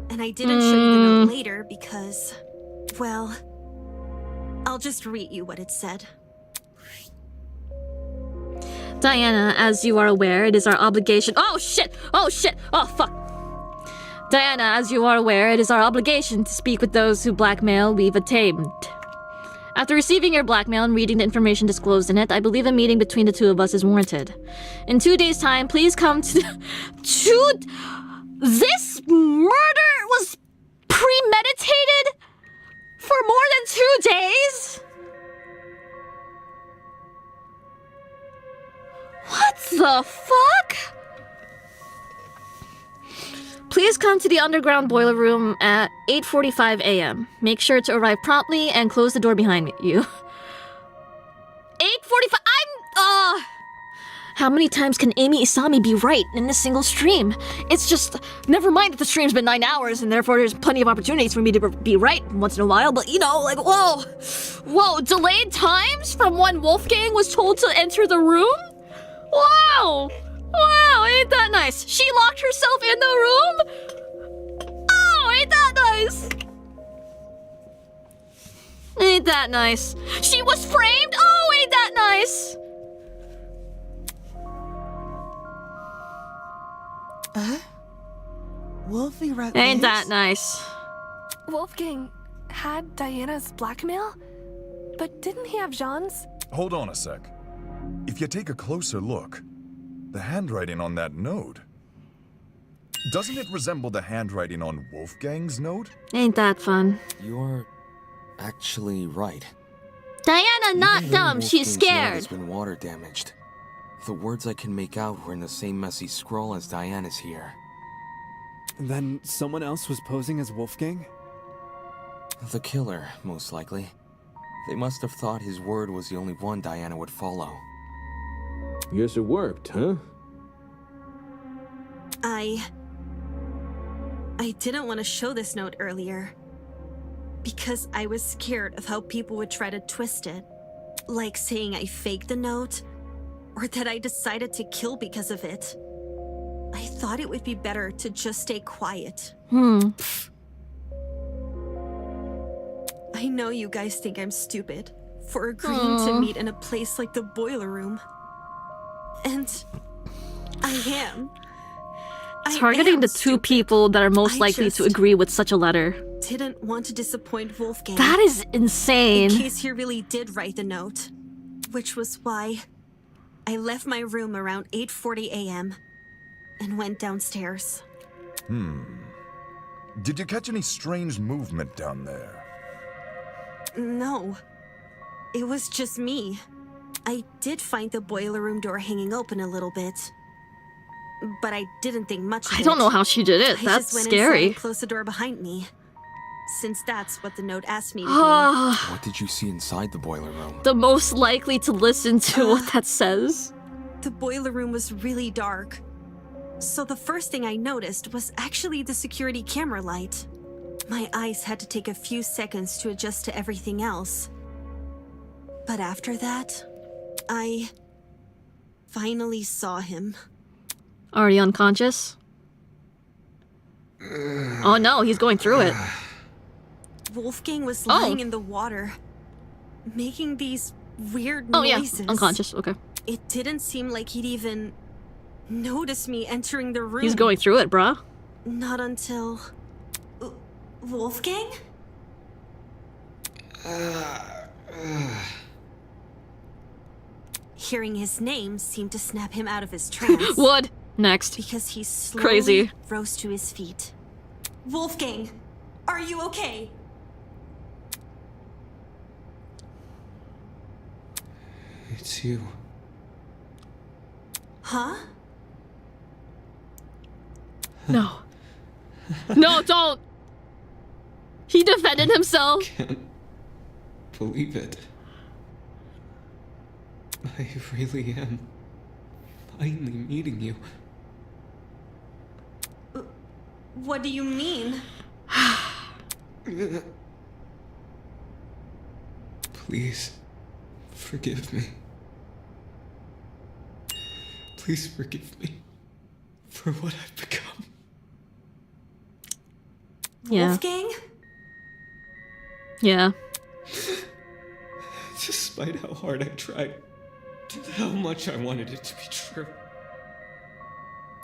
And I didn't show you the note later because, well, I'll just read you what it said. Diana, as you are aware, it is our obligation. Oh shit! Oh shit! Oh fuck! Diana, as you are aware, it is our obligation to speak with those who blackmail we've attained. After receiving your blackmail and reading the information disclosed in it, I believe a meeting between the two of us is warranted. In 2 days' time, please come to... This murder was premeditated for more than 2 days? What the fuck? Please come to the underground boiler room at 8:45 a.m. Make sure to arrive promptly and close the door behind you. 8:45. How many times can Eimi Isami be right in a single stream? It's just, never mind that the stream's been 9 hours and therefore there's plenty of opportunities for me to be right once in a while, but you know, like, whoa, delayed times from when Wolfgang was told to enter the room? Wow, ain't that nice? She locked herself in the room? Oh, ain't that nice? Ain't that nice? She was framed? Oh, ain't that nice? Wolfie wrote Ain't this? that nice? Wolfgang had Diana's blackmail? But didn't he have Jean's? Hold on a sec. If you take a closer look, the handwriting on that note, doesn't it resemble the handwriting on Wolfgang's note? Ain't that fun? You're actually right. Diana, not Even though dumb, she's Wolfgang's note scared. has been water damaged. The words I can make out were in the same messy scroll as Diana's here. Then someone else was posing as Wolfgang? The killer, most likely. They must have thought his word was the only one Diana would follow. Guess it worked, huh? I didn't want to show this note earlier. Because I was scared of how people would try to twist it. Like saying I faked the note, or that I decided to kill because of it. I thought it would be better to just stay quiet. I know you guys think I'm stupid for agreeing to meet in a place like the boiler room. And I am. Targeting the two people that are most likely to agree with such a letter. Didn't want to disappoint Wolfgang. That is insane. In case he really did write the note. Which was why I left my room around 8:40 a.m. and went downstairs. Did you catch any strange movement down there? No. It was just me. I did find the boiler room door hanging open a little bit. But I didn't think much of it. I don't know how she did it. I That's just went scary. inside and closed the door behind me. Since that's what the note asked me to do. What did you see inside the boiler room? The most likely to listen to what that says. The boiler room was really dark. So the first thing I noticed was actually the security camera light. My eyes had to take a few seconds to adjust to everything else. But after that, I finally saw him. Already unconscious? Oh no, he's going through it. Wolfgang was lying in the water, making these weird noises. Yeah, unconscious, okay. It didn't seem like he'd even notice me entering the room. He's going through it, bruh. Not until... Wolfgang? Hearing his name seemed to snap him out of his trance. Would. Next. Because he slowly Crazy. rose to his feet. Wolfgang, are you okay? It's you. Huh? No. No, don't! He defended himself. Can't believe it. I really am finally meeting you. What do you mean? Please, forgive me. Please forgive me for what I've become. Yeah. Wolfgang? Yeah. Despite how hard I tried, how much I wanted it to be true,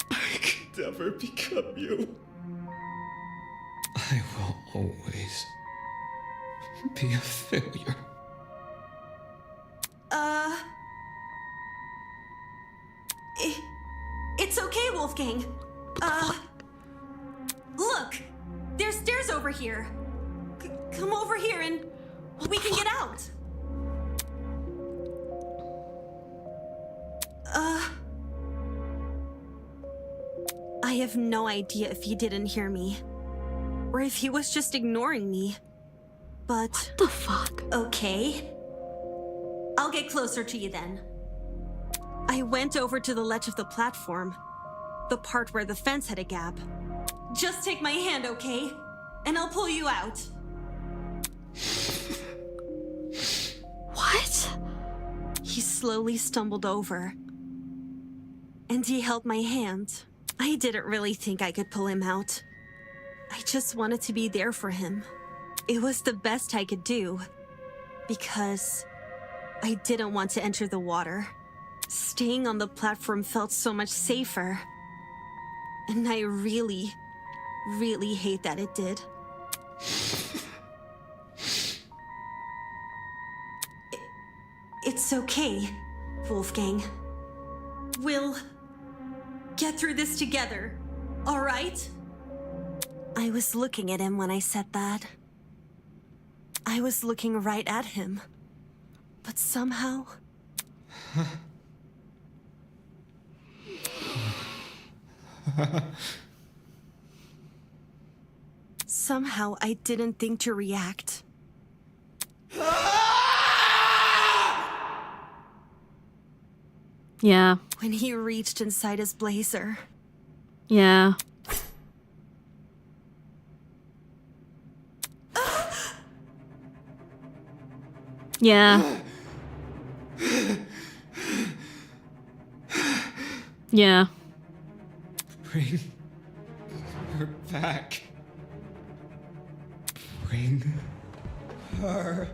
I could never become you. I will always be a failure. It's okay, Wolfgang. Look, there's stairs over here. Come over here and we can get out. I have no idea if he didn't hear me, or if he was just ignoring me. But what the fuck? Okay. I'll get closer to you then. I went over to the ledge of the platform, the part where the fence had a gap. Just take my hand, okay? And I'll pull you out. What? He slowly stumbled over, and he held my hand. I didn't really think I could pull him out. I just wanted to be there for him. It was the best I could do, because I didn't want to enter the water. Staying on the platform felt so much safer. And I really, really hate that it did. It's okay, Wolfgang. We'll get through this together, all right? I was looking at him when I said that. I was looking right at him. But somehow... somehow I didn't think to react. Yeah. When he reached inside his blazer. Yeah. Yeah. Yeah. Bring her back. Bring her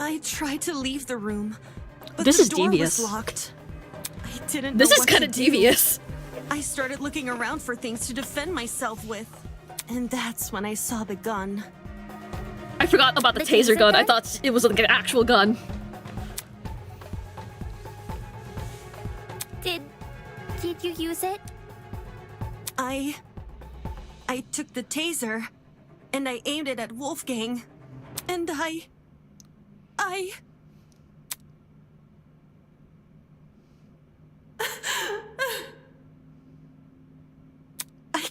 I tried to leave the room, but This the is door devious. was locked. I didn't know This is what kind to of do. devious. I started looking around for things to defend myself with. And that's when I saw the gun. I forgot about the taser gun. I thought it was like an actual gun. Did you use it? I took the taser, and I aimed it at Wolfgang, and I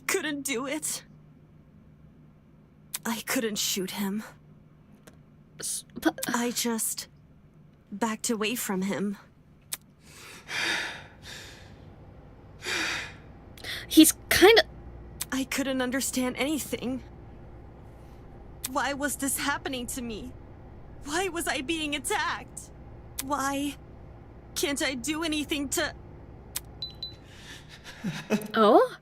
couldn't do it. I couldn't shoot him. I just backed away from him. He's kind of... I couldn't understand anything. Why was this happening to me? Why was I being attacked? Why can't I do anything to... Oh?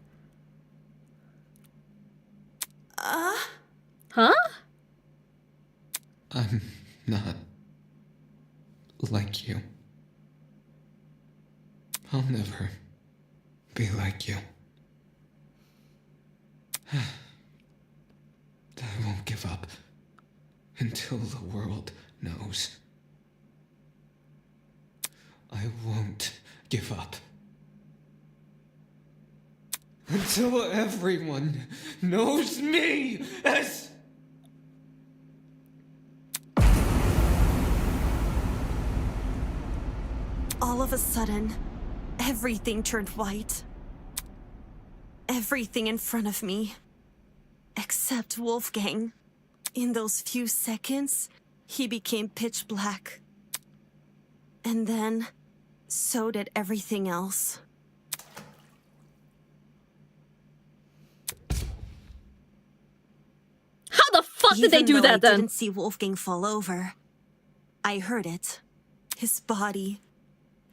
Huh? I'm not like you. I'll never be like like you. I won't give up until the world knows. I won't give up until everyone knows me as... All of a sudden, everything turned white. Everything in front of me. Except Wolfgang. In those few seconds, he became pitch black. And then, so did everything else. How the fuck did they do that then? I didn't see Wolfgang fall over. I heard it. His body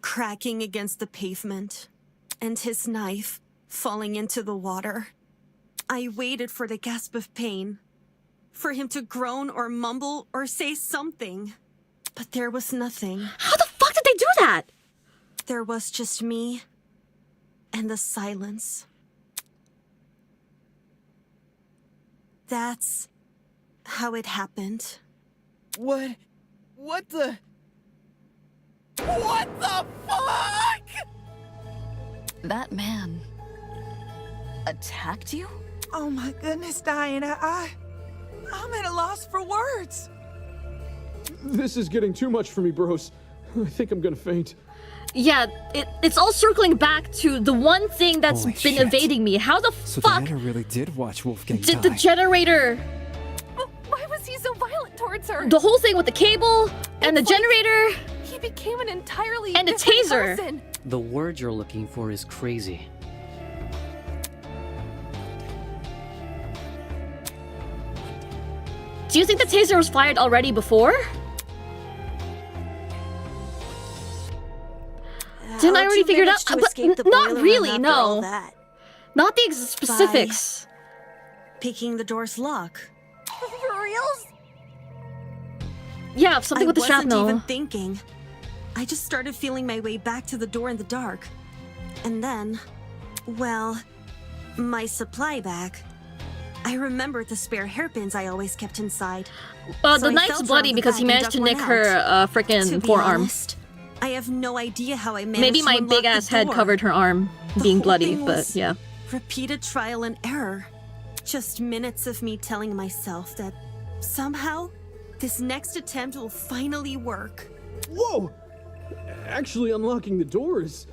cracking against the pavement, and his knife falling into the water. I waited for the gasp of pain, for him to groan or mumble or say something. But there was nothing. How the fuck did they do that? There was just me and the silence. That's how it happened. What the... What the fuck?! That man attacked you? Oh my goodness, Diana, I'm at a loss for words. This is getting too much for me, bros. I think I'm gonna faint. Yeah, it's all circling back to the one thing that's Holy been shit. evading me. How the So fuck Diana really did watch Wolfgang did die. the generator... Why was he so violent towards her? The whole thing with the cable, and the generator, He became an entirely and a different taser. person. The word you're looking for is crazy. Do you think the taser was fired already before? Didn't I already figure it out? But not really, no. Not the specifics. Picking the door's lock. For reals? Yeah, something with the I wasn't shrapnel. even thinking. I just started feeling my way back to the door in the dark. And then, well, my supply bag. I remembered the spare hairpins I always kept inside. The So I knife's felt bloody around the because back he and managed to dug nick one her out. To frickin' be forearm. honest, I have no idea how I managed Maybe to my unlock big the ass head door. covered her arm The being whole bloody, thing but was yeah. Repeated trial and error. Just minutes of me telling myself that somehow this next attempt will finally work. Whoa! Actually unlocking the doors.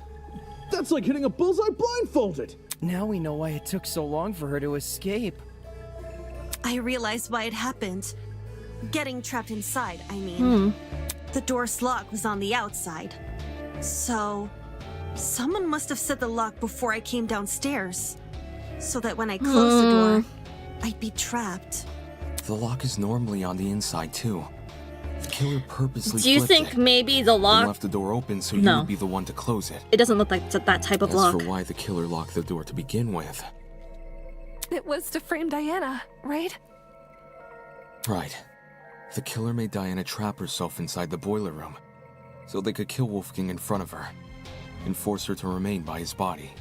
That's like hitting a bullseye blindfolded. Now we know why it took so long for her to escape. I realized why it happened. Getting trapped inside, I mean. The door's lock was on the outside. So, someone must have set the lock before I came downstairs. So that when I closed the door, I'd be trapped. The lock is normally on the inside, too. The killer purposely Do you flipped think it maybe the and lock... left the door open so No. you would be the one to close it. It doesn't look like that type of As lock. for why the killer locked the door to begin with. It was to frame Diana, right? Right. The killer made Diana trap herself inside the boiler room so they could kill Wolfgang in front of her and force her to remain by his body.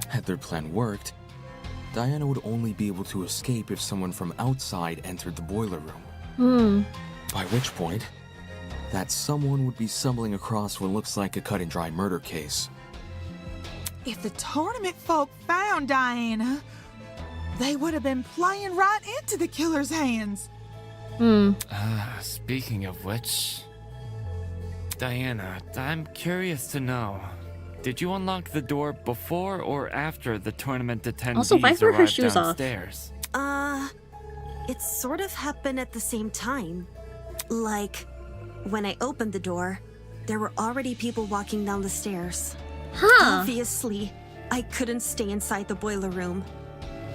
Had their plan worked, Diana would only be able to escape if someone from outside entered the boiler room. By which point, that someone would be stumbling across what looks like a cut-and-dry murder case. If the tournament folk found Diana, they would have been playing right into the killer's hands. Speaking of which... Diana, I'm curious to know. Did you unlock the door before or after the tournament attendees Also, why threw her arrived shoes off? downstairs? It sort of happened at the same time. Like, when I opened the door, there were already people walking down the stairs. Obviously, I couldn't stay inside the boiler room.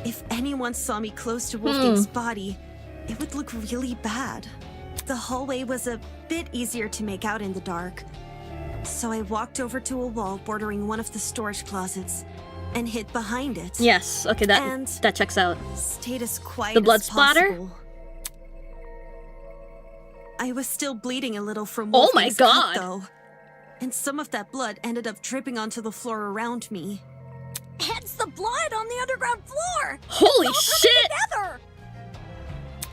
If anyone saw me close to Wolfgang's body, it would look really bad. The hallway was a bit easier to make out in the dark. So I walked over to a wall bordering one of the storage closets and hid behind it. Yes, okay, that checks out. Stayed as quiet The blood as splatter? possible. I was still bleeding a little from Oh my Wolfgang's cut, God. though. And some of that blood ended up dripping onto the floor around me. Hence the blood on the underground floor. Holy It's all coming shit! together.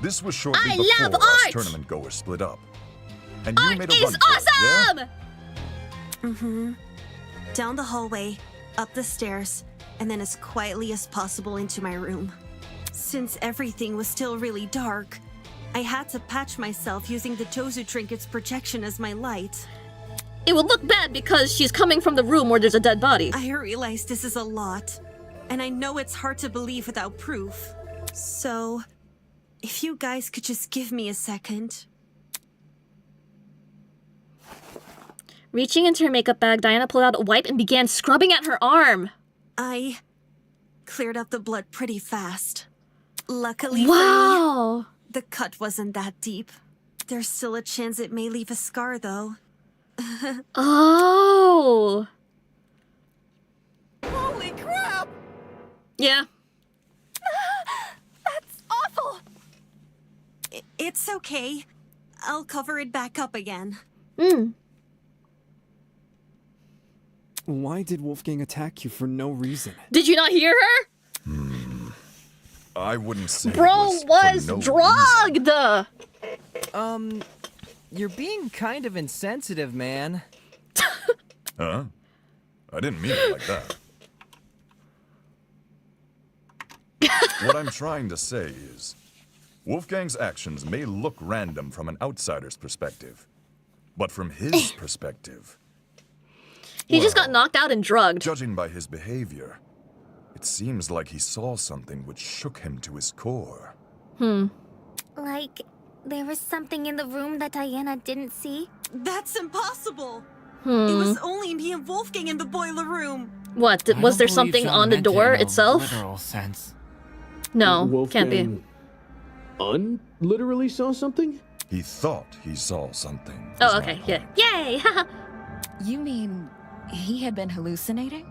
This was shortly I before love us art! tournament goers split up. And you Art made a is run for it, yeah? awesome! Mm-hmm. Down the hallway, up the stairs, and then as quietly as possible into my room. Since everything was still really dark, I had to patch myself using the Tozu trinket's projection as my light. It would look bad because she's coming from the room where there's a dead body. I realize this is a lot, and I know it's hard to believe without proof. So, if you guys could just give me a second. Reaching into her makeup bag, Diana pulled out a wipe and began scrubbing at her arm. I cleared up the blood pretty fast. Luckily for Wow! me, the cut wasn't that deep. There's still a chance it may leave a scar, though. Oh! Holy crap! Yeah. That's awful! It's okay. I'll cover it back up again. Why did Wolfgang attack you for no reason? Did you not hear her? I wouldn't say Bro it was for no drugged! You're being kind of insensitive, man. Huh? I didn't mean it like that. What I'm trying to say is, Wolfgang's actions may look random from an outsider's perspective, but from his perspective, He just got knocked out and drugged. judging by his behavior, it seems like he saw something which shook him to his core. Like, there was something in the room that Diana didn't see? That's impossible! It was only me and Wolfgang in the boiler room. What? Was there something on the door itself? Literal sense. No, can't be. Wolfgang literally saw something? He thought he saw something. Oh, okay, yeah. Yay! You mean he had been hallucinating?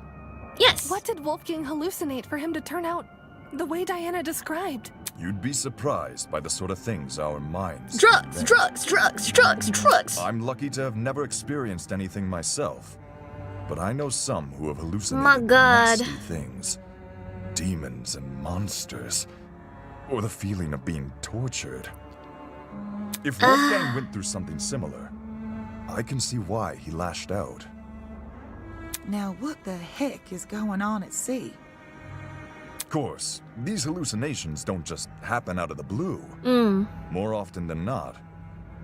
Yes! What did Wolfgang hallucinate for him to turn out the way Diana described? You'd be surprised by the sort of things our minds Drugs, invent. drugs. I'm lucky to have never experienced anything myself, but I know some who have hallucinated My God. nasty things. Demons and monsters. Or the feeling of being tortured. If Wolfgang went through something similar, I can see why he lashed out. Now, what the heck is going on at sea? Of course, these hallucinations don't just happen out of the blue. More often than not,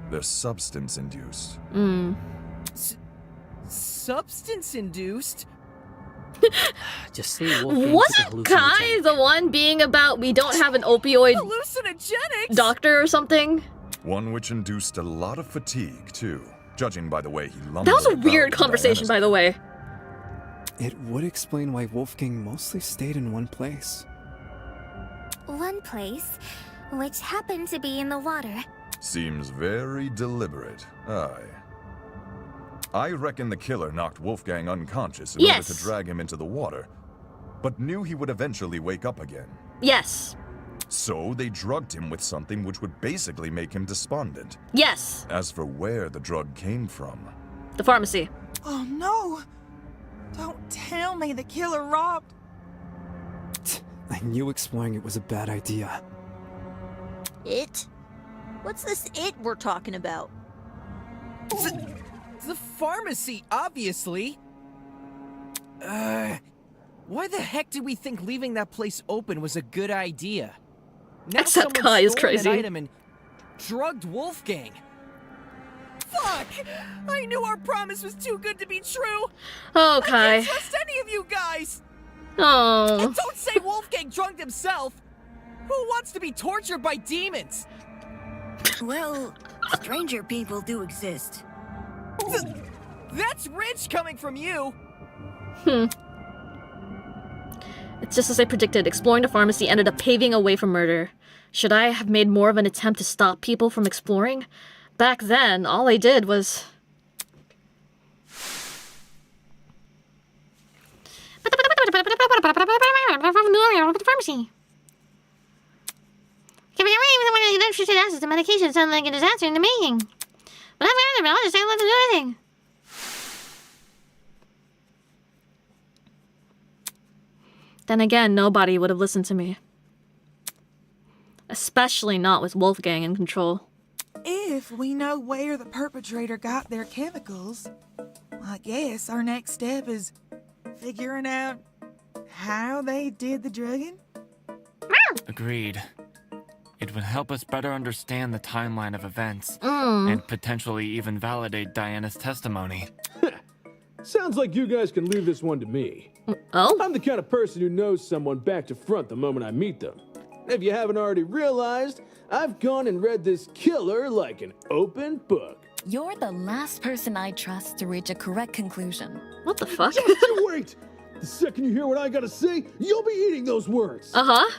they're substance-induced. Substance-induced? Just say Wolfgang Wasn't Kai the one being about we don't have an opioid Hallucinogenics? doctor or something? One which induced a lot of fatigue, too, judging by the way he lumbered. That was a about weird to conversation, Diana's by the way. It would explain why Wolfgang mostly stayed in one place. One place, which happened to be in the water. Seems very deliberate. Aye. I reckon the killer knocked Wolfgang unconscious in order to drag him into the water, but knew he would eventually wake up again. Yes. So they drugged him with something which would basically make him despondent. Yes. As for where the drug came from... The pharmacy. Oh no! Don't tell me the killer robbed... I knew exploring it was a bad idea. It? What's this it we're talking about? The pharmacy, obviously. Why the heck did we think leaving that place open was a good idea? Now Except someone Kai is stole crazy. An item and drugged Wolfgang. Fuck! I knew our promise was too good to be true. Oh, I Kai. can't trust any of you guys. Oh. And don't say Wolfgang drugged himself. Who wants to be tortured by demons? Well, stranger people do exist. That's rich coming from you. It's just as I predicted. Exploring the pharmacy ended up paving a way for murder. Should I have made more of an attempt to stop people from exploring? Back then, all I did was... Pharmacy. Can we arrange with one of the electricity assets and medication sound like a disaster in the making? But I'll just say let's do anything. Then again, nobody would have listened to me. Especially not with Wolfgang in control. If we know where the perpetrator got their chemicals, I guess our next step is figuring out how they did the drugging. Agreed. It would help us better understand the timeline of events Mm. and potentially even validate Diana's testimony. Sounds like you guys can leave this one to me. Oh? I'm the kind of person who knows someone back to front the moment I meet them. If you haven't already realized, I've gone and read this killer like an open book. You're the last person I trust to reach a correct conclusion. What the fuck? Just you wait! The second you hear what I gotta say, you'll be eating those words! Uh-huh.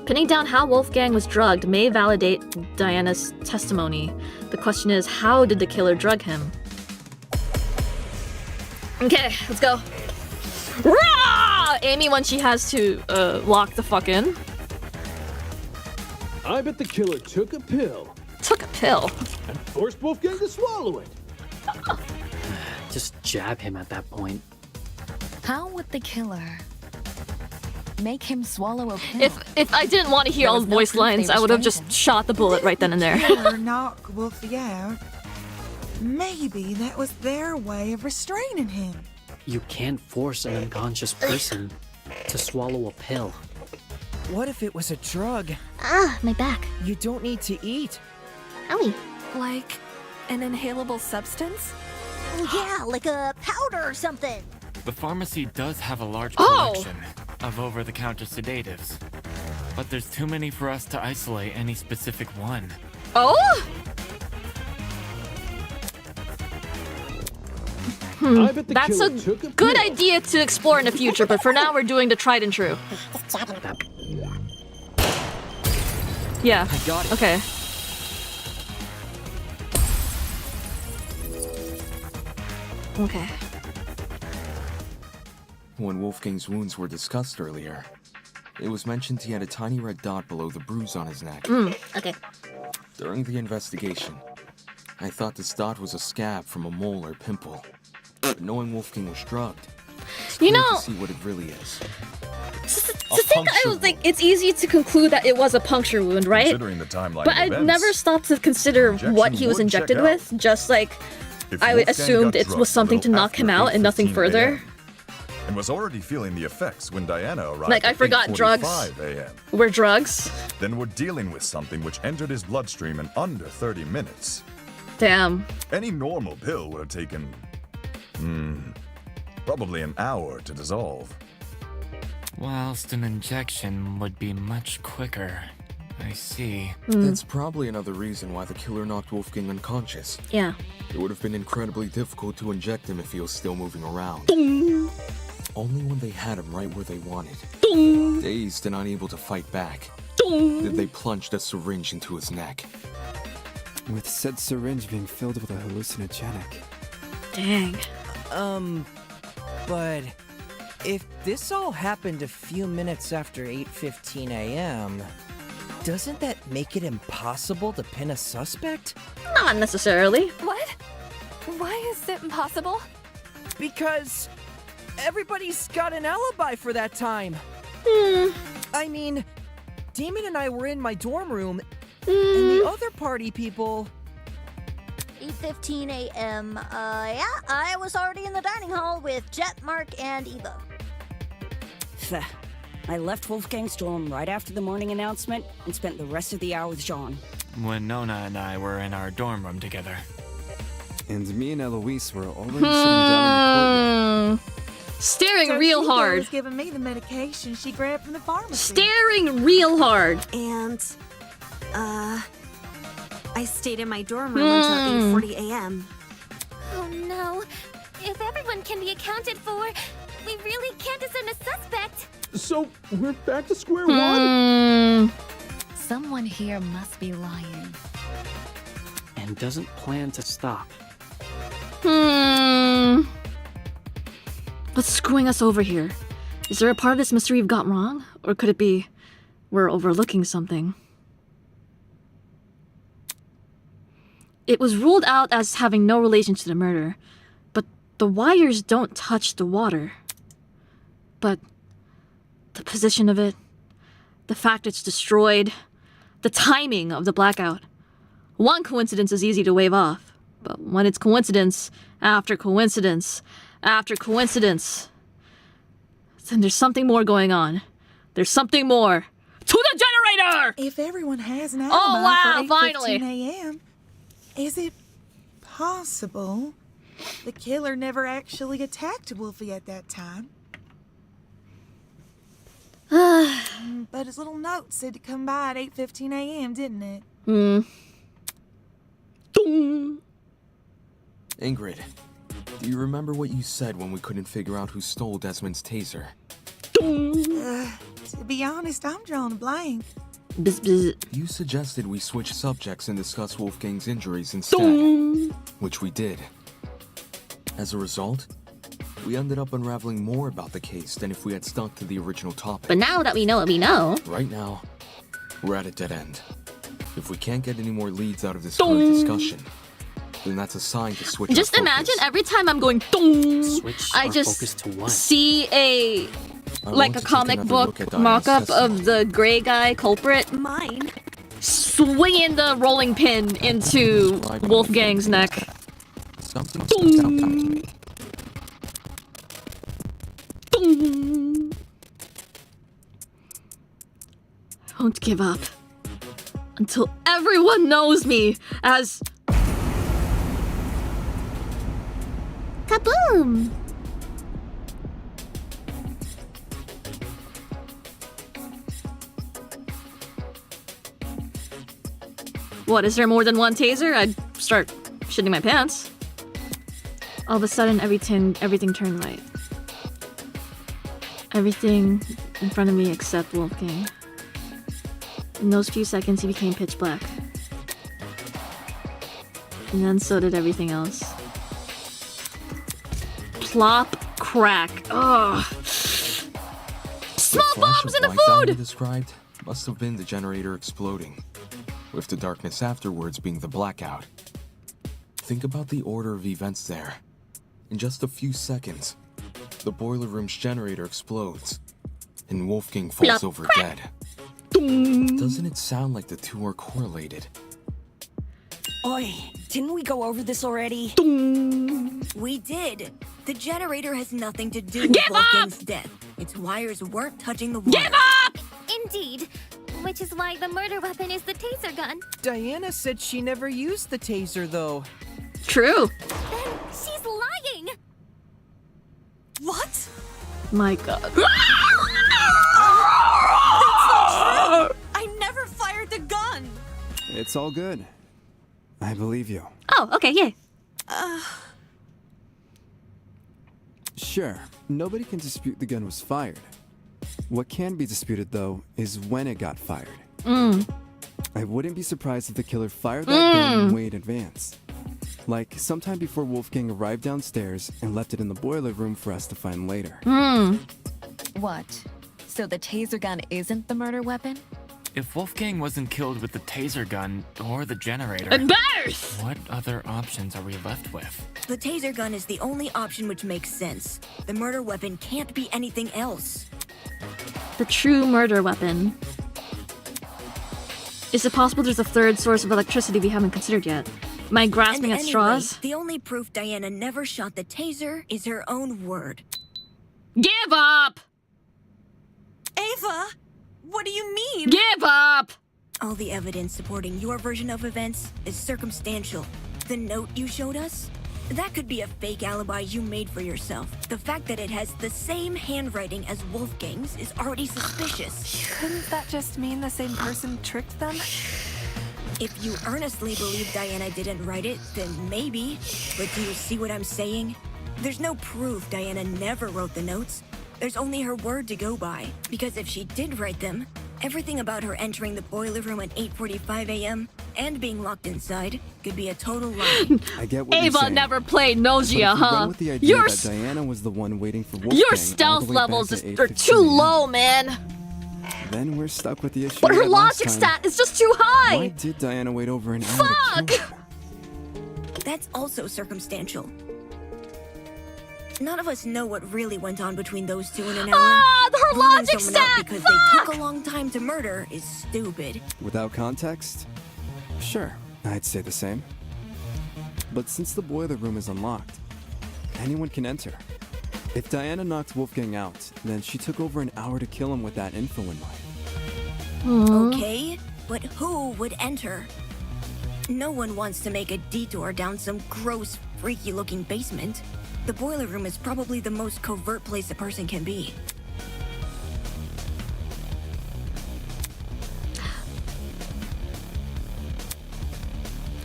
Pinning down how Wolfgang was drugged may validate Diana's testimony. The question is, how did the killer drug him? Okay, let's go. Rah! Amy when she has to lock the fuck in. I bet the killer took a pill. Took a pill? And forced Wolfgang to swallow it. Just jab him at that point. How would the killer make him swallow a pill? If I didn't want to hear There all was the no voice proof they lines, I would have restrained just shot the bullet right then and there. Killer knock Wolfie out. Maybe that was their way of restraining him. You can't force an unconscious person to swallow a pill. What if it was a drug? Ah, my back. You don't need to eat. Owie. Like an inhalable substance? Oh, yeah, like a powder or something. The pharmacy does have a large Oh! collection of over-the-counter sedatives, but there's too many for us to isolate any specific one. Oh? That's a good idea to explore in the future, but for now we're doing the tried and true. Yeah. I got it. Okay. Okay. When Wolfgang's wounds were discussed earlier, it was mentioned he had a tiny red dot below the bruise on his neck. Okay. During the investigation, I thought this dot was a scab from a mole or pimple. But knowing Wolfgang was drugged, it's You clear know- to see what it really is. To think I was like, it's easy to conclude that it was a puncture wound, right? Considering the timeline But of I events, never stopped to consider what he was would check injected out. with. Just like, If I Wolfgang assumed got it drugged was something a to little knock him after out and nothing 8:15 further. a.m. and was already feeling the effects when Diana arrived. Like, I at forgot drugs 8:45 a.m. were drugs. Then we're dealing with something which entered his bloodstream in under 30 minutes. Damn. Any normal pill would have taken, probably an hour to dissolve. Whilst an injection would be much quicker. I see. That's probably another reason why the killer knocked Wolfgang unconscious. Yeah. It would have been incredibly difficult to inject him if he was still moving around. Ding. Only when they had him right where they wanted. Ding. Dazed and unable to fight back, Ding. did they plunge the syringe into his neck. With said syringe being filled with a hallucinogenic. Dang. But if this all happened a few minutes after 8:15 a.m., doesn't that make it impossible to pin a suspect? Not necessarily. What? Why is it impossible? Because everybody's got an alibi for that time. I mean, Damon and I were in my dorm room, and the other party people... 8:15 a.m. Yeah, I was already in the dining hall with Jet, Mark, and Eva. I left Wolfgang's dorm right after the morning announcement and spent the rest of the hour with Jean. When Nona and I were in our dorm room together. And me and Eloise were already sitting down in the courtyard. Staring So real Chico hard. was giving me the medication she grabbed from the pharmacy. Staring real hard. And, I stayed in my dorm room until 8:40 a.m. Oh no. If everyone can be accounted for, we really can't assume a suspect. So, we're back to square one? Someone here must be lying. And doesn't plan to stop. What's screwing us over here? Is there a part of this mystery we've got wrong? Or could it be we're overlooking something? It was ruled out as having no relation to the murder, but the wires don't touch the water. But The position of it, the fact it's destroyed, the timing of the blackout. One coincidence is easy to wave off, but when it's coincidence after coincidence after coincidence, then there's something more going on. There's something more. To the generator! If everyone has an alibi Oh, wow, for 8:15 finally. a.m., is it possible the killer never actually attacked Wolfie at that time? But his little note said to come by at 8:15 a.m., didn't it? Ingrid, do you remember what you said when we couldn't figure out who stole Desmond's taser? To be honest, I'm drawing a blank. You suggested we switch subjects and discuss Wolfgang's injuries instead, which we did. As a result, we ended up unraveling more about the case than if we had stuck to the original topic. But now that we know what we know... Right now, we're at a dead end. If we can't get any more leads out of this current discussion, then that's a sign to switch Just our imagine focus. every time I'm going dong, Switch I our just focus to what? see a I like want a to take comic another book look at Diana's mock-up of the gray guy culprit Mine. swinging the rolling pin into Wolfgang's neck. Something sticks out to me. Dong. Don't give up until everyone knows me as Kaboom! What, is there more than one taser? I'd start shitting my pants. All of a sudden, everything turned right. Everything in front of me except Wolfgang. In those few seconds, he became pitch black. And then so did everything else. Plop, crack. Ugh. Small The flash bombs of in the light Diana food! described must have been the generator exploding, with the darkness afterwards being the blackout. Think about the order of events there. In just a few seconds, the boiler room's generator explodes, and Wolfgang falls Plop, over crack. dead. Doesn't it sound like the two are correlated? Oi, didn't we go over this already? We did. The generator has nothing to do with Give Wolfgang's death. Its wires weren't touching the water. Give up! Indeed. Which is why the murder weapon is the taser gun. Diana said she never used the taser, though. True. Then she's lying! What? My god. I never fired the gun. It's all good. I believe you. Oh, okay, yay. Sure, nobody can dispute the gun was fired. What can be disputed, though, is when it got fired. I wouldn't be surprised if the killer fired that gun way in advance. Like, sometime before Wolfgang arrived downstairs and left it in the boiler room for us to find later. What? So the taser gun isn't the murder weapon? If Wolfgang wasn't killed with the taser gun or the generator, Embarrassed! what other options are we left with? The taser gun is the only option which makes sense. The murder weapon can't be anything else. The true murder weapon. Is it possible there's a third source of electricity we haven't considered yet? Am I grasping And at anyway, straws? the only proof Diana never shot the taser is her own word. Give up! Ava, what do you mean? Give up! All the evidence supporting your version of events is circumstantial. The note you showed us? That could be a fake alibi you made for yourself. The fact that it has the same handwriting as Wolfgang's is already suspicious. Couldn't that just mean the same person tricked them? If you earnestly believe Diana didn't write it, then maybe. But do you see what I'm saying? There's no proof Diana never wrote the notes. There's only her word to go by. Because if she did write them, everything about her entering the boiler room at 8:45 a.m. and being locked inside could be a total lie. I get what you're Ava saying. never played But Nogia, if you run huh? with the idea Your, that Diana was the one waiting for Wolfgang your all stealth the way back levels to are 8:15 too low, man. Then we're stuck with the issue. But we her had last logic time. stat is just too high! Why did Diana wait over an hour to kill him? That's also circumstantial. None of us know what really went on between those two in an hour. Ah, her Ruling logic someone out stack! because Fuck! they took a long time to murder is stupid. Without context? Sure, I'd say the same. But since the boiler room is unlocked, anyone can enter. If Diana knocked Wolfgang out, then she took over an hour to kill him with that info in mind. Okay, but who would enter? No one wants to make a detour down some gross, freaky-looking basement. The boiler room is probably the most covert place a person can be.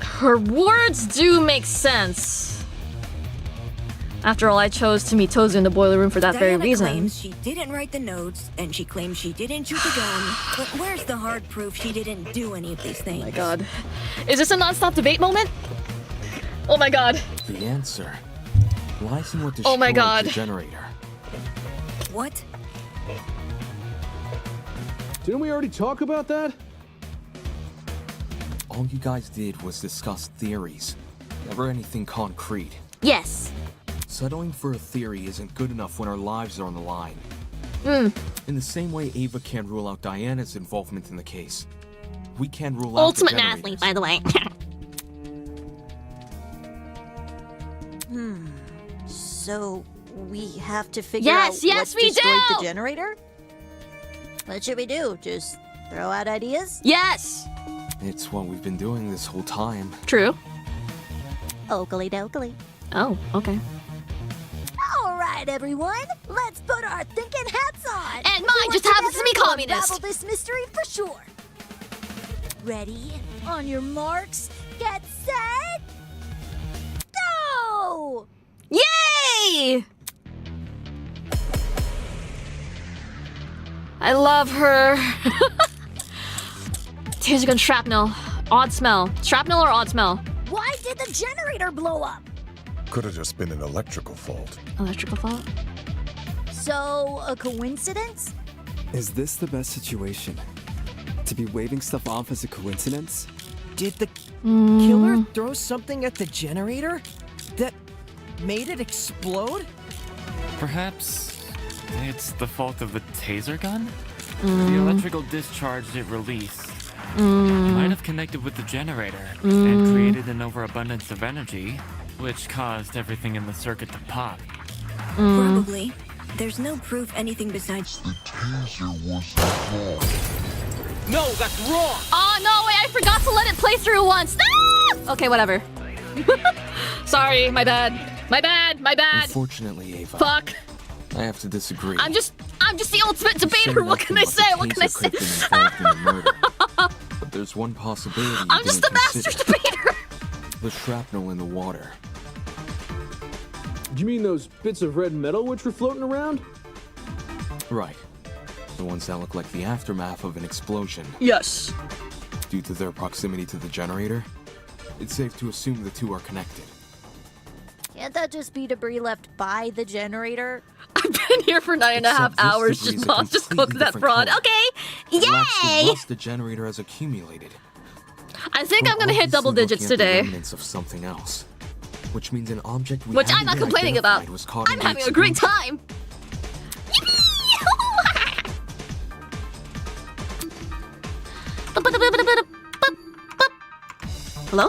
Her words do make sense. After all, I chose to meet Tozu in the boiler room for that very Diana reason. claims she didn't write the notes, and she claims she didn't shoot the gun. But where's the hard proof she didn't do any of these things? Oh my god. Is this a non-stop debate moment? Oh my god. The answer lies in what Oh my destroyed god. the generator. What? Didn't we already talk about that? All you guys did was discuss theories, never anything concrete. Yes. Settling for a theory isn't good enough when our lives are on the line. Mm. In the same way Ava can't rule out Diana's involvement in the case, we can't rule out Ultimate the generator. athlete, by the way. So we have to figure Yes, out yes, what we destroyed do! the generator? What should we do? Just throw out ideas? Yes! It's what we've been doing this whole time. True. Oakley dokley. Oh, okay. All right, everyone. Let's put our thinking hats on. And mine just happens to be Together, we'll communist. unravel this mystery for sure. Ready? On your marks, get set, go! Yay! I love her. Taser gun shrapnel. Odd smell. Shrapnel or odd smell? Why did the generator blow up? Could have just been an electrical fault. Electrical fault? So, a coincidence? Is this the best situation? To be waving stuff off as a coincidence? Did the killer throw something at the generator that made it explode? Perhaps it's the fault of the taser gun? The Mm. electrical discharge it released Mm. might have connected with the generator Mm. and created an overabundance of energy, which caused everything in the circuit to pop. Probably. There's no proof anything besides the taser was involved. No, that's wrong! Oh, no, wait, I forgot to let it play through once. Ah! Okay, whatever. Sorry, my bad. My bad, my bad. Unfortunately, Ava. Fuck. I have to disagree. I'm just the ultimate debater. What can I say? What can I say? Involved in the murder. But there's one possibility you I'm just the didn't master consider. debater. The shrapnel in the water. Do you mean those bits of red metal which were floating around? Right. The ones that look like the aftermath of an explosion. Yes. Due to their proximity to the generator, it's safe to assume the two are connected. Can't that just be debris left by the generator? I've been here for 9.5 hours. Just cook that fraud. Okay. It lacks the Yay! rust the generator has accumulated. I think I'm gonna We're hit double obviously digits looking at the today. remnants of something else, which means an object we Which I'm haven't not yet complaining about. identified was caught I'm in the having a great explosion. time. Hello?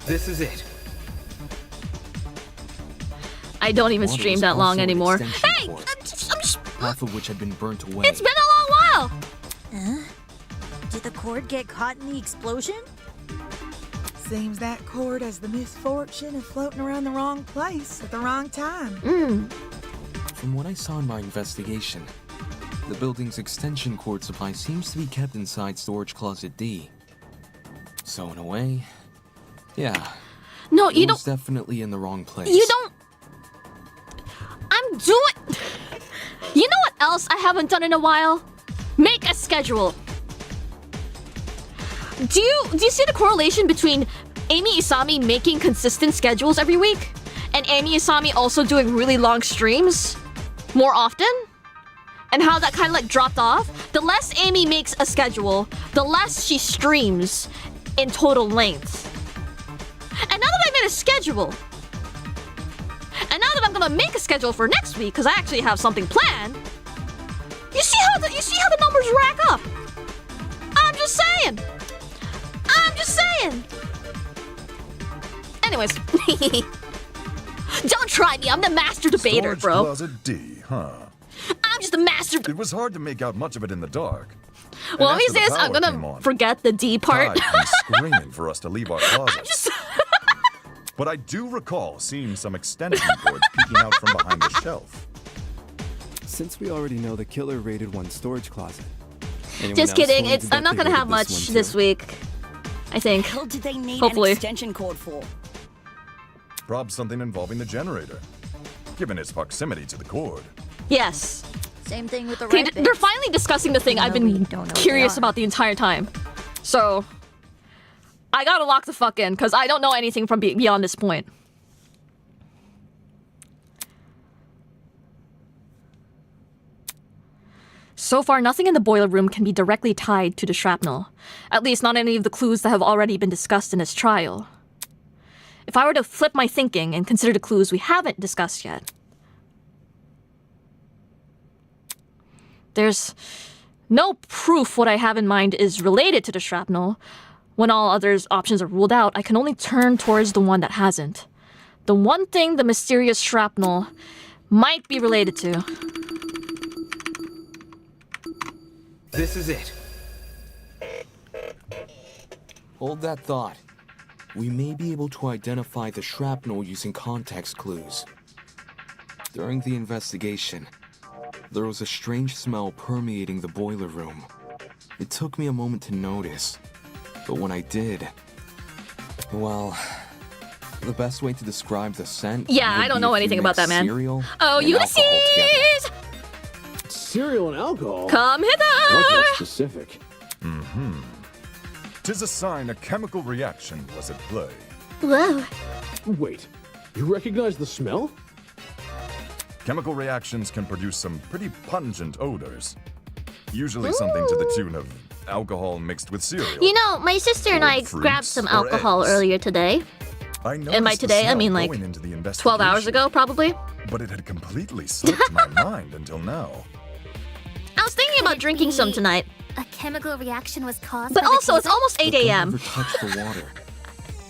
This is it. I don't even Water stream was that long also an anymore. extension Hey! cord, I'm just... half of which had been burnt away. It's been a long while! Huh? Did the cord get caught in the explosion? Seems that cord has the misfortune of floating around the wrong place at the wrong time. From what I saw in my investigation, the building's extension cord supply seems to be kept inside storage closet D. So in a way, yeah. No, it you was don't... definitely in the wrong place. You don't... I'm doing... You know what else I haven't done in a while? Make a schedule. Do you see the correlation between Eimi Isami making consistent schedules every week and Eimi Isami also doing really long streams more often? And how that kind of like dropped off? The less Amy makes a schedule, the less she streams in total length. And now that I made a schedule, and now gonna make a schedule for next week because I actually have something planned. You see how the numbers rack up? I'm just saying. Anyways, don't try me. I'm the master debater, Storage bro. Closet D, huh? I'm just the master. It was hard to make out much of it in the dark. Well, And he after the says I'm power gonna came on, forget the D part. Kai came screaming for us to leave our closets. But I do recall seeing some extension cords peeking out from behind the shelf. Since we already know the killer raided one storage closet. anyone Just else kidding. willing It's to I'm bet not they gonna raided have much one this too? week. I think. Hell did they need Hopefully. an extension cord for? Probably something involving the generator, given its proximity to the cord. Yes. Same thing with the Okay, red they're bits. finally discussing the thing I've been curious about the entire time. So, I gotta lock the fuck in, because I don't know anything from beyond this point. So far, nothing in the boiler room can be directly tied to the shrapnel. At least not any of the clues that have already been discussed in this trial. If I were to flip my thinking and consider the clues we haven't discussed yet, there's no proof what I have in mind is related to the shrapnel. When all other options are ruled out, I can only turn towards the one that hasn't. The one thing the mysterious shrapnel might be related to. This is it. Hold that thought. We may be able to identify the shrapnel using context clues. During the investigation, there was a strange smell permeating the boiler room. It took me a moment to notice, but when I did, well, the best way to describe the scent. Yeah, would I don't be know if you anything about that, mix man. cereal Oh, and alcohol Ulysses! together. Cereal and alcohol? Come hither! That's not specific. Mm-hmm. 'Tis a sign a chemical reaction was at play. Whoa. Wait, you recognize the smell? Chemical reactions can produce some pretty pungent odors. Usually something to the tune of alcohol mixed with cereal. You know, my sister and Or I fruits grabbed some or alcohol eggs. earlier today. I And by noticed the today, I smell mean like going into the 12 hours investigation, ago, probably. But it had completely slipped my mind until now. I was thinking about drinking some tonight. A chemical reaction was caused But by the also, it's taser? almost 8 The gun a.m. never touched the water.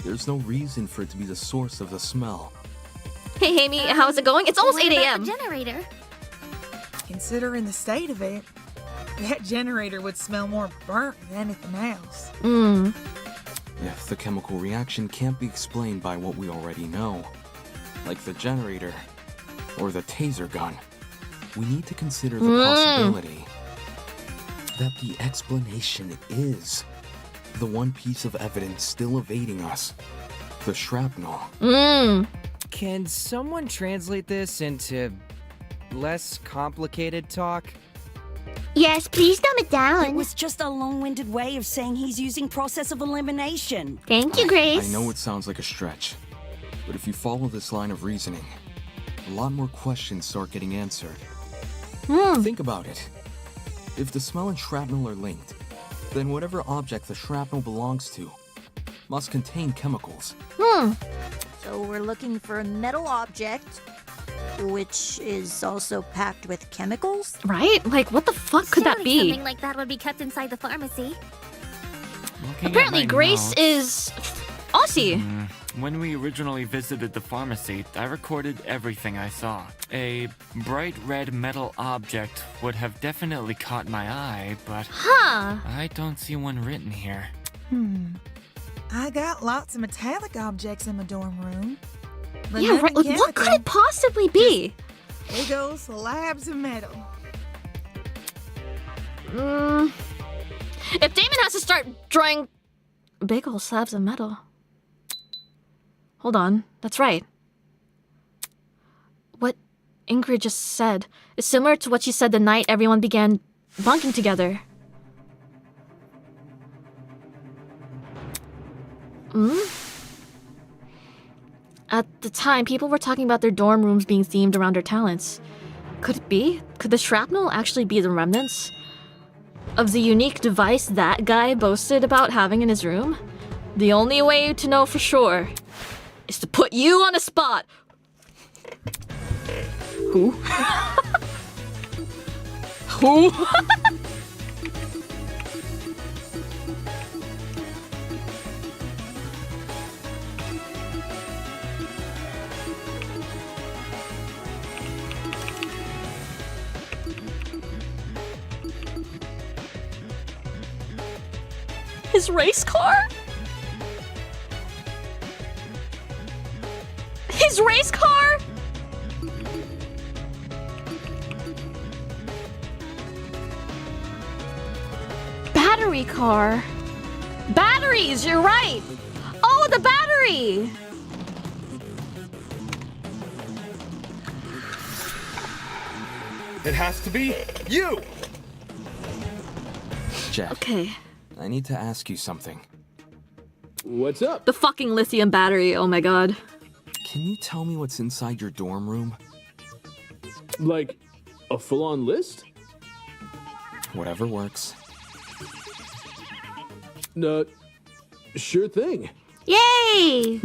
There's no reason for it to be the source of the smell. Hey, Amy, how's it going? It's almost What 8 about a.m. the generator? Considering the state of it, that generator would smell more burnt than anything else. If the chemical reaction can't be explained by what we already know, like the generator or the taser gun, we need to consider the possibility that the explanation is the one piece of evidence still evading us, the shrapnel. Can someone translate this into less complicated talk? Yes, please dumb it It down. was just a long-winded way of saying he's using process of elimination. Thank you, Grace. I know it sounds like a stretch, but if you follow this line of reasoning, a lot more questions start getting answered. Think about it. If the smell and shrapnel are linked, then whatever object the shrapnel belongs to must contain chemicals. So we're looking for a metal object, which is also packed with chemicals? Right? Like, what the fuck could that Surely be? something like that would be kept inside the pharmacy. Looking at Apparently, my Grace notes, is Aussie. When we originally visited the pharmacy, I recorded everything I saw. A bright red metal object would have definitely caught my eye, but Huh. I don't see one written here. I got lots of metallic objects in my dorm room. But Yeah, right. nothing Like, what could chemical. it possibly be? Big old slabs of metal. If Damon has to start drawing big old slabs of metal. Hold on, that's right. What Ingrid just said is similar to what she said the night everyone began bunking together. At the time, people were talking about their dorm rooms being themed around their talents. Could it be? Could the shrapnel actually be the remnants of the unique device that guy boasted about having in his room? The only way to know for sure is to put you on a spot. Who? Who? His race car? His race car? Battery car. Batteries, you're right. Oh, the battery. It has to be you! Jack. Okay. I need to ask you something. What's up? The fucking lithium battery, oh my god. Can you tell me what's inside your dorm room? Like, a full-on list? Whatever works. Sure thing. Yay!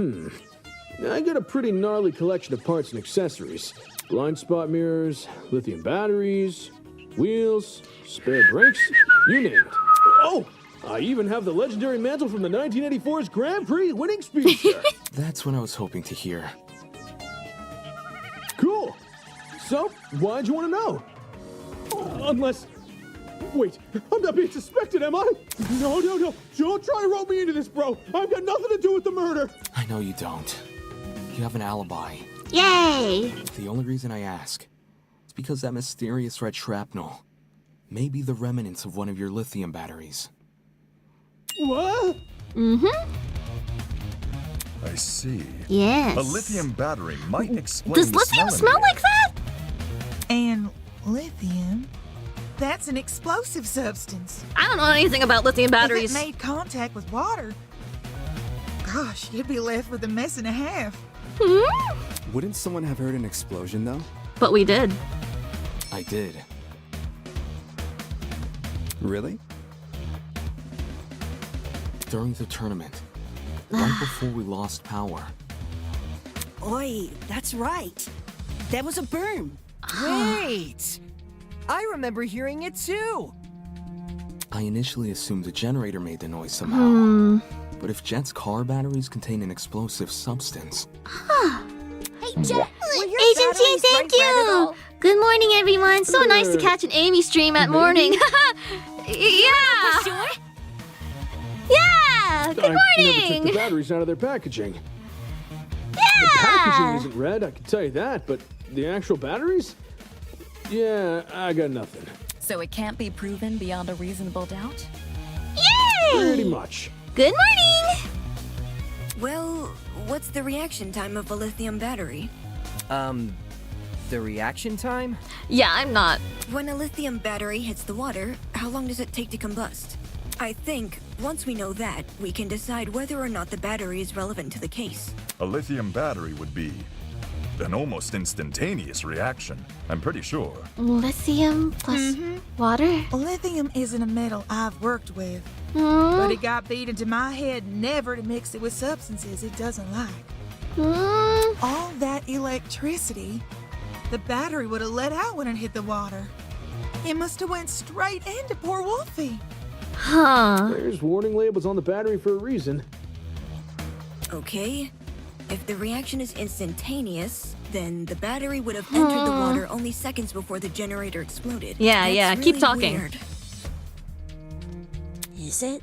I got a pretty gnarly collection of parts and accessories. Blind spot mirrors, lithium batteries, wheels, spare brakes, you name it. Oh! I even have the legendary mantle from the 1984's Grand Prix winning speedster. That's what I was hoping to hear. Cool. So, why'd you want to know? Unless... Wait, I'm not being suspected, am I? No. Don't try to rope me into this, bro. I've got nothing to do with the murder. I know you don't. You have an alibi. Yay! The only reason I ask is because that mysterious red shrapnel may be the remnants of one of your lithium batteries. What? I see. Yes. A lithium battery might explain Does the lithium smell in smell here. like that? And lithium? That's an explosive substance. I don't know anything about lithium batteries. If it made contact with water, gosh, you'd be left with a mess and a half. Wouldn't someone have heard an explosion, though? But we did. I did. Really? During the tournament, right before we lost power. Oi, that's right. That was a burn. Wait! I remember hearing it too! I initially assumed the generator made the noise somehow. But if Jet's car batteries contain an explosive substance... Hey, Jet! Agent G, thank you! Good morning, everyone. So nice to catch an Amy stream at morning. Yeah! Sure? Yeah! Good I never took morning! the batteries out of their packaging. The Yeah! packaging isn't red, I can tell you that, but the actual batteries? Yeah, I got nothing. So it can't be proven beyond a reasonable doubt? Yay! Pretty much. Good morning! Well, what's the reaction time of a lithium battery? The reaction time? Yeah, I'm not. When a lithium battery hits the water, how long does it take to combust? I think, once we know that, we can decide whether or not the battery is relevant to the case. A lithium battery would be an almost instantaneous reaction, I'm pretty sure. Lithium plus water? Lithium isn't a metal I've worked with, but it got beat into my head never to mix it with substances it doesn't like. All that electricity, the battery would have let out when it hit the water. It must have went straight into poor Wolfie. There's warning labels on the battery for a reason. Okay. If the reaction is instantaneous, then the battery would have entered the water only seconds before the generator exploded. Yeah, That's yeah, keep really talking. weird. Is it?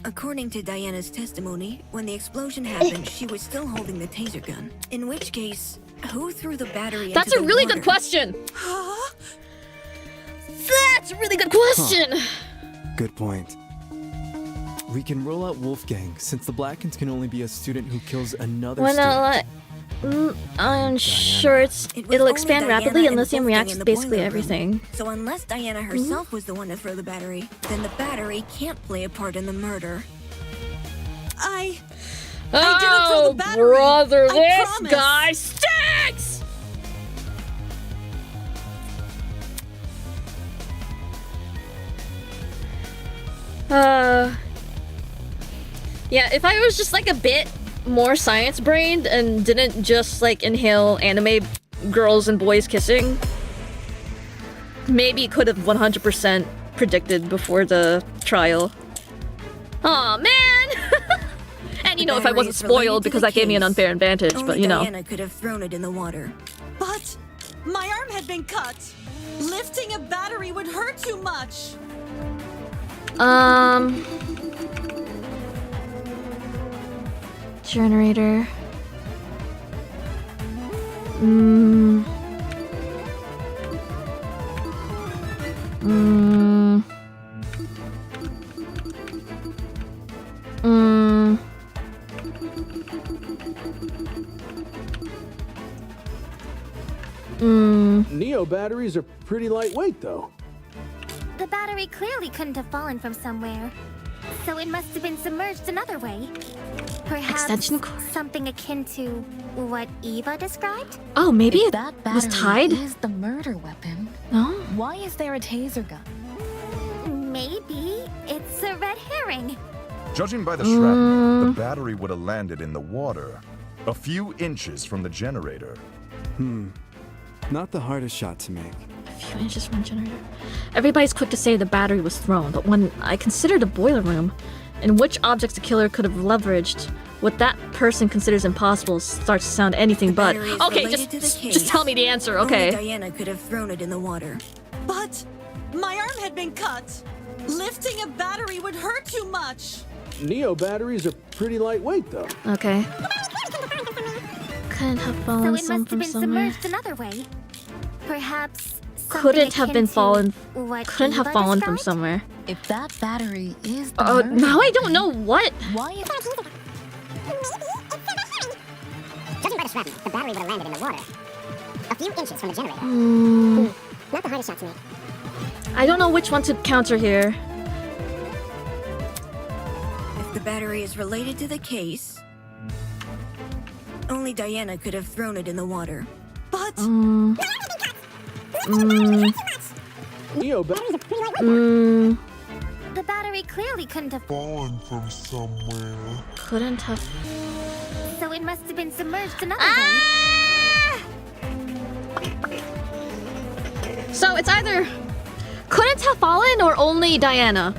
According to Diana's testimony, when the explosion happened, she was still holding the taser gun. In which case, who threw the battery That's into a the really water? good question. That's a really good question. Good point. We can rule out Wolfgang, since the Blackens can only be a student who kills another student. I'm sure it'll expand rapidly and lithium reacts to basically everything. So unless Diana herself was the one to throw the battery, then the battery can't play a part in the murder. I didn't throw the battery. Brother, I this promise. guy stinks! Yeah, if I was just like a bit more science-brained and didn't just like inhale anime girls and boys kissing, maybe could have 100% predicted before the trial. Aw, man! And you know, if I wasn't spoiled because that gave me an unfair advantage, but you know. Diana could have thrown it in the water. But my arm had been cut. Lifting a battery would hurt too much. Generator. Neo batteries are pretty lightweight, though. The battery clearly couldn't have fallen from somewhere, so it must have been submerged another way. Perhaps Extension cord. something akin to what Eva described? Oh, maybe If it that was battery tied? is the murder weapon. No? Why is there a taser gun? Maybe it's a red herring. Judging by the shrapnel, the battery would have landed in the water, a few inches from the generator. Not the hardest shot to make. A few inches from the generator. Everybody's quick to say the battery was thrown, but when I consider the boiler room and which objects the killer could have leveraged, what that person considers impossible starts to sound anything but. Okay, just tell me the answer, okay? Only Diana could have thrown it in the water. But my arm had been cut. Lifting a battery would hurt too much. Neo batteries are pretty lightweight, though. Okay. Couldn't have So fallen it must have from been somewhere. submerged another way. Perhaps Couldn't have been fallen. What Couldn't have Eva fallen from described? somewhere. If that battery is the Oh, murder now I don't know what. Why is Judging by the shrapnel, the battery would have landed in the water, a few inches from the generator. Not the hardest shot to make. I don't know which one to counter here. If the battery is related to the case, only Diana could have thrown it in the water. But Neo batteries are pretty lightweight. The battery clearly couldn't have fallen from somewhere. Couldn't have. So it must have been submerged another way. So it's either couldn't have fallen or only Diana.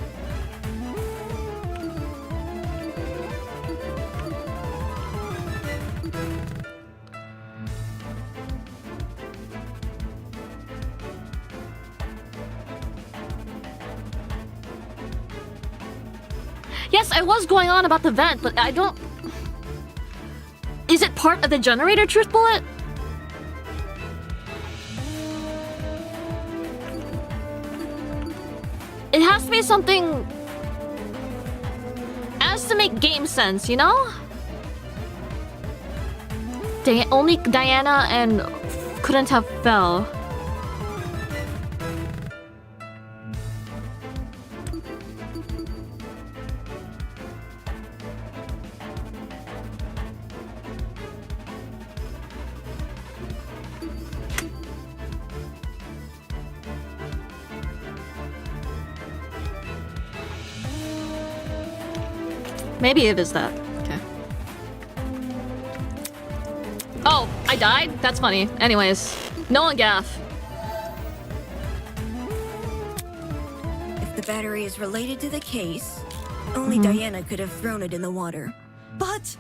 Yes, I was going on about the vent, but I don't... Is it part of the generator, Truth Bullet? It has to be something... as to make game sense, you know? Only Diana and couldn't have fell. Maybe it is that. Okay. Oh, I died? That's funny. Anyways, Nolan Gaff. If the battery is related to the case, only Diana could have thrown it in the water. But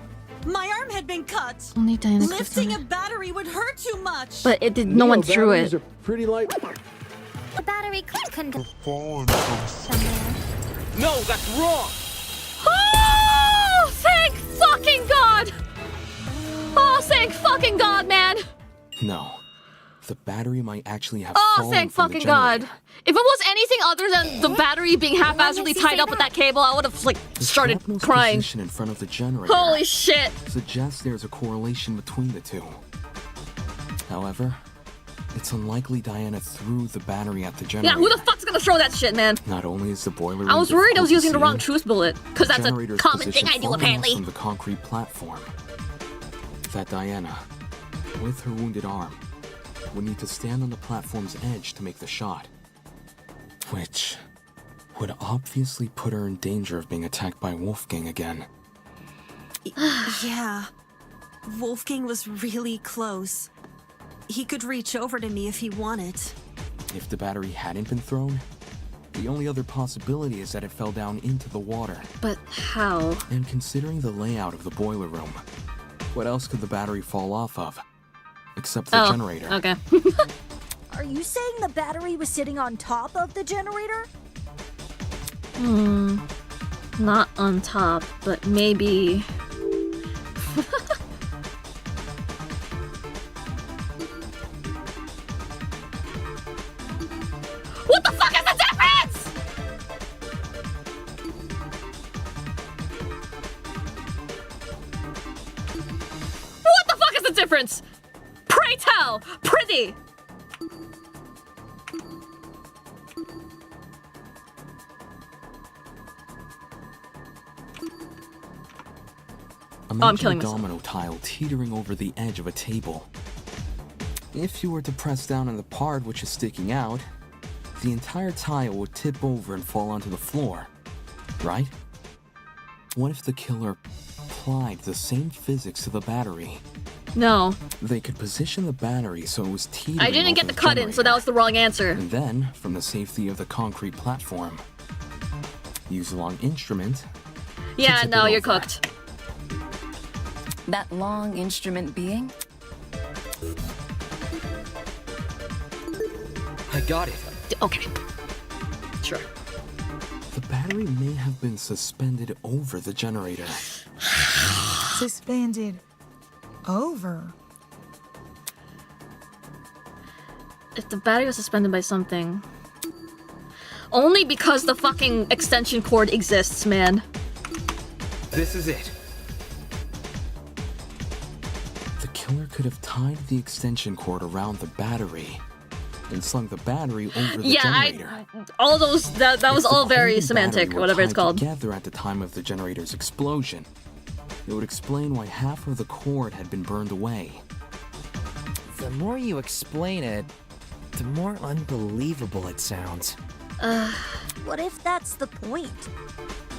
my arm had been cut. Only Diana could have Lifting done a battery would hurt too much. But it did. No one threw batteries it. are pretty light. The battery couldn't have fallen from somewhere. No, that's wrong. Oh, thank fucking God! Oh, thank fucking God, man! No. The battery might actually have Oh, fallen thank from the fucking God! generator. If it was anything other than the battery being haphazardly tied up with that cable, I would have like started Shrapnel's crying. position in front of the generator Holy shit! suggests there's a correlation between the two. However, it's unlikely Diana threw the battery at the Yeah, generator. who the fuck's gonna throw that shit, man? Not only is the boiler I was room worried I was difficult using to the wrong see, truth bullet, because that's a generator's common thing position I do far enough apparently. from the concrete platform. That Diana, with her wounded arm, would need to stand on the platform's edge to make the shot. Which would obviously put her in danger of being attacked by Wolfgang again. Yeah. Wolfgang was really close. He could reach over to me if he wanted. If the battery hadn't been thrown, the only other possibility is that it fell down into the water. But how? And considering the layout of the boiler room, what else could the battery fall off of? Except the generator. Okay. Are you saying the battery was sitting on top of the generator? Not on top, but maybe... What the fuck is the difference?! What the fuck is the difference? Pray tell! Prithee! Imagine I'm killing a myself. domino tile teetering over the edge of a table. If you were to press down on the part which is sticking out, the entire tile would tip over and fall onto the floor, right? What if the killer applied the same physics to the battery? No. They could position the battery so it was teetering I didn't get over the cut in, so that was the wrong answer. and then, from the safety of the concrete platform, use a long instrument. Yeah, tip no, it you're over. cooked. That long instrument being? I got it. Okay. Sure. The battery may have been suspended over the generator. Suspended over. If the battery was suspended by something... Only because the fucking extension cord exists, man. This is it. The killer could have tied the extension cord around the battery and slung the battery over the generator. All those... That was If the all very cord and semantic, battery were whatever it's tied called. Together at the time of the generator's explosion, it would explain why half of the cord had been burned away. The more you explain it, the more unbelievable it sounds. What if that's the point?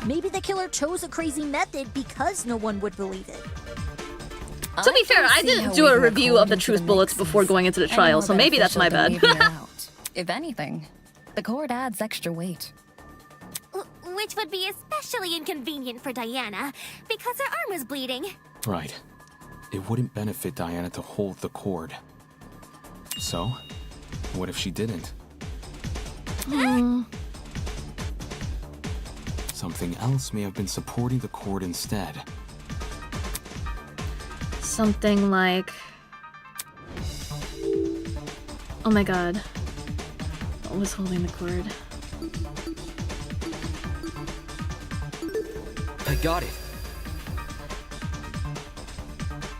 Maybe the killer chose a crazy method because no one would believe it. To be fair, I didn't do a review of the truth bullets before going into the trial, so maybe that's my bad. If anything, the cord adds extra weight. Which would be especially inconvenient for Diana, because her arm was bleeding. Right. It wouldn't benefit Diana to hold the cord. So, what if she didn't? Something else may have been supporting the cord instead. Something like... Oh my god. What was holding the cord? I got it.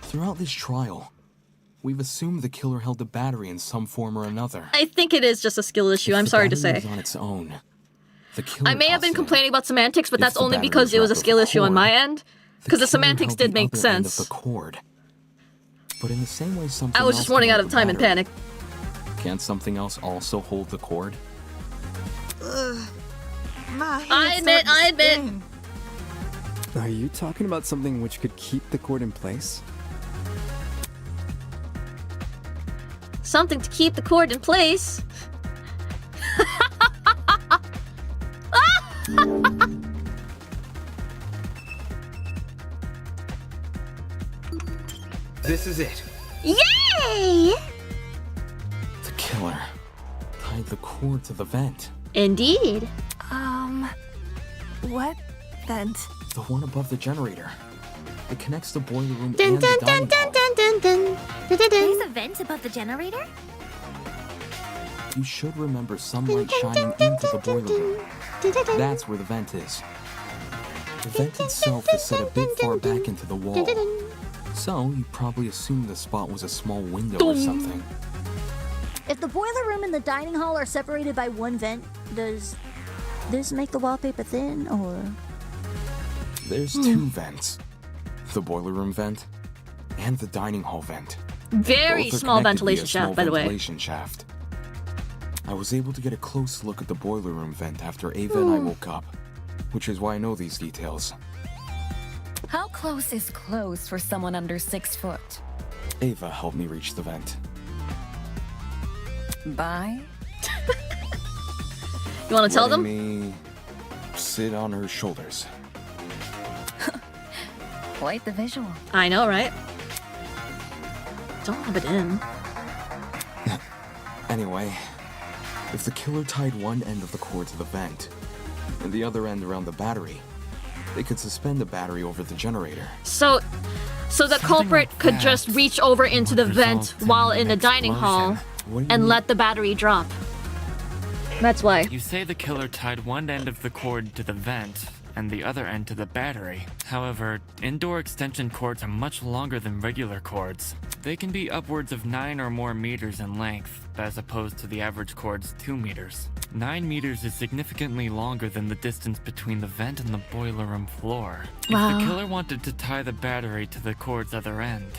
Throughout this trial, we've assumed the killer held the battery in some form or another. I think it is just a skill issue, If I'm the sorry to battery say. was on its own, the killer I may have been tossed it. complaining about semantics, but If that's the only battery because it was a wrapped skill with issue on cord, my end. Because the killer semantics held did the make other end of sense. the cord. But in the same way something I was else just can running out hold of the time and battery, panic. Can't something else also hold the cord? Ugh. My head's I admit, starting to spin. Are you talking about something which could keep the cord in place? Something to keep the cord in place. This is it. Yay! The killer tied the cord to the vent. Indeed. What vent? The one above the generator. It connects the boiler room Dun and dun the dun dining dun hall. dun dun dun. Dun, dun, dun. There's a vent above the generator? You should remember sunlight shining into the boiler room. That's where the vent is. The vent itself is set a bit far back into the wall. So, you probably assumed the spot was a small window or something. If the boiler room and the dining hall are separated by one vent, does this make the wallpaper thin, or...? There's two vents. The boiler room vent and the dining hall vent. Very Both are small connected via ventilation a shaft, small by the way. ventilation shaft. I was able to get a close look at the boiler room vent after Ava and I woke up, which is why I know these details. How close is close for someone under 6 foot? Ava helped me reach the vent. Bye. You want to tell them? Me sit on her shoulders. Quite the visual. I know, right? Don't rub it in. Anyway, if the killer tied one end of the cord to the vent and the other end around the battery, they could suspend the battery over the generator. So the culprit could just reach over into the vent while in the dining hall and let the battery drop. That's why. You say the killer tied one end of the cord to the vent and the other end to the battery. However, indoor extension cords are much longer than regular cords. They can be upwards of 9 or more meters in length, as opposed to the average cord's 2 meters. 9 meters is significantly longer than the distance between the vent and the boiler room floor. Wow. If the killer wanted to tie the battery to the cord's other end,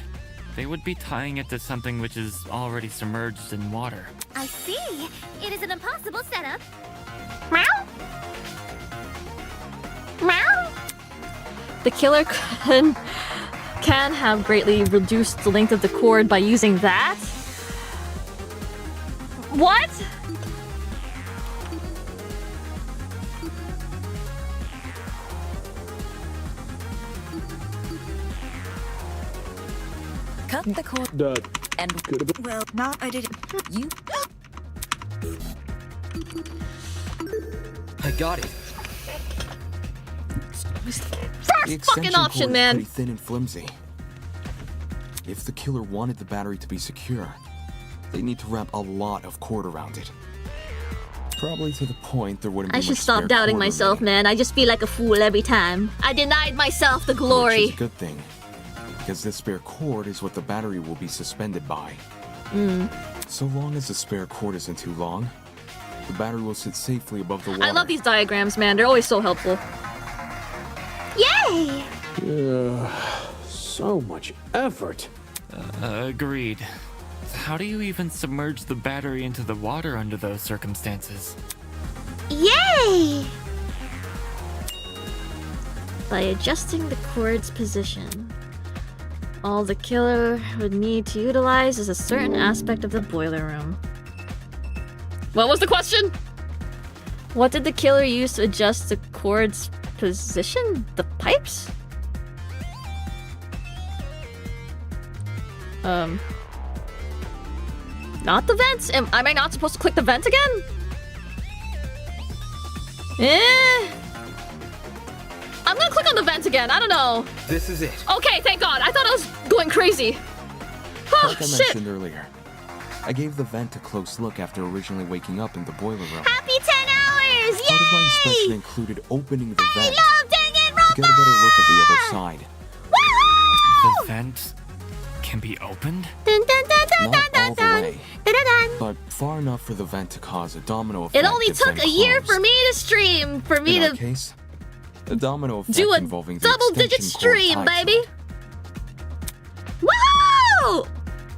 they would be tying it to something which is already submerged in water. I see. It is an impossible setup. Meow. The killer can have greatly reduced the length of the cord by using that? What? Cut the cord and Well, not I didn't. You I got it. The First fucking extension option, cord is man. pretty thin and flimsy. If the killer wanted the battery to be secure, they need to wrap a lot of cord around it. Probably to the point there wouldn't be I should much stop spare doubting cord myself, remaining, man. I just feel like a fool every time. I denied myself the which glory. is a good thing, because this spare cord is what the battery will be suspended by. So long as the spare cord isn't too long, the battery will sit safely above the water. I love these diagrams, man. They're always so helpful. Yay! So much effort. Agreed. How do you even submerge the battery into the water under those circumstances? Yay! By adjusting the cord's position. All the killer would need to utilize is a certain aspect of the boiler room. What was the question? What did the killer use to adjust the cord's position? The pipes? Not the vents? Am I not supposed to click the vent again? I'm gonna click on the vent again. I don't know. This is it. Okay, thank God. I thought I was going crazy. Oh, Like I shit. mentioned earlier, I gave the vent a close look after originally waking up in the boiler room. Happy 10 hours! Part of my Yay! inspection included opening the I vent love to danganronpa! get a better look at the other side. Woohoo! The vent can be opened? Dun, dun, dun, dun, Not dun, all the dun, way, dun, dun, dun. but far enough for the vent to cause a domino effect. It only if took then a year closed. for me to stream, for me In our to case, a domino effect do a involving the double-digit extension cord stream, tied to baby. it. Woohoo!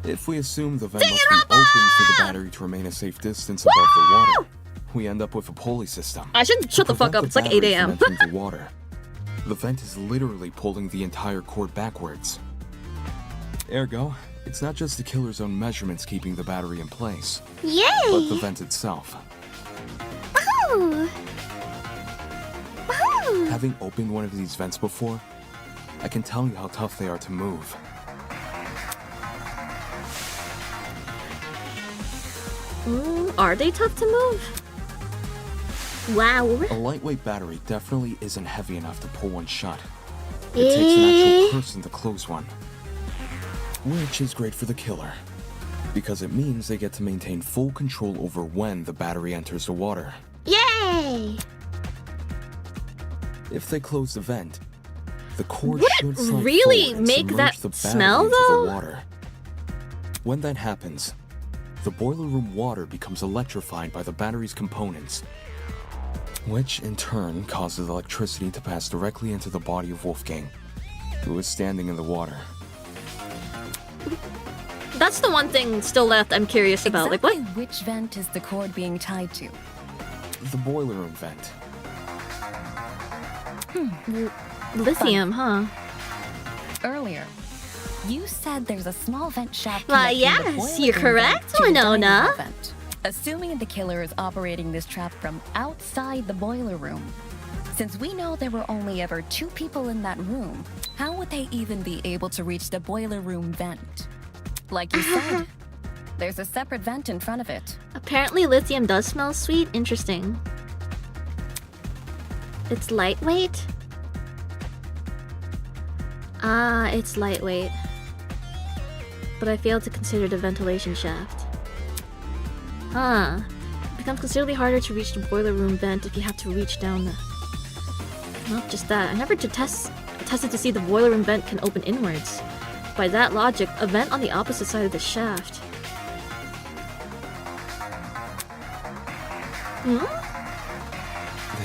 If we assume the vent must be open for the battery to remain a safe distance above the water, we end up with a pulley system. I should shut the fuck up. It's like 8 a.m. The water. The vent is literally pulling the entire cord backwards. Ergo, it's not just the killer's own measurements keeping the battery in place, Yay! but the vent itself. Woohoo! Woohoo! Having opened one of these vents before, I can tell you how tough they are to move. Are they tough to move? Wow. A lightweight battery definitely isn't heavy enough to pull one shut. It takes an actual person to close one. Which is great for the killer, because it means they get to maintain full control over when the battery enters the water. Yay! If they close the vent, the cord Would should it slide really forward and make that submerge the battery smell, into though? the water. When that happens, the boiler room water becomes electrified by the battery's components, which in turn causes electricity to pass directly into the body of Wolfgang, who is standing in the water. That's the one thing still left I'm curious about. Like, what? Which vent is the cord being tied to? The boiler room vent. Lithium, huh? Earlier, you said there's a small vent shaft. Why, connecting the yes, boiler you're room correct, vent to the dining Winona. hall vent. Assuming the killer is operating this trap from outside the boiler room. Since we know there were only ever 2 people in that room, how would they even be able to reach the boiler room vent? Like you said, there's a separate vent in front of it. Apparently lithium does smell sweet. Interesting. It's lightweight? Ah, it's lightweight. But I failed to consider the ventilation shaft. Huh. It becomes considerably harder to reach the boiler room vent if you have to reach down the... Not just that, I never tested to see the boiler room vent can open inwards. By that logic, a vent on the opposite side of the shaft.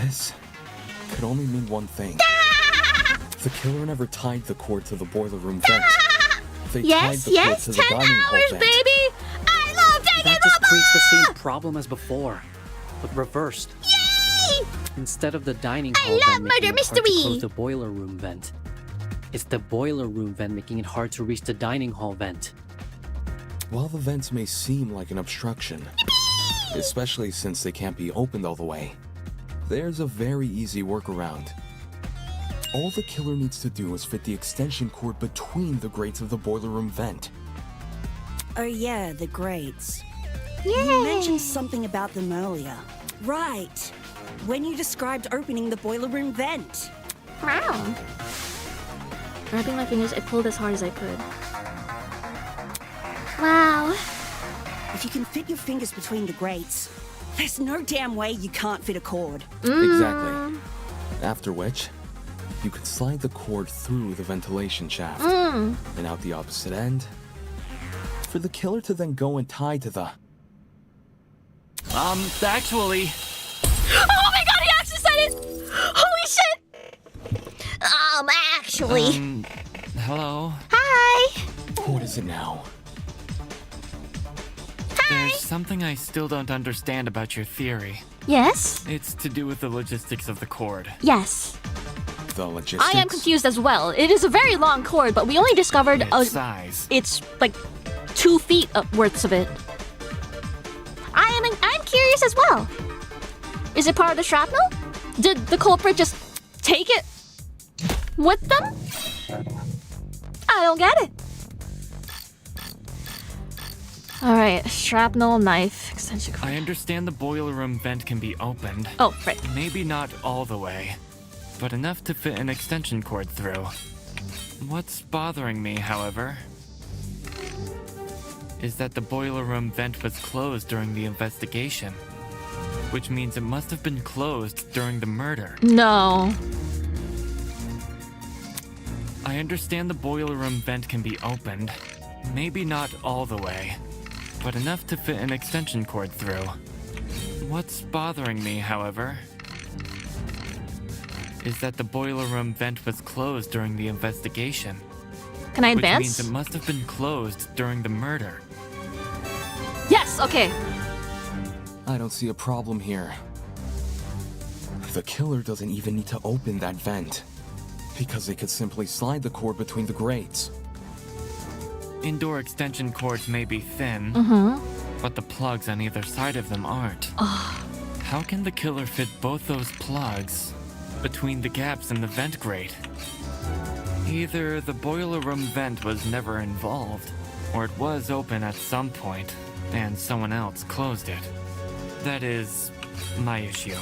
This could only mean one thing. The killer never tied the cord to the boiler room vent. They tied the cord to the 10 dining hall hours, vent. baby! I love That just creates the same problem as before, but reversed. Yay! Instead of the dining hall love vent making murder it hard to mystery! close the boiler room vent, it's the boiler room vent making it hard to reach the dining hall vent. While the vents may seem like an obstruction, especially since they can't be opened all the way, there's a very easy workaround. All the killer needs to do is fit the extension cord between the grates of the boiler room vent. Oh yeah, the grates. Yay. You mentioned something about them earlier. Right. When you described opening the boiler room vent. Wow. Wrapping my fingers, I pulled as hard as I could. Wow. If you can fit your fingers between the grates, there's no damn way you can't fit a cord. Exactly. After which, you can slide the cord through the ventilation shaft and out the opposite end for the killer to then go and tie to the... Actually... Oh my god, he actually said it! Holy shit! Actually. Hello? Hi! What is it now? There's something I still don't understand about your theory. Yes? It's to do with the logistics of the cord. Yes. The logistics? I am confused as well. It is a very long cord, but we only discovered Its size. It's like 2 feet worths of it. I'm curious as well. Is it part of the shrapnel? Did the culprit just take it with them? I don't get it. Alright, shrapnel, knife, extension cord. I understand the boiler room vent can be opened. Oh, right. Maybe not all the way, but enough to fit an extension cord through. What's bothering me, however, is that the boiler room vent was closed during the investigation, which means it must have been closed during the murder. No. I understand the boiler room vent can be opened, maybe not all the way, but enough to fit an extension cord through. What's bothering me, however, is that the boiler room vent was closed during the investigation. Can I advance? Which means it must have been closed during the murder. Yes, okay. I don't see a problem here. The killer doesn't even need to open that vent, because they could simply slide the cord between the grates. Indoor extension cords may be thin, but the plugs on either side of them aren't. How can the killer fit both those plugs between the gaps in the vent grate? Either the boiler room vent was never involved, or it was open at some point, and someone else closed it. That is my issue.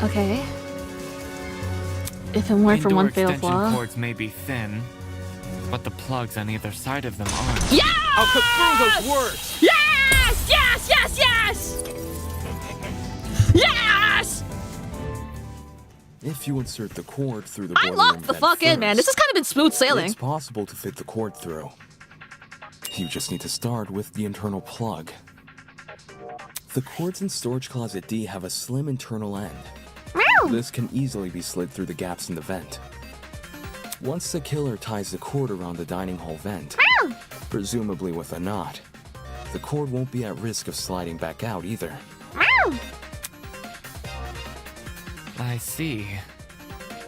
Okay. If it weren't for Indoor one fatal extension flaw. cords may be thin, but the plugs on either side of them aren't. Yes! I'll cut through those words! Yes! Yes! Yes! Yes! Yes! If you insert the cord through the I boiler locked room the vent fuck in, man. This has kind of been smooth sailing. It's possible to fit the cord through. You just need to start with the internal plug. The cords in storage closet D have a slim internal end. This can easily be slid through the gaps in the vent. Once the killer ties the cord around the dining hall vent, presumably with a knot, the cord won't be at risk of sliding back out either. I see.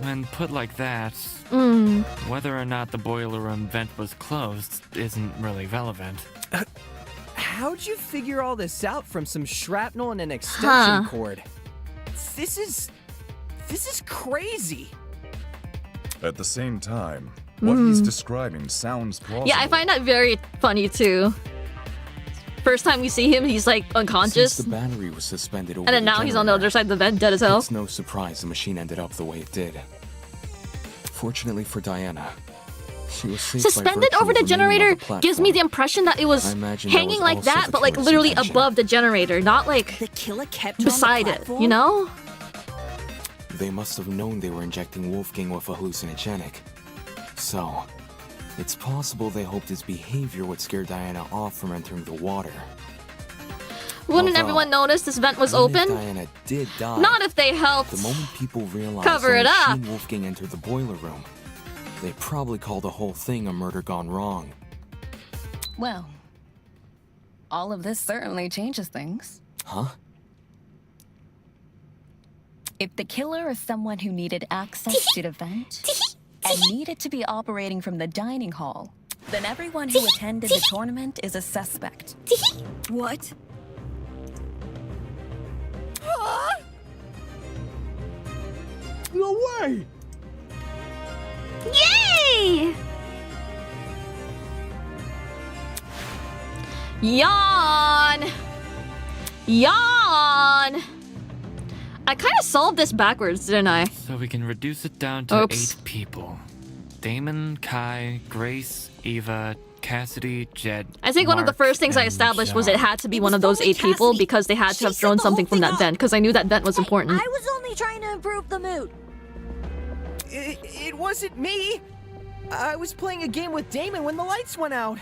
When put like that, whether or not the boiler room vent was closed isn't really relevant. How'd you figure all this out from some shrapnel and an extension cord? This is crazy. At the same time, what he's describing sounds plausible. Yeah, I find that very funny too. First time we see him, he's like unconscious. Since the battery was suspended over And then the now he's on the other side of the vent, dead as hell. It's no surprise the machine ended up the way it did. Fortunately for Diana, she was saved Suspended by virtue over the of remaining generator on the gives me platform. the impression that it was I imagine that hanging was like also that, the but like killer's literally intention. above the generator, not like The killer kept her beside on the it, platform? you know? They must have known they were injecting Wolfgang with a hallucinogenic. So, it's possible they hoped his behavior would scare Diana off from entering the water. Wouldn't Although, everyone notice this vent was even if open? Diana did die, Not if they helped the moment people realized cover the it up. machine Wolfgang entered the boiler room, they probably called the whole thing a murder gone wrong. Well, all of this certainly changes things. Huh? If the killer is someone who needed access to the vent and needed to be operating from the dining hall, then everyone who attended the tournament is a suspect. What? No way! Yay! Yawn! Yawn! I kind of solved this backwards, didn't I? So we can reduce it down to Oops. 8 people. Damon, Kai, Grace, Eva, Cassidy, Jed. I think one of the Mark, first things I and established was it John. had to be one of those 8 people because they had to have thrown something from that vent, because I knew that vent was important. I was only trying to improve the mood. It wasn't me. I was playing a game with Damon when the lights went out.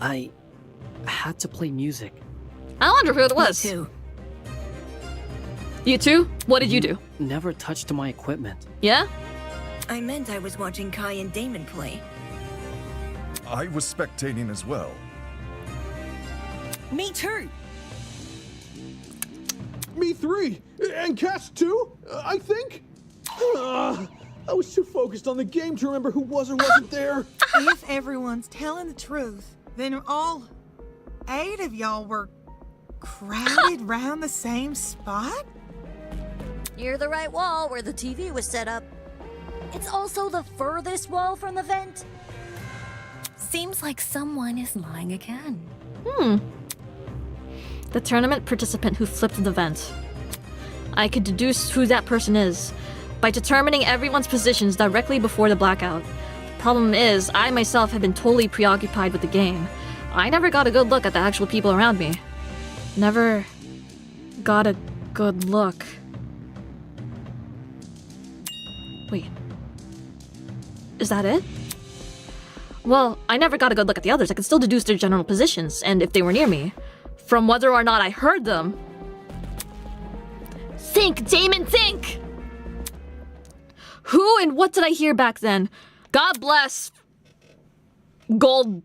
I had to play music. I wonder who it was. Me too. You too? What did you do? Never touched my equipment. Yeah? I meant I was watching Kai and Damon play. I was spectating as well. Me too. Me 3! And Cass 2, I think? I was too focused on the game to remember who was or wasn't there. If everyone's telling the truth, then all 8 of y'all were crowded round the same spot? Near the right wall where the TV was set up. It's also the furthest wall from the vent. Seems like someone is lying again. The tournament participant who flipped the vent. I could deduce who that person is by determining everyone's positions directly before the blackout. The problem is, I myself had been totally preoccupied with the game. I never got a good look at the actual people around me. Never got a good look. Wait. Is that it? Well, I never got a good look at the others. I could still deduce their general positions, and if they were near me, from whether or not I heard them. Think, Damon, think! Who and what did I hear back then? God bless gold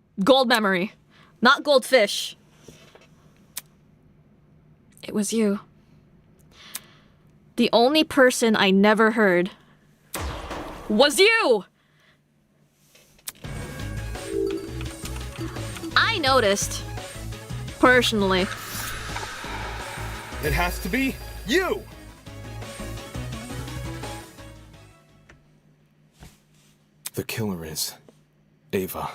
memory, not goldfish. It was you. The only person I never heard was you! I noticed, personally. It has to be you! The killer is Ava.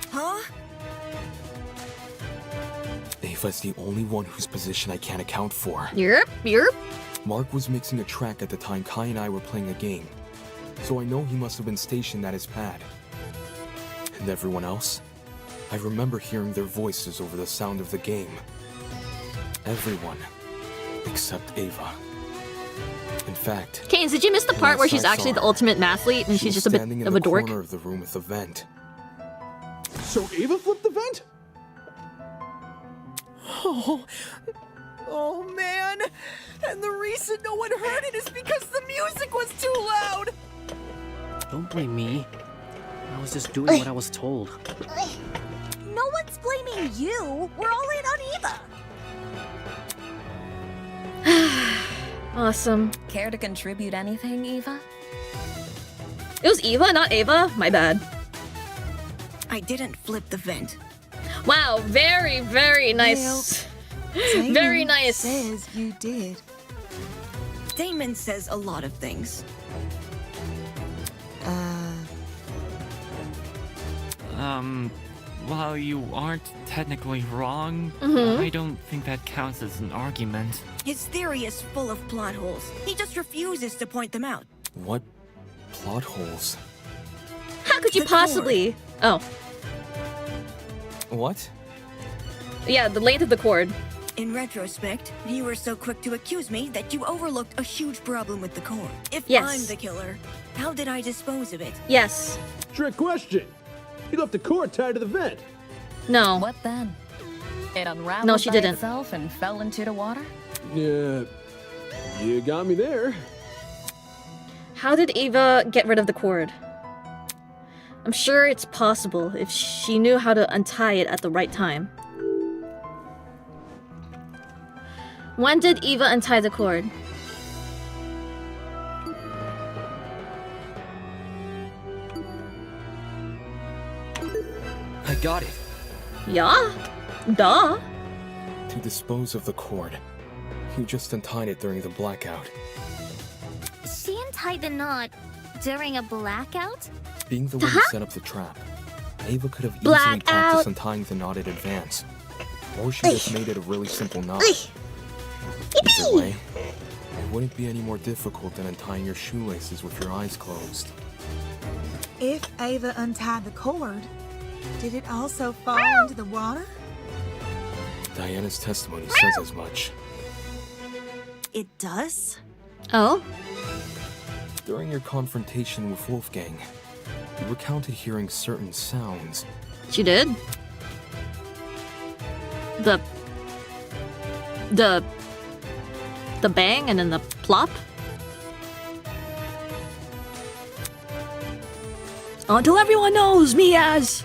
Huh? Ava's the only one whose position I can't account for. Yerp. Mark was mixing a track at the time Kai and I were playing a game, so I know he must have been stationed at his pad. And everyone else? I remember hearing their voices over the sound of the game. Everyone, except Ava. In fact, Canes, did you miss the part where she's actually the ultimate mathlete and she's just a bit standing in of the a dork? corner of the room with the vent. So Ava flipped the vent? Oh man! And the reason no one heard it is because the music was too loud! Don't blame me. I was just doing what I was told. No one's blaming you. We're all in on Eva. Awesome. Care to contribute anything, Eva? It was Eva, not Ava. My bad. I didn't flip the vent. Wow, very, very nice. Damon Very nice. says you did. Damon says a lot of things. While you aren't technically wrong, Mhm. I don't think that counts as an argument. His theory is full of plot holes. He just refuses to point them out. What plot holes? How could you The possibly? Oh, What? yeah, the length of the cord. In retrospect, you were so quick to accuse me that you overlooked a huge problem with the core. If Yes. I'm the killer, how did I dispose of it? Yes. Trick question. You left the cord tied to the vent. No. What then? It unraveled No, she by didn't. itself and fell into the water? Yeah, you got me there. How did Eva get rid of the cord? I'm sure it's possible if she knew how to untie it at the right time. When did Eva untie the cord? I got it. Yeah? Duh. To dispose of the cord. You just untied it during the blackout. She untied the knot during a blackout? Being the one who set up the trap, Ava could have easily Blackout. practiced untying the knot in advance. Or she just made it a really simple knot. Either way, it wouldn't be any more difficult than untying your shoelaces with your eyes closed. If Ava untied the cord, did it also fall into the water? Diana's testimony says as much. It does? Oh? During your confrontation with Wolfgang, you recounted hearing certain sounds. She did? The bang and then the plop? Until everyone knows me as...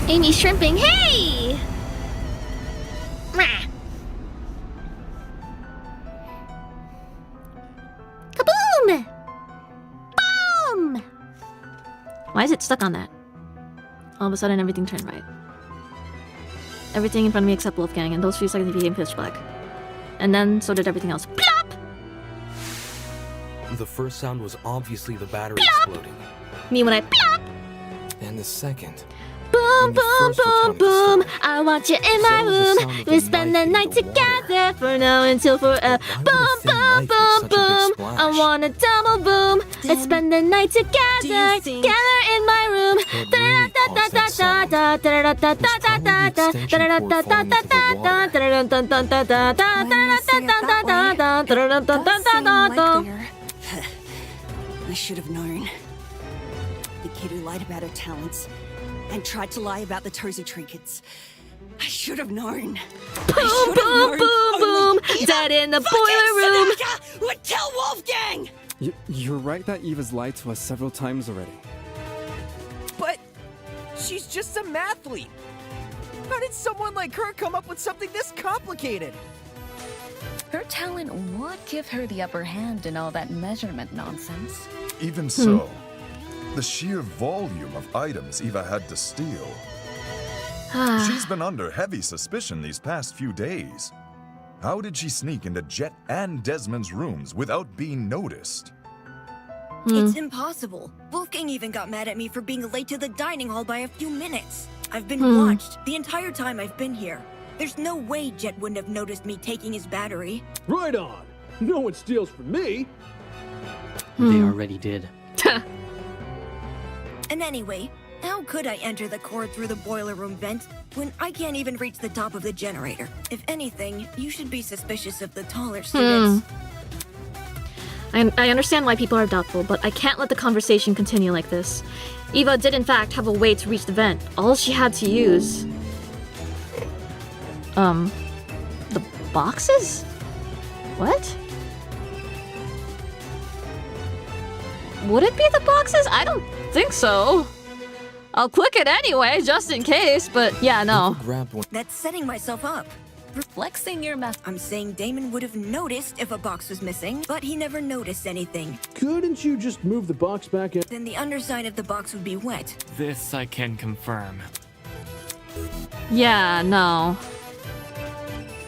Amy shrimping. Hey! Kaboom! Boom! Why is it stuck on that? All of a sudden, everything turned right. Everything in front of me except Wolfgang, and those few seconds became pitch black. And then, so did everything else. Plop! The first sound was obviously the battery exploding. Me when I plop! And the second, Boom, boom, boom, boom. I want you in my room. We'll spend the night together from now until forever. Boom, boom, boom, boom. I want a double boom. Let's spend the night together, together in my room. I should have known. The kid who lied about her talents and tried to lie about the Tozy trinkets. I should have known. Boom, boom, boom, boom. Dead in the boiler room. Would kill Wolfgang! You're right that Eva's lied to us several times already. But she's just a mathlete. How did someone like her come up with something this complicated? Her talent would give her the upper hand in all that measurement nonsense. Even so, the sheer volume of items Eva had to steal. She's been under heavy suspicion these past few days. How did she sneak into Jet and Desmond's rooms without being noticed? It's impossible. Wolfgang even got mad at me for being late to the dining hall by a few minutes. I've been watched the entire time I've been here. There's no way Jet wouldn't have noticed me taking his battery. Right on. No one steals from me. They already did. And anyway, how could I enter the core through the boiler room vent when I can't even reach the top of the generator? If anything, you should be suspicious of the taller students. I understand why people are doubtful, but I can't let the conversation continue like this. Eva did in fact have a way to reach the vent. All she had to use... the boxes? What? Would it be the boxes? I don't think so. I'll click it anyway, just in case, but yeah, no. That's setting myself up. Flexing your mouth. I'm saying Damon would have noticed if a box was missing, but he never noticed anything. Couldn't you just move the box back in? Then the underside of the box would be wet. This I can confirm. Yeah, no.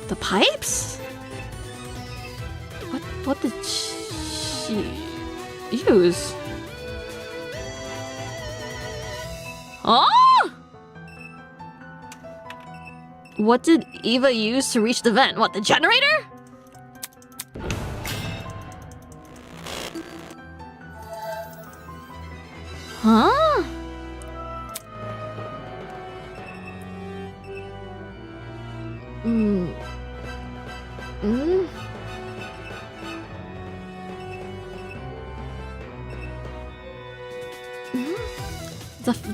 The pipes? What did she use? Oh! What did Eva use to reach the vent? What, the generator? Huh?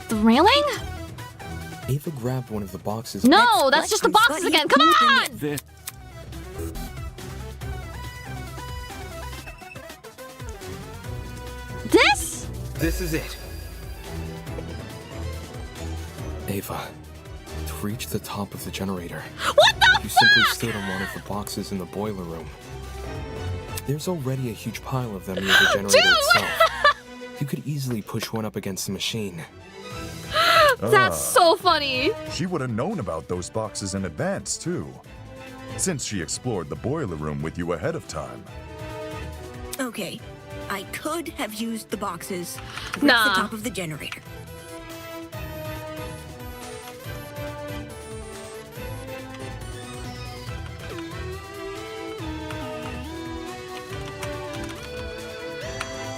The railing? Ava grabbed one of the boxes. No, that's just the boxes again. Come on! This? This is it. Ava, to reach the top of the generator, what the you simply stood on one of the boxes in the boiler room. There's already a huge pile of them near the generator itself. You could easily push one up against the machine. That's so funny. She would have known about those boxes in advance, too. Since she explored the boiler room with you ahead of time. Okay, I could have used the boxes to reach Nah. the top of the generator.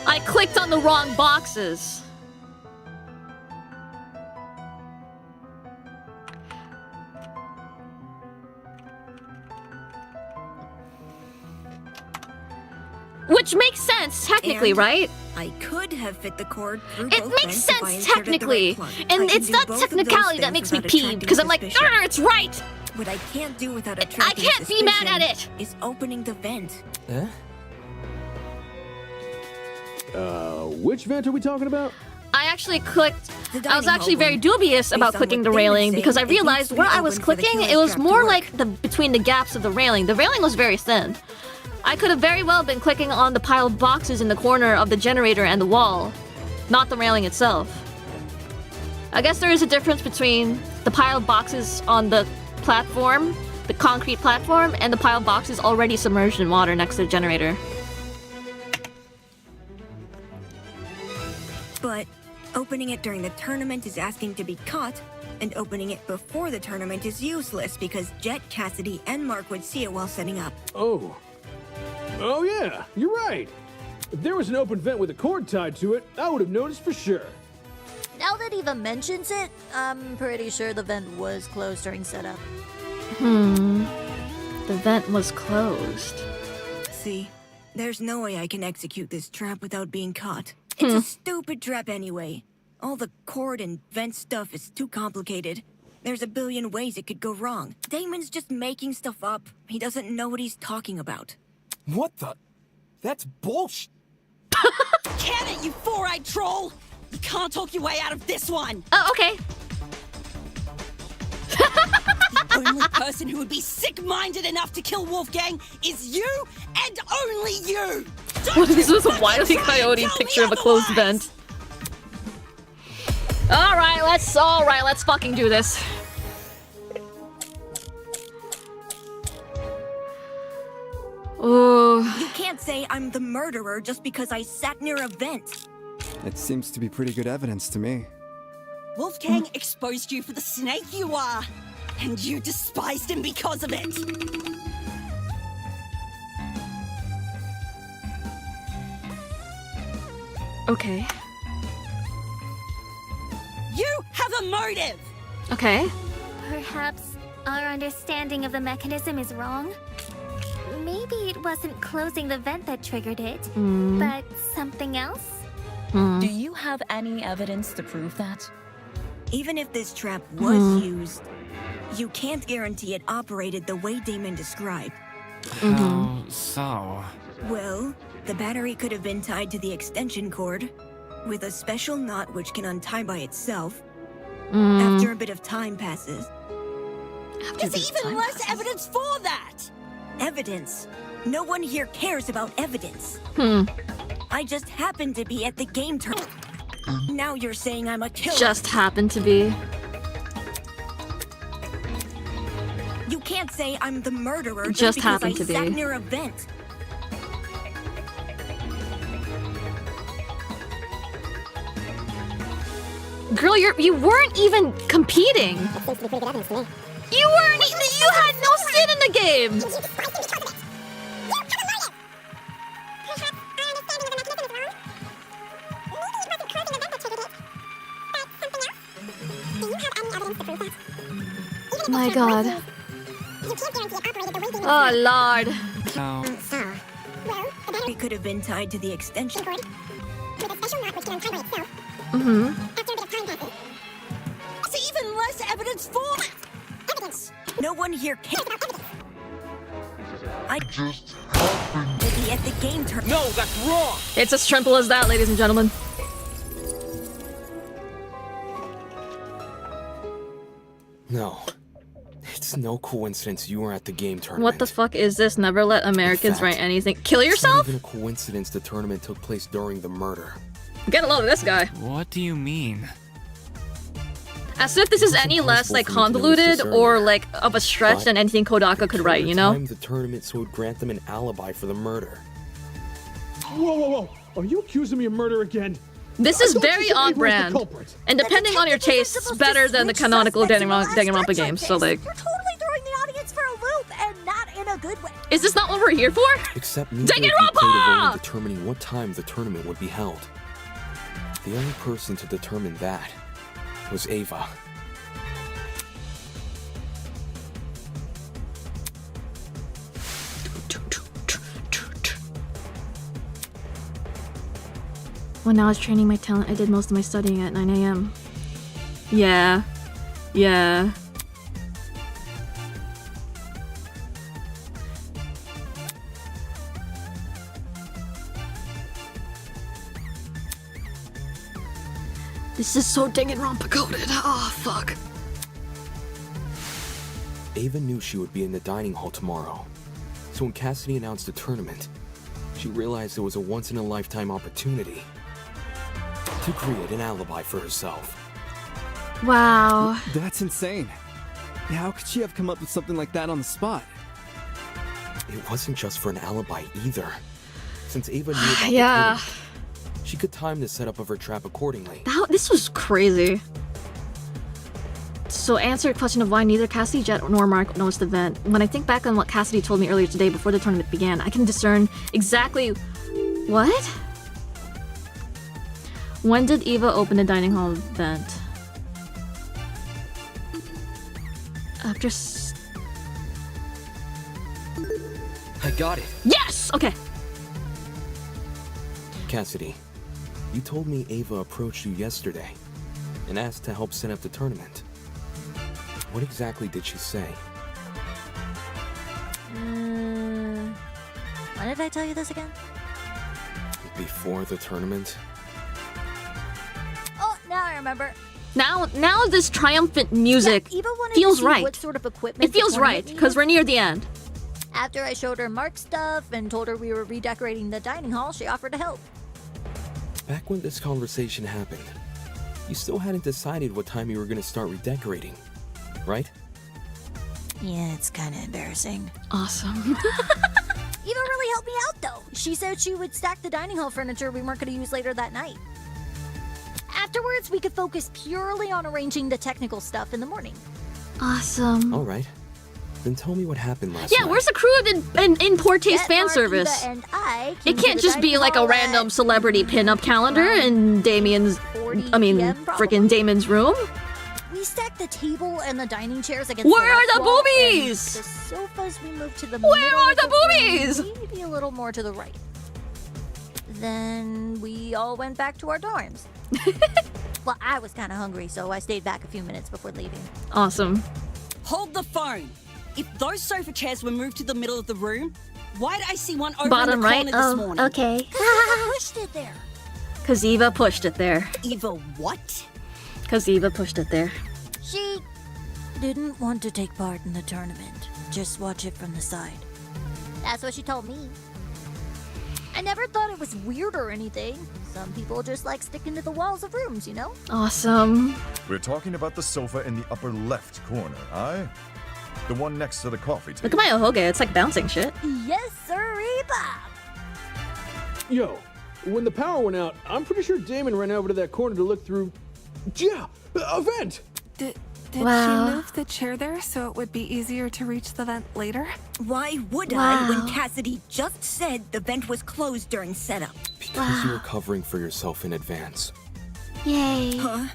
I clicked on the wrong boxes. Which makes sense, technically, And right? I could have fit the cord through It both makes vents if I sense, inserted the technically. right plug. I And can it's do not both of those technicality that things makes me without peeved, attracting because I'm like, suspicion. it's right! What I can't do without I attracting can't be mad at suspicion it! is opening the vent. Eh? Which vent are we talking about? I actually clicked. The I was dining actually hall very one. dubious Based about on clicking what the they were railing saying, because I it needs realized to be where I was open for the clicking, killer's it was trap to more work. like the between the gaps of the railing. The railing was very thin. I could have very well been clicking on the pile of boxes in the corner of the generator and the wall, not the railing itself. I guess there is a difference between the pile of boxes on the platform, the concrete platform, and the pile of boxes already submerged in water next to the generator. But opening it during the tournament is asking to be caught, and opening it before the tournament is useless because Jet, Cassidy, and Mark would see it while setting up. Oh. Oh yeah, you're right. If there was an open vent with a cord tied to it, I would have noticed for sure. Now that Eva mentions it, I'm pretty sure the vent was closed during setup. The vent was closed. See, there's no way I can execute this trap without being caught. It's a stupid trap anyway. All the cord and vent stuff is too complicated. There's a billion ways it could go wrong. Damon's just making stuff up. He doesn't know what he's talking about. What the? That's bullshit. Can it, you four-eyed troll! You can't talk your way out of this one! Oh, okay. The only person who would be sick-minded enough to kill Wolfgang is you, and only you! This was a Wile E. Coyote picture of a closed vent. Alright, let's fucking do this. Ooh. You can't say I'm the murderer just because I sat near a vent. It seems to be pretty good evidence to me. Wolfgang exposed you for the snake you are, and you despised him because of it. Okay. You have a motive! Okay. Perhaps our understanding of the mechanism is wrong? Maybe it wasn't closing the vent that triggered it, but something else? Do you have any evidence to prove that? Even if this trap was used, you can't guarantee it operated the way Damon described. How so? Well, the battery could have been tied to the extension cord, with a special knot which can untie by itself after a bit of time passes. There's even less evidence for that! Evidence? No one here cares about evidence. I just happened to be at the game tournament. Now you're saying I'm a killer. Just happened to be. You can't say I'm the murderer Just because happened I to be. sat near a vent. Girl, you weren't even competing. You weren't. You had no skin in the game. My God. Oh Lord. It could have been tied to the extension cord. With a special knot which can untie by itself. After a bit of time passes. There's even less evidence for that. Evidence. No one here cares about evidence. I just happened to be at the game tournament. No, that's wrong. It's as simple as that, ladies and gentlemen. No. It's no coincidence you were at the game tournament. What the fuck is this? Never let Americans fact, write anything. Kill yourself? It's not even a coincidence the tournament took place during the murder. Get a load of this guy. What do you mean? As if this is any less like convoluted or like of a stretch than anything Kodaka could write, you know? Time the tournament so it would grant them an alibi for the murder. Whoa, whoa, whoa! Are you accusing me of murder again? This is very on brand, and depending on your tastes, better than the canonical Danganronpa games. So like, You're totally throwing the audience for a loop, and not in a good way. is this not what we're here for? Except neither of you played a role Danganronpa! in determining what time the tournament would be held. The only person to determine that was Ava. When I was training my talent, I did most of my studying at 9 a.m. Yeah. Yeah. This is so Danganronpa coded. Oh, fuck. Ava knew she would be in the dining hall tomorrow. So when Cassidy announced the tournament, she realized it was a once-in-a-lifetime opportunity to create an alibi for herself. Wow. That's insane. How could she have come up with something like that on the spot? It wasn't just for an alibi either. Since Ava knew about Yeah. the tournament, she could time the setup of her trap accordingly. This was crazy. So answer your question of why neither Cassidy, Jet, nor Mark knows the event. When I think back on what Cassidy told me earlier today before the tournament began, I can discern exactly... What? When did Eva open the dining hall vent? After... I got it. Yes! Okay. Cassidy, you told me Ava approached you yesterday and asked to help set up the tournament. What exactly did she say? When did I tell you this again? Before the tournament? Oh, now I remember. Now this triumphant music Eva wanted feels to see right. what sort of equipment It feels the right, tournament because we're needed. near the end. After I showed her Mark's stuff and told her we were redecorating the dining hall, she offered to help. Back when this conversation happened, you still hadn't decided what time you were going to start redecorating, right? Yeah, it's kind of embarrassing. Awesome. Eva really helped me out, though. She said she would stack the dining hall furniture we weren't going to use later that night. Afterwards, we could focus purely on arranging the technical stuff in the morning. Awesome. All right. Then tell me what happened last Yeah, night. where's the crew in poor taste fan Mark, service? Eva, and I came It to can't the just be dining like a hall random celebrity pinup calendar in Damien's, frickin' Damon's room. We stacked the table and the dining chairs against Where the are left the wall, and boobies? The sofas we moved to the Where middle are of the room, boobies? maybe a little more to the right. Then we all went back to our dorms. Well, I was kind of hungry, so I stayed back a few minutes before leaving. Awesome. Hold the phone. If those sofa chairs were moved to the middle of the room, why did I see one over Bottom in the right? corner this Oh, morning? okay. Eva pushed it there. Cause Eva pushed it there. Eva what? Cause Eva pushed it there. She didn't want to take part in the tournament. Just watch it from the side. That's what she told me. I never thought it was weird or anything. Some people just like sticking to the walls of rooms, you know? Awesome. We're talking about the sofa in the upper left corner, aye? The one next to the coffee table. Look at my Ohoge, it's like bouncing shit. Yes, sir, Bob. Yo, when the power went out, I'm pretty sure Damon ran over to that corner to look through. Yeah, a vent! Did Wow. she move the chair there so it would be easier to reach the vent later? Why would Wow. I when Cassidy just said the vent was closed during setup? Because you were covering for yourself in advance. Yay. Huh?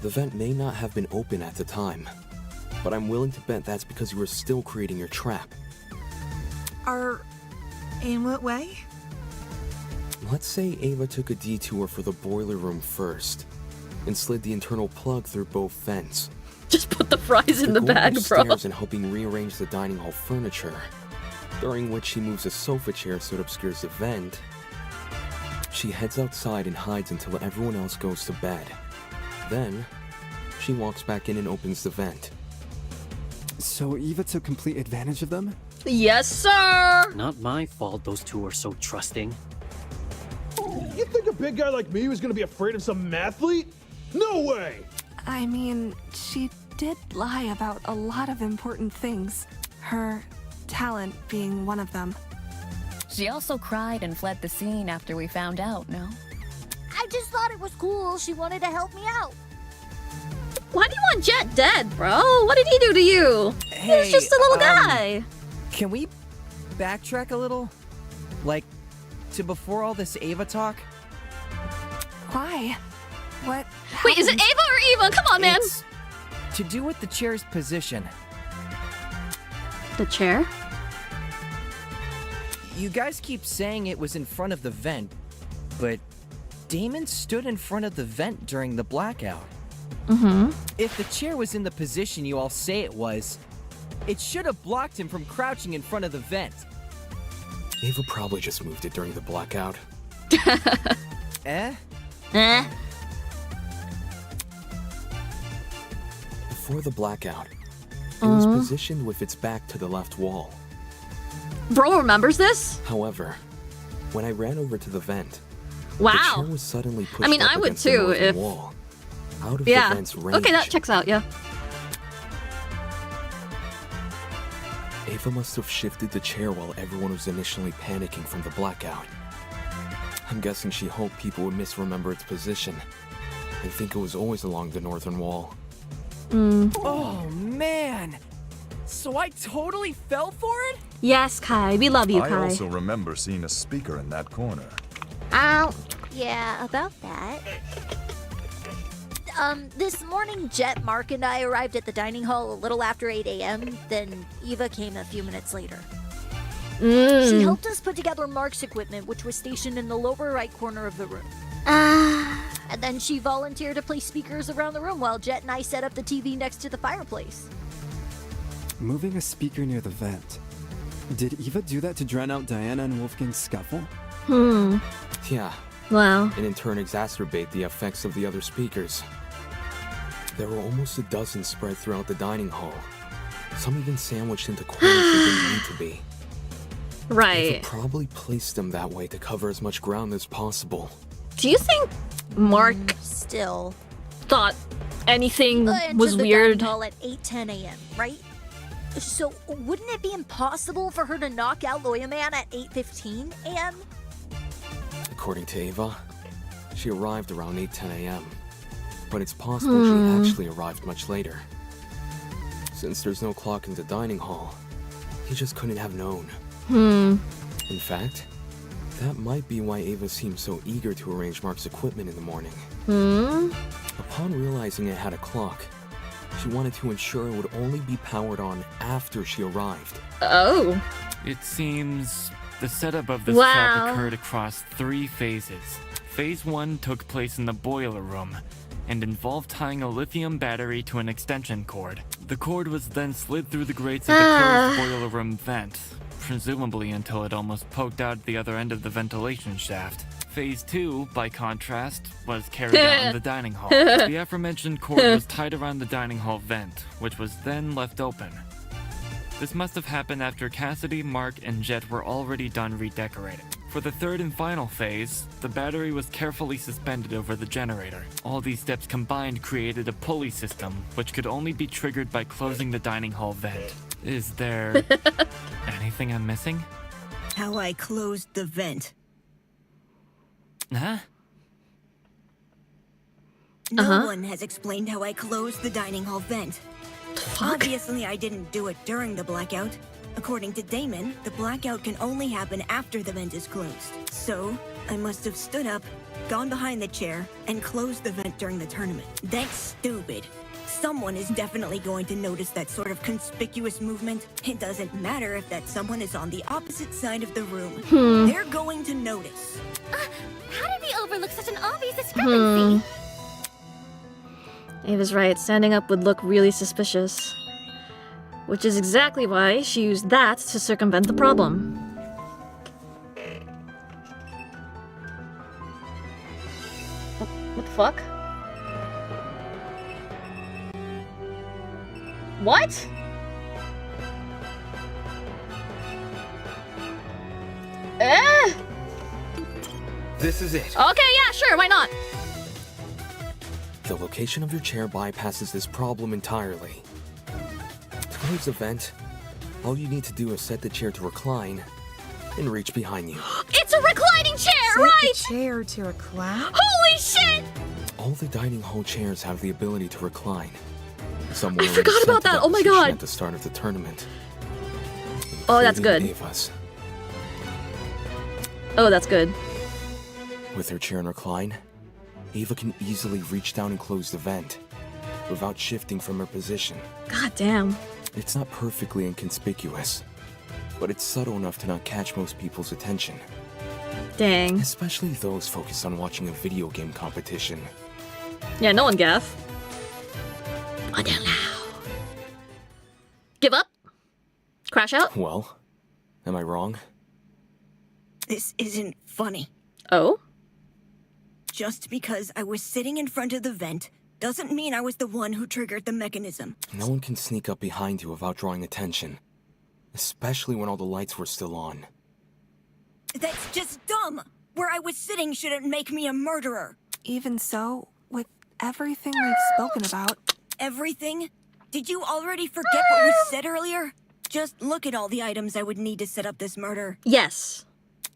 The vent may not have been open at the time, but I'm willing to bet that's because you were still creating your trap. In what way? Let's say Ava took a detour for the boiler room first, and slid the internal plug through both vents. Just put the fries in the Going bag, bro. upstairs and helping rearrange the dining hall furniture, during which she moves a sofa chair so it obscures the vent. She heads outside and hides until everyone else goes to bed. Then, she walks back in and opens the vent. So Eva took complete advantage of them? Yes, sir! Not my fault those two are so trusting. You think a big guy like me was gonna be afraid of some mathlete? No way! I mean, she did lie about a lot of important things. Her talent being one of them. She also cried and fled the scene after we found out, no? I just thought it was cool. She wanted to help me out. Why do you want Jet dead, bro? What did he do to you? He was just a little guy. Can we backtrack a little? Like, to before all this Ava talk? Why? What? Wait, is it Ava or Eva? Come on, man. It's to do with the chair's position. The chair? You guys keep saying it was in front of the vent, but Damon stood in front of the vent during the blackout. Mm-hmm. If the chair was in the position you all say it was, it should have blocked him from crouching in front of the vent. Ava probably just moved it during the blackout. Eh? Eh? Before the blackout, it was positioned with its back to the left wall. Bro remembers this? However, when I ran over to the vent, Wow. the chair was suddenly pushed I mean, up I would against the too northern if... wall, out of Yeah. the vent's range. Okay, that checks out, yeah. Ava must have shifted the chair while everyone was initially panicking from the blackout. I'm guessing she hoped people would misremember its position and think it was always along the northern wall. Oh man! So I totally fell for it? Yes, Kai. We love you, I Kai. also remember seeing a speaker in that corner. Yeah, about that. This morning, Jet, Mark, and I arrived at the dining hall a little after 8 a.m. Then Eva came a few minutes later. She helped us put together Mark's equipment, which was stationed in the lower right corner of the room. And then she volunteered to place speakers around the room while Jet and I set up the TV next to the fireplace. Moving a speaker near the vent. Did Eva do that to drown out Diana and Wolfgang's scuffle? Yeah, Wow. and in turn exacerbate the effects of the other speakers. There were almost a dozen spread throughout the dining hall. Some even sandwiched into corners they didn't need to be. Right. Eva probably placed them that way to cover as much ground as possible. Do you think Mark Still, thought anything Eva entered was the weird? dining hall at 8:10 a.m., right? So wouldn't it be impossible for her to knock out Lawyer Man at 8:15 a.m.? According to Ava, she arrived around 8:10 a.m. But it's possible she actually arrived much later. Since there's no clock in the dining hall, he just couldn't have known. In fact, that might be why Ava seemed so eager to arrange Mark's equipment in the morning. Upon realizing it had a clock, she wanted to ensure it would only be powered on after she arrived. Oh. It seems the setup of this Wow. trap occurred across 3 phases. Phase 1 took place in the boiler room and involved tying a lithium battery to an extension cord. The cord was then slid through the grates of the closed boiler room vent, presumably until it almost poked out the other end of the ventilation shaft. Phase 2, by contrast, was carried out in the dining hall. The aforementioned cord was tied around the dining hall vent, which was then left open. This must have happened after Cassidy, Mark, and Jet were already done redecorating. For the third and final phase, the battery was carefully suspended over the generator. All these steps combined created a pulley system, which could only be triggered by closing the dining hall vent. Is there anything I'm missing? How I closed the vent. Huh? No one has explained how I closed the dining hall vent. Obviously, I didn't do it during the blackout. According to Damon, the blackout can only happen after the vent is closed. So, I must have stood up, gone behind the chair, and closed the vent during the tournament. That's stupid. Someone is definitely going to notice that sort of conspicuous movement. It doesn't matter if that someone is on the opposite side of the room. They're going to notice. How did we overlook such an obvious discrepancy? Ava's right, standing up would look really suspicious. Which is exactly why she used that to circumvent the problem. What the fuck? What? This is it. Okay, yeah, sure, why not? The location of your chair bypasses this problem entirely. To close the vent, all you need to do is set the chair to recline and reach behind you. It's a reclining chair, Set right? the chair to recline? Holy shit! All the dining hall chairs have the ability to recline. Someone I forgot about that, oh my god! At the start of the tournament. Oh, that's good. Ava's. Oh, that's good. With her chair in recline, Ava can easily reach down and close the vent without shifting from her position. God damn. It's not perfectly inconspicuous, but it's subtle enough to not catch most people's attention. Dang. Especially those focused on watching a video game competition. Yeah, no one gaff. What allow? Give up? Crash out? Well, am I wrong? This isn't funny. Oh? Just because I was sitting in front of the vent doesn't mean I was the one who triggered the mechanism. No one can sneak up behind you without drawing attention. Especially when all the lights were still on. That's just dumb! Where I was sitting shouldn't make me a murderer. Even so, with everything we've spoken about... Everything? Did you already forget what was said earlier? Just look at all the items I would need to set up this murder. Yes.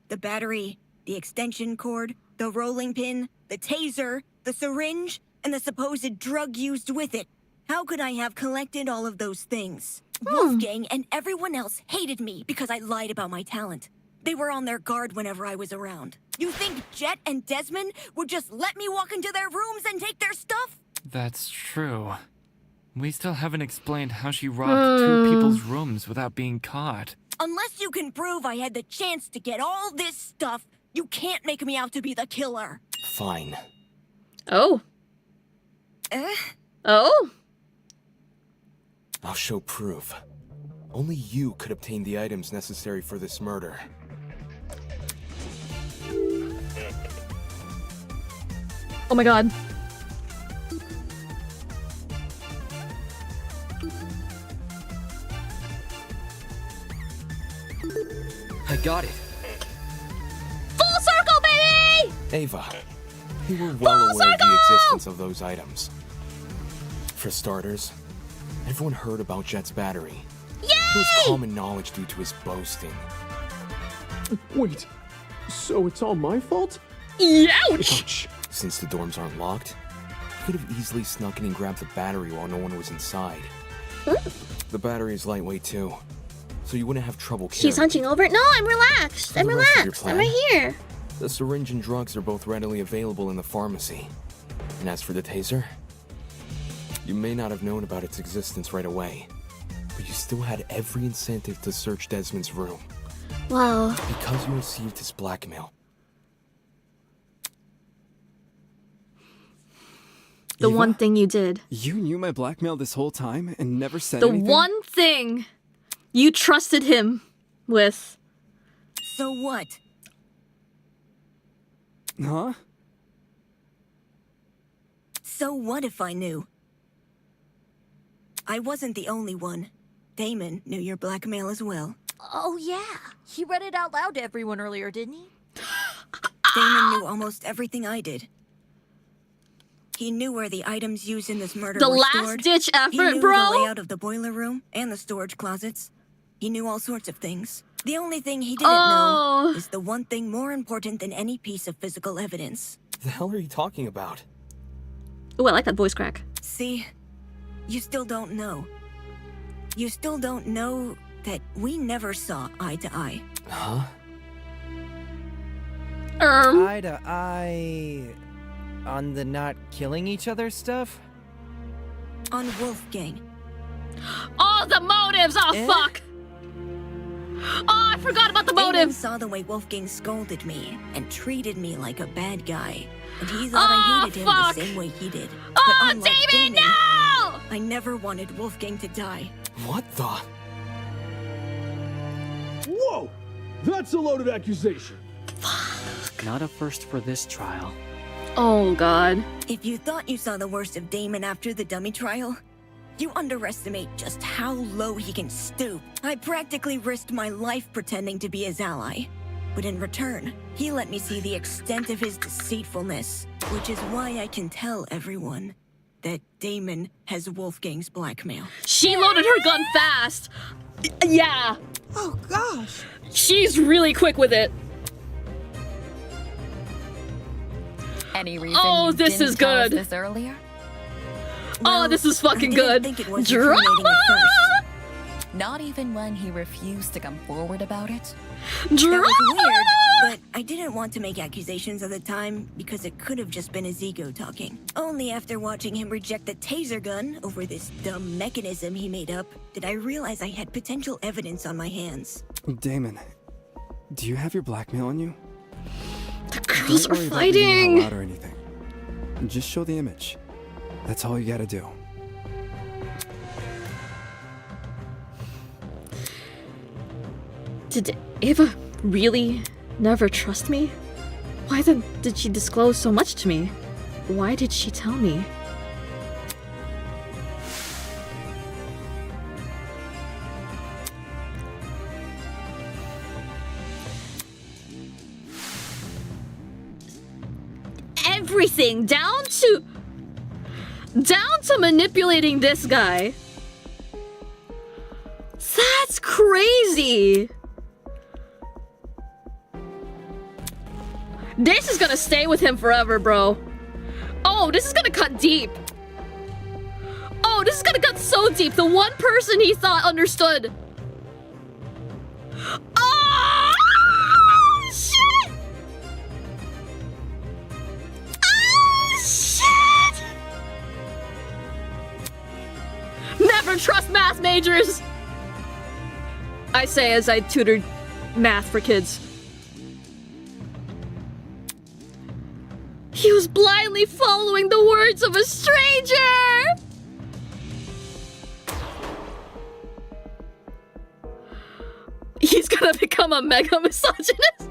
The battery, the extension cord, the rolling pin, the taser, the syringe, and the supposed drug used with it. How could I have collected all of those things? Wolfgang and everyone else hated me because I lied about my talent. They were on their guard whenever I was around. You think Jet and Desmond would just let me walk into their rooms and take their stuff? That's true. We still haven't explained how she robbed two people's rooms without being caught. Unless you can prove I had the chance to get all this stuff, you can't make me out to be the killer. Fine. Oh. Oh? I'll show proof. Only you could obtain the items necessary for this murder. Oh my god. I got it. Full circle, baby! Ava, you were well aware of the existence of those items. For starters, everyone heard about Jet's battery. Yay! It was common knowledge due to his boasting. Wait, so it's all my fault? Ouch! Since the dorms aren't locked, you could have easily snuck in and grabbed the battery while no one was inside. The battery is lightweight too, so you wouldn't have trouble carrying. She's hunching over it. No, I'm relaxed. For I'm the rest of your relaxed. I'm plan, right here. The syringe and drugs are both readily available in the pharmacy. And as for the taser, you may not have known about its existence right away, but you still had every incentive to search Desmond's room. Wow. Because you received his blackmail. The one thing you did. You knew my blackmail this whole time and never said The anything? one thing. You trusted him with. So what? Huh? So what if I knew? I wasn't the only one. Damon knew your blackmail as well. Oh, yeah. He read it out loud to everyone earlier, didn't he? Damon knew almost everything I did. He knew where the items used in this murder The were last stored. ditch effort, he knew bro. the layout of the boiler room and the storage closets. He knew all sorts of things. The only thing he didn't know is the one thing more important than any piece of physical evidence. The hell are you talking about? Oh, I like that voice crack. See, you still don't know. You still don't know that we never saw eye to eye. Huh? Eye to eye on the not killing each other stuff? On Wolfgang. Oh, the motives! Oh, fuck! Oh, I forgot about the Damon motives! saw the way Wolfgang scolded me and treated me like a bad guy. And he thought I hated him the same way he did. But unlike Damon, Damon, no! I never wanted Wolfgang to die. What the? Whoa! That's a loaded accusation. Not a first for this trial. Oh, God. If you thought you saw the worst of Damon after the dummy trial, you underestimate just how low he can stoop. I practically risked my life pretending to be his ally. But in return, he let me see the extent of his deceitfulness, which is why I can tell everyone that Damon has Wolfgang's blackmail. She loaded her gun fast. Yeah. Oh, gosh. She's really quick with it. Any reason Oh, you this didn't is tell us good. this earlier? Oh, this is fucking I good. didn't think it was Drama! incriminating at first. Not even when he refused to come forward about it? That was weird, but I didn't want to make accusations at the time because it could have just been his ego talking. Only after watching him reject the taser gun over this dumb mechanism he made up did I realize I had potential evidence on my hands. Damon, do you have your blackmail on you? The girls Don't are worry about reading it out fighting. loud or anything. Just show the image. That's all you gotta do. Did Ava really never trust me? Why then did she disclose so much to me? Why did she tell me? Everything down to manipulating this guy. That's crazy. This is gonna stay with him forever, bro. Oh, this is gonna cut deep. Oh, this is gonna cut so deep. The one person he thought understood. Oh, shit! Oh, shit! Never trust math majors! I say as I tutored math for kids. He was blindly following the words of a stranger! He's gonna become a mega misogynist?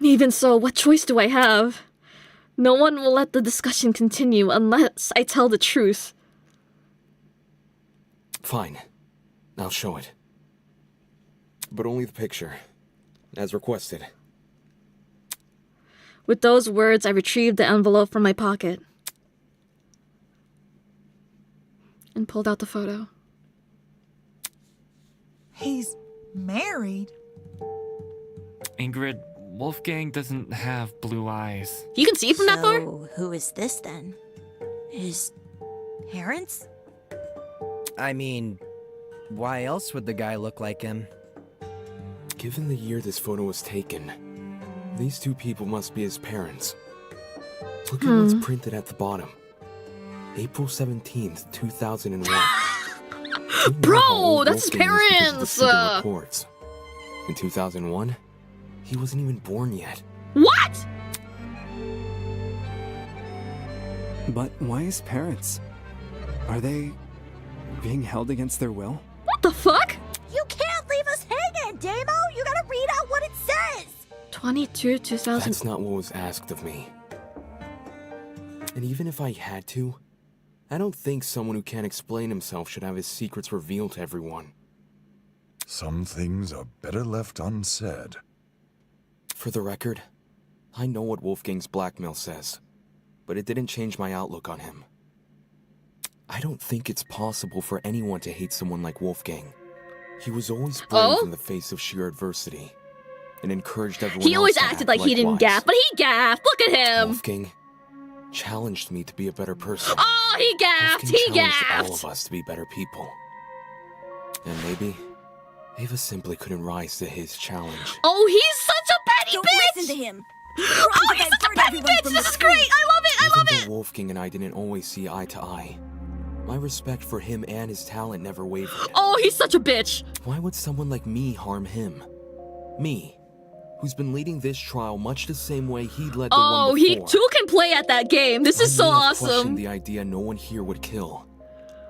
Even so, what choice do I have? No one will let the discussion continue unless I tell the truth. Fine. I'll show it. But only the picture, as requested. With those words, I retrieved the envelope from my pocket and pulled out the photo. He's married? Ingrid, Wolfgang doesn't have blue eyes. You can see from that far? Who is this then? His parents? I mean, why else would the guy look like him? Given the year this photo was taken, these two people must be his parents. Look at what's printed at the bottom. April 17th, 2001. Bro, that's his parents! Reports. In 2001, he wasn't even born yet. What? But why his parents? Are they being held against their will? The fuck? You can't leave us hanging, Damo! You gotta read out what it says! 22, 2000. That's not what was asked of me. And even if I had to, I don't think someone who can't explain himself should have his secrets revealed to everyone. Some things are better left unsaid. For the record, I know what Wolfgang's blackmail says, but it didn't change my outlook on him. I don't think it's possible for anyone to hate someone like Wolfgang. He was always brave in the face of sheer adversity, and encouraged everyone He always else to acted act like he didn't likewise. gaff, but he gaffed. Look at him. Wolfgang challenged me to be a better person. Oh, he gaffed. Wolfgang He challenged all gaffed. of us to be better people. And maybe Ava simply couldn't rise to his challenge. Oh, he's such a petty Don't bitch. listen to him. Oh, he's such a petty bitch. This is great. I love it. I love Even it. though Wolfgang and I didn't always see eye to eye, my respect for him and his talent never wavered. Oh, he's such a bitch. Why would someone like me harm him? Me, who's been leading this trial much the same way he led the one before. He too can play at that game. This is so I may have awesome. questioned the idea no one here would kill,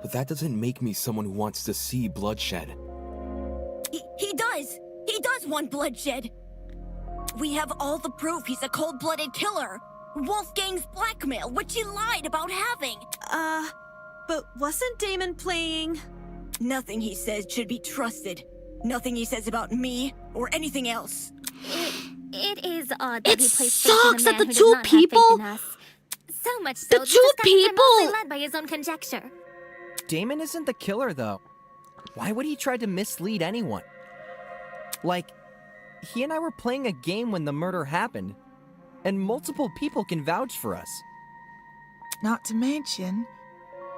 but that doesn't make me someone who wants to see bloodshed. He does. He does want bloodshed. We have all the proof he's a cold-blooded killer. Wolfgang's blackmail, which he lied about having. But wasn't Damon playing? Nothing he says should be trusted. Nothing he says about me or anything else. It is odd It that he plays faith in a sucks that man the who does two not have faith people- in us. So much so The that two discussions are mostly people- led by his own conjecture. Damon isn't the killer, though. Why would he try to mislead anyone? Like, he and I were playing a game when the murder happened, and multiple people can vouch for us. Not to mention,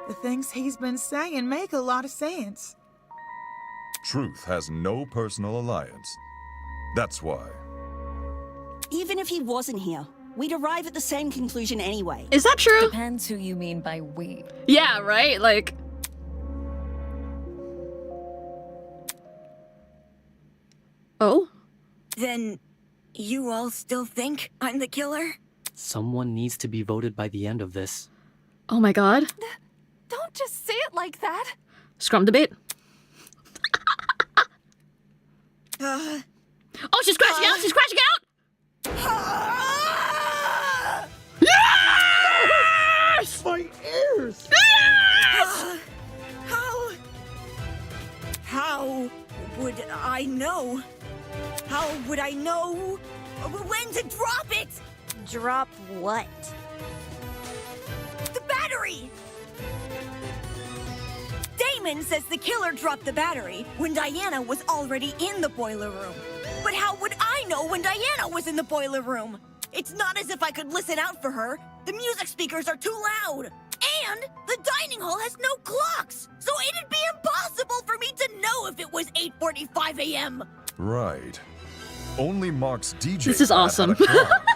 the things he's been saying make a lot of sense. Truth has no personal alliance. That's why. Even if he wasn't here, we'd arrive at the same conclusion anyway. Is that true? Depends who you mean by we. Yeah, right? Like... Oh? Then, you all still think I'm the killer? Someone needs to be voted by the end of this. Oh my god. Don't just say it like that. Scrum debate. Oh, she's crashing out! She's crashing out! Yes! My ears! How would I know? How would I know when to drop it? Drop what? The battery! Damon says the killer dropped the battery when Diana was already in the boiler room. But how would I know when Diana was in the boiler room? It's not as if I could listen out for her. The music speakers are too loud. And the dining hall has no clocks. So it'd be impossible for me to know if it was 8:45 a.m. Right. Only Mark's DJ. This is pad had awesome. a clock.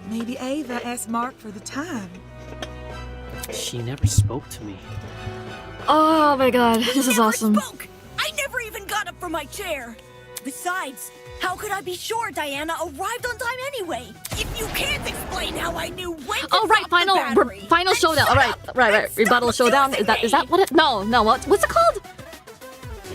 Maybe Ava asked Mark for the time. She never spoke to me. Oh my god, this is awesome. I never even got up from my chair. Besides, how could I be sure Diana arrived on time anyway? If you can't explain how I knew when to Oh right, drop the battery, final showdown. All right. Rebuttal showdown. Is that what it? No. What's it called?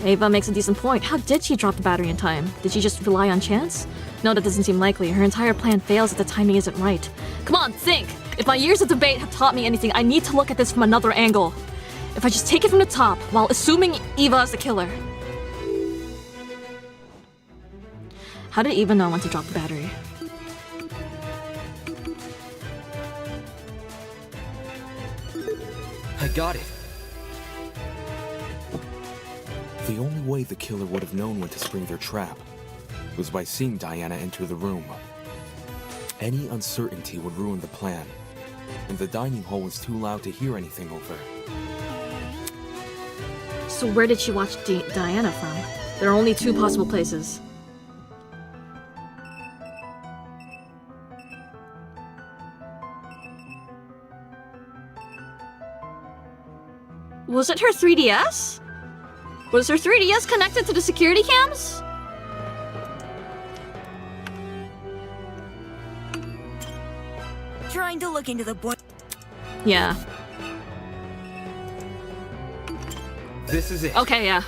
Ava makes a decent point. How did she drop the battery in time? Did she just rely on chance? No, that doesn't seem likely. Her entire plan fails if the timing isn't right. Come on, think. If my years of debate have taught me anything, I need to look at this from another angle. If I just take it from the top, while assuming Eva is the killer. How did Eva know when to drop the battery? I got it. The only way the killer would have known when to spring their trap was by seeing Diana enter the room. Any uncertainty would ruin the plan, and the dining hall was too loud to hear anything over. So where did she watch Diana from? There are only two possible places. Was it her 3DS? Was her 3DS connected to the security cams? trying to look into the boy. Yeah. This is it. Okay, yeah.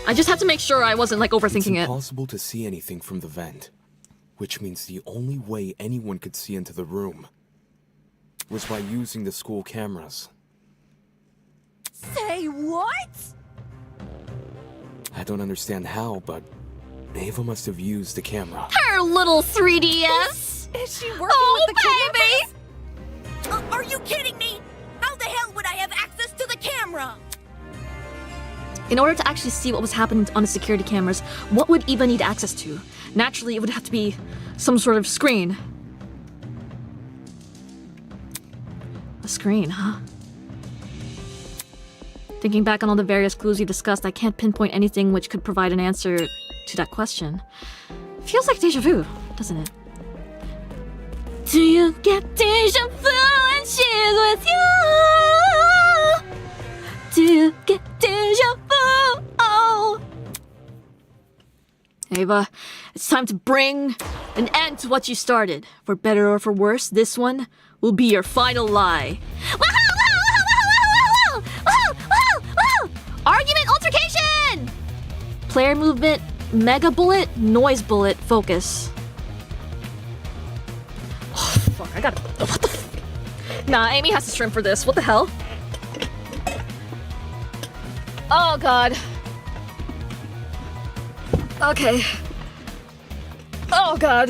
I just had to make sure I wasn't like overthinking It's it. impossible to see anything from the vent, which means the only way anyone could see into the room was by using the school cameras. Say what? I don't understand how, but Ava must have used the camera. Her little 3DS. Is she working with the baby? Are you kidding me? How the hell would I have access to the camera? In order to actually see what was happening on the security cameras, what would Eva need access to? Naturally, it would have to be some sort of screen. A screen, huh? Thinking back on all the various clues we discussed, I can't pinpoint anything which could provide an answer to that question. Feels like deja vu, doesn't it? Do you get deja vu when she's with you? Do you get deja vu? Oh! Ava, it's time to bring an end to what you started. For better or for worse, this one will be your final lie. Argument altercation! Player movement, mega bullet, noise bullet, focus. Oh, fuck, I gotta. What the f. Nah, Amy has to stream for this. What the hell? Oh, God. Okay. Oh, God.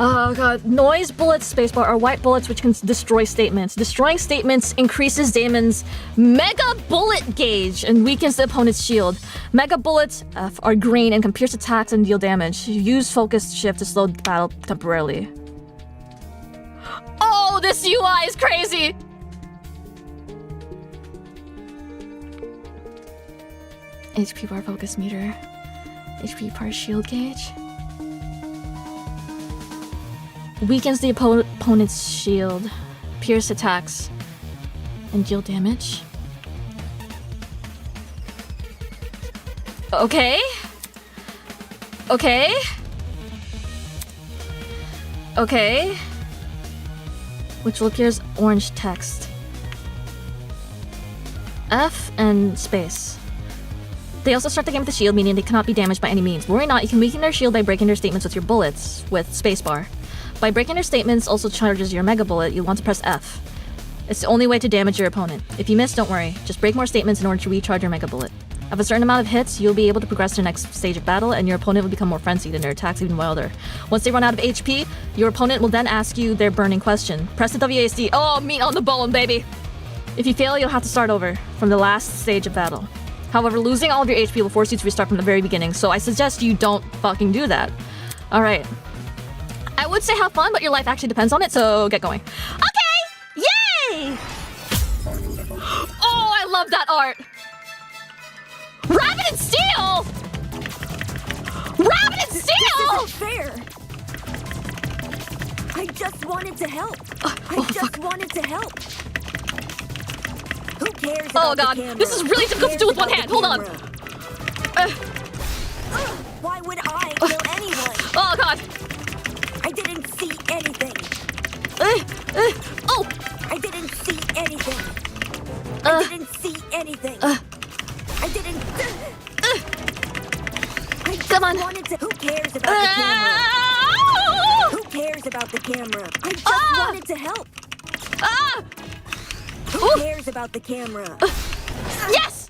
Oh, God. Noise bullets, spacebar, are white bullets which can destroy statements. Destroying statements increases Damon's mega bullet gauge and weakens the opponent's shield. Mega bullets, F, are green and can pierce attacks and deal damage. Use focus shift to slow the battle temporarily. Oh, this UI is crazy! HP bar focus meter. HP bar shield gauge. Weakens the opponent's shield. Pierce attacks. And deal damage. Okay. Okay. Okay. Which will appear as orange text. F and space. They also start the game with a shield, meaning they cannot be damaged by any means. Worry not, you can weaken their shield by breaking their statements with your bullets, with spacebar. By breaking their statements also charges your mega bullet, you'll want to press F. It's the only way to damage your opponent. If you miss, don't worry. Just break more statements in order to recharge your mega bullet. After a certain amount of hits, you'll be able to progress to the next stage of battle, and your opponent will become more frenzied and their attacks even wilder. Once they run out of HP, your opponent will then ask you their burning question. Press the WASD. Oh, meat on the bone, baby! If you fail, you'll have to start over from the last stage of battle. However, losing all of your HP will force you to restart from the very beginning, so I suggest you don't fucking do that. Alright. I would say have fun, but your life actually depends on it, so get going. Okay! Yay! Oh, I love that art! Rabbit and Steel! Rabbit and Steel! This isn't fair! I just wanted to help. I just wanted to help. Who cares about God, the camera? this is really difficult to do with one hand. Hold on. Why would I kill anyone? Oh, God. I didn't see anything. Oh! I didn't see anything. I didn't see anything. I didn't. I just wanted to. Who cares about the camera? Who cares about the camera? I just wanted to help. Who cares about the camera? Yes!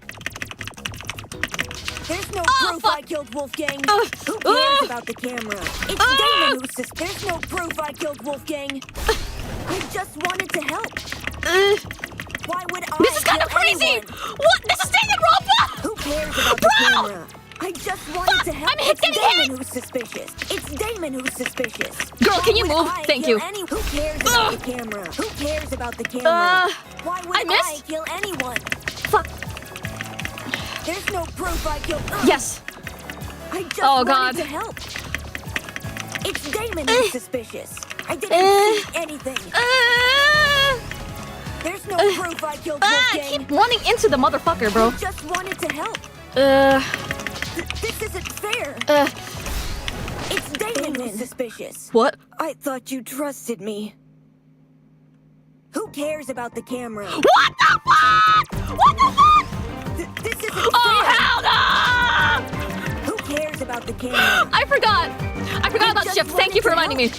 There's no proof I killed Wolfgang. Who cares about the camera? It's Damon who's sus- There's no proof I killed Wolfgang. I just wanted to help. Why would I? This is kind of crazy! Anyone? What? This is danganronpa! Who cares about the camera? I just wanted to help. I'm getting Damon who's suspicious. It's Damon who's suspicious. Girl, can you Why would move? I Thank kill you. Who cares about the camera? Who cares about the camera? Why would I missed? kill anyone? Fuck. There's no proof I killed. Yes. I just Oh, wanted God. to help. It's Damon who's suspicious. I didn't see anything. There's no proof I killed I Wolfgang. keep running into the motherfucker, bro. I just wanted to help. This isn't fair. It's Damon who's suspicious. What? I thought you trusted me. Who Who cares about the camera? What the fuck? What the fuck? This isn't Oh, fair. hell no! Who cares about the camera? I forgot about just shift. Thank you for reminding wanted me.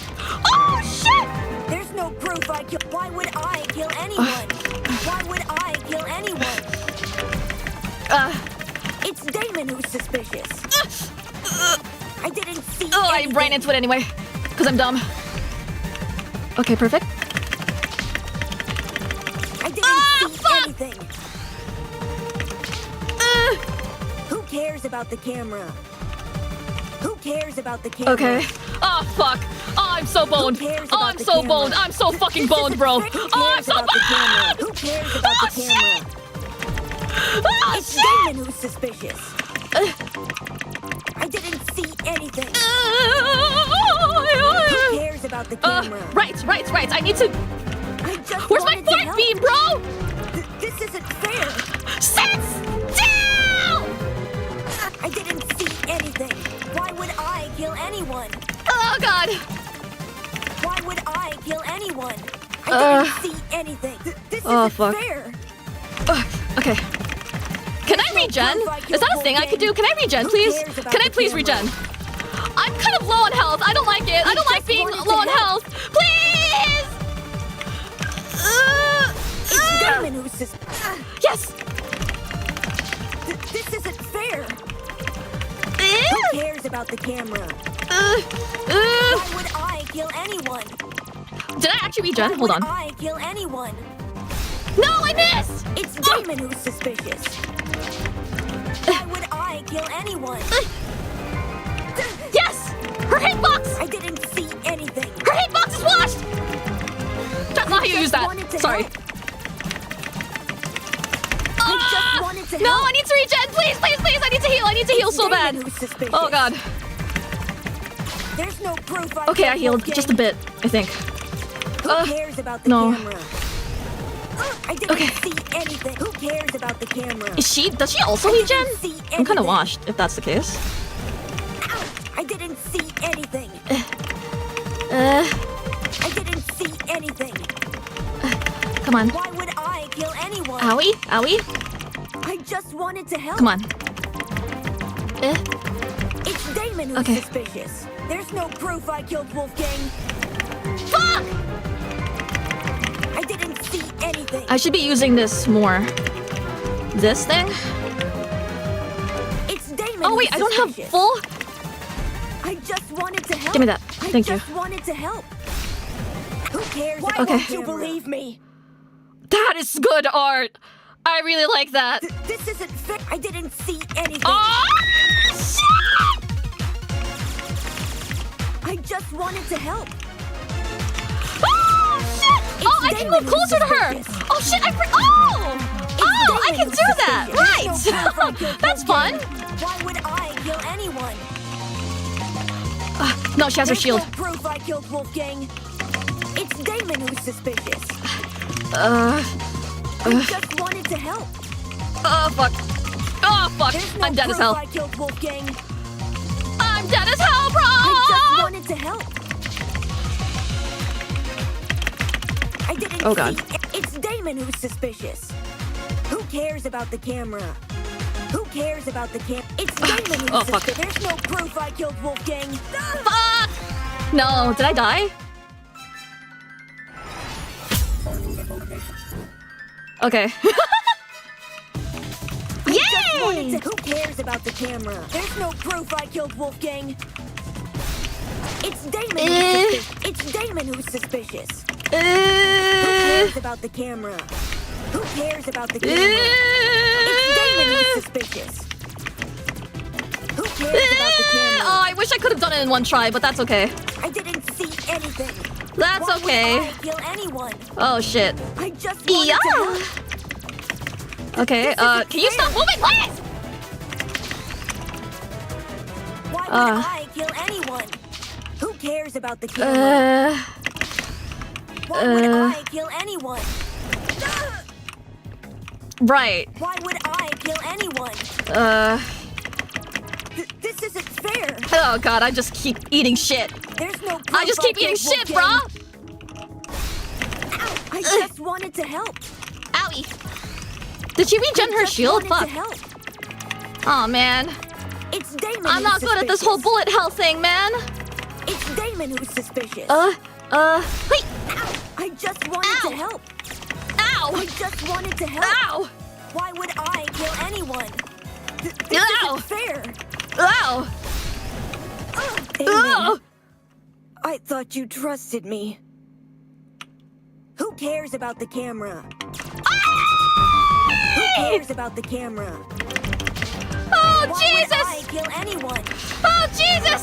Oh, shit! There's no proof I kill. Why would I kill anyone? Why would I kill anyone? It's Damon who's suspicious. I didn't see Oh, I anything. ran into it anyway. Because I'm dumb. Okay, perfect. I didn't see anything. Who cares about the camera? Who cares about the camera? Okay. Oh, fuck. Oh, I'm so boned. Oh, I'm so boned. I'm so fucking boned, bro. Oh, I'm so boned! Who cares about the camera? Oh, It's shit! Damon who's suspicious. I didn't see anything. Who cares about the camera? Right. I need to... I just Where's my wanted to fork help. beam, bro? This isn't fair. Sit down! I didn't see anything. Why would I kill anyone? Oh, God. Why would I kill anyone? I didn't see anything. This isn't fuck. fair. Okay. Can I regen? Is that a thing I could do? Can I regen, please? Can I please regen? I'm kind of low on health. I don't like it. I don't like being low on health. Please! It's Damon who's suspicious. Yes! This isn't fair. Who cares about the camera? Why would I kill anyone? Did I actually regen? Hold on. Why would I kill anyone? No, I missed! It's Damon who's suspicious. Why would I kill anyone? Yes! Her hitbox! I didn't see anything. Her hitbox is washed! That's not how you use that. Sorry. I just wanted to No, help. I need to regen. Please. I need to heal. I need to heal so bad. Damon who's suspicious. Oh, God. There's no proof I Okay, I killed healed Wolfgang. just a bit, I think. Who cares about the no. camera? I didn't see anything. Who cares about the camera? Does she also regen? I'm kind of washed, if that's the case. I didn't see anything. I didn't see anything. Come on. Why would I kill anyone? Owie. I just wanted to help. Come on. It's Damon who's Okay. suspicious. There's no proof I killed Wolfgang. Fuck! I didn't see anything. I should be using this more. This thing? It's Damon. Oh, wait, who's I don't have suspicious. full? I just wanted to help. Give me that. Thank you. I just wanted to help. Who cares? Why Okay. won't you believe me? That is good art. I really like that. This isn't fair. I didn't see anything. Oh, shit! I just wanted to help. Oh, shit! Oh, I can move closer to her. Oh, shit! Oh, I can do that. Right. That's fun. Why would I kill anyone? No, she has her There's shield. no proof I killed Wolfgang. It's Damon who's suspicious. I just wanted to help. Oh, fuck. Oh, fuck. There's no I'm dead as proof hell. I killed Wolfgang. I'm dead as hell, bro! I just wanted to help. I didn't Oh, God. see. It's Damon who's suspicious. Who cares about the camera? Who cares about the camera? It's Damon who's Oh, fuck. suspicious. There's no proof I killed Wolfgang. Fuck! No, did I die? Okay. Yay! Who cares about the camera? There's no proof I killed Wolfgang. It's Damon who's suspicious. It's Damon who's suspicious. Who cares about the camera? Who cares about the camera? It's Damon who's suspicious. Who cares about the camera? Oh, I wish I could have done it in one try, but that's okay. I didn't see anything. That's Why okay. Would I kill anyone? Oh, shit. I just wanted to help. Okay, can you stop moving, please? Why would I kill anyone? Who cares about the camera? Why would I kill anyone? Right. Why would I kill anyone? This isn't fair. Oh, God, I just keep eating shit. There's no I just keep eating shit, brah! I I just wanted to help. Owie. Did she regen her shield? Fuck. Oh man. It's Damon. I'm not good at this whole bullet hell thing, man. It's Damon who's suspicious. Wait. Ow. I just wanted to help. Ow. I just wanted to help. Ow. Why would I kill anyone? This Ow. isn't fair. Ow. Damon, I thought you trusted me. Who cares about the camera? Who cares about the camera? Oh, Why Jesus! would I kill anyone? Oh, Jesus!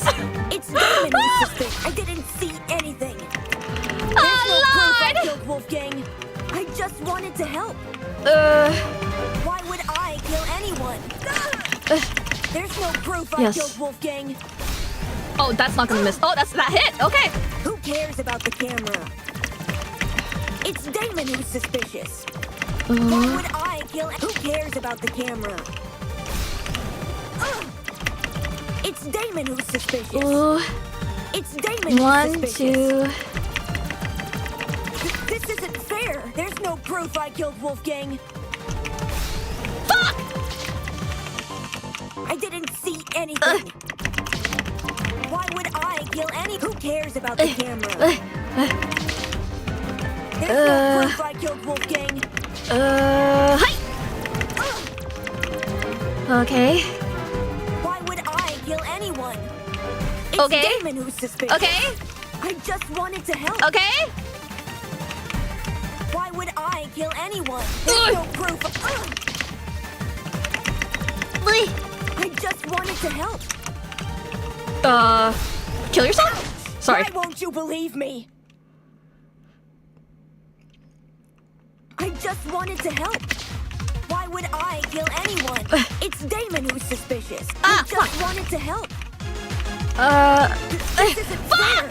It's Damon who's suspicious. I didn't see anything. There's no proof I killed Wolfgang. I just wanted to help. Why would I kill anyone? There's no proof I killed Wolfgang. Oh, that's not gonna miss. Oh, that hit. Okay. Who cares about the camera? It's Damon who's suspicious. Why would I kill? Who cares about the camera? It's Damon who's suspicious. It's Damon who's suspicious. 1, 2. This isn't fair. There's no proof I killed Wolfgang. Fuck! I didn't see anything. Why would I kill any? Who cares about the camera? There's no proof I killed Wolfgang. Hi. Okay. Why would I kill anyone? It's Okay. Damon who's suspicious. Okay. I just wanted to help. Okay. Why would I kill anyone? There's no proof. I just wanted to help. Kill yourself? Sorry. Why won't you believe me? I just wanted to help. Why would I kill anyone? It's Damon who's suspicious. I just wanted to help. This isn't fair.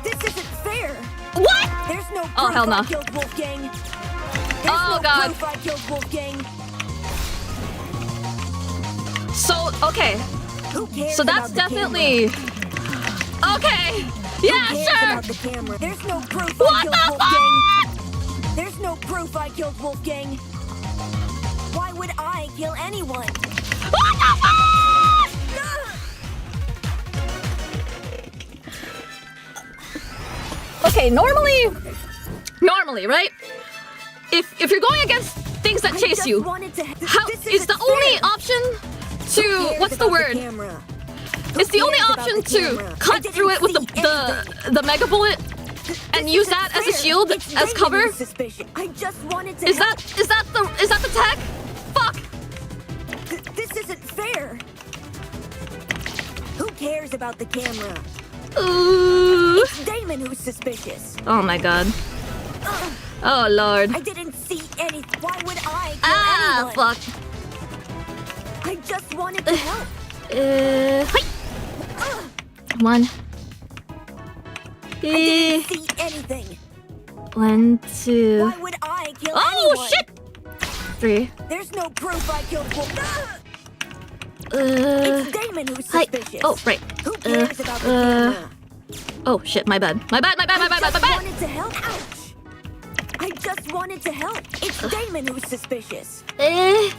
This isn't fair. What? There's no proof Oh, hell no. I killed Wolfgang. There's Oh, no God. proof I killed Wolfgang. So, okay. Who cares So that's about the definitely... Okay. Yeah, Who cares sure. about the camera? There's no proof What I killed the Wolfgang. There's no proof I killed Wolfgang. Why would I kill anyone? What the fuck? Okay, normally, right? If you're going against things that chase you, how is the only option to what's the word? It's the only option to cut through it with the mega bullet and use that as a shield, as cover. I just wanted to Is that the tech? Fuck. This isn't fair. Who cares about the camera? It's Damon who's suspicious. Oh my god. Oh lord. I didn't see anything. Why would I kill anyone? Fuck. I just wanted to help. Hi. 1. I didn't see anything. 1, 2. Why would I kill Oh anyone? shit. 3. There's no proof I killed Wolfgang. It's Damon who's Hi. suspicious. Oh right. Who cares about the camera? Oh shit. My bad. My bad. I just wanted to help. Ouch. I just wanted to help. It's Damon who's suspicious. Why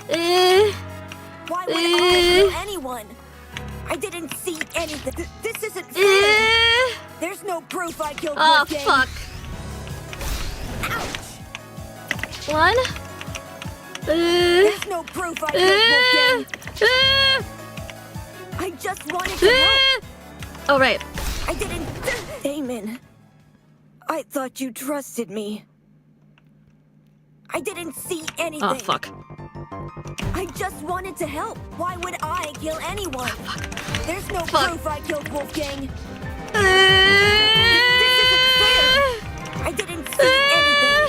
would I kill anyone? I didn't see anything. This isn't fair. There's no proof I killed Oh Wolfgang. fuck. Ouch. 1. There's no proof I killed Wolfgang. I just wanted to help. Oh right. I didn't. Damon, I thought you trusted me. I didn't see anything. Oh fuck. I just wanted to help. Why would I kill anyone? There's no proof I killed Wolfgang. This isn't fair. I didn't see anything.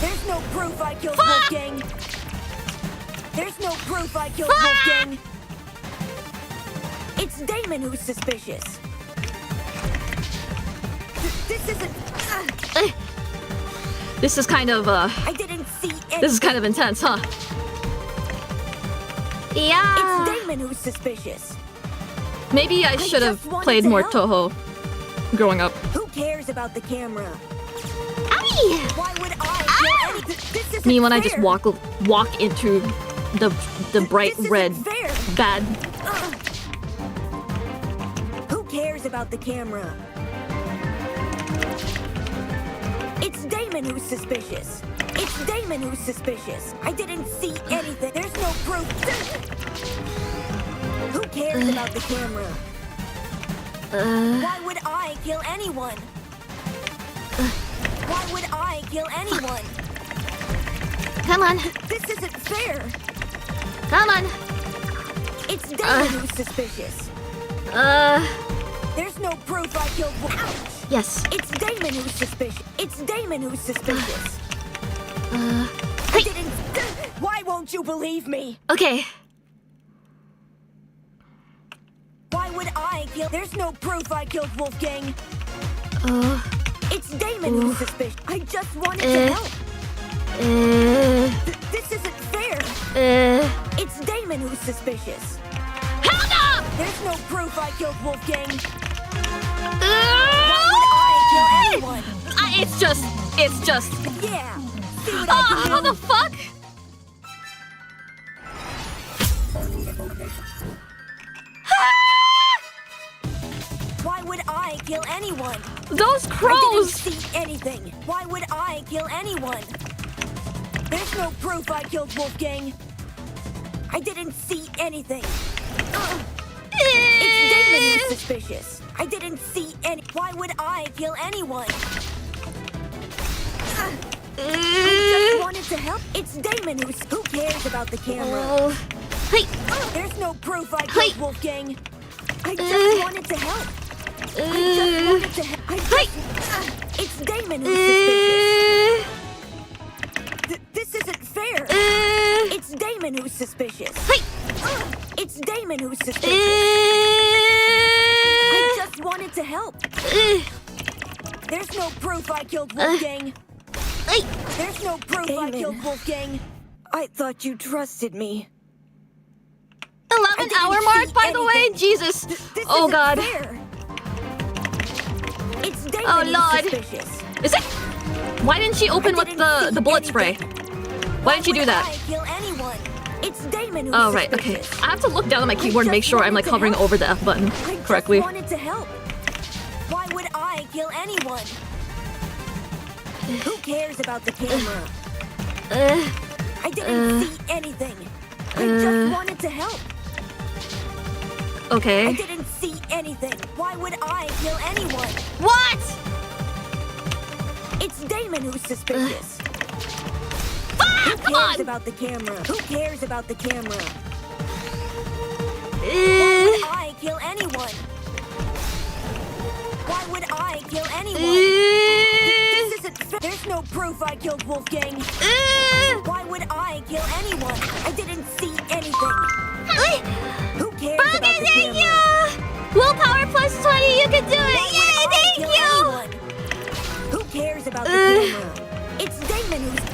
There's no proof I killed Wolfgang. There's no proof I killed Wolfgang. It's Damon who's suspicious. This isn't. This is kind of I didn't see anything. This is kind of intense, huh? Yeah. It's Damon who's suspicious. Maybe I should have played more Toho growing up. Who cares about the camera? Why would I kill any? This isn't Me when I fair. just walk into the bright red bad. Who cares about the camera? It's Damon who's suspicious. It's Damon who's suspicious. I didn't see anything. There's no proof. Who cares about the camera? Why would I kill anyone? Why would I kill anyone? Come on. This isn't fair. Come on. It's Damon who's suspicious. There's no proof I killed. Ouch! Yes. It's Damon who's suspicious. It's Damon who's suspicious. I didn't. Why won't you believe me? Okay. Why would I kill? There's no proof I killed Wolfgang. It's Damon who's suspicious. I just wanted to help. This isn't fair. It's Damon who's suspicious. Hell no! There's no proof I killed Wolfgang. Why would I kill anyone? It's just. Yeah. See what I can How do? the fuck? Why would I kill anyone? Those I crows! didn't see anything. Why would I kill anyone? There's no proof I killed Wolfgang. I didn't see anything. It's Damon who's suspicious. I didn't see any. Why would I kill anyone? I just wanted to help. It's Damon who's. Who cares about the camera? There's no proof I killed Wolfgang. I just wanted to help. I just wanted to help. It's Damon who's suspicious. This isn't fair. It's Damon who's suspicious. It's Damon who's suspicious. I just wanted to help. There's no proof I killed Wolfgang. There's no proof I killed Wolfgang. I thought you trusted me. 11-hour mark, by the way? Jesus. Oh god. Fair. It's Damon Oh who's lord. suspicious. Is it? Why didn't she open with the bullet spray? Why didn't she do that? I kill anyone. It's Damon who's Oh right, okay. suspicious. I have to look down at my keyboard and make sure I'm like hovering over the F button correctly. I just wanted to help. Why would I kill anyone? Who cares about the camera? I didn't see anything. I just wanted to help. Okay. I didn't see anything. Why would I kill anyone? What? It's Damon who's suspicious. Who Come cares on! about the camera? Who cares about the camera? Why would I kill anyone? Why would I kill anyone? This isn't fair. There's no proof I killed Wolfgang. Why would I kill anyone? I didn't see anything. Who cares about the Thank camera? you! Willpower plus 20, you can do it! Yay, thank you! Who cares about the camera? It's Damon who's.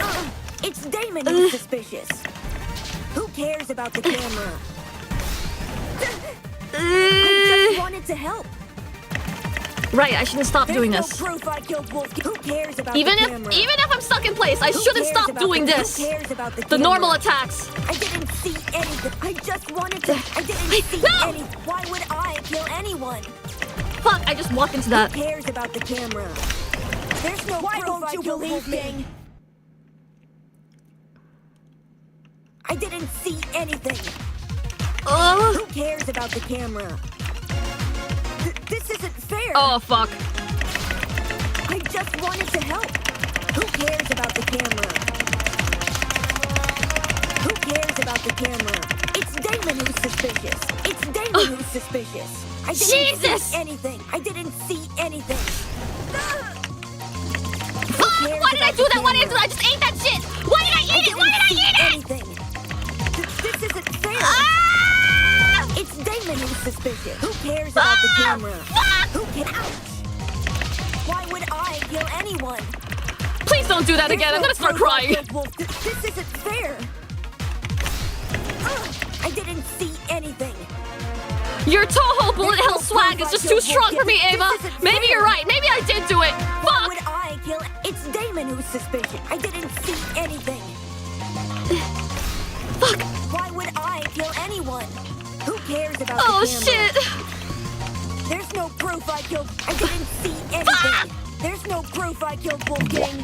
It's Damon who's suspicious. Who cares about the camera? I just wanted to help. Right, I shouldn't stop doing There's this. no proof I killed Wolf. Who cares about Even the if camera? I'm stuck in place, I Who shouldn't cares stop about doing the, this. Who cares about the The camera? normal attacks. I didn't see anything. I just wanted to. I didn't see anything. Why would I kill anyone? Fuck, I just walked into that. Who cares about the camera? There's no Why proof won't I you killed believe me? Wolfgang. I didn't see anything. Who cares about the camera? This isn't fair. Oh fuck. I just wanted to help. Who cares about the camera? Who cares about the camera? It's Damon who's suspicious. It's Damon who's suspicious. I didn't see anything. I didn't see anything. Why did I do that? Why did I do that? I just ate that shit. Why did I eat it? Why did I eat it? Anything. This isn't fair. It's Damon who's suspicious. Who cares about the camera? Who cares? Why would I kill anyone? Please don't do that There's again. I'm no gonna start proof I crying. killed Wolf. This isn't fair. I didn't see anything. Your Toho bullet hell swag is just too strong for me, Ava. Maybe you're right. Maybe I did do it. Why would I kill? It's Damon who's suspicious. I didn't see anything. Fuck. Why would I kill anyone? Who cares about Oh the camera? shit. There's no proof I killed. I didn't see anything. There's no proof I killed Wolfgang.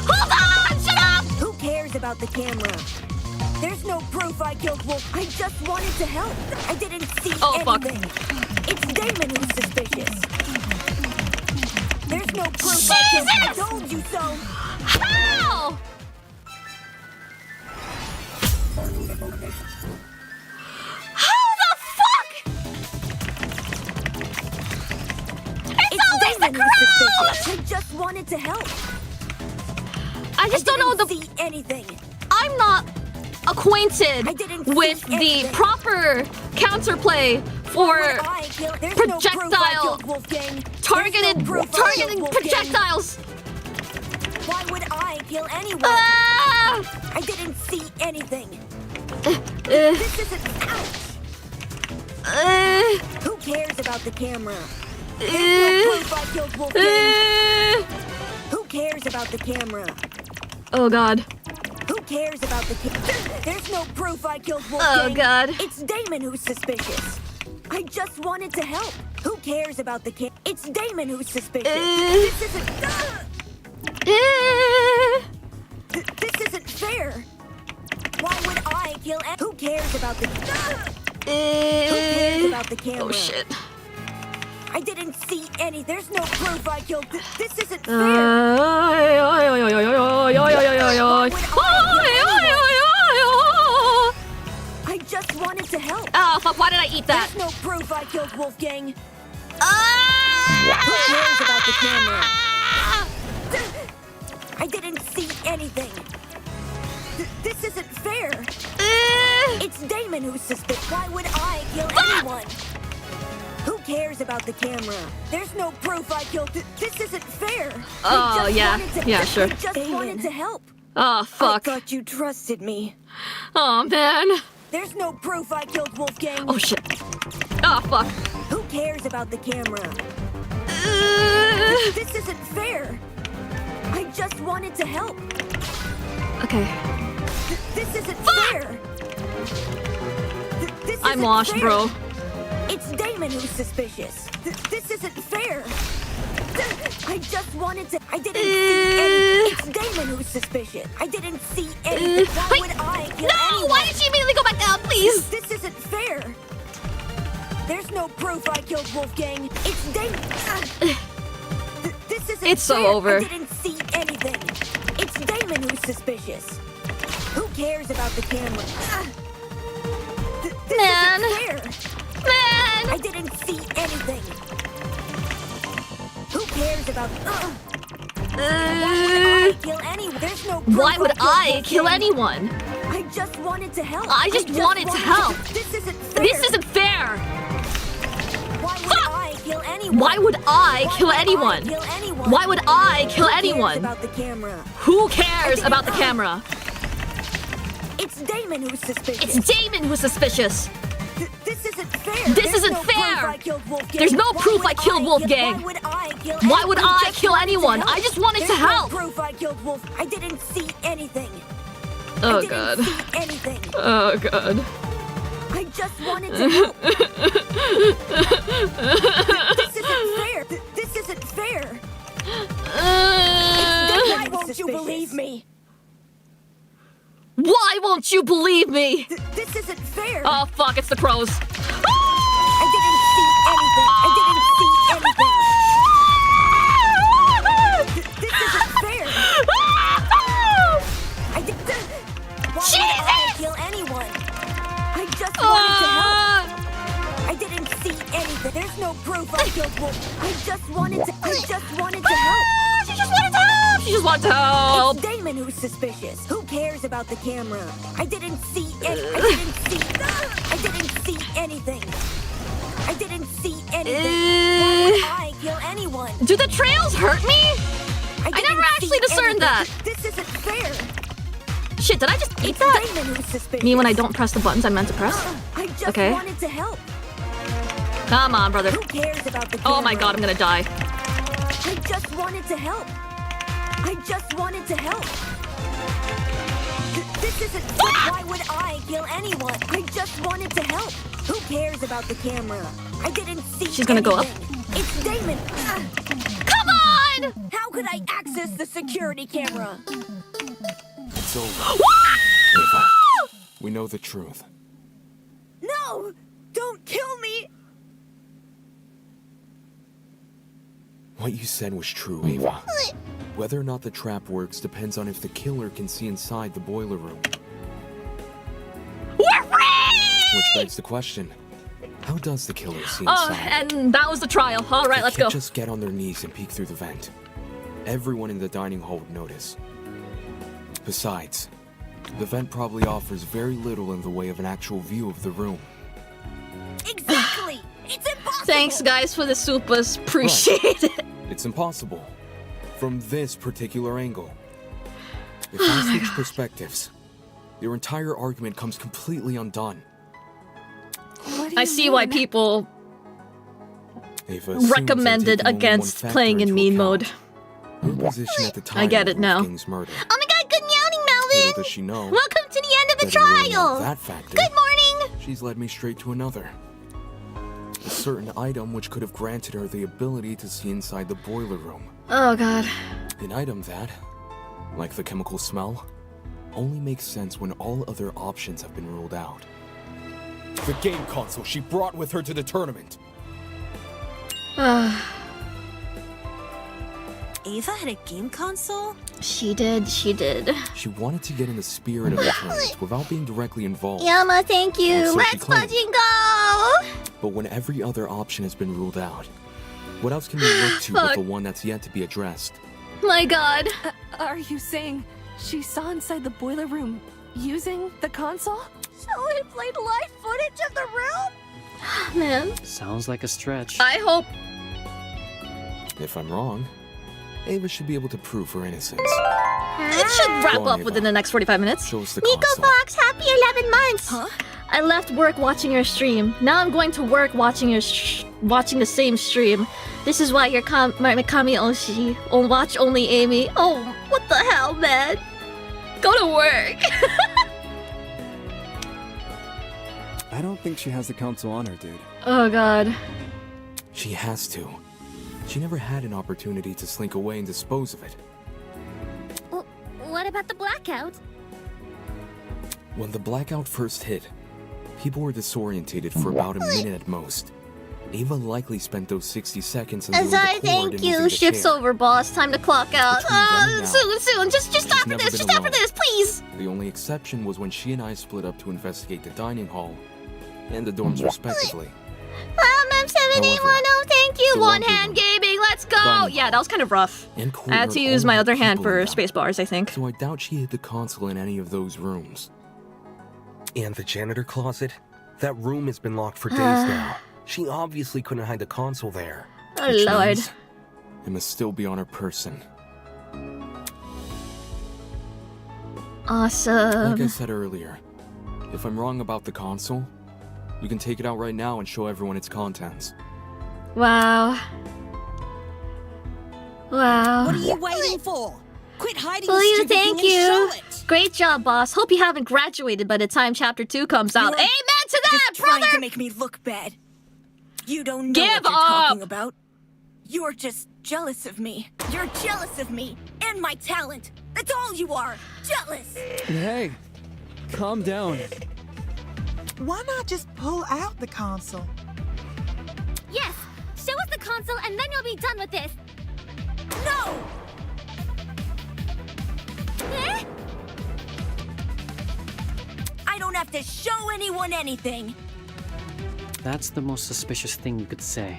Hold on! Shut up! Who cares about the camera? There's no proof I killed Wolf. I just wanted to help. I didn't see anything. It's Damon who's suspicious. There's no proof I killed. I told you so. How? How the fuck? It's always the crowd! I just wanted to help. I just don't know see anything. I'm not acquainted with the proper counterplay for projectile targeting projectiles. Why would I kill anyone? I didn't see anything. This isn't ouch. Who cares about the camera? There's no proof I killed Wolfgang. Who cares about the camera? Oh god. Who cares about the camera? There's no proof I killed Wolfgang. Oh god. It's Damon who's suspicious. I just wanted to help. Who cares about the camera? It's Damon who's suspicious. This isn't. This isn't fair. Why would I kill? Who cares about the? Who cares about the camera? Oh shit. I didn't see any. There's no proof I killed. This isn't fair. I just wanted to help. Oh fuck! Why did I eat that? There's no proof I killed Wolfgang. Who cares about the camera? I didn't see anything. This isn't fair. It's Damon who's suspicious. Why would I kill anyone? Who cares about the camera? There's no proof I killed. This isn't fair. Oh yeah, yeah, sure. I just wanted to help. Oh fuck. I thought you trusted me. Oh man. There's no proof I killed Wolfgang. Oh shit. Oh fuck. Who cares about the camera? This isn't fair. I just wanted to help. Okay. This isn't fair. This I'm isn't lost, fair. bro. It's Damon who's suspicious. This isn't fair. I just wanted to. I didn't see any. It's Damon who's suspicious. I didn't see anything. Why would I kill anyone? Why did she immediately go back down, please? This isn't fair. There's no proof I killed Wolfgang. It's Damon. This isn't It's so fair. over. I didn't see anything. It's Damon who's suspicious. Who cares about the camera? This Man. isn't fair. Man! I didn't see anything. Who cares about? Why would I kill anyone? There's no proof Why would I killed kill Wolfgang. anyone? I just wanted to help. I just wanted to help. This isn't fair. This isn't fair. Why would I kill anyone? Why would I kill anyone? Kill anyone? Why would I kill Who cares anyone? about the camera? Who cares about the camera? It's Damon who's suspicious. It's Damon who's suspicious. This isn't fair. This There's isn't no fair. Proof I killed Wolfgang. There's no Why proof would I killed Wolfgang. Why would I kill Why would anyone? I Just kill wanted to anyone? help. I just wanted to There's help. No proof I killed Wolf. I didn't see anything. Oh I didn't god. see anything. Oh god. I just wanted to help. This isn't fair. This isn't fair. Why won't you believe me? Why won't you believe me? This isn't fair. Oh fuck, it's the crows. I didn't see anything. I didn't see anything. This isn't fair. I did. Why would I kill anyone? I just wanted to help. I didn't see anything. There's no proof I killed Wolf. I just wanted to. I just wanted to help. She just wanted to help. She just wanted to help. It's Damon who's suspicious. Who cares about the camera? I didn't see any. I didn't see. I didn't see anything. I didn't see anything. Why would I kill anyone? Do the trails hurt me? I never actually discerned that. This isn't fair. Shit, did I just eat It's that? Damon who's suspicious. Me when I don't press the buttons I'm meant to press? I just Okay. wanted to help. Come on, brother. Who cares about the Oh my camera? god, I'm gonna die. I just wanted to help. I just wanted to help. This isn't. Why would I kill anyone? I just wanted to help. Who cares about the camera? I didn't see. She's gonna go up. It's Damon. Come on! How could I access the security camera? It's over. Ava, we know the truth. No! Don't kill me! What you said was true, Ava. Whether or not the trap works depends on if the killer can see inside the boiler room. We're free! Which begs the question, how does the killer see Oh, inside? and that was the trial. All right, They let's can't go. just get on their knees and peek through the vent. Everyone in the dining hall would notice. Besides, the vent probably offers very little in the way of an actual view of the room. Exactly! It's impossible! Thanks, guys, for the supers. Appreciate it. It's impossible. From this particular angle. If I switch perspectives, your entire argument comes completely undone. I see why people Ava assumes I'm recommended taking only against one factor playing in into mean account. mode. Her position at the time I get it of now. Wolfgang's murder. Oh my god, good meowing, Melvin! Little does she know Welcome to the end of the that in ruling out trial! that factor, Good morning! she's led me straight to another. A certain item which could have granted her the ability to see inside the boiler room. Oh god. An item that, like the chemical smell, only makes sense when all other options have been ruled out. The game console she brought with her to the tournament. Ava had a game console? She did. She wanted to get in the spirit of the tournament without being directly involved. Yama, thank you. So she Let's claimed. fudge and go! But when every other option has been ruled out, what else can we look to but Fuck. the one that's yet to be addressed? My god. Are you saying she saw inside the boiler room using the console? So it played live footage of the room? Man. Sounds like a stretch. I hope. If I'm wrong, Ava should be able to prove her innocence. It should wrap Go on, up within the next 45 minutes. Show us the Nico console. Fox, happy 11 months! Huh? I left work watching your stream. Now I'm going to work watching your watching the same stream. This is why you're Mikami Oshi on Watch Only Amy. Oh, what the hell, man? Go to work. I don't think she has the console on her, dude. Oh god. She has to. She never had an opportunity to slink away and dispose of it. What about the blackout? When the blackout first hit, people were disorientated for about a minute at most. Ava likely spent those 60 seconds until Azai, the cord thank and you. moving the Shift's chair. over, boss. Time to clock out. Between then and now, Soon. Just after never this. been Just after alone. this, please. The only exception was when she and I split up to investigate the dining hall and the dorms respectively. Mem 7810, thank you. the One laundry hand room, gaming. Let's go. dining Yeah, that was kind of rough. and I had to courtyard use my only other hand people for in them. space bars, I think. So I doubt she hid the console in any of those rooms. And the janitor closet? That room has been locked for days now. She obviously couldn't hide the console there. Oh, Which Lord. means it must still be on her person. Awesome. Like I said earlier, if I'm wrong about the console, you can take it out right now and show everyone its contents. Wow. Wow. What are you waiting for? Quit hiding Well, the you stupid thing thank and show you. it. Great job, boss. Hope you haven't graduated by the time chapter 2 comes out. You're Amen to that, just trying brother! to make me look bad. You don't know Give what you're up! talking about. You're just jealous of me. You're jealous of me and my talent. That's all you are. Jealous. Hey, calm down. Why not just pull out the console? Yes, show us the console and then you'll be done with this. No! Eh? I don't have to show anyone anything. That's the most suspicious thing you could say.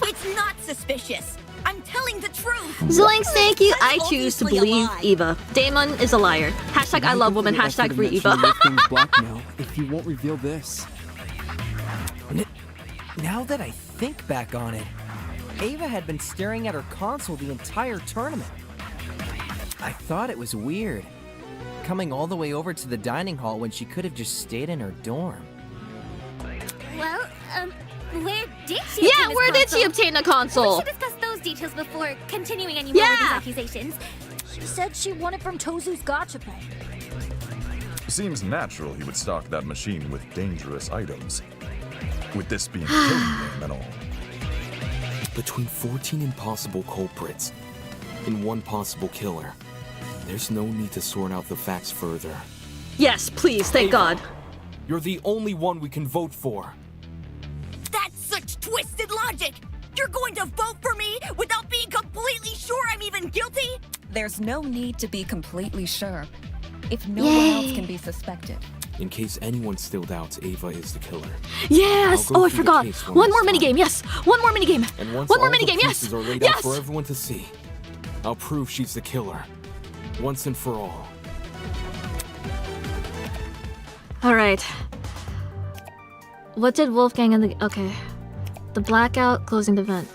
It's not suspicious. I'm telling the truth. Zoinks, thank you. I That's choose to obviously a believe lie. Eva. Damon is a liar. Hashtag I love women. Hashtag free Eva. Blackmail if you won't reveal this. Now that I think back on it, Ava had been staring at her console the entire tournament. I thought it was weird, coming all the way over to the dining hall when she could have just stayed in her dorm. Well, Where did she Yeah, where did she obtain a console? We should discuss those details before continuing any more with these accusations. She said she won it from Tozu's gacha pay. Seems natural he would stock that machine with dangerous items. With this being the killing game and all. Between 14 impossible culprits and one possible killer, there's no need to sort out the facts further. Yes, please, thank God. You're the only one we can vote for. That's such twisted logic! You're going to vote for me without being completely sure I'm even guilty? There's no need to be completely sure. If no Yay. one else can be suspected. In case anyone still doubts Ava is the killer. Yes! I'll go Oh, I through the forgot. case One more last time. minigame, yes! One more minigame! And once One more all the minigame, yes! pieces are laid out Yes! for everyone to see, I'll prove she's the killer. Once and for all. Alright. What did Wolfgang and the... Okay. The blackout, closing the vent.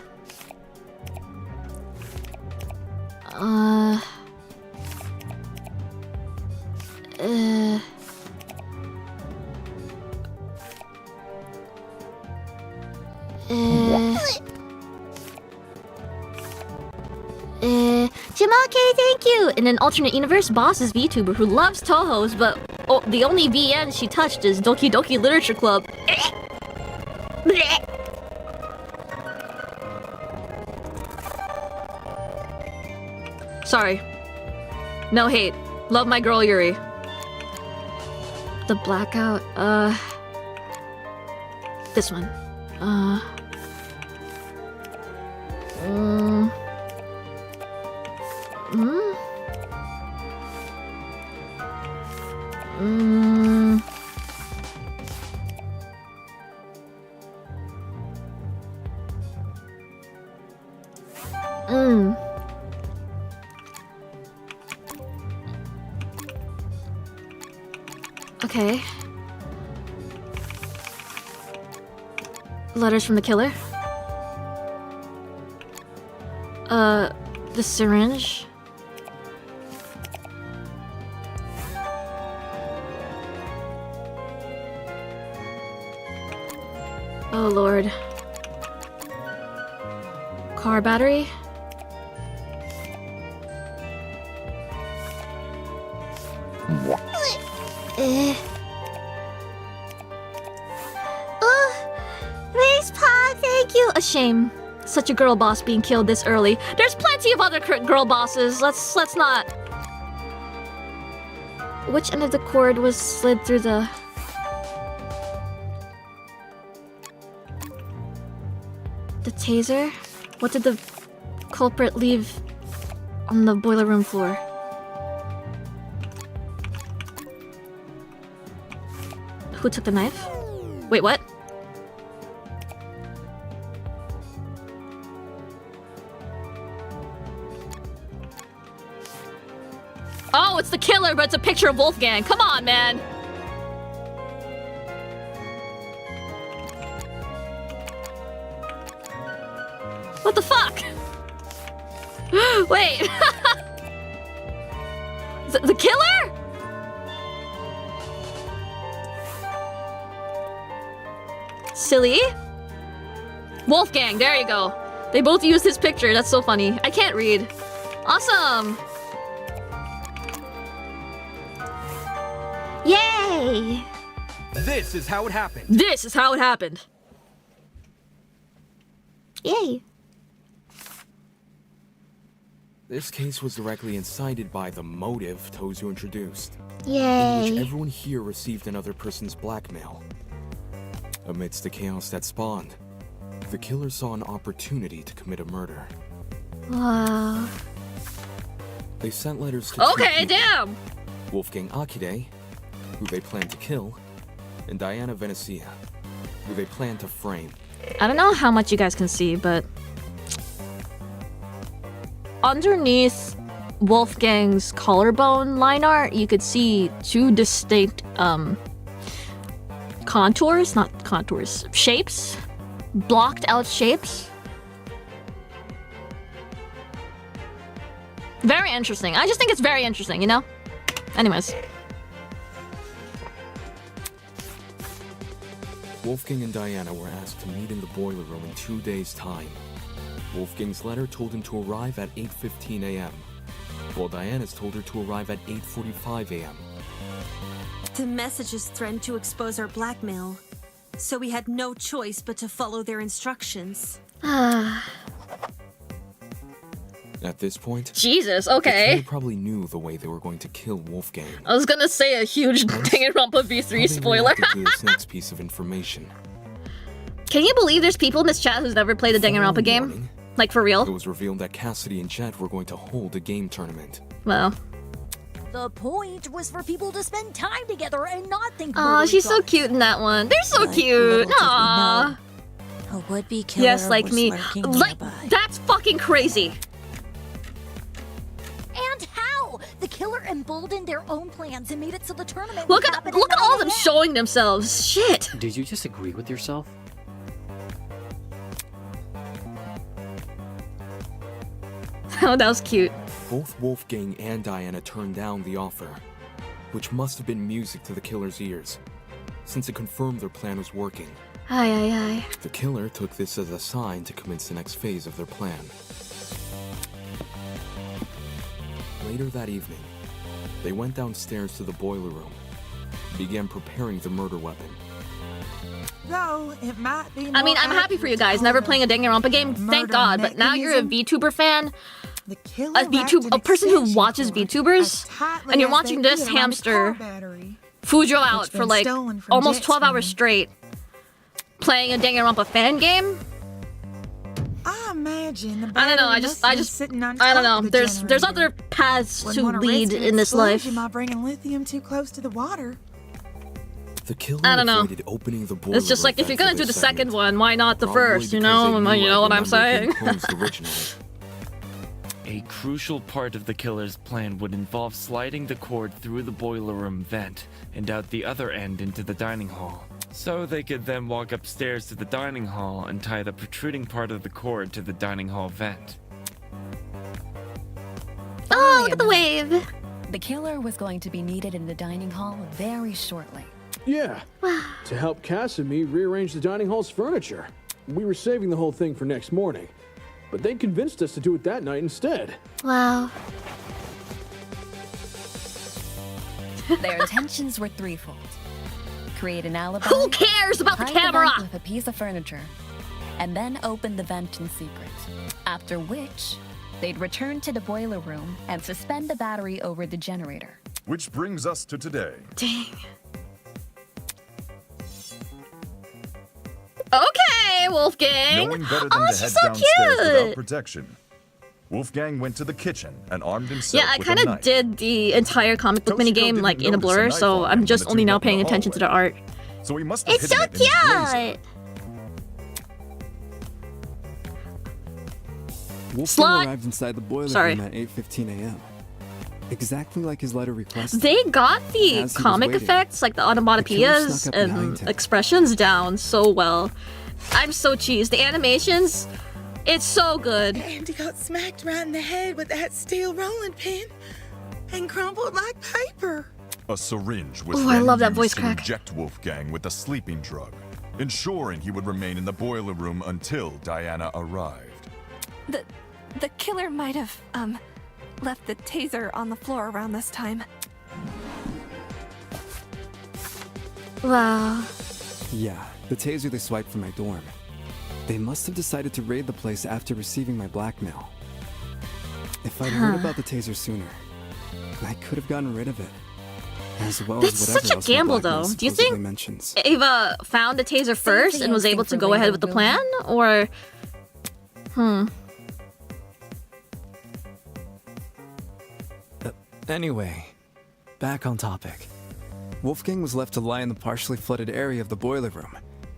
Jamake, thank you! In an alternate universe, Boss is VTuber who loves Tohos, but the only VN she touched is Doki Doki Literature Club. Sorry. No hate. Love my girl Yuri. The blackout, this one. Okay. Letters from the killer. The syringe. Oh lord. Car battery. Race Paw, thank you. A shame. Such a girl boss being killed this early. There's plenty of other girl bosses. Let's not. Which end of the cord was slid through the... The taser? What did the culprit leave on the boiler room floor? Who took the knife? Wait, what? Oh, it's the killer, but it's a picture of Wolfgang. Come on, man. What the fuck? Wait. The killer? Silly? Wolfgang, there you go. They both used his picture. That's so funny. I can't read. Awesome. Yay! This is how it happened. This is how it happened. Yay. This case was directly incited by the motive Tozu introduced. Yay. In which everyone here received another person's blackmail. Amidst the chaos that spawned, the killer saw an opportunity to commit a murder. Wow. They sent letters to Okay, two people, damn. Wolfgang Akide, who they planned to kill, and Diana Venezia, who they planned to frame. I don't know how much you guys can see, but underneath Wolfgang's collarbone line art, you could see two distinct shapes, blocked out shapes. Very interesting. I just think it's very interesting, you know? Anyways. Wolfgang and Diana were asked to meet in the boiler room in 2 days' time. Wolfgang's letter told him to arrive at 8:15 a.m., while Diana's told her to arrive at 8:45 a.m. The messages threatened to expose our blackmail, so we had no choice but to follow their instructions. At this point, Jesus, okay. They probably knew the way they were going to kill Wolfgang. I was gonna say a huge Danganronpa V3 spoiler. To this next piece of information. Can you believe there's people in this chat who's never played a Danganronpa game? Like, for real? It was revealed that Cassidy and Jet were going to hold a game tournament. Well. The point was for people to spend time together and not think. Aw, she's so cute in that one. They're so cute. Aww. A would-be killer. Yes, like was me. lurking Like, nearby. that's fucking crazy. And how? The killer emboldened their own plans and made it so the tournament. Look at all of them showing themselves. Shit. Did you just agree with yourself? Oh, that was cute. Both Wolfgang and Diana turned down the offer, which must have been music to the killer's ears, since it confirmed their plan was working. Aye, aye, aye. The killer took this as a sign to commence the next phase of their plan. Later that evening, they went downstairs to the boiler room and began preparing the murder weapon. Though it might be. I mean, I'm happy for you guys. Never playing a Danganronpa game, thank God. But now you're a VTuber fan, a person who watches VTubers, and you're watching this hamster Fujo out for like almost 12 hours straight, playing a Danganronpa fan game. I imagine the I don't know. I don't know. There's other paths to lead in this life. Am I bringing lithium too close to the water? The killer I don't know. avoided opening the boiler It's just like, if you're gonna do the second one, why not the first? You know what I'm saying? A crucial part of the killer's plan would involve sliding the cord through the boiler room vent and out the other end into the dining hall. So they could then walk upstairs to the dining hall and tie the protruding part of the cord to the dining hall vent. Oh, look at the wave! The killer was going to be needed in the dining hall very shortly. Yeah. To help Cass and me rearrange the dining hall's furniture. We were saving the whole thing for next morning, but they convinced us to do it that night instead. Wow. Their intentions were threefold. Create an alibi. Who cares about the hide camera? vent with a piece of furniture, and then open the vent in secret. After which, they'd return to the boiler room and suspend the battery over the generator. Which brings us to today. Dang. Okay, Wolfgang. Knowing better than Oh, to she's head so downstairs without cute. protection, Wolfgang went to the kitchen and armed himself Yeah, I with kind a of knife. did the entire comic book minigame like in a blur, so I'm just only now paying attention to the art. So he must have It's so hidden it in his blazer. cute. Wolfgang Slut. arrived inside the boiler Sorry. room at 8:15 a.m. Exactly like his letter requested. They got As the he was comic waiting, effects, like the killer onomatopoeias snuck up behind and him. expressions down so well. I'm so cheesed. The animations, it's so good. And he got smacked right in the head with that steel rolling pin and crumpled like paper. A syringe was Ooh, I then love that used voice to crack. inject Wolfgang with a sleeping drug, ensuring he would remain in the boiler room until Diana arrived. The killer might have, left the taser on the floor around this time. Wow. Yeah, the taser they swiped from my dorm. They must have decided to raid the place after receiving my blackmail. If I'd heard about the taser sooner, I could have gotten rid of it. As well That's as whatever such a else my gamble, blackmail though. Do you supposedly think mentions. Ava found the taser first and was able to go ahead with the plan? Or... Anyway, back on topic. Wolfgang was left to lie in the partially flooded area of the boiler room,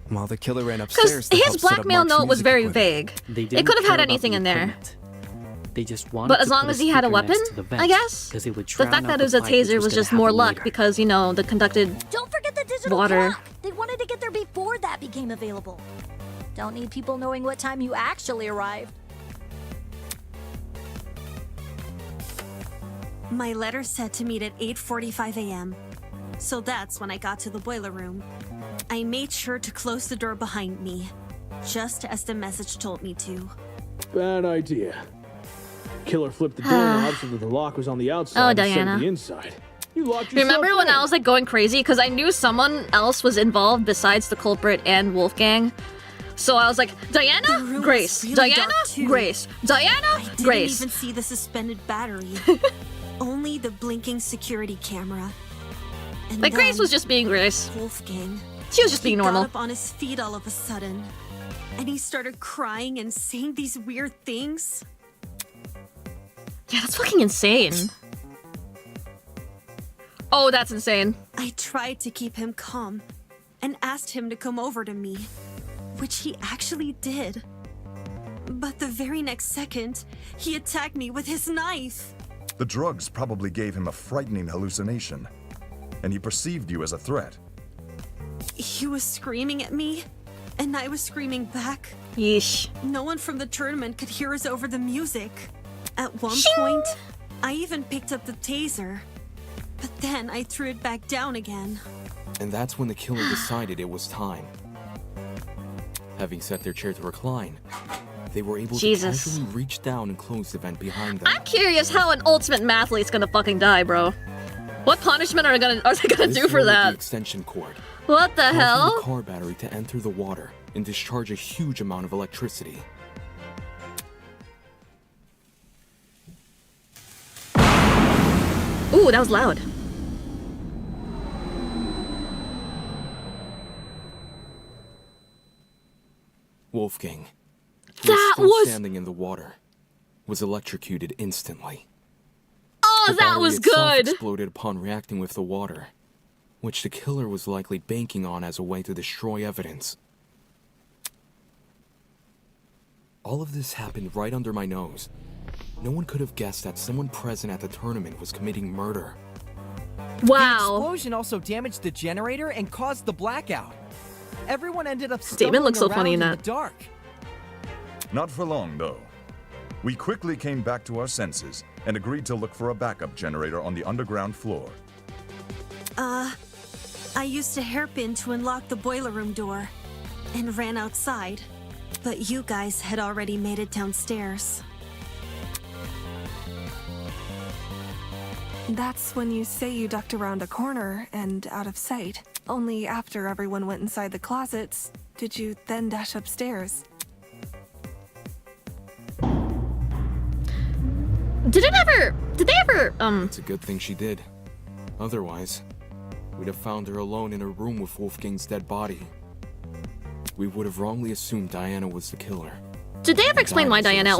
while the killer ran upstairs Because to his help set up blackmail Mark's note was music very equipment. vague. It could have had anything in there. They just wanted But as to long put as he had a speaker weapon, next to the vent, I guess. 'cause it would The drown fact out that it was a fight, which taser was gonna just happen more luck later. because, you know, the conducted Don't forget the digital water. clock. They wanted to get there before that became available. Don't need people knowing what time you actually arrived. My letter said to meet at 8:45 a.m. So that's when I got to the boiler room. I made sure to close the door behind me, just as the message told me to. Bad idea. Killer flipped the doorknob so that the lock was on the outside instead Diana. of the inside. You locked yourself Remember when in. I was like going crazy because I knew someone else was involved besides the culprit and Wolfgang. So I was like, Diana, Grace, really Diana, dark, too. Grace, Diana, Didn't Grace. even see the suspended battery. Only the blinking security camera. And Like Grace then was just being Grace. Wolfgang. She was just being He normal. got up on his feet all of a sudden, and he started crying and saying these weird things. Yeah, that's fucking insane. Oh, that's insane. I tried to keep him calm and asked him to come over to me, which he actually did. But the very next second, he attacked me with his knife. The drugs probably gave him a frightening hallucination, and he perceived you as a threat. He was screaming at me, and I was screaming back. Yeesh. No one from the tournament could hear us over the music. At one point, I even picked up the taser. But then I threw it back down again. And that's when the killer decided it was time. Having set their chair to recline, they were able to casually reach down and close the vent behind them. I'm curious how an ultimate mathlete's gonna fucking die, bro. What punishment are they gonna do for The that? extension cord. What the causing hell? the car battery to enter the water and discharge a huge amount of electricity. Ooh, that was loud. Wolfgang, who That was still was- standing in the water, was electrocuted instantly. Oh, The that battery was itself good. exploded upon reacting with the water, which the killer was likely banking on as a way to destroy evidence. All of this happened right under my nose. No one could have guessed that someone present at the tournament was committing murder. The explosion also damaged the generator and caused the blackout. Everyone ended up Statement looks so stumbling funny in around that. the dark. Not for long, though. We quickly came back to our senses and agreed to look for a backup generator on the underground floor. I used a hairpin to unlock the boiler room door and ran outside. But you guys had already made it downstairs. That's when you say you ducked around a corner and out of sight. Only after everyone went inside the closets did you then dash upstairs. Did they ever, It's a good thing she did. Otherwise, we'd have found her alone in her room with Wolfgang's dead body. We would have wrongly assumed Diana was the killer. Did they ever explain why Diana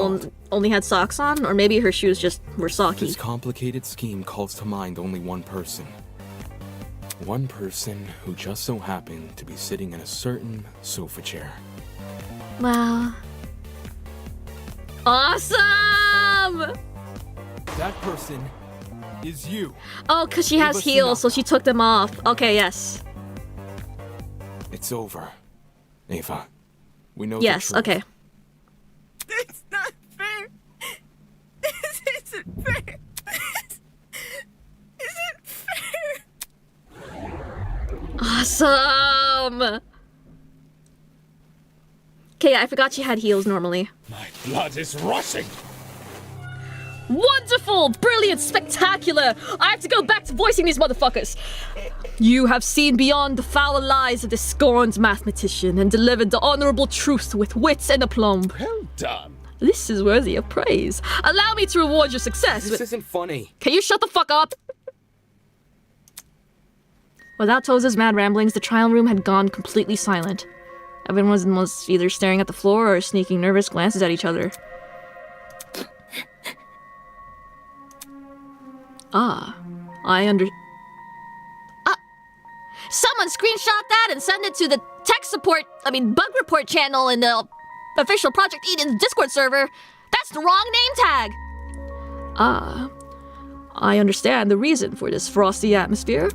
only had socks on? Or maybe her shoes just were socky? This complicated scheme calls to mind only one person. One person who just so happened to be sitting in a certain sofa chair. Wow. Awesome! That person is you. Oh, because she has Eva heels, so she took them off. Okay, yes. It's over. Ava, we know Yes, the truth. okay. It's not fair. This isn't fair. This isn't fair. Awesome! Okay, I forgot she had heels normally. My blood is rushing. Wonderful! Brilliant! Spectacular! I have to go back to voicing these motherfuckers! You have seen beyond the foul lies of this scorned mathematician and delivered the honorable truth with wit and aplomb. Well done. This is worthy of praise. Allow me to reward your success This isn't funny. Can you shut the fuck up? Without Toza's mad ramblings, the trial room had gone completely silent. Everyone was either staring at the floor or sneaking nervous glances at each other. Someone screenshot that and send it to the bug report channel in the official Project Eden Discord server. That's the wrong name tag. I understand the reason for this frosty atmosphere.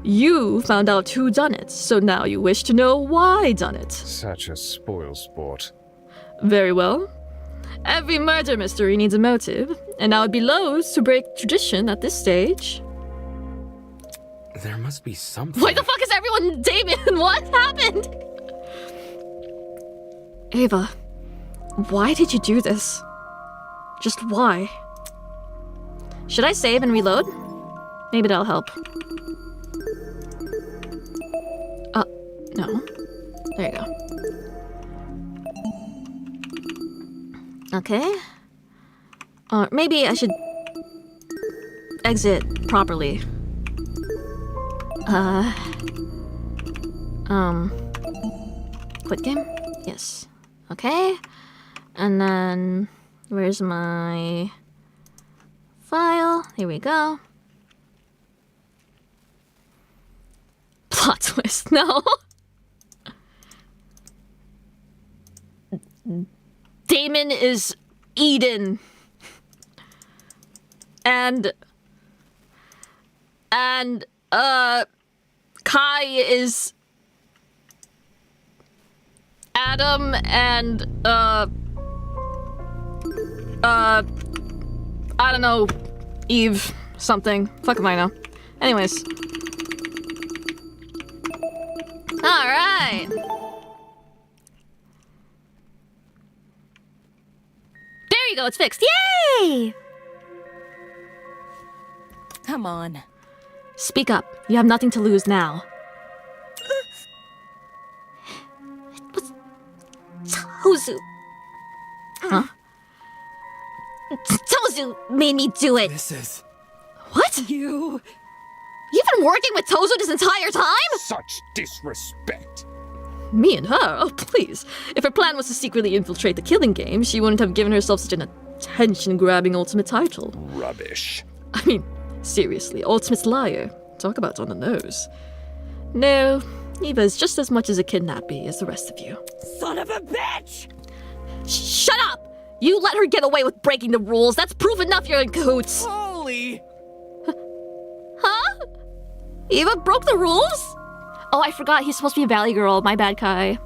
You found out who done it, so now you wish to know why done it. Such a spoilsport. Very well. Every murder mystery needs a motive, and I would be loath to break tradition at this stage. There must be something. Why the fuck is everyone Damien? What happened? Ava, why did you do this? Just why? Should I save and reload? Maybe that'll help. No. There you go. Okay. Or maybe I should exit properly. Quit game? Yes. Okay. And then where's my file? Here we go. Plot twist, no. Damon is Eden. And Kai is Adam, and I don't know, Eve something. Fuck if I know. Anyways. Alright. There you go, it's fixed. Yay! Come on. Speak up. You have nothing to lose now. Tozu. Huh? Tozu made me do it. This is... What? You... You've been working with Tozu this entire time? Such disrespect. Me and her? Oh, please. If her plan was to secretly infiltrate the killing game, she wouldn't have given herself such an attention-grabbing ultimate title. Rubbish. I mean, seriously, ultimate liar. Talk about on the nose. No, Eva is just as much as a kidnappee as the rest of you. Son of a bitch! Shut up! You let her get away with breaking the rules. That's proof enough you're in cahoots. Holy! Huh? Eva broke the rules? Oh, I forgot he's supposed to be a valley girl. My bad, Kai.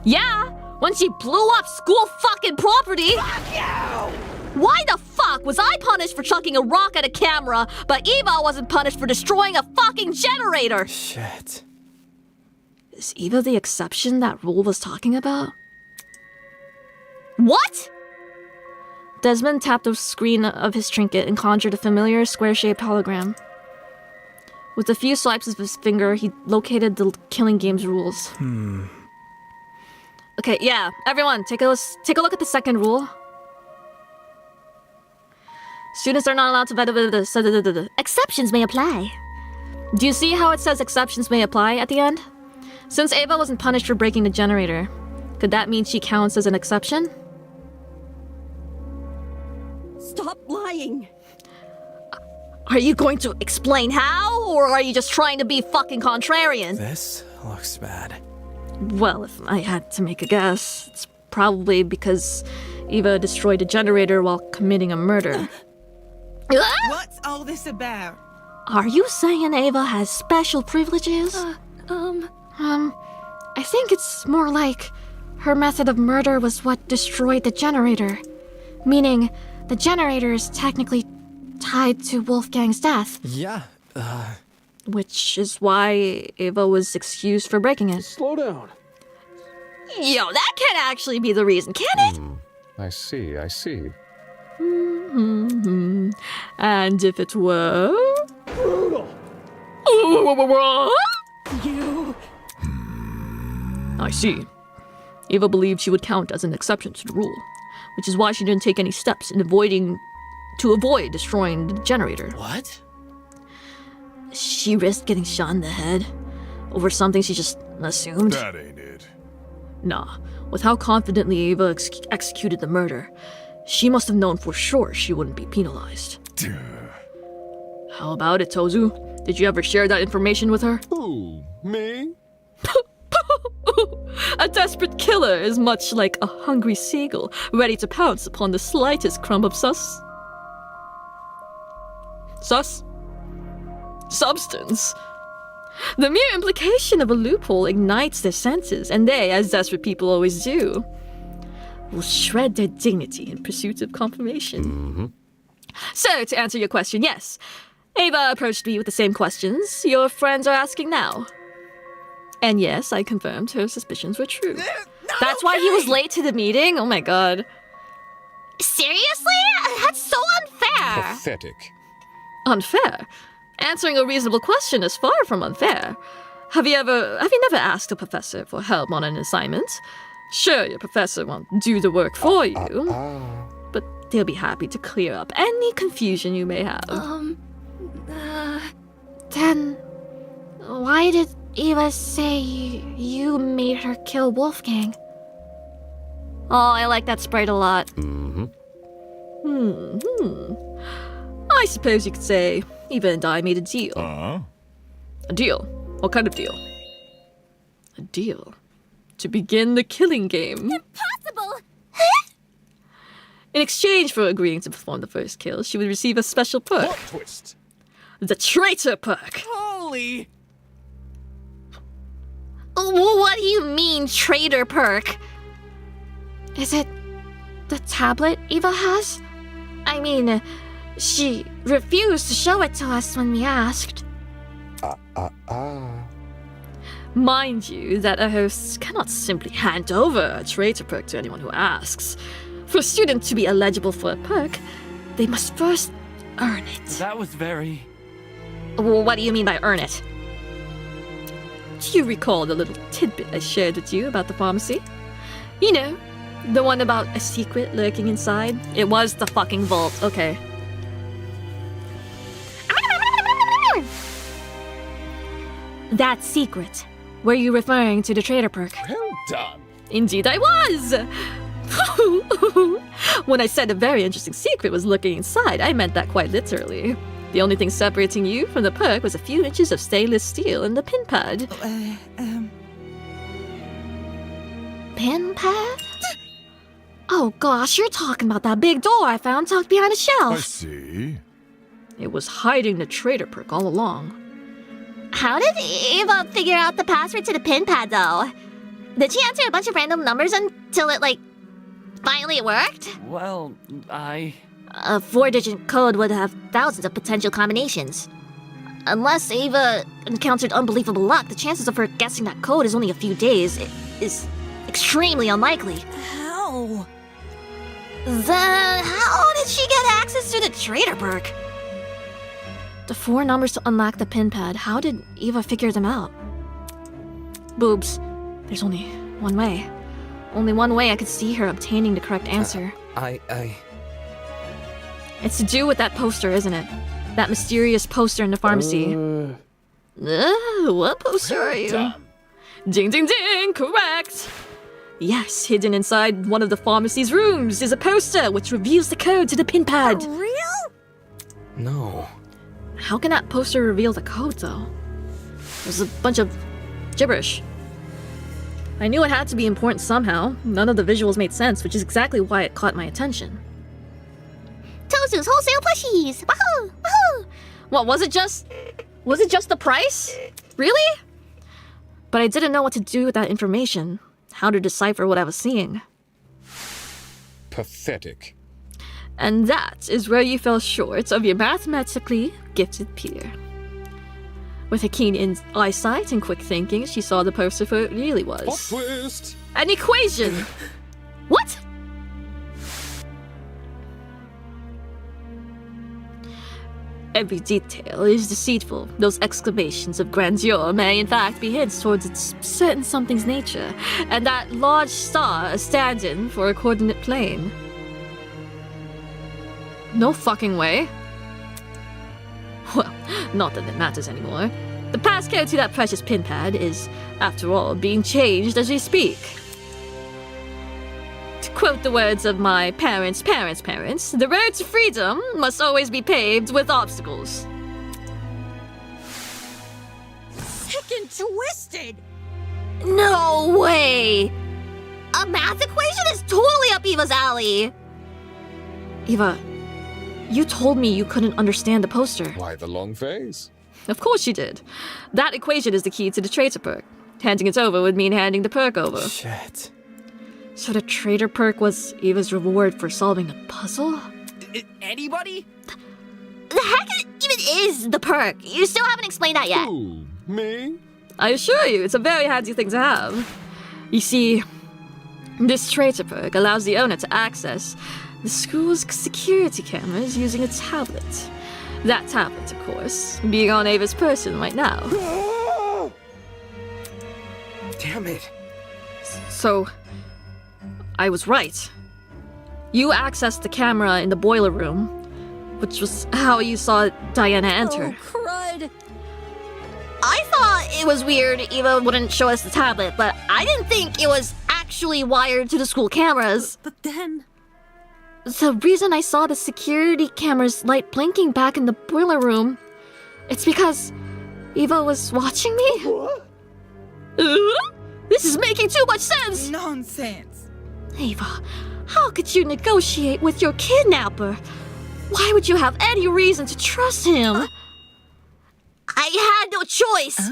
Yeah, when she blew up school fucking property. Fuck you! Why the fuck was I punished for chucking a rock at a camera, but Eva wasn't punished for destroying a fucking generator? Shit. Is Eva the exception that rule was talking about? What? Desmond tapped the screen of his trinket and conjured a familiar square-shaped hologram. With a few swipes of his finger, he located the killing game's rules. Okay, yeah, everyone, take a look at the second rule. Students are not allowed to... Exceptions may apply. Do you see how it says exceptions may apply at the end? Since Ava wasn't punished for breaking the generator, could that mean she counts as an exception? Stop lying! Are you going to explain how, or are you just trying to be fucking contrarian? This looks bad. Well, if I had to make a guess, it's probably because Eva destroyed a generator while committing a murder. What's all this about? Are you saying Ava has special privileges? I think it's more like her method of murder was what destroyed the generator. Meaning, the generator is technically tied to Wolfgang's death. Yeah, Which is why Ava was excused for breaking it. Slow down. Yo, that can't actually be the reason, can it? I see. And if it were... Brutal. You... I see. Ava believed she would count as an exception to the rule, which is why she didn't take any steps in to avoid destroying the generator. What? She risked getting shot in the head over something she just assumed. That ain't it. Nah, with how confidently Ava executed the murder, she must have known for sure she wouldn't be penalized. How about it, Tozu? Did you ever share that information with her? Who? Me? A desperate killer is much like a hungry seagull, ready to pounce upon the slightest crumb of substance. The mere implication of a loophole ignites their senses, and they, as desperate people always do, will shred their dignity in pursuit of confirmation. So, to answer your question, yes, Ava approached me with the same questions your friends are asking now. And yes, I confirmed her suspicions were true. That's why he was late to the meeting? Oh my god. Seriously? That's so unfair. Pathetic. Unfair? Answering a reasonable question is far from unfair. Have you never asked a professor for help on an assignment? Sure, your professor won't do the work for you, but they'll be happy to clear up any confusion you may have. Then why did Eva say you made her kill Wolfgang? Oh, I like that sprite a lot. I suppose you could say Eva and I made a deal. A deal? What kind of deal? A deal to begin the killing game. Impossible! In exchange for agreeing to perform the first kill, she would receive a special perk. Plot twist. The traitor perk. Holy! What do you mean, traitor perk? Is it the tablet Eva has? I mean, she refused to show it to us when we asked. Mind you that a host cannot simply hand over a traitor perk to anyone who asks. For a student to be eligible for a perk, they must first earn it. That was very... Well, what do you mean by earn it? Do you recall the little tidbit I shared with you about the pharmacy? You know, the one about a secret lurking inside? It was the fucking vault, okay. That secret. Were you referring to the traitor perk? Well done. Indeed I was! When I said a very interesting secret was lurking inside, I meant that quite literally. The only thing separating you from the perk was a few inches of stainless steel in the pin pad. Pin pad? Oh gosh, you're talking about that big door I found tucked behind a shelf. I see. It was hiding the traitor perk all along. How did Eva figure out the password to the pin pad, though? Did she enter a bunch of random numbers until it, finally worked? Well, A 4-digit code would have thousands of potential combinations. Unless Eva encountered unbelievable luck, the chances of her guessing that code is only a few days is extremely unlikely. How? Then how did she get access to the traitor perk? The 4 numbers to unlock the pin pad. How did Eva figure them out? Boobs, there's only one way. Only one way I could see her obtaining the correct answer. It's to do with that poster, isn't it? That mysterious poster in the pharmacy. What poster are you? Ding ding ding, correct! Yes, hidden inside one of the pharmacy's rooms is a poster which reveals the code to the pin pad. For real? No. How can that poster reveal the code, though? It was a bunch of gibberish. I knew it had to be important somehow. None of the visuals made sense, which is exactly why it caught my attention. Tozu's wholesale plushies! Wahoo! Wahoo! What, was it just the price? Really? But I didn't know what to do with that information. How to decipher what I was seeing. Pathetic. And that is where you fell short of your mathematically gifted peer. With her keen eyesight and quick thinking, she saw the poster for what it really was. Plot twist. An equation! What? Every detail is deceitful. Those exclamations of grandeur may in fact be hints towards its certain something's nature, and that large star a stand-in for a coordinate plane. No fucking way. Well, not that it matters anymore. The passcode to that precious pin pad is, after all, being changed as we speak. To quote the words of my parents' parents' parents, the road to freedom must always be paved with obstacles. Sick and twisted! No way! A math equation is totally up Eva's alley! Eva, you told me you couldn't understand the poster. Why the long face? Of course you did. That equation is the key to the traitor perk. Handing it over would mean handing the perk over. Shit. So the traitor perk was Eva's reward for solving the puzzle? Anybody? The heck even even is the perk? You still haven't explained that yet. Ooh, me? I assure you, it's a very handy thing to have. You see, this traitor perk allows the owner to access the school's security cameras using a tablet. That tablet, of course, being on Ava's person right now. Damn it. So, I was right. You accessed the camera in the boiler room, which was how you saw Diana enter. Oh, crud. I thought it was weird Eva wouldn't show us the tablet, but I didn't think it was actually wired to the school cameras. But then... The reason I saw the security camera's light blinking back in the boiler room, it's because Eva was watching me. What? This is making too much sense! Nonsense. Eva, how could you negotiate with your kidnapper? Why would you have any reason to trust him? I had no choice.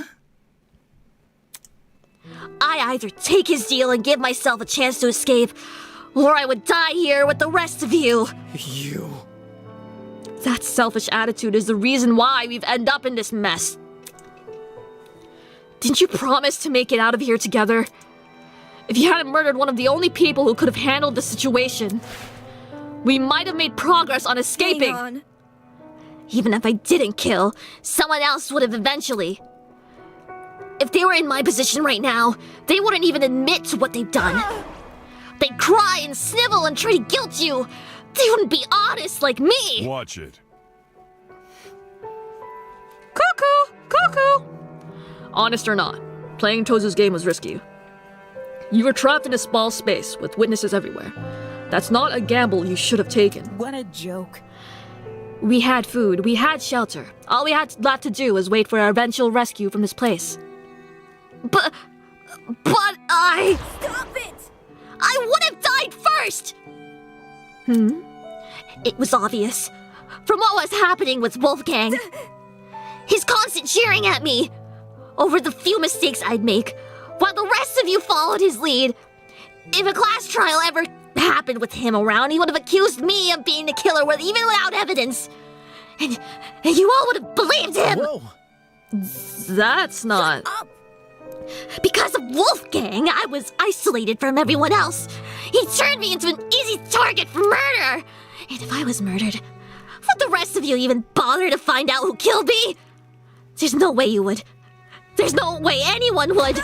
I either take his deal and give myself a chance to escape, or I would die here with the rest of you. You. That selfish attitude is the reason why we've ended up in this mess. Didn't you promise to make it out of here together? If you hadn't murdered one of the only people who could have handled the situation, we might have made progress on escaping. Hang on. Even if I didn't kill, someone else would have eventually. If they were in my position right now, they wouldn't even admit to what they've done. They'd cry and snivel and try to guilt you. They wouldn't be honest like me. Watch it. Cuckoo! Cuckoo! Honest or not, playing Tozu's game was risky. You were trapped in a small space with witnesses everywhere. That's not a gamble you should have taken. What a joke. We had food, we had shelter. All we had left to do was wait for our eventual rescue from this place. But I... Stop it! I would have died first! It was obvious. From what was happening with Wolfgang. His constant cheering at me. Over the few mistakes I'd make, while the rest of you followed his lead. If a class trial ever happened with him around, he would have accused me of being the killer even without evidence. And you all would have believed him! Whoa. That's not... Because of Wolfgang, I was isolated from everyone else. He turned me into an easy target for murder. And if I was murdered, would the rest of you even bother to find out who killed me? There's no way you would. There's no way anyone would.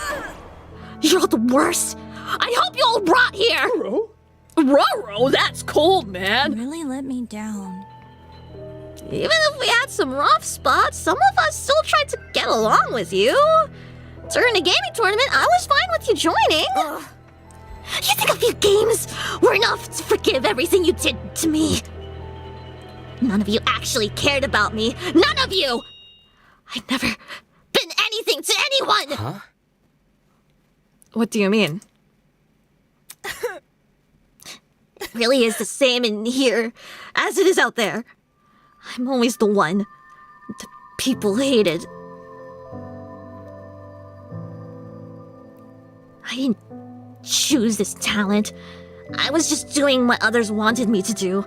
You're all the worst. I hope you all rot here. Roro, that's cold, man. You really let me down. Even if we had some rough spots, some of us still tried to get along with you. During the gaming tournament, I was fine with you joining. You think a few games were enough to forgive everything you did to me? None of you actually cared about me. None of you! I've never been anything to anyone! Huh? What do you mean? It really is the same in here as it is out there. I'm always the one the people hated. I didn't choose this talent. I was just doing what others wanted me to do.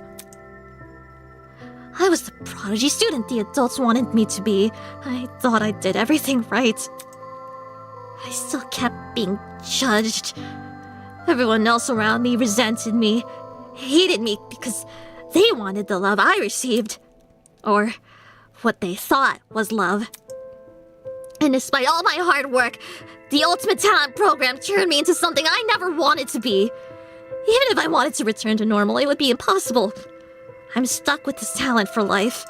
I was the prodigy student the adults wanted me to be. I thought I did everything right. I still kept being judged. Everyone else around me resented me, hated me because they wanted the love I received. Or what they thought was love. And despite all my hard work, the Ultimate Talent program turned me into something I never wanted to be. Even if I wanted to return to normal, it would be impossible. I'm stuck with this talent for life.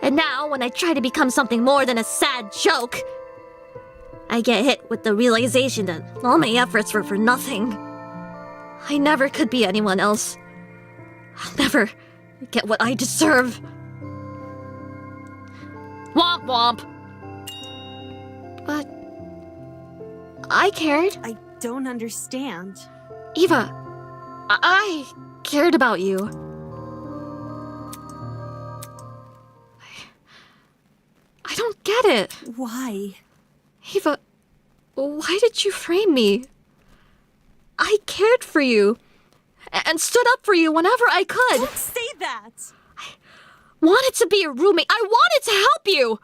And now, when I try to become something more than a sad joke, I get hit with the realization that all my efforts were for nothing. I never could be anyone else. I'll never get what I deserve. Womp womp. But I cared. I don't understand. Eva, I cared about you. I don't get it. Why? Eva, why did you frame me? I cared for you and stood up for you whenever I could. Don't say that. wanted to be your roommate. I wanted to help you.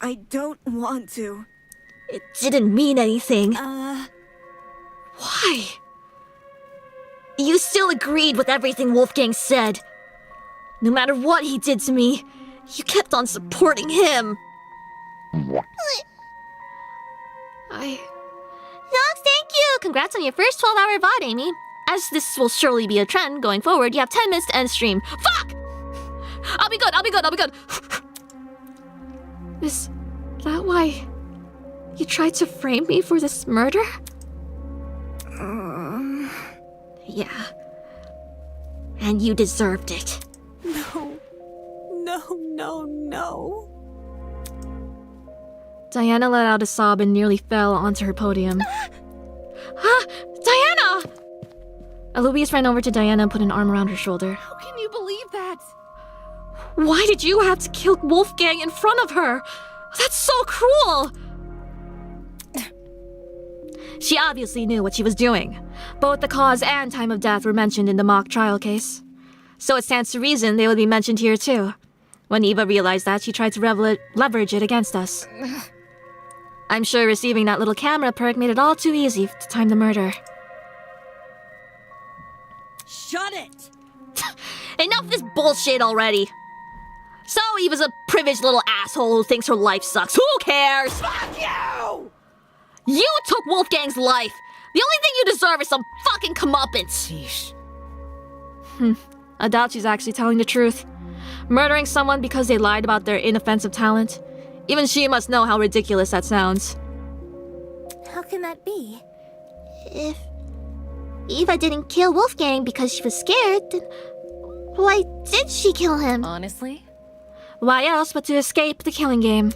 I don't want to. It didn't mean anything. Why? You still agreed with everything Wolfgang said. No matter what he did to me, you kept on supporting him. Dogs, thank you! Congrats on your first 12-hour VOD, Amy. As this will surely be a trend going forward, you have 10 minutes to end stream. Fuck! I'll be good. Is that why you tried to frame me for this murder? Yeah. And you deserved it. No. Diana let out a sob and nearly fell onto her podium. Diana! Eloise ran over to Diana and put an arm around her shoulder. How can you believe that? Why did you have to kill Wolfgang in front of her? That's so cruel! She obviously knew what she was doing. Both the cause and time of death were mentioned in the mock trial case. So it stands to reason they would be mentioned here too. When Eva realized that, she tried to leverage it against us. I'm sure receiving that little camera perk made it all too easy to time the murder. Shut it! Enough of this bullshit already! So Eva's a privileged little asshole who thinks her life sucks. Who cares? Fuck you! You took Wolfgang's life! The only thing you deserve is some fucking comeuppance! Sheesh. I doubt she's actually telling the truth. Murdering someone because they lied about their inoffensive talent. Even she must know how ridiculous that sounds. How can that be? If Eva didn't kill Wolfgang because she was scared, then why did she kill him? Honestly? Why else but to escape the killing game?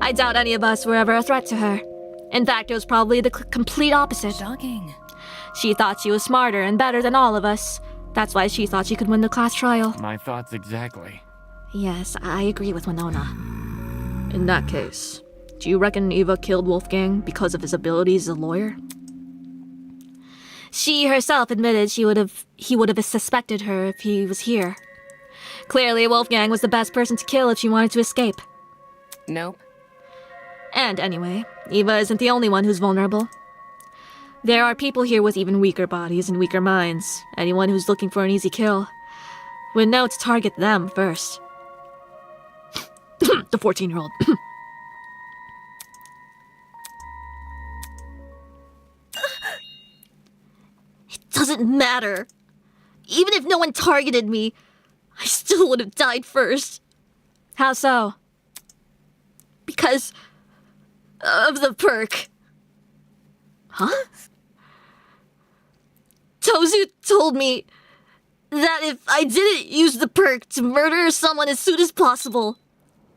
I doubt any of us were ever a threat to her. In fact, it was probably the complete opposite. Shocking. She thought she was smarter and better than all of us. That's why she thought she could win the class trial. My thoughts exactly. Yes, I agree with Winona. In that case, do you reckon Eva killed Wolfgang because of his abilities as a lawyer? She herself admitted he would have suspected her if he was here. Clearly, Wolfgang was the best person to kill if she wanted to escape. Nope. And anyway, Eva isn't the only one who's vulnerable. There are people here with even weaker bodies and weaker minds. Anyone who's looking for an easy kill would know to target them first. The 14-year-old. It doesn't matter. Even if no one targeted me, I still would have died first. How so? Because of the perk. Huh? Tozu told me that if I didn't use the perk to murder someone as soon as possible,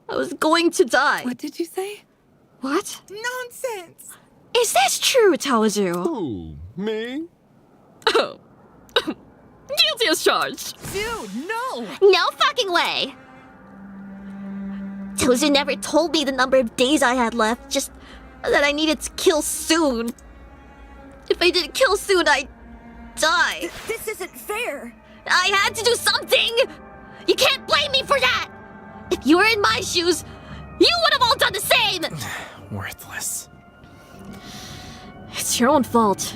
I was going to die. What did you say? What? Nonsense! Is this true, Tozu? Who? Me? Oh. Guilty as charged. Dude, no! No fucking way! Tozu never told me the number of days I had left, just that I needed to kill soon. If I didn't kill soon, I'd die. This isn't fair. I had to do something! You can't blame me for that! If you were in my shoes, you would have all done the same! Worthless. It's your own fault.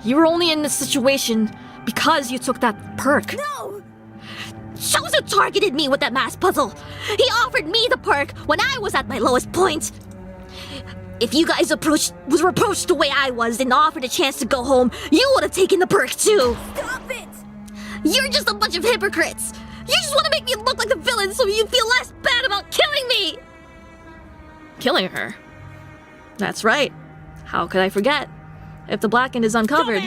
You were only in this situation because you took that perk. No! Shozu targeted me with that math puzzle. He offered me the perk when I was at my lowest point. If you guys were approached the way I was and offered a chance to go home, you would have taken the perk too. Stop it! You're just a bunch of hypocrites. You just want to make me look like the villain so you feel less bad about killing me. Killing her? That's right. How could I forget? If the blackened is uncovered...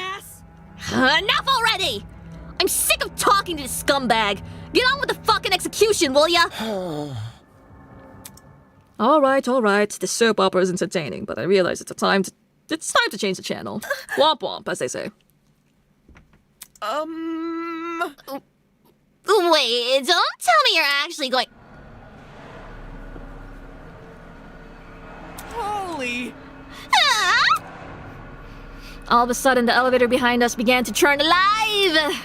Enough already! I'm sick of talking to this scumbag. Get on with the fucking execution, will ya? All right. The soap opera is entertaining, but I realize it's time to change the channel. Womp womp, as they say. Wait, don't tell me you're actually going... Holy... All of a sudden, the elevator behind us began to turn alive.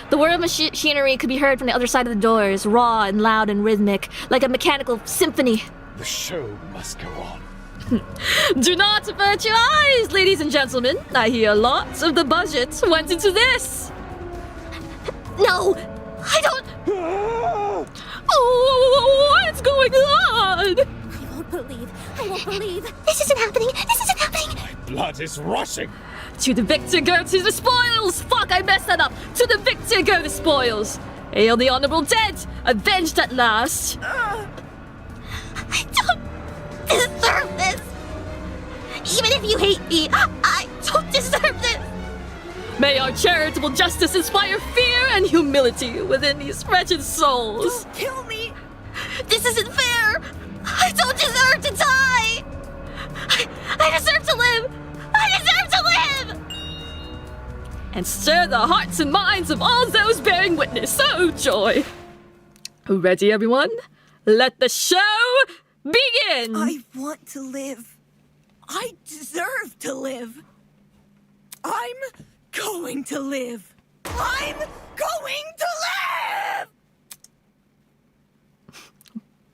The whir of machinery could be heard from the other side of the doors, raw and loud and rhythmic, like a mechanical symphony. The show must go on. Do not avert your eyes, ladies and gentlemen. I hear lots of the budget went into this. No, I don't. Oh, what's going on? I won't believe. This isn't happening. Blood is rushing. To the victor go to the spoils. Fuck, I messed that up. To the victor go the spoils. Hail the honorable dead, avenged at last. I don't deserve this. Even if you hate me, I don't deserve this. May our charitable justice inspire fear and humility within these wretched souls. Don't kill me. This isn't fair. I don't deserve to die. I deserve to live. And stir the hearts and minds of all those bearing witness. Oh, joy. Ready, everyone? Let the show begin. I want to live. I deserve to live. I'm going to live. I'm going to live!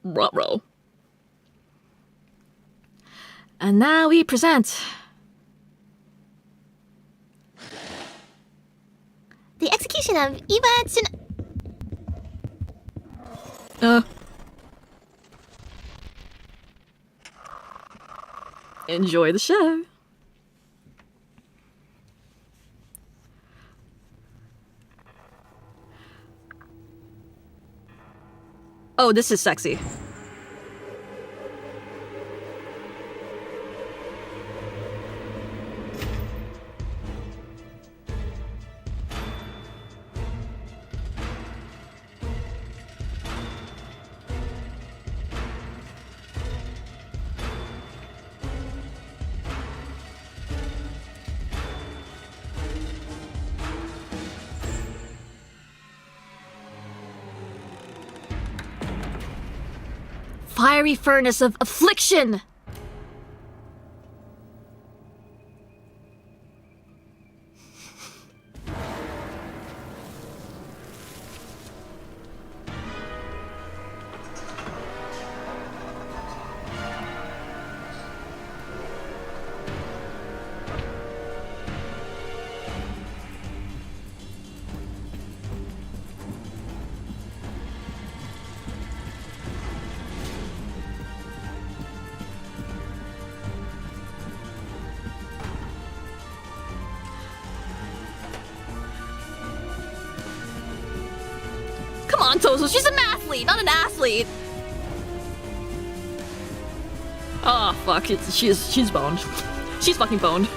Ruh-roh. And now we present... The execution of Eva Enjoy the show. Oh, this is sexy. Fiery furnace of affliction! Come on, Tozo, she's an athlete, not an athlete! Oh, fuck, she's boned. She's fucking boned.